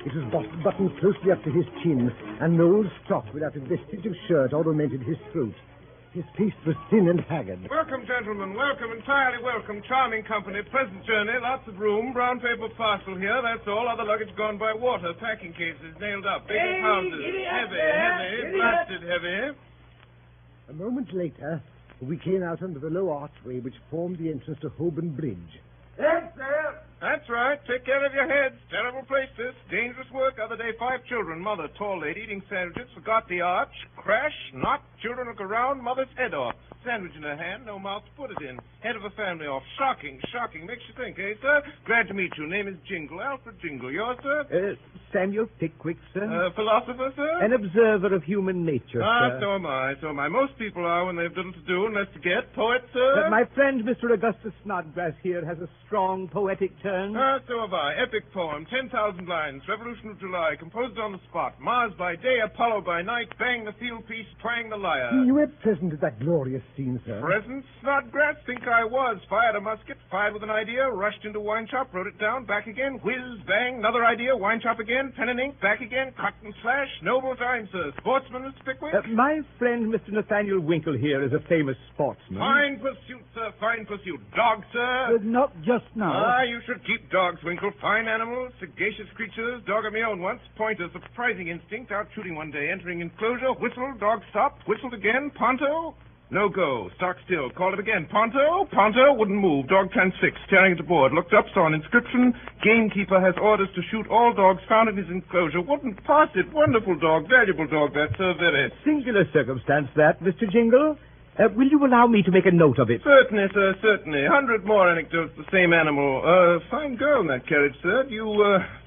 It was buttoned closely up to his chin, and no old stock without a vestige of shirt ornamented his throat. His face was thin and haggard. Welcome, gentlemen. Welcome, entirely welcome. Charming company. Pleasant journey. Lots of room. Brown paper parcel here. That's all. Other luggage gone by water. Packing cases nailed up. Big houses. Heavy. Blasted heavy. A moment later, we came out under the low archway which formed the entrance to Holborn Bridge. Yes, sir. That's right. Take care of your heads. Terrible place, this. Dangerous work. Other day, 5 children. Mother, tall lady, eating sandwiches. Forgot the arch. Crash. Knock. Children look around. Mother's head off. Sandwich in her hand. No mouth to put it in. Head of a family off. Shocking. Makes you think, eh, sir? Glad to meet you. Name is Jingle. Alfred Jingle. Yours, sir? Samuel Pickwick, sir. Philosopher, sir? An observer of human nature, sir. So am I. Most people are when they've little to do and less to get. Poet, sir? My friend, Mr. Augustus Snodgrass here, has a strong poetic turn. So have I. Epic poem, 10,000 lines, Revolution of July, composed on the spot. Mars by day, Apollo by night, bang the field piece, twang the lyre. You were present at that glorious scene, sir. Present? Snodgrass? Think I was. Fired a musket, fired with an idea, rushed into wine shop, wrote it down, back again, whiz, bang, another idea, wine shop again, pen and ink, back again, cut and slash, noble time, sir. Sportsman, Mr. Pickwick? My friend, Mr. Nathaniel Winkle here, is a famous sportsman. Fine pursuit, sir, fine pursuit. Dog, sir? Not just now. You should keep dogs, Winkle. Fine animals, sagacious creatures. Dog of my own once. Pointer, surprising instinct. Out shooting one day. Entering enclosure. Whistle. Dog stopped. Whistled again. Ponto. No go. Stock still. Called it again. Ponto. Ponto. Wouldn't move. Dog transfixed. Staring at the board. Looked up. Saw an inscription. Gamekeeper has orders to shoot all dogs found in his enclosure. Wouldn't pass it. Wonderful dog. Valuable dog, that, sir. Very. Singular circumstance, that, Mr. Jingle. Will you allow me to make a note of it? Certainly, sir, certainly. 100 more anecdotes, the same animal. Fine girl in that carriage, sir. Do you,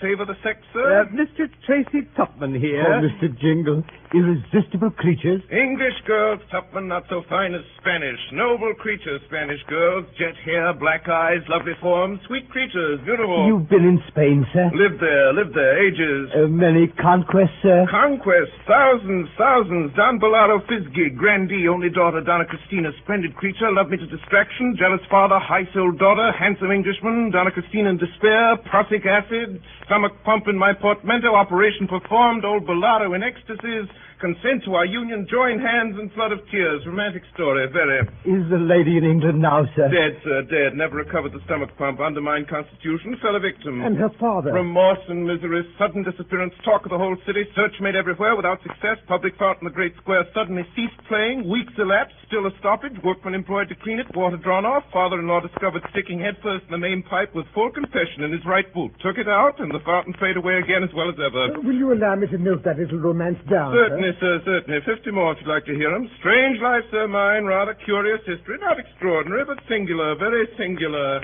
favor the sex, sir? Mr. Tracy Tupman here. Oh, Mr. Jingle. Irresistible creatures. English girls, Tupman, not so fine as Spanish. Noble creatures, Spanish girls. Jet hair, black eyes, lovely forms. Sweet creatures, beautiful. You've been in Spain, sir? Lived there. Ages. Many conquests, sir? Conquests, thousands. Don Bellaro Fisgig, grandee, only daughter, Don Donna Christina, splendid creature, love me to distraction, jealous father, high-souled daughter, handsome Englishman, Donna Christina in despair, prussic acid, stomach pump in my portmanteau, operation performed, old Bolaro in ecstasies, consent to our union, join hands and flood of tears. Romantic story, very. Is the lady in England now, sir? Dead, sir, dead. Never recovered the stomach pump, undermined constitution, fell a victim. And her father? Remorse and misery, sudden disappearance, talk of the whole city, search made everywhere without success, public fountain in the great square suddenly ceased playing, weeks elapsed, still a stoppage, workmen employed to clean it, water drawn off, father-in-law discovered sticking headfirst in the main pipe with full confession in his right boot. Took it out, and the fountain faded away again as well as ever. Will you allow me to note that little romance down, Certainly, sir, certainly. 50 more if you'd like to hear them. Strange life, sir, mine. Rather curious history. Not extraordinary, but singular. Very singular.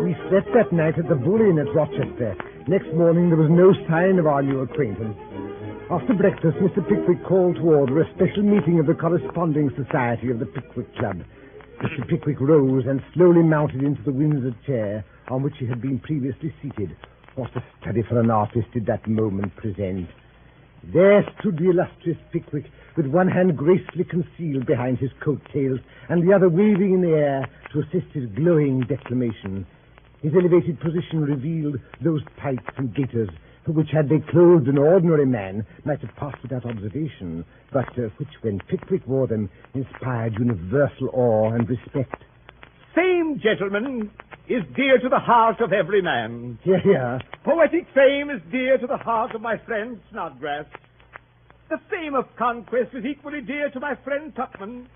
We slept that night at the Bull Inn at Rochester. Next morning there was no sign of our new acquaintance. After breakfast, Mr. Pickwick called to order a special meeting of the Corresponding Society of the Pickwick Club. Mr. Pickwick rose and slowly mounted into the Windsor chair on which he had been previously seated. What a study for an artist did that moment present. There stood the illustrious Pickwick, with one hand gracefully concealed behind his coat-tails and the other waving in the air to assist his glowing declamation. His elevated position revealed those tights and gaiters which, had they clothed an ordinary man, might have passed without observation, but which, when Pickwick wore them, inspired universal awe and respect. Fame, gentlemen, is dear to the heart of every man. Hear, hear. Poetic fame is dear to the heart of my friend Snodgrass. The fame of conquest is equally dear to my friend Tupman,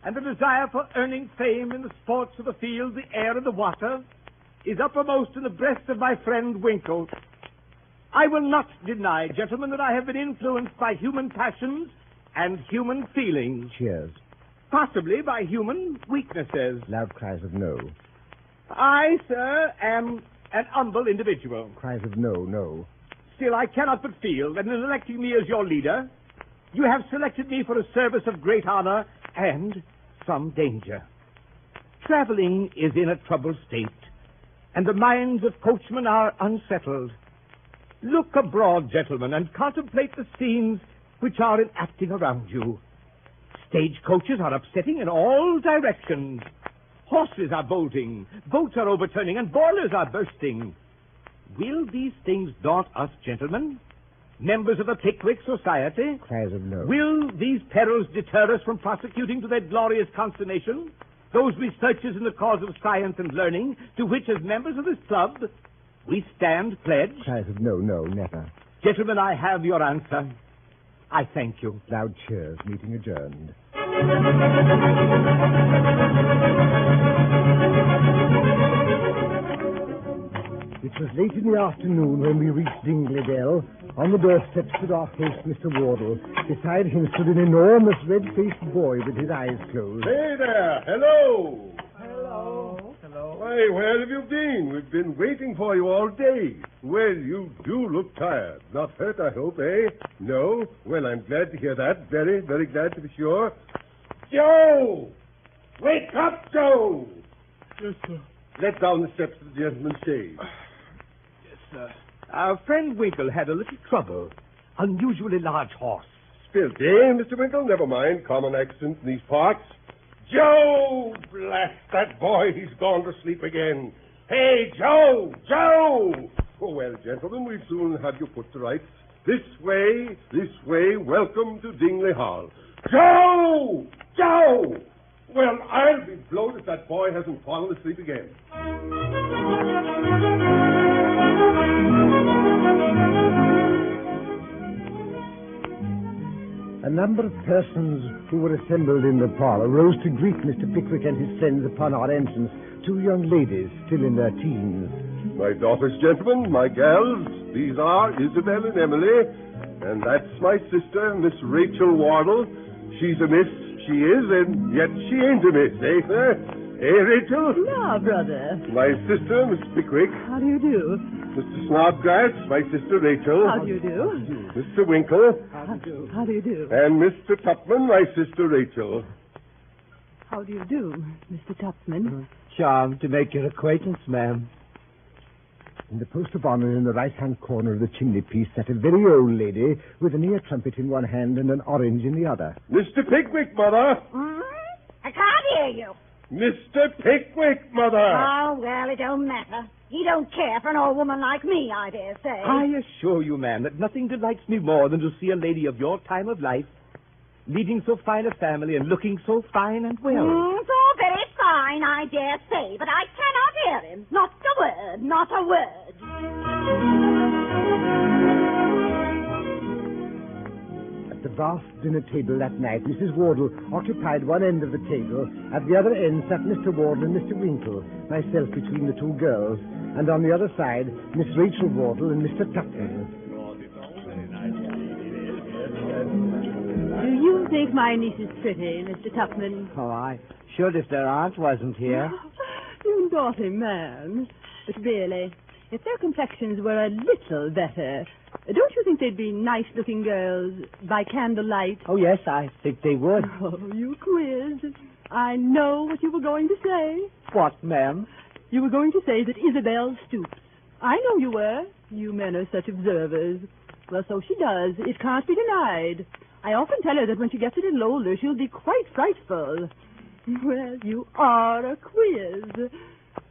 and the desire for earning fame in the sports of the field, the air, and the water is uppermost in the breast of my friend Winkle. I will not deny, gentlemen, that I have been influenced by human passions and human feelings. Cheers. Possibly by human weaknesses. Loud cries of no. I, sir, am an humble individual. Cries of no, no. Still, I cannot but feel that in electing me as your leader, you have selected me for a service of great honor and some danger. Traveling is in a troubled state, and the minds of coachmen are unsettled. Look abroad, gentlemen, and contemplate the scenes which are enacting around you. Stagecoaches are upsetting in all directions. Horses are bolting, boats are overturning, and boilers are bursting. Will these things daunt us, gentlemen, members of the Pickwick Society? Cries of no. Will these perils deter us from prosecuting to their glorious consummation those researches in the cause of science and learning to which, as members of this club, we stand pledged? Cries of no, no, never. Gentlemen, I have your answer. I thank you. Loud cheers. Meeting adjourned. It was late in the afternoon when we reached Dingledale. On the doorstep stood our host, Mr. Wardle. Beside him stood an enormous red-faced boy with his eyes closed. Hey there! Hello! Hello. Hello. Why, where have you been? We've been waiting for you all day. Well, you do look tired. Not hurt, I hope, eh? No? Well, I'm glad to hear that. Very, very glad to be sure. Joe! Wake up, Joe! Yes, sir. Let down the steps of the gentleman's shade. Yes, sir. Our friend Winkle had a little trouble. Unusually large horse. Spilt, eh, Mr. Winkle? Never mind. Common accident in these parts. Joe! Blast that boy. He's gone to sleep again. Hey, Joe! Joe! Oh, well, gentlemen, we'll soon have you put to rights. This way, this way. Welcome to Dingley Hall. Joe! Joe! Well, I'll be blowed if that boy hasn't fallen asleep again. A number of persons who were assembled in the parlor rose to greet Mr. Pickwick and his friends upon our entrance. Two young ladies, still in their teens. My daughters, gentlemen, my gals, these are Isabel and Emily, and that's my sister, Miss Rachel Wardle. She's a miss, she is, and yet she ain't a miss, eh? Eh, Rachel? No, brother. My sister, Miss Pickwick. How do you do? Mr. Snodgrass, my sister Rachel. How do you do? Mr. Winkle. How do you do? How do you do? And Mr. Tupman, my sister Rachel. How do you do, Mr. Tupman? Charmed to make your acquaintance, ma'am. In the post of honor in the right-hand corner of the chimney-piece sat a very old lady with an ear trumpet in one hand and an orange in the other. Mr. Pickwick, Mother! I can't hear you. Mr. Pickwick, Mother! Oh, well, it don't matter. He don't care for an old woman like me, I dare say. I assure you, ma'am, that nothing delights me more than to see a lady of your time of life leading so fine a family and looking so fine and well. It's all very fine, I dare say, but I cannot hear him. Not a word, not a word. At the vast dinner table that night, Mrs. Wardle occupied one end of the table. At the other end sat Mr. Wardle and Mr. Winkle, myself between the two girls, and on the other side, Miss Rachel Wardle and Mr. Tupman. Do you think my niece is pretty, Mr. Tupman? Oh, I should if their aunt wasn't here. You naughty man. But really, if their complexions were a little better, don't you think they'd be nice-looking girls by candlelight? Oh, yes, I think they would. Oh, you quiz. I know what you were going to say. What, ma'am? You were going to say that Isabel stoops. I know you were. You men are such observers. Well, so she does. It can't be denied. I often tell her that when she gets a little older, she'll be quite frightful. Well, you are a quiz.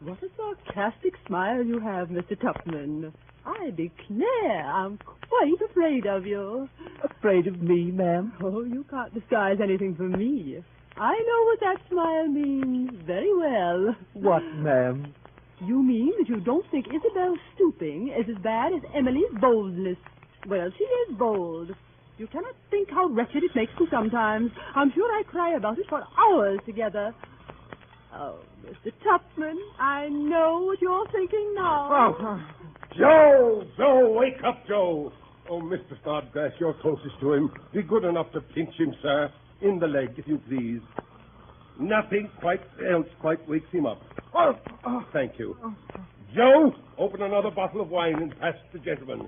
What a sarcastic smile you have, Mr. Tupman. I declare I'm quite afraid of you. Afraid of me, ma'am? Oh, you can't disguise anything from me. I know what that smile means very well. What, ma'am? You mean that you don't think Isabel's stooping is as bad as Emily's boldness. Well, she is bold. You cannot think how wretched it makes me sometimes. I'm sure I cry about it for hours together. Oh, Mr. Tupman, I know what you're thinking now. Oh, Joe, wake up, Joe. Oh, Mr. Snodgrass, you're closest to him. Be good enough to pinch him, sir. In the leg, if you please. Nothing else quite wakes him up. Oh, thank you. Joe, open another bottle of wine and pass it to the gentleman.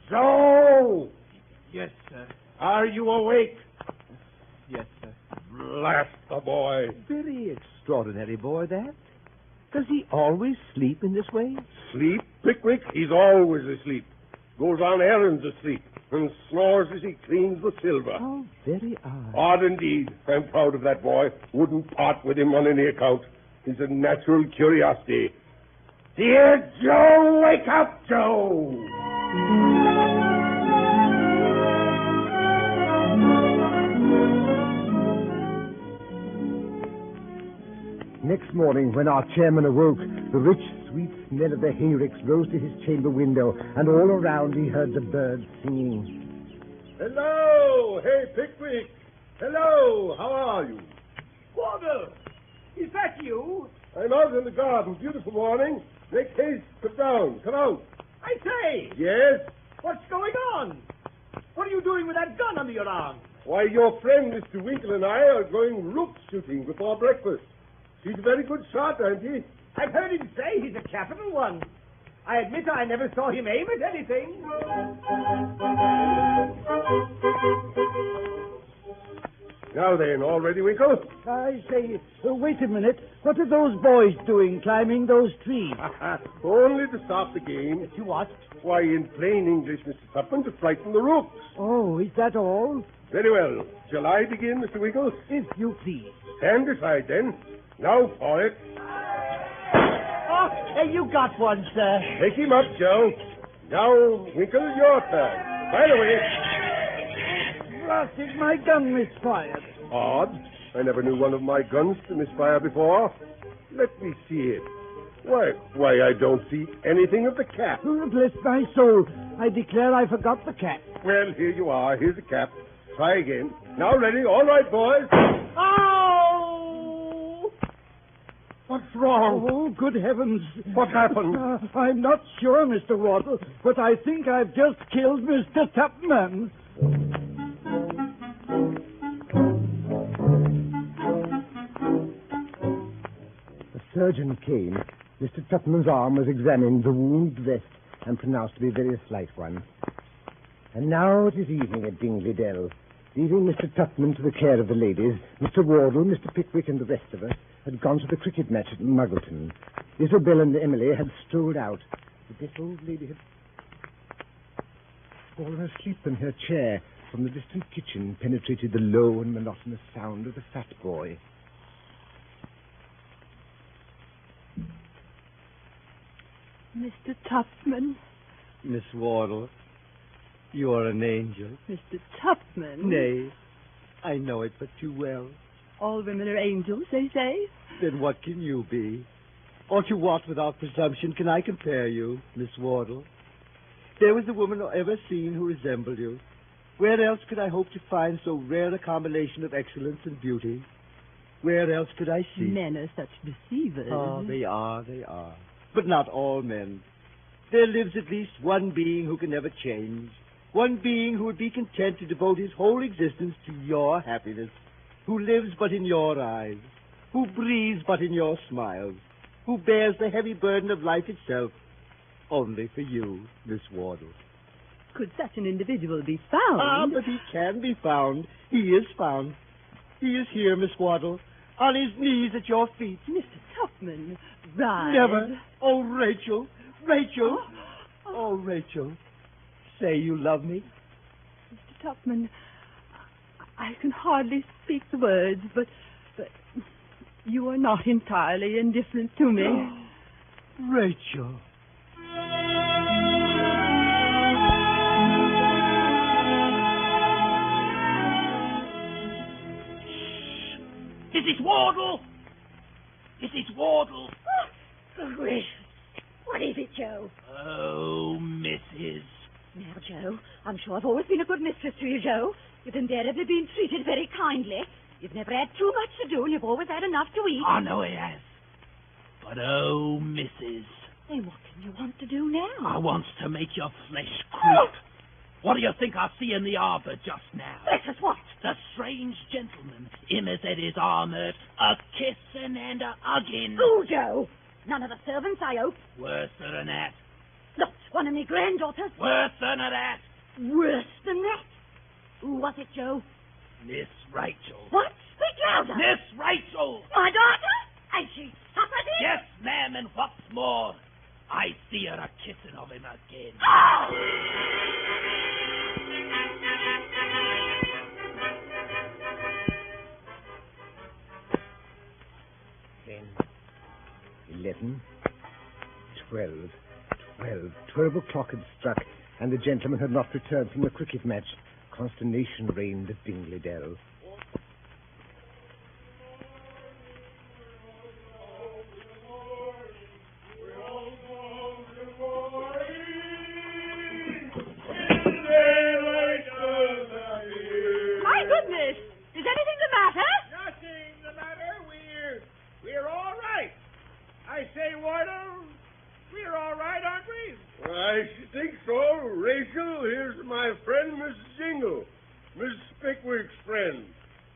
Joe! Yes, sir. Are you awake? Yes, sir. Blast the boy. Very extraordinary boy, that. Does he always sleep in this way? Sleep, Pickwick? He's always asleep. Goes on errands asleep and snores as he cleans the silver. Oh, very odd. Odd indeed. I'm proud of that boy. Wouldn't part with him on any account. He's a natural curiosity. Dear Joe, wake up, Joe! Next morning, when our chairman awoke, the rich, sweet smell of the hayricks rose to his chamber window, and all around he heard the birds singing. Hello! Hey, Pickwick! Hello! How are you? Wardle! Is that you? I'm out in the garden. Beautiful morning. Make haste. Come down. Come out. I say! Yes? What's going on? What are you doing with that gun under your arm? Why, your friend Mr. Winkle and I are going rook shooting before breakfast. He's a very good shot, ain't he? I've heard him say he's a capital one. I admit I never saw him aim at anything. Now then, all ready, Winkle? I say, wait a minute. What are those boys doing climbing those trees? Only to stop the game. To what? Why, in plain English, Mr. Tupman, to frighten the rooks. Oh, is that all? Very well. Shall I begin, Mr. Winkle? If you please. Stand aside, then. Now for it. Oh, hey, you got one, sir. Take him up, Joe. Now, Winkle, your turn. By the way. Blasted, my gun misfired. Odd. I never knew one of my guns to misfire before. Let me see it. Why, I don't see anything of the cap. Oh, bless my soul. I declare I forgot the cap. Well, here you are. Here's the cap. Try again. Now ready. All right, boys. Ow! What's wrong? Oh, good heavens. What happened? I'm not sure, Mr. Wardle, but I think I've just killed Mr. Tupman. The surgeon came. Mr. Tupman's arm was examined, the wound dressed, and pronounced to be a very slight one. And now it is evening at Dingley Dell. Leaving Mr. Tupman to the care of the ladies, Mr. Wardle, Mr. Pickwick, and the rest of us had gone to the cricket match at Muggleton. Isabel and Emily had strolled out. This old lady had fallen asleep in her chair. From the distant kitchen penetrated the low and monotonous sound of the fat boy. Mr. Tupman. Miss Wardle, you are an angel. Mr. Tupman. Nay, I know it but too well. All women are angels, they say. Then what can you be? Or to what, without presumption, can I compare you, Miss Wardle? There was a woman ever seen who resembled you. Where else could I hope to find so rare a combination of excellence and beauty? Where else could I see? Men are such deceivers. Oh, they are. But not all men. There lives at least one being who can never change. One being who would be content to devote his whole existence to your happiness. Who lives but in your eyes. Who breathes but in your smiles. Who bears the heavy burden of life itself. Only for you, Miss Wardle. Could such an individual be found? Ah, but he can be found. He is found. He is here, Miss Wardle, on his knees at your feet. Mr. Tupman, rise. Never. Oh, Rachel. Rachel. Oh, Rachel. Say you love me. Mr. Tupman, I can hardly speak the words, but you are not entirely indifferent to me. Rachel. Mrs. Wardle! Mrs. Wardle! Oh, gracious. What is it, Joe? Oh, Mrs. Now, Joe, I'm sure I've always been a good mistress to you, Joe. You've invariably been treated very kindly. You've never had too much to do, and you've always had enough to eat. I know he has. But oh, Mrs. Then what can you want to do now? I wants to make your flesh creep. What do you think I see in the arbor just now? Bless us, what? The strange gentleman, him as had his armor, a kissing and a hugging. Oh, Joe. None of the servants, I hope. Worse than that. Not one of my granddaughters. Worse than that. Worse than that. Who was it, Joe? Miss Rachel. What? Speak louder. Miss Rachel. My daughter? And she suffered it? Yes, ma'am, and what's more, I see her a kissing of him again. Oh! Then 11, 12. 12 o'clock had struck, and the gentleman had not returned from the cricket match. Consternation reigned at Dingley Dell. My goodness! Is anything the matter? Nothing the matter. We're all right. I say, Wardle, we're all right, aren't we? I should think so. Rachel, here's my friend, Miss Jingle. Miss Pickwick's friend.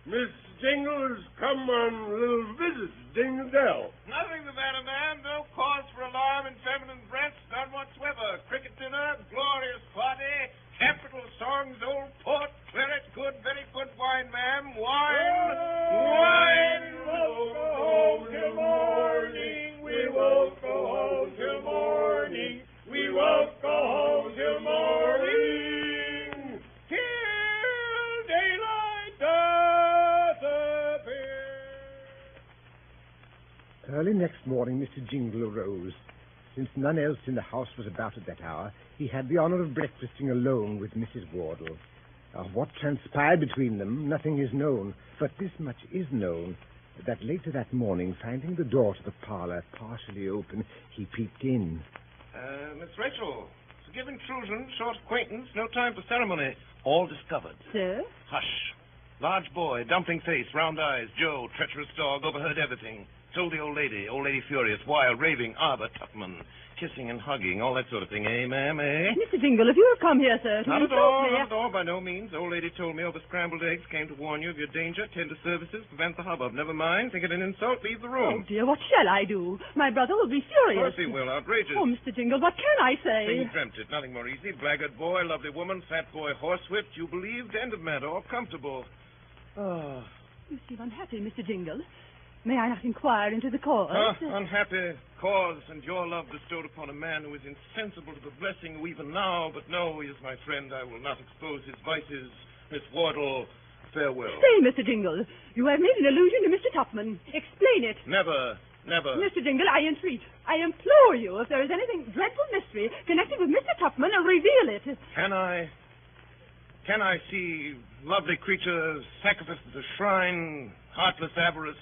Miss Jingle has come on a little visit to Dingley Dell. Nothing the matter, man. No cause for alarm in feminine breasts, none whatsoever. Cricket dinner, glorious party, capital songs, old port, claret, good, very good wine, ma'am. Wine, wine. We won't go home till morning. We won't go home till morning. We won't go home till morning. Till daylight doth appear. Early next morning, Mr. Jingle arose. Since none else in the house was about at that hour, he had the honor of breakfasting alone with Mrs. Wardle. Of what transpired between them, nothing is known, but this much is known, that later that morning, finding the door to the parlor partially open, he peeped in. Miss Rachel, forgive intrusion, short acquaintance, no time for ceremony. All discovered. Sir? Hush. Large boy, dumpling face, round eyes, Joe, treacherous dog, overheard everything. Told the old lady furious, wild, raving, arbor, Tupman, kissing and hugging, all that sort of thing, eh, ma'am, eh? Mr. Jingle, if you have come here, sir, to Not at insult all, me... not at all, by no means. Old lady told me over scrambled eggs, came to warn you of your danger, tender services, prevent the hubbub. Never mind, think it an insult, leave the Oh, room. dear, what shall I do? My brother will be Of furious. course he will, outrageous. Oh, Mr. Jingle, what can I say? Thing dreamt it, nothing more easy. Blackguard boy, lovely woman, fat boy, horsewhipped, you believed, end of matter, all comfortable. Ah. You seem unhappy, Mr. Jingle. May I not inquire into the cause? Unhappy cause and your love bestowed upon a man who is insensible to the blessing who even now, but no, he is my friend. I will not expose his vices. Miss Wardle, farewell. Stay, Mr. Jingle. You have made an allusion to Mr. Tupman. Explain it. Never. Mr. Jingle, I entreat, I implore you, if there is anything dreadful mystery connected with Mr. Tupman, reveal it. Can I see lovely creatures sacrificed at the shrine, heartless avarice?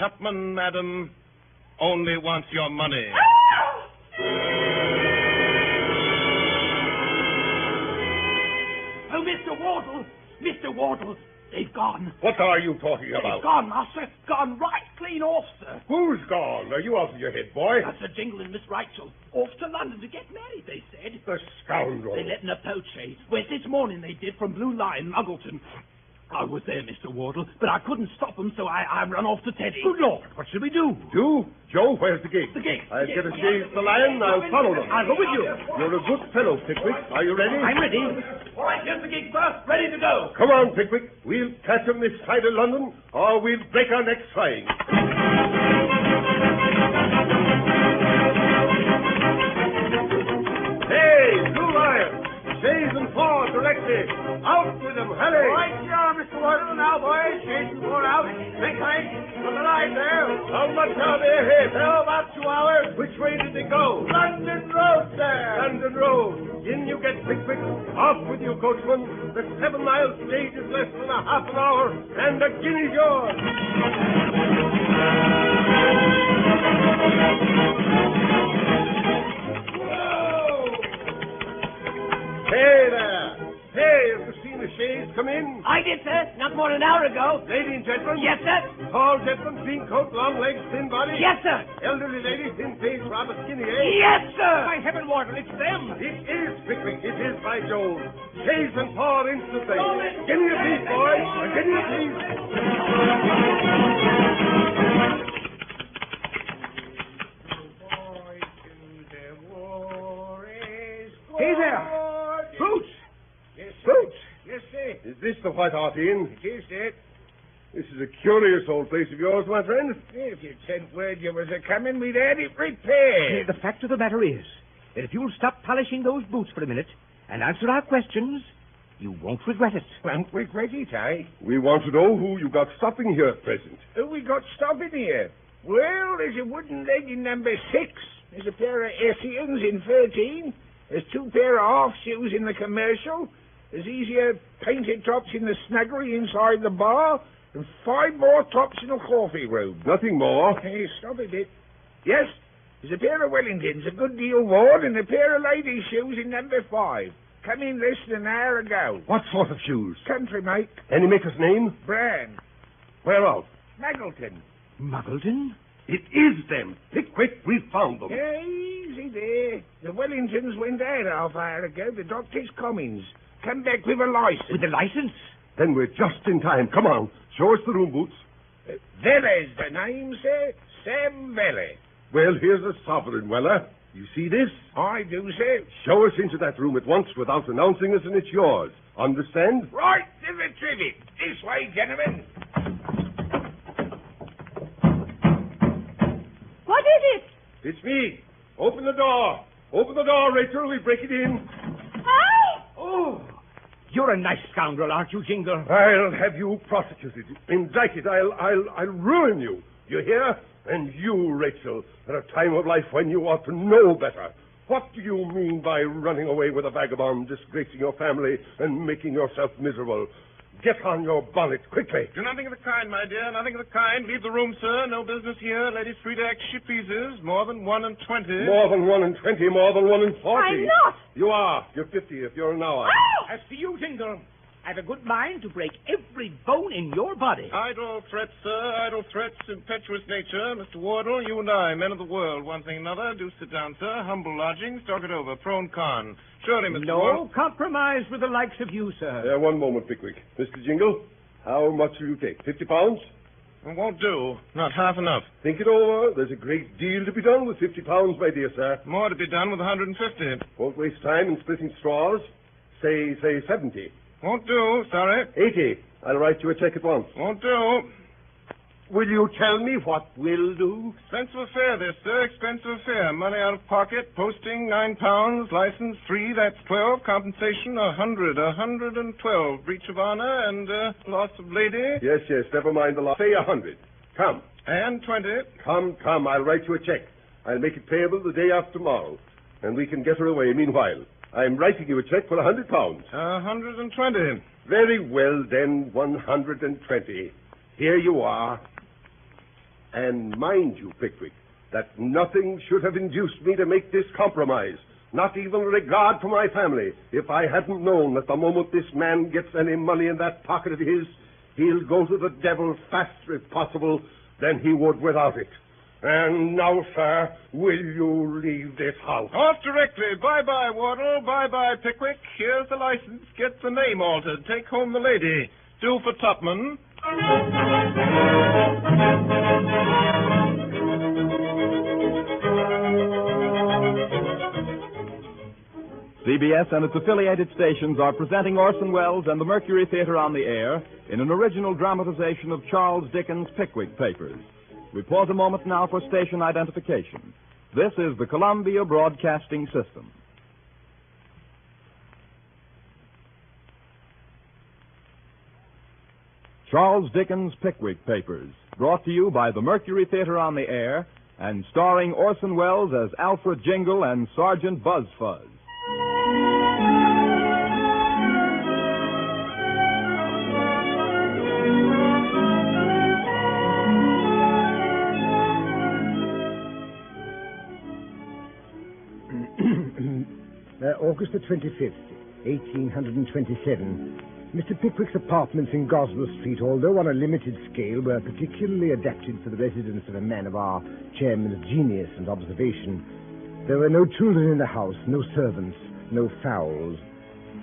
Tupman, madam, only wants your money. Oh, Mr. Wardle, they've gone. What are you talking They've about? gone, master. Gone right clean off, sir. Who's gone? Are you off your head, boy? That's Sir Jingle and Miss Rachel. Off to London to get married, they said. The scoundrel. They let in a poach, West this morning they did from Blue Lion, Muggleton. I was there, Mr. Wardle, but I couldn't stop them, so I run off to Teddy. Good Lord, what should we do? You? Joe, where's the gig? The gig. I'll get a chaise to the lion, I'll follow them. I'll go with you. You're a good fellow, Pickwick. Are you ready? I'm ready. All right, here's the gig, sir. Ready to go. Come on, Pickwick. We'll catch 'em this side of London, or we'll break our necks trying. Hey, Blue Lion! Chaise and four directly. Out with them, hurry! Right, sure, Mr. Wardle. Now, boys, chaise and four out. Big height from the line there. How much are they ahead? Oh, about 2 hours. Which way did they go? London Road, sir. London Road. In you get, Pickwick. Off with you, coachman. The 7-mile stage is less than a half an hour, and the guinea's yours. Hey there! Hey, have you seen the chaise come in? I did, sir. Not more than an hour ago. Lady and gentleman? Yes, sir. Tall gentleman, clean coat, long legs, thin body? Yes, sir. Elderly lady, thin face, rather skinny, eh? Yes, sir. By heaven, Wardle, it's them. It is, Pickwick. It is, by Jove. Chaise and four instantly. Give me a piece, boys. Give me a piece. Hey there. Boots. Yes, sir. Boots. Yes, sir. Is this the White Hart Inn? It is, sir. This is a curious old place of yours, my friend. If you'd sent word you was a-coming, we'd had it repaired. The fact of the matter is that if you'll stop polishing those boots for a minute and answer our questions, you won't regret it. Won't regret it, eh? We want to know who you got stopping here at present. Who we got stopping here? Well, there's a wooden leg in number 6. There's a pair of Essians in 13. There's 2 pair of half shoes in the commercial. There's easier painted tops in the snuggery inside the bar. And 5 more tops in the coffee room. Nothing more. Hey, stop a bit. Yes, there's a pair of Wellingtons, a good deal worn, and a pair of ladies' shoes in number 5. Come in less than an hour ago. What sort of shoes? Country make. Any maker's name? Brand. Where out? Muggleton. Muggleton? It is them. Pickwick, we found them. Yeah, easy there. The Wellingtons went out half hour ago. The doctor's Cummings. Come back with a license. With a license? Then we're just in time. Come on. Show us the room, Boots. Weller's the name, sir. Sam Weller. Well, here's a sovereign, Weller. You see this? I do, sir. Show us into that room at once without announcing us, and it's yours. Understand? Right to the trivet. This way, gentlemen. What is it? It's me. Open the door. Open the door, Rachel. We'll break it in. Oh, you're a nice scoundrel, aren't you, Jingle? I'll have you prosecuted. Indicted. I'll ruin you. You hear? And you, Rachel, at a time of life when you ought to know better. What do you mean by running away with a vagabond, disgracing your family, and making yourself miserable? Get on your bonnet, quickly. Do nothing of the kind, my dear. Nothing of the kind. Leave the room, sir. No business here. Ladies free to act shippeases. More than 1 in 20. More than 1 in 20, more than 1 in 40. I'm not. You are. You're 50 if you're an hour. As for you, Jingle, I've a good mind to break every bone in your body. Idle threats, sir. Idle threats. Impetuous nature. Mr. Wardle, you and I, men of the world. One thing another. Do sit down, sir. Humble lodgings. Talk it over. Pro and con. Surely, Mr. Wardle. No compromise with the likes of you, sir. One moment, Pickwick. Mr. Jingle, how much will you take? 50 pounds? It won't do. Not half enough. Think it over. There's a great deal to be done with 50 pounds, my dear sir. More to be done with 150. Won't waste time in splitting straws. Say 70. Won't do. Sorry. 80. I'll write you a check at once. Won't do. Will you tell me what will do? Expensive affair, this, sir. Expensive affair. Money out of pocket, posting £9, license 3, that's 12, compensation 112, breach of honor and loss of lady. Yes, never mind the law. Say 100. Come. And 20. Come, I'll write you a check. I'll make it payable the day after tomorrow, and we can get her away meanwhile. I'm writing you a check for £100. 120. Very well, then, 120. Here you are. And mind you, Pickwick, that nothing should have induced me to make this compromise, not even regard for my family. If I hadn't known that the moment this man gets any money in that pocket of his, he'll go to the devil faster, if possible, than he would without it. And now, sir, will you leave this house? Off directly. Bye-bye, Wardle. Bye-bye, Pickwick. Here's the license. Get the name altered. Take home the lady. Do for Tupman. CBS and its affiliated stations are presenting Orson Welles and the Mercury Theatre on the air in an original dramatization of Charles Dickens' Pickwick Papers. We pause a moment now for station identification. This is the Columbia Broadcasting System. Charles Dickens' Pickwick Papers, brought to you by the Mercury Theatre on the air and starring Orson Welles as Alfred Jingle and Sergeant Buzzfuzz. August the 25th, 1827. Mr. Pickwick's apartments in Goswell Street, although on a limited scale, were particularly adapted for the residence of a man of our chairman's genius and observation. There were no children in the house, no servants, no fowls.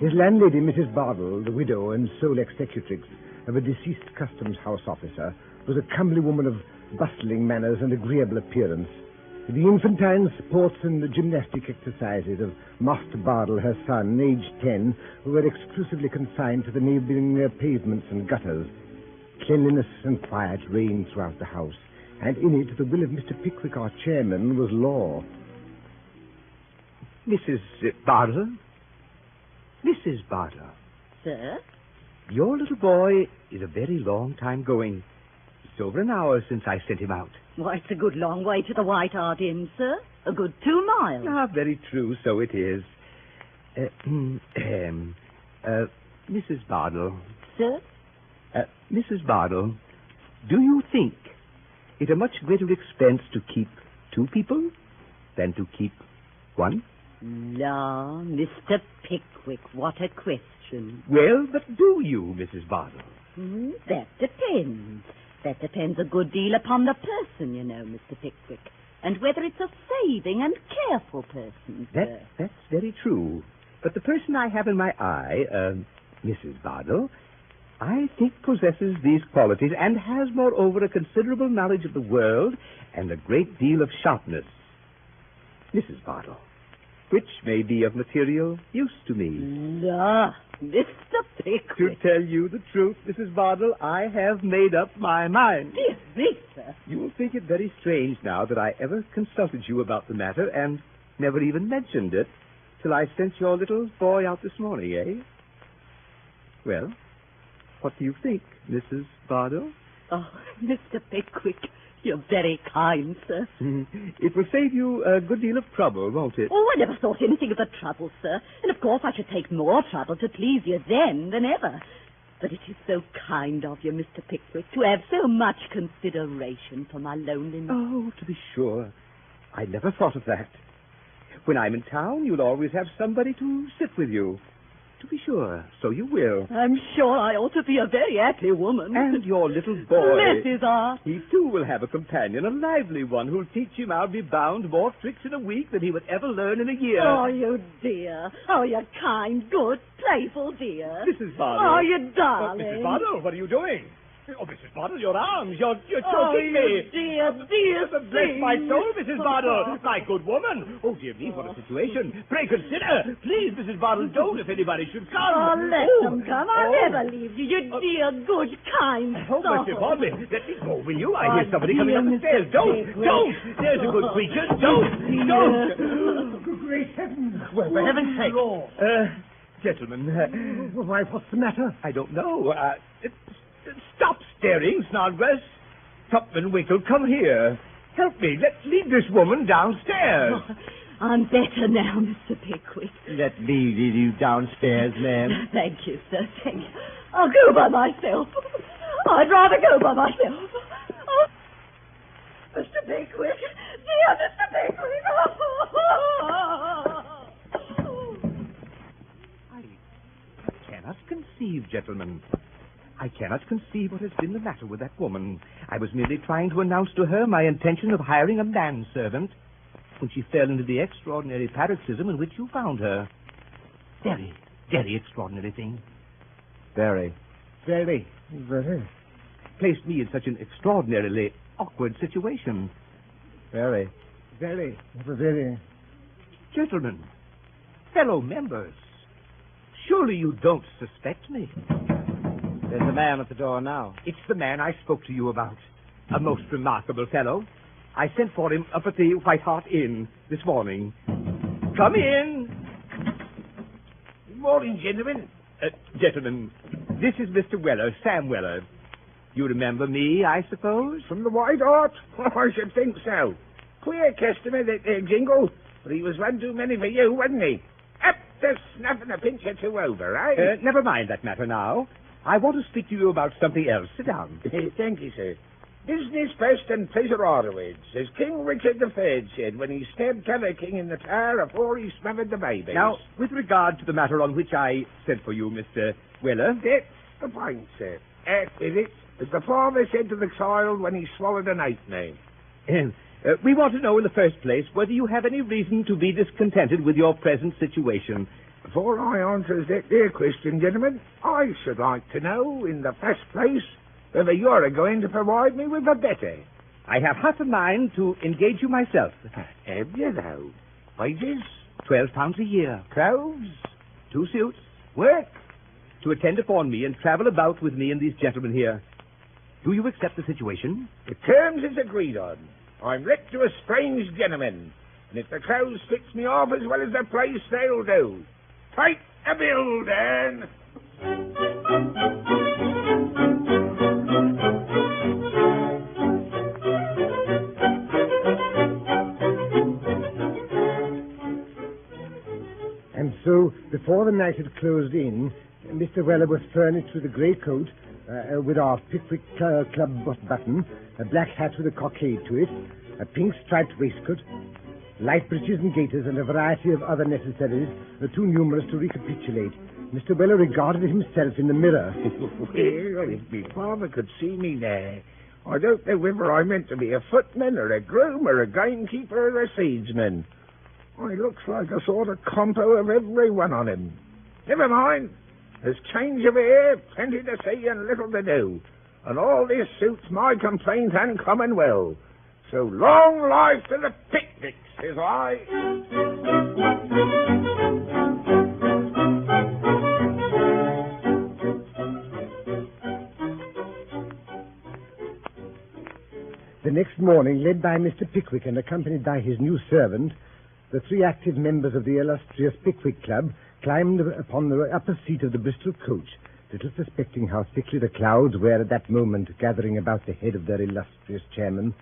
His landlady, Mrs. Bardell, the widow and sole executrix of a deceased customs house officer, was a comely woman of bustling manners and agreeable appearance. The infantine sports and the gymnastic exercises of Master Bardell, her son, aged 10, were exclusively confined to the neighboring pavements and gutters. Cleanliness and quiet reigned throughout the house, and in it the will of Mr. Pickwick, our chairman, was law. Mrs. Bardell? Mrs. Bardell. Sir? Your little boy is a very long time going. It's over an hour since I sent him out. Why, it's a good long way to the White Hart Inn, sir. A good 2 miles. Ah, very true, so it is. Mrs. Bardell. Sir? Mrs. Bardell, do you think it a much greater expense to keep 2 people than to keep 1? La, Mr. Pickwick, what a question. Well, but do you, Mrs. Bardell? That depends. That depends a good deal upon the person, you know, Mr. Pickwick, and whether it's a saving and careful person, sir. That's very true. But the person I have in my eye, Mrs. Bardell, I think possesses these qualities and has, moreover, a considerable knowledge of the world and a great deal of sharpness. Mrs. Bardell, which may be of material use to me. La, Mr. Pickwick. To tell you the truth, Mrs. Bardell, I have made up my mind. Dear me, sir. You will think it very strange now that I ever consulted you about the matter and never even mentioned it till I sent your little boy out this morning, eh? Well, what do you think, Mrs. Bardell? Oh, Mr. Pickwick, you're very kind, sir. It will save you a good deal of trouble, won't it? Oh, I never thought anything of the trouble, sir. And of course I should take more trouble to please you then than ever. But it is so kind of you, Mr. Pickwick, to have so much consideration for my loneliness. Oh, to be sure. I never thought of that. When I'm in town, you'll always have somebody to sit with you. To be sure, so you will. I'm sure I ought to be a very happy woman. And your little boy. Mrs. Hart. He, too, will have a companion, a lively one, who'll teach him, I'll be bound, more tricks in a week than he would ever learn in a year. Oh, you dear. Oh, you kind, good, playful dear. Mrs. Bardell. Oh, you darling. Mrs. Bardell, what are you doing? Oh, Mrs. Bottle, your arms. You're Oh, choking you me. dear, dear Bless my thing. soul, Mrs. Bottle. My good woman. Oh, dear me, what a situation. Pray consider. Please, Mrs. Bottle, don't if anybody should come. Oh, let them come. I'll never leave you. You dear, good, kind Oh, soul. Mr. Bottle, let me go, will you? I Oh, hear somebody coming dear up the Mr. stairs. Don't. Pickwick. There's a good creature. Don't. Great heavens! Well, for heaven's sake. Lord. Gentlemen. Why, what's the matter? I don't know. Stop staring, Snodgrass. Tupman Winkle, come here. Help me. Let's lead this woman downstairs. Oh, I'm better now, Mr. Pickwick. Let me lead you downstairs, ma'am. Thank you, sir. Thank you. I'll go by myself. I'd rather go by myself. Oh, Mr. Pickwick. Dear Mr. Pickwick. I cannot conceive, gentlemen. I cannot conceive what has been the matter with that woman. I was merely trying to announce to her my intention of hiring a manservant when she fell into the extraordinary paroxysm in which you found her. Very, very extraordinary thing. Very. Very. Placed me in such an extraordinarily awkward situation. Very. Very. Very. Gentlemen, fellow members, surely you don't suspect me. There's a man at the door now. It's the man I spoke to you about. A most remarkable fellow. I sent for him up at the White Hart Inn this morning. Come in. Good morning, gentlemen. Gentlemen, this is Mr. Weller, Sam Weller. You remember me, I suppose? From the White Hart? I should think so. Queer customer, that there Jingle. But he was one too many for you, wasn't he? Up to snuffing a pinch or two over, eh? Never mind that matter now. I want to speak to you about something else. Sit down. Thank you, sir. Business first and pleasure afterwards, as King Richard III said when he stabbed t'other king in the tower afore he smothered the babies. Now, with regard to the matter on which I sent for you, Mr. Weller... That's the point, sir. With it, as the father said to the child when he swallowed an ape name. We want to know in the first place whether you have any reason to be discontented with your present situation. Before I answers that there question, gentlemen, I should like to know, in the first place, whether you're going to provide me with a better. I have half a mind to engage you myself. Have you, though? Wages? £12 a year. Clothes? 2 suits. Work? To attend upon me and travel about with me and these gentlemen here. Do you accept the situation? The terms is agreed on. I'm let to a strange gentleman, and if the clothes fits me off as well as the place, they'll do. Take a bill, Dan. And so, before the night had closed in, Mr. Weller was furnished with a grey coat with our Pickwick Club button, a black hat with a cockade to it, a pink striped waistcoat, light breeches and gaiters, and a variety of other necessaries, too numerous to recapitulate. Mr. Weller regarded himself in the mirror. Well, if me father could see me there, I don't know whether I meant to be a footman or a groom or a gamekeeper or a seedsman. I looks like a sort of compo of every one on him. Never mind. There's change of air, plenty to see and little to do. And all this suits my complaint uncommon well. So long life to the picnics, says I. The next morning, led by Mr. Pickwick and accompanied by his new servant, the 3 active members of the illustrious Pickwick Club climbed upon the upper seat of the Bristol coach, little suspecting how thickly the clouds were at that moment gathering about the head of their illustrious chairman.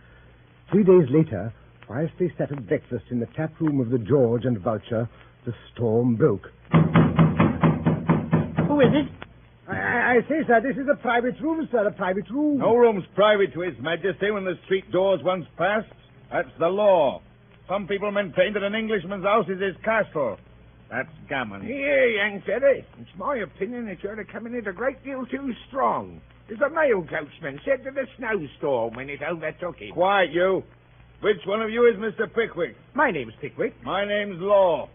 3 days later, whilst they sat at breakfast in the tap room of the George and Vulture, the storm broke. Who is it? I say, sir, this is a private room, sir, a private room. No room's private to His Majesty when the street door's once passed. That's the law. Some people maintain that an Englishman's house is his castle. That's gammon. Here, young fella. It's my opinion that you're coming in a great deal too strong. As a mail coachman said to the snowstorm when it overtook him. Quiet, you. Which one of you is Mr. Pickwick? My name's Pickwick. My name's Law.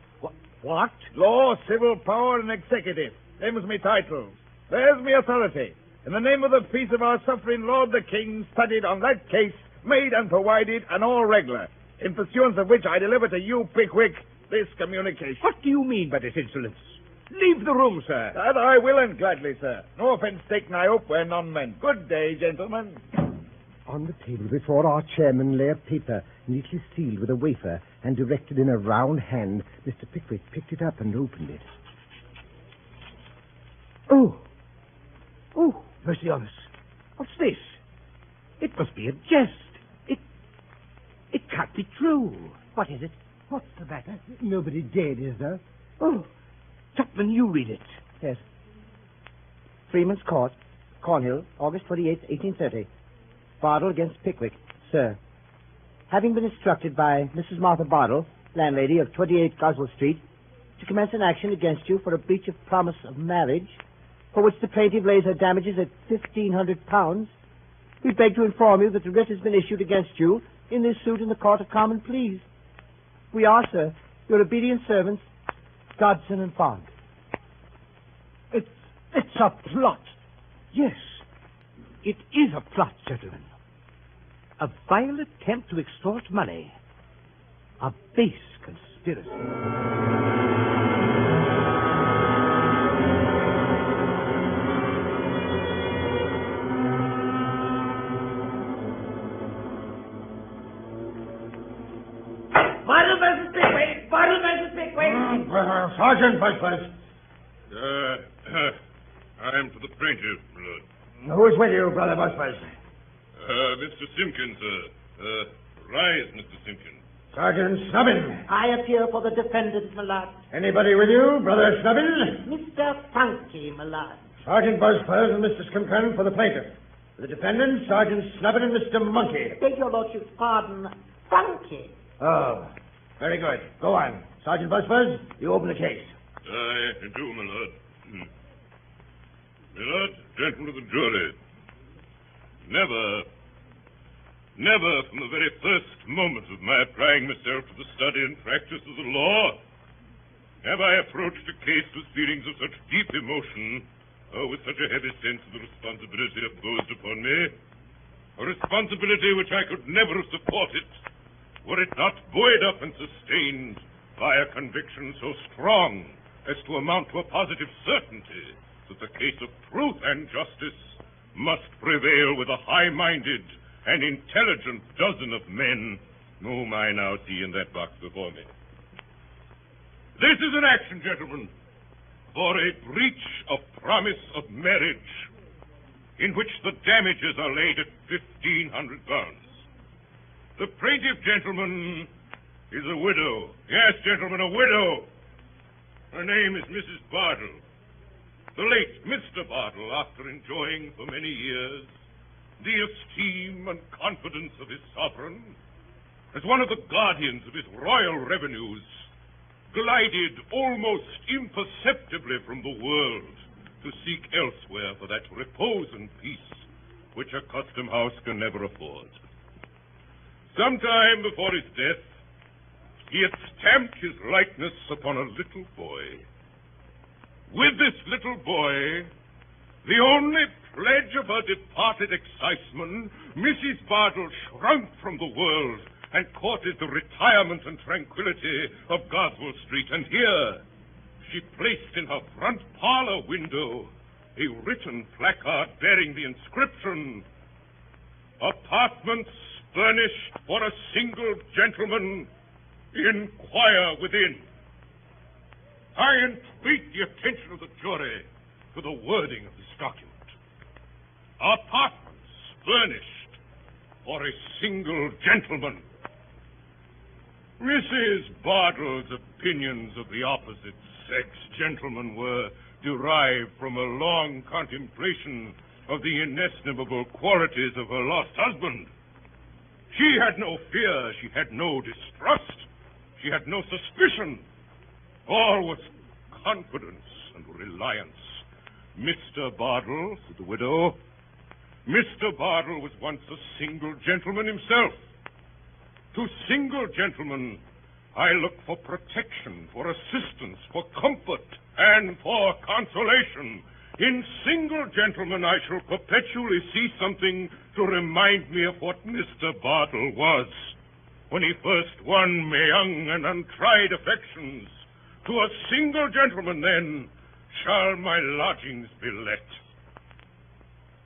What? Law, civil power, and executive. Them's me titles. There's me authority. In the name of the peace of our suffering Lord the King, studied on that case, made and provided, and all regular, in pursuance of which I deliver to you, Pickwick, this communication. What do you mean by this insolence? Leave the room, sir. That I will, and gladly, sir. No offence taken, I hope, where none meant. Good day, gentlemen. On the table before our chairman lay a paper, neatly sealed with a wafer, and directed in a round hand. Mr. Pickwick picked it up and opened it. Oh, mercy on us. What's this? It must be a jest. It can't be true. What is it? What's the matter? Nobody dead, is there? Oh, Tupman, you read it. Yes. Freeman's Court, Cornhill, August 28, 1830. Bardell against Pickwick. Sir, having been instructed by Mrs. Martha Bardell, landlady of 28 Goswell Street, to commence an action against you for a breach of promise of marriage, for which the plaintiff lays her damages at £1,500, we beg to inform you that the writ has been issued against you in this suit in the Court of Common Pleas. We are, sir, your obedient servants, Dodson and Fogg. It's a plot. Yes, it is a plot, gentlemen. A vile attempt to extort money. A base conspiracy. Sergeant Busford. I'm for the plaintiff, Lord. Who is with you, Brother Busford? Mr. Simpkins, rise, Mr. Simpkins. Sergeant Snubbin. I appear for the defendant, my lord. Anybody with you, Brother Snubbin? Mr. Funky, my lord. Sergeant Busford and Mr. Skunkan for the plaintiff. For the defendant, Sergeant Snubbin and Mr. Monkey. Beg your lordship's pardon, Funky. Oh, very good. Go on. Sergeant Busford, you open the case. I do, my lord. My lord, gentlemen of the jury, never from the very first moment of my applying myself to the study and practice of the law have I approached a case with feelings of such deep emotion or with such a heavy sense of the responsibility imposed upon me, a responsibility which I could never have supported were it not buoyed up and sustained by a conviction so strong as to amount to a positive certainty that the case of truth and justice must prevail with a high-minded and intelligent dozen of men whom I now see in that box before me. This is an action, gentlemen, for a breach of promise of marriage in which the damages are laid at £1,500. The plaintiff, gentlemen, is a widow. Yes, gentlemen, a widow. Her name is Mrs. Bardell. The late Mr. Bardell, after enjoying for many years the esteem and confidence of his sovereign, as one of the guardians of his royal revenues, glided almost imperceptibly from the world to seek elsewhere for that repose and peace which a custom house can never afford. Some time before his death, he had stamped his likeness upon a little boy. With this little boy, the only pledge of her departed exciseman, Mrs. Bardell shrunk from the world and courted the retirement and tranquility of Goswell Street. And here she placed in her front parlor window a written placard bearing the inscription, "Apartments furnished for a single gentleman. Inquire within." I entreat the attention of the jury to the wording of this document. Apartments furnished for a single gentleman. Mrs. Bardell's opinions of the opposite sex, gentlemen, were derived from a long contemplation of the inestimable qualities of her lost husband. She had no fear, she had no distrust, she had no suspicion. All was confidence and reliance. Mr. Bardell, said the widow, Mr. Bardell was once a single gentleman himself. To single gentlemen, I look for protection, for assistance, for comfort, and for consolation. In single gentlemen, I shall perpetually see something to remind me of what Mr. Bartle was when he first won my young and untried affections. To a single gentleman, then, shall my lodgings be let.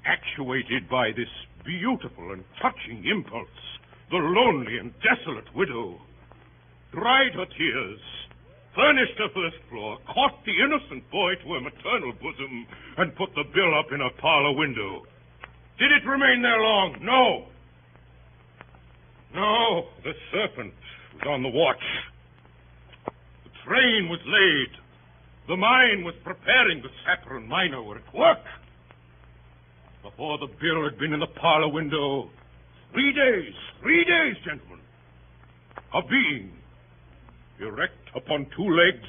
Actuated by this beautiful and touching impulse, the lonely and desolate widow dried her tears, furnished her first floor, caught the innocent boy to her maternal bosom, and put the bill up in her parlor window. Did it remain there long? No. No, the serpent was on the watch. The train was laid. The mine was preparing. The sapper and miner were at work. Before the bill had been in the parlor window, 3 days, gentlemen. A being, erect upon 2 legs,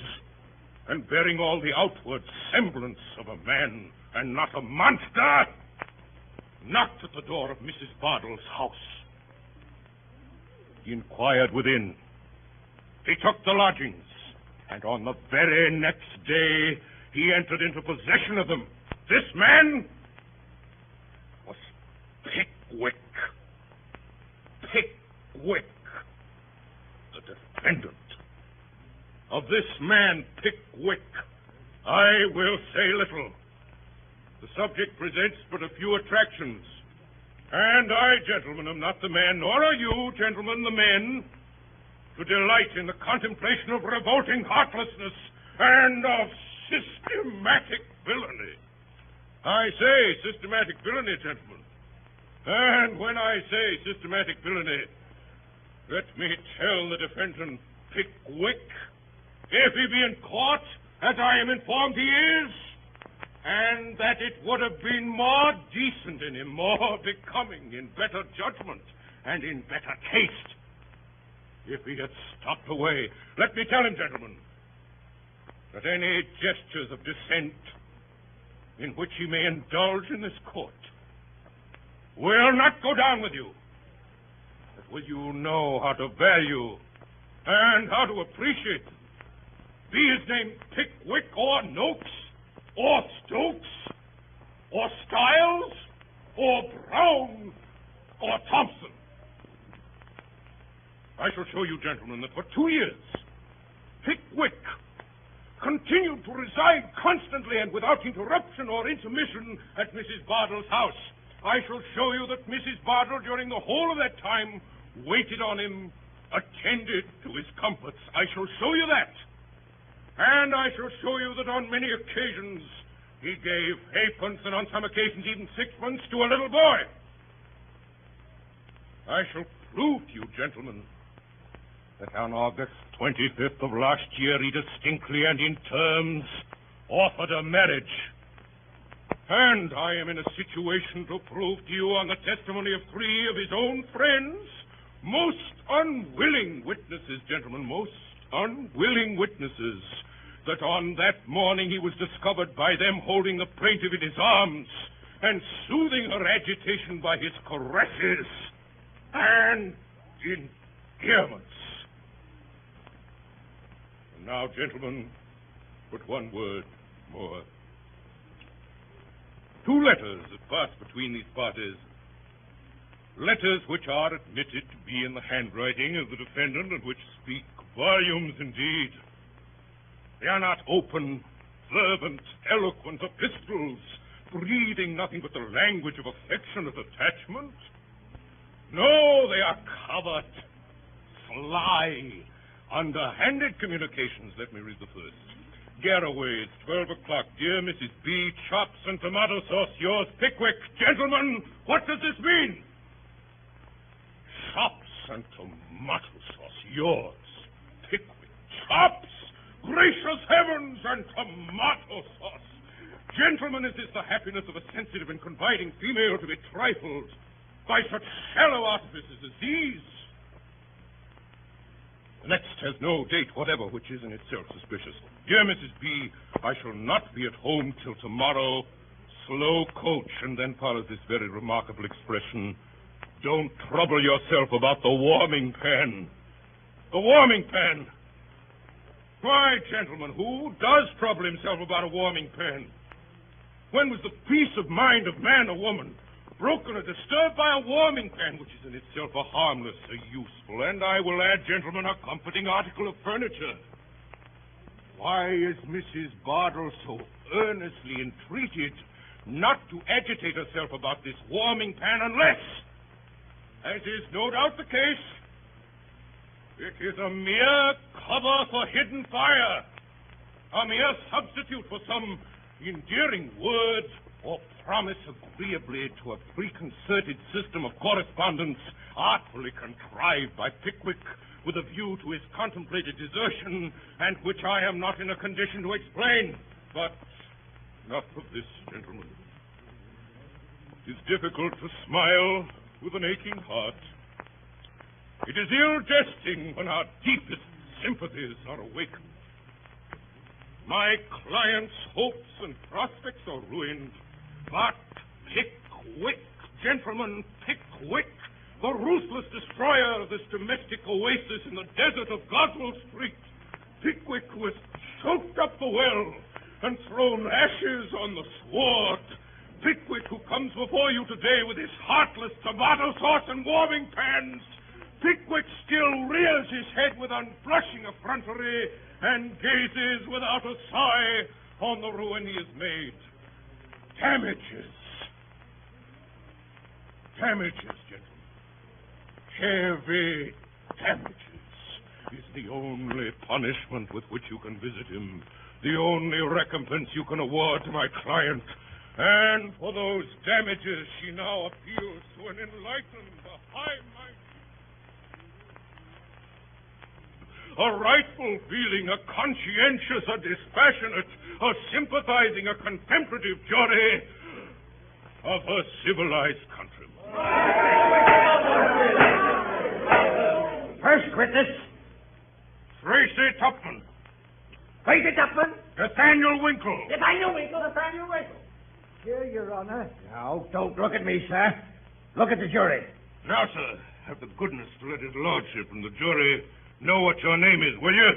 and bearing all the outward semblance of a man, and not a monster, knocked at the door of Mrs. Bardell's house. He inquired within. He took the lodgings, and on the very next day, he entered into possession of them. This man was Pickwick. Pickwick, the defendant. Of this man, Pickwick, I will say little. The subject presents but a few attractions. And I, gentlemen, am not the man, nor are you, gentlemen, the men, to delight in the contemplation of revolting heartlessness and of systematic villainy. I say systematic villainy, gentlemen. And when I say systematic villainy, let me tell the defendant, Pickwick, if he be in court, as I am informed he is, and that it would have been more decent in him, more becoming, in better judgment, and in better taste, if he had stopped away. Let me tell him, gentlemen, that any gestures of dissent in which he may indulge in this court will not go down with you. But will you know how to value and how to appreciate them? Be his name Pickwick or Noakes or Stokes or Stiles or Brown or Thompson. I shall show you, gentlemen, that for 2 years, Pickwick continued to reside constantly and without interruption or intermission at Mrs. Bardell's house. I shall show you that Mrs. Bardell, during the whole of that time, waited on him, attended to his comforts. I shall show you that. And I shall show you that on many occasions he gave halfpence and on some occasions even sixpence to a little boy. I shall prove to you, gentlemen, that on August 25th of last year he distinctly and in terms offered a marriage. And I am in a situation to prove to you on the testimony of 3 of his own friends, most unwilling witnesses, gentlemen, most unwilling witnesses, that on that morning he was discovered by them holding the plaintiff in his arms and soothing her agitation by his caresses and endearments. And now, gentlemen, but one word more. 2 letters have passed between these parties. Letters which are admitted to be in the handwriting of the defendant and which speak volumes indeed. They are not open, fervent, eloquent epistles, breathing nothing but the language of affectionate attachment. No, they are covert, sly, underhanded communications. Let me read the first. Garraway's, 12 o'clock. Dear Mrs. B., chops and tomato sauce, yours, Pickwick. Gentlemen, what does this mean? Chops and tomato sauce, yours, Pickwick. Chops! Gracious heavens and tomato sauce! Gentlemen, is this the happiness of a sensitive and confiding female to be trifled by such shallow artifices as these? The next has no date whatever, which is in itself suspicious. Dear Mrs. B., I shall not be at home till tomorrow. Slow coach. And then follows this very remarkable expression. Don't trouble yourself about the warming pan. The warming pan. Why, gentlemen, who does trouble himself about a warming pan? When was the peace of mind of man or woman broken or disturbed by a warming pan, which is in itself a harmless, a useful, and I will add, gentlemen, a comforting article of furniture? Why is Mrs. Bardell so earnestly entreated not to agitate herself about this warming pan unless, as is no doubt the case, it is a mere cover for hidden fire, a mere substitute for some endearing word or promise agreeably to a preconcerted system of correspondence artfully contrived by Pickwick with a view to his contemplated desertion, and which I am not in a condition to explain. But enough of this, gentlemen. It is difficult to smile with an aching heart. It is ill jesting when our deepest sympathies are awakened. My client's hopes and prospects are ruined, but Pickwick, gentlemen, Pickwick, the ruthless destroyer of this domestic oasis in the desert of Goswell Street, Pickwick, who has choked up the well and thrown ashes on the sward, Pickwick, who comes before you today with his heartless tomato sauce and warming pans, Pickwick still rears his head with unblushing effrontery and gazes without a sigh on the ruin he has made. Damages. Damages, gentlemen. Heavy damages is the only punishment with which you can visit him, the only recompense you can award to my client. And for those damages, she now appeals to an enlightened, a high-minded, a rightful feeling, a conscientious, a dispassionate, a sympathizing, a contemplative jury of her civilized countrymen. First witness. Tracy Tupman. Tracy Tupman. Nathaniel Winkle. Nathaniel Winkle. Nathaniel Winkle. Here, Your Honor. Now, don't look at me, sir. Look at the jury. Now, sir, have the goodness to let his lordship and the jury know what your name is, will you?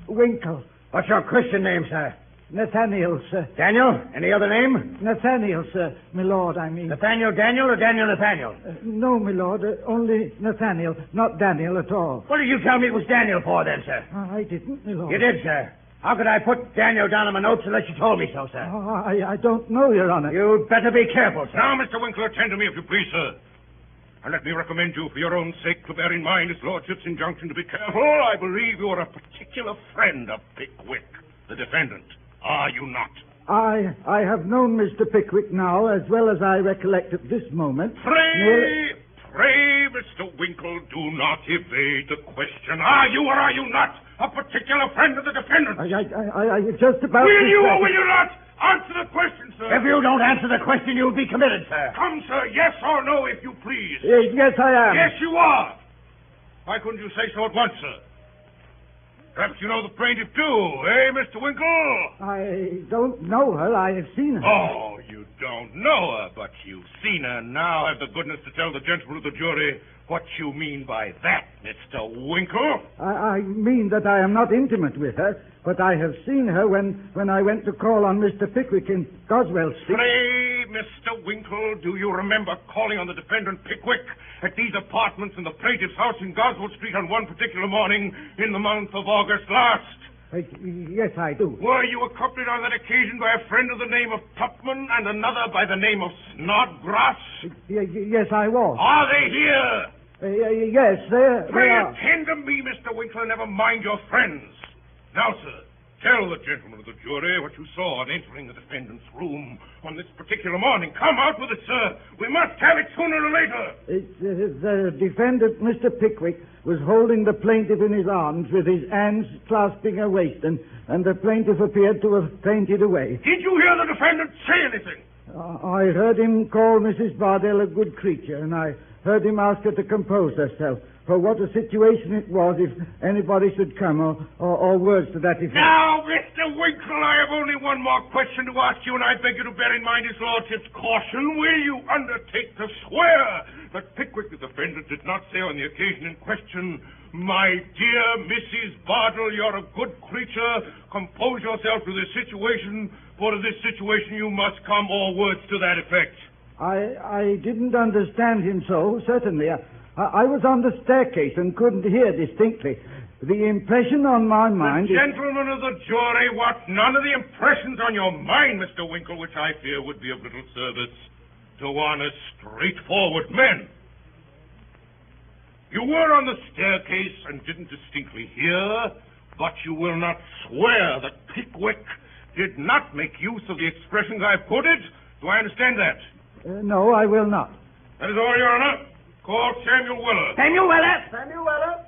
Winkle. What's your Christian name, sir? Nathaniel, sir. Daniel? Any other name? Nathaniel, sir. My lord, I mean. Nathaniel Daniel or Daniel Nathaniel? No, my lord. Only Nathaniel, not Daniel at all. What did you tell me it was Daniel for, then, sir? I didn't, my lord. You did, sir. How could I put Daniel down in my notes unless you told me so, sir? I don't know, Your Honor. You'd better be careful, sir. Now, Mr. Winkle, attend to me if you please, sir. And let me recommend you, for your own sake, to bear in mind his lordship's injunction to be careful. I believe you are a particular friend of Pickwick, the defendant. Are you not? I have known Mr. Pickwick now as well as I recollect at this moment. Pray, Mr. Winkle, do not evade the question. Are you or are you not a particular friend of the defendant? I just about... Will you or will you not answer the question, sir? If you don't answer the question, you'll be committed, sir. Come, sir, yes or no, if you please. Yes, I am. Yes, you are. Why couldn't you say so at once, sir? Perhaps you know the plaintiff, too, eh, Mr. Winkle? I don't know her. I have seen her. Oh, you don't know her, but you've seen her. Now have the goodness to tell the gentlemen of the jury what you mean by that, Mr. Winkle. I mean that I am not intimate with her, but I have seen her when I went to call on Mr. Pickwick in Goswell Street. Pray, Mr. Winkle, do you remember calling on the defendant Pickwick at these apartments in the plaintiff's house in Goswell Street on one particular morning in the month of August last? Yes, I do. Were you accompanied on that occasion by a friend of the name of Tupman and another by the name of Snodgrass? Yes, I was. Are they here? Yes, they are. Attend to me, Mr. Winkler, never mind your friends. Now, sir, tell the gentlemen of the jury what you saw on entering the defendant's room on this particular morning. Come out with it, sir. We must have it sooner or later. The defendant, Mr. Pickwick, was holding the plaintiff in his arms with his hands clasping her waist, and the plaintiff appeared to have fainted away. Did you hear the defendant say anything? I heard him call Mrs. Bardell a good creature, and I heard him ask her to compose herself. for what a situation it was if anybody should come, or words to that effect. Now, Mr. Winkle, I have only one more question to ask you, and I beg you to bear in mind his lordship's caution. Will you undertake to swear that Pickwick, the defendant, did not say on the occasion in question, "My dear Mrs. Bardell, you're a good creature. Compose yourself to this situation, for to this situation you must come," or words to that effect? I didn't understand him so, certainly. I was on the staircase and couldn't hear distinctly. The impression on my mind... Gentlemen of the jury, what none of the impressions on your mind, Mr. Winkle, which I fear would be of little service to honest, straightforward men. You were on the staircase and didn't distinctly hear, but you will not swear that Pickwick did not make use of the expressions I've quoted. Do I understand that? No, I will not. That is all, Your Honor. Call Samuel Weller. Samuel Weller! Samuel Weller?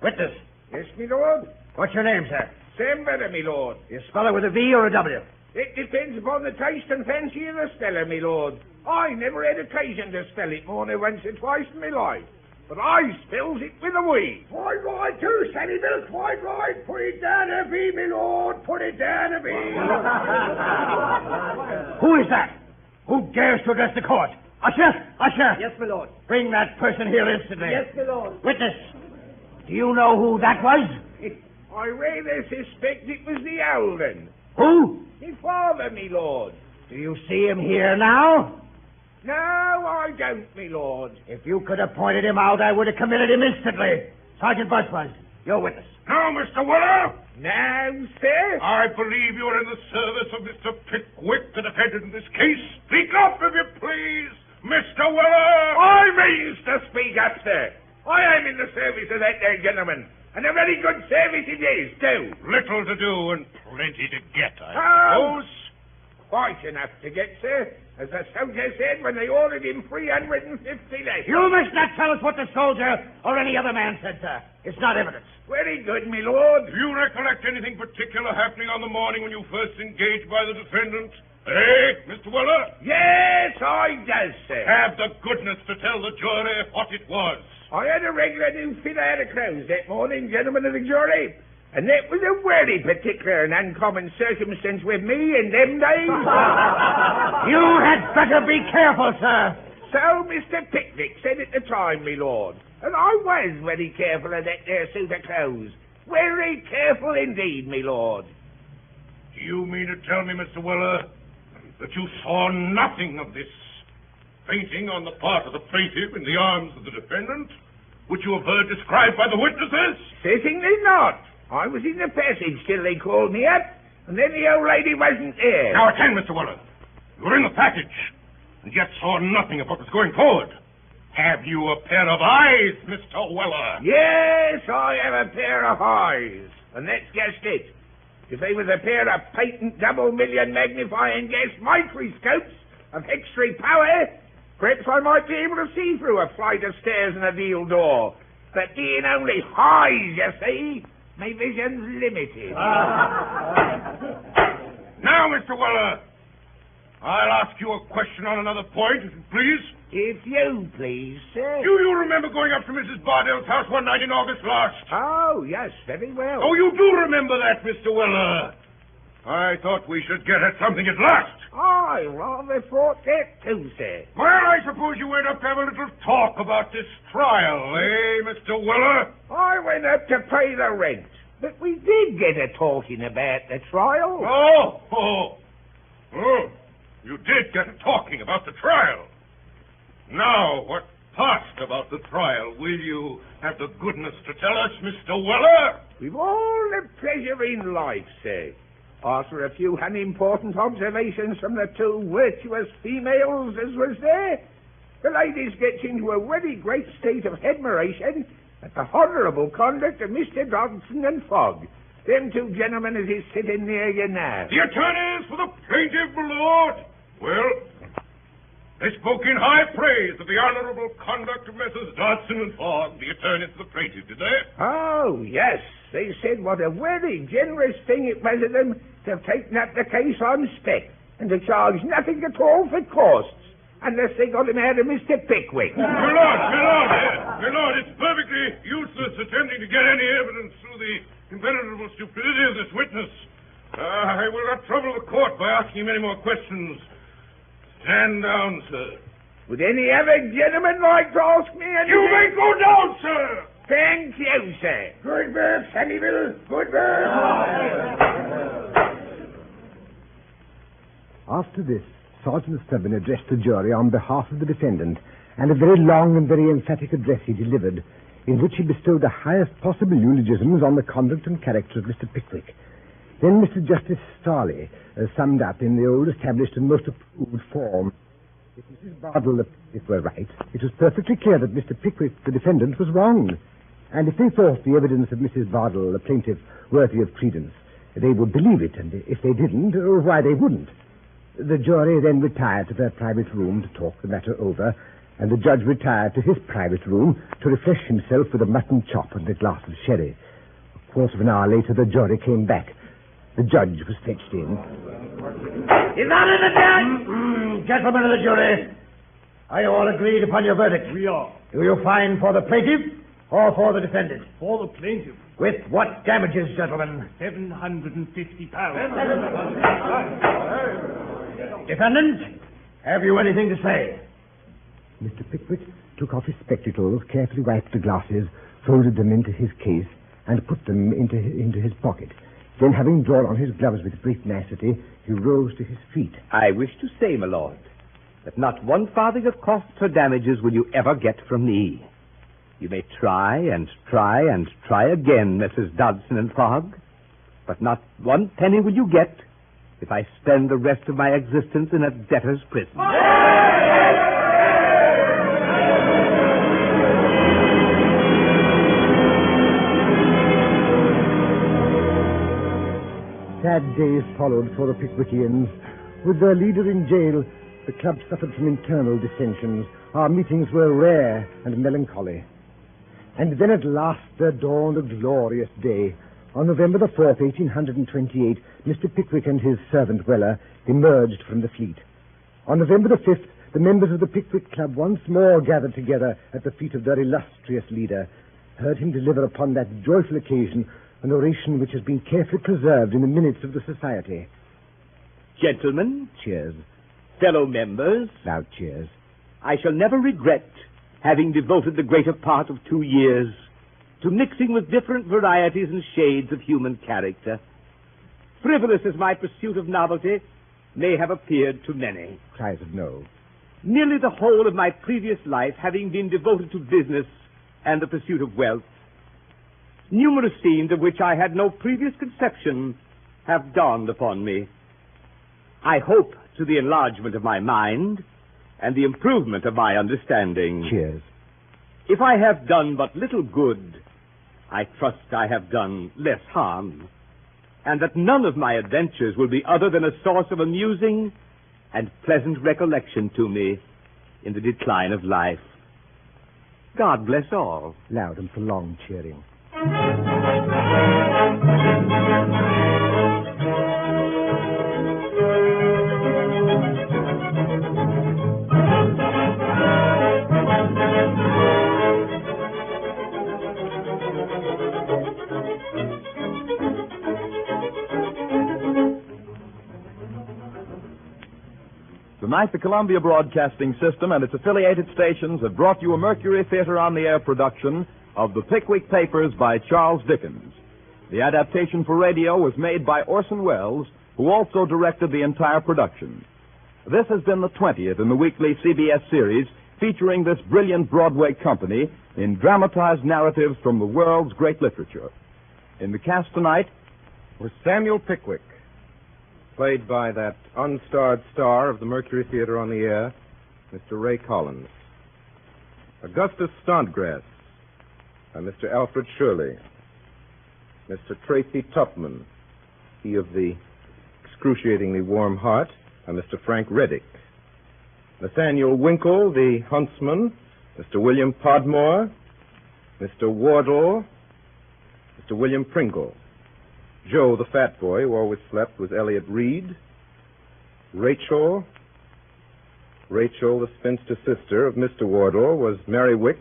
Witness. Yes, me lord? What's your name, sir? Sam Weller, me lord. You spell it with a V or a W? It depends upon the taste and fancy of the speller, me lord. I never had occasion to spell it more than once or twice in my life. But I spells it with a V. Quite right, too, Sammy Bill, quite right. Put it down a V, me lord. Put it down a V. Who is that? Who dares to address the court? Usher! Usher! Yes, my lord. Bring that person here instantly. Yes, my lord. Witness, do you know who that was? I rather suspect it was the Alden. Who? Me father, me lord. Do you see him here now? No, I don't, me lord. If you could have pointed him out, I would have committed him instantly. Sergeant Busbuzz, your witness. Now, Mr. Weller. Now, sir. I believe you're in the service of Mr. Pickwick, the defendant in this case. Speak up, if you please, Mr. Weller. I means to speak up, sir. I am in the service of that there gentleman. And a very good service it is, too. Little to do and plenty to get, I suppose. Quite enough to get, sir. As the soldier said when they ordered him 350 less. You must not tell us what the soldier or any other man said, sir. It's not evidence. Very good, me lord. Do you recollect anything particular happening on the morning when you first engaged by the defendant? Eh, Mr. Weller? Yes, I does, sir. Have the goodness to tell the jury what it was. I had a regular new fit out of clothes that morning, gentlemen of the jury. And that was a very particular and uncommon circumstance with me in them days. You had better be careful, sir. So Mr. Pickwick said at the time, me lord. And I was very careful of that there suit of clothes. Very careful indeed, me lord. Do you mean to tell me, Mr. Weller, that you saw nothing of this fainting on the part of the plaintiff in the arms of the defendant, which you have heard described by the witnesses? Certainly not. I was in the passage till they called me up, and then the old lady wasn't there. Now attend, Mr. Weller. You were in the passage, and yet saw nothing of what was going forward. Have you a pair of eyes, Mr. Weller? Yes, I have a pair of eyes, and that's just it. If they was a pair of patent double-million magnifying gas microscopes of extra power, perhaps I might be able to see through a flight of stairs and a deal door. But being only eyes, you see, my vision's limited. Now, Mr. Weller, I'll ask you a question on another point, if you please. If you please, sir. Do you remember going up to Mrs. Bardell's house one night in August last? Oh, yes, very well. Oh, you do remember that, Mr. Weller. I thought we should get at something at last. I rather thought that too, sir. Well, I suppose you went up to have a little talk about this trial, eh, Mr. Weller? I went up to pay the rent, but we did get a talking about the trial. Oh, you did get a talking about the trial. Now, what passed about the trial, will you have the goodness to tell us, Mr. Weller? With all the pleasure in life, sir. After a few unimportant observations from the two virtuous females as was there, the ladies gets into a very great state of admiration at the honourable conduct of Mr. Dodson and Fogg, them two gentlemen as is sitting near you now. The attorneys for the plaintiff, my lord. Well, they spoke in high praise of the honourable conduct of Messrs. Dodson and Fogg, the attorneys for the plaintiff, did they? Oh, yes. They said what a very generous thing it was of them to have taken up the case on spec and to charge nothing at all for costs. unless they got him out of Mr. Pickwick. My lord, it's perfectly useless attempting to get any evidence through the impenetrable stupidity of this witness. I will not trouble the court by asking him any more questions. Stand down, sir. Would any other gentleman like to ask me anything? You may go down, sir. Thank you, sir. Good work, Samuel. Good work. After this, Sergeant Stubbin addressed the jury on behalf of the defendant, and a very long and very emphatic address he delivered, in which he bestowed the highest possible eulogisms on the conduct and character of Mr. Pickwick. Then Mr. Justice Starley summed up in the old established and most approved form. If Mrs. Bardell, the plaintiff, were right, it was perfectly clear that Mr. Pickwick, the defendant, was wrong. And if they thought the evidence of Mrs. Bardell, the plaintiff, worthy of credence, they would believe it, and if they didn't, why they wouldn't. The jury then retired to their private room to talk the matter over, and the judge retired to his private room to refresh himself with a mutton chop and a glass of sherry. A quarter of an hour later, the jury came back. The judge was fetched in. Is that in the judge? Gentlemen of the jury, are you all agreed upon your verdict? We are. Do you find for the plaintiff or for the defendant? For the plaintiff. With what damages, gentlemen? £750. Defendant, have you anything to say? Mr. Pickwick took off his spectacles, carefully wiped the glasses, folded them into his case, and put them into his pocket. Then, having drawn on his gloves with great nicety, he rose to his feet. I wish to say, my lord, that not one farthing of costs or damages will you ever get from me. You may try and try and try again, Messrs. Dodson and Fogg, but not one penny will you get if I spend the rest of my existence in a debtor's prison. Sad days followed for the Pickwickians. With their leader in jail, the club suffered from internal dissensions. Our meetings were rare and melancholy. And then at last there dawned a glorious day. On November the 4th, 1828, Mr. Pickwick and his servant Weller emerged from the fleet. On November the 5th, the members of the Pickwick Club once more gathered together at the feet of their illustrious leader, heard him deliver upon that joyful occasion an oration which has been carefully preserved in the minutes of the society. Gentlemen, Cheers. fellow members, Loud cheers. I shall never regret having devoted the greater part of 2 years to mixing with different varieties and shades of human character. Frivolous as my pursuit of novelty may have appeared to many. Cries of no. Nearly the whole of my previous life having been devoted to business and the pursuit of wealth, numerous scenes of which I had no previous conception have dawned upon me. I hope to the enlargement of my mind and the improvement of my understanding. Cheers. If I have done but little good, I trust I have done less harm, and that none of my adventures will be other than a source of amusing and pleasant recollection to me in the decline of life. God bless all. Loud and prolonged cheering. Tonight, the Columbia Broadcasting System and its affiliated stations have brought you a Mercury Theatre on the Air production of The Pickwick Papers by Charles Dickens. The adaptation for radio was made by Orson Welles, who also directed the entire production. This has been the 20th in the weekly CBS series featuring this brilliant Broadway company in dramatized narratives from the world's great literature. In the cast tonight was Samuel Pickwick, played by that unstarred star of the Mercury Theatre on the Air, Mr. Ray Collins. Augustus Snodgrass, by Mr. Alfred Shirley. Mr. Tracy Tupman, he of the excruciatingly warm heart, by Mr. Frank Reddick. Nathaniel Winkle, the huntsman, Mr. William Podmore, Mr. Wardle, Mr. William Pringle. Joe, the fat boy who always slept, was Elliot Reed. Rachel, Rachel, the spinster sister of Mr. Wardle, was Mary Wicks.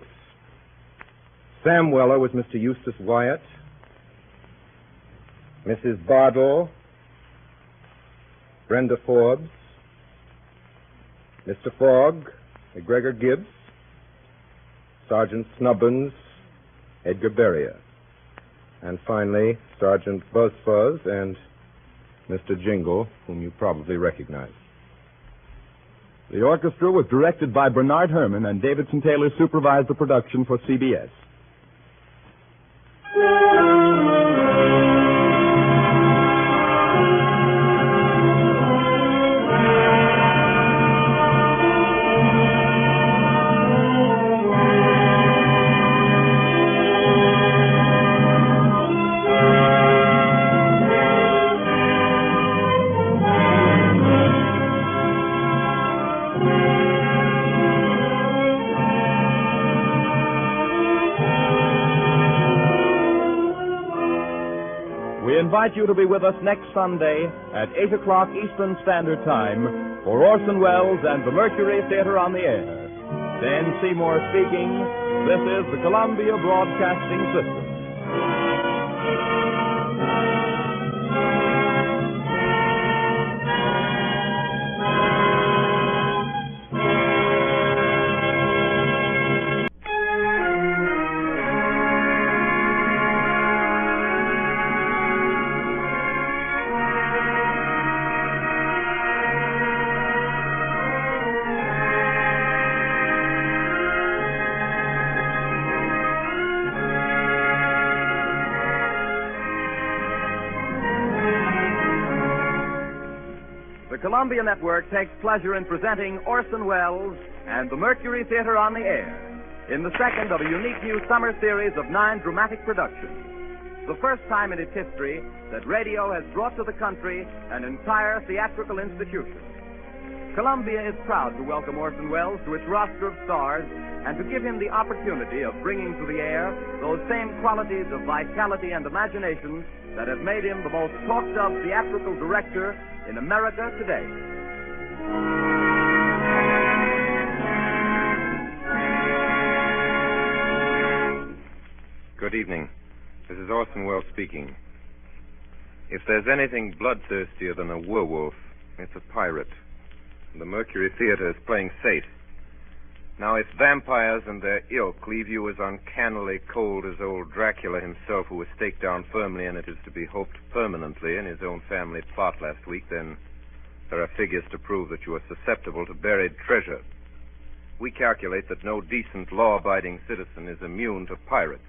Sam Weller was Mr. Eustace Wyatt. Mrs. Bardell, Brenda Forbes. Mr. Fogg, McGregor Gibbs. Sergeant Snubbins, Edgar Berrier. And finally, Sergeant Buzzfuzz and Mr. Jingle, whom you probably recognize. The orchestra was directed by Bernard Herrmann, and Davidson Taylor supervised the production for CBS. We invite you to be with us next Sunday at 8 o'clock Eastern Standard Time for Orson Welles and the Mercury Theater on the Air. Dan Seymour speaking. This is the Columbia Broadcasting System. The Columbia Network takes pleasure in presenting Orson Welles and the Mercury Theater on the Air in the second of a unique new summer series of 9 dramatic productions. The first time in its history that radio has brought to the country an entire theatrical institution. Columbia is proud to welcome Orson Welles to its roster of stars and to give him the opportunity of bringing to the air those same qualities of vitality and imagination that have made him the most talked-of theatrical director in America today. Good evening. This is Orson Welles speaking. If there's anything bloodthirstier than a werewolf, it's a pirate. And the Mercury Theater is playing safe. Now, if vampires and their ilk leave you as uncannily cold as old Dracula himself, who was staked down firmly and it is to be hoped permanently in his own family plot last week, then there are figures to prove that you are susceptible to buried treasure. We calculate that no decent, law-abiding citizen is immune to pirates.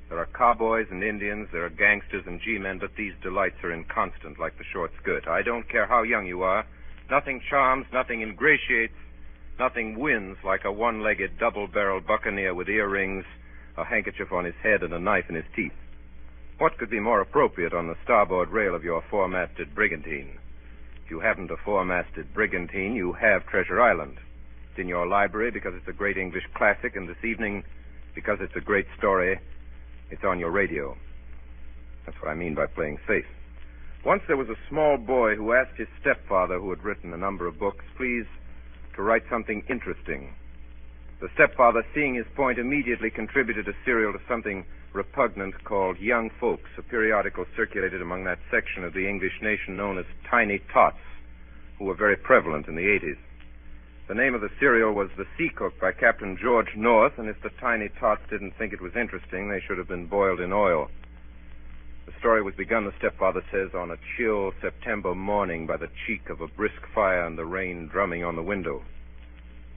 There are cowboys and Indians, there are gangsters and G-men, but these delights are inconstant like the short skirt. I don't care how young you are. Nothing charms, nothing ingratiates, nothing wins like a one-legged, double-barreled buccaneer with earrings, a handkerchief on his head, and a knife in his teeth. What could be more appropriate on the starboard rail of your four-masted brigantine? If you haven't a four-masted brigantine, you have Treasure Island. It's in your library because it's a great English classic, and this evening, because it's a great story, it's on your radio. That's what I mean by playing safe. Once there was a small boy who asked his stepfather, who had written a number of books, please to write something interesting. The stepfather, seeing his point, immediately contributed a serial to something repugnant called Young Folks, a periodical circulated among that section of the English nation known as Tiny Tots, who were very prevalent in the 80s. The name of the serial was The Sea Cook by Captain George North, and if the Tiny Tots didn't think it was interesting, they should have been boiled in oil. The story was begun, the stepfather says, on a chill September morning by the cheek of a brisk fire and the rain drumming on the window.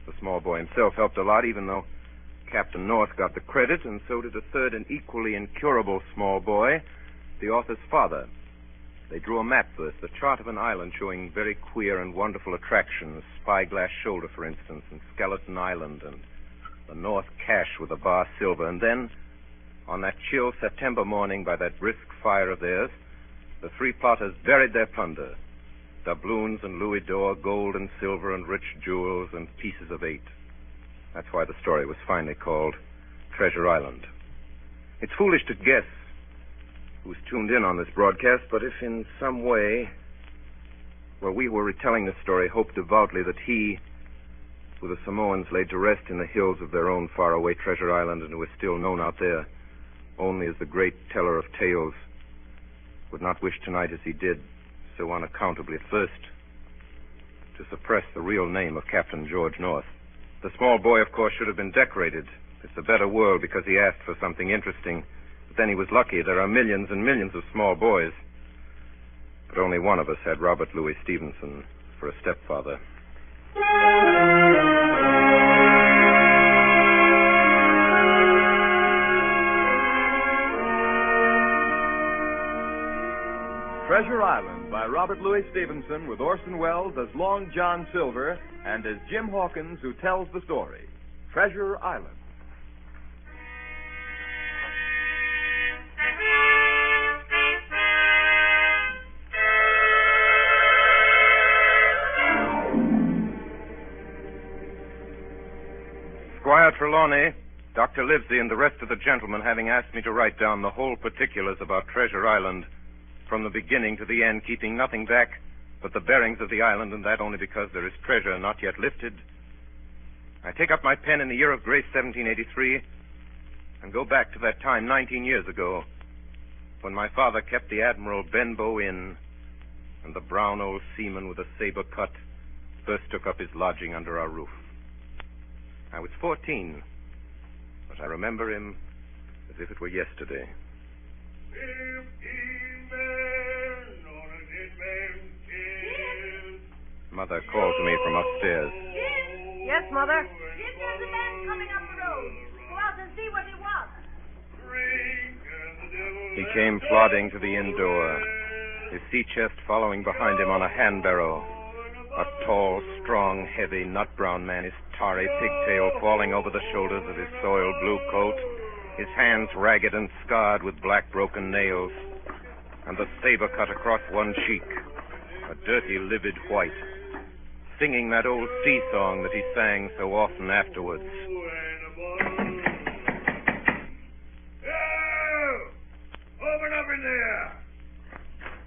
The small boy himself helped a lot, even though Captain North got the credit, and so did a third and equally incurable small boy, the author's father. They drew a map first, the chart of an island showing very queer and wonderful attractions, Spyglass Shoulder, for instance, and Skeleton Island, and the North Cache with the bar silver, and then on that chill September morning by that brisk fire of theirs, the three plotters buried their plunder, doubloons and louis d'or, gold and silver and rich jewels and pieces of 8. That's why the story was finally called Treasure Island. It's foolish to guess who's tuned in on this broadcast, but if in some way, we who are retelling this story hope devoutly that he who the Samoans laid to rest in the hills of their own faraway treasure island, and who is still known out there only as the great teller of tales, would not wish tonight as he did, so unaccountably at first, to suppress the real name of Captain George North. The small boy, of course, should have been decorated. It's a better world because he asked for something interesting. But then he was lucky. There are millions and millions of small boys. But only one of us had Robert Louis Stevenson for a stepfather. Treasure Island by Robert Louis Stevenson, with Orson Welles as Long John Silver and as Jim Hawkins, who tells the story. Treasure Island. Squire Trelawney, Dr. Livesey, and the rest of the gentlemen having asked me to write down the whole particulars about Treasure Island from the beginning to the end, keeping nothing back but the bearings of the island, and that only because there is treasure not yet lifted, I take up my pen in the year of grace 1783 and go back to that time 19 years ago when my father kept the Admiral Benbow Inn, and the brown old seaman with a saber cut first took up his lodging under our roof. I was 14, but I remember him as if it were yesterday. 15 men on a dead man's chest. Mother called to me from upstairs. Yes, Mother? Jim, there's a man coming up the road. Go out and see what he wants. He came plodding to the inn door, his sea chest following behind him on a hand barrow. A tall, strong, heavy, nut-brown man, his tarry pigtail falling over the shoulders of his soiled blue coat, his hands ragged and scarred with black broken nails, and the saber cut across one cheek, a dirty, livid white, singing that old sea song that he sang so often afterwards. Open up in there.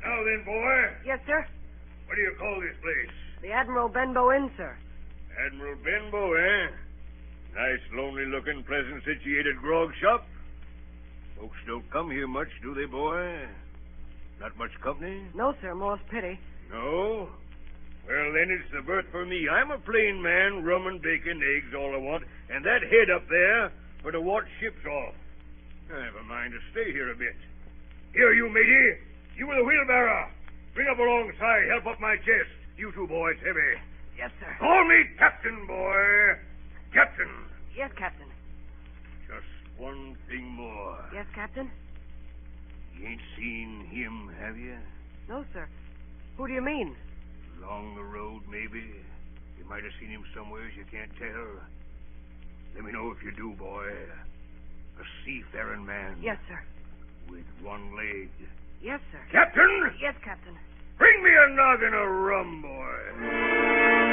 Now then, boy. Yes, sir? What do you call this place? The Admiral Benbow Inn, sir. Admiral Benbow, eh? Nice, lonely-looking, pleasant-situated grog shop. Folks don't come here much, do they, boy? Not much company? No, sir, more's pity. No? Well, then it's the berth for me. I'm a plain man, rum and bacon, eggs, all I want, and that head up there for to watch ships off. I have a mind to stay here a bit. Here, you matey. You with the wheelbarrow. Bring up alongside. Help up my chest. You two boys, heavy. Yes, sir. Call me Captain, boy. Captain. Yes, Captain. Just one thing more. Yes, Captain? You ain't seen him, have you? No, sir. Who do you mean? Along the road, maybe. You might have seen him somewheres you can't tell. Let me know if you do, boy. A seafaring man. Yes, sir. With one leg. Yes, sir. Captain! Yes, Captain. Bring me a noggin of rum, boy.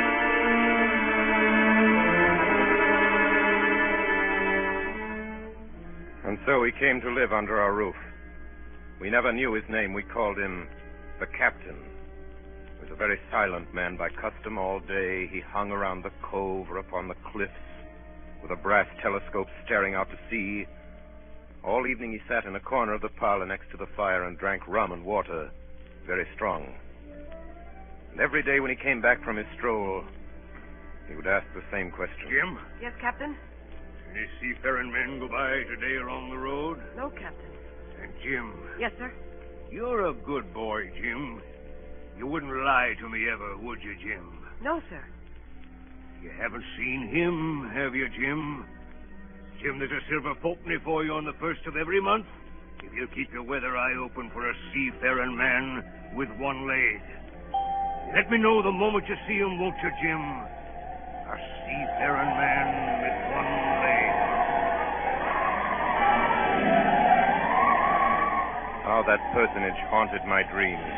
And so he came to live under our roof. We never knew his name. We called him the Captain. He was a very silent man by custom all day. He hung around the cove or upon the cliffs with a brass telescope staring out to sea. All evening he sat in a corner of the parlor next to the fire and drank rum and water, very strong. And every day when he came back from his stroll, he would ask the same question. Jim? Yes, Captain? Any seafaring men go by today along the road? No, Captain. And Jim? Yes, sir? You're a good boy, Jim. You wouldn't lie to me ever, would you, Jim? No, sir. You haven't seen him, have you, Jim? Jim, there's a silver fourpenny for you on the first of every month if you'll keep your weather eye open for a seafaring man with one leg. Let me know the moment you see him, won't you, Jim? A seafaring man with one leg. How that personage haunted my dreams.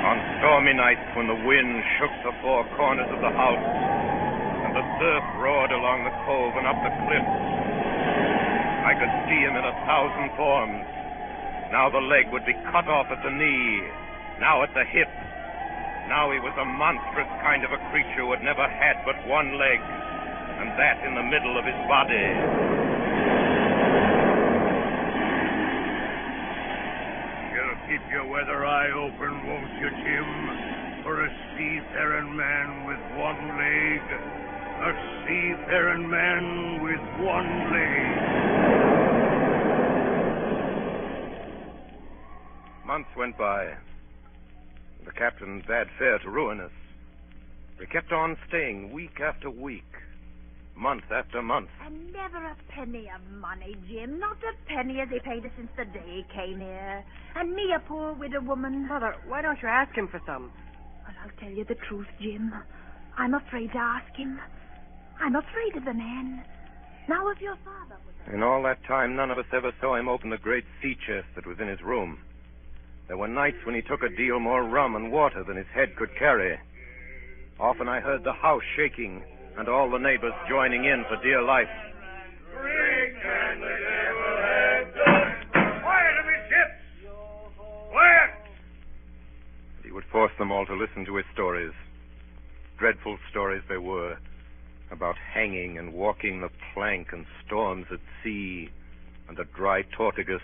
On stormy nights when the wind shook the four corners of the house and the surf roared along the cove and up the cliffs, I could see him in 1,000 forms. Now the leg would be cut off at the knee, now at the hip, Now he was a monstrous kind of a creature who had never had but one leg, and that in the middle of his body. You'll keep your weather eye open, won't you, Jim? For a seafaring man with one leg. A seafaring man with one leg. Months went by. The captain bade fair to ruin us. We kept on staying week after week, month after month. And never a penny of money, Jim. Not a penny as he paid us since the day he came here. And me, a poor widow woman. Mother, why don't you ask him for some? Well, I'll tell you the truth, Jim. I'm afraid to ask him. I'm afraid of the man. Now, if your father was... In all that time, none of us ever saw him open the great sea chest that was in his room. There were nights when he took a deal more rum and water than his head could carry. Often I heard the house shaking and all the neighbors joining in for dear life. Drink and the devil has done. Quiet, amidships! Quiet! He would force them all to listen to his stories. Dreadful stories they were, about hanging and walking the plank and storms at sea and the dry Tortugas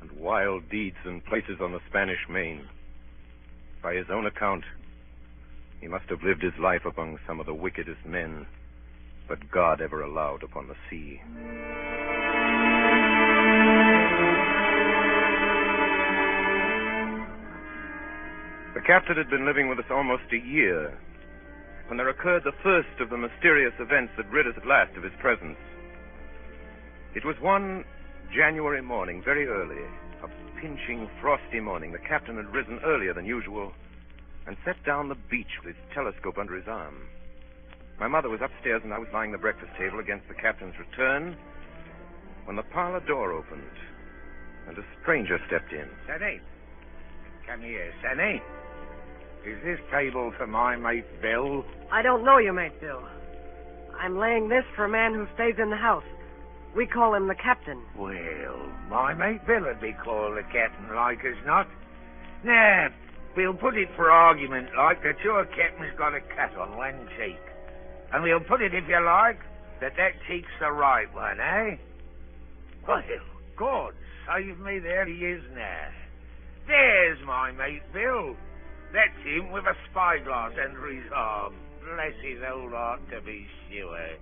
and wild deeds and places on the Spanish Main. By his own account, he must have lived his life among some of the wickedest men that God ever allowed upon the sea. The captain had been living with us almost a year when there occurred the first of the mysterious events that rid us at last of his presence. It was one January morning, very early, a pinching, frosty morning. The captain had risen earlier than usual and sat down the beach with his telescope under his arm. My mother was upstairs and I was lying at the breakfast table against the captain's return when the parlor door opened and a stranger stepped in. Sonny, come here, Sonny. Is this table for my mate Bill? I don't know you, mate Bill. I'm laying this for a man who stays in the house. We call him the captain. Well, my mate Bill would be called the captain, like as not. Now, we'll put it for argument like that your captain's got a cut on one cheek. And we'll put it, if you like, that cheek's the right one, eh? Well, God save me, there he is now. There's my mate Bill. That's him with a spyglass under his arm. Bless his old heart, to be sure.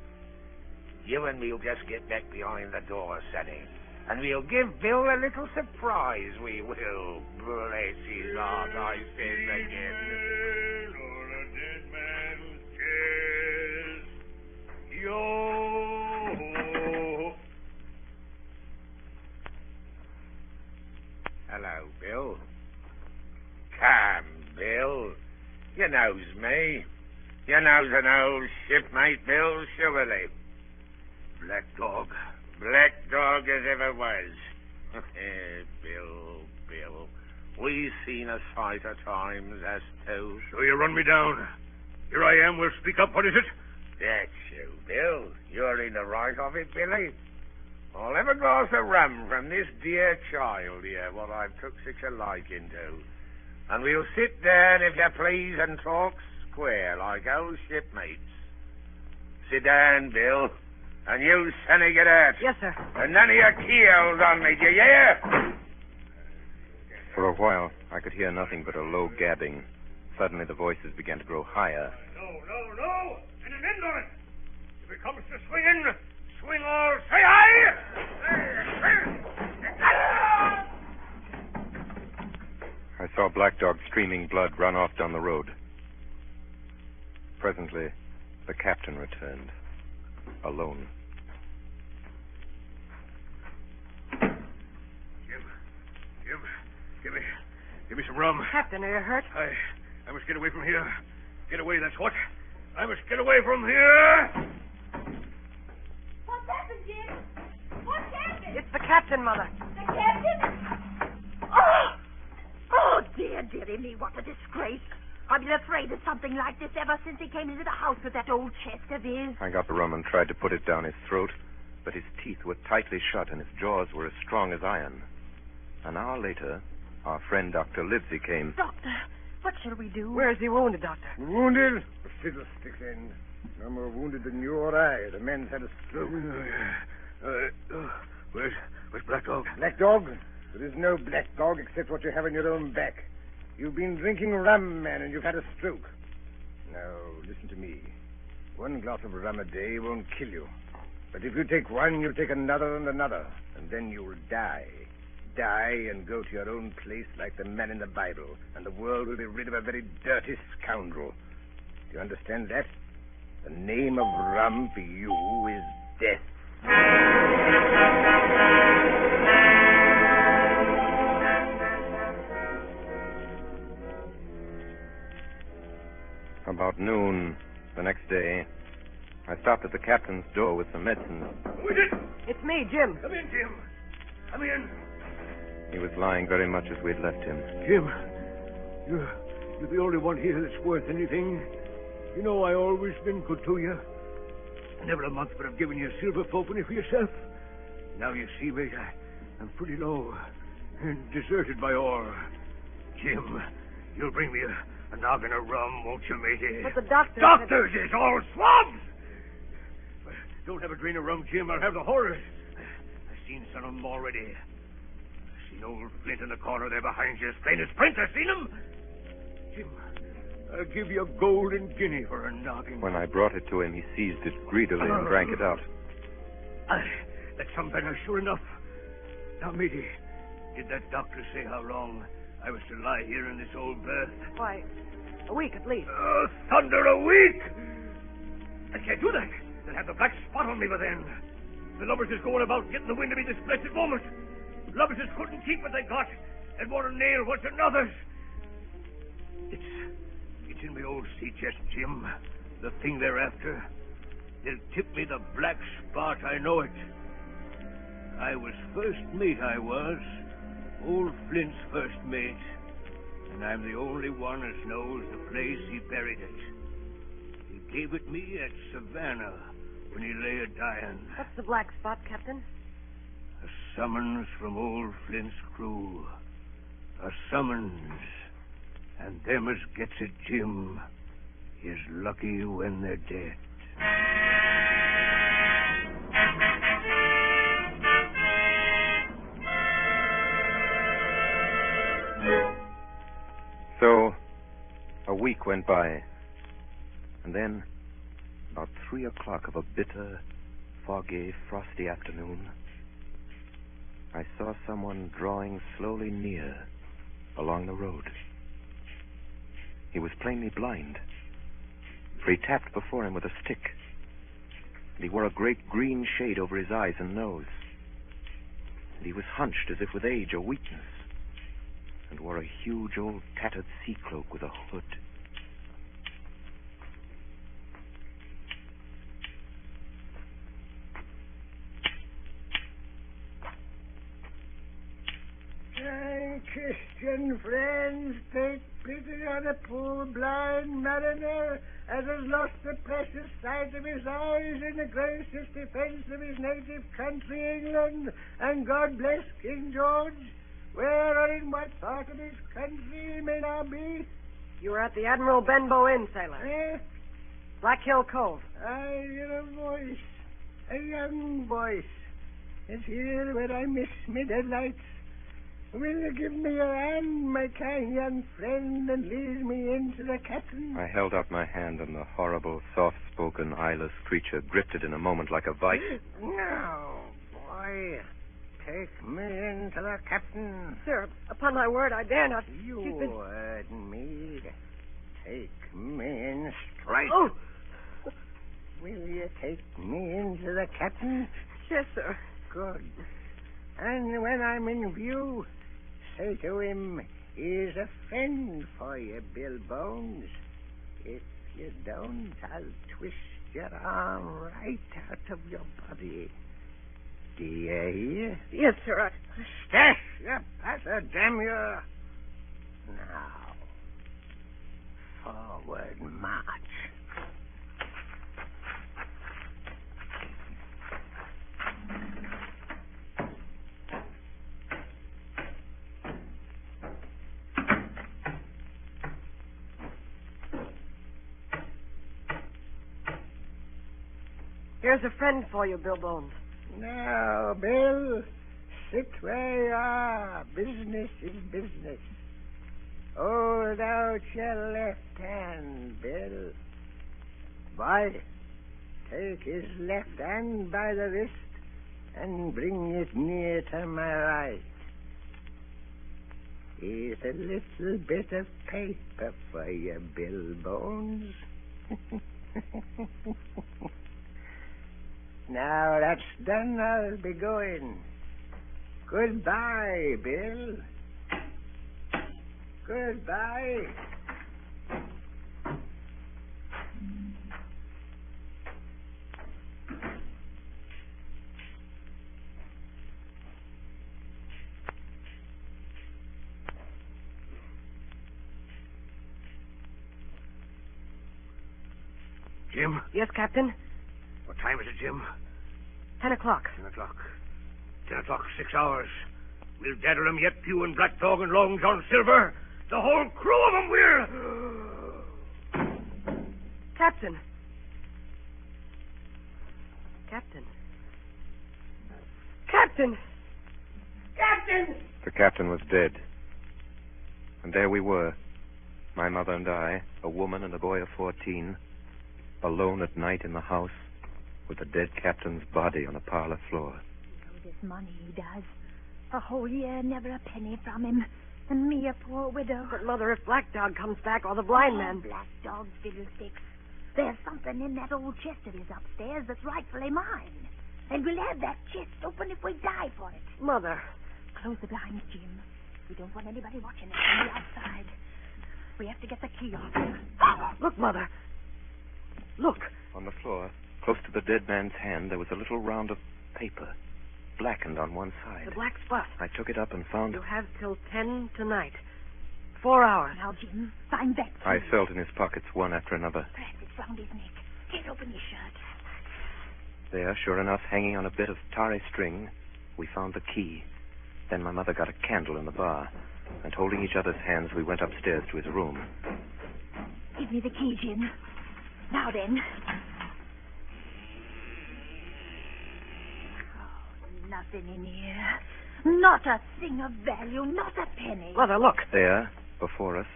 You and me'll just get back behind the door, Sonny. And we'll give Bill a little surprise, we will. Bless his heart, I says again. On a dead man's chest. Yo! Hello, Bill. Come, Bill. You knows me. You knows an old shipmate, Bill, surely. Black dog as ever was. Bill, we've seen a sight of times, us two. So you run me down. Here I am, we'll speak up. What is it? That's you, Bill. You're in the right of it, Billy. I'll have a glass of rum from this dear child here, what I've took such a liking to. And we'll sit down, if you please, and talk square like old shipmates. Sit down, Bill. And you, Sonny, get out. Yes, sir. And none of your keyholes on me, do you hear? For a while, I could hear nothing but a low gabbing. Suddenly, the voices began to grow higher. No. And an end on it. If it comes to swinging, swing all. Say aye! I saw Black Dog streaming blood run off down the road. Presently, the captain returned, alone. Jim, give me some rum. Captain, are you hurt? I must get away from here. Get away, that's what. I must get away from here. What's happened, Jim? What's happened? It's the captain, Mother. The captain? Oh, dearie me, what a disgrace. I've been afraid of something like this ever since he came into the house with that old chest of his. I got the rum and tried to put it down his throat, but his teeth were tightly shut and his jaws were as strong as iron. An hour later, our friend Dr. Livesey came. Doctor, What shall we do? Where is he wounded, Doctor? Wounded? A fiddlestick's end. No more wounded than you or I. The man's had a stroke. Where's Black Dog? Black Dog? There is no black dog except what you have in your own back. You've been drinking rum, man, and you've had a stroke. Now, listen to me. One glass of rum a day won't kill you. But if you take one, you'll take another and another, and then you'll die. Die and go to your own place like the man in the Bible, and the world will be rid of a very dirty scoundrel. Do you understand that? The name of rum for you is death. About noon the next day, I stopped at the captain's door with some medicine. Who is it? It's me, Jim. Come in, Jim. Come in. He was lying very much as we'd left him. Jim, you're the only one here that's worth anything. You know I always been good to you. Never a month but I've given you a silver fourpenny for yourself. Now you see, mate, I'm pretty low and deserted by all. Jim, you'll bring me a noggin of rum, won't you, matey? But the doctor... Doctors is all swabs! Don't have a drain of rum, Jim. I'll have the horrors. I've seen some of them already. I've seen old Flint in the corner there behind you, as plain as print. I've seen him. Jim, I'll give you a golden guinea for a noggin. When I brought it to him, he seized it greedily and drank it out. That's some better, sure enough. Now, matey, did that doctor say how long I was to lie here in this old berth? Why, a week at least. Thunder, a week! I can't do that. They'll have the black spot on me by then. The lubbers is going about getting the wind of me this blessed moment. Lubbers is couldn't keep what they got and want to nail what's another's. It's in my old sea chest, Jim. The thing they're after. They'll tip me the black spot, I know it. I was first mate, I was. Old Flint's first mate. And I'm the only one as knows the place he buried it. He gave it me at Savannah when he lay a-dying. What's the black spot, Captain? A summons from old Flint's crew. A summons. And them as gets it, Jim, is lucky when they're dead. So, a week went by. And then, about 3 o'clock of a bitter, foggy, frosty afternoon, I saw someone drawing slowly near along the road. He was plainly blind, for he tapped before him with a stick, and he wore a great green shade over his eyes and nose, and he was hunched as if with age or weakness, and wore a huge old tattered sea cloak with a hood. Christian friends, take pity on a poor blind mariner as has lost the precious sight of his eyes in the gracious defense of his native country, England, and God bless King George. Where or in what part of his country he may now be? You were at the Admiral Benbow Inn, sailor. Eh? Black Hill Cove. I hear a voice, a young voice. It's here where I miss me deadlights. Will you give me your hand, my kind young friend, and lead me in to the captain? I held out my hand, and the horrible, soft-spoken, eyeless creature gripped it in a moment like a vice. No, boy. Take me in to the captain. Sir, upon my word, I dare not. You She's been... heard me. Take me in straight. Oh! Will you take me into the captain? Yes, sir. Good. And when I'm in view, say to him, he's a friend for you, Bill Bones. If you don't, I'll twist your arm right out of your body. Do you hear? Yes, sir. Stash, you passer, damn you. Now, forward march. Here's a friend for you, Bill Bones. Now, Bill, sit where you are. Business is business. Hold out your left hand, Bill. Boy, take his left hand by the wrist and bring it near to my right. Here's a little bit of paper for you, Bill Bones. Now that's done, I'll be going. Goodbye, Bill. Goodbye. Jim? Yes, Captain? What time is it, Jim? 10 o'clock. 10 o'clock. 10 o'clock, 6 hours. We'll gather 'em yet, Pew and Black Dog and Long John Silver. The whole crew of 'em will... Captain. Captain. Captain! Captain! The captain was dead. And there we were, my mother and I, a woman and a boy of 14, alone at night in the house with the dead captain's body on the parlor floor. This money he does. A whole year, never a penny from him. And me, a poor widow. But, Mother, if Black Dog comes back or the blind man... Black Dog fiddlesticks. There's something in that old chest of his upstairs that's rightfully mine. And we'll have that chest open if we die for it. Mother. Close the blinds, Jim. We don't want anybody watching us from the outside. We have to get the key off him. Look, Mother. Look. On the floor, close to the dead man's hand, there was a little round of paper, blackened on one side. The black spot. I took it up and found... You have till 10 tonight. 4 hours. Now, Jim, find that key. I felt in his pockets one after another. Perhaps it's round his neck. Get open his shirt. There, sure enough, hanging on a bit of tarry string, we found the key. Then my mother got a candle in the bar, and holding each other's hands, we went upstairs to his room. Give me the key, Jim. Now then. Oh, nothing in here. Not a thing of value, not a penny. Mother, look. There, before us,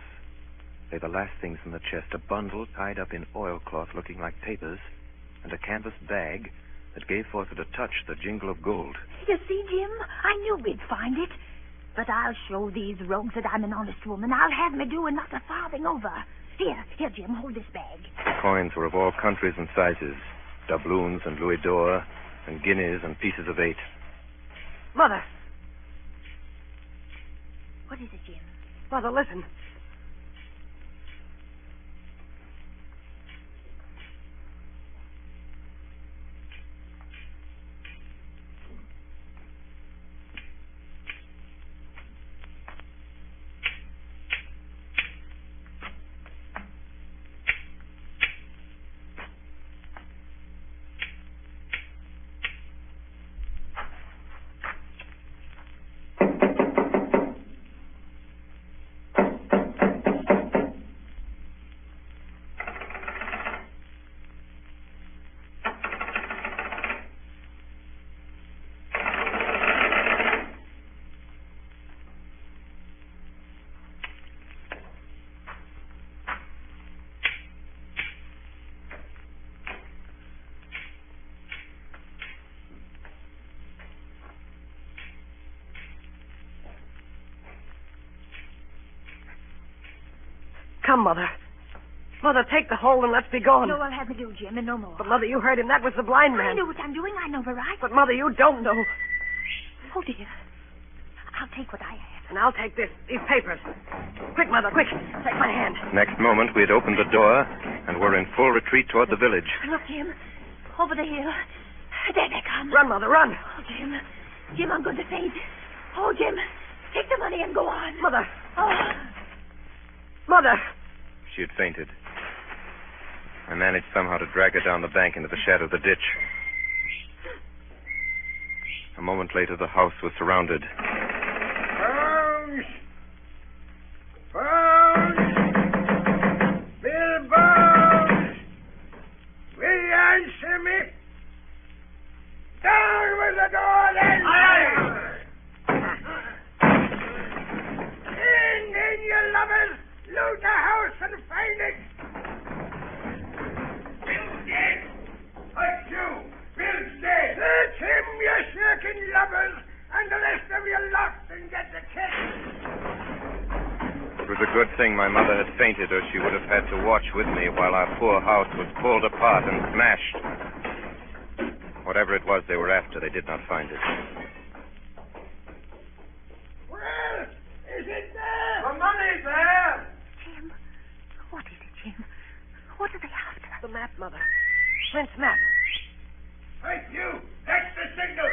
lay the last things in the chest. A bundle tied up in oilcloth looking like papers, and a canvas bag that gave forth at a touch the jingle of gold. You see, Jim, I knew we'd find it. But I'll show these rogues that I'm an honest woman. I'll have me doing not a farthing over. Here, Jim, hold this bag. The coins were of all countries and sizes, doubloons and louis d'or, and guineas and pieces of 8. Mother. What is it, Jim? Mother, listen. Come, Mother. Mother, take the hold and let's be gone. No, I'll have me do, Jim, and no more. But, Mother, you heard him. That was the blind man. I know what I'm doing. I know the right. But, Mother, you don't know. Oh, dear. I'll take what I have. And I'll take these papers. Quick, Mother, quick. Take my hand. Next moment, we had opened the door and were in full retreat toward the village. Look, Jim. Over the hill. There they come. Run, Mother, run. Oh, Jim. Jim, I'm going to faint. Oh, Jim. Take the money and go on. Mother. Oh. Mother. She had fainted. I managed somehow to drag her down the bank into the shadow of the ditch. A moment later, the house was surrounded. Bones! Bones! Bill Bones! Will you answer me? Good thing my mother had fainted, or she would have had to watch with me while our poor house was pulled apart and smashed. Whatever it was they were after, they did not find it. Well, is it there? The money's there. Jim, what is it, Jim? What are they after? The map, Mother. Flint's map. Hey, you! That's the signal!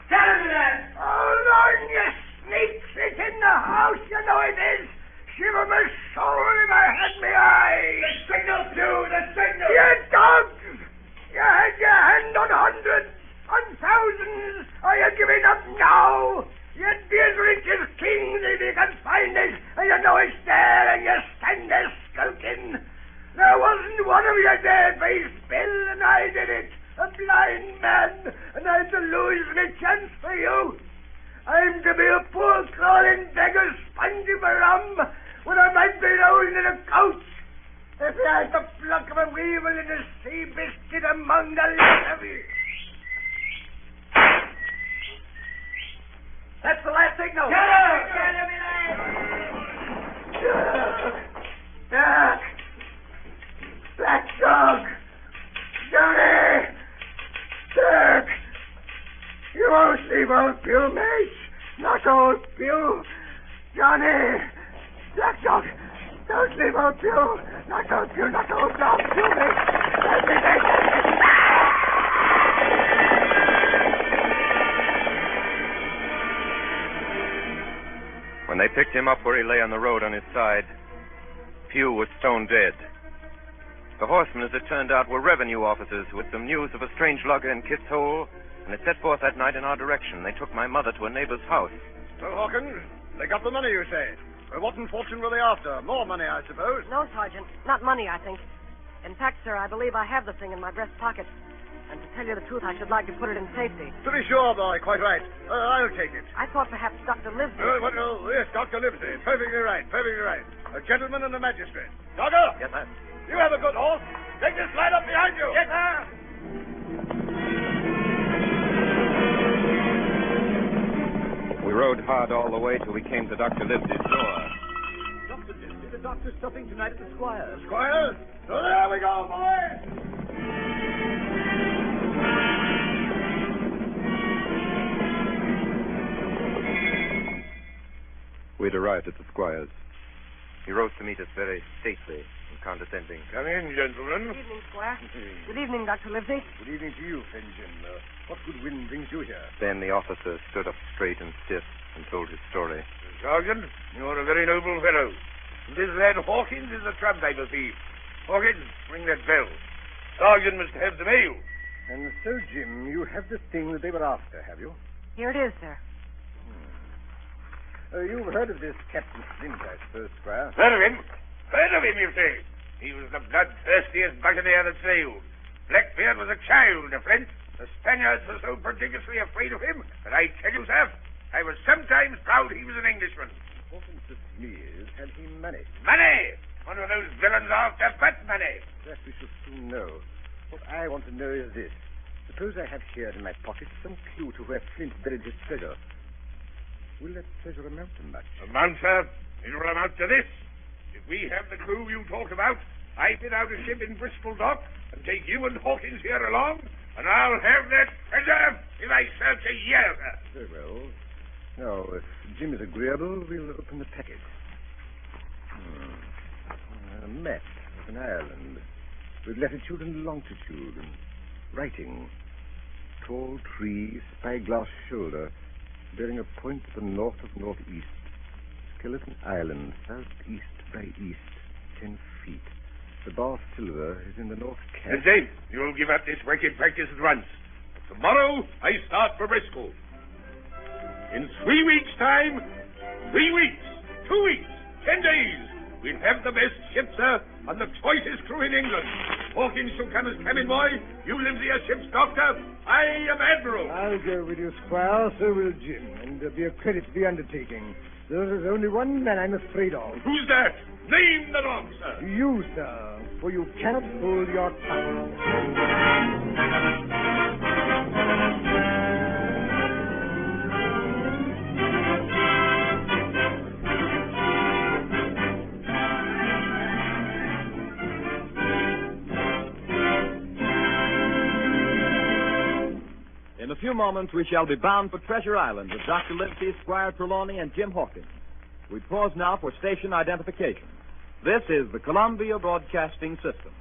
Tell him that! Hold on, you sneaks! It's in the house, you know it is! Shiver my soul if I had me eye! The signal, too! The signal! You dogs! You had your hand on hundreds, on thousands! Are you giving up now? You'd be as rich as kings if you could find it, and you know it's there, and you stand there skulking. There wasn't one of you there face Bill, and I did it. A blind man, and I had to lose my chance for you. I'm to be a poor crawling beggar spongy for rum when I might be rolled in a couch. If you had the pluck of a weevil in a sea biscuit among the lot of you. That's the last signal. Get out! Get him in! Doug! Black dog! Johnny! Dirk! You won't leave old Bill, mate. Not old Bill. Johnny! Black dog! Don't leave old Bill. Not old Bill, not old dog. You, mate. Let me take it. When they picked him up where he lay on the road on his side, Pugh was stone dead. The horsemen, as it turned out, were revenue officers with some news of a strange lugger in Kit's Hole, and they set forth that night in our direction. They took my mother to a neighbor's house. Well, Hawkins, they got the money, you say? Well, what in fortune were they after? More money, I suppose. No, Sergeant. Not money, I think. In fact, sir, I believe I have the thing in my breast pocket. And to tell you the truth, I should like to put it in safety. To be sure, boy, quite right. I'll take it. I thought perhaps Dr. Livesey... Yes, Dr. Livesey. Perfectly right, perfectly right. A gentleman and a magistrate. Doctor? Yes, sir. You have a good horse. Take this slide up behind you. Yes, sir. We rode hard all the way till we came to Dr. Livesey's door. Dr. Livesey, the doctor's stopping tonight at the Squire's. Squires? So there we go, boys. We'd arrived at the Squire's. He rose to meet us very stately and condescending. Come in, gentlemen. Good evening, Squire. Good evening, Dr. Livesey. Good evening to you, friend Jim. What good wind brings you here? Then the officer stood up straight and stiff and told his story. Sergeant, you're a very noble fellow. This lad Hawkins is a trampiper thief. Hawkins, ring that bell. Sergeant must have the mail. And so, Jim, you have the thing that they were after, have you? Here it is, sir. You've heard of this Captain Flint, I suppose, Squire? Heard of him? Heard of him, you say? He was the bloodthirstiest buccaneer that sailed. Blackbeard was a child to Flint. The Spaniards were so prodigiously afraid of him that I tell you, sir, I was sometimes proud he was an Englishman. Important to me is, had he money? Money! One of those villains after but money. That we shall soon know. What I want to know is this. Suppose I have here in my pocket some clue to where Flint buried his treasure. Will that treasure amount to much? Amount, sir? It will amount to this. If we have the clue you talk about, I bid out a ship in Bristol Dock and take you and Hawkins here along, and I'll have that treasure if I search a year, sir. Very well. Now, if Jim is agreeable, we'll open the packet. A map of an island with latitude and longitude and writing. Tall tree, spyglass shoulder, bearing a point to the north of northeast. Skeleton Island, southeast by east, 10 feet. The bar silver is in the north cap. Dave, you'll give up this wicked practice at once. Tomorrow, I start for Bristol. In 3 weeks' time, 3 weeks, 2 weeks, 10 days, we'll have the best ship, sir, and the choicest crew in England. Hawkins shall come as cabin boy. You live as ship's doctor. I am admiral. I'll go with you, Squire. So will Jim. And be a credit to the undertaking. There is only one man I'm afraid of. Who's that? Name the dog, sir. You, sir. For you cannot hold your tongue. moments we shall be bound for Treasure Island with Dr. Livesey, Squire Trelawney, and Jim Hawkins. We pause now for station identification. This is the Columbia Broadcasting System.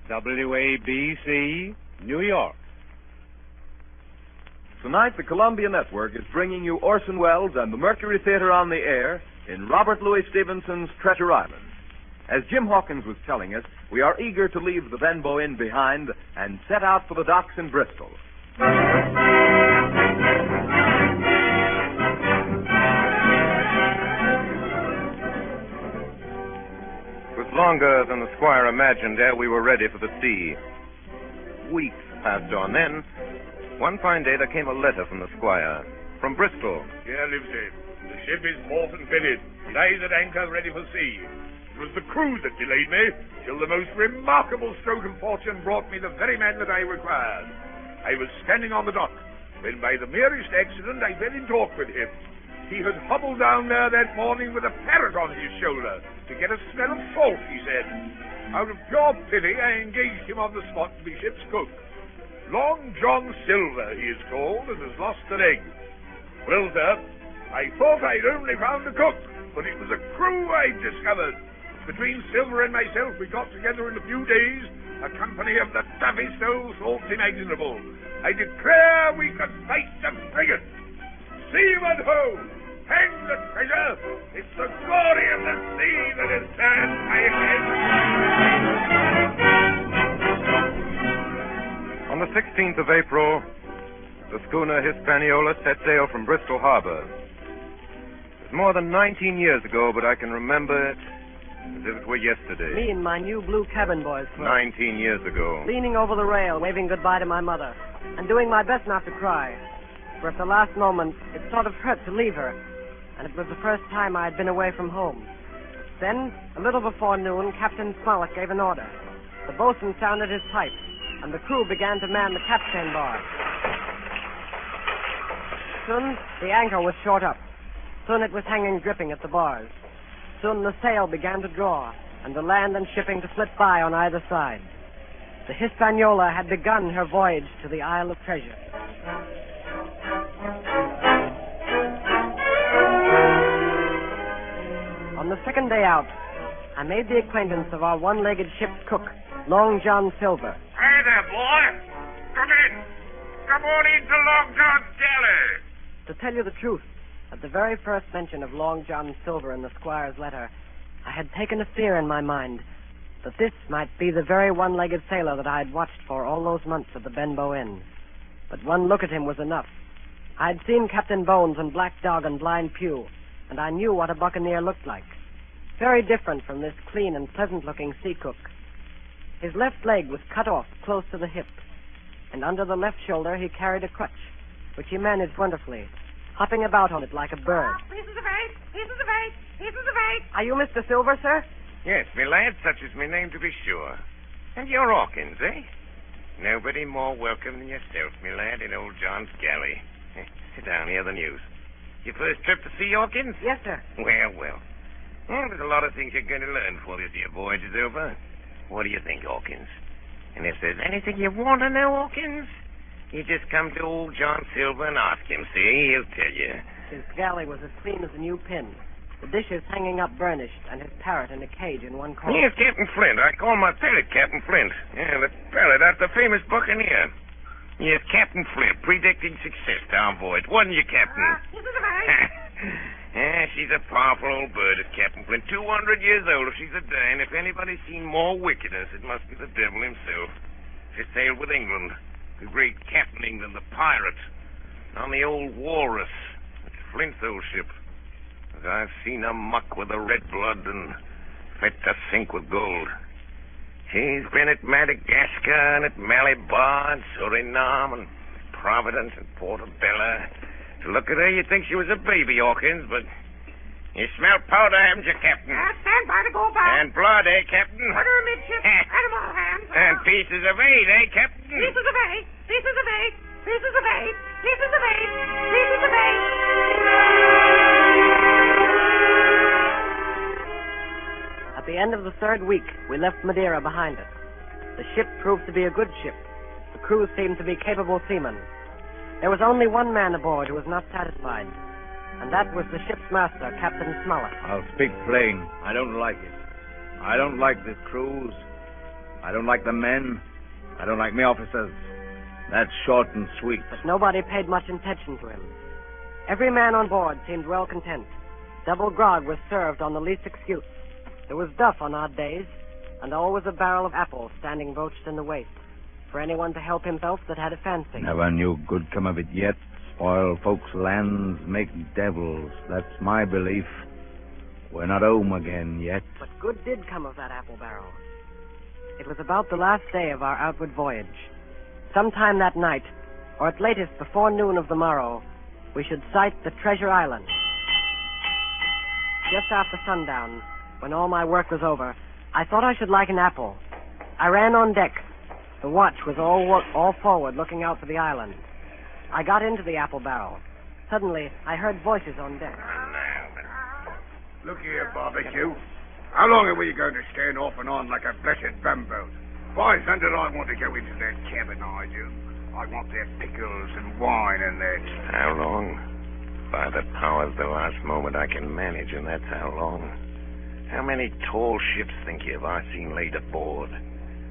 WABC, New York. Tonight, the Columbia Network is bringing you Orson Welles and the Mercury Theater on the air in Robert Louis Stevenson's Treasure Island. As Jim Hawkins was telling us, we are eager to leave the Benbow Inn behind and set out for the docks in Bristol. It was longer than the squire imagined ere we were ready for the sea. Weeks passed on. Then, one fine day, there came a letter from the squire. From Bristol. Here, Livesey. The ship is moored and fitted. Lies at anchor ready for sea. It was the crew that delayed me, till the most remarkable stroke of fortune brought me the very man that I required. I was standing on the dock, when by the merest accident I fell in talk with him. He had hobbled down there that morning with a parrot on his shoulder to get a smell of salt, he said. Out of pure pity, I engaged him on the spot to be ship's cook. Long John Silver, he is called, and has lost a leg. Well, sir, I thought I'd only found a cook, but it was a crew I'd discovered. Between Silver and myself, we got together in a few days a company of the toughest old salts imaginable. I declare we could fight the frigate. Seaman ho! Hang the treasure! It's the glory of the sea that has turned my head. On the 16th of April, the schooner Hispaniola set sail from Bristol Harbor. It was more than 19 years ago, but I can remember it as if it were yesterday. Me and my new blue cabin boys. 19 years ago. Leaning over the rail, waving goodbye to my mother, and doing my best not to cry. For at the last moment, it sort of hurt to leave her, and it was the first time I had been away from home. Then, a little before noon, Captain Smollett gave an order. The boatswain sounded his pipe, and the crew began to man the capstan bar. Soon, the anchor was short up. Soon it was hanging dripping at the bars. Soon the sail began to draw, and the land and shipping to flit by on either side. The Hispaniola had begun her voyage to the Isle of Treasure. On the second day out, I made the acquaintance of our one-legged ship's cook, Long John Silver. Hey there, boy. Come in. Come on into Long John's galley. To tell you the truth, at the very first mention of Long John Silver in the squire's letter, I had taken a fear in my mind that this might be the very one-legged sailor that I had watched for all those months at the Benbow Inn. But one look at him was enough. I had seen Captain Bones and Black Dog and Blind Pew, and I knew what a buccaneer looked like. Very different from this clean and pleasant-looking sea cook. His left leg was cut off close to the hip, and under the left shoulder he carried a crutch, which he managed wonderfully, hopping about on it like a bird. Pieces of eight. Pieces of eight. Pieces of eight. Are you Mr. Silver, sir? Yes, me lad, such is my name to be sure. And you're Hawkins, eh? Nobody more welcome than yourself, me lad, in old John's galley. Sit down, hear the news. Your first trip to sea, Hawkins? Yes, sir. Well. Well, there's a lot of things you're going to learn before this here voyage is over. What do you think, Hawkins? And if there's anything you want to know, Hawkins, you just come to old John Silver and ask him, see? He'll tell you. His galley was as clean as a new pin. The dishes hanging up burnished, and his parrot in a cage in one corner. Yes, Captain Flint. I call my parrot Captain Flint. Yeah, the parrot after the famous buccaneer. Yes, Captain Flint, predicting success to our voyage. Wasn't you, Captain? Yeah, she's a powerful old bird, is Captain Flint. 200 years old if she's a day, and if anybody's seen more wickedness, it must be the devil himself. She sailed with England, the great Captain England, the pirate, on the old Walrus. It's Flint's old ship. As I've seen her muck with the red blood and fit to sink with gold. She's been at Madagascar and at Malabar and Suriname and Providence and Portobello. To look at her, you'd think she was a baby, Hawkins, but you smell powder, haven't you, Captain? Stand by to go by. And blood, eh, Captain? Put her amidship. Animal hands. And pieces of eight, eh, Captain? Pieces of eight. Pieces of eight. Pieces of eight. Pieces of eight. Pieces of eight. At the end of the third week, we left Madeira behind us. The ship proved to be a good ship. The crew seemed to be capable seamen. There was only one man aboard who was not satisfied, and that was the ship's master, Captain Smollett. I'll speak plain. I don't like it. I don't like this cruise. I don't like the men. I don't like me officers. That's short and sweet. But nobody paid much attention to him. Every man on board seemed well content. Double grog was served on the least excuse. There was duff on odd days, and always a barrel of apples standing broached in the waist, for anyone to help himself that had a fancy. Never knew good come of it yet. Spoil folks' lands, make devils. That's my belief. We're not home again yet. But good did come of that apple barrel. It was about the last day of our outward voyage. Sometime that night, or at latest before noon of the morrow, we should sight the Treasure Island. Just after sundown, when all my work was over, I thought I should like an apple. I ran on deck. The watch was all forward, looking out for the island. I got into the apple barrel. Suddenly, I heard voices on deck. Look here, Barbecue. How long are we going to stand off and on like a blessed bumboat? Why, thunder, I want to go into that cabin, I do. I want their pickles and wine and that. How long? By the powers, the last moment I can manage, and that's how long. How many tall ships, think you, have I seen laid aboard?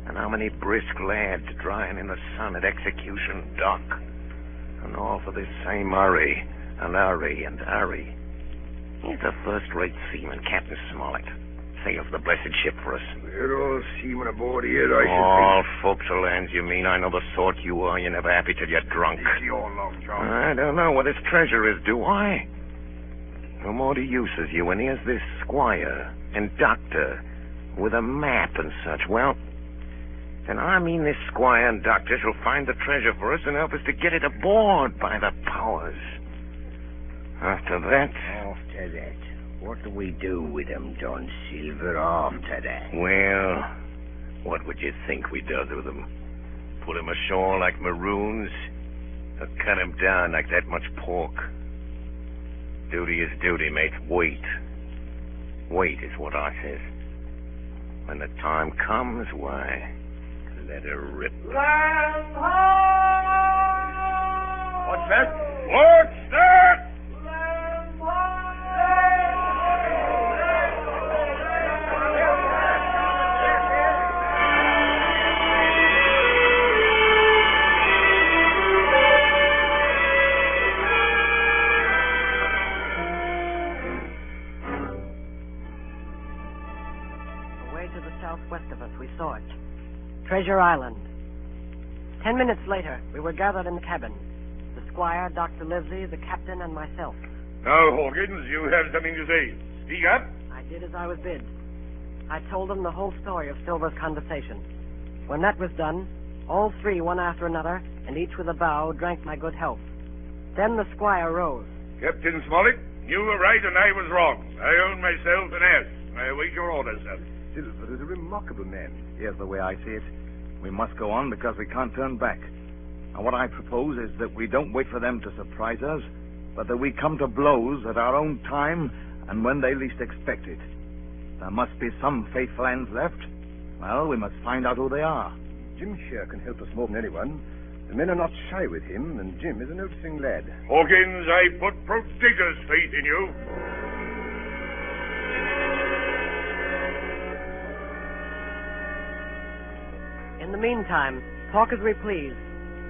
And how many brisk lads drying in the sun at Execution Dock? And all for this same hurry, and hurry, and hurry. He's a first-rate seaman, Captain Smollett. Sails the blessed ship for us. We're all seamen aboard here, I should All think. forecastle hands, you mean? I know the sort you are. You're never happy till you're drunk. It's your long, John. I don't know what his treasure is, do I? No more to use as you, and here's this squire and doctor with a map and such. Well, then I mean this squire and doctor shall find the treasure for us and help us to get it aboard by the powers. After that... After that, what do we do with them, John Silver, after that? Well, what would you think we does with them? Put 'em ashore like maroons? Or cut 'em down like that much pork? Duty is duty, mate. Wait. Wait is what I says. When the time comes, why, let her rip. Land ho! What's that? What's that? Away to the southwest of us, we saw it. Treasure Island. 10 minutes later, we were gathered in the cabin. The squire, Dr. Livesey, the captain, and myself. Now, Hawkins, you have something to say. Speak up. I did as I was bid. I told them the whole story of Silver's conversation. When that was done, all three, one after another, and each with a bow, drank my good health. Then the squire rose. Captain Smollett, you were right and I was wrong. I own myself an ass. I await your orders, sir. Silver is a remarkable man. Here's the way I see it. We must go on because we can't turn back. And what I propose is that we don't wait for them to surprise us, but that we come to blows at our own time and when they least expect it. There must be some faithful hands left. Well, we must find out who they are. Jim Sher can help us more than anyone. The men are not shy with him, and Jim is a noticing lad. Hawkins, I put prodigious faith in you. In the meantime, talk as we pleased,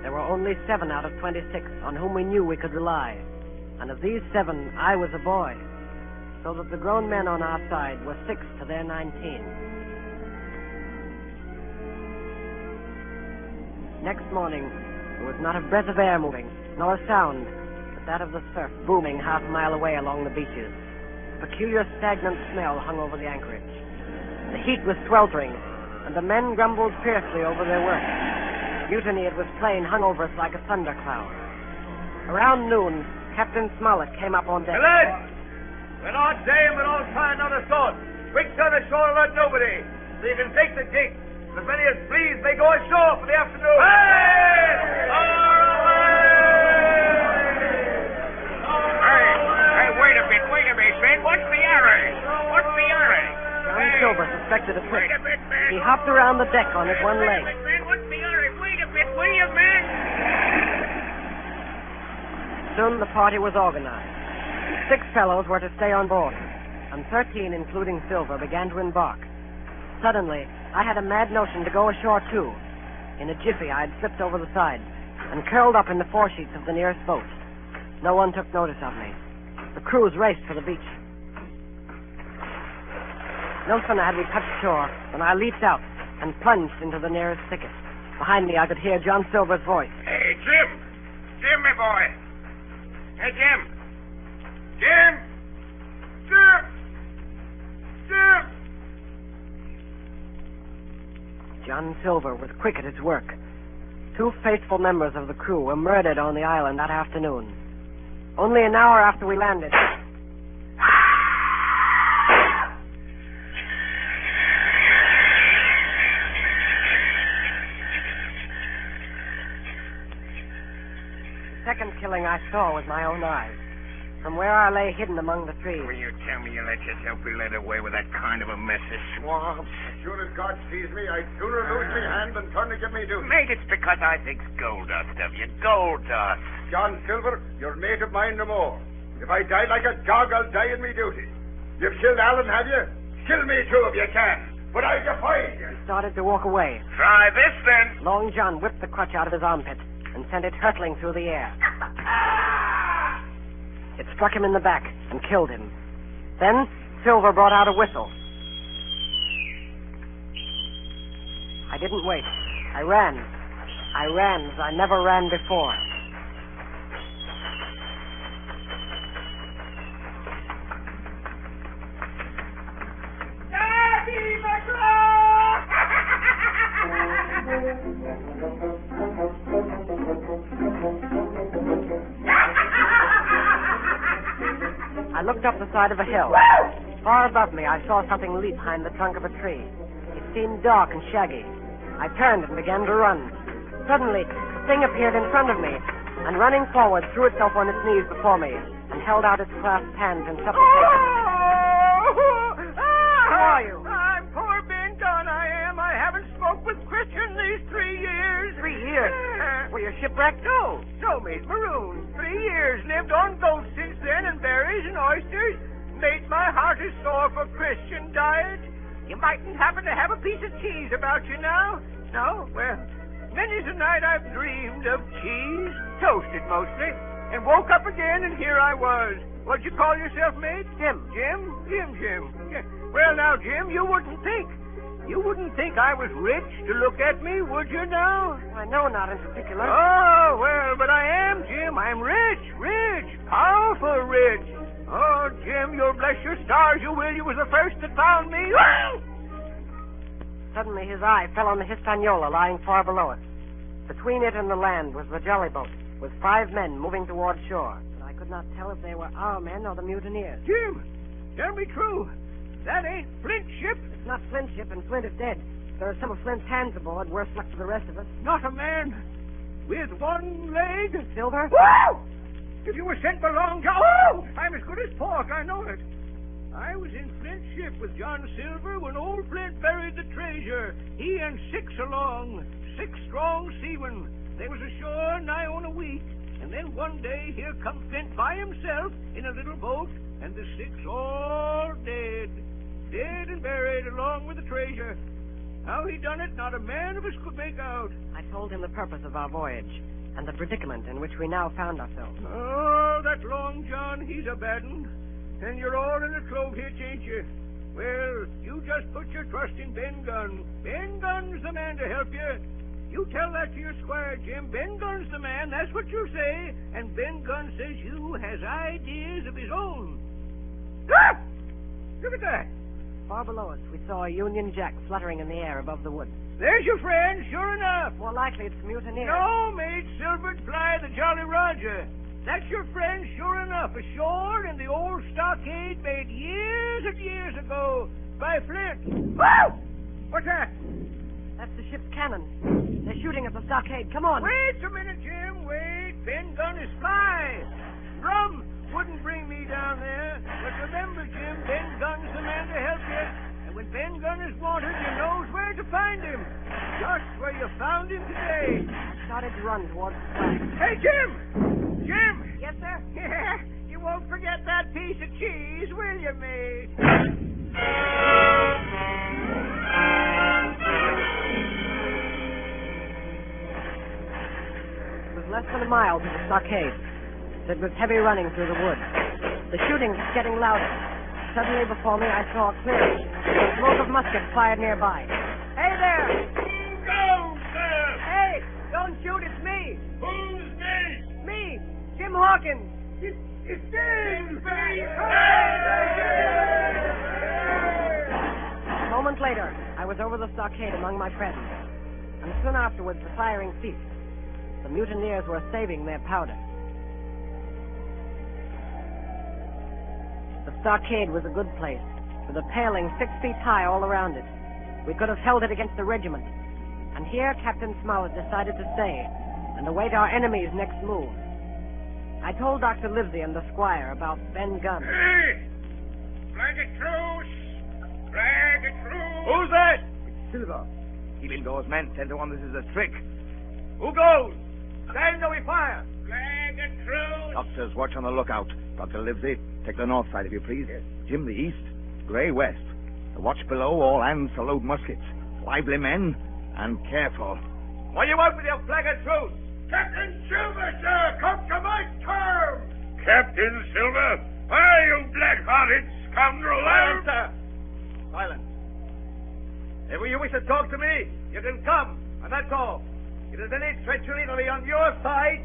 there were only 7 out of 26 on whom we knew we could rely. And of these 7, I was a boy, so that the grown men on our side were 6 to their 19. Next morning, there was not a breath of air moving, nor a sound, but that of the surf booming half a mile away along the beaches. A peculiar stagnant smell hung over the anchorage. The heat was sweltering, and the men grumbled fiercely over their work. Mutiny, it was plain, hung over us like a thundercloud. Around noon, Captain Smollett came up on deck. Lads, we're not saying we're all trying another sort. Quick turn ashore and let nobody, so you can take the gig. As many as please may go ashore for the afternoon. Hey, wait a minute, man. What's the hurry? What's the hurry? John Silver suspected a trick. He hopped around on the deck on his one leg. Man, what's the hurry? Wait a bit, will you, man? Soon the party was organized. 6 fellows were to stay on board, and 13, including Silver, began to embark. Suddenly, I had a mad notion to go ashore, too. In a jiffy, I had slipped over the side and curled up in the foresheets of the nearest boat. No one took notice of me. The crews raced for the beach. No sooner had we touched shore than I leaped out and plunged into the nearest thicket. Behind me, I could hear John Silver's voice. Hey, Jim! Jim, my boy! Hey, Jim! Jim! Jim! Jim! John Silver was quick at his work. 2 faithful members of the crew were murdered on the island that afternoon. Only an hour after we landed... The second killing I saw with my own eyes. From where I lay hidden among the trees. Will you tell me you let yourself be led away with that kind of a mess of swamps? As soon as God sees me, I'd sooner lose me hand than turn to give me duty. Mate, it's because I think's gold dust of you. Gold dust. John Silver, you're mate of mine no more. If I die like a dog, I'll die in me duty. You've killed Alan, have you? Kill me too if you can. But I defy you. He started to walk away. Try this, then. Long John whipped the crutch out of his armpit and sent it hurtling through the air. It struck him in the back and killed him. Then Silver brought out a whistle. I didn't wait. I ran. I ran as I never ran before. I looked up the side of a hill. Far above me, I saw something leap behind the trunk of a tree. It seemed dark and shaggy. I turned and began to run. Suddenly, the thing appeared in front of me, and running forward, threw itself on its knees before me, and held out its clasped hands in supplication. Who are you? I'm poor Ben Gunn, I am. I haven't spoke with Christian these 3 years. 3 years? Were you shipwrecked? No, mate, marooned. 3 years, lived on goats since then, and berries and oysters. Mate, my heart is sore for Christian diet. You mightn't happen to have a piece of cheese about you now? No? Well, many's a night I've dreamed of cheese, toasted mostly, and woke up again, and here I was. What'd you call yourself, mate? Jim. Jim? Jim. Yeah. Well, now, Jim, you wouldn't think I was rich to look at me, would you now? I know not in particular. Oh, well, but I am, Jim. I'm rich, powerful rich. Oh, Jim, you'll bless your stars, you will. You was the first that found me. Suddenly his eye fell on the Hispaniola lying far below us. Between it and the land was the jolly boat, with 5 men moving toward shore. But I could not tell if they were our men or the mutineers. Jim, tell me true. That ain't Flint's ship? It's not Flint's ship, and Flint is dead. There are some of Flint's hands aboard, worse luck for the rest of us. Not a man with one leg? Silver? Whoa! If you were sent for Long John... Oh! I'm as good as pork, I know it. I was in Flint's ship with John Silver when old Flint buried the treasure. He and 6 along, 6 strong seamen. They was ashore nigh on a week. And then one day here come Flint by himself in a little boat, and the 6 all dead. Dead and buried along with the treasure. How he done it, not a man of us could make out. I told him the purpose of our voyage and the predicament in which we now found ourselves. Oh, that Long John, he's a bad un. And you're all in a clove hitch, ain't you? Well, you just put your trust in Ben Gunn. Ben Gunn's the man to help you. You tell that to your squire, Jim. Ben Gunn's the man, that's what you say. And Ben Gunn says you has ideas of his own. Ah! Look at that. Far below us, we saw a Union Jack fluttering in the air above the woods. There's your friend, sure enough. More likely it's the mutineer. No, mate, Silver'd fly the Jolly Roger. That's your friend, sure enough, ashore in the old stockade made years and years ago by Flint. Whoa! What's that? That's the ship's cannon. They're shooting at the stockade. Come on. Wait a minute, Jim. Wait. Ben Gunn is fly. Rum wouldn't bring me down there. But remember, Jim, Ben Gunn's the man to help you. And when Ben Gunn is wanted, you knows where to find him. Just where you found him today. I started to run towards the flag. Hey, Jim! Jim! Yes, sir? You won't forget that piece of cheese, will you, me? It was less than a mile to the stockade. It was heavy running through the woods. The shooting was getting louder. Suddenly before me, I saw a clearing. The smoke of muskets fired nearby. Hey there! Go, sir! Hey! Don't shoot, it's me! Who's this? Me! Jim Hawkins! It's Jim! A moment later, I was over the stockade among my friends. And soon afterwards, the firing ceased. The mutineers were saving their powder. The stockade was a good place, with a paling 6 feet high all around it. We could have held it against the regiment. And here Captain Smollett decided to stay and await our enemy's next move. I told Dr. Livesey and the squire about Ben Gunn. Hey! Flag a truce! Flag a truce! Who's that? It's Silver. Keep indoors, men. 10 to 1, this is a trick. Who goes? Stand or we fire. Flag a truce! Doctors, watch on the lookout. Dr. Livesey, take the north side, if you please. Yes. Jim, the east. Gray, west. The watch below, all hands to load muskets. Lively men, and careful. What do you want with your flag of truce? Captain Silver, sir! Come to my term! Captain Silver? Why, you black-hearted scoundrel! Silence, sir! Silence. If you wish to talk to me, you can come, and that's all. If there's any treachery, it'll be on your side,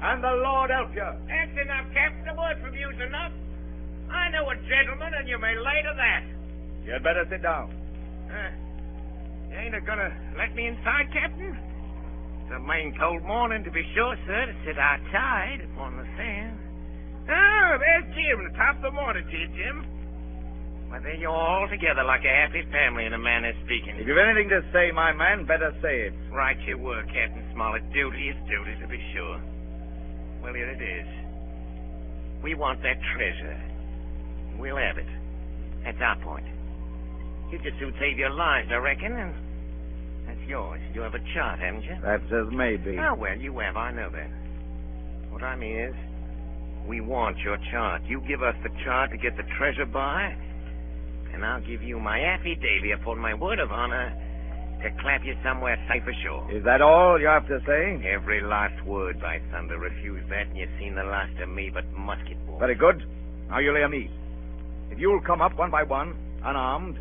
and the Lord help you. That's enough, Captain. A word from you's enough. I know a gentleman, and you may lay to that. You'd better sit down. You ain't gonna let me inside, Captain? It's a main cold morning, to be sure, sir, to sit outside upon the sand. Oh, there's Jim, the top of the morning to you, Jim. Well, then you're all together like a happy family in a manner of speaking. If you've anything to say, my man, better say it. Right you were, Captain Smollett. Duty is duty, to be sure. Well, here it is. We want that treasure. We'll have it. That's our point. You just soon save your lives, I reckon, and that's yours. You have a chart, haven't you? That's as may be. Oh, well, you have. I know that. What I mean is, we want your chart. You give us the chart to get the treasure by, and I'll give you my affidavit upon my word of honor to clap you somewhere safe ashore. Is that all you have to say? Every last word, by thunder. Refuse that, and you've seen the last of me but musket balls. Very good. Now you lay a me. If you'll come up one by one, unarmed,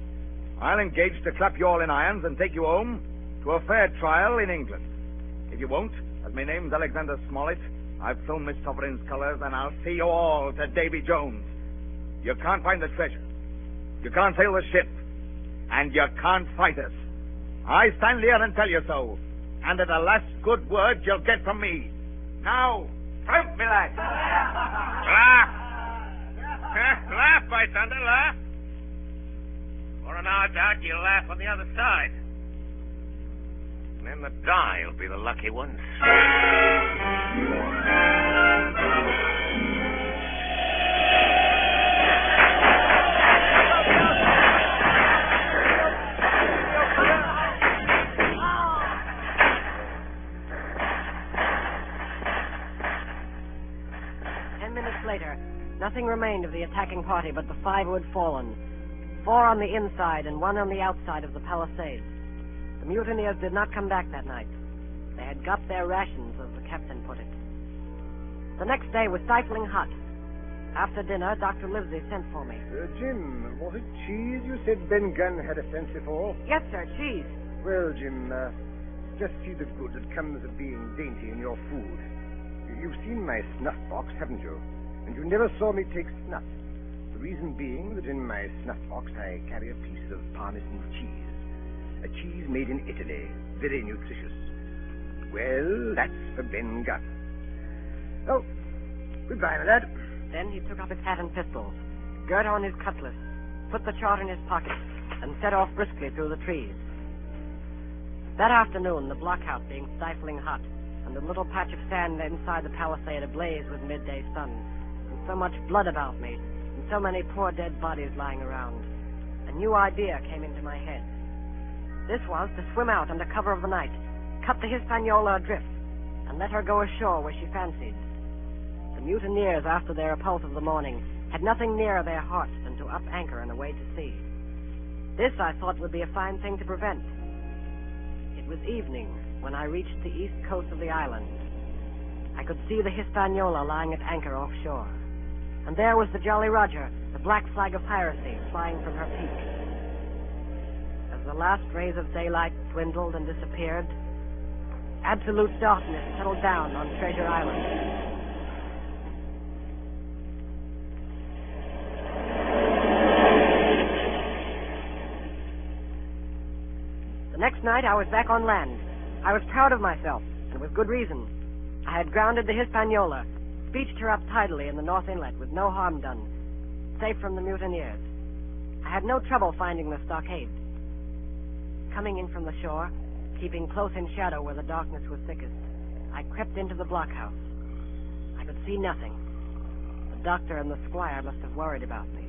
I'll engage to clap you all in irons and take you home to a fair trial in England. If you won't, as my name's Alexander Smollett, I've flown Miss Sovereign's colours, and I'll see you all to Davy Jones. You can't find the treasure. You can't sail the ship. And you can't fight us. I stand here and tell you so. And at the last good word you'll get from me. Now, out, me lad. Laugh! Laugh, by thunder, laugh. For an hour's out, you'll laugh on the other side. And then the die'll be the lucky ones. 10 minutes later, nothing remained of the attacking party but the 5 who had fallen. 4 on the inside and 1 on the outside of the palisades. The mutineers did not come back that night. They had got their rations, as the captain put it. The next day was stifling hot. After dinner, Dr. Livesey sent for me. Jim, was it cheese you said Ben Gunn had a fancy for? Yes, sir, cheese. Well, Jim, just see the good that comes of being dainty in your food. You've seen my snuff box, haven't you? And you never saw me take snuff. The reason being that in my snuff box I carry a piece of Parmesan cheese. A cheese made in Italy, very nutritious. Well, that's for Ben Gunn. Oh, goodbye, my lad. Then he took up his hat and pistols, girt on his cutlass, put the chart in his pocket, and set off briskly through the trees. That afternoon, the blockhouse being stifling hot, and the little patch of sand inside the palisade ablaze with midday sun, and so much blood about me, and so many poor dead bodies lying around, a new idea came into my head. This was to swim out under cover of the night, cut the Hispaniola adrift, and let her go ashore where she fancied. The mutineers, after their repulse of the morning, had nothing nearer their hearts than to up anchor and away to sea. This I thought would be a fine thing to prevent. It was evening when I reached the east coast of the island. I could see the Hispaniola lying at anchor offshore, and there was the Jolly Roger, the black flag of piracy, flying from her peak. As the last rays of daylight dwindled and disappeared, absolute darkness settled down on Treasure Island. The next night I was back on land. I was proud of myself, and with good reason. I had grounded the Hispaniola, beached her up tidily in the North Inlet with no harm done, safe from the mutineers. I had no trouble finding the stockade. Coming in from the shore, keeping close in shadow where the darkness was thickest, I crept into the blockhouse. I could see nothing. The doctor and the squire must have worried about me.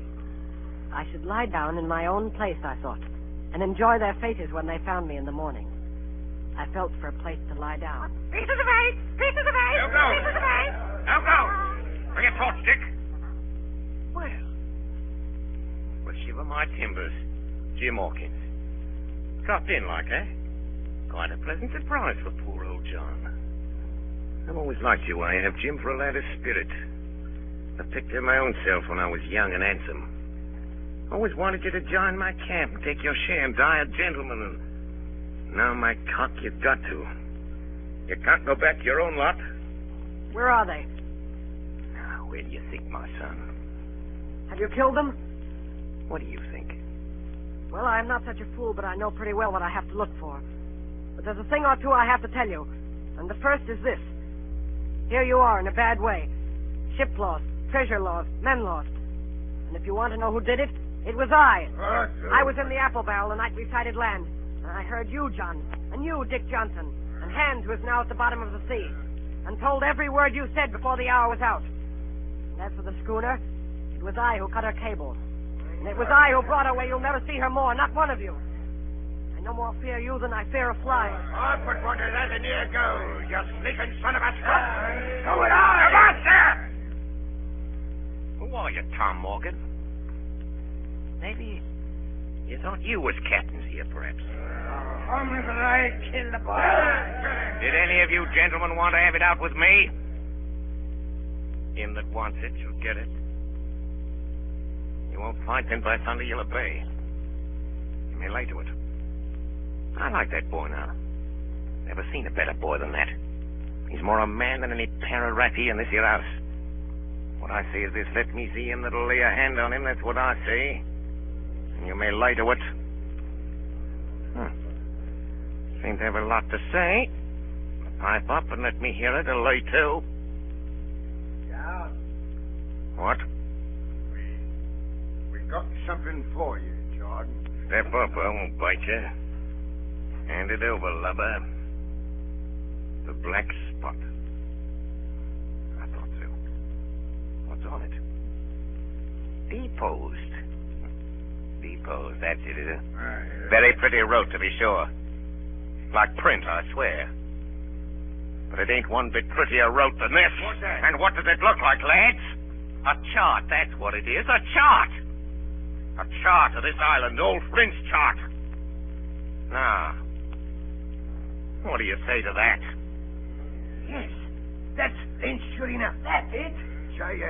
I should lie down in my own place, I thought, and enjoy their faces when they found me in the morning. I felt for a place to lie down. Pieces of eight! Pieces of eight! Out now! Pieces of eight! Out now! Bring a torch, Dick. Well, shiver my timbers. Jim Hawkins. Dropped in like, eh? Quite a pleasant surprise for poor old John. I've always liked your way, have, Jim, for a lad of spirit. I picked her my own self when I was young and handsome. Always wanted you to join my camp and take your share and die a gentleman, and now, my cock, you've got to. You can't go back to your own lot. Where are they? Now, where do you think, my son? Have you killed them? What do you think? Well, I'm not such a fool, but I know pretty well what I have to look for. But there's a thing or two I have to tell you. And the first is this. Here you are in a bad way. Ship lost, treasure lost, men lost. And if you want to know who did it, it was I. I was in the apple barrel the night we sighted land. And I heard you, John, and you, Dick Johnson, and Hans, who is now at the bottom of the sea, and told every word you said before the hour was out. And as for the schooner, it was I who cut her cable. And it was I who brought her where you'll never see her more, not one of you. I no more fear you than I fear a fly. I'll put one of that in your go, you sneaking son of a scum. Go it on! Come on, sir! Who are you, Tom Morgan? Maybe you thought you was captains here, perhaps. Only that I killed the boy. Did any of you gentlemen want to have it out with me? Him that wants it shall get it. You won't fight, then by thunder you'll obey. You may lay to it. I like that boy now. Never seen a better boy than that. He's more a man than any para-ratty in this here house. What I say is this: let me see him that'll lay a hand on him, that's what I say. And you may lay to it. Seem to have a lot to say. Pipe up and let me hear it, or lay to. John. What? We got something for you, Jordan. Step up, I won't bite you. Hand it over, lubber. The black spot. I thought so. What's on it? Deposed. Deposed, that's it, is it? Very pretty wrote, to be sure. Like print, I swear. But it ain't one bit prettier wrote than this. What's that? And what does it look like, lads? A chart, that's what it is. A chart! A chart of this island, old Flint's chart. Now, what do you say to that? Yes, that's Flint, sure enough. That's it. Say,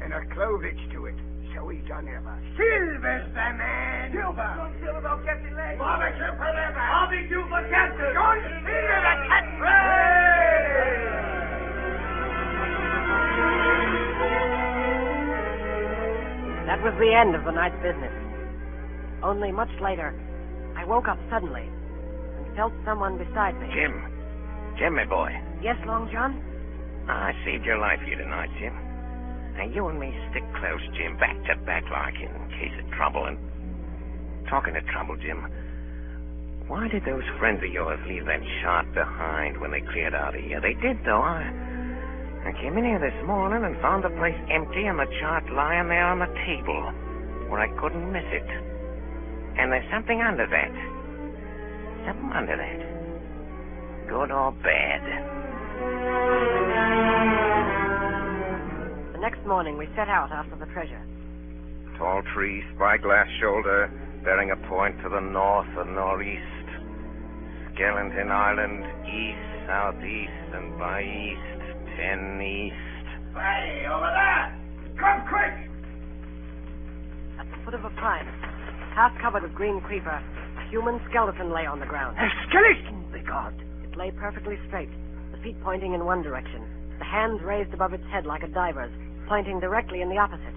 and a clovage to it. So we done ever. Silver's the man. Silver. John Silver, no Captain Leg. Barbecue forever. Barbecue for Captain. John Silver, the Captain. That was the end of the night's business. Only much later, I woke up suddenly and felt someone beside me. Jim, my boy. Yes, Long John? I saved your life here tonight, Jim. Now, you and me stick close, Jim, back to back like, in case of trouble. And talking of trouble, Jim, why did those friends of yours leave that chart behind when they cleared out of here? They did, though. I came in here this morning and found the place empty and the chart lying there on the table where I couldn't miss it. And there's something under that. Something under that. Good or bad. The next morning we set out after the treasure. Tall tree, spyglass shoulder, bearing a point to the north and northeast. Skeleton Island, east, southeast, and by east, 10 east. Hey, over there! Come quick! At the foot of a pine, half covered with green creeper, a human skeleton lay on the ground. A skeleton, begod! It lay perfectly straight, the feet pointing in one direction, the hands raised above its head like a diver's, pointing directly in the opposite.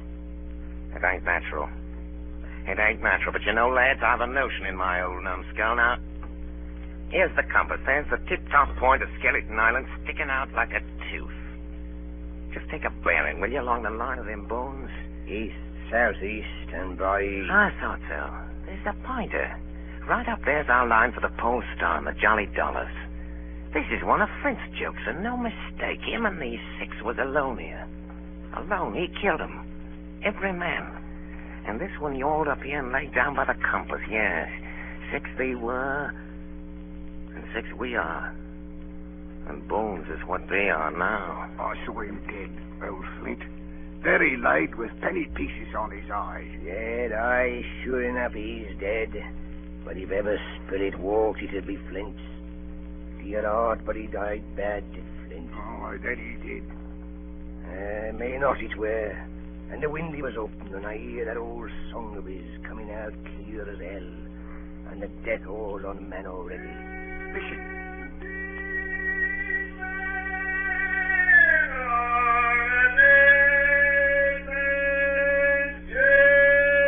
It ain't natural. It ain't natural, but you know, lads, I've a notion in my old numbskull. Now, here's the compass. There's the tip-top point of Skeleton Island sticking out like a tooth. Just take a bearing, will you, along the line of them bones? East, southeast, and by... I thought so. There's the pointer. Right up there's our line for the Pole Star and the Jolly Dollars. This is one of Flint's jokes, and no mistake. Him and these 6 was alone here. Alone. He killed them. Every man. And this one yawled up here and laid down by the compass, yes. 6 they were, and 6 we are. And Bones is what they are now. I saw him dead, old Flint. There he laid with penny pieces on his eyes. Dead, aye, sure enough he's dead. But if ever spirit walked, it'd be Flint's. Dear heart, but he died bad, did Flint. Oh, that he did. May not it were. And the windy was open, and I hear that old song of his coming out clear as hell, and the death all on man already. Listen.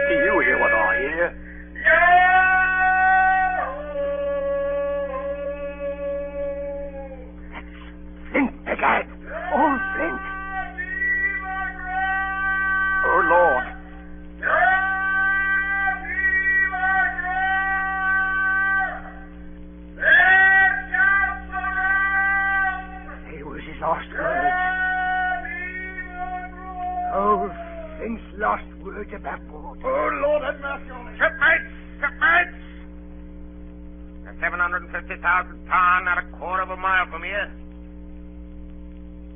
Can you hear what I hear? That's Flint, begad! Old Flint! Oh, Lord. It was his last words. Oh, Flint's last words about board. Oh, Lord have mercy on me. Shipmates! Shipmates! They're 750,000 ton, not a quarter of a mile from here.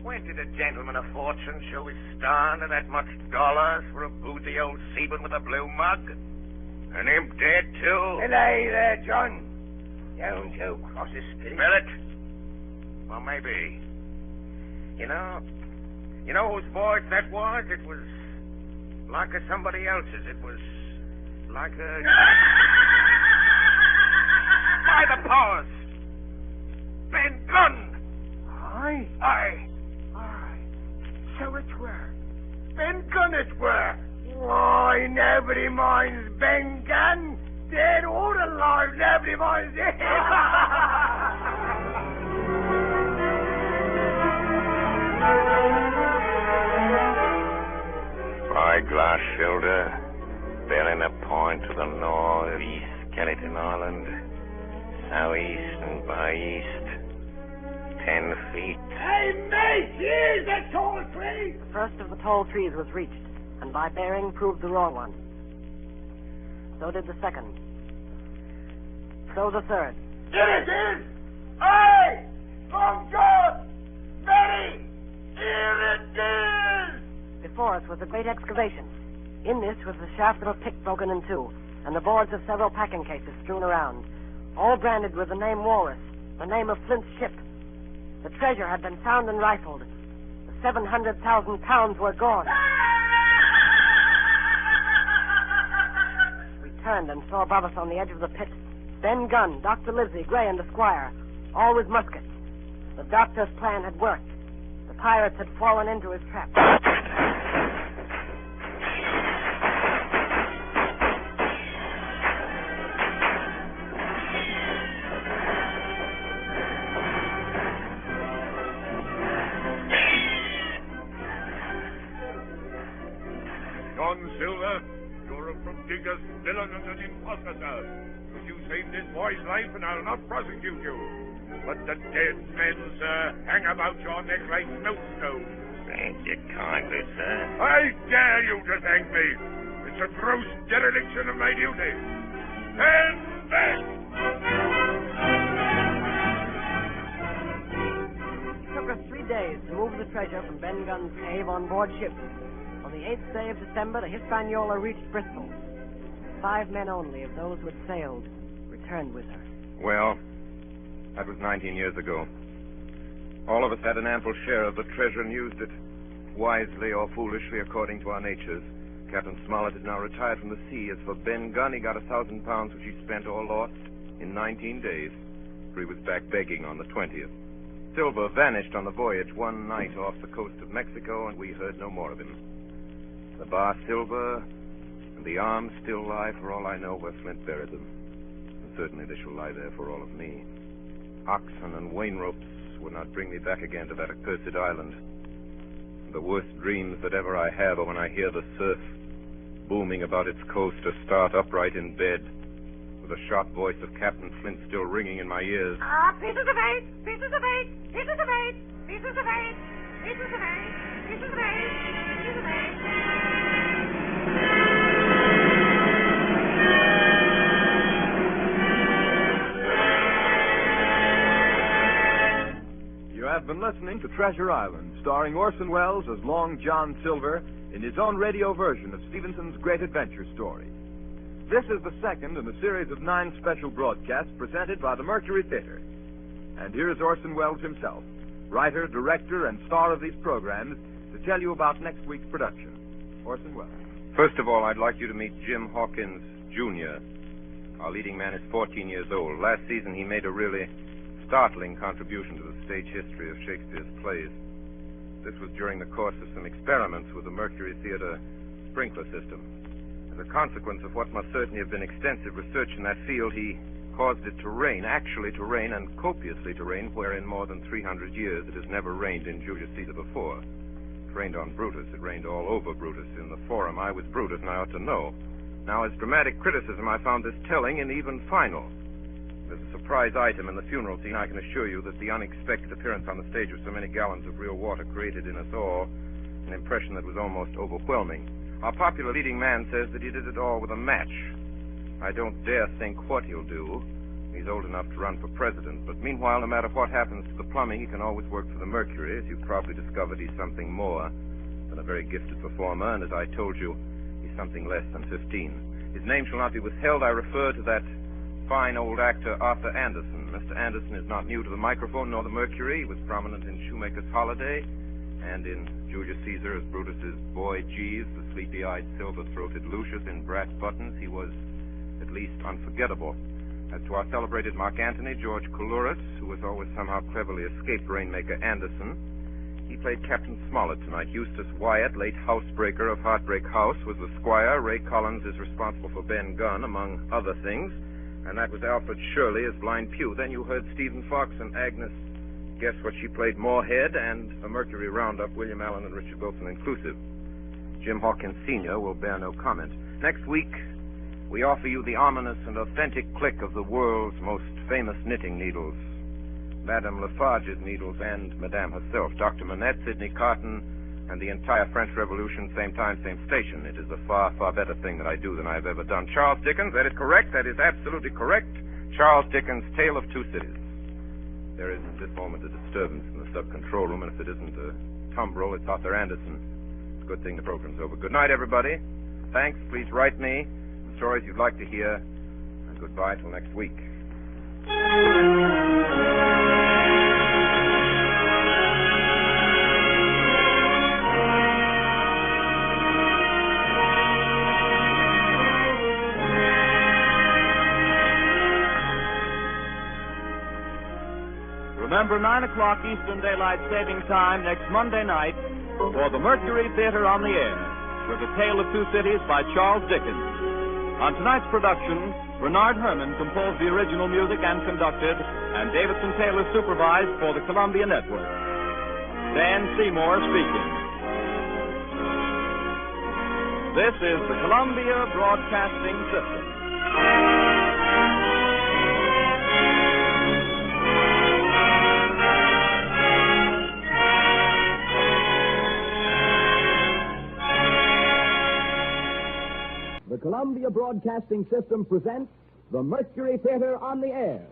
When did a gentleman of fortune show his star to that much dollars for a boozy old seaman with a blue mug? And him dead, too? Hello there, John. Don't go cross the spirit. Spirit? Well, maybe. You know whose voice that was? It was like a somebody else's. It was like a... By the powers! Ben Gunn! Aye? Aye. So it were. Ben Gunn it were. Why, nobody minds Ben Gunn. Dead or alive, nobody minds it. Spyglass shoulder, bearing a point to the northeast, Skeleton Island, southeast and by east. 10 feet. Hey, mate! Here's the tall tree! The first of the tall trees was reached, and by bearing proved the wrong one. So did the second. So the third. Here it is! Hey! From God! Mary! Here it is! Before us was a great excavation. In this was the shaft of a pick broken in two, and the boards of several packing cases strewn around, all branded with the name Walrus, the name of Flint's ship. The treasure had been found and rifled. The 700,000 pounds were gone. We turned and saw above us on the edge of the pit Ben Gunn, Dr. Livesey, Gray, and the squire, all with muskets. The doctor's plan had worked. The pirates had fallen into his trap. Silver, you're a prodigious villain and an impostor, sir. But you saved this boy's life, and I'll not prosecute you. But the dead men, sir, hang about your neck like millstones. Thank you kindly, sir. I dare you to thank me. It's a gross dereliction of my duty. Stand back! It took us 3 days to move the treasure from Ben Gunn's cave on board ship. On the 8th day of December, the Hispaniola reached Bristol. 5 men only of those who had sailed returned with her. Well, that was 19 years ago. All of us had an ample share of the treasure and used it, wisely or foolishly according to our natures. Captain Smollett is now retired from the sea. As for Ben Gunn, he got £1,000 which he spent or lost in 19 days, for he was back begging on the 20th. Silver vanished on the voyage one night off the coast of Mexico, and we heard no more of him. The bar Silver and the arms still lie, for all I know, where Flint buried them. And certainly they shall lie there for all of me. Oxen and wain ropes would not bring me back again to that accursed island. The worst dreams that ever I have are when I hear the surf booming about its coast, or start upright in bed, with the sharp voice of Captain Flint still ringing in my ears. Pieces of 8, pieces of 8, pieces of 8, pieces of 8, pieces of 8, pieces of 8, pieces of 8. You have been listening to Treasure Island, starring Orson Welles as Long John Silver in his own radio version of Stevenson's great adventure story. This is the second in a series of 9 special broadcasts presented by the Mercury Theater. And here is Orson Welles himself, writer, director, and star of these programs, to tell you about next week's production. Orson Welles. First of all, I'd like you to meet Jim Hawkins, Jr. Our leading man is 14 years old. Last season, he made a really startling contribution to the stage history of Shakespeare's plays. This was during the course of some experiments with the Mercury Theater sprinkler system. As a consequence of what must certainly have been extensive research in that field, he caused it to rain, actually to rain, and copiously to rain, where in more than 300 years it has never rained in Julius Caesar before. It rained on Brutus. It rained all over Brutus. In the Forum, I was Brutus, and I ought to know. Now, as dramatic criticism, I found this telling and even final. There's a surprise item in the funeral scene. I can assure you that the unexpected appearance on the stage of so many gallons of real water created in us all an impression that was almost overwhelming. Our popular leading man says that he did it all with a match. I don't dare think what he'll do. He's old enough to run for president. But meanwhile, no matter what happens to the plumbing, he can always work for the Mercury. As you've probably discovered, he's something more than a very gifted performer. And as I told you, he's something less than 15. His name shall not be withheld. I refer to that fine old actor Arthur Anderson. Mr. Anderson is not new to the microphone nor the Mercury. He was prominent in Shoemaker's Holiday and in Julius Caesar as Brutus's boy Jeeves, the sleepy-eyed, silver-throated Lucius in brass buttons. He was at least unforgettable. As to our celebrated Mark Antony, George Coulouris, who has always somehow cleverly escaped Rainmaker Anderson, he played Captain Smollett tonight. Eustace Wyatt, late housebreaker of Heartbreak House, was the squire. Ray Collins is responsible for Ben Gunn, among other things. And that was Alfred Shirley as Blind Pew. Then you heard Stephen Fox and Agnes, guess what she played, Moorhead, and a Mercury roundup, William Allen and Richard Wilson inclusive. Jim Hawkins Sr. will bear no comment. Next week, we offer you the ominous and authentic click of the world's most famous knitting needles. Madame Lafarge's needles and Madame herself, Dr. Manette, Sidney Carton, and the entire French Revolution, same time, same station. It is a far, far better thing that I do than I have ever done. Charles Dickens, that is correct. That is absolutely correct. Charles Dickens' Tale of Two Cities. There is at this moment a disturbance in the sub-control room, and if it isn't a tumbrel, it's Arthur Anderson. It's a good thing the program's over. Good night, everybody. Thanks. Please write me the stories you'd like to hear, and goodbye till next week. Remember, 9 o'clock Eastern Daylight Saving Time next Monday night for the Mercury Theater on the Air with A Tale of Two Cities by Charles Dickens. On tonight's production, Bernard Herrmann composed the original music and conducted, and Davidson Taylor supervised for the Columbia Network. Dan Seymour speaking. This is the Columbia Broadcasting System. The Columbia Broadcasting System presents the Mercury Theater on the air.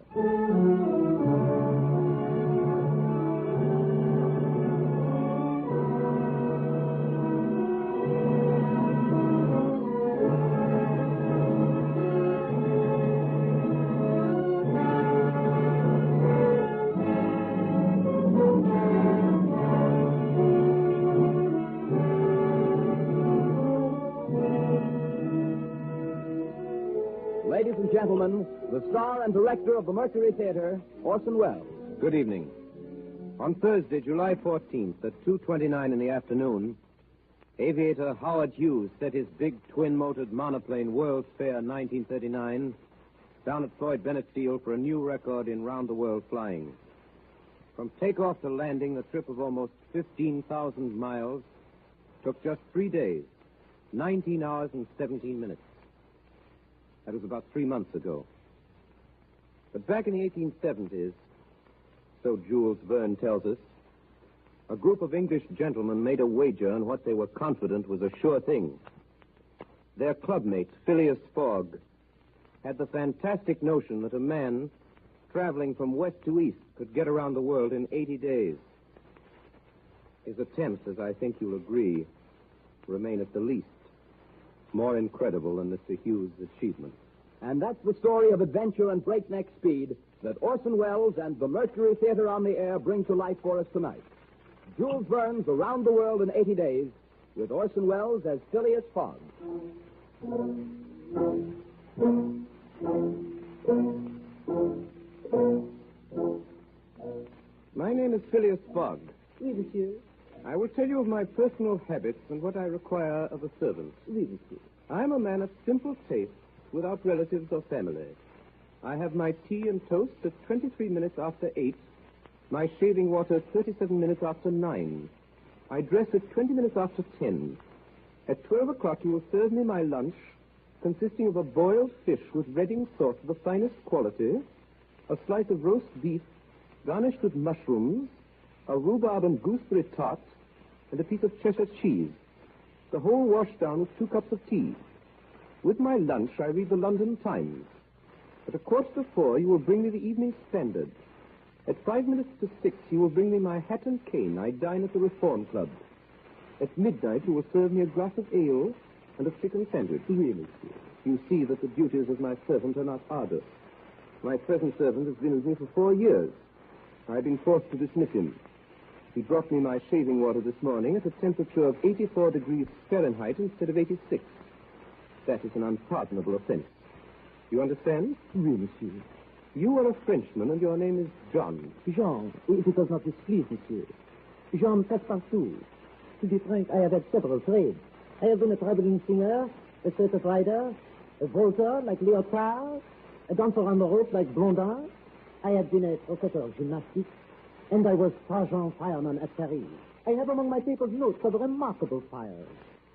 Ladies and gentlemen, the star and director of the Mercury Theater, Orson Welles. Good evening. On Thursday, July 14th, at 2:29 in the afternoon, aviator Howard Hughes set his big twin-motored monoplane World's Fair 1939 down at Floyd Bennett Field for a new record in round-the-world flying. From takeoff to landing, a trip of almost 15,000 miles took just 3 days, 19 hours and 17 minutes. That was about 3 months ago. But back in the 1870s, so Jules Verne tells us, a group of English gentlemen made a wager on what they were confident was a sure thing. Their clubmate, Phileas Fogg, had the fantastic notion that a man traveling from west to east could get around the world in 80 days. His attempts, as I think you'll agree, remain at the least more incredible than Mr. Hughes' achievement. And that's the story of adventure and breakneck speed that Orson Welles and the Mercury Theater on the air bring to life for us tonight. Jules Verne's Around the World in 80 Days, with Orson Welles as Phileas Fogg. My name is Phileas Fogg. Oui, monsieur. I will tell you of my personal habits and what I require of a servant. Oui, monsieur. I am a man of simple taste, without relatives or family. I have my tea and toast at 23 minutes after 8, my shaving water at 37 minutes after 9. I dress at 20 minutes after 10. At 12 o'clock you will serve me my lunch, consisting of a boiled fish with Reading sauce of the finest quality, a slice of roast beef garnished with mushrooms, a rhubarb and gooseberry tart, and a piece of Cheshire cheese. The whole washed down with 2 cups of tea. With my lunch, I read the London Times. At 3:45, you will bring me the Evening Standard. At 5 minutes to 6, you will bring me my hat and cane. I dine at the Reform Club. At midnight, you will serve me a glass of ale and a chicken sandwich. Really, you see that the duties of my servant are not arduous. My present servant has been with me for 4 years. I've been forced to dismiss him. He brought me my shaving water this morning at a temperature of 84 degrees Fahrenheit instead of 86. That is an unpardonable offense. You understand? Oui, monsieur. You are a Frenchman, and your name is John. Jean, if it does not displease, monsieur. Jean Passepartout. To be frank, I have had several trades. I have been a traveling singer, a circus rider, a vaulter like Léotard, a dancer on the rope like Blondin. I have been a professor of gymnastics, and I was sergeant fireman at Paris. I have among my papers notes of remarkable fires.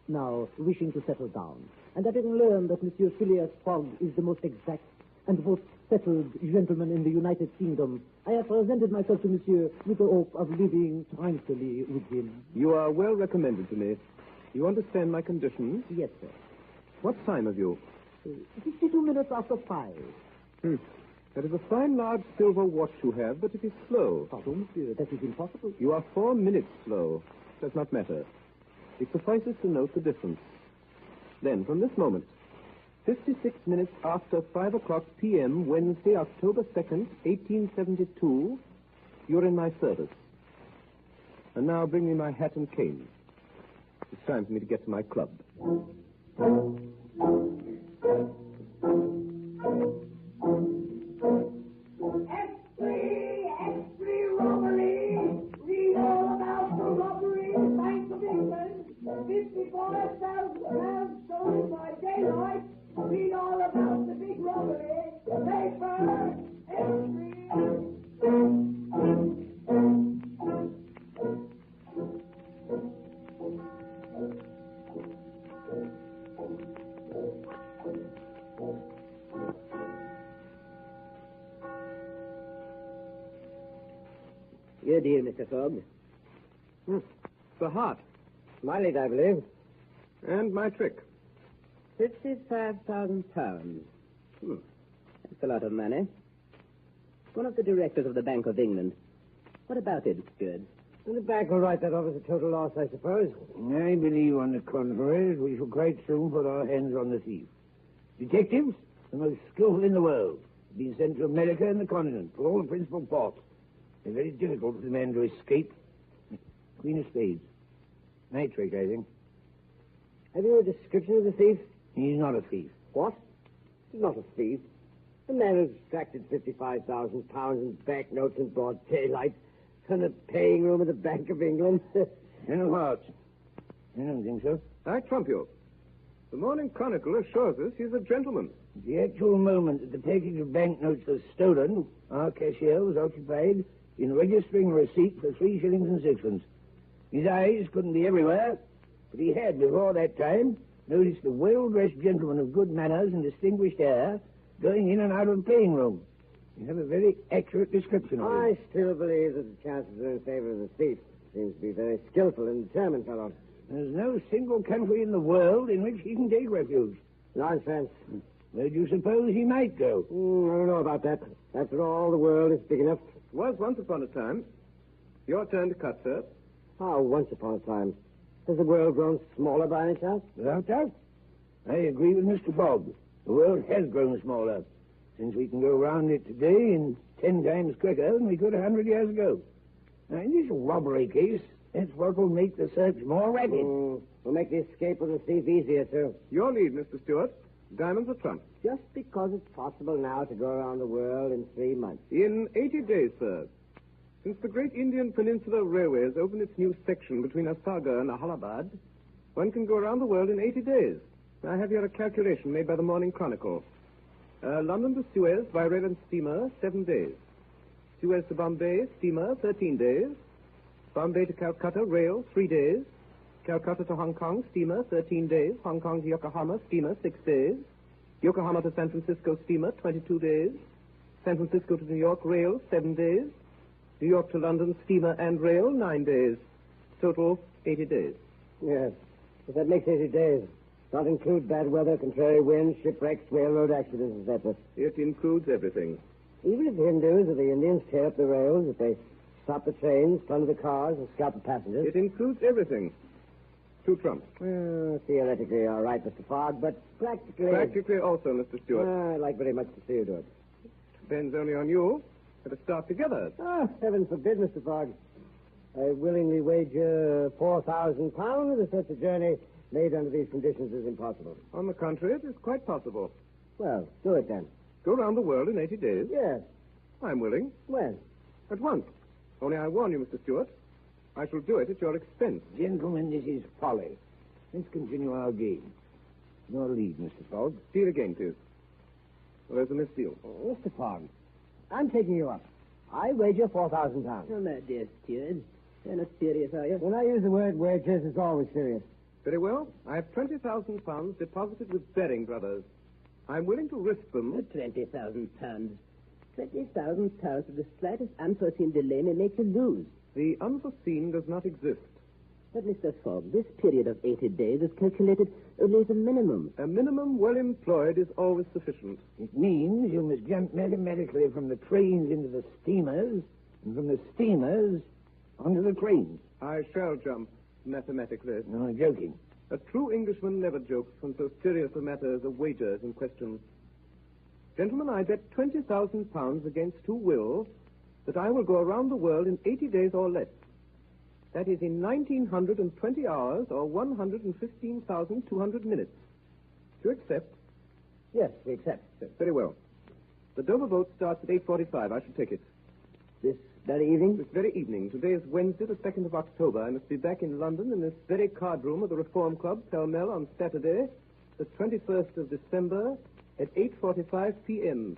Now, wishing to settle down, and having learned that Monsieur Phileas Fogg is the most exact and most settled gentleman in the United Kingdom, I have presented myself to Monsieur with the hope of living tranquilly with him. You are well recommended to me. You understand my conditions? Yes, sir. What time have you? 52 minutes after 5. That is a fine large silver watch you have, but it is slow. Pardon, monsieur, that is impossible. You are 4 minutes slow. Does not matter. It suffices to note the difference. Then, from this moment, 56 minutes after 5 o'clock p.m., Wednesday, October 2nd, 1872, you're in my service. And now bring me my hat and cane. It's time for me to get to my club. Extreme robbery! Read all about the robbery in Bank of England. 55,000 pounds stolen by daylight. Read all about the big robbery. Paper! Extreme! Your deal, Mr. Fogg. The heart. Smiley's, I believe. And my trick. 55,000 pounds. a lot of money. One of the directors of the Bank of England. What about it, Steward? The bank will write that off as a total loss, I suppose. I believe, on the contrary, we shall quite soon put our hands on the thief. Detectives, the most skillful in the world, have been sent to America and the continent for all the principal ports. It's very difficult for the man to escape. Queen of Spades. My trick, I think. Have you a description of the thief? He's not a thief. What? He's not a thief. The man who's extracted £55,000 in banknotes in broad daylight from the paying room of the Bank of England. Colonel Hart. I don't think so. I trump you. The Morning Chronicle assures us he's a gentleman. At the actual moment that the package of banknotes was stolen, our cashier was occupied in registering a receipt for 3 shillings and sixpence. His eyes couldn't be everywhere, but he had, before that time, noticed a well-dressed gentleman of good manners and distinguished air going in and out of the playing room. You have a very accurate description of him. I still believe that the chances are in favor of the thief. Seems to be a very skillful and determined fellow. There's no single country in the world in which he can take refuge. Nonsense. Where do you suppose he might go? I don't know about that. After all, the world is big enough. Was once upon a time. Your turn to cut, sir. How once upon a time? Has the world grown smaller by any chance? Without doubt. I agree with Mr. Fogg. The world has grown smaller, since we can go round it today in 10 times quicker than we could 100 years ago. Now, in this robbery case, that's what will make the search more rapid. Will make the escape of the thief easier, too. Your lead, Mr. Stewart. Diamonds are trump. Just because it's possible now to go around the world in 3 months. In 80 days, sir. Since the great Indian Peninsula Railway has opened its new section between Asagar and Allahabad, one can go around the world in 80 days. I have here a calculation made by the Morning Chronicle. London to Suez by rail and steamer, 7 days. Suez to Bombay, steamer, 13 days. Bombay to Calcutta, rail, 3 days. Calcutta to Hong Kong, steamer, 13 days. Hong Kong to Yokohama, steamer, 6 days. Yokohama to San Francisco, steamer, 22 days. San Francisco to New York, rail, 7 days. New York to London, steamer and rail, 9 days. Total, 80 days. Yes, but that makes 80 days. Not include bad weather, contrary winds, shipwrecks, railroad accidents, etc. It includes everything. Even if the Hindus or the Indians tear up the rails, if they stop the trains, plunder the cars, and scalp the passengers. It includes everything. 2 trumps. Theoretically, all right, Mr. Fogg, but practically... Practically also, Mr. Stewart. I'd like very much to see you do it. Depends only on you. Let us start together. Heaven forbid, Mr. Fogg. I willingly wager £4,000 that such a journey made under these conditions is impossible. On the contrary, it is quite possible. Well, do it then. Go round the world in 80 days? Yes. I'm willing. When? At once. Only I warn you, Mr. Stewart, I shall do it at your expense. Gentlemen, this is folly. Let's continue our game. Your lead, Mr. Fogg. Deal again, please. Well, there's a misdeal. Mr. Fogg, I'm taking you up. I wager £4,000. Oh, my dear Steward. You're not serious, are you? When I use the word wagers, it's always serious. Very well. I have £20,000 deposited with Baring Brothers. I'm willing to risk them. £20,000. £20,000 of the slightest unforeseen delay may make you lose. The unforeseen does not exist. But, Mr. Fogg, this period of 80 days is calculated only as a minimum. A minimum well employed is always sufficient. It means you must jump mathematically from the trains into the steamers, and from the steamers onto the trains. I shall jump mathematically. No, I'm joking. A true Englishman never jokes when so serious a matter as a wager is in question. Gentlemen, I bet £20,000 against who will that I will go around the world in 80 days or less. That is in 1,920 hours or 115,200 minutes. Do you accept? Yes, we accept. Very well. The Dover boat starts at 8:45. I shall take it. This very evening? This very evening. Today is Wednesday, the 2nd of October. I must be back in London in this very card room of the Reform Club, Pall Mall, on Saturday, the 21st of December, at 8:45 p.m.,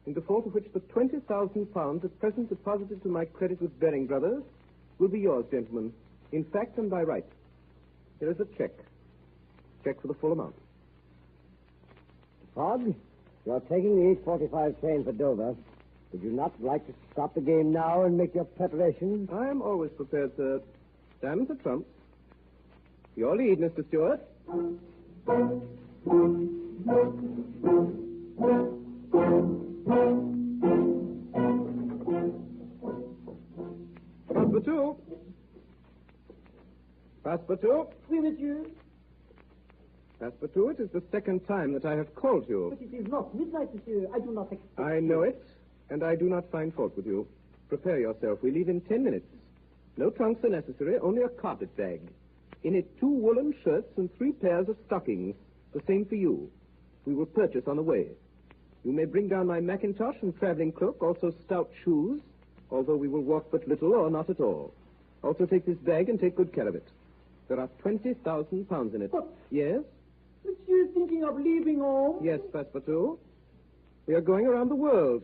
in default of which the £20,000 at present deposited to my credit with Baring Brothers will be yours, gentlemen, in fact and by right. Here is a check. Check for the full amount. Fogg, you're taking the 8:45 train for Dover. Would you not like to stop the game now and make your preparations? I am always prepared, sir. Diamonds are trumps. Your lead, Mr. Stewart. Passepartout! Passepartout! Oui, monsieur. Passepartout, it is the second time that I have called you. But it is not midnight, monsieur. I do not expect... I know it, and I do not find fault with you. Prepare yourself. We leave in 10 minutes. No trunks are necessary, only a carpet bag. In it 2 woolen shirts and 3 pairs of stockings. The same for you. We will purchase on the way. You may bring down my mackintosh and traveling cloak, also stout shoes, although we will walk but little or not at all. Also take this bag and take good care of it. There are 20,000 pounds in it. But... Yes? Monsieur is thinking of leaving home? Yes, Passepartout. We are going around the world.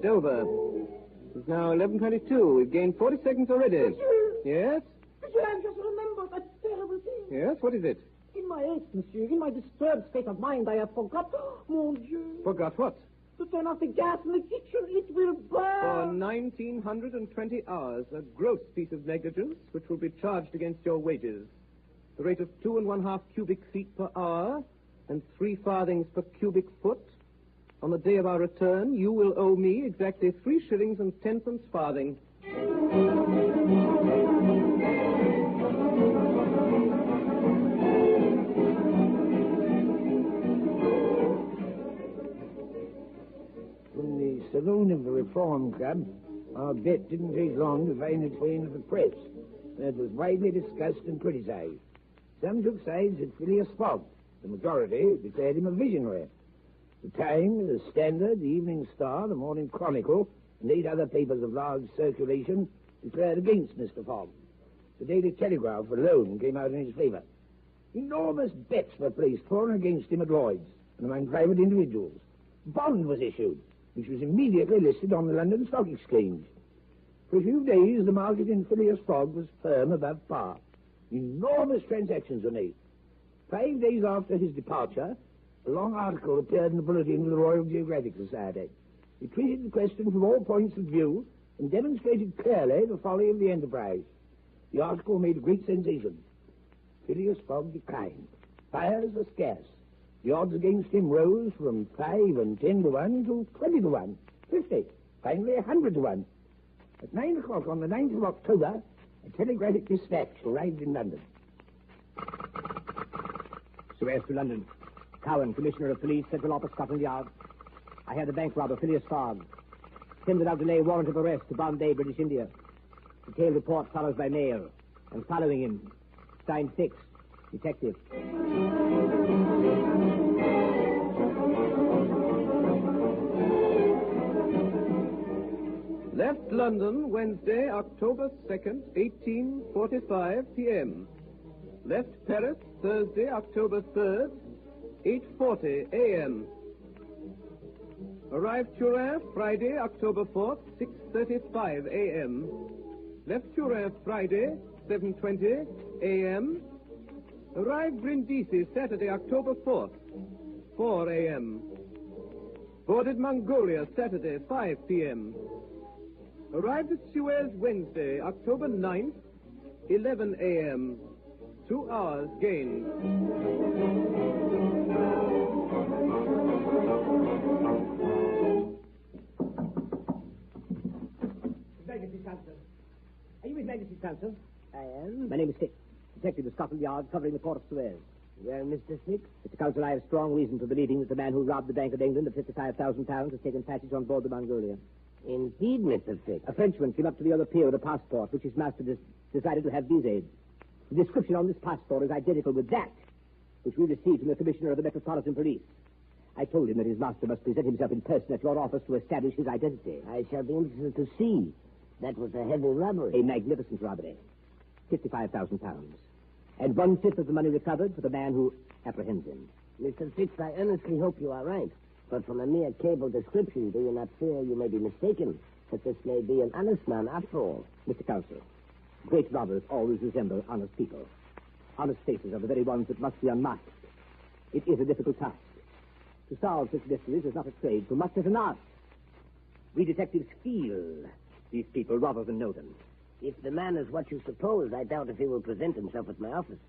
Dover. It's now 11:22. We've gained 40 seconds already. Monsieur! Yes? Monsieur, I just remembered that terrible thing. Yes? What is it? In my haste, monsieur, in my disturbed state of mind, I have forgot... Mon Dieu! Forgot what? To turn off the gas in the kitchen. It will burn. For 1,920 hours, a gross piece of negligence, which will be charged against your wages. The rate of 2 1/2 cubic feet per hour, and 3 farthings per cubic foot. On the day of our return, you will owe me exactly 3 shillings and 10 farthing. From the saloon of the Reform Club, our bet didn't take long to find its way into the press. It was widely discussed and criticized. Some took sides at Phileas Fogg. The majority declared him a visionary. The Times, the Standard, the Evening Star, the Morning Chronicle, and 8 other papers of large circulation declared against Mr. Fogg. The Daily Telegraph alone came out in his favor. Enormous bets were placed for and against him at Lloyd's and among private individuals. Bond was issued, which was immediately listed on the London Stock Exchange. For a few days, the market in Phileas Fogg was firm above par. Enormous transactions were made. 5 days after his departure, a long article appeared in the bulletin of the Royal Geographic Society. It treated the question from all points of view and demonstrated clearly the folly of the enterprise. The article made a great sensation. Phileas Fogg declined. Buyers were scarce. The odds against him rose from 5 and 10 to 1 to 20 to 1, 50, finally 100 to 1. At 9 o'clock on the 9th of October, a telegraphic dispatch arrived in London. Suez to London. Cowan, Commissioner of Police, Central Office, Scotland Yard. I have the bank robber, Phileas Fogg. Send without delay warrant of arrest to Bombay, British India. Detailed report follows by mail. And following him, signed 6, Detective. Left London, Wednesday, October 2nd, 18:45 p.m. Left Paris, Thursday, October 3rd, 8:40 a.m. Arrived Turin, Friday, October 4th, 6:35 a.m. Left Turin, Friday, 7:20 a.m. Arrived Brindisi, Saturday, October 4th, 4 a.m. Boarded Mongolia, Saturday, 5 p.m. Arrived at Suez, Wednesday, October 9th, 11 a.m. 2 hours gained. Majesty's Counsel. Are you His Majesty's Counsel? I am. My name is Six, Detective of Scotland Yard, covering the port of Suez. Well, Mr. Six? Mr. Counsel, I have strong reason for believing that the man who robbed the Bank of England of £55,000 has taken passage on board the Mongolia. Indeed, Mr. Six. A Frenchman came up to the other pier with a passport, which his master decided to have visaed. The description on this passport is identical with that which we received from the Commissioner of the Metropolitan Police. I told him that his master must present himself in person at your office to establish his identity. I shall be interested to see. That was a heavy robbery. A magnificent robbery. £55,000. And 1/5 of the money recovered for the man who apprehends him. Mr. Six, I earnestly hope you are right. But from a mere cable description, do you not fear you may be mistaken? That this may be an honest man after all? Mr. Counsel, great robbers always resemble honest people. Honest faces are the very ones that must be unmasked. It is a difficult task. To solve such mysteries is not a trade so much as an art. We detectives feel these people rather than know them. If the man is what you suppose, I doubt if he will present himself at my office.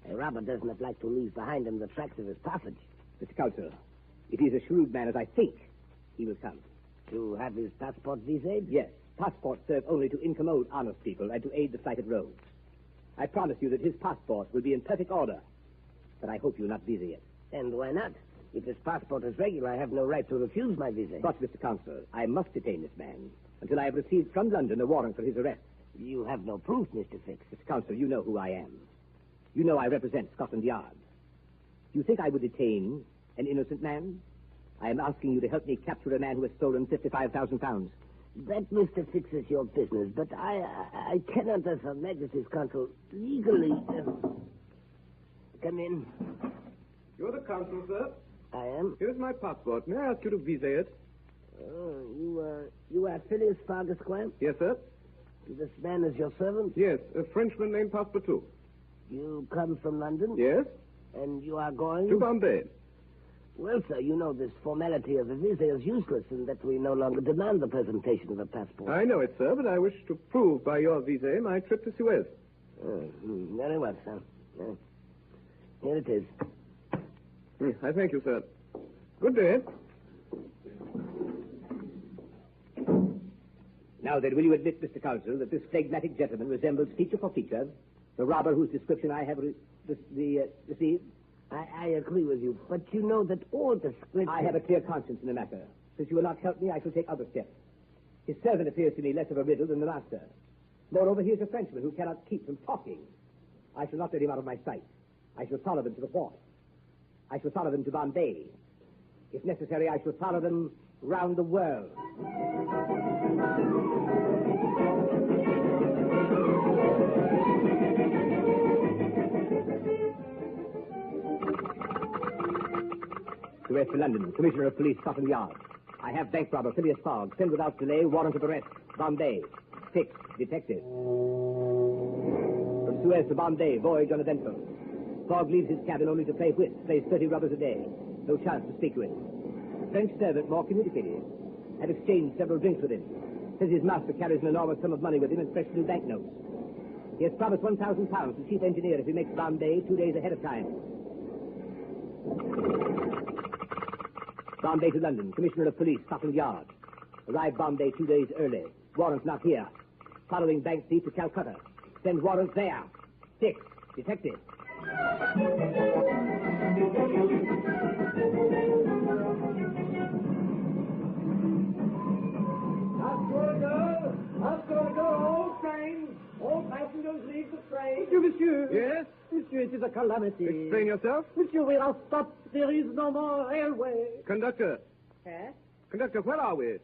A robber does not like to leave behind him the tracks of his passage. Mr. Counsel, if he is a shrewd man as I think, he will come. To have his passport visaed? Yes. Passports serve only to incommode honest people and to aid the sighted rogues. I promise you that his passport will be in perfect order. But I hope you'll not visa it. And why not? If his passport is regular, I have no right to refuse my visa. But, Mr. Counsel, I must detain this man until I have received from London a warrant for his arrest. You have no proof, Mr. Fix. Mr. Counsel, you know who I am. You know I represent Scotland Yard. Do you think I would detain an innocent man? I am asking you to help me capture a man who has stolen £55,000. That, Mr. Fix, is your business, but I cannot, as Her Majesty's counsel, legally... Come in. You're the consul, sir? I am. Here's my passport. May I ask you to visa it? Oh, you are Phileas Fogg, Esquire? Yes, sir. This man is your servant? Yes, a Frenchman named Passepartout. You come from London? Yes. And you are going? To Bombay. Well, sir, you know this formality of a visa is useless and that we no longer demand the presentation of a passport. I know it, sir, but I wish to prove by your visa my trip to Suez. Very well, sir. Here it is. I thank you, sir. Good day. Now then, will you admit, Mr. Counsel, that this phlegmatic gentleman resembles feature for feature the robber whose description I have received? I agree with you, but you know that all description... I have a clear conscience in the matter. Since you will not help me, I shall take other steps. His servant appears to me less of a riddle than the master. Moreover, he is a Frenchman who cannot keep from talking. I shall not let him out of my sight. I shall follow them to the port. I shall follow them to Bombay. If necessary, I shall follow them round the world. Arrest for London, Commissioner of Police, Scotland Yard. I have bank robber Phileas Fogg. Send without delay, warrant of arrest. Bombay. Fix, detective. From Suez to Bombay, voyage uneventful. Fogg leaves his cabin only to play whist, plays 30 rubbers a day. No chance to speak to him. French servant, more communicative. Have exchanged several drinks with him. Says his master carries an enormous sum of money with him in fresh new banknotes. He has promised £1,000 to chief engineer if he makes Bombay 2 days ahead of time. Bombay to London, Commissioner of Police, Scotland Yard. Arrive Bombay 2 days early. Warrant not here. Following bank thief to Calcutta. Send warrant there. 6. Detective. That's going to go. All trains. All passengers leave the train. Monsieur. Yes? Monsieur, it is a calamity. Explain yourself. Monsieur, we are stopped. There is no more railway. Conductor. Sir? Conductor, where are we?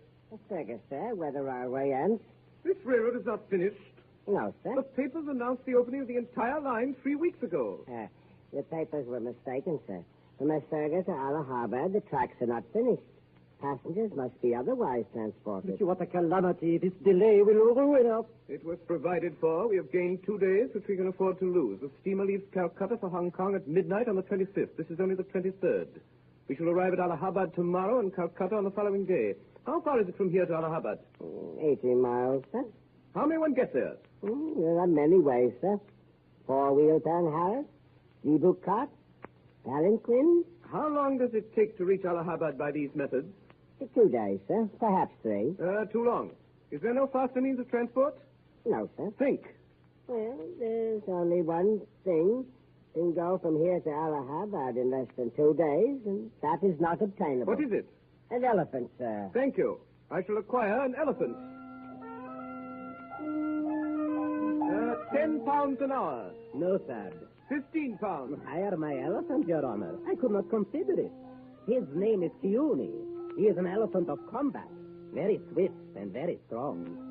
Second, sir, where the railway ends. This railroad is not finished. No, sir. The papers announced the opening of the entire line 3 weeks ago. The papers were mistaken, sir. From Asperger to Allahabad, the tracks are not finished. Passengers must be otherwise transported. Monsieur, what a calamity. This delay will ruin us. It was provided for. We have gained 2 days, which we can afford to lose. The steamer leaves Calcutta for Hong Kong at midnight on the 25th. This is only the 23rd. We shall arrive at Allahabad tomorrow and Calcutta on the following day. How far is it from here to Allahabad? 18 miles, sir. How may one get there? There are many ways, sir. Four-wheel Harris, Jeep cart, palanquin. How long does it take to reach Allahabad by these methods? 2 days, sir. Perhaps 3. Too long. Is there no faster means of transport? No, sir. Think. Well, there's only one thing. Can go from here to Allahabad in less than 2 days, and that is not obtainable. What is it? An elephant, sir. Thank you. I shall acquire an elephant. 10 pounds an hour. No, sir. 15 pounds. Hire my elephant, Your Honor. I could not consider it. His name is Kiuni. He is an elephant of combat. Very swift and very strong.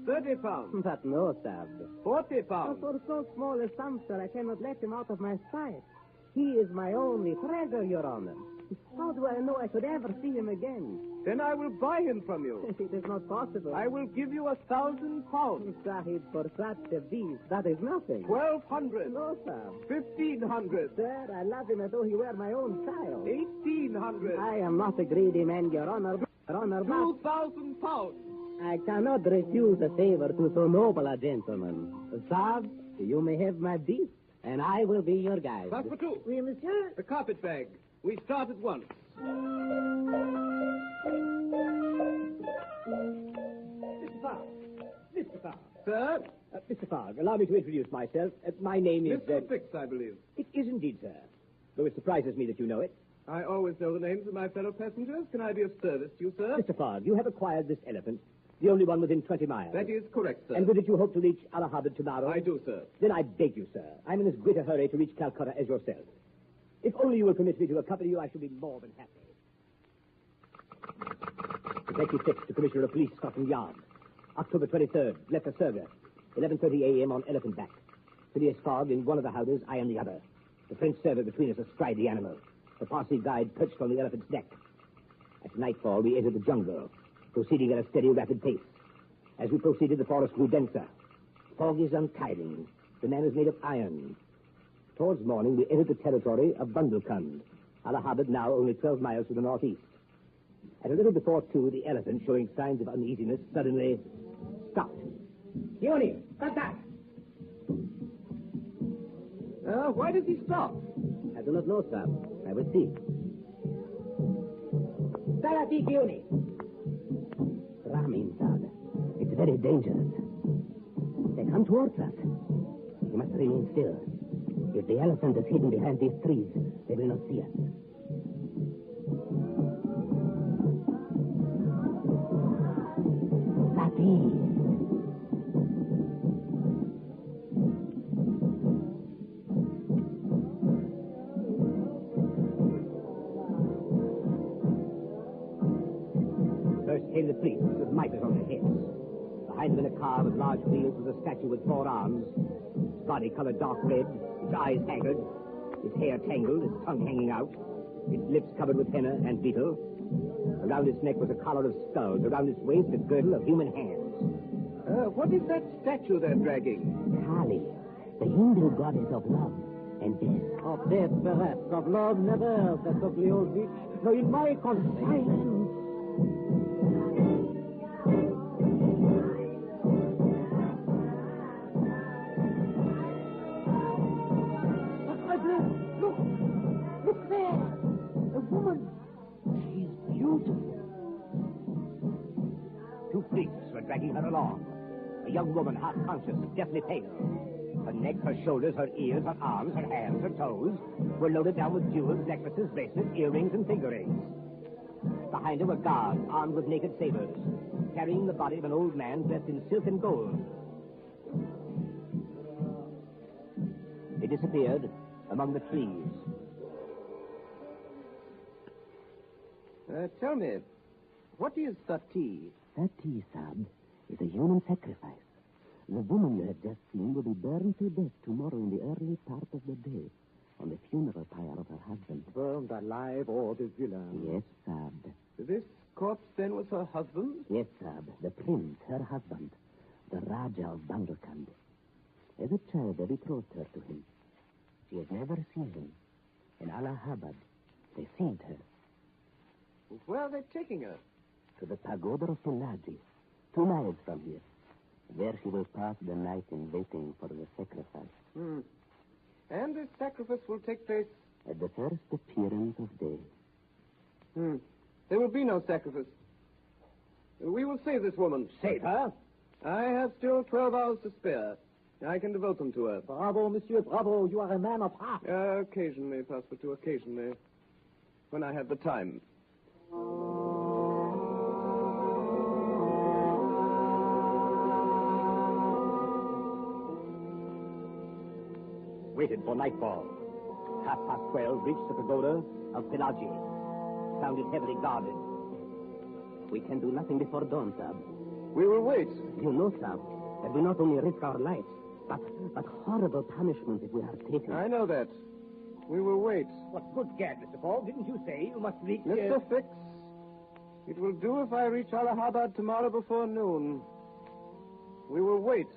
30 pounds. But no, sir. 40 pounds. For so small a sum, sir, I cannot let him out of my sight. He is my only treasure, Your Honor. How do I know I could ever see him again? Then I will buy him from you. It is not possible. I will give you 1,000 pounds. Sahib, for such a beast, that is nothing. 1,200. No, sir. 1,500. Sir, I love him as though he were my own child. 1,800. I am not a greedy man, Your Honor. Your Honor, 2,000 pounds. I cannot refuse a favor to so noble a gentleman. Sir, you may have my beast, and I will be your guide. Passepartout. Oui, monsieur. The carpet bag. We start at once. Mr. Fogg. Mr. Fogg. Sir? Mr. Fogg, allow me to introduce myself. My name is... Mr. Fix, I believe. It is indeed, sir. Though it surprises me that you know it. I always know the names of my fellow passengers. Can I be of service to you, sir? Mr. Fogg, you have acquired this elephant, the only one within 20 miles. That is correct, sir. And with it you hope to reach Allahabad tomorrow? I do, sir. Then I beg you, sir. I'm in as great a hurry to reach Calcutta as yourself. If only you will permit me to accompany you, I shall be more than happy. Detective Fix, to Commissioner of Police, Scotland Yard. October 23rd, left a server. 11:30 a.m. on Elephant Back. Phileas Fogg in one of the houses, I in the other. The French server between us astride the animal. The Parsi guide perched on the elephant's neck. At nightfall, we entered the jungle, proceeding at a steady, rapid pace. As we proceeded, the forest grew denser. Fogg is untiring. The man is made of iron. Towards morning, we entered the territory of Bundelkund. Allahabad now only 12 miles to the northeast. At a little before 2, the elephant, showing signs of uneasiness, suddenly stopped. Yoni, stop that! Why did he stop? I do not know, sir. I will see. Salati Yoni. Ramin, sir. It's very dangerous. They come towards us. We must remain still. If the elephant is hidden behind these trees, they will not see us. Sati. First came the priests with mitres on their heads. Behind them in a car with large wheels was a statue with 4 arms, its body colored dark red, its eyes haggard, its hair tangled, its tongue hanging out, its lips covered with henna and beetle. Around its neck was a collar of skulls, around its waist a girdle of human hands. What is that statue they're dragging? Kali, the Hindu goddess of love and death. Of death, perhaps. Of love, never, Sokobliovich. No, in my silence. Look there! A woman! She's beautiful. 2 priests were dragging her along. A young woman, half conscious, deathly pale. Her neck, her shoulders, her ears, her arms, her hands, her toes were loaded down with jewels, necklaces, bracelets, earrings, and finger rings. Behind her were guards armed with naked sabers, carrying the body of an old man dressed in silk and gold. They disappeared among the trees. Tell me, what is Sati? Sati, Sab, is a human sacrifice. The woman you have just seen will be burned to death tomorrow in the early part of the day on the funeral pyre of her husband. Burned alive or the villain? Yes, Sab. This corpse, then, was her husband? Yes, Sab. The prince, her husband, the Raja of Bundelkund. As a child, they betrothed her to him. She has never seen him. In Allahabad, they seized her. Where are they taking her? To the pagoda of Pillaji, 2 miles from here. There she will pass the night in waiting for the sacrifice. And this sacrifice will take place? At the first appearance of day. There will be no sacrifice. We will save this woman. Save her? I have still 12 hours to spare. I can devote them to her. Bravo, monsieur, bravo. You are a man of heart. Occasionally, Passepartout, occasionally. When I have the time. Waited for nightfall. 12:30, reached the pagoda of Pillaji. Found it heavily guarded. We can do nothing before dawn, Sab. We will wait. You know, Sab, that we not only risk our lives, but horrible punishment if we are taken. I know that. We will wait. What good gad, Mr. Fogg. Didn't you say you must reach... Mr. Fix, it will do if I reach Allahabad tomorrow before noon. We will wait.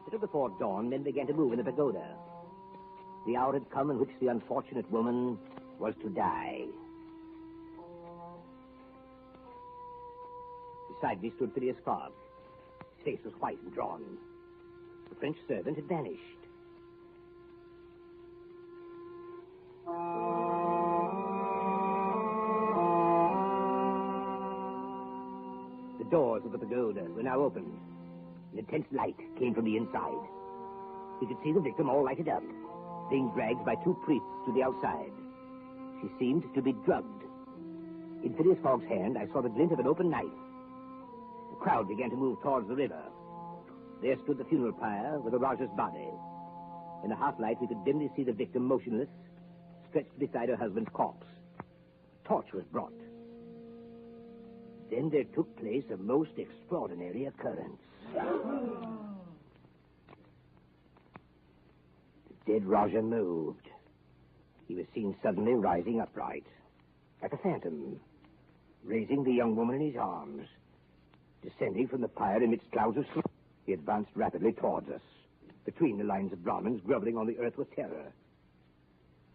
A little before dawn, men began to move in the pagoda. The hour had come in which the unfortunate woman was to die. Beside me stood Phileas Fogg. His face was white and drawn. The French servant had vanished. The doors of the pagoda were now open. An intense light came from the inside. We could see the victim all lighted up, being dragged by two priests to the outside. She seemed to be drugged. In Phileas Fogg's hand, I saw the glint of an open knife. The crowd began to move towards the river. There stood the funeral pyre with the Rajah's body. In the half-light, we could dimly see the victim motionless, stretched beside her husband's corpse. A torch was brought. Then there took place a most extraordinary occurrence. The dead Rajah moved. He was seen suddenly rising upright, like a phantom, raising the young woman in his arms, descending from the pyre amidst clouds of smoke. He advanced rapidly towards us, between the lines of Brahmins groveling on the earth with terror.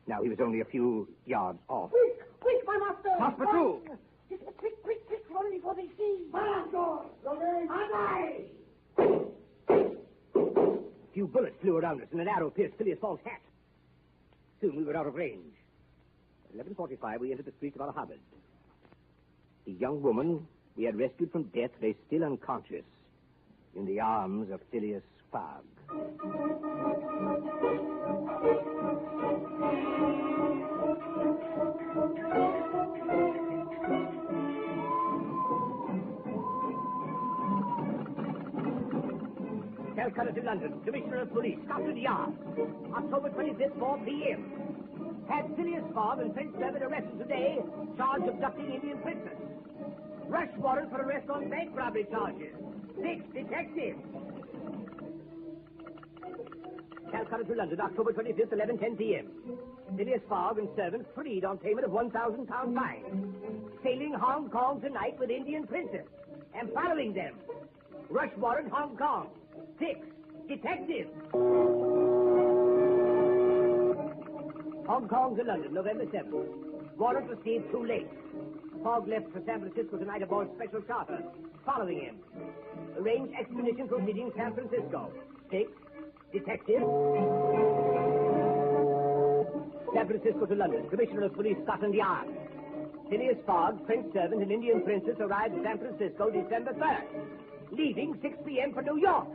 Now he was only a few yards off. Quick, my master! Pass through! Quick, run before they see! Master! Aye! A few bullets flew around us, and an arrow pierced Phileas Fogg's hat. Soon we were out of range. At 11:45, we entered the streets of Allahabad. The young woman we had rescued from death lay still unconscious in the arms of Phileas Fogg. Calcutta to London, Commissioner of Police, Scotland Yard. October 25th, 4 p.m. Had Phileas Fogg and French servant arrested today, charged of abducting Indian princess. Rush warrant for arrest on bank robbery charges. 6 detectives. Calcutta to London, October 25th, 11:10 p.m. Phileas Fogg and servant freed on payment of £1,000 fine. Sailing Hong Kong tonight with Indian princess and following them. Rush warrant, Hong Kong. 6 detectives. Hong Kong to London, November 7th. Warrant received too late. Fogg left for San Francisco tonight aboard special charter. Following him. Arrange expedition proceeding San Francisco. 6 detectives. San Francisco to London, Commissioner of Police, Scotland Yard. Phileas Fogg, French servant, and Indian princess arrived at San Francisco December 3rd. Leaving 6 p.m. for New York.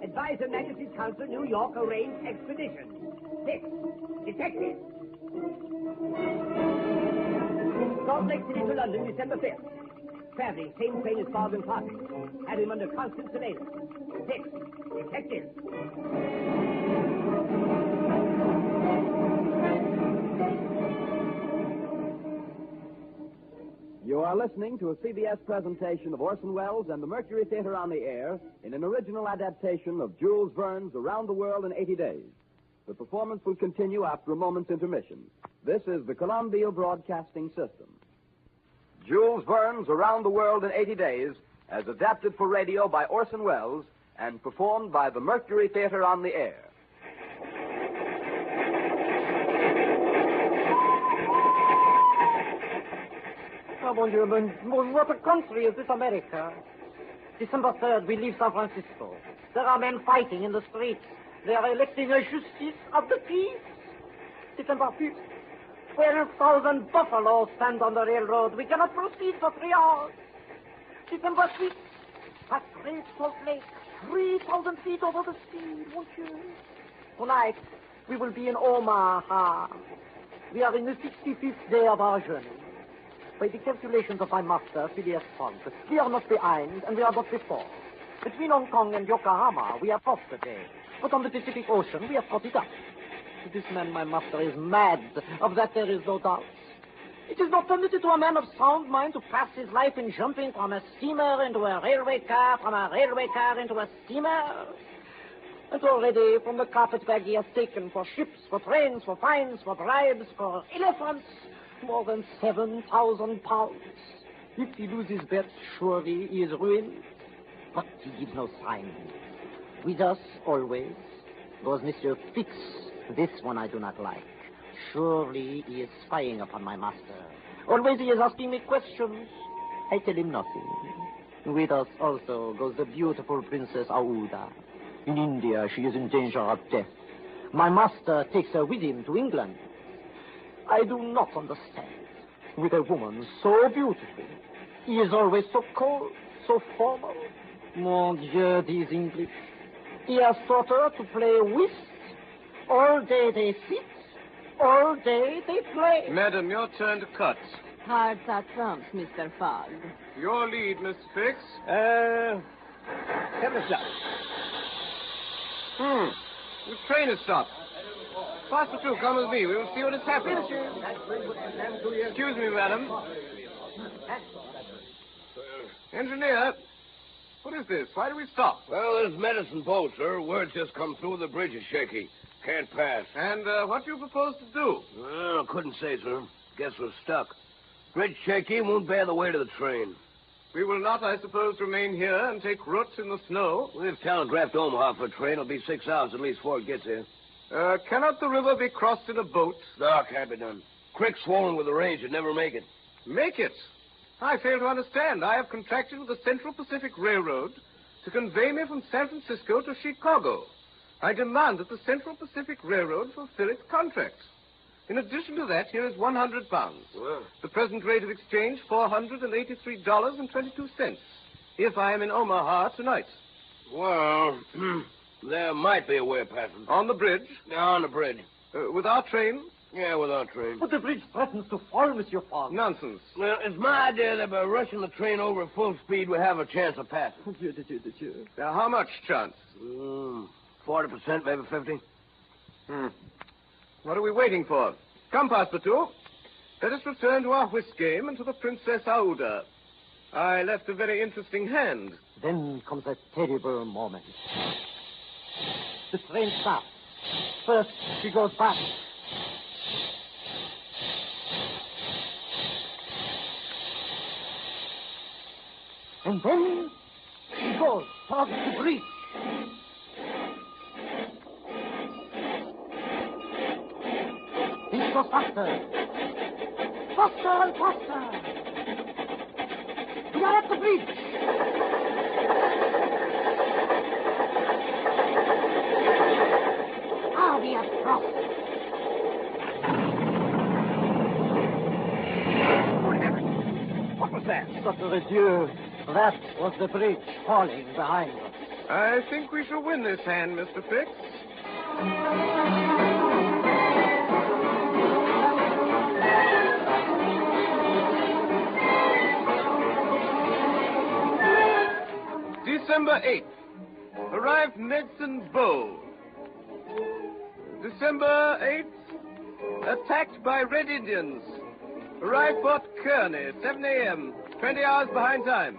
Advise Her Majesty's Consul, New York, arrange expedition. 6 detectives. Salt Lake City to London, December 5th. Traveling, same train as Fogg and Party. Had him under constant surveillance. 6 detectives. You are listening to a CBS presentation of Orson Welles and the Mercury Theater on the Air in an original adaptation of Jules Verne's Around the World in 80 Days. The performance will continue after a moment's intermission. This is the Columbia Broadcasting System. Jules Verne's Around the World in 80 Days, as adapted for radio by Orson Welles and performed by the Mercury Theater on the Air. Oh, mon Dieu, what a country is this America? December 3rd, we leave San Francisco. There are men fighting in the streets. They are electing a justice of the peace. December 5th, 12,000 buffaloes stand on the railroad. We cannot proceed for 3 hours. December 6th, at Great Salt Lake, 3,000 feet over the sea, mon Dieu. Tonight, we will be in Omaha. We are in the 65th day of our journey. By the calculations of my master, Phileas Fogg, we are not behind, and we are not before. Between Hong Kong and Yokohama, we have lost the day. But on the Pacific Ocean, we have got it up. This man, my master, is mad. Of that there is no doubt. It is not permitted to a man of sound mind to pass his life in jumping from a steamer into a railway car, from a railway car into a steamer. And already, from the carpetbag he has taken for ships, for trains, for fines, for bribes, for elephants, more than 7,000 pounds. If he loses bets, surely he is ruined. But he gives no sign. With us, always, was Monsieur Fix, This one I do not like. Surely he is spying upon my master. Always he is asking me questions. I tell him nothing. With us also goes the beautiful Princess Aouda. In India, she is in danger of death. My master takes her with him to England. I do not understand. With a woman so beautiful, he is always so cold, so formal. Mon Dieu, these English. He has taught her to play whist. All day they sit, all day they play. Madam, your turn to cut. Hard that trumps, Mr. Fogg. Your lead, Miss Fix. 7 o'clock. The train has stopped. Faster through, come with me. We will see what has happened. Excuse me, madam. Engineer, what is this? Why do we stop? Well, there's medicine boat, sir. Word just come through. The bridge is shaky. Can't pass. And what do you propose to do? Well, couldn't say, sir. Guess we're stuck. Bridge shaky, won't bear the weight of the train. We will not, I suppose, remain here and take roots in the snow. We've telegraphed Omaha for a train. It'll be 6 hours at least before it gets here. Cannot the river be crossed in a boat? No, can't be done. Creek swollen with the rains. You'd never make it. Make it? I fail to understand. I have contracted with the Central Pacific Railroad to convey me from San Francisco to Chicago. I demand that the Central Pacific Railroad fulfill its contract. In addition to that, here is £100. Well. The present rate of exchange, $483.22, if I am in Omaha tonight. Well, there might be a way of passing. On the bridge? Yeah, on the bridge. With our train? Yeah, with our train. But the bridge threatens to fall, Monsieur Fogg. Nonsense. Well, it's my idea that by rushing the train over at full speed, we have a chance of passing. Now, how much chance? 40%, maybe 50. What are we waiting for? Come, Passepartout. Let us return to our whist game and to the Princess Aouda. I left a very interesting hand. Then comes a terrible moment. The train stops. First, she goes back. And then she goes towards the bridge. It goes faster. Faster and faster. We are at the bridge. Ah, we have crossed. What was that? Sacre Dieu. That was the bridge falling behind us. I think we shall win this hand, Mr. Fix. December 8th. Arrived Medicine Bow. December 8th. Attacked by Red Indians. Arrived Fort Kearney, 7 a.m., 20 hours behind time.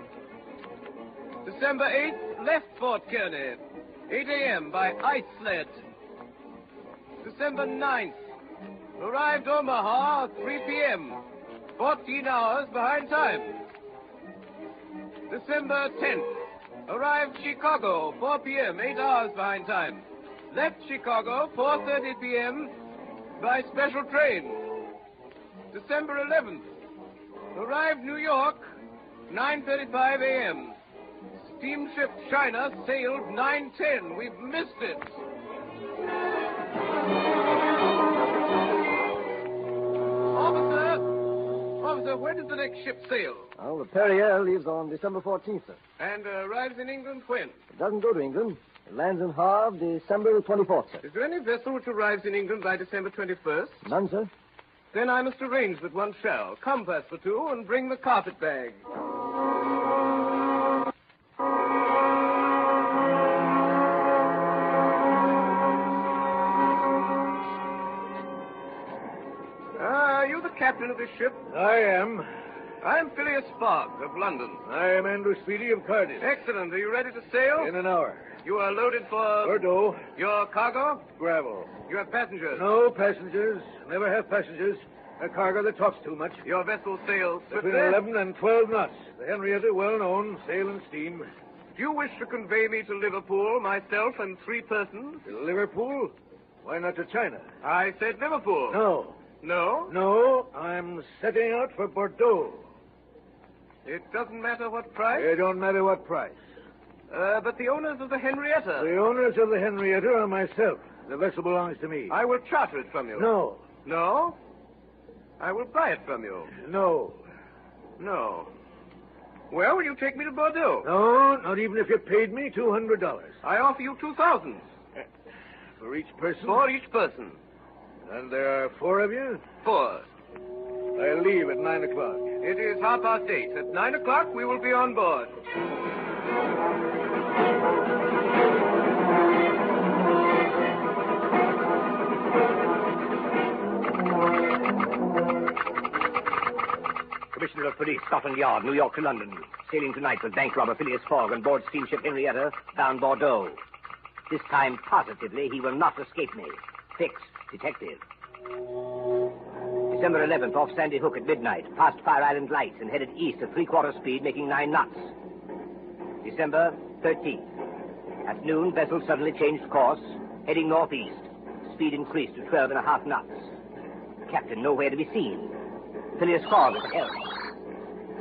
December 8th, left Fort Kearney, 8 a.m. by ice sled. December 9th, arrived Omaha, 3 p.m., 14 hours behind time. December 10th, arrived Chicago, 4 p.m., 8 hours behind time. Left Chicago, 4:30 p.m., by special train. December 11th, arrived New York, 9:35 a.m. Steamship China sailed 9:10. We've missed it. Officer, when does the next ship sail? Well, the Perrier leaves on December 14th, sir. And arrives in England when? It doesn't go to England. It lands in Havre December 24th, sir. Is there any vessel which arrives in England by December 21st? None, sir. Then I must arrange that one shall. Come, Passepartout, and bring the carpet bag. Are you the captain of this ship? I am. I'm Phileas Fogg of London. I am Andrew Speedy of Cardiff. Excellent. Are you ready to sail? In an hour. You are loaded for... Bordeaux. Your cargo? Gravel. You have passengers? No passengers. Never have passengers. A cargo that talks too much. Your vessel sails between 11 and 12 knots. The Henrietta, well known, sail and steam. Do you wish to convey me to Liverpool, myself and 3 persons? To Liverpool? Why not to China? I said Liverpool. No. No? No, I'm setting out for Bordeaux. It doesn't matter what price? It don't matter what price. But the owners of the Henrietta. The owners of the Henrietta are myself. The vessel belongs to me. I will charter it from you. No. No? I will buy it from you. No. No. Well, will you take me to Bordeaux? No, not even if you paid me $200. I offer you 2,000. For each person? For each person. And there are 4 of you? 4. I leave at 9 o'clock. It is 8:30. At 9 o'clock, we will be on board. Commissioner of Police, Scotland Yard, New York to London. Sailing tonight with bank robber Phileas Fogg on board steamship Henrietta, bound Bordeaux. This time, positively, he will not escape me. Fixed. Detective. December 11th, off Sandy Hook at midnight, past Fire Island Lights and headed east at 3/4 speed, making 9 knots. December 13th. At noon, vessel suddenly changed course, heading northeast. Speed increased to 12.5 knots. Captain nowhere to be seen. Phileas Fogg at the helm.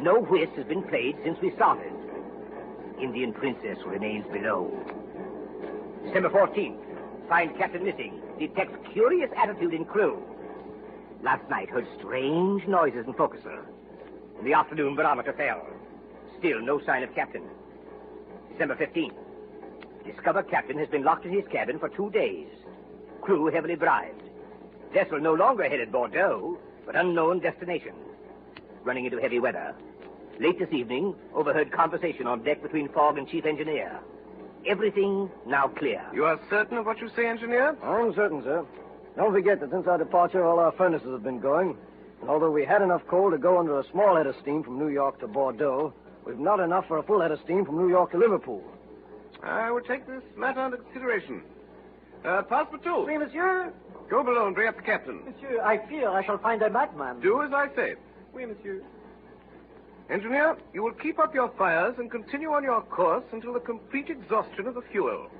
No whist has been played since we started. Indian Princess remains below. December 14th. Find captain missing. Detects curious attitude in crew. Last night heard strange noises in forecastle. In the afternoon, barometer fell. Still no sign of captain. December 15th. Discover captain has been locked in his cabin for 2 days. Crew heavily bribed. Vessel no longer headed Bordeaux, but unknown destination. Running into heavy weather. Late this evening, overheard conversation on deck between Fogg and chief engineer. Everything now clear. You are certain of what you say, engineer? I'm certain, sir. Don't forget that since our departure, all our furnaces have been going. And although we had enough coal to go under a small head of steam from New York to Bordeaux, we've not enough for a full head of steam from New York to Liverpool. I will take this matter under consideration. Passepartout. Oui, monsieur. Go below and bring up the captain. Monsieur, I fear I shall find a madman. Do as I say. Oui, monsieur. Engineer, you will keep up your fires and continue on your course until the complete exhaustion of the fuel.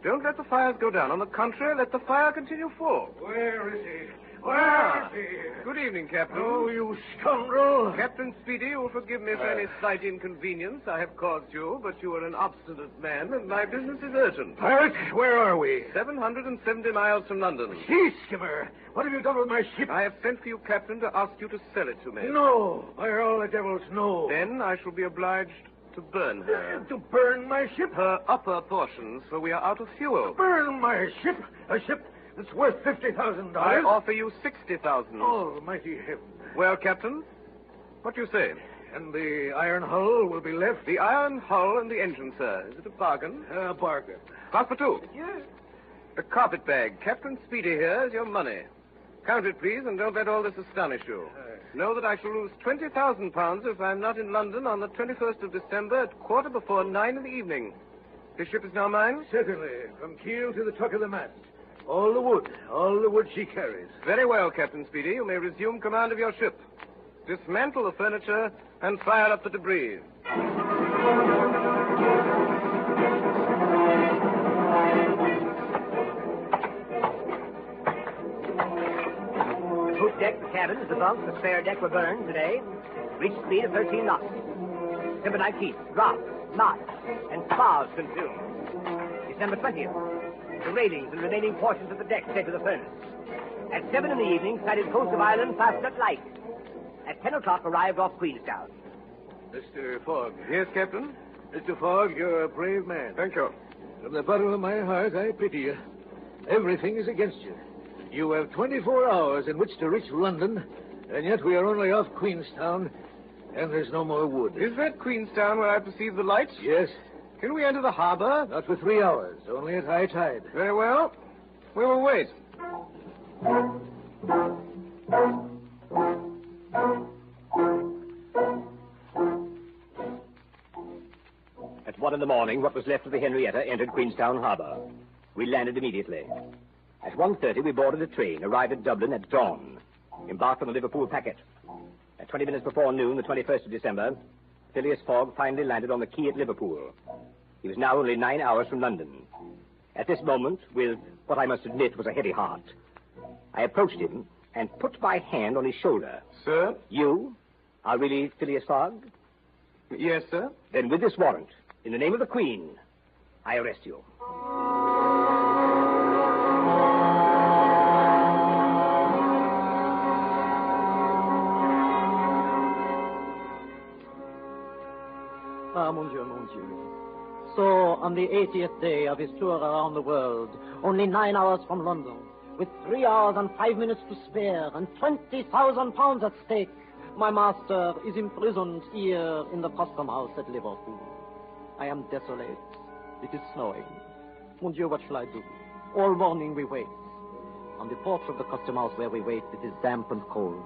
Don't let the fires go down. On the contrary, let the fire continue full. Where is he? Where is he? Good evening, Captain. Oh, you scoundrel. Captain Speedy, you will forgive me for any slight inconvenience I have caused you, but you are an obstinate man, and my business is urgent. Pirate, where are we? 770 miles from London. Sea skimmer, what have you done with my ship? I have sent for you, Captain, to ask you to sell it to me. No, by all the devils, no. Then I shall be obliged to burn her. To burn my ship? Her upper portions, for we are out of fuel. Burn my ship? A ship that's worth $50,000? I offer you 60,000. Almighty heaven. Well, Captain, what do you say? And the iron hull will be left? The iron hull and the engine, sir. Is it a bargain? A bargain. Passepartout. Yes. The carpet bag. Captain Speedy here is your money. Count it, please, and don't let all this astonish you. Know that I shall lose £20,000 if I'm not in London on the 21st of December at 9:15 in the evening. This ship is now mine? Certainly, from keel to the tuck of the mast. All the wood she carries. Very well, Captain Speedy. You may resume command of your ship. Dismantle the furniture and fire up the debris. Poop deck, the cabins, the bunks, the spare deck were burned today. Reached speed of 13 knots. December 19th, drops, knots, and spars consumed. December 20th, the railings and remaining portions of the deck fed to the furnace. At 7 in the evening, sighted coast of Ireland, fastened at light. At 10 o'clock, arrived off Queenstown. Mr. Fogg. Yes, Captain? Mr. Fogg, you're a brave man. Thank you. From the bottom of my heart, I pity you. Everything is against you. You have 24 hours in which to reach London, and yet we are only off Queenstown, and there's no more wood. Is that Queenstown where I perceive the lights? Yes. Can we enter the harbor? Not for 3 hours, only at high tide. Very well. We will wait. At 1 in the morning, what was left of the Henrietta entered Queenstown Harbor. We landed immediately. At 1:30, we boarded a train, arrived at Dublin at dawn, embarked on the Liverpool packet. At 20 minutes before noon, the 21st of December, Phileas Fogg finally landed on the quay at Liverpool. He was now only 9 hours from London. At this moment, with what I must admit was a heavy heart, I approached him and put my hand on his shoulder. Sir? You are really Phileas Fogg? Yes, sir. Then with this warrant, in the name of the Queen, I arrest you. Ah, mon Dieu, mon Dieu. So, on the 80th day of his tour around the world, only 9 hours from London, with 3 hours and 5 minutes to spare and 20,000 pounds at stake, my master is imprisoned here in the custom house at Liverpool. I am desolate. It is snowing. Mon Dieu, what shall I do? All morning we wait. On the porch of the custom house where we wait, it is damp and cold.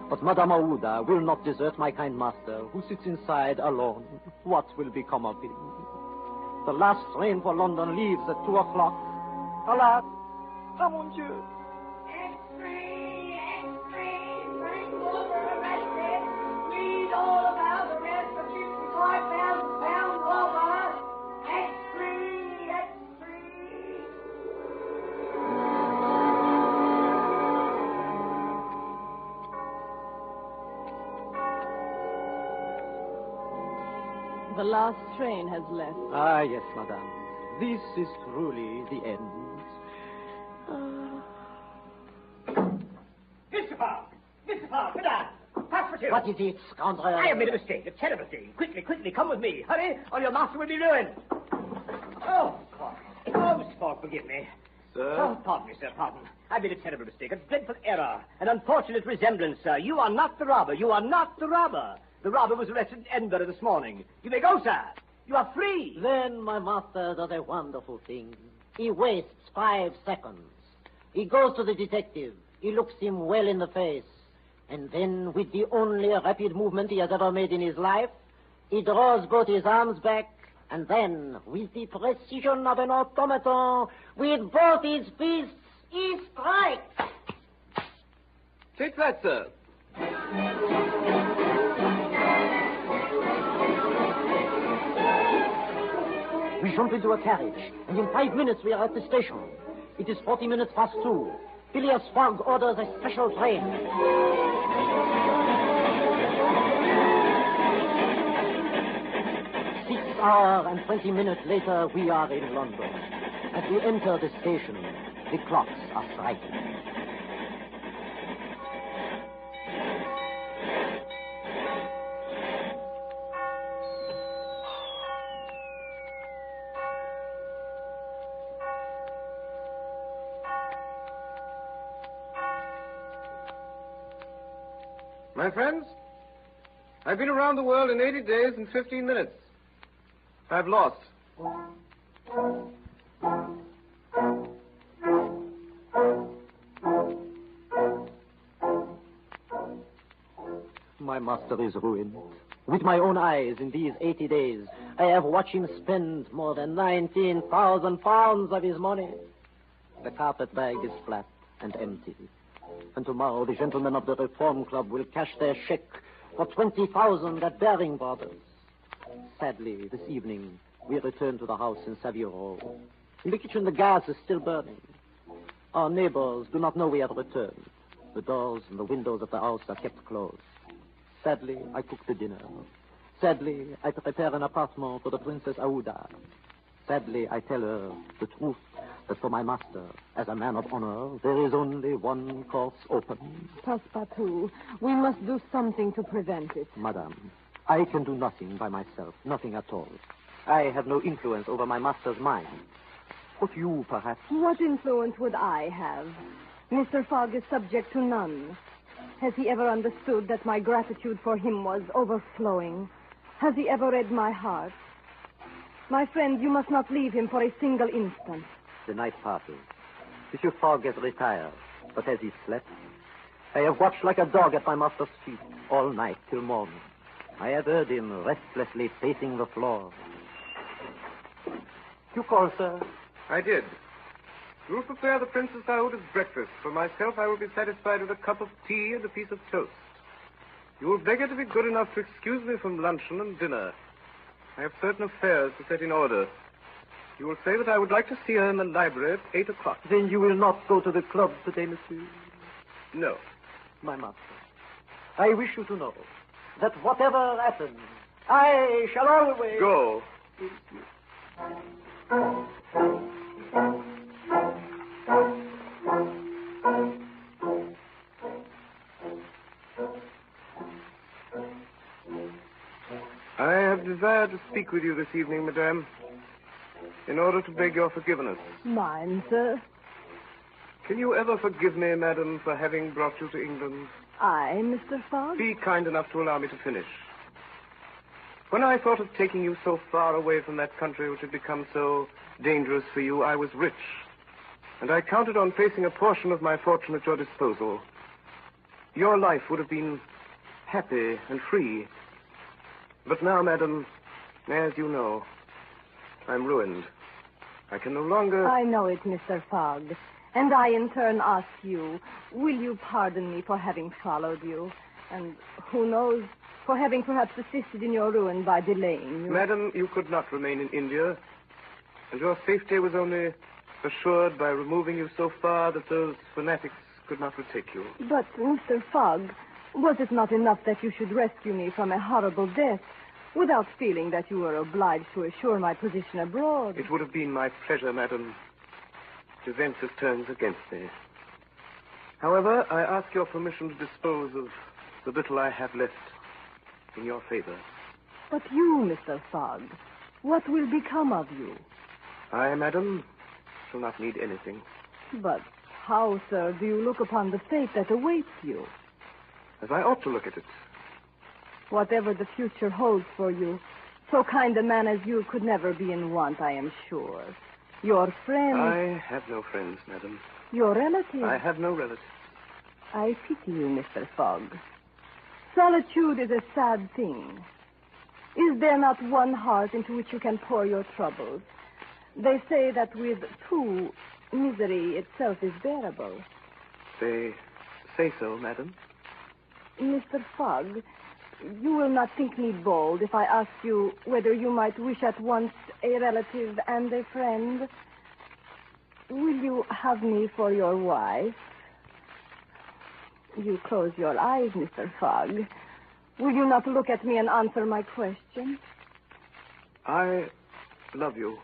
But Madame Aouda will not desert my kind master, who sits inside alone. What will become of him? The last train for London leaves at 2 o'clock. Alas! Ah, mon Dieu! Read all about the rest of 55,000 pounds over. X3, X3. The last train has left. Ah, yes, madame. This is truly the end. Mr. Fogg! Mr. Fogg, sit down. Pass for two. What is it, scoundrel? I have made a mistake, a terrible thing. Quickly, quickly, come with me. Hurry, or your master will be ruined. Oh, Fogg. Oh, Mr. Fogg, forgive me. Sir? Oh, pardon me, sir, pardon. I made a terrible mistake, a dreadful error, an unfortunate resemblance, sir. You are not the robber. You are not the robber. The robber was arrested in Edinburgh this morning. You may go, sir. You are free. Then my master does a wonderful thing. He wastes 5 seconds. He goes to the detective. He looks him well in the face. And then, with the only rapid movement he has ever made in his life, he draws both his arms back, and then, with the precision of an automaton, with both his fists, he strikes. Take that, sir. We jump into a carriage, and in 5 minutes we are at the station. It is 40 minutes past 2. Phileas Fogg orders a special train. 6 hours and 20 minutes later, we are in London. As we enter the station, the clocks are striking. My friends, I've been around the world in 80 days and 15 minutes. I've lost. My master is ruined. With my own eyes, in these 80 days, I have watched him spend more than 19,000 pounds of his money. The carpet bag is flat and empty. And tomorrow the gentlemen of the Reform Club will cash their check for 20,000 at Baring Brothers. Sadly, this evening, we return to the house in Savile Row. In the kitchen, the gas is still burning. Our neighbors do not know we have returned. The doors and the windows of the house are kept closed. Sadly, I cook the dinner. Sadly, I prepare an apartment for the Princess Aouda. Sadly, I tell her the truth, that for my master, as a man of honor, there is only one course open. Passepartout, we must do something to prevent it. Madame, I can do nothing by myself, nothing at all. I have no influence over my master's mind. But you, perhaps... What influence would I have? Mr. Fogg is subject to none. Has he ever understood that my gratitude for him was overflowing? Has he ever read my heart? My friend, you must not leave him for a single instant. The night passes. Monsieur Fogg has retired, but has he slept? I have watched like a dog at my master's feet all night till morning. I have heard him restlessly pacing the floor. You called, sir? I did. You will prepare the Princess Aouda's breakfast. For myself, I will be satisfied with a cup of tea and a piece of toast. You will beg her to be good enough to excuse me from luncheon and dinner. I have certain affairs to set in order. You will say that I would like to see her in the library at 8 o'clock. Then you will not go to the club today, monsieur? No. My master, I wish you to know that whatever happens, I shall always... Go. I have desired to speak with you this evening, madame, in order to beg your forgiveness. Mine, sir. Can you ever forgive me, madam, for having brought you to England? I, Mr. Fogg? Be kind enough to allow me to finish. When I thought of taking you so far away from that country which had become so dangerous for you, I was rich, and I counted on placing a portion of my fortune at your disposal. Your life would have been happy and free. But now, madam, as you know, I'm ruined. I can no longer... I know it, Mr. Fogg. And I, in turn, ask you, will you pardon me for having followed you? And who knows, for having perhaps assisted in your ruin by delaying you? Madam, you could not remain in India, and your safety was only assured by removing you so far that those fanatics could not retake you. But, Mr. Fogg, was it not enough that you should rescue me from a horrible death without feeling that you were obliged to assure my position abroad? It would have been my pleasure, madam. Events have turned against me. However, I ask your permission to dispose of the little I have left in your favor. But you, Mr. Fogg, what will become of you? I, madam, shall not need anything. But how, sir, do you look upon the fate that awaits you? As I ought to look at it. Whatever the future holds for you, so kind a man as you could never be in want, I am sure. Your friends... I have no friends, madam. Your relatives... I have no relatives. I pity you, Mr. Fogg. Solitude is a sad thing. Is there not one heart into which you can pour your troubles? They say that with two, misery itself is bearable. They say so, madam. Mr. Fogg, you will not think me bold if I ask you whether you might wish at once a relative and a friend. Will you have me for your wife? You close your eyes, Mr. Fogg. Will you not look at me and answer my question? I love you.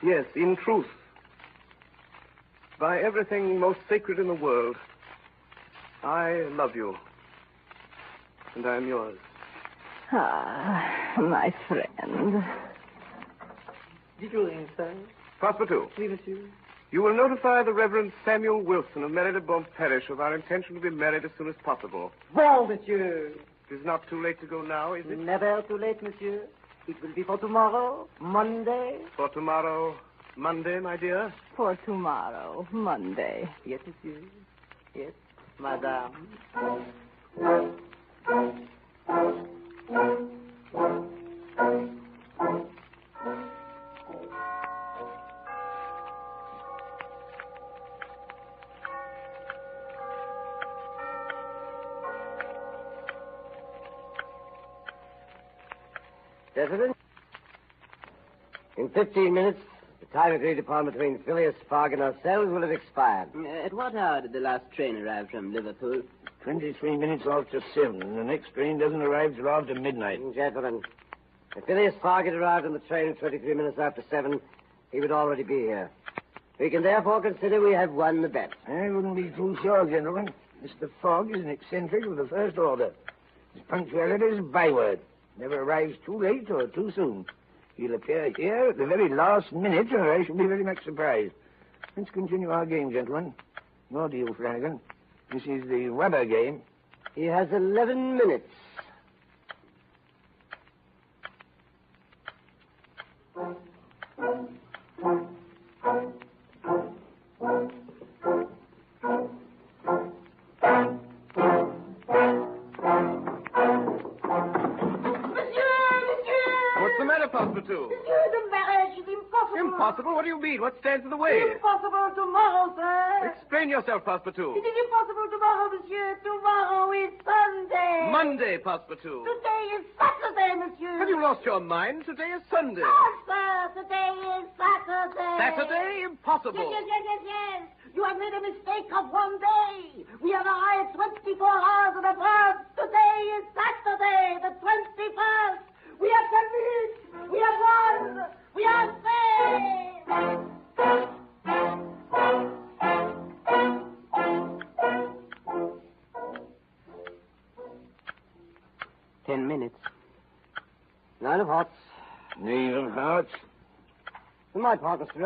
Yes, in truth. By everything most sacred in the world, I love you. And I am yours. Ah, my friend. Did you ring, sir? Passepartout. Oui, monsieur. You will notify the Reverend Samuel Wilson of Marylebone Parish of our intention to be married as soon as possible. Bon, monsieur. It is not too late to go now, is it? Never too late, monsieur. It will be for tomorrow, Monday. For tomorrow, Monday, my dear? For tomorrow, Monday. Yes, monsieur. Yes, madame. Gentlemen, in 15 minutes, the time agreed upon between Phileas Fogg and ourselves will have expired. At what hour did the last train arrive from Liverpool? 23 minutes after 7, and the next train doesn't arrive till after midnight. Gentlemen, if Phileas Fogg had arrived on the train at 23 minutes after 7, he would already be here. We can therefore consider we have won the bet. I wouldn't be too sure, gentlemen. Mr. Fogg is an eccentric of the first order. His punctuality is a byword. Never arrives too late or too soon. He'll appear here at the very last minute, or I shall be very much surprised. Let's continue our game, gentlemen. Your deal, Flanagan. This is the rubber game. He has 11 minutes. Passepartout. Monsieur, the marriage is impossible. Impossible? What do you mean? What stands in the way? Impossible tomorrow, sir. Explain yourself, Passepartout. It is impossible tomorrow, monsieur. Tomorrow is Sunday. Monday, Passepartout. Today is Saturday. Saturday, monsieur. Have you lost your mind? Today is Sunday. No, sir. Today is Saturday. Saturday? Impossible. Yes. You have made a mistake of one day. We have arrived 24 hours in advance. Today is Saturday, the 21st. We have convinced. We have won. We are saved. 10 minutes. 9 of hearts. 9 of hearts. For my part, Mr.